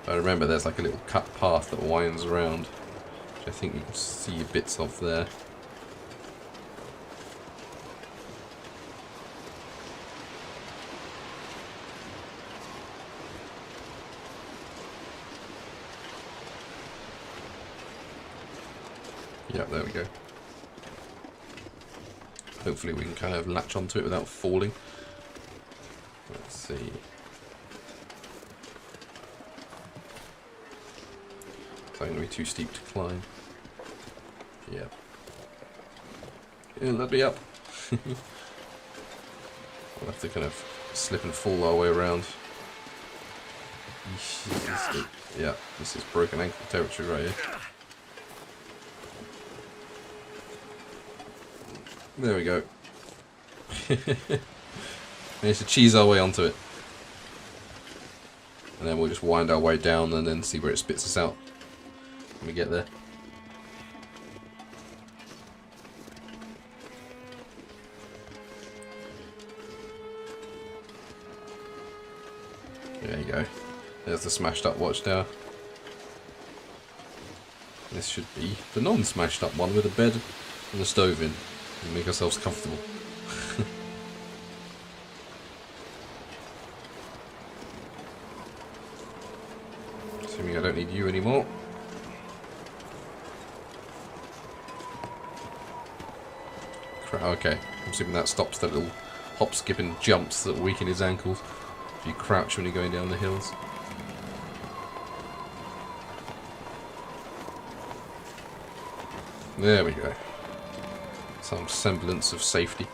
I remember there's like a little cut path that winds around, which I think you can see bits of there. Yep, there we go. Hopefully we can kind of latch onto it without falling. Let's see. It's not going to be too steep to climb. Yep. Yeah, let me up. We'll have to kind of slip and fall our way around. Yeah, this is broken ankle territory right here. There we go. Managed to cheese our way onto it. And then we'll just wind our way down and then see where it spits us out when we get there. There you go. There's the smashed up watchtower. This should be the non-smashed up one with a bed and a stove in. And make ourselves comfortable. Assuming I don't need you anymore. Okay, I'm assuming that stops the little hop, skip and jumps that weaken his ankles if you crouch when you're going down the hills. There we go. Some semblance of safety.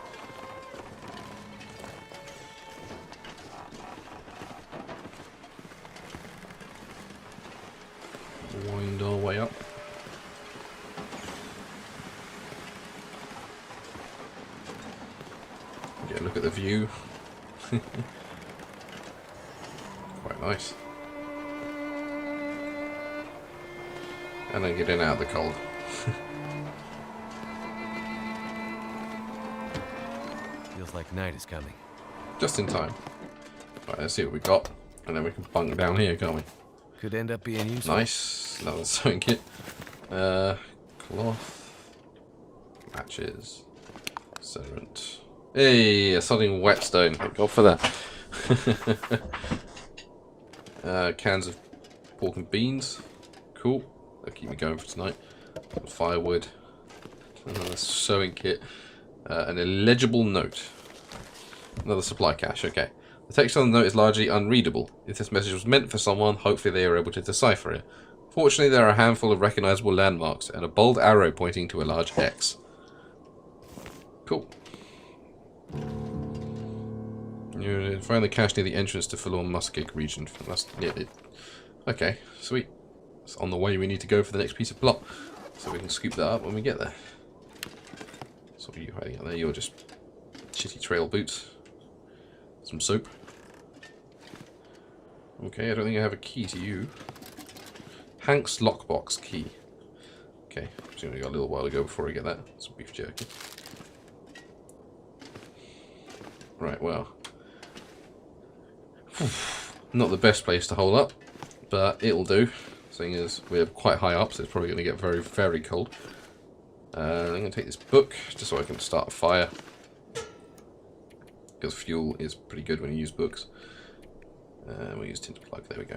Wind our way up. Get a look at the view. Quite nice. And then get in out of the cold. Feels like night is coming. Just in time. Right, let's see what we got. And then we can bunk down here, can't we? Could end up being useful. Nice. Another sewing kit. Cloth. Matches. Servant. Hey, a sodding whetstone. Thank God for that. Cans of pork and beans. Cool. That'll keep me going for tonight. Some firewood. Another sewing kit. An illegible note. Another supply cache. Okay. The text on the note is largely unreadable. If this message was meant for someone, hopefully they are able to decipher it. Fortunately, there are a handful of recognizable landmarks and a bold arrow pointing to a large X. Cool. You find the cache near the entrance to Forlorn Muskeg region. Okay, sweet. It's on the way we need to go for the next piece of plot. So we can scoop that up when we get there. So what are you hiding out there? You're just shitty trail boots. Some soap. Okay, I don't think I have a key to you. Hank's lockbox key. Okay, presumably got a little while to go before I get that. Some beef jerky. Right, well. Not the best place to hold up, but it'll do. Seeing as we're quite high up, so it's probably going to get very, very cold. I'm going to take this book, just so I can start a fire. Because fuel is pretty good when you use books. We'll use tinder plug, there we go.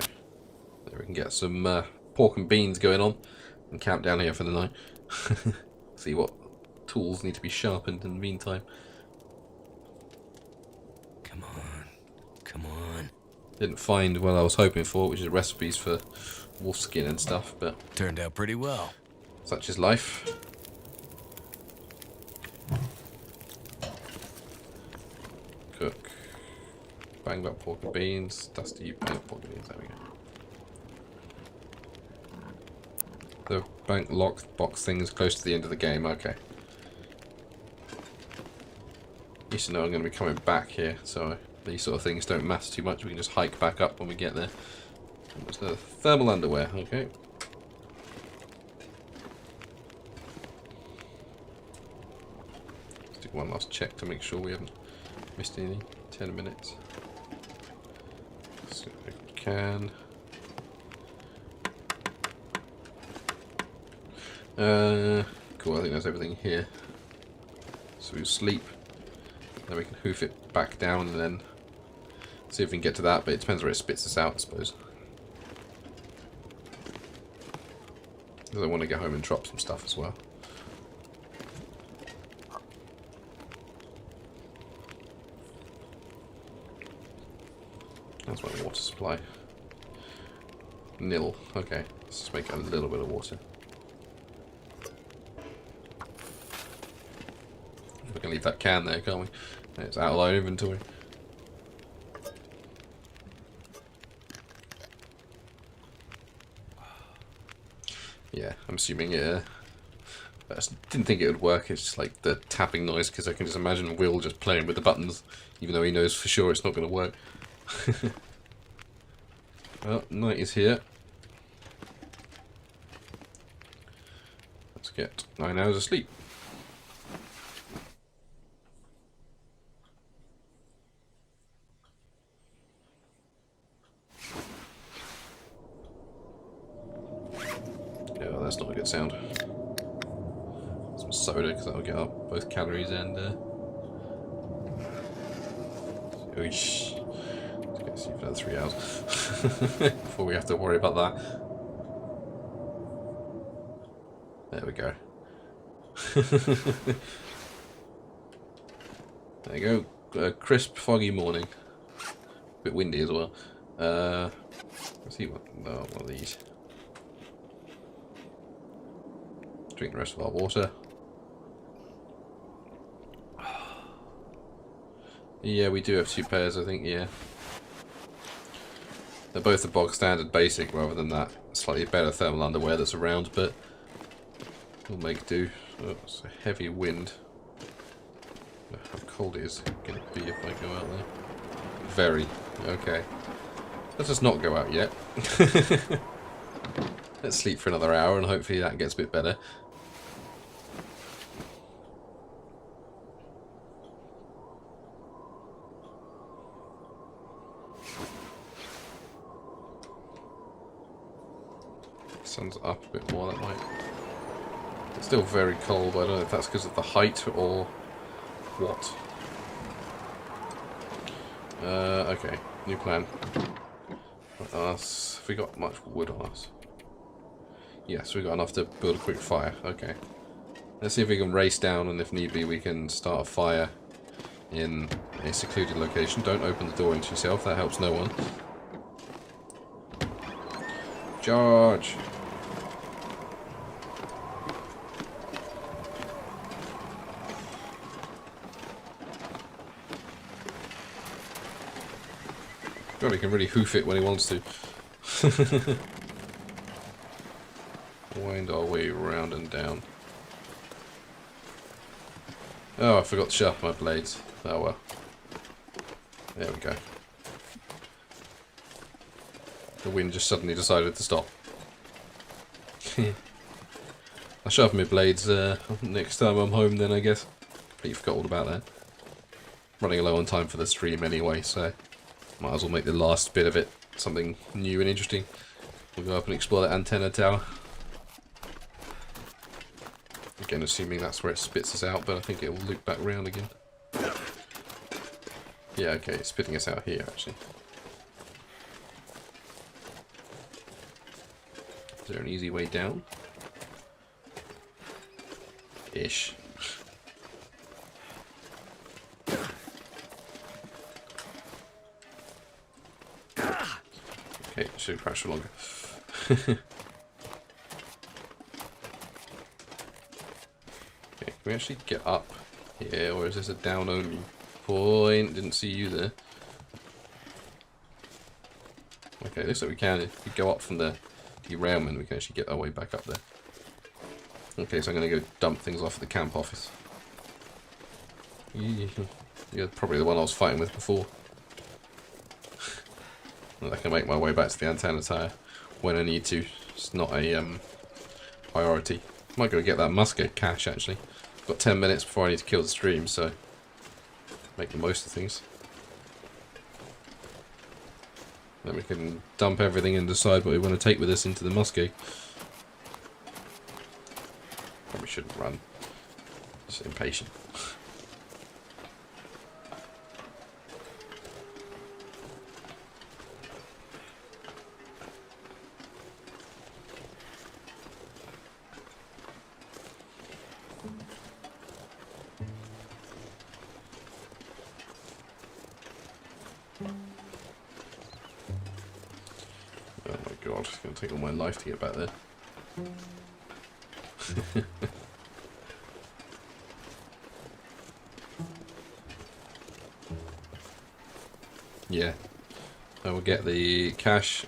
There we can get some pork and beans going on. And camp down here for the night. See what tools need to be sharpened in the meantime. Come on. Come on. Didn't find what I was hoping for, which is recipes for wolf skin and stuff, but Turned out pretty well. such is life. Cook. Banged up pork and beans. Dusty banged pork and beans. There we go. The bank lock box thing is close to the end of the game. Okay. At least I know I'm going to be coming back here, so these sort of things don't matter too much. We can just hike back up when we get there. What's the thermal underwear? Okay. Let's do one last check to make sure we haven't missed anything. 10 minutes. So we can. Cool, I think that's everything here. So we'll sleep. Then we can hoof it back down and then see if we can get to that, but it depends where it spits us out, I suppose. Because I want to get home and drop some stuff as well. That's my water supply. Nil. Okay, let's just make a little bit of water. We can leave that can there, can't we? It's out of our inventory. Yeah, I'm assuming it. I didn't think it would work. It's just like the tapping noise, because I can just imagine Will just playing with the buttons, even though he knows for sure it's not going to work. Well, night is here. Let's get 9 hours of sleep. that's not a good sound. Some soda, because that'll get up both calories and Oosh. Okay, see for another 3 hours before we have to worry about that. There we go. There you go. A crisp, foggy morning. A bit windy as well. Let's see what. One of these. Drink the rest of our water. Yeah, we do have 2 pairs, I think, yeah. They're both the bog standard basic rather than that slightly better thermal underwear that's around, but we'll make do. Oh, it's a heavy wind. How cold it is going to be if I go out there? Very. Okay. Let's just not go out yet. Let's sleep for another hour and hopefully that gets a bit better. Sun's up a bit more, that might... It's still very cold, but I don't know if that's because of the height or what. Okay, new plan. Have we got much wood on us? Yes, we got enough to build a quick fire. Okay. Let's see if we can race down, and if need be, we can start a fire in a secluded location. Don't open the door into yourself, that helps no one. Charge! God, he can really hoof it when he wants to. Wind our way round and down. Oh, I forgot to sharpen my blades. Oh well. There we go. The wind just suddenly decided to stop. I'll sharpen my blades next time I'm home then, I guess. Completely forgot all about that. Running low on time for the stream anyway, so might as well make the last bit of it something new and interesting. We'll go up and explore that antenna tower. Again, assuming that's where it spits us out, but I think it will loop back round again. Yeah, okay, it's spitting us out here, actually. Is there an easy way down? Ish. Okay, should crash for longer. Okay, can we actually get up here, or is this a down only point? Didn't see you there. Okay, looks like we can. If we go up from the derailment, we can actually get our way back up there. Okay, so I'm going to go dump things off at the camp office. You're probably the one I was fighting with before. I can make my way back to the antenna tower when I need to. It's not a priority. Might go get that musket cache actually. Got 10 minutes before I need to kill the stream, so make the most of things. Then we can dump everything and decide what we want to take with us into the musket. Probably shouldn't run. Just impatient. It's going to take all my life to get back there. Yeah. I will get the cash,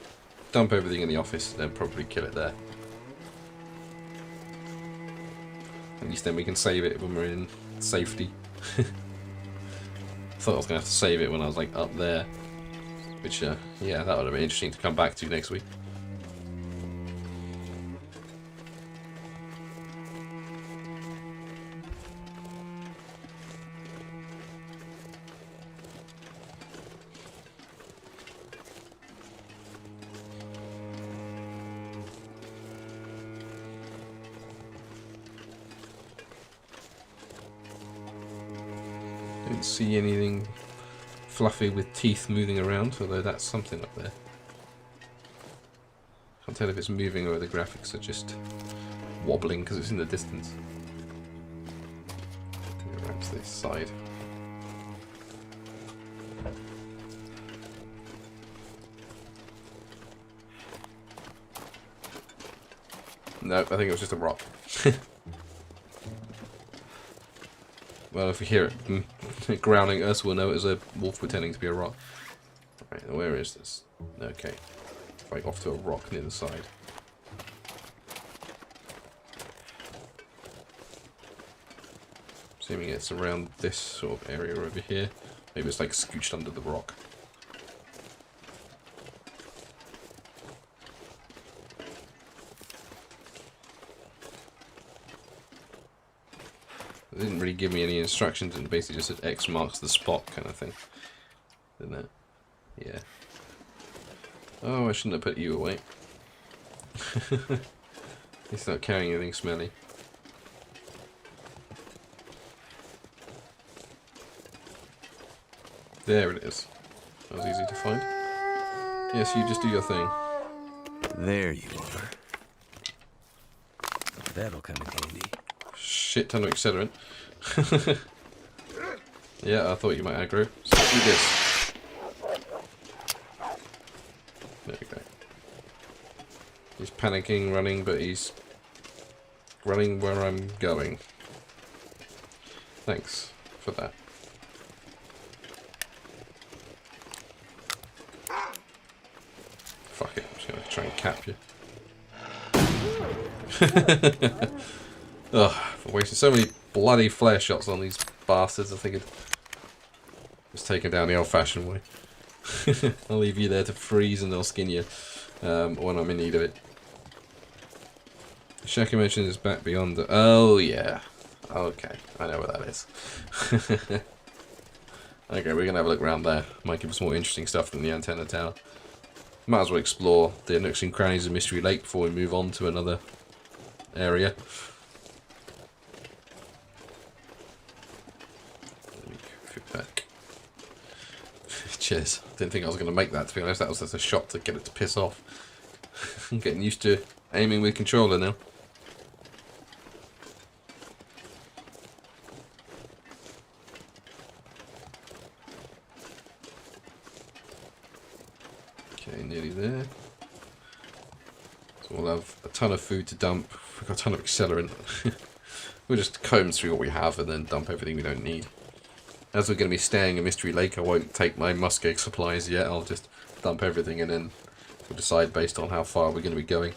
dump everything in the office, then probably kill it there. At least then we can save it when we're in safety. Thought I was going to have to save it when I was like up there. Which, yeah, that would have been interesting to come back to next week. Can't see anything fluffy with teeth moving around, although that's something up there. Can't tell if it's moving or the graphics are just wobbling because it's in the distance. Go around to this side. No, I think it was just a rock. Well, if we hear it growling at us, we'll know it was a wolf pretending to be a rock. Right, where is this? Okay. Right off to a rock near the side. Assuming it's around this sort of area over here. Maybe it's like scooched under the rock. It didn't really give me any instructions, and basically just said X marks the spot kind of thing. Didn't it? Yeah. Oh, I shouldn't have put you away. He's not carrying anything smelly. There it is. That was easy to find. Yes, you just do your thing. There you are. That'll come in handy. Shit ton of accelerant. Yeah, I thought you might aggro. So do this. There we go. He's panicking, running, but he's running where I'm going. Thanks for that. Fuck it, I'm just gonna try and cap you. Ugh, I'm wasting so many bloody flare shots on these bastards. I think it was taken down the old-fashioned way. I'll leave you there to freeze and they'll skin you when I'm in need of it. Shaki mentioned is back beyond the... Oh, yeah. Okay, I know where that is. Okay, we're going to have a look around there. Might give us more interesting stuff than the antenna tower. Might as well explore the nooks and crannies of Mystery Lake before we move on to another area. Let me fit back. Cheers. Didn't think I was going to make that, to be honest. That was just a shot to get it to piss off. I'm getting used to aiming with controller now. Okay, nearly there. So we'll have a ton of food to dump. We've got a ton of accelerant. We'll just comb through what we have and then dump everything we don't need. As we're going to be staying in Mystery Lake, I won't take my muskeg supplies yet. I'll just dump everything and then we'll decide based on how far we're going to be going.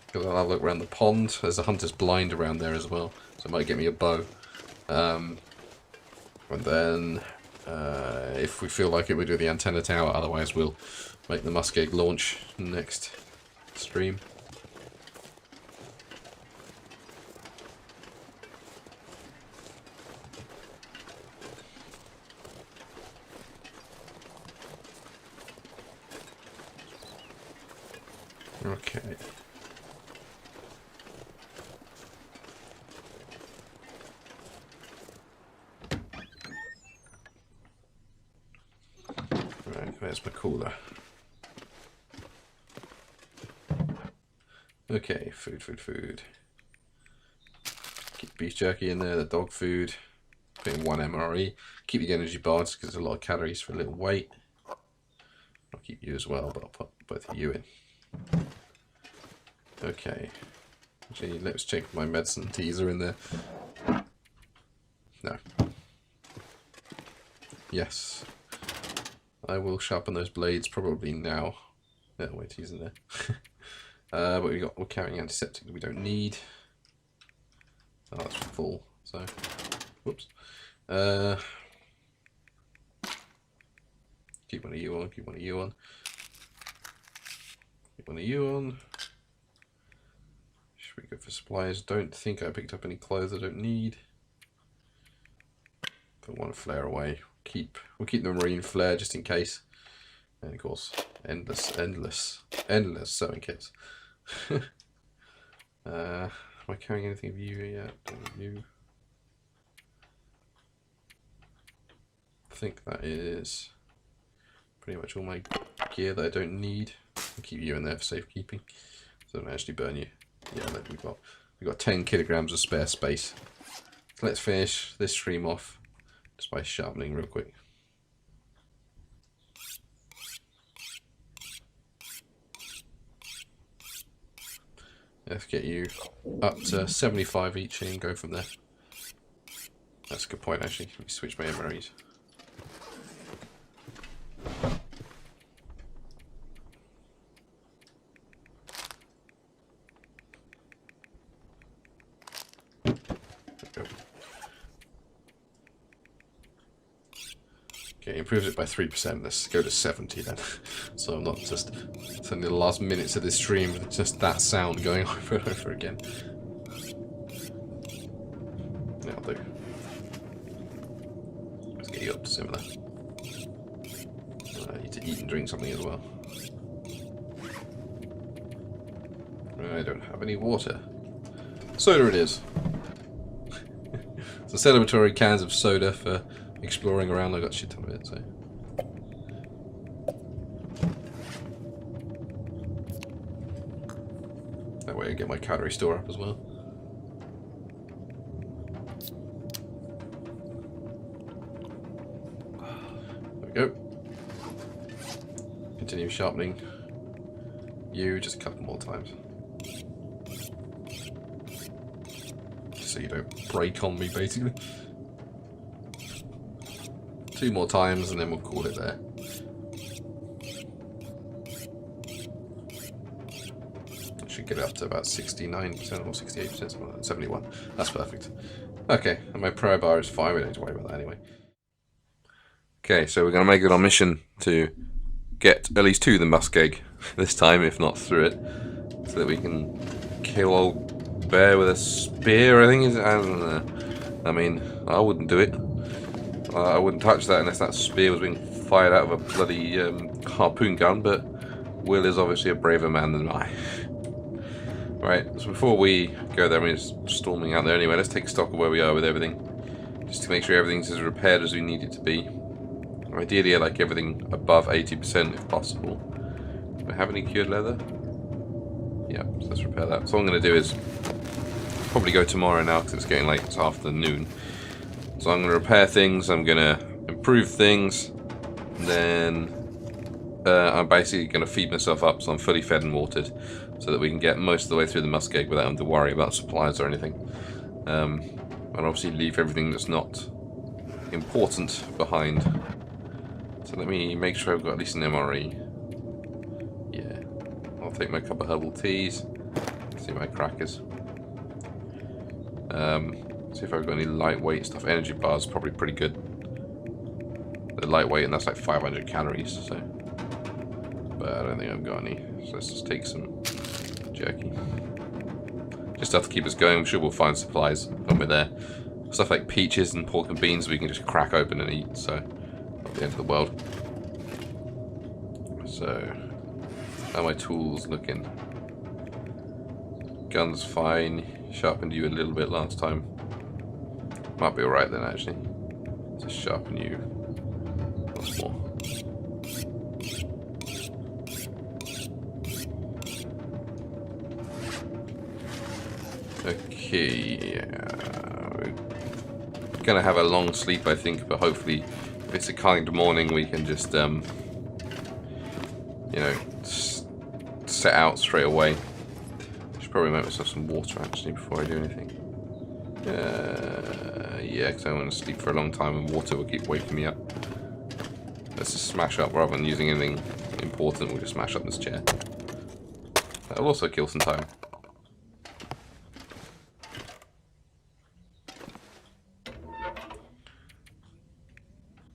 Because I'll have a look around the pond. There's a hunter's blind around there as well, so it might get me a bow. And then, if we feel like it, we'll do the antenna tower. Otherwise, we'll make the muskeg launch next stream. Okay. Right, there's my cooler. Okay, food. Keep beef jerky in there, the dog food. Put in 1 MRE. Keep the energy bars because there's a lot of calories for a little weight. I'll keep you as well, but I'll put both of you in. Okay. Actually, let's check my medicine teaser in there. No. Yes. I will sharpen those blades probably now. Yeah, wait, he's in there. But we're carrying antiseptic that we don't need. Oh, that's full. So, whoops. Keep one of you on. Keep one of you on. Keep one of you on. Should we go for supplies? Don't think I picked up any clothes I don't need. Put one flare away. We'll keep the marine flare just in case. And of course, endless sewing kits. Am I carrying anything of you yet? You. think that is pretty much all my gear that I don't need. I'll keep you in there for safekeeping, so I don't actually burn you. Yeah, look, we've got 10 kilograms of spare space. So let's finish this stream off just by sharpening real quick. Let's get you up to 75 each and go from there. That's a good point, actually. Let me switch my MREs. Okay, improves it by 3%. Let's go to 70 then. So I'm not just spending the last minutes of this stream with just that sound going over and over again. That'll do. Let's get you up to similar. I need to eat and drink something as well. I don't have any water. Soda it is. So celebratory cans of soda for exploring around. I got shit ton of it, so. That way I get my calorie store up as well. There we go. Continue sharpening you just a couple more times. So you don't break on me, basically. 2 more times and then we'll call it there. I should get up to about 69% or 68%, something like that. 71. That's perfect. Okay, and my prayer bar is fine. We don't need to worry about that anyway. Okay, so we're going to make it our mission to get at least 2 of the muskeg this time, if not through it, so that we can kill old bear with a spear, I think. I don't know. I mean, I wouldn't do it. I wouldn't touch that unless that spear was being fired out of a bloody harpoon gun, but Will is obviously a braver man than I. Right, so before we go there, we're just storming out there anyway, let's take stock of where we are with everything, just to make sure everything's as repaired as we need it to be. Ideally I like everything above 80% if possible. Do I have any cured leather? Yeah, so let's repair that. So what I'm going to do is probably go tomorrow now because it's getting late, it's afternoon. So I'm going to repair things, I'm going to improve things, and then I'm basically going to feed myself up so I'm fully fed and watered, so that we can get most of the way through the muskeg without having to worry about supplies or anything. And obviously leave everything that's not important behind. So let me make sure I've got at least an MRE. Yeah, I'll take my cup of herbal teas, see my crackers. See if I've got any lightweight stuff. Energy bars probably pretty good. They're lightweight and that's like 500 calories, so. But I don't think I've got any. So let's just take some jerky. Just stuff to keep us going. I'm sure we'll find supplies when we're there. Stuff like peaches and pork and beans we can just crack open and eat, so not the end of the world. So, how are my tools looking? Gun's fine. Sharpened you a little bit last time. Might be alright then, actually. Just sharpen you once more. Okay, yeah. We're gonna have a long sleep, I think, but hopefully, if it's a kind morning, we can just, you know, set out straight away. I should probably make myself some water, actually, before I do anything. Yeah, because I want to sleep for a long time and water will keep waking me up. Let's just smash up rather than using anything important. We'll just smash up this chair. That'll also kill some time.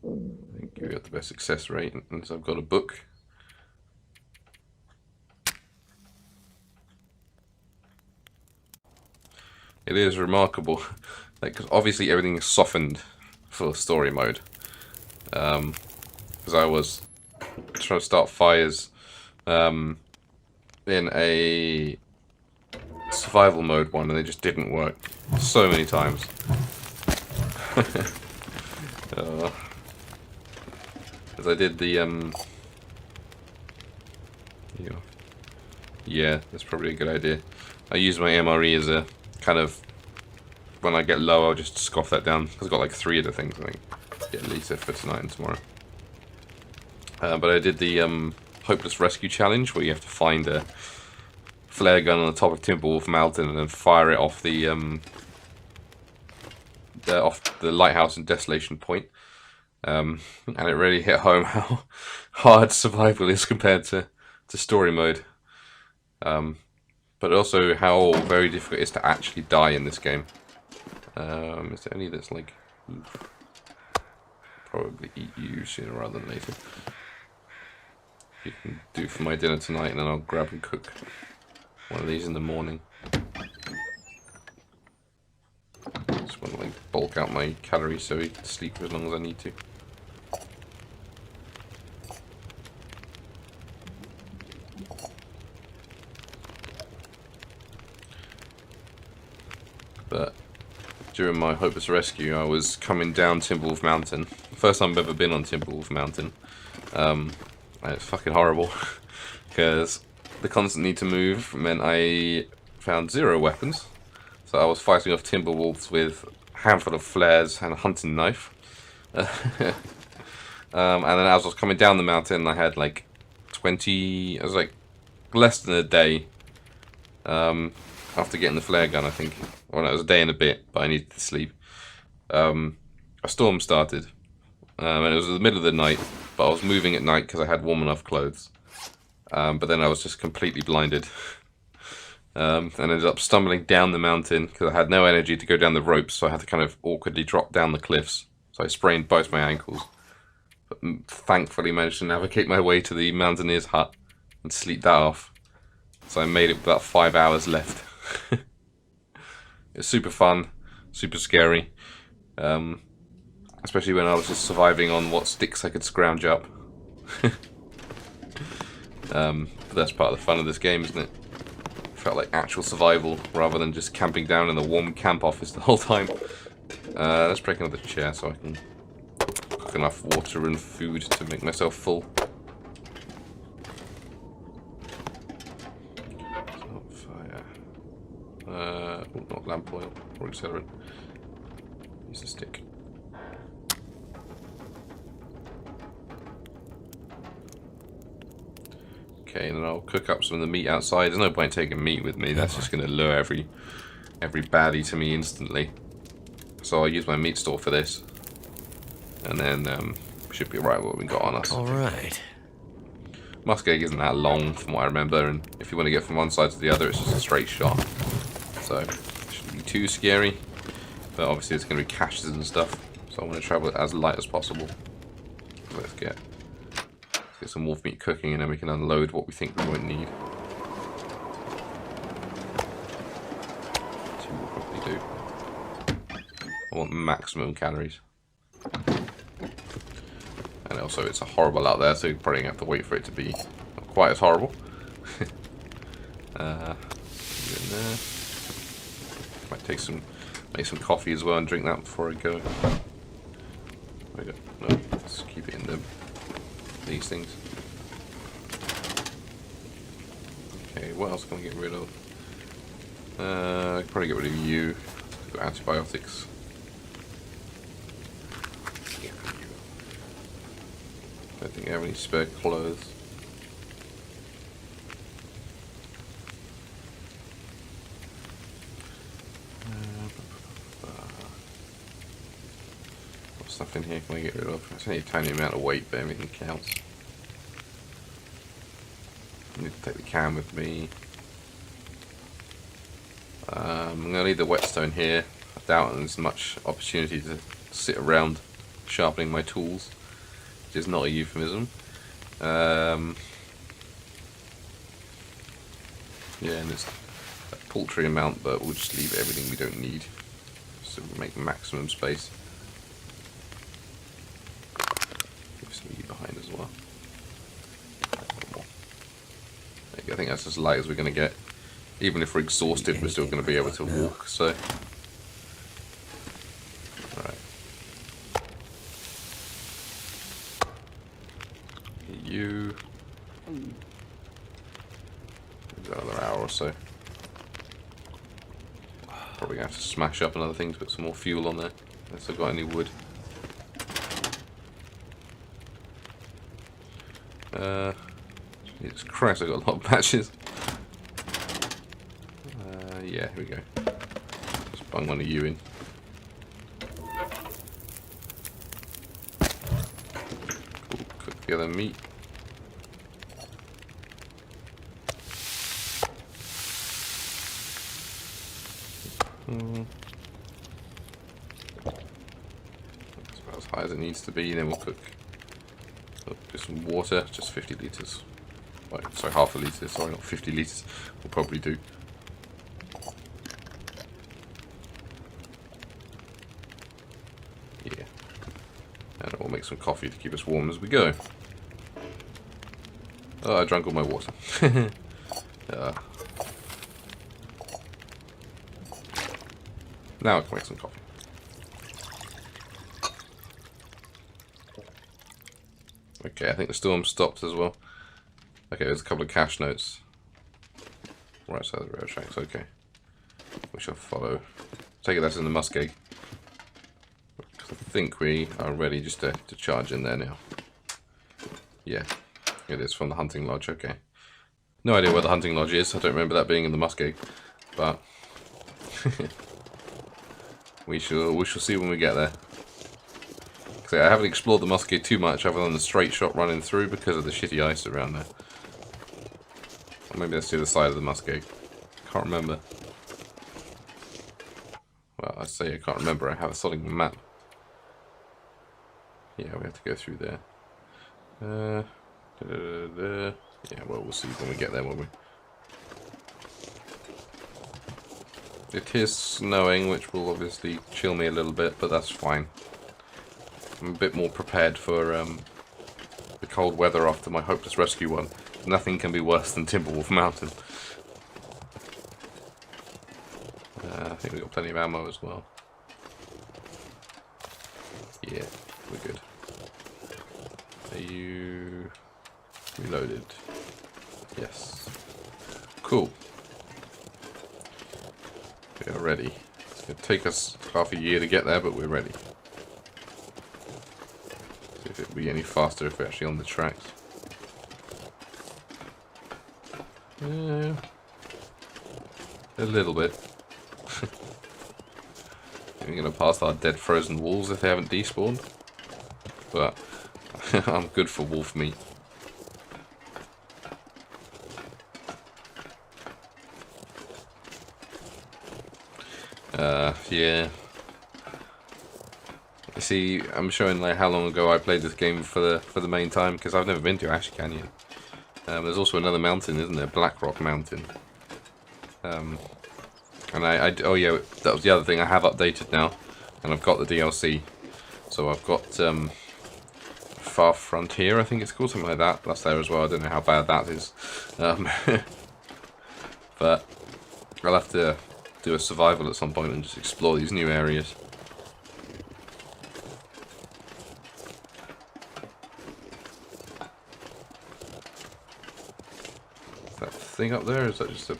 I think we got the best success rate, unless I've got a book. It is remarkable, like, because obviously everything is softened for story mode. Because I was trying to start fires in a survival mode one, and they just didn't work so many times. As I did the yeah, that's probably a good idea. I use my MRE as a kind of, when I get low, I'll just scoff that down. I've got like 3 of the things, I think. Get at least for tonight and tomorrow. But I did the Hopeless Rescue Challenge, where you have to find a flare gun on the top of Timberwolf Mountain and then fire it off the lighthouse in Desolation Point. And it really hit home how hard survival is compared to story mode. But also how very difficult it is to actually die in this game. Is there any that's like... Oof, probably eat you sooner rather than later. You can do for my dinner tonight, and then I'll grab and cook one of these in the morning. Just want to like bulk out my calories so I can sleep as long as I need to. But during my Hopeless Rescue, I was coming down Timberwolf Mountain. First time I've ever been on Timberwolf Mountain. And it's fucking horrible. Because the constant need to move meant I found 0 weapons. So I was fighting off Timberwolves with a handful of flares and a hunting knife. And then as I was coming down the mountain, I had like 20... I was like less than a day after getting the flare gun, I think. Well, it was a day and a bit, but I needed to sleep. A storm started, and it was in the middle of the night, but I was moving at night because I had warm enough clothes. But then I was just completely blinded, and ended up stumbling down the mountain because I had no energy to go down the ropes, so I had to kind of awkwardly drop down the cliffs. So I sprained both my ankles, but thankfully managed to navigate my way to the mountaineer's hut and sleep that off. So I made it with about 5 hours left. It's super fun, super scary, especially when I was just surviving on what sticks I could scrounge up. But that's part of the fun of this game, isn't it? Felt like actual survival rather than just camping down in the warm camp office the whole time. Let's break another chair so I can cook enough water and food to make myself full. Not lamp oil or accelerant. Use a stick. Okay, and then I'll cook up some of the meat outside. There's no point taking meat with me. That's just going to lure every baddie to me instantly. So I'll use my meat store for this, and then should be right what we got on us. All right. Muskeg isn't that long from what I remember, and if you want to get from one side to the other, it's just a straight shot. So it shouldn't be too scary, but obviously it's going to be caches and stuff, so I want to travel it as light as possible. So let's get some wolf meat cooking, and then we can unload what we think we won't need. 2 will probably do. I want maximum calories. And also it's horrible out there, so you're probably going to have to wait for it to be not quite as horrible. In there. Might make some coffee as well and drink that before I go. There we go. No, let's keep it in these things. Okay, what else can I get rid of? I can probably get rid of you. Got antibiotics. Yeah. I don't think I have any spare clothes. What's stuff in here can I get rid of? It's only a tiny amount of weight, but everything counts. I need to take the can with me. I'm going to leave the whetstone here. I doubt there's much opportunity to sit around sharpening my tools, which is not a euphemism. Yeah, and it's a paltry amount, but we'll just leave everything we don't need, so we make maximum space. Leave some of you behind as well. I think that's as light as we're going to get. Even if we're exhausted, we're still going to be able to walk, so... Alright. another hour or so. Probably gonna have to smash up another thing to put some more fuel on there. Unless I've got any wood. Jesus Christ, I've got a lot of patches. Yeah, here we go. Just bung one of you in. Cool, cook the other meat. That's about as high as it needs to be, then we'll cook. Just some water, just 50 litres. Right, sorry, half a litre, sorry, not 50 litres. We'll probably do. Yeah. And we'll make some coffee to keep us warm as we go. Oh, I drank all my water. Now I can make some coffee. Okay, I think the storm stopped as well. Okay, there's a couple of cash notes. Right side of the railroad tracks, okay. We shall follow. Take it that's in the muskeg. I think we are ready just to charge in there now. Yeah, it is from the hunting lodge, okay. No idea where the hunting lodge is, I don't remember that being in the muskeg. But we shall see when we get there. I haven't explored the muskeg too much other than the straight shot running through because of the shitty ice around there. Or maybe that's the other side of the muskeg. Can't remember. Well, I say I can't remember. I have a solid map. Yeah, we have to go through there. Yeah, well, we'll see when we get there, won't we? It is snowing, which will obviously chill me a little bit, but that's fine. I'm a bit more prepared for the cold weather after my hopeless rescue one. Nothing can be worse than Timberwolf Mountain. I think we've got plenty of ammo as well. Yeah, we're good. Are you reloaded? Yes. Cool. We are ready. It's going to take us half a year to get there, but we're ready. See if it'll be any faster if we're actually on the tracks. Yeah. A little bit. We're going to pass our dead frozen wolves if they haven't despawned. But I'm good for wolf meat. Yeah. You see, I'm showing like how long ago I played this game for the main time because I've never been to Ash Canyon. There's also another mountain, isn't there? Blackrock Mountain. And oh yeah, that was the other thing. I have updated now, and I've got the DLC. So I've got Far Frontier, I think it's called, something like that. That's there as well. I don't know how bad that is, but I'll have to do a survival at some point and just explore these new areas. Is that thing up there, or is that just a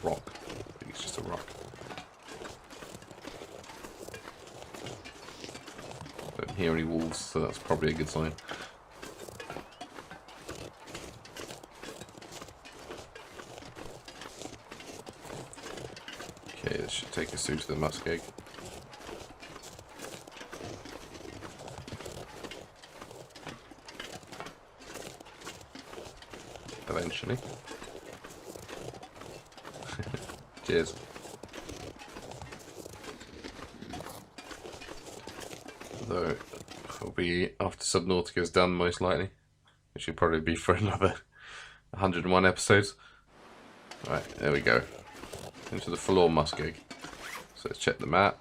rock? I think it's just a rock. Don't hear any wolves, so that's probably a good sign. Okay, this should take us through to the muskeg. Eventually. Cheers. Though it'll be after Subnautica's done, most likely. It should probably be for another 101 episodes. Right, there we go. Into the forlorn muskeg. So let's check the map.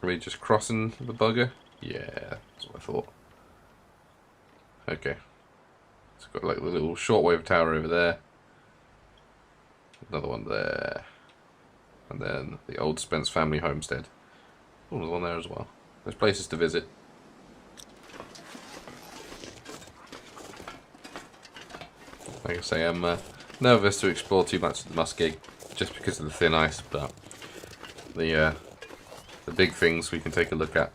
Are we just crossing the bugger? Yeah, that's what I thought. Okay. It's got like the little shortwave tower over there. Another one there. And then the old Spence family homestead. Oh, there's one there as well. There's places to visit. Like I say, I'm nervous to explore too much of the muskeg just because of the thin ice, but the big things we can take a look at.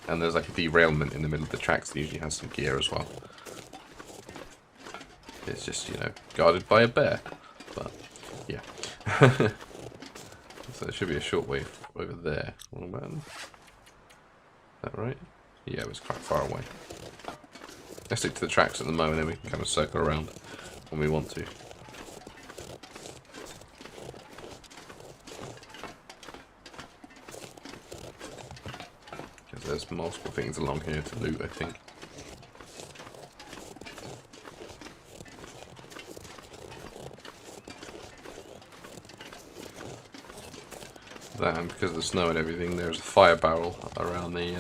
And there's like a derailment in the middle of the tracks that usually has some gear as well. It's just, you know, guarded by a bear. But, yeah. So there should be a shortwave over there. Is that right? Yeah, it was quite far away. Let's stick to the tracks at the moment, and we can kind of circle around when we want to. Because there's multiple things along here to loot, I think. That, and because of the snow and everything, there's a fire barrel around the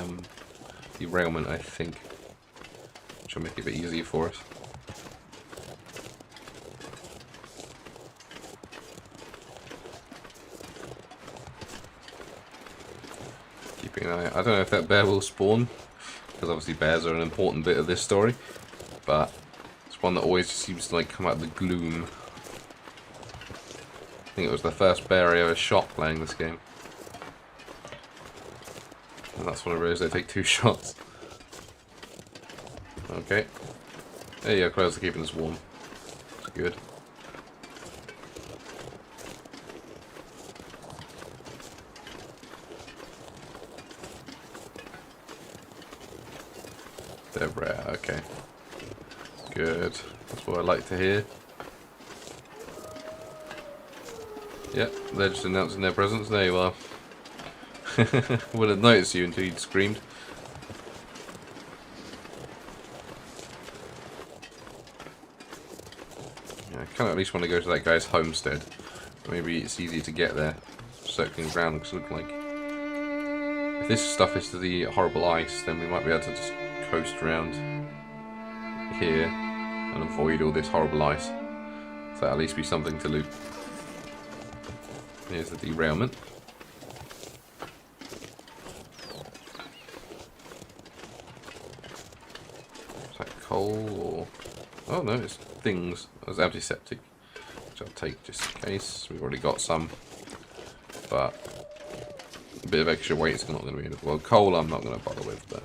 derailment, I think, which will make it a bit easier for us. Keeping an eye. I don't know if that bear will spawn, because obviously bears are an important bit of this story, but it's one that always just seems to like come out of the gloom. I think it was the first bear I ever shot playing this game. And that's one of those, they take 2 shots. Okay. There you go, clothes are keeping us warm. That's good. They're rare, okay. Good. That's what I like to hear. Yep, they're just announcing their presence. There you are. Wouldn't have noticed you until you'd screamed. Yeah, I kind of at least want to go to that guy's homestead. Maybe it's easy to get there. Circling around looks like. If this stuff is to the horrible ice, then we might be able to just coast around here and avoid all this horrible ice. So that'll at least be something to loot. Here's the derailment. Is that coal or... Oh no, it's things. That's antiseptic, which I'll take just in case. We've already got some, but a bit of extra weight is not going to be enough. Well, coal I'm not going to bother with, but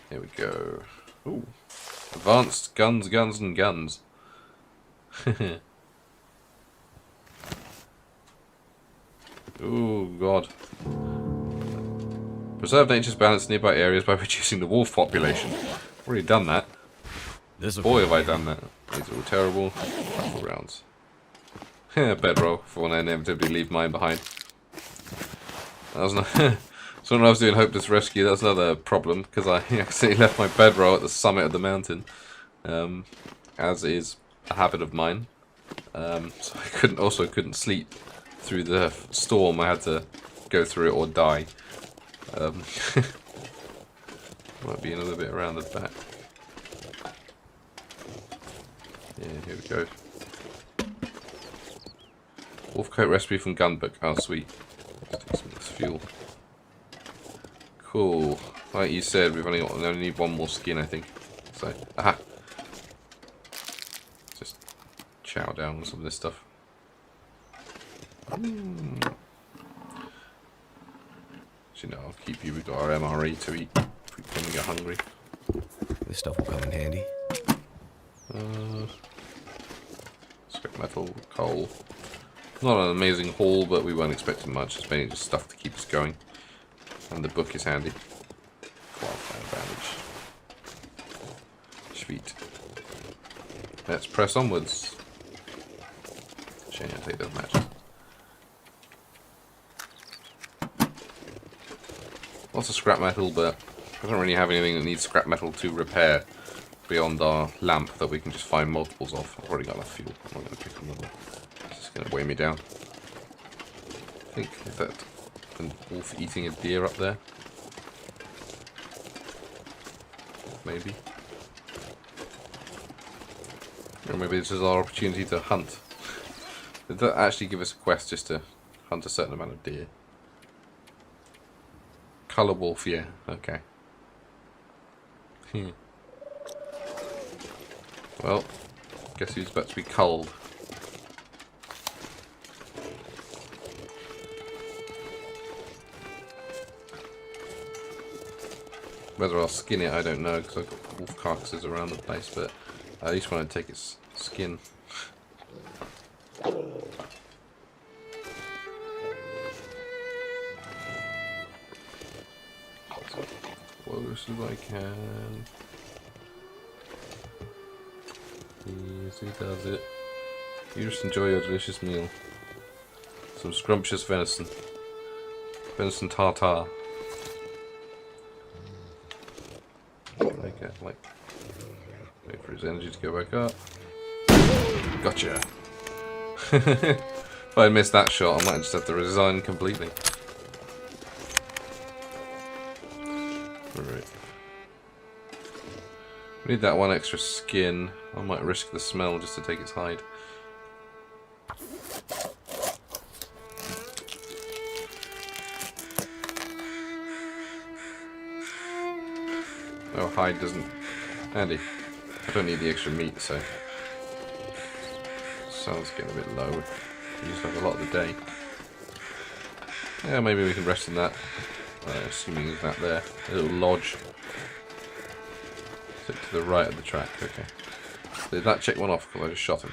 here we go. Ooh, advanced guns, guns, and guns. Oh god. Preserve nature's balance in nearby areas by reducing the wolf population. I've already done that. Boy, have I done that. These are all terrible. Rifle rounds. Bedroll, for when I inevitably leave mine behind. That was not... So when I was doing Hopeless Rescue, that was another problem, because I accidentally left my bedroll at the summit of the mountain. As is a habit of mine. So I couldn't sleep through the storm. I had to go through it or die. Might be another bit around the back. Yeah, here we go. Wolfcoat recipe from Gunbook. Oh, sweet. Let's take some of this fuel. Cool. Like you said, we only need one more skin, I think. So, aha. Just chow down on some of this stuff. You know, I'll keep you. We've got our MRE to eat when we get hungry. This stuff will come in handy. Scrap metal, coal. Not an amazing haul, but we weren't expecting much. It's mainly just stuff to keep us going. And the book is handy. Wildfire bandage. Sweet. Let's press onwards. Shame I take those matches. Lots of scrap metal, but I don't really have anything that needs scrap metal to repair beyond our lamp that we can just find multiples of. I've already got enough fuel. I'm not going to pick another. It's just going to weigh me down. I think, is that a wolf eating a deer up there? Maybe. Or maybe this is our opportunity to hunt. Did that actually give us a quest just to hunt a certain amount of deer? Colour wolf, yeah, okay. Well, Guess who's about to be culled? Whether I'll skin it, I don't know, because I've got wolf carcasses around the place, but I at least want to take its skin. Close as I can. Easy does it. You just enjoy your delicious meal. Some scrumptious venison. Venison tartare. Okay, like, wait for his energy to go back up. Gotcha. If I missed that shot, I might just have to resign completely. Alright. We need that one extra skin. I might risk the smell just to take its hide. Oh, hide doesn't... Handy. I don't need the extra meat, so... Sun's getting a bit low. We used like a lot of the day. Yeah, maybe we can rest in that. Assuming there's that there. A little lodge. Sit to the right of the track, okay. Did that check one off because I just shot him?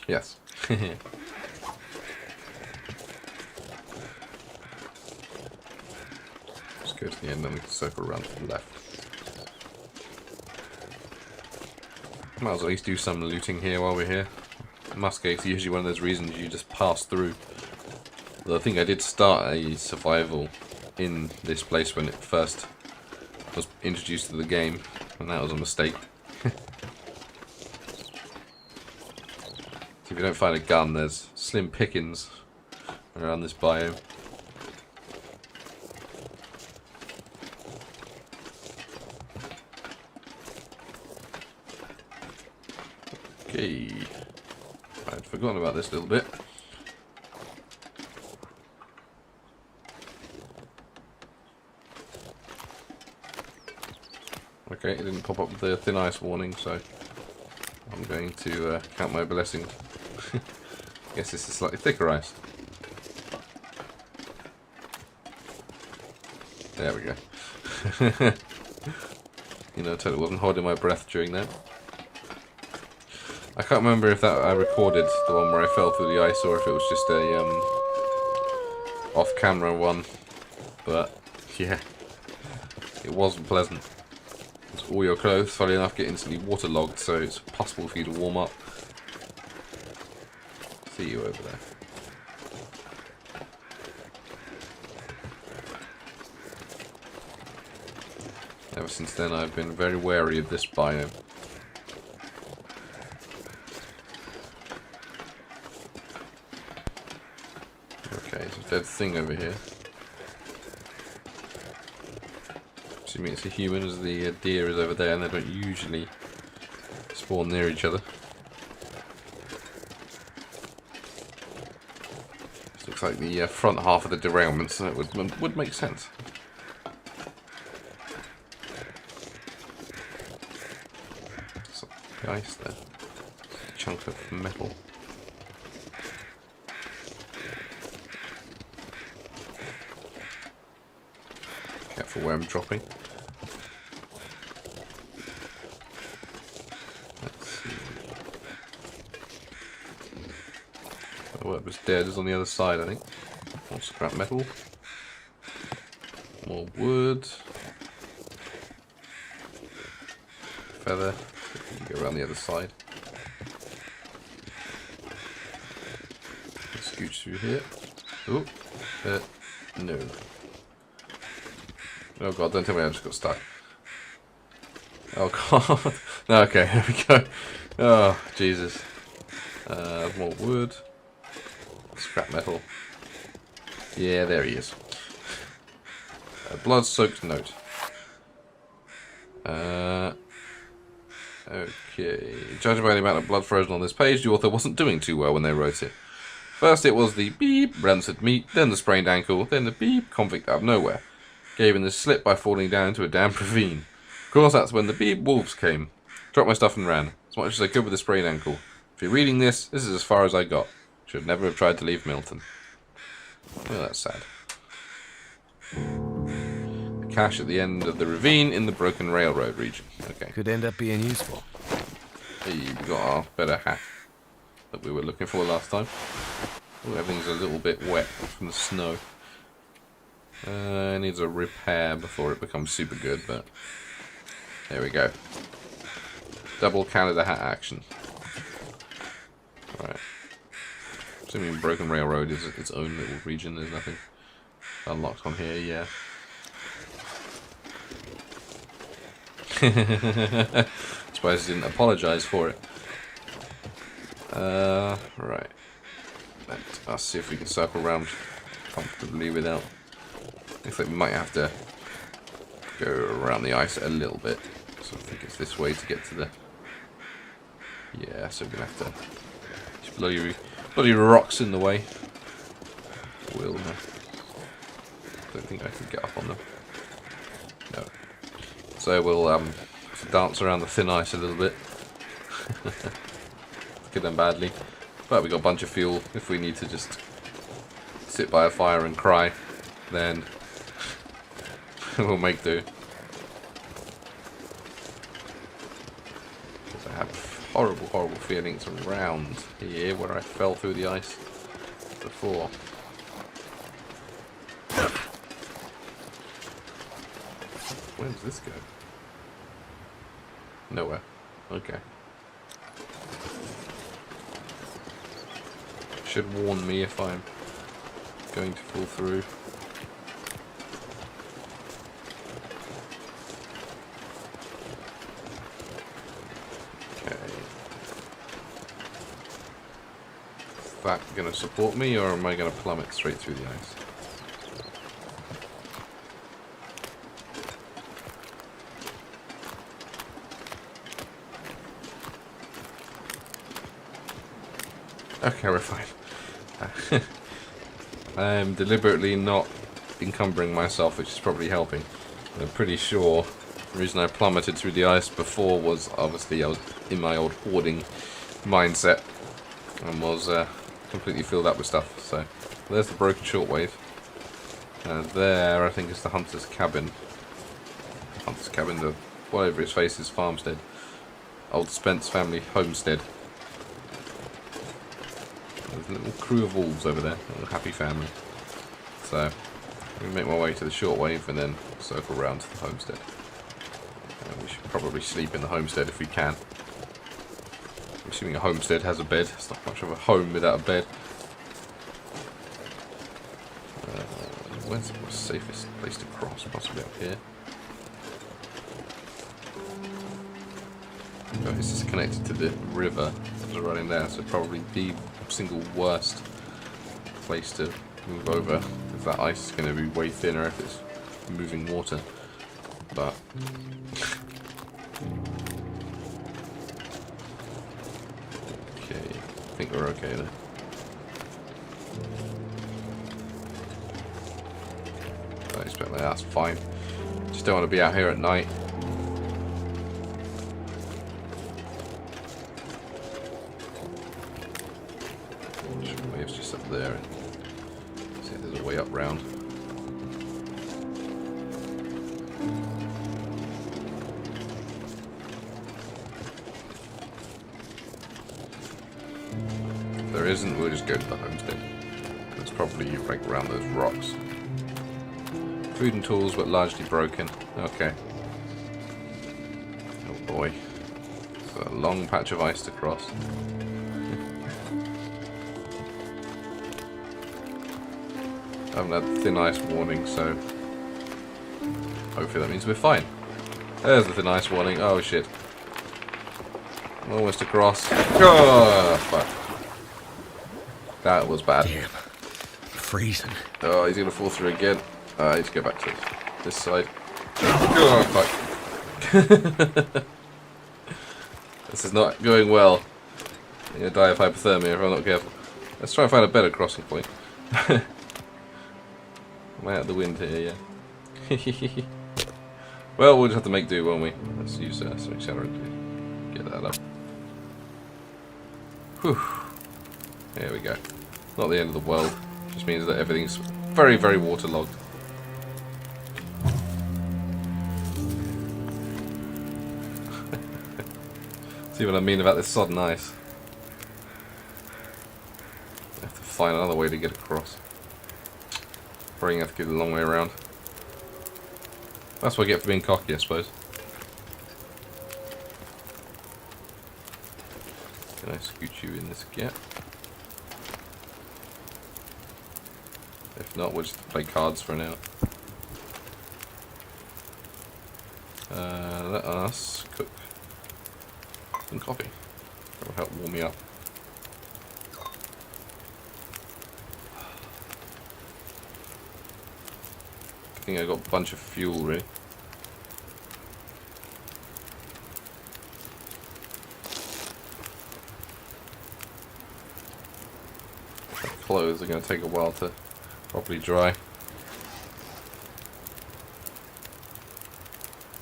Yes. Just go to the end and we can circle around to the left. Might as well at least do some looting here while we're here. Muscate's usually one of those reasons you just pass through. Though I think I did start a survival in this place when it first was introduced to the game, and that was a mistake. If you don't find a gun, there's slim pickings around this biome. Okay, I'd forgotten about this little bit. Okay, it didn't pop up with the thin ice warning, so I'm going to count my blessings. Guess this is slightly thicker ice. There we go. You know, I totally wasn't holding my breath during that. I can't remember if that I recorded the one where I fell through the ice or if it was just a off-camera one. But yeah, it wasn't pleasant. All your clothes, funny enough, get instantly waterlogged, so it's possible for you to warm up. See you over there. Ever since then, I've been very wary of this biome. Okay, there's a dead thing over here. Assuming it's a human, as the deer is over there, and they don't usually spawn near each other. This looks like the front half of the derailment, so it would make sense. Some ice there, a chunk of metal. Careful where I'm dropping. What was dead is on the other side, I think. More scrap metal. More wood. Feather. We can go around the other side. Scooch through here. Oh, no. Oh god, don't tell me I just got stuck. Oh god. No, okay, here we go. Oh, Jesus. More wood. Scrap metal. Yeah, there he is. A blood-soaked note. Okay. Judging by the amount of blood frozen on this page, the author wasn't doing too well when they wrote it. First it was the beep, rancid meat, then the sprained ankle, then the beep, convict out of nowhere. Gave him the slip by falling down into a damp ravine. Of course, that's when the beep wolves came. Dropped my stuff and ran, as much as I could with a sprained ankle. If you're reading this, this is as far as I got. Should never have tried to leave Milton. Oh, that's sad. The cache at the end of the ravine in the broken railroad region. Okay. Could end up being useful. Hey, we got our better hat that we were looking for last time. Oh, everything's a little bit wet from the snow. Needs a repair before it becomes super good, but there we go. Double Canada hat action. Alright. Assuming Broken Railroad is its own little region, there's nothing unlocked on here, yeah. Surprised he didn't apologise for it. Right. Let's see if we can circle around comfortably without... Looks like we might have to go around the ice a little bit. So I think it's this way to get to the... Yeah, so we're going to have to... There's bloody rocks in the way. Will, no. Don't think I can get up on them. No. So we'll dance around the thin ice a little bit. Get them badly. But we got a bunch of fuel. If we need to just sit by a fire and cry, then we'll make do. Because I have horrible, horrible feelings around here where I fell through the ice before. Where does this go? Nowhere. Okay. Should warn me if I'm going to fall through. Okay. Is that going to support me, or am I going to plummet straight through the ice? Okay, we're fine. I'm deliberately not encumbering myself, which is probably helping. I'm pretty sure the reason I plummeted through the ice before was obviously I was in my old hoarding mindset and was completely filled up with stuff. So there's the broken shortwave. There, I think, is the hunter's cabin. Hunter's cabin, the whatever his face is, farmstead. Old Spence family homestead. There's a little crew of wolves over there, a little happy family. So, I'm going to make my way to the shortwave and then circle around to the homestead. We should probably sleep in the homestead if we can. I'm assuming a homestead has a bed. It's not much of a home without a bed. Where's the safest place to cross? Possibly up here. Oh, this is connected to the river that's running there, so probably the single worst place to move over, if that ice is going to be way thinner if it's moving water. But okay, I think we're okay there. I expect that's fine. Just don't want to be out here at night. Wave's just up there. See if there's a way up round. If there isn't, we'll just go to the homestead. It's probably right around those rocks. Food and tools, but largely broken. Okay. Oh boy. It's a long patch of ice to cross. I haven't had thin ice warning, so hopefully that means we're fine. There's the thin ice warning. Oh shit. I'm almost across. Oh, fuck. That was bad. Damn. Freezing. Oh, he's gonna fall through again. I need to go back to this side. Oh, fuck. This is not going well. I'm gonna die of hypothermia if I'm not careful. Let's try and find a better crossing point. I'm out of the wind here, yeah. Well, we'll just have to make do, won't we? Let's use some accelerant. that up. Whew. There we go. Not the end of the world. Just means that everything's very, very waterlogged. See what I mean about this sodden ice? I have to find another way to get across. Probably have to get a long way around. That's what I get for being cocky, I suppose. Can I scoot you in this gap? If not, we'll just play cards for now. Let us cook some coffee. That will help warm me up. I think I got a bunch of fuel really. My clothes are going to take a while to properly dry.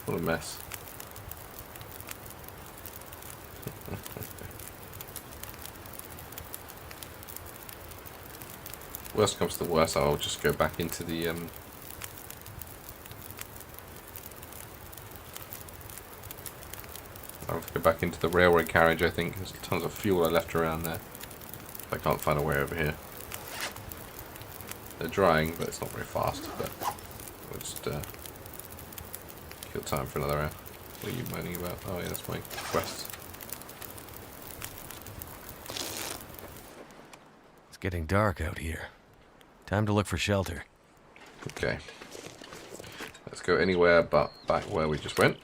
What a mess. Worst comes to worst, I'll just go back into the I'll have to go back into the railway carriage, I think. There's tons of fuel I left around there. I can't find a way over here. They're drying, but it's not very fast. But we'll just kill time for another hour. What are you moaning about? Oh yeah, that's my quest. It's getting dark out here. Time to look for shelter. Okay. Let's go anywhere but back where we just went.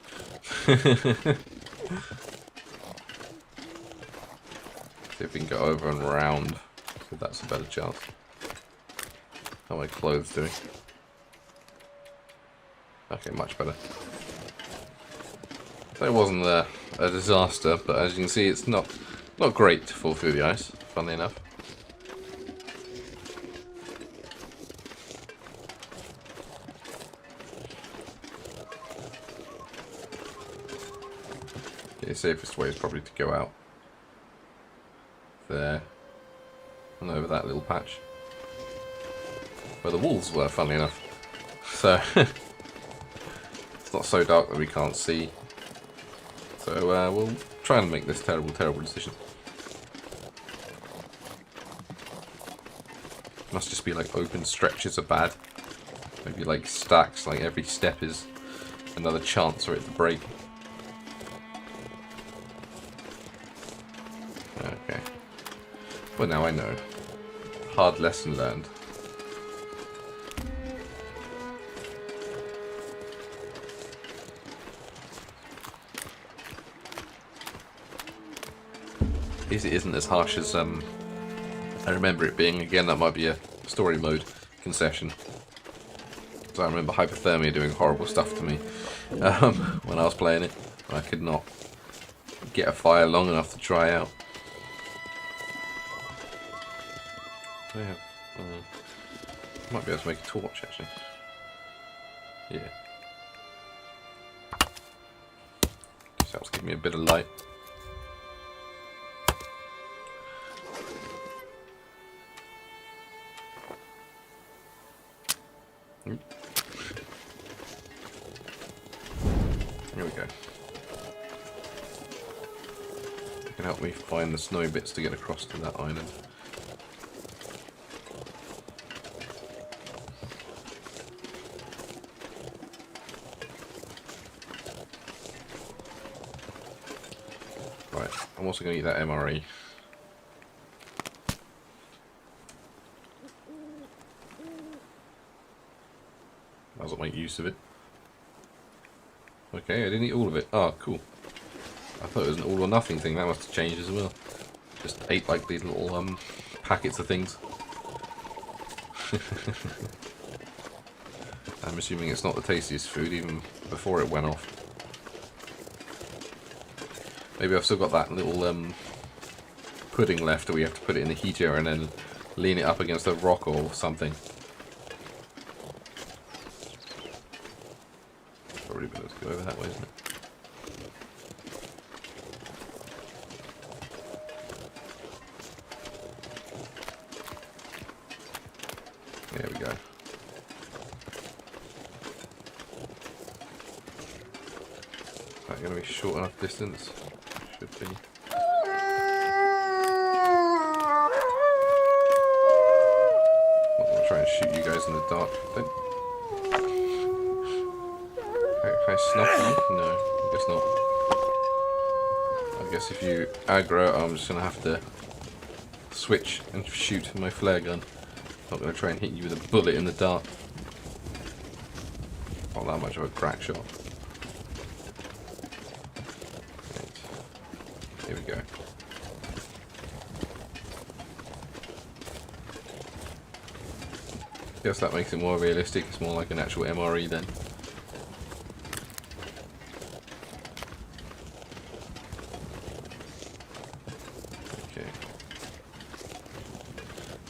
See if we can go over and round. See if that's a better chance. How are my clothes doing? Okay, much better. So it wasn't a disaster, but as you can see, it's not great to fall through the ice, funnily enough. Okay, the safest way is probably to go out there and over that little patch where the wolves were, funnily enough. So it's not so dark that we can't see. So we'll try and make this terrible, terrible decision. Must just be like open stretches are bad. Maybe like stacks, like every step is another chance for it to break. Okay. Well, now I know. Hard lesson learned. At least it isn't as harsh as I remember it being. Again, that might be a story mode concession. So I remember hypothermia doing horrible stuff to me when I was playing it. I could not get a fire long enough to dry out. So yeah, might be able to make a torch actually. Yeah. Just helps give me a bit of light. Here we go. It can help me find the snowy bits to get across to that island. Right, I'm also going to eat that MRE. I'll make use of it. Okay, I didn't eat all of it. Oh, cool. I thought it was an all or nothing thing. That must have changed as well. Just ate like these little packets of things. I'm assuming it's not the tastiest food even before it went off. Maybe I've still got that little pudding left, or we have to put it in the heater and then lean it up against a rock or something. Probably better to go over that way, isn't it? go. Is that going to be short enough distance? Should be. I'm going to try and shoot you guys in the dark. Don't... Can I snuff you? No, I guess not. I guess if you aggro, I'm just going to have to switch and shoot my flare gun. Not going to try and hit you with a bullet in the dark. Not that much of a crack shot. Right. Here we go. Guess that makes it more realistic. It's more like an actual MRE then. Okay.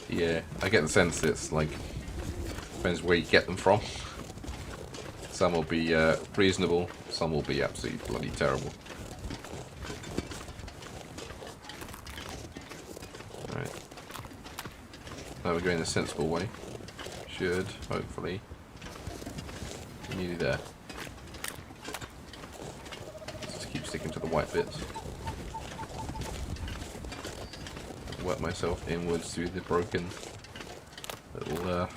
Yeah, I get the sense it's like depends where you get them from. Some will be reasonable, some will be absolutely bloody terrible. Alright. Now we're going a sensible way. Should, hopefully. Nearly there. Just keep sticking to the white bits. Work myself inwards through the broken little,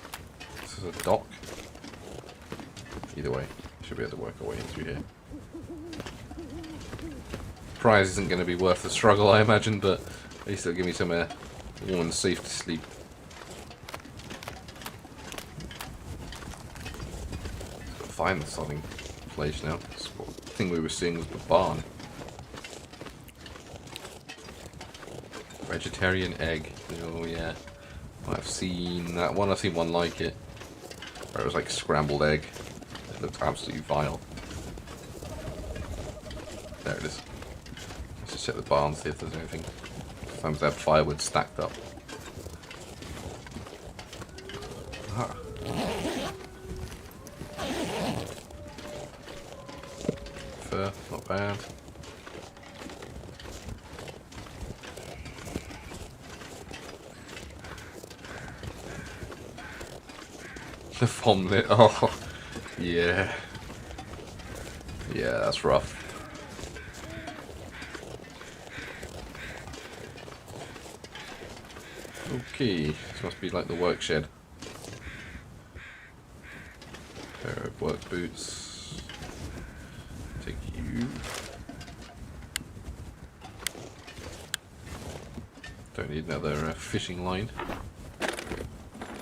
this is a dock. Either way, should be able to work our way in through here. Prize isn't going to be worth the struggle, I imagine, but at least it'll give me somewhere warm and safe to sleep. Gotta find the sodding place now. The thing we were seeing was the barn. Vegetarian egg. Oh yeah. I've seen that one. I've seen one like it. Where it was like scrambled egg. It looked absolutely vile. There it is. Let's just check the barn, see if there's anything. Sometimes they have firewood stacked up. Ah. Fur, not bad. The vomit, oh, yeah. Yeah, that's rough. Okay, this must be like the work shed. Pair of work boots. Take you. Don't need another fishing line.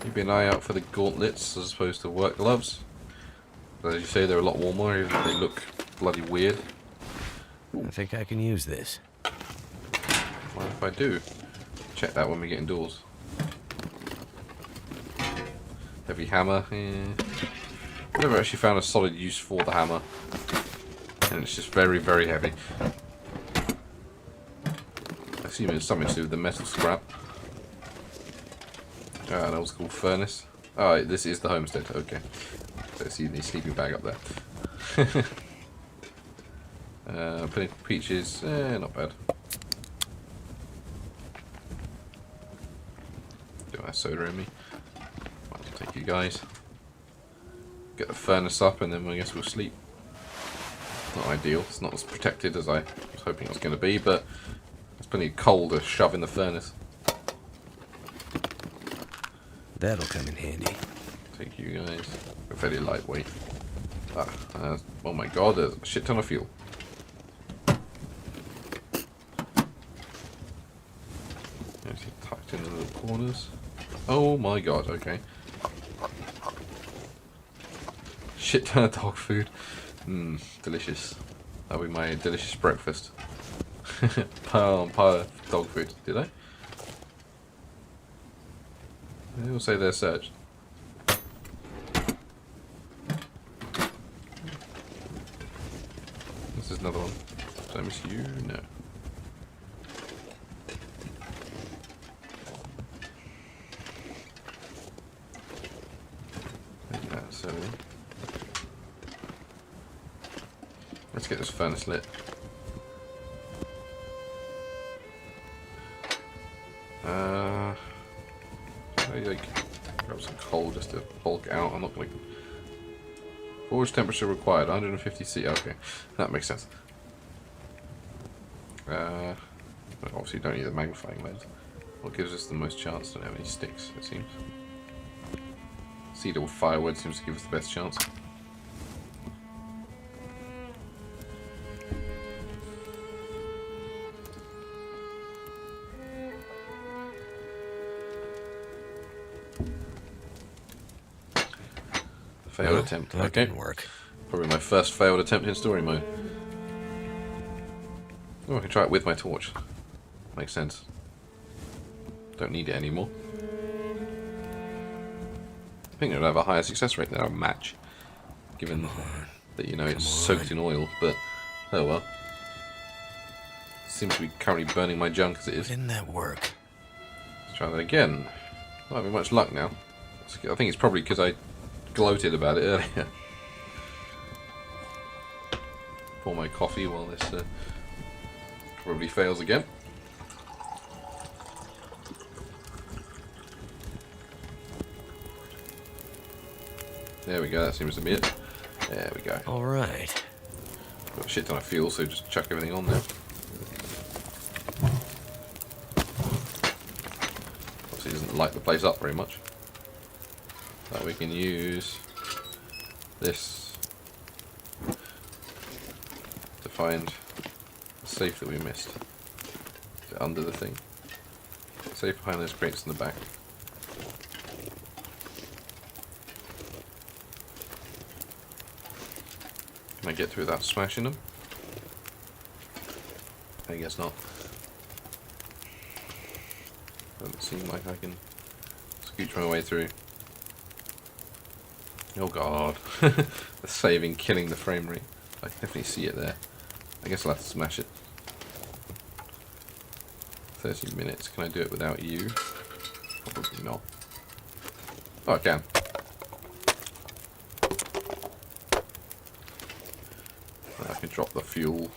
Keep an eye out for the gauntlets as opposed to work gloves. But as you say, they're a lot warmer, even if they look bloody weird. I think I can use this. Mind if I do? Check that when we get indoors. Heavy hammer. I've never actually found a solid use for the hammer. And it's just very, very heavy. I assume it's something to do with the metal scrap. An old school furnace. Oh, this is the homestead. Okay. So I see the sleeping bag up there. Plenty of peaches. Not bad. Do I have soda in me? I'll take you guys. Get the furnace up and then I guess we'll sleep. Not ideal. It's not as protected as I was hoping it was going to be, but there's plenty of coal to shove in the furnace. That'll come in handy. Take you guys. We're fairly lightweight. Oh my god, there's a shit ton of fuel. Actually tucked in the little corners. Oh my god, okay. Shit ton of dog food. Mmm, delicious. That'll be my delicious breakfast. Pile on pile of dog food, did I? They will say they're searched. This is another one. Did I miss you? No. So let's get this furnace lit. Like, grab some coal just to bulk out. I'm not going to... Forge temperature required, 150 C. Okay, that makes sense. But obviously don't need the magnifying lens. What gives us the most chance? Don't have any sticks, it seems. Cedar firewood seems to give us the best chance. Failed attempt. That Okay. didn't work. Probably my first failed attempt in story mode. Oh, I can try it with my torch. Makes sense. Don't need it anymore. I think it would have a higher success rate than a match, given that, you know, it's soaked in oil, but oh well. Seems to be currently burning my junk as it is. Didn't that work? Let's try that again. Not having much luck now. I think it's probably because I gloated about it earlier. Pour my coffee while this probably fails again. There we go, that seems to be it. There we go. Alright. Got a shit ton of fuel, so just chuck everything on there. Obviously it doesn't light the place up very much. But we can use this to find the safe that we missed. Is it under the thing? Safe behind those crates in the back. Can I get through without smashing them? I guess not. Doesn't seem like I can scooch my way through. Oh god. The saving killing the frame rate. I can definitely see it there. I guess I'll have to smash it. 30 minutes. Can I do it without you? Probably not. Oh, I can. I can drop the fuel.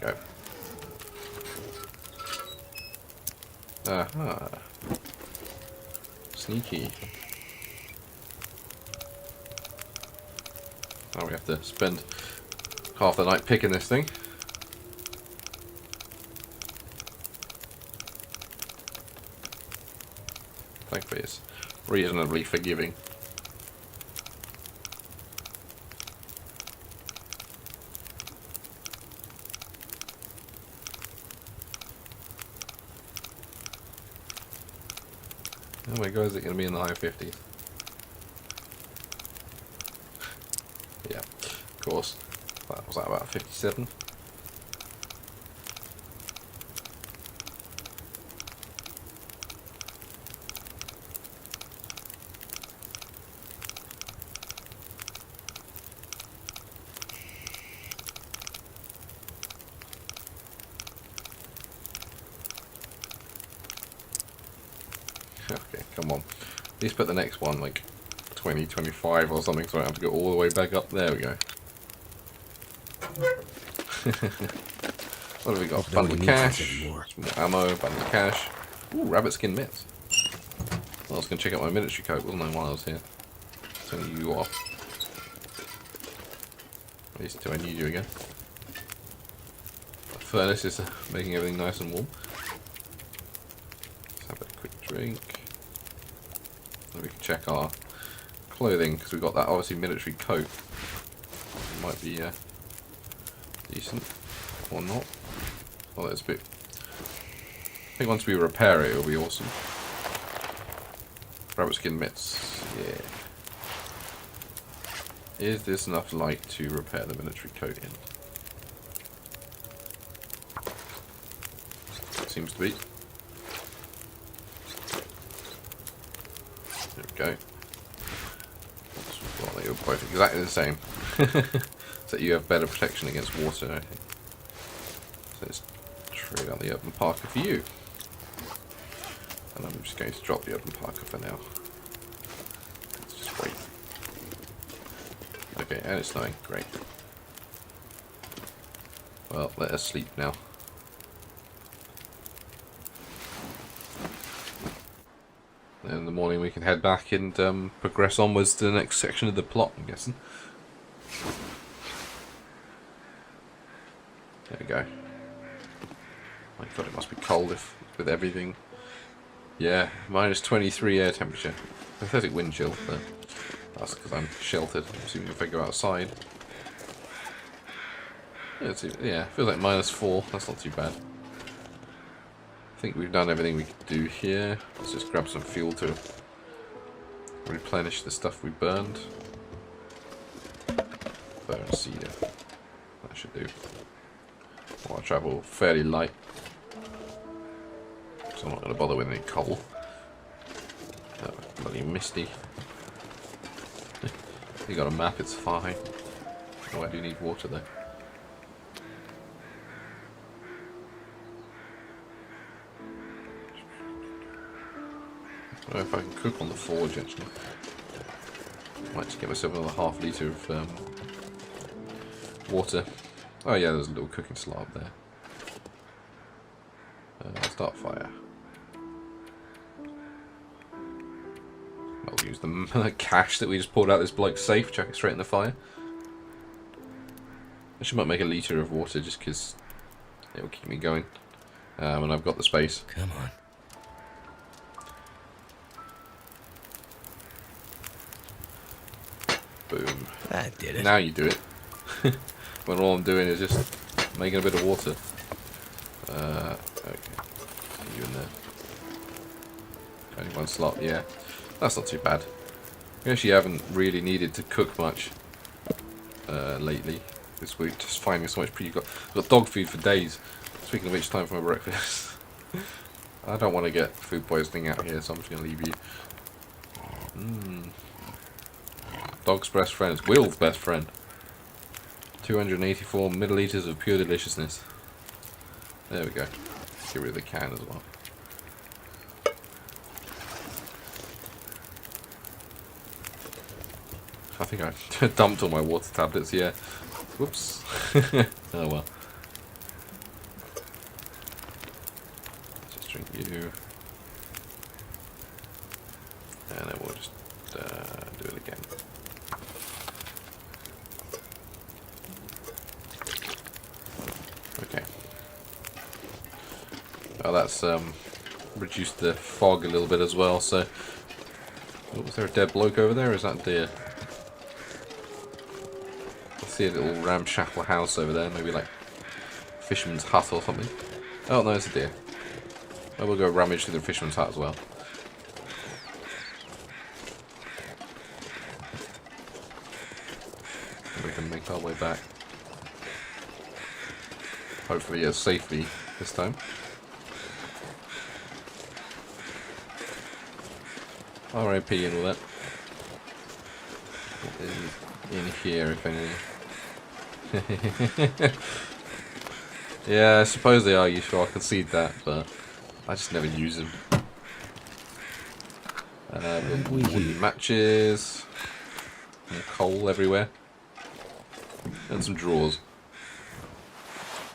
Go. Aha. Sneaky. Oh, we have to spend half the night picking this thing. Thankfully it's reasonably forgiving. Oh my god, is it going to be in the high 50s? Yeah, of course. That was that about 57? Okay, come on. At least put the next one like 20, 25 or something so I don't have to go all the way back up. There we go. What have we got? Bundle of cash, some more ammo, bundle of cash. Ooh, rabbit skin mitts. I was going to check out my military coat, wasn't I, while I was here? Turning you off. At least until I need you again. The furnace is making everything nice and warm. Let's have a quick drink. Then we can check our clothing, because we've got that obviously military coat. It might be decent, or not. Well, that's a bit... I think once we repair it, it'll be awesome. Rabbit skin mitts, yeah. Is this enough light to repair the military coat in? Seems to be. There we go. Well, you're both exactly the same. So you have better protection against water, I think. So let's trade out the open parka for you. And I'm just going to drop the open parka for now. Let's just wait. Okay, and it's snowing. Great. Well, let us sleep now. in the morning we can head back and progress onwards to the next section of the plot, I'm guessing. There we go. My god, it must be cold if with everything. Yeah, minus 23 air temperature. Pathetic wind chill, but that's because I'm sheltered. I'm assuming if I go outside. Yeah, feels like minus 4. That's not too bad. I think we've done everything we could do here. Let's just grab some fuel to replenish the stuff we burned. Bone cedar. That should do. Well, I travel fairly light, so I'm not going to bother with any coal. Oh, bloody misty. You got a map, it's fine. Oh, I do need water though. I don't know if I can cook on the forge actually. Might just get myself another ½ litre of water. Oh yeah, there's a little cooking slab there. Start fire. I'll use the cash that we just pulled out of this bloke's safe, chuck it straight in the fire. I should might make a litre of water just because it will keep me going. And I've got the space. Come on. Boom. That did it. Now you do it. When all I'm doing is just making a bit of water. Okay. You in there. Only one slot, yeah. That's not too bad. We actually haven't really needed to cook much lately this week. Just finding so much I've got dog food for days. Speaking of which, time for my breakfast. I don't want to get food poisoning out here, so I'm just going to leave you. Dog's best friend. It's Will's best friend. 284 milliliters of pure deliciousness. There we go. Get rid of the can as well. I think I dumped all my water tablets, yeah. Whoops. Oh well. Just drink you. And then we'll just do it again. Okay. Oh, that's reduced the fog a little bit as well, so... Oh, was there a dead bloke over there, or is that deer? I see a little ramshackle house over there, maybe like fisherman's hut or something. Oh no, it's a deer. Oh, we'll go rummage through the fisherman's hut as well. And we can make our way back. Hopefully, safely this time. RIP and all that. What is in here, if anything? Yeah, I suppose they are useful, I'll concede that, but I just never use them. Wooden matches, and coal everywhere, and some drawers.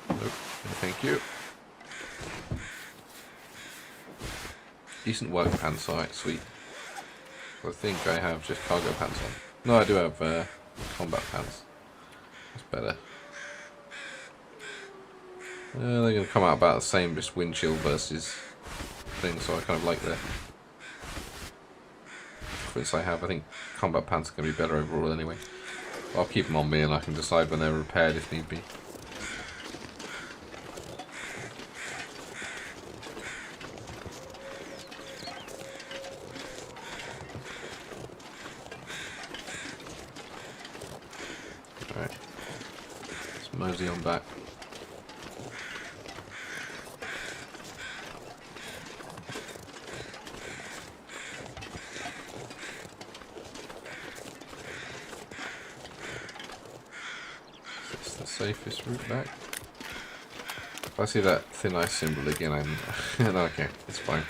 Nope, no thank you. Decent work pants, alright, sweet. I think I have just cargo pants on. No, I do have combat pants. That's better. They're going to come out about the same, just wind chill versus thing, so I kind of like the difference I have. I think combat pants are going to be better overall anyway. I'll keep them on me and I can decide when they're repaired if need be. Alright, let's mosey on back. Is this the safest route back? If I see that thin ice symbol again, I'm... no, okay, it's fine.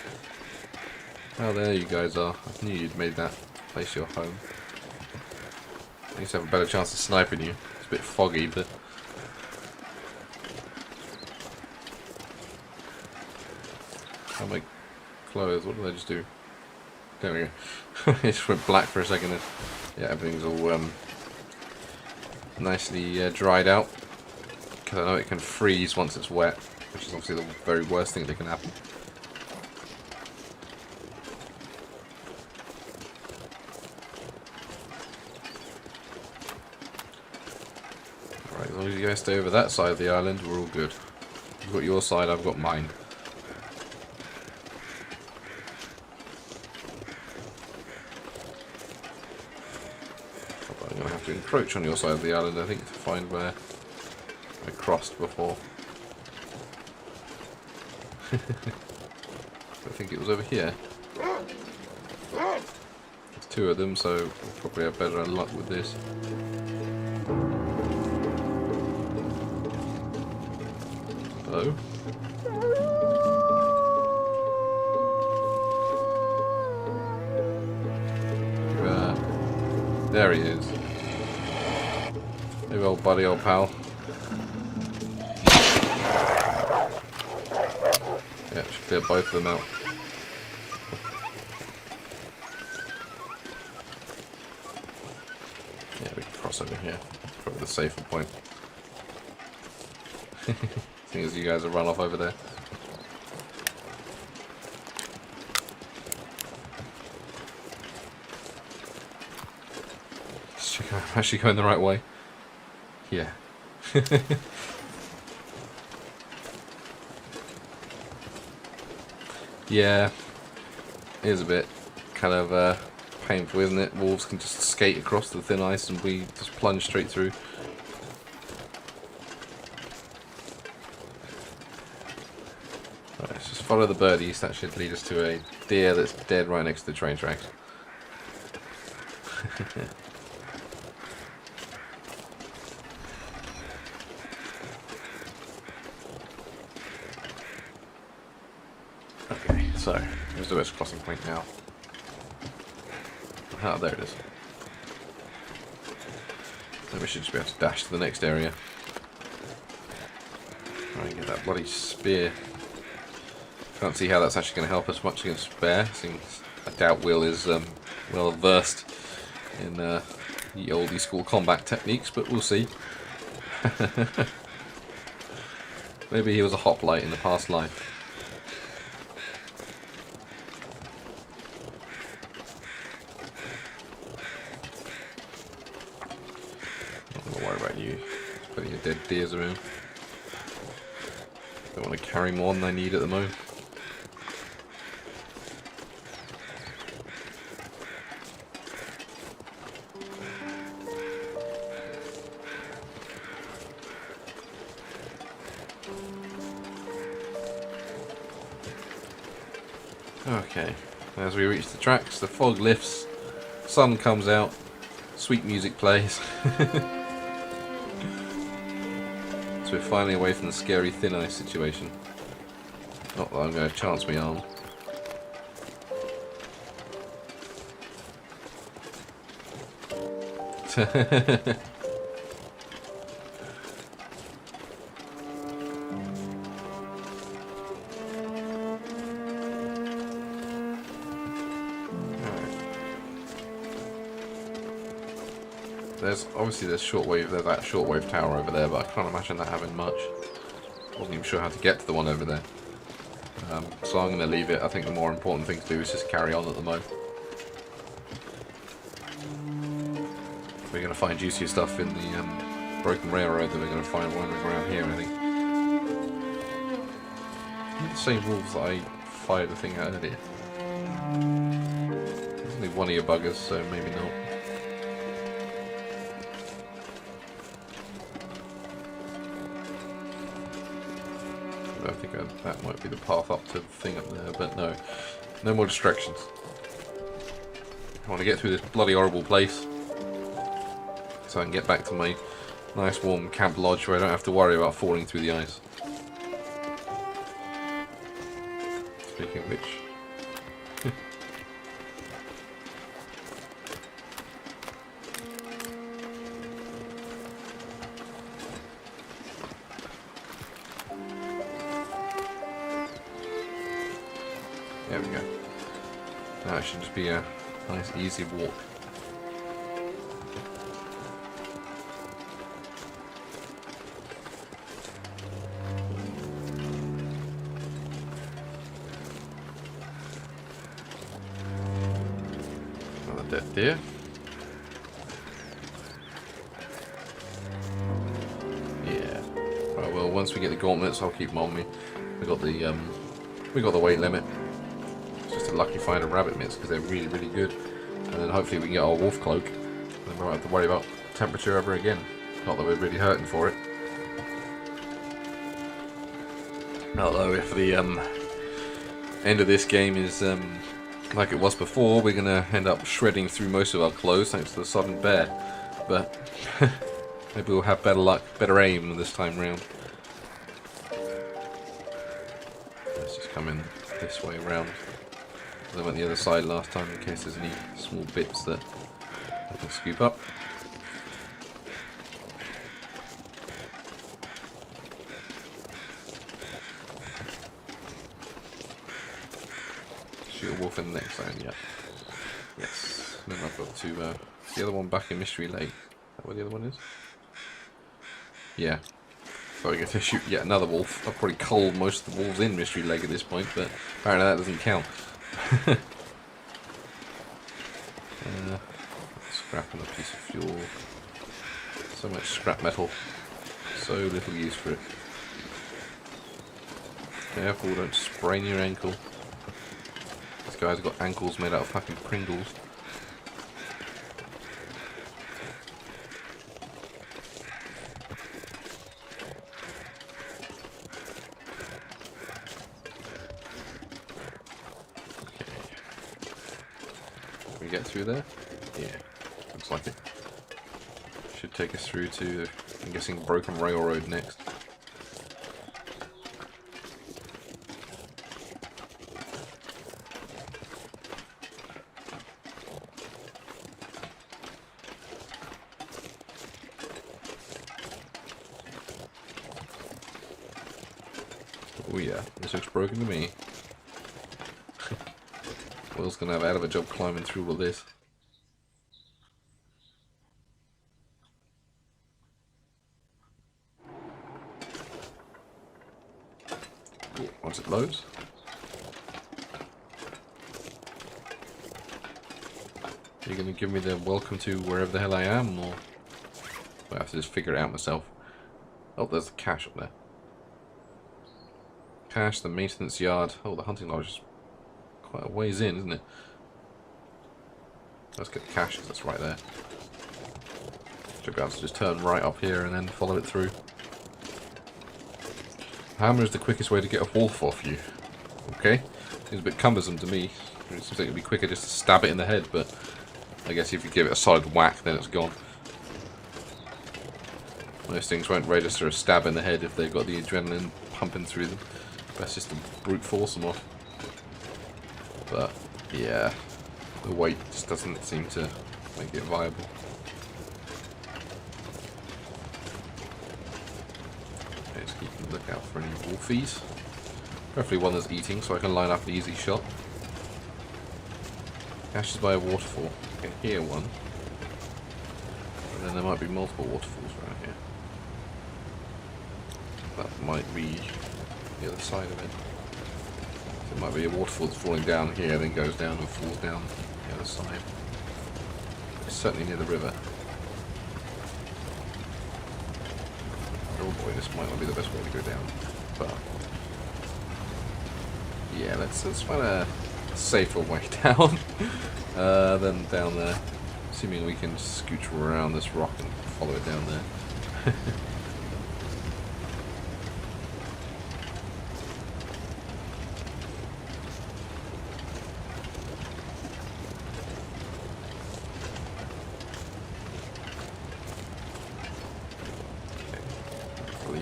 Oh, there you guys are. I knew you'd made that place your home. I used to have a better chance of sniping you. It's a bit foggy, but... I'll make clothes. What did I just do? There we go. It just went black for a second. And, yeah, everything's all nicely dried out. Because I know it can freeze once it's wet, which is obviously the very worst thing that can happen. Alright, as long as you guys stay over that side of the island, we're all good. You've got your side, I've got mine. I'm going to have to encroach on your side of the island, I think, to find where I crossed before. I think it was over here. There's two of them, so we'll probably have better luck with this. Hello? There he is. Hey, old buddy, old pal. Yeah, should clear both of them out. Yeah, we can cross over here. Probably the safer point. Seeing as you guys have run off over there. Let's check out I'm actually going the right way. Yeah. Yeah, it is a bit kind of painful, isn't it? Wolves can just skate across the thin ice and we just plunge straight through. Right, let's just follow the birdies. That should lead us to a deer that's dead right next to the train tracks. Okay, so here's the west crossing point now. Ah, there it is. Then we should just be able to dash to the next area. Try and get that bloody spear. Can't see how that's actually going to help us much against bear. Seems I doubt Will is well versed in the oldie school combat techniques, but we'll see. Maybe he was a hoplite in the past life. Don't worry about you. There's plenty of dead deers around. Don't want to carry more than I need at the moment. Okay, as we reach the tracks, the fog lifts, sun comes out, sweet music plays. So we're finally away from the scary thin ice situation. Not that I'm going to chance my arm. There's obviously there's that shortwave tower over there, but I can't imagine that having much. Wasn't even sure how to get to the one over there. So I'm going to leave it. I think the more important thing to do is just carry on at the moment. We're going to find juicier stuff in the broken railroad than we're going to find wandering around here, I think. The same wolves that I fired the thing at earlier. There's only one of your buggers, so maybe not. I think that might be the path up to the thing up there, but no. No more distractions. I want to get through this bloody horrible place so I can get back to my nice warm camp lodge where I don't have to worry about falling through the ice. Speaking of which... There we go. That should just be a nice, easy walk. Another dead deer. Yeah. Right, well, once we get the gauntlets, I'll keep them on me. We got the weight limit. It's just a lucky find of rabbit mitts because they're really, really good. And then hopefully we can get our wolf cloak. And then we won't have to worry about temperature ever again. Not that we're really hurting for it. Although if the end of this game is like it was before, we're going to end up shredding through most of our clothes thanks to the sudden bear. But maybe we'll have better luck, better aim this time round. Let's just come in this way around. I went the other side last time in case there's any small bits that I can scoop up. Shoot a wolf in the next zone, yeah. Yes. And then I've got to the other one back in Mystery Lake. Is that where the other one is? Yeah. So I get to shoot yet another wolf. I've probably culled most of the wolves in Mystery Lake at this point, but apparently that doesn't count. Scrap and a piece of fuel. So much scrap metal. So little use for it. Careful, don't sprain your ankle. This guy's got ankles made out of fucking Pringles. Can we get through there? Yeah, looks like it. Should take us through to, I'm guessing, Broken Railroad next. Oh yeah, this looks broken to me. Will's gonna have a hell of a job climbing through all this. Yeah, once it loads. Are you gonna give me the welcome to wherever the hell I am, or I have to just figure it out myself? Oh, there's the cache up there. Cache, the maintenance yard. Oh, the hunting lodge is quite a ways in, isn't it? Let's get the cache because that's right there. Should be able to just turn right up here and then follow it through. Hammer is the quickest way to get a wolf off you. Okay, seems a bit cumbersome to me. It seems like it'd be quicker just to stab it in the head, but I guess if you give it a solid whack, then it's gone. Most things won't register a stab in the head if they've got the adrenaline pumping through them. Best just to brute force them off. But yeah, the weight just doesn't seem to make it viable. Okay, just keep a lookout for any wolfies. Preferably one that's eating so I can line up an easy shot. Caches by a waterfall. I can hear one. And then there might be multiple waterfalls around here. That might be the other side of it. So it might be a waterfall that's falling down here, then goes down and falls down the other side. It's certainly near the river. Oh boy, this might not be the best way to go down. But yeah, let's find a safer way down than down there. Assuming we can scooch around this rock and follow it down there.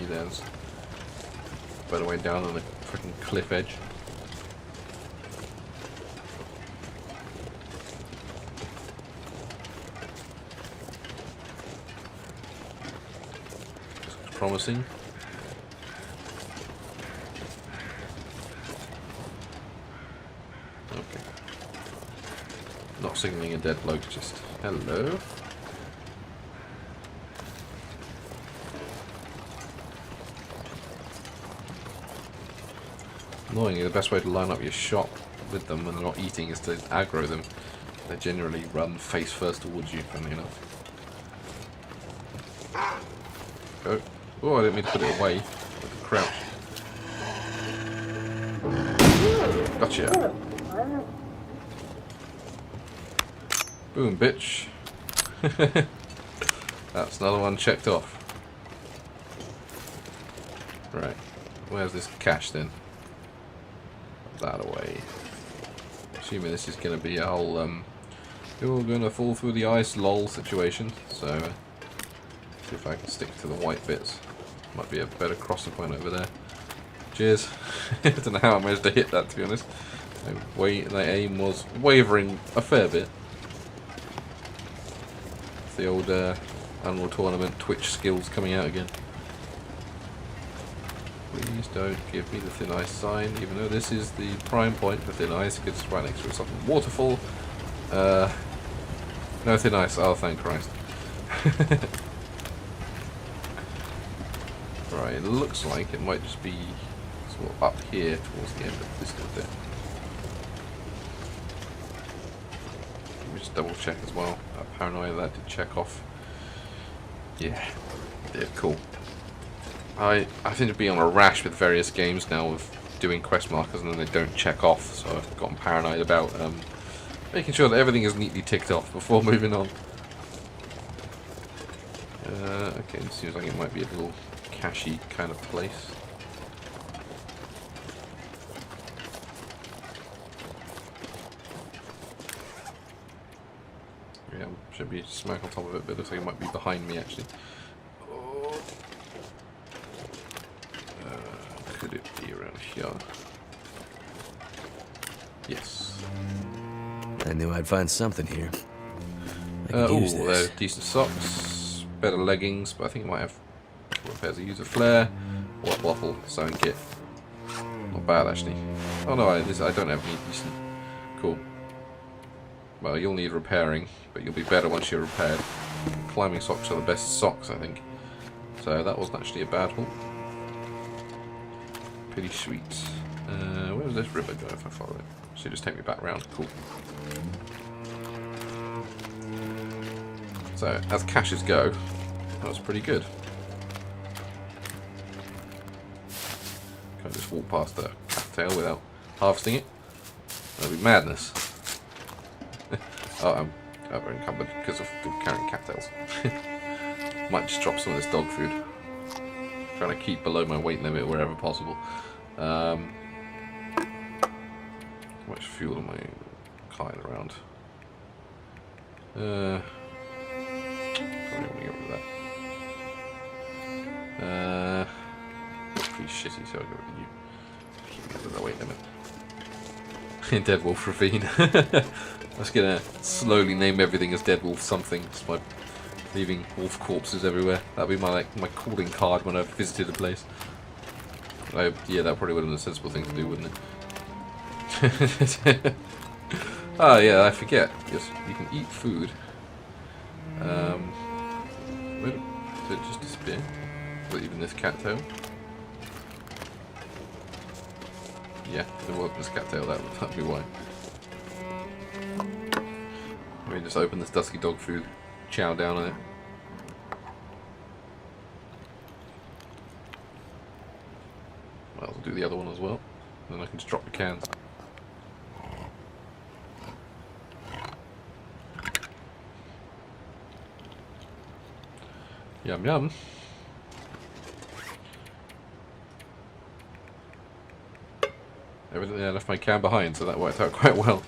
There's a better way down on the freaking cliff edge. This looks promising. Okay. signaling a dead bloke. Just hello. Annoyingly, the best way to line up your shot with them when they're not eating is to aggro them. They generally run face first towards you, funny enough. Oh, oh, I didn't mean to put it away. Like a crouch. Gotcha. Boom, bitch. That's another one checked off. Right. Where's this cache then? That away. Assuming this is going to be a whole, you're going to fall through the ice lol situation. So, see if I can stick to the white bits. Might be a better crossing point over there. Cheers. I don't know how I managed to hit that, to be honest. My aim was wavering a fair bit. It's the old Unreal Tournament Twitch skills coming out again. Please don't give me the thin ice sign, even though this is the prime point for thin ice, because it's right next to a something waterfall. No thin ice, oh thank Christ. Right, it looks like it might just be sort of up here towards the end of this bit there. Let me just double check as well. Paranoia that did check off. Yeah, it did, cool. I seem to be on a rash with various games now of doing quest markers and then they don't check off, so I've gotten paranoid about making sure that everything is neatly ticked off before moving on. Okay, it seems like it might be a little cachy kind of place. Yeah, should be smoke on top of it, but it looks like it might be behind me actually. Could it be around here? Yes. I knew I'd find something here. I could use this. Decent socks, better leggings, but I think it might have what pairs of user flare, waffle, sewing kit. Not bad actually. Oh no, I don't have any decent. Cool. Well, you'll need repairing, but you'll be better once you're repaired. Climbing socks are the best socks, I think. So that wasn't actually a bad haul. Pretty sweet. Where does this river go if I follow it? Should just take me back round. Cool. So, as caches go, that was pretty good. Can I just walk past the cattail without harvesting it? That'd be madness. Oh, I'm over encumbered because of carrying cattails. Might just drop some of this dog food. Trying to keep below my weight limit wherever possible. How much fuel am I carrying around? Probably want to get rid of that. That's pretty shitty, so I'll get rid of you. Keep me under the weight limit. Dead Wolf Ravine. I'm just gonna slowly name everything as Dead Wolf something. Just by leaving wolf corpses everywhere. That'd be my my calling card when I've visited a place. Yeah, that probably would have been a sensible thing to do, wouldn't it? Oh yeah, I forget. Yes, you can eat food. Where did it just disappear? Was it even this cattail? Yeah, there was this cattail. That'd be why. Let me just open this dusky dog food. Chow down on it. I'll do the other one as well. And then I can just drop the cans. Yum yum. Evidently I left my can behind, so that worked out quite well.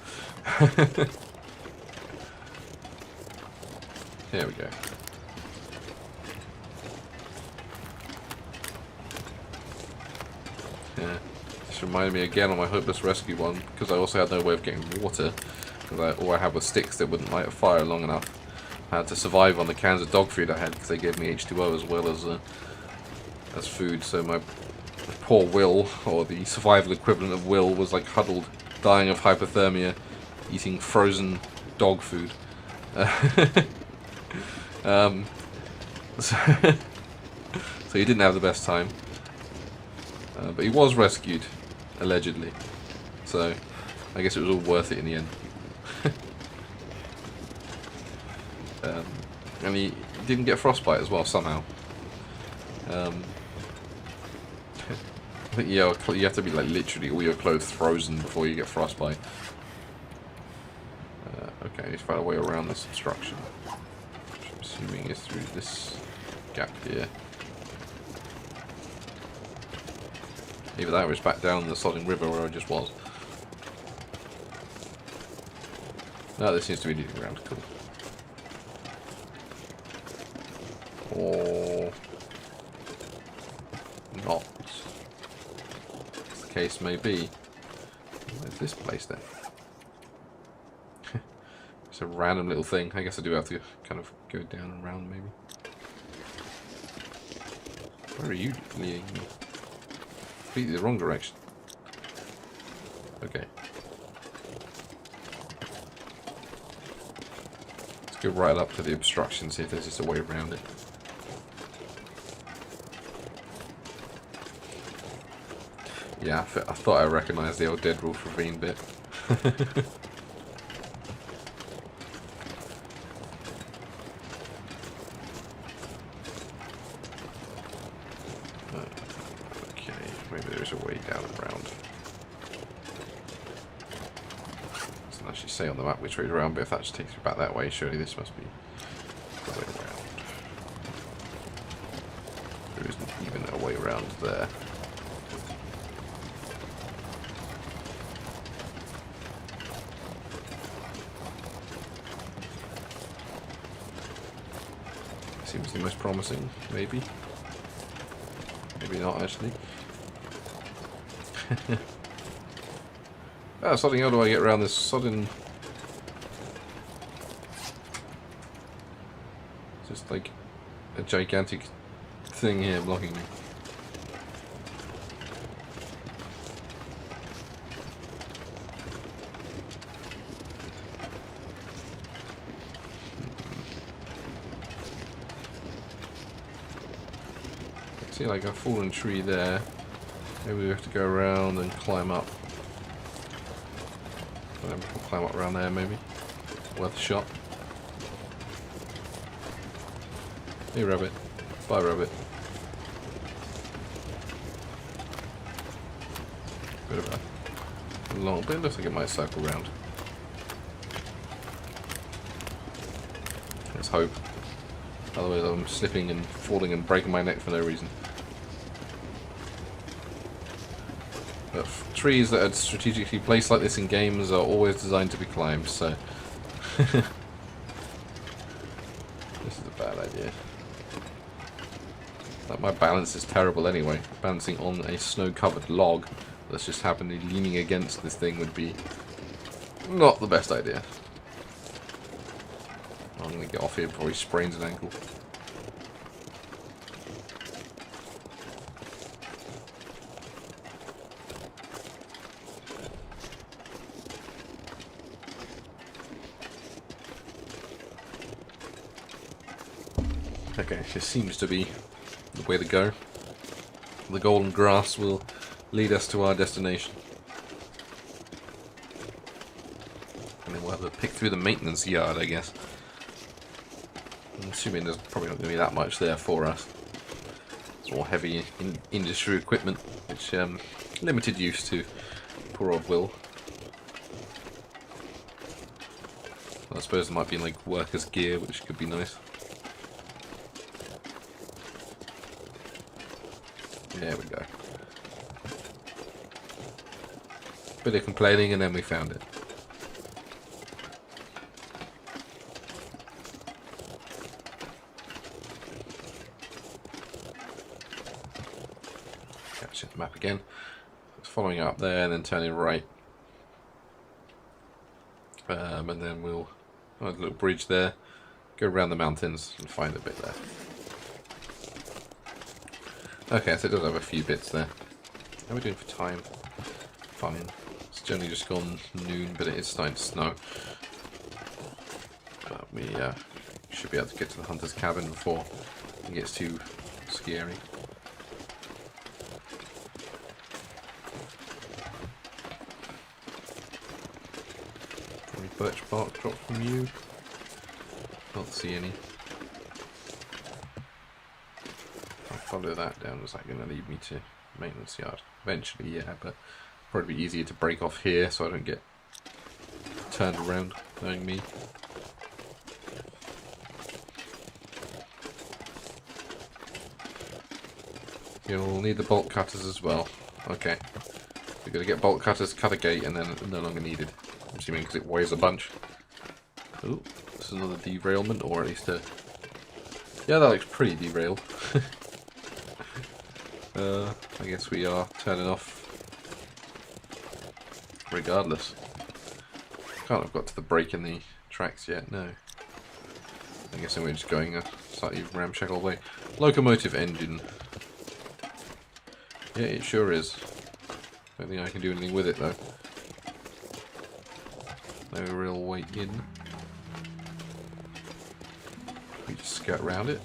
Here we go. Yeah, this reminded me again on my hopeless rescue one, because I also had no way of getting water, because all I had was sticks that wouldn't light a fire long enough. I had to survive on the cans of dog food I had, because they gave me H2O as well as food, so my poor Will, or the survival equivalent of Will, was like huddled, dying of hypothermia eating frozen dog food. So he didn't have the best time. But he was rescued, allegedly. So I guess it was all worth it in the end. And he didn't get frostbite as well, somehow. I think, yeah, you have to be like literally all your clothes frozen before you get frostbite. Okay, I need to find a way around this obstruction. Which I'm assuming is through this gap here. Either that or it's back down the sodding river where I just was. No, this seems to be leading around. Cool. Or not. As the case may be. Where's this place then? It's a random little thing. I guess I do have to kind of go down and around maybe. Where are you leading me? Completely the wrong direction. Okay. Let's go right up to the obstruction, see if there's just a way around it. Yeah, I thought I recognised the old Dead Wolf Ravine bit. Okay, maybe there's a way down and around. It doesn't actually say on the map which way around, but if that just takes me back that way, surely this must be the way around. There isn't even a way around there. Seems the most promising, maybe. Maybe not, actually. Ah, sodding, how do I get around this sodding... Just like a gigantic thing here blocking me. See, like a fallen tree there. Maybe we have to go around and climb up. And then we'll climb up around there, maybe. Worth a shot. Hey, rabbit. Bye, rabbit. Bit of a long bit. Looks like it might circle round. Let's hope. Otherwise, I'm slipping and falling and breaking my neck for no reason. But trees that are strategically placed like this in games are always designed to be climbed, so... This is a bad idea. Like, my balance is terrible anyway. Balancing on a snow-covered log that's just happened leaning against this thing would be not the best idea. I'm going to get off here before he sprains an ankle. Okay, this seems to be the way to go. The golden grass will lead us to our destination. And then we'll have to pick through the maintenance yard, I guess. I'm assuming there's probably not going to be that much there for us. It's all heavy industry equipment, which limited use to poor old Will. I suppose there might be like workers' gear, which could be nice. There we go. Bit of complaining and then we found it. Check the map again. It's following up there and then turning right. And then we'll have a little bridge there, go around the mountains and find a bit there. Okay, so it does have a few bits there. How are we doing for time? Fine. Let's only just gone noon, but it is starting to snow. But we should be able to get to the hunter's cabin before it gets too scary. Probably birch bark drop from you. Not see any. I'll follow that down. Is that going to lead me to maintenance yard? Eventually, yeah, but probably be easier to break off here so I don't get turned around, knowing me. You'll need the bolt cutters as well. Okay. We're going to get bolt cutters, cut a gate, and then no longer needed. I'm assuming because it weighs a bunch. Oh, this is another derailment, or at least a... Yeah, that looks pretty derailed. I guess we are turning off regardless. Can't have got to the break in the tracks yet, no. I guess we're just going a slightly ramshackle way. Locomotive engine. Yeah, it sure is. Don't think I can do anything with it though. No real way in. We just scout around it.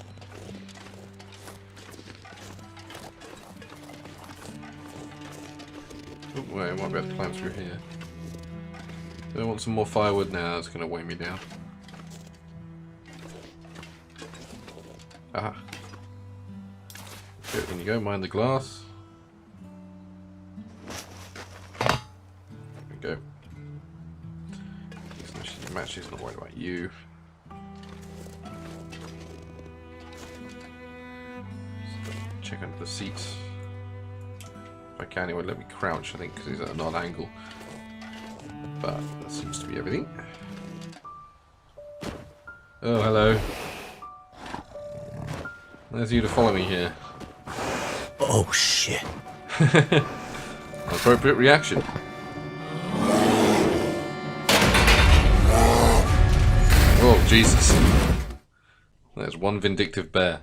Oh, wait, I might be able to climb through here. Do I want some more firewood now? It's going to weigh me down. Aha. Good, in you go, mind the glass. There we go. These machine matches, not worried about you. So check under the seats. If I can, it won't let me crouch, I think, because he's at an odd angle. But that seems to be everything. Oh, hello. There's you to follow me here. Oh, shit. Appropriate reaction. Oh, Jesus. There's one vindictive bear.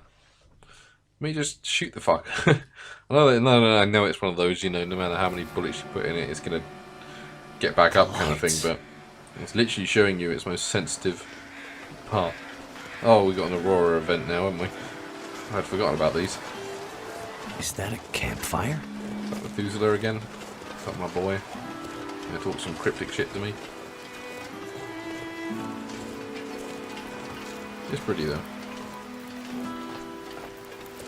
Let me just shoot the fuck. I know it's one of those, you know, no matter how many bullets you put in it, it's going to get back up kind of thing, but it's literally showing you its most sensitive part. Oh, we got an Aurora event now, haven't we? I'd forgotten about these. Is that a campfire? Is that Methuselah again? Is that my boy? Gonna talk some cryptic shit to me. It's pretty though.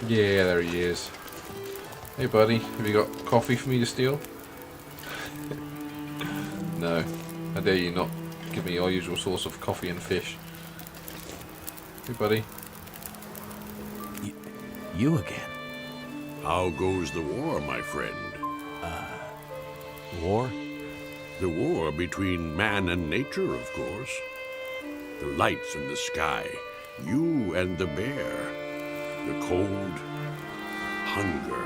Yeah, there he is. Hey buddy, have you got coffee for me to steal? No. How dare you not give me your usual source of coffee and fish. Hey buddy. You again? How goes the war, my friend? War? The war between man and nature, of course. The lights in the sky, you and the bear. The cold, hunger.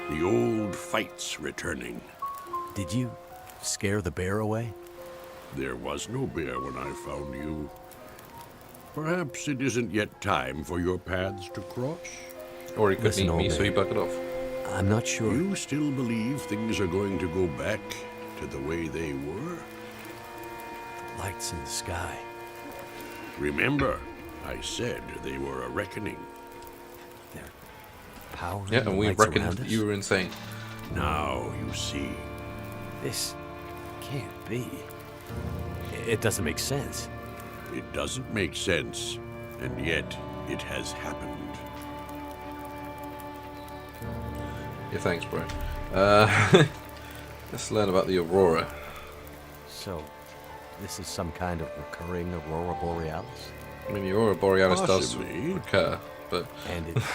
The old fights returning. Did you scare the bear away? There was no bear when I found you. Perhaps it isn't yet time for your paths to cross? Or he could Listen, eat me, old so he man. buckled off. I'm not sure. You still believe things are going to go back to the way they were? Lights in the sky. Remember, I said they were a reckoning. They're powering Yeah, the and we lights reckoned around us? you were insane. Now you see. This can't be. It doesn't make sense. It doesn't make sense, and yet it has happened. Yeah, thanks, bro. Let's learn about the Aurora. So, this is some kind of recurring Aurora Borealis? I mean, the Aurora Borealis does Possibly. recur, but And it's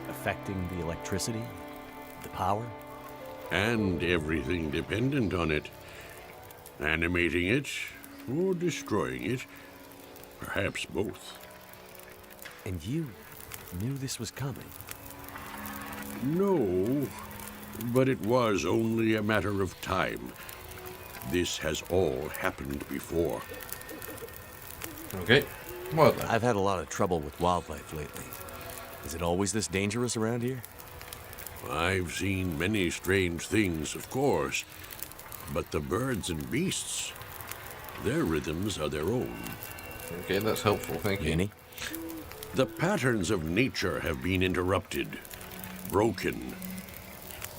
affecting the electricity? The power? And everything dependent on it. Animating it, or destroying it. Perhaps both. And you knew this was coming? No, but it was only a matter of time. This has all happened before. okay. Well then. I've had a lot of trouble with wildlife lately. Is it always this dangerous around here? I've seen many strange things, of course, But the birds and beasts, their rhythms are their own. Okay, that's helpful, thank you. Vinny? The patterns of nature have been interrupted, broken.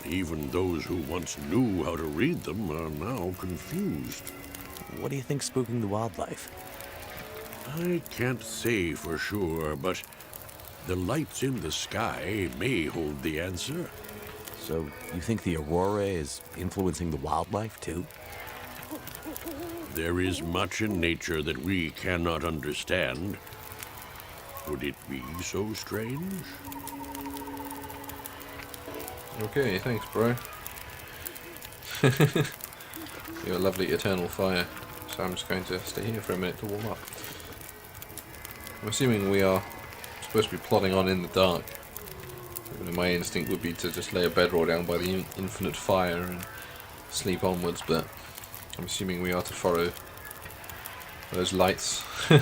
Even those who once knew how to read them are now confused. What do you think's spooking the wildlife? I can't say for sure, but the lights in the sky may hold the answer. So, you think the aurora is influencing the wildlife, too? There is much in nature that we cannot understand. Would it be so strange? Okay, thanks, bro. You're a lovely eternal fire. So I'm just going to stay here for a minute to warm up. I'm assuming we are supposed to be plodding on in the dark. My instinct would be to just lay a bedroll down by the infinite fire and sleep onwards, but I'm assuming we are to follow those lights. There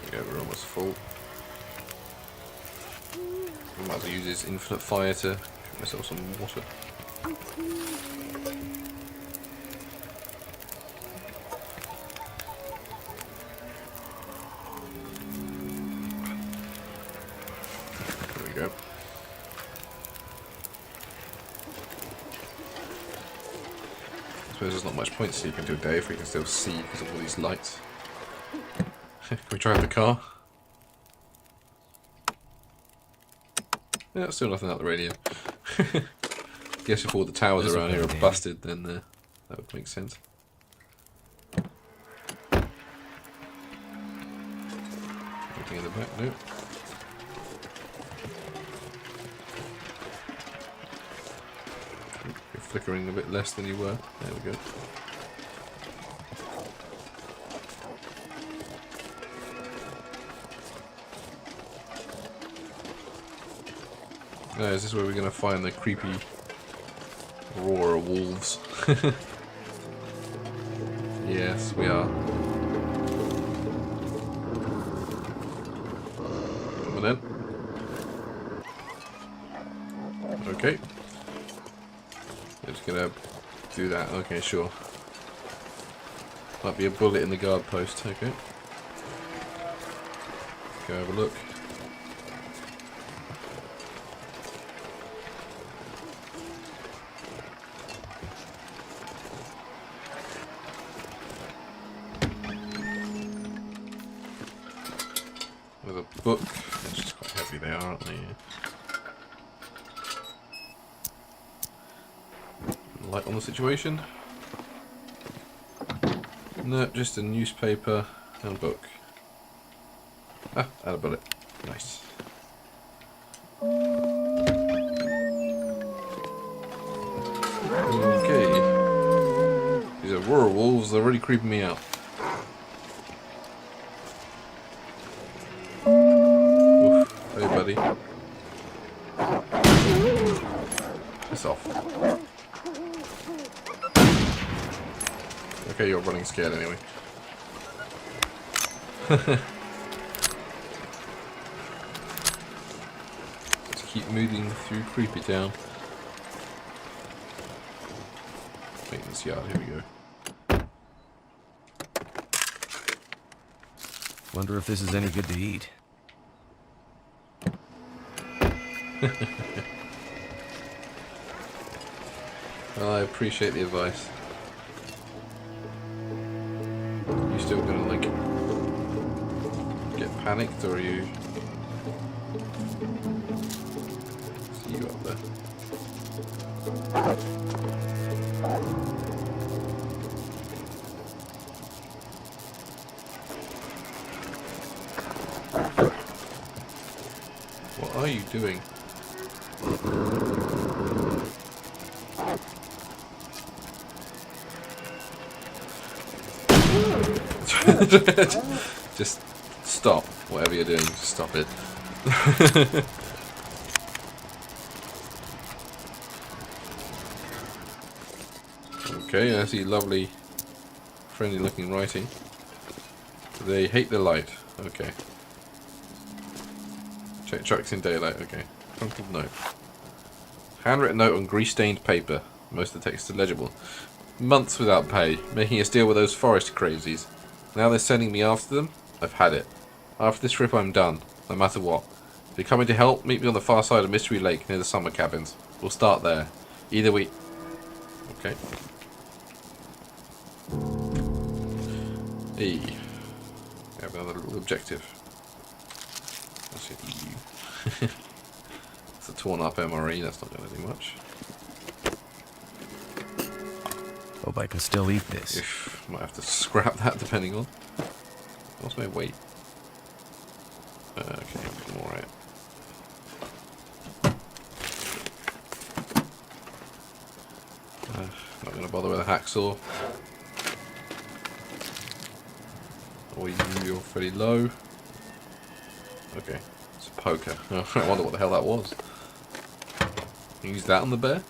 we go, we're almost full. I might as well use this infinite fire to get myself some water. There we go. I suppose there's not much point sleeping till day if we can still see because of all these lights. Can we drive the car? Yeah, still nothing out the radio. Guess if all the towers around here are busted, then that would make sense. Anything in the back? Nope. You're flickering a bit less than you were. There we go. Is this where we're going to find the creepy roar of wolves? Yes, we are. Come on then. Okay. We're just going to do that. Okay, sure. Might be a bullet in the guard post. Okay. Go have a look. With a book. It's just quite heavy they are, aren't they? Light on the situation? No, just a newspaper and a book. Ah, and a bullet. Nice. Okay. These are rural wolves, they're really creeping me out. Hey buddy. Piss off. Okay, you're running scared anyway. Let's keep moving through Creepy Town. Maintenance yard, here we go. Wonder if this is any good to eat. Well, I appreciate the advice. You still gonna like get panicked, or are you? See you up there. What are you doing? Just stop. Whatever you're doing, just stop it. Okay, I see lovely, friendly looking writing. They hate the light. Okay. Check trucks in daylight. Okay. Crumpled note. Handwritten note on grease-stained paper. Most of the text is illegible. Months without pay, making us deal with those forest crazies. Now they're sending me after them? I've had it. After this trip I'm done, no matter what. If you're coming to help, meet me on the far side of Mystery Lake near the summer cabins. We'll start there. Either we... Okay. E. We have another little objective. That's it, EU. It's a torn up MRE, that's not going to do much. Hope I can still eat this. Might have to scrap that depending on. What's my weight? Okay, I'm alright. Not going to bother with a hacksaw. Or you're fairly low. Okay, it's a poker. I wonder what the hell that was. Use that on the bear?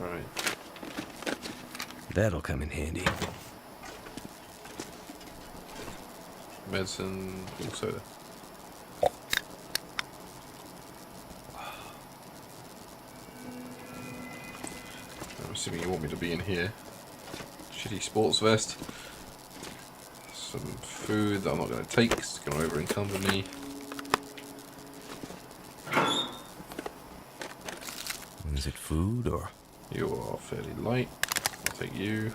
Right. That'll come in handy. Medicine, soda. I'm assuming you want me to be in here. Shitty sports vest. Some food that I'm not going to take, it's going to over encumber me. Is it food or? You are fairly light. I'll take you.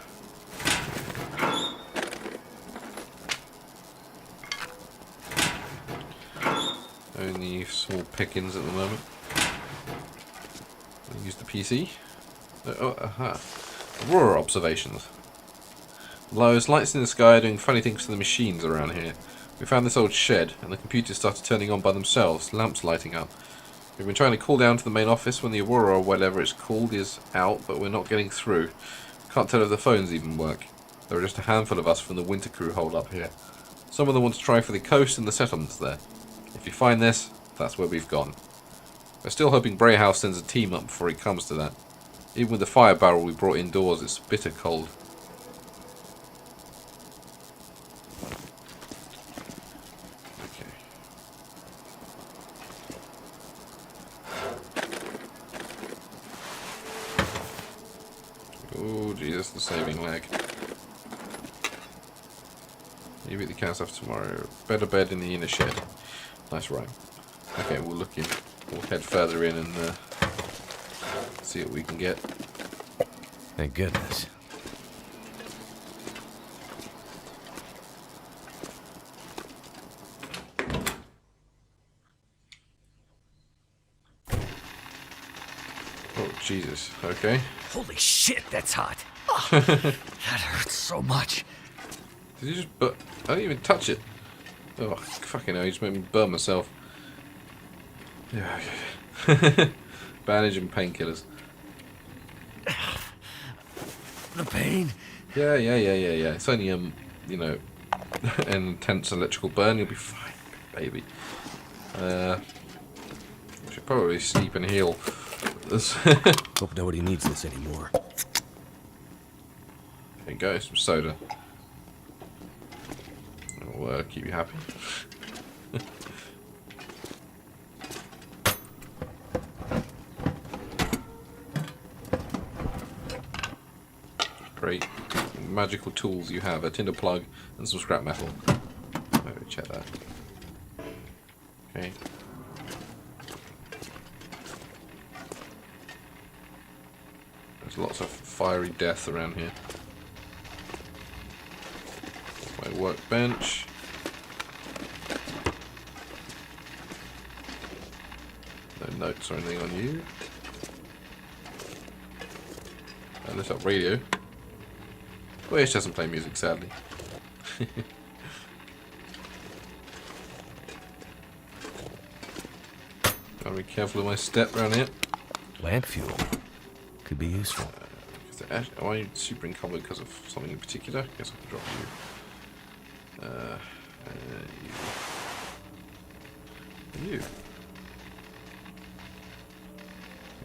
Only small pickings at the moment. I'll use the PC. Aha. Aurora observations. Lois, lights in the sky are doing funny things to the machines around here. We found this old shed, and the computers started turning on by themselves, lamps lighting up. We've been trying to call down to the main office when the Aurora, or whatever it's called, is out, but we're not getting through. Can't tell if the phones even work. There are just a handful of us from the winter crew holed up here. Some of them want to try for the coast and the settlements there. If you find this, that's where we've gone. We're still hoping Brayhouse sends a team up before he comes to that. Even with the fire barrel we brought indoors, it's bitter cold. Okay. Oh Jesus, the saving lag. You beat the cat stuff tomorrow. Better bed in the inner shed. Nice rhyme. Okay, we'll look in. We'll head further in and see what we can get. Thank goodness. Oh Jesus. Okay. Holy shit, that's hot. That hurts so much. Did you just? I didn't even touch it. Oh fucking hell! You just made me burn myself. Yeah. Okay. Bandage and painkillers. The pain. Yeah. It's only you know, an intense electrical burn. You'll be fine, baby. Should probably sleep and heal. Hope nobody needs this anymore. There you go, some soda. That'll keep you happy. Great. Magical tools you have. A tinder plug and some scrap metal. Maybe check that. Okay. There's lots of fiery death around here. My workbench. No notes or anything on you. And this up radio. Which doesn't play music, sadly. Gotta be careful of my step around here. Lamp fuel. Could be useful. Am I super encumbered because of something in particular? I guess I can drop you. You.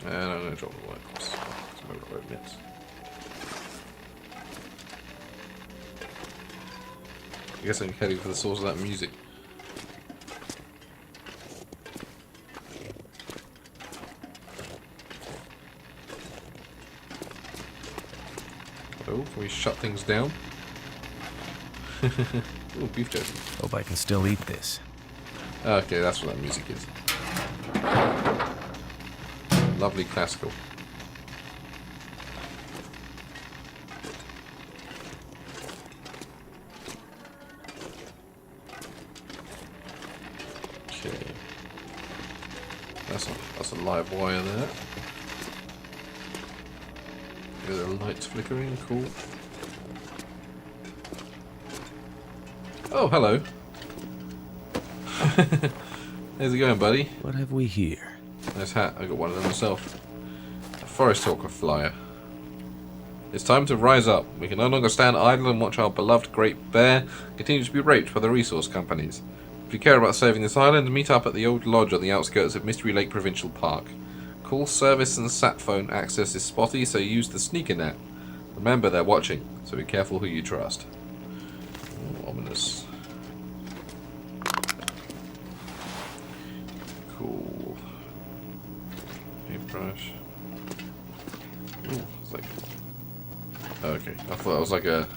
And I'm going to drop the workhorse. It's my road bits. I guess I'm heading for the source of that music. Can we shut things down? Ooh, beef jerky. Hope I can still eat this. Okay, that's what that music is. Lovely classical. Okay. That's a live wire there. The lights flickering, cool. Oh, hello. How's it going, buddy? What have we here? Nice hat. I got one of them myself. A Forest Talker flyer. It's time to rise up. We can no longer stand idle and watch our beloved Great Bear continue to be raped by the resource companies. If you care about saving this island, meet up at the old lodge on the outskirts of Mystery Lake Provincial Park. Call service and sat phone access is spotty, so use the sneaker net. Remember, they're watching, so be careful who you trust. Ooh, ominous. Cool. Paintbrush. Ooh, it's like... Okay, I thought that was like a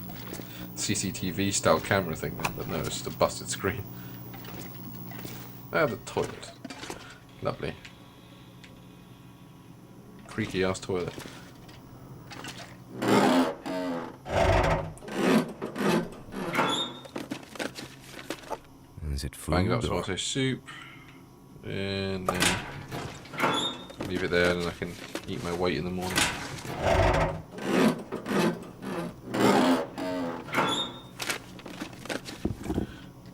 CCTV style camera thing, but no, it's just a busted screen. Ah, the toilet. Lovely. Creaky ass toilet. Is it food? Bang up or- tomato soup. And then leave it there and I can eat my weight in the morning.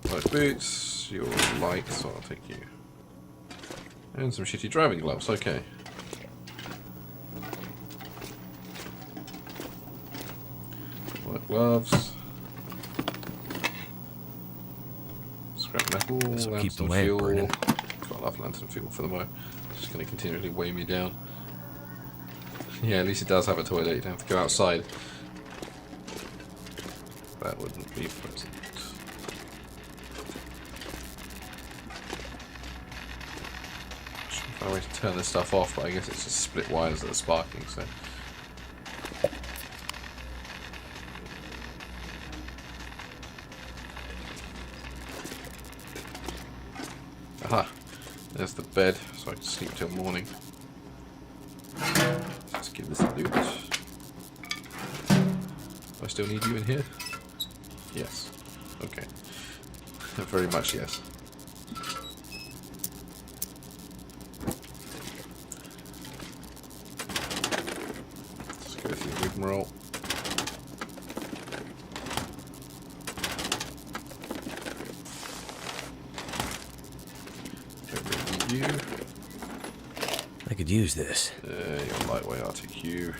White boots, your lights, so I'll take you. And some shitty driving gloves, okay. White gloves. Scrap metal, This'll keep the lantern lamp fuel. burning. Got enough lantern fuel for the moment. It's just going to continually weigh me down. Yeah, at least it does have a toilet, you don't have to go outside. That wouldn't be pleasant. I always turn this stuff off, but I guess it's just split wires that are sparking, so. Aha! There's the bed, so I can sleep till morning. Let's give this a loot. Do I still need you in here? Yes. Okay. Very much yes. Let's go through the rigmarole. Don't really need you. I could use this. You're lightweight, I'll take you.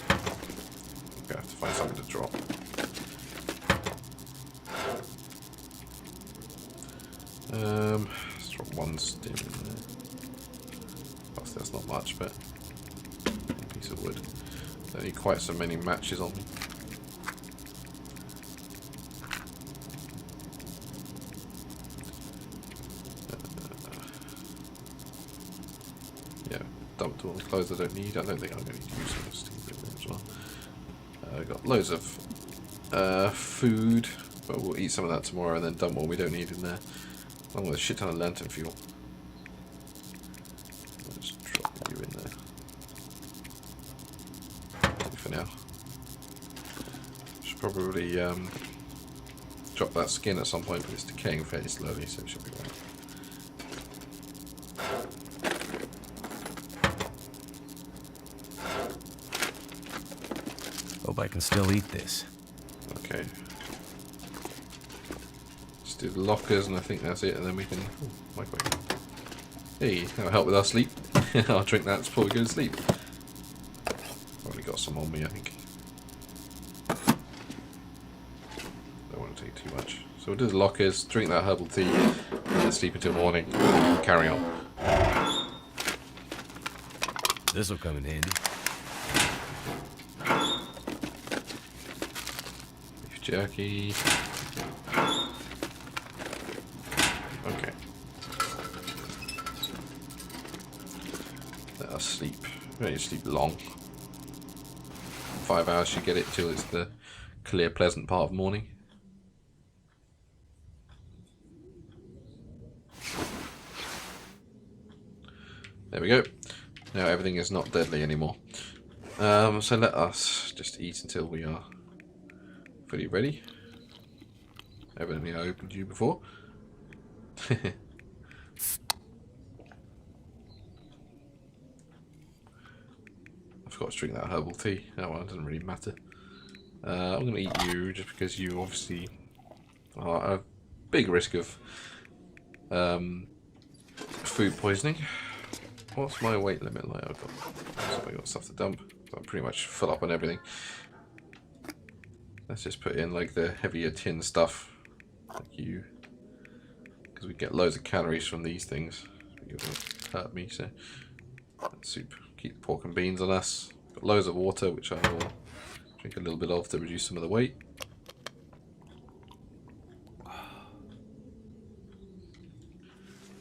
Okay, I have to find something to drop. Let's drop one stim in there. Plus, that's not much, but one piece of wood. Don't need quite so many matches on me. Yeah, dumped all the clothes I don't need. I don't think I'm going to use some of this as well. I've got loads of food, but we'll eat some of that tomorrow and then dump what we don't need in there. Along with a shit ton of lantern fuel. I'll just drop you in there. For now. Should probably drop that skin at some point, but it's decaying fairly slowly, so it should be right. Hope I can still eat this. Okay. Just do the lockers, and I think that's it, and then we can... Oh, microwave. Hey, that'll help with our sleep. I'll drink that before we go to sleep. Probably got some on me, I think. Don't want to take too much. So we'll do the lockers, drink that herbal tea, and then sleep until morning. And we'll carry on. This'll come in handy. Beef jerky. Okay. Let us sleep. We don't need to sleep long. 5 hours you get it till it's the clear, pleasant part of morning. There we go. Now everything is not deadly anymore. So let us just eat until we are fully ready. Evidently I opened you before. I forgot to drink that herbal tea. That one doesn't really matter. I'm going to eat you just because you obviously are at a big risk of food poisoning. What's my weight limit like? I've got stuff to dump. So I'm pretty much full up on everything. Let's just put in like the heavier tin stuff, like you, because we get loads of calories from these things. It won't hurt me, so that's soup. Keep pork and beans on us. Got loads of water, which I will drink a little bit of to reduce some of the weight.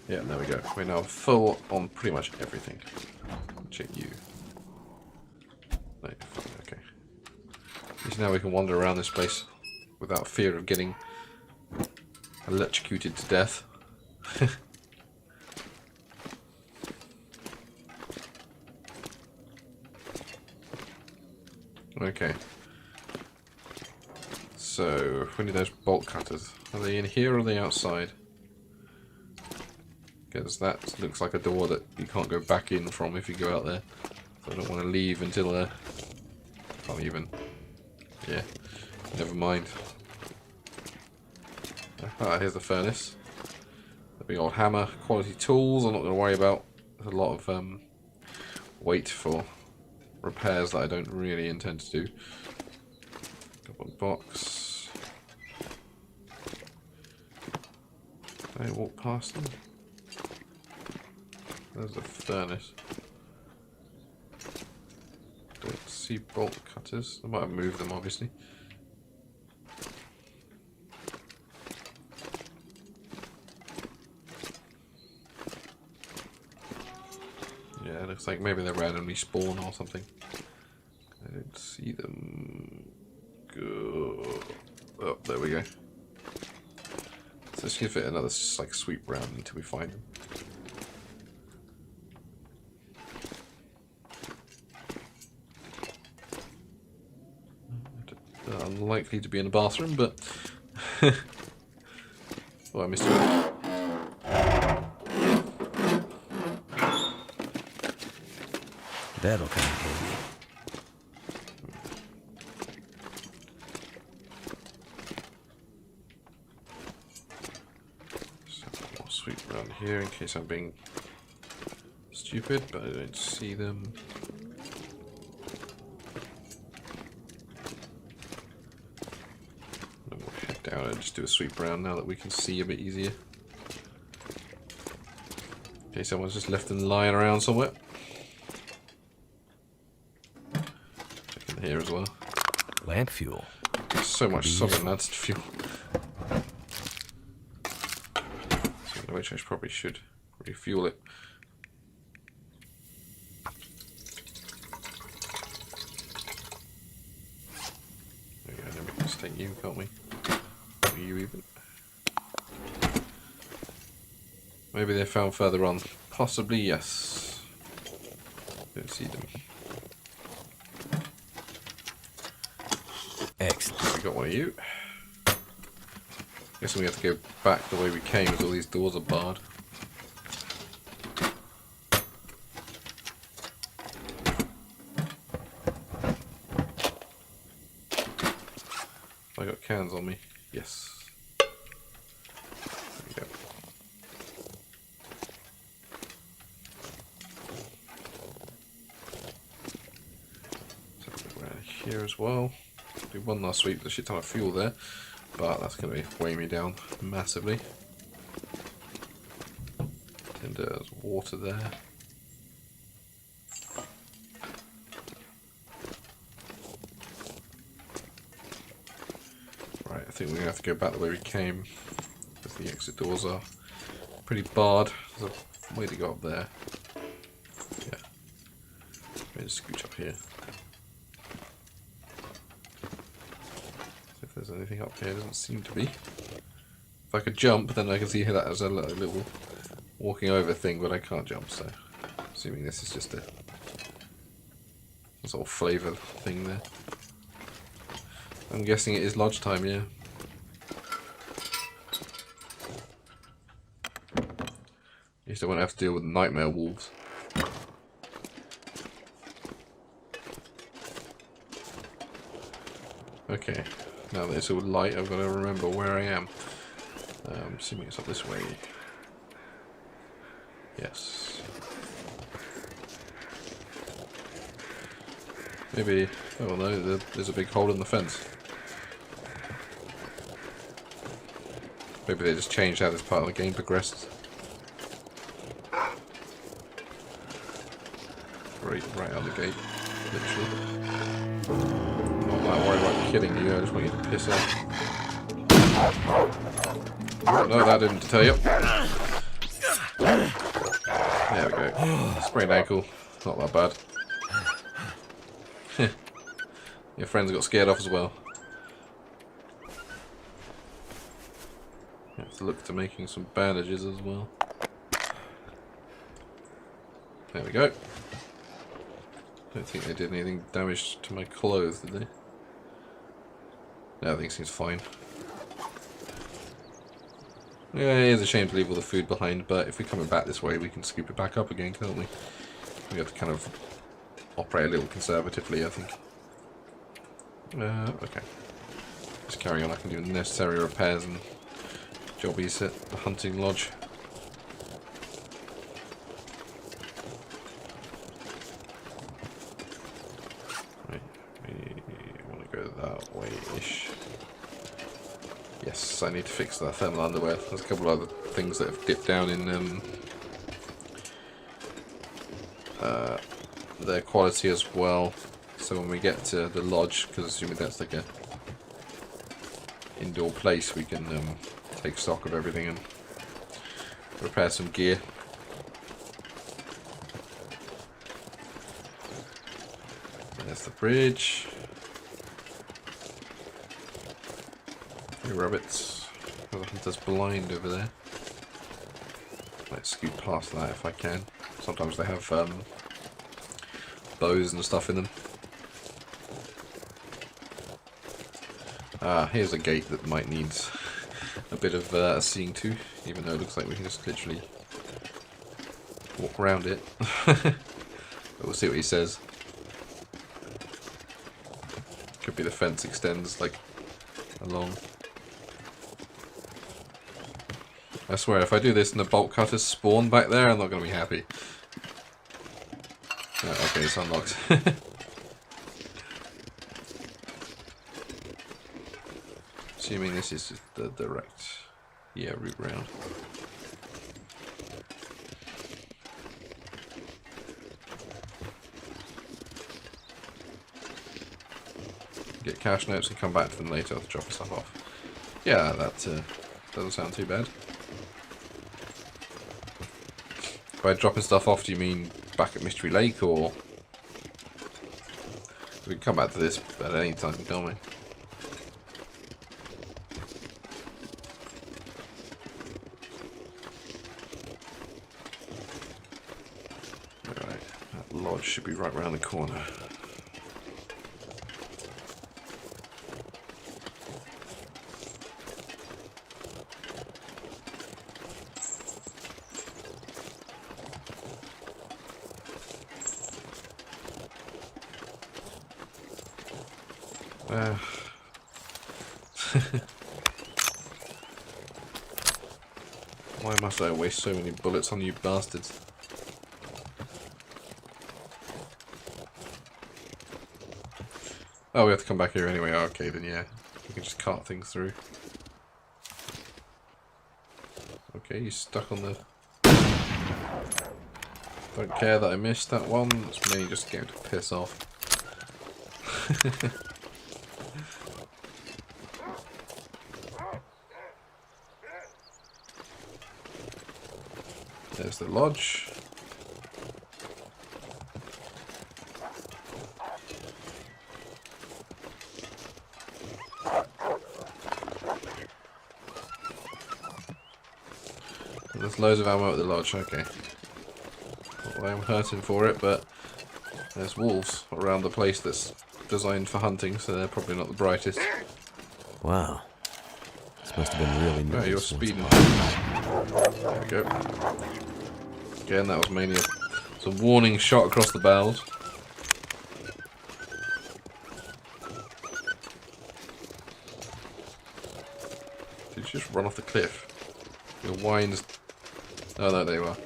Yeah, there we go. We're now full on pretty much everything. Check you. No, fine, okay. At least now we can wander around this place without fear of getting electrocuted to death. Okay. So, we need those bolt cutters. Are they in here or are they outside? Because that looks like a door that you can't go back in from if you go out there. So I don't want to leave until can't even. Yeah, never mind. Ah, here's the furnace. The big old hammer. Quality tools I'm not going to worry about. There's a lot of weight for repairs that I don't really intend to do. Got one box. Can I walk past them? There's a furnace. Don't see bolt cutters. I might have moved them, obviously. Yeah, it looks like maybe they randomly spawn or something. I don't see them. Go. Oh, there we go. So let's give it another like sweep round until we find them. Unlikely to be in a bathroom, but oh, I missed it. That'll come in handy. So I'll sweep around here in case I'm being stupid, but I don't see them. Down and just do a sweep around now that we can see a bit easier. Okay, someone's just left them lying around somewhere. Check in here as well. Lamp fuel. So much solid nuts to fuel. Which I probably should refuel it. There we go, then we can just take you, can't we? You even. Maybe they're found further on. Possibly, yes. Don't see them. Excellent. We got one of you. Guessing we have to go back the way we came as all these doors are barred. I got cans on me. Yes. There we go. So go around here as well. Do one last sweep. There's a shit ton of fuel there, but that's going to weigh me down massively. And there's water there. Right, I think we're going to have to go back the way we came, because the exit doors are pretty barred. There's a way to go up there. Yeah. Let me just scooch up here. there's anything up here. Doesn't seem to be. If I could jump, then I can see that as a little walking over thing, but I can't jump, so assuming this is just a sort of flavour thing there. I'm guessing it is lodge time, yeah. At least I won't have to deal with nightmare wolves. Okay, now that it's all light, I've got to remember where I am. Assuming it's up this way. Yes. Maybe, oh no, there's a big hole in the fence. Maybe they just changed how this part of the game progressed. Right out the gate, literally. Not that worried about killing you, I just want you to piss off. Oh, no, that didn't deter you. There we go. Sprained ankle, not that bad. Your friends got scared off as well. You have to look to making some bandages as well. There we go. Don't think they did anything damage to my clothes, did they? No, everything seems fine. Yeah, it is a shame to leave all the food behind, but if we're coming back this way, we can scoop it back up again, can't we? We have to kind of operate a little conservatively, I think. Okay. Just carry on. I can do the necessary repairs and jobbies at the hunting lodge. Yes, I need to fix the thermal underwear. There's a couple of other things that have dipped down in their quality as well. So when we get to the lodge, because assuming that's like a indoor place, we can take stock of everything and repair some gear. There's the bridge. Hey rabbits. The hunter's blind over there. Let's scoot past that if I can. Sometimes they have bows and stuff in them. Ah, here's a gate that might need a bit of seeing to, even though it looks like we can just literally walk around it. But we'll see what he says. Could be the fence extends like along. I swear, if I do this and the bolt cutters spawn back there, I'm not going to be happy. Okay, it's unlocked. Assuming this is the direct, route round. Get cash notes and come back to them later to drop stuff off. Yeah, that doesn't sound too bad. By dropping stuff off, do you mean back at Mystery Lake, or we can come back to this at any time, can't we? Alright, that lodge should be right round the corner. Why must I waste so many bullets on you bastards? Oh, we have to come back here anyway. Okay, then yeah. We can just cart things through. Okay, he's stuck on the... Don't care that I missed that one. It's me just getting to piss off. There's the lodge. There's loads of ammo at the lodge, okay. Not that I'm hurting for it, but there's wolves around the place that's designed for hunting, so they're probably not the brightest. Wow. This must have been really nice. Oh, you're once speeding. upon a time. There we go. Again, that was mainly a warning shot across the bows. Did you just run off the cliff? Your wine's... Oh no, there you are.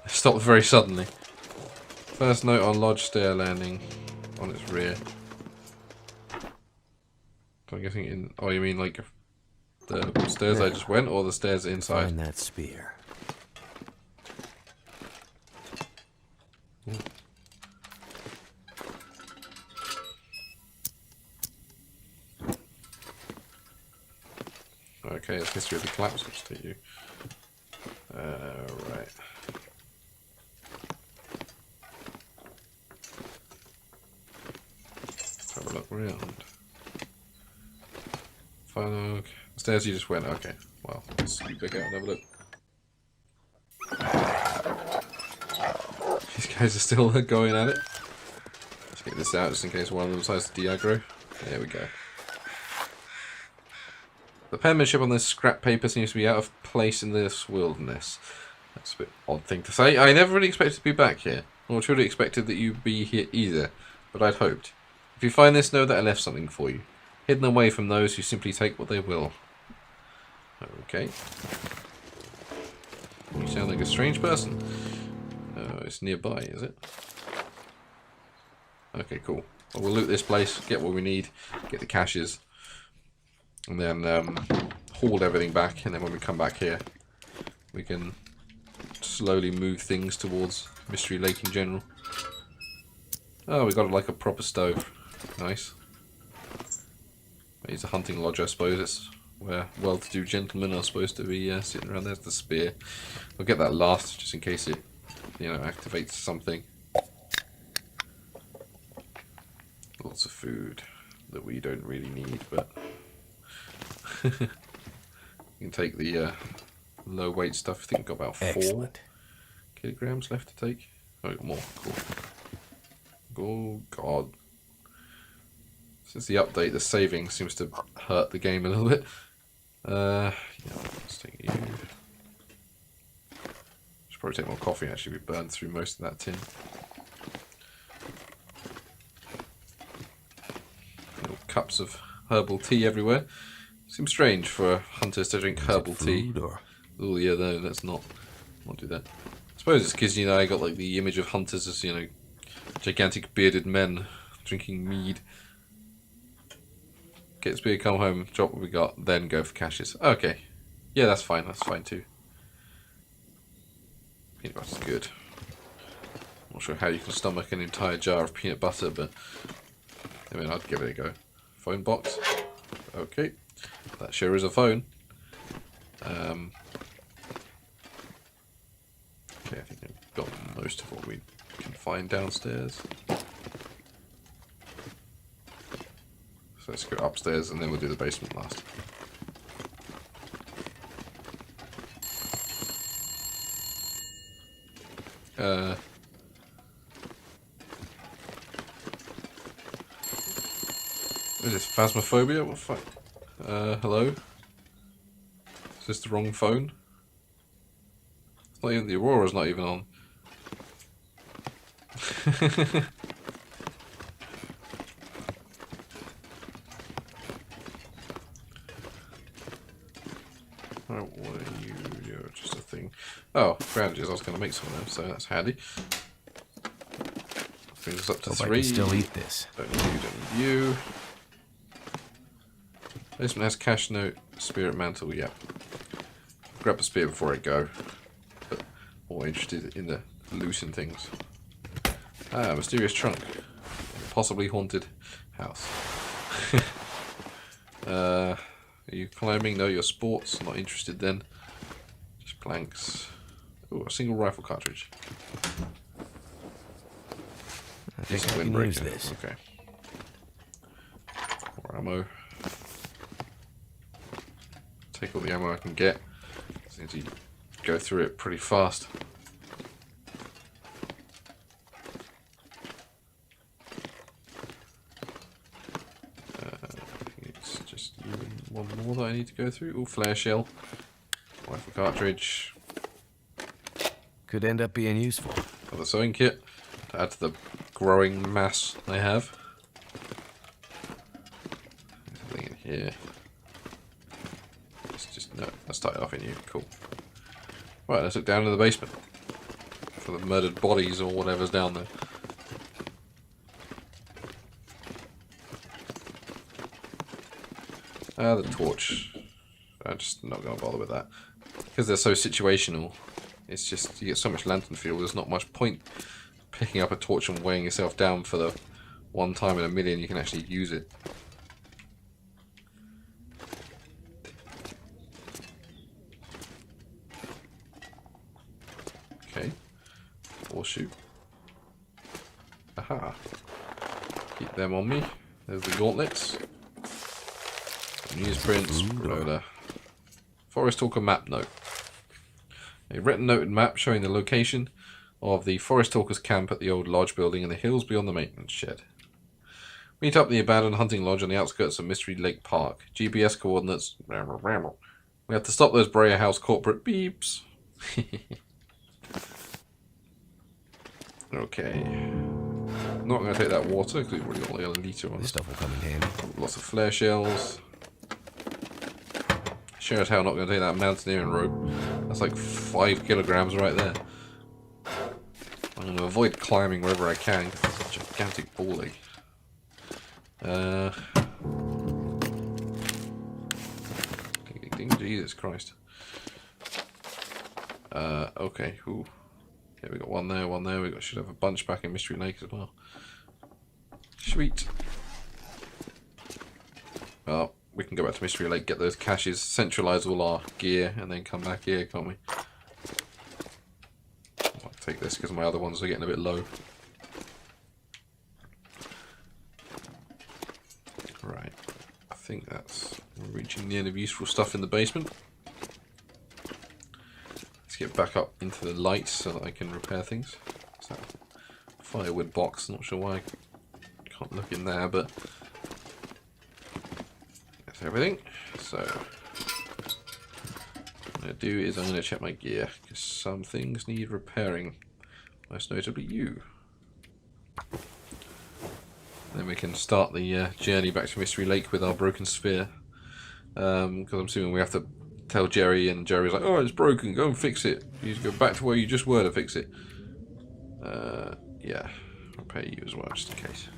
It stopped very suddenly. First note on lodge stair landing on its rear. So I'm guessing in... Oh, you mean like the stairs I just went, or the stairs inside? Find that spear. Okay, it's history of the collapse. Let's take you. Right. Let's have a look around. Fine. Stairs you just went. Okay. Well, let's scoot back out and have a look. These guys are still going at it. Let's get this out just in case one of them decides to de-aggro. There we go. The penmanship on this scrap paper seems to be out of place in this wilderness. That's a bit odd thing to say. I never really expected to be back here, nor truly expected that you'd be here either, but I'd hoped. If you find this, know that I left something for you, hidden away from those who simply take what they will. Okay. You sound like a strange person. It's nearby, is it? Okay, cool. Well, we'll loot this place, get what we need, get the caches. And then haul everything back, and then when we come back here, we can slowly move things towards Mystery Lake in general. Oh, we got like a proper stove. Nice. It's a hunting lodge, I suppose. It's where well-to-do gentlemen are supposed to be sitting around. There's the spear. We'll get that last, just in case it, you know, activates something. Lots of food that we don't really need, but... you can take the low weight stuff. I think we've got about 4 kilograms left to take. Oh, more. Cool. Oh god. Since the update, the saving seems to hurt the game a little bit. Yeah, let's take you. Should probably take more coffee. Actually, we burned through most of that tin. Little cups of herbal tea everywhere. Seems strange for hunters to drink herbal tea. Oh yeah, no, let's not do that. I suppose it's because, you know, I got like the image of hunters as, you know, gigantic bearded men drinking mead. Get spear, come home, drop what we got, then go for caches. Okay, yeah, that's fine too. Peanut butter's good. Not sure how you can stomach an entire jar of peanut butter, but I mean, I'd give it a go. Phone box. Okay. That sure is a phone. Okay, I think I've got most of what we can find downstairs. So let's go upstairs and then we'll do the basement last. What is this? Phasmophobia? What the fuck? Hello? Is this the wrong phone? It's not even, the Aurora's not even on. Oh, what are you? You're just a thing. Oh, bandages. I was going to make some of them, so that's handy. Brings us up to Hope 3. I can still eat this. Don't need you. Basement has cash note, spirit mantle, yeah. Grab the spear before I go. But more interested in the loot and things. Ah, mysterious trunk. Possibly haunted house. Are you climbing? No, you're sports. Not interested then. Just planks. Oh, a single rifle cartridge. I think I can use this. Okay. More ammo. Take all the ammo I can get. Seems to go through it pretty fast. It's just one more that I need to go through. Oh, flare shell. Rifle cartridge. Could end up being useful. Another sewing kit to add to the growing mass I have. Anything in here? It's just no. Let's start it off in here. Cool. Right, let's look down in the basement for the murdered bodies or whatever's down there. The torch. I'm just not going to bother with that because they're so situational. It's just you get so much lantern fuel. There's not much point picking up a torch and weighing yourself down for the one time in a million you can actually use it. Okay. Horseshoe. Aha. Keep them on me. There's the gauntlets. Newsprints. Roller. Forest Talker map note. A written noted map showing the location of the Forest Talkers camp at the old lodge building in the hills beyond the maintenance shed. Meet up at the abandoned hunting lodge on the outskirts of Mystery Lake Park. GPS coordinates. We have to stop those Breyer House corporate beeps. Okay. Not going to take that water because we've already got the other liter on This it. stuff will come in handy. Lots of flare shells. Sure as hell not going to take that mountaineering rope. That's like 5 kilograms right there. I'm going to avoid climbing wherever I can because it's a gigantic ball egg. Ding, ding, ding, Jesus Christ. Okay, ooh. Yeah, we got one there, one there. We should have a bunch back in Mystery Lake as well. Sweet. Well, we can go back to Mystery Lake, get those caches, centralize all our gear, and then come back here, can't we? I'll take this because my other ones are getting a bit low. Right. I think we're reaching the end of useful stuff in the basement. Let's get back up into the light so that I can repair things. Is that a firewood box? Not sure why I can't look in there, but that's everything. So what I'm going to do is I'm going to check my gear because some things need repairing, most notably you. Then we can start the journey back to Mystery Lake with our broken sphere. Because I'm assuming we have to tell Jerry, and Jerry's like, oh, it's broken, go and fix it. You need to go back to where you just were to fix it. Yeah, I'll pay you as well, just in case.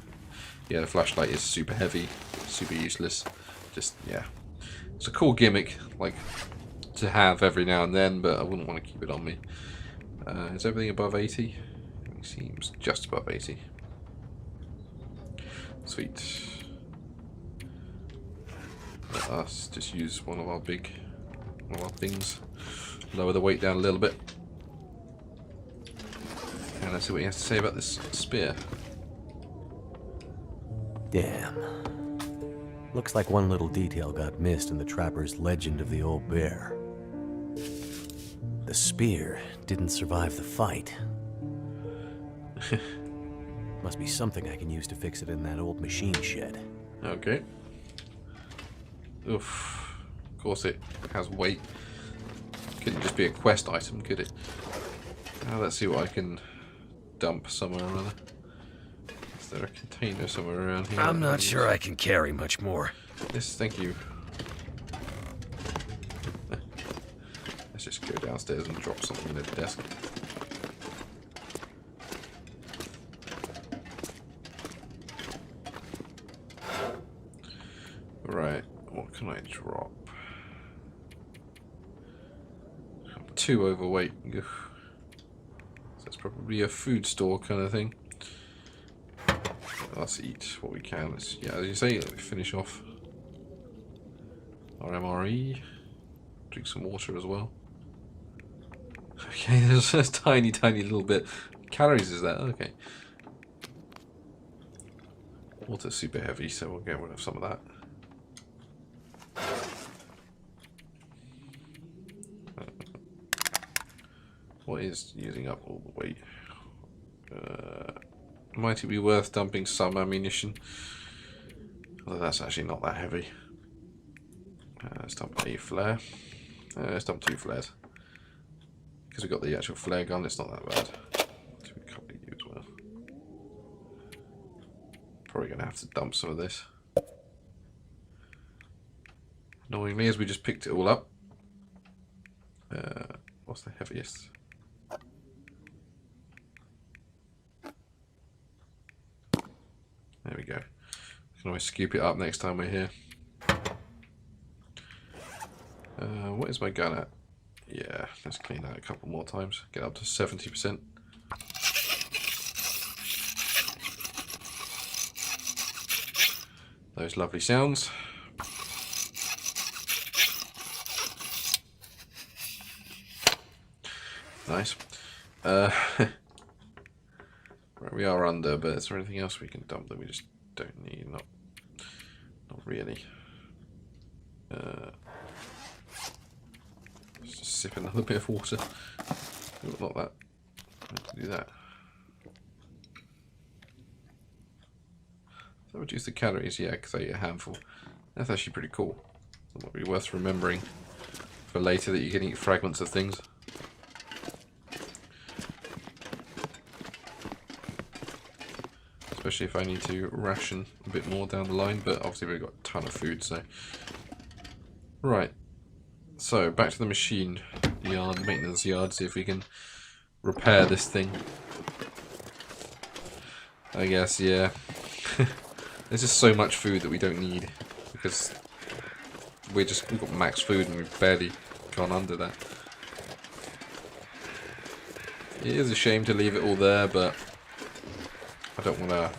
Yeah, the flashlight is super heavy, super useless. Just, yeah. It's a cool gimmick, like, to have every now and then, but I wouldn't want to keep it on me. Is everything above 80? It seems just above 80. Sweet. Let us just use one of our things. Lower the weight down a little bit. And let's see what he has to say about this spear. Damn. Looks like one little detail got missed in the trapper's legend of the old bear. The spear didn't survive the fight. Must be something I can use to fix it in that old machine shed. Okay. Oof. Of course it has weight. Couldn't just be a quest item, could it? Let's see what I can dump somewhere or other. Is there a container somewhere around here? I'm not sure I can carry much more. Yes, thank you. Let's just go downstairs and drop something in the desk. Right, what can I drop? I'm too overweight. Ugh. So it's probably a food store kind of thing. Let's eat what we can. Let's, yeah, as you say, let me finish off our MRE. Drink some water as well. Okay, there's a tiny little bit. Calories is that? Okay. Water's super heavy, so we'll get rid of some of that. What is using up all the weight? Might it be worth dumping some ammunition? Although that's actually not that heavy. Let's dump a flare. Let's dump 2 flares. Because we've got the actual flare gun, it's not that bad. So we can't use well. Probably going to have to dump some of this. Annoyingly, as we just picked it all up. What's the heaviest? There we go. We can always scoop it up next time we're here. What is my gun at? Yeah, let's clean that a couple more times. Get up to 70%. Those lovely sounds. Nice. Right, we are under, but is there anything else we can dump that we just don't need? Not really. Let's just sip another bit of water. Ooh, not that. Let's do that. So reduce the calories, yeah, because I eat a handful. That's actually pretty cool. It might be worth remembering for later that you can eat fragments of things. Especially if I need to ration a bit more down the line, but obviously we've got a ton of food, so... Right. So, back to the machine yard, maintenance yard, see if we can repair this thing. I guess, yeah. There's just so much food that we don't need, because we've got max food and we've barely gone under that. It is a shame to leave it all there, but I don't want to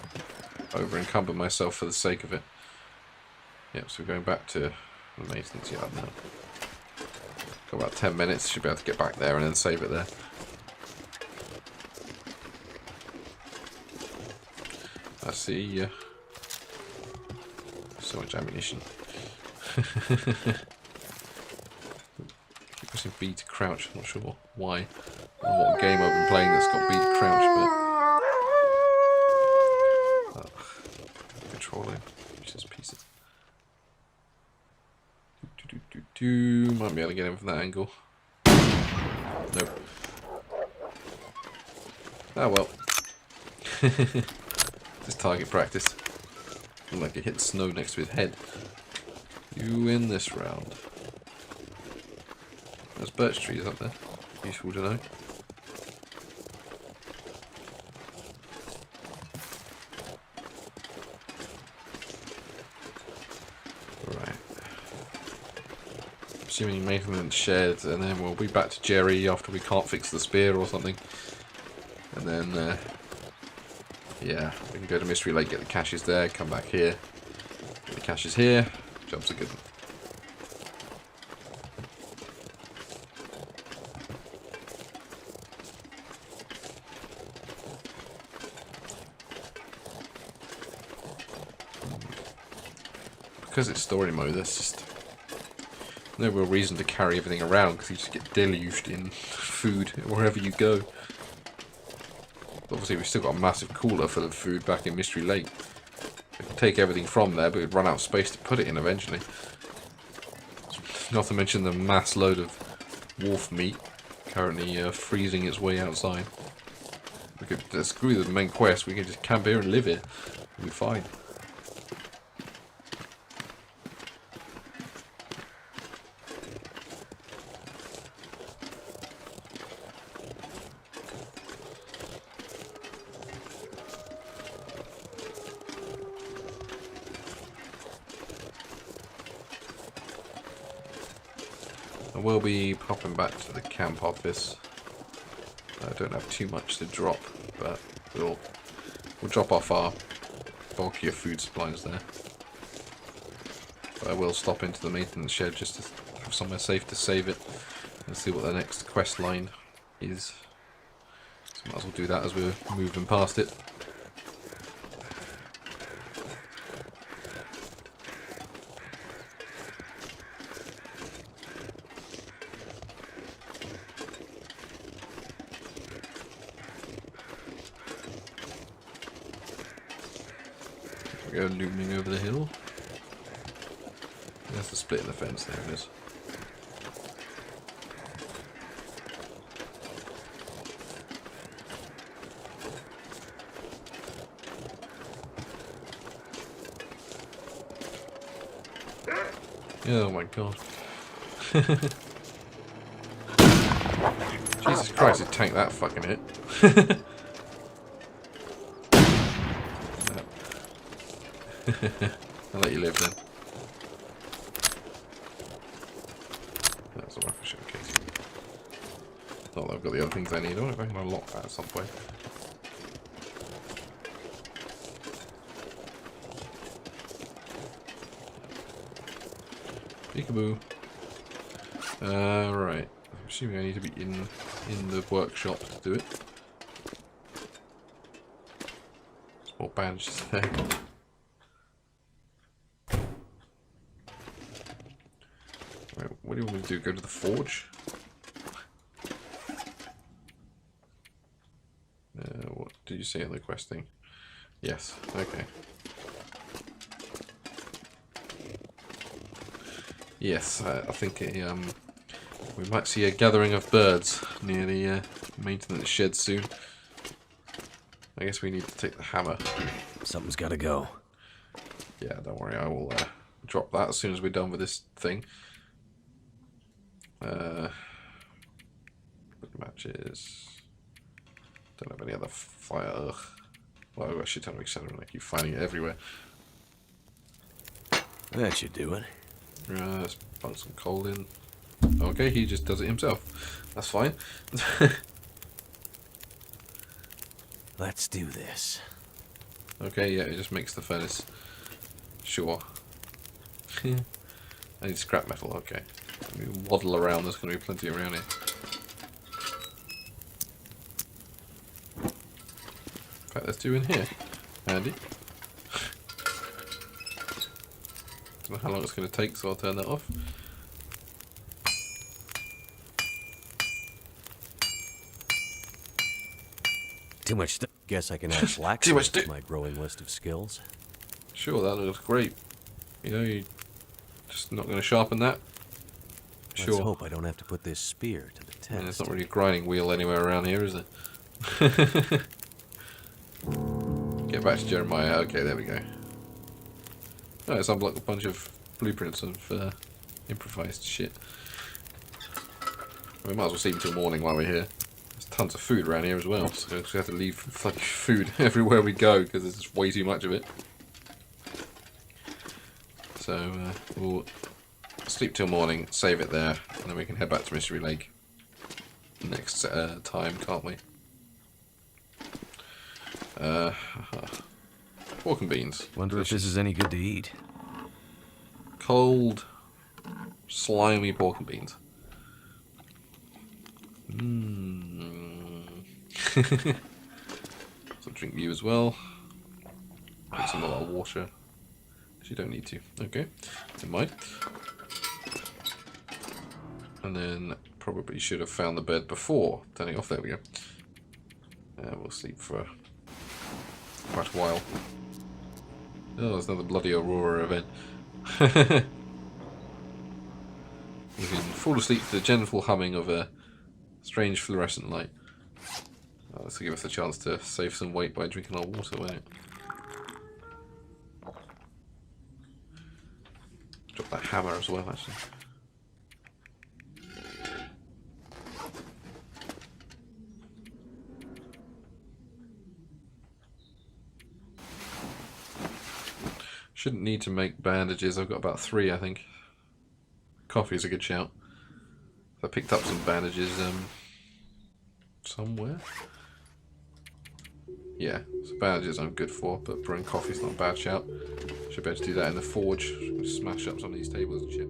over-encumber myself for the sake of it. Yep, so we're going back to the maintenance yard now. Got about 10 minutes, should be able to get back there and then save it there. I see, so much ammunition. Keep pressing B to crouch, I'm not sure why. I don't know what game I've been playing that's got B to crouch, but... controlling, just pieces. Might be able to get him from that angle. Nope. Oh well. Just target practice. Looked like it hit snow next to his head. You win this round. There's birch trees up there. Useful to know. Right. Assuming you make them in the shed, and then we'll be back to Jerry after we can't fix the spear or something. And then, yeah, we can go to Mystery Lake, get the caches there, come back here, get the caches here. Jobs are good. Because it's story mode, there's just no real reason to carry everything around, because you just get deluged in food wherever you go. Obviously we've still got a massive cooler full of food back in Mystery Lake. We can take everything from there, but we'd run out of space to put it in eventually. Not to mention the mass load of wolf meat currently freezing its way outside. We could screw the main quest, we can just camp here and live here. We'll be fine. I will be popping back to the camp office. I don't have too much to drop, but we'll drop off our bulkier food supplies there. But I will stop into the maintenance shed just to have somewhere safe to save it and see what the next quest line is. So might as well do that as we're moving past it. we go, looming over the hill. There's the split in the fence, there it is. Oh my god. Jesus Christ, it tanked that fucking hit. I'll let you live then. That's a rifle shot case. Not that I've got the other things I need. I wonder if I can unlock that at some point. Peekaboo. Right. I'm assuming I need to be in the workshop to do it. There's more bandages there. Right, what do you want me to do? Go to the forge? What did you say in the quest thing? Yes. Okay. Yes, I think we might see a gathering of birds near the maintenance shed soon. I guess we need to take the hammer. Something's gotta go. Yeah, don't worry, I will drop that as soon as we're done with this thing. Matches. Don't have any other fire. Ugh. Well, I've got a shit ton of accelerant. I keep finding it everywhere. That should do it. Let's put some coal in. Okay, he just does it himself. That's fine. Let's do this. Okay, yeah, it just makes the furnace. Sure. I need scrap metal, okay. We waddle around, there's going to be plenty around here. In fact, there's 2 in here. Handy. Don't know how long it's going to take, so I'll turn that off. Too much stuff. Guess I can add slack Too much to my growing list of skills. Sure, that looks great. You know, you're just not going to sharpen that? Sure. Let's hope I don't have to put this spear to the test. Yeah, there's not really a grinding wheel anywhere around here, is there? Get back to Jeremiah. Okay, there we go. Oh, it's unblocked a bunch of blueprints of improvised shit. We might as well sleep until morning while we're here. There's tons of food around here as well, so we have to leave fucking food everywhere we go because there's just way too much of it. So we'll sleep till morning, save it there, and then we can head back to Mystery Lake next time, can't we? Pork and beans. Wonder if this is any good to eat. Cold, slimy pork and beans. So drink you as well. Drink some of our water. You don't need to. Okay, never mind. And then probably should have found the bed before turning off. There we go. We'll sleep for quite a while. Oh, there's another bloody Aurora event. You can fall asleep to the gentle humming of a strange fluorescent light. This will give us a chance to save some weight by drinking our water, won't it? Drop that hammer as well, actually. Shouldn't need to make bandages. I've got about 3, I think. Coffee's a good shout. I picked up some bandages somewhere. Yeah, so bandages I'm good for, but brewing coffee's not a bad shout. Should be able to do that in the forge. Smash up some of these tables and shit.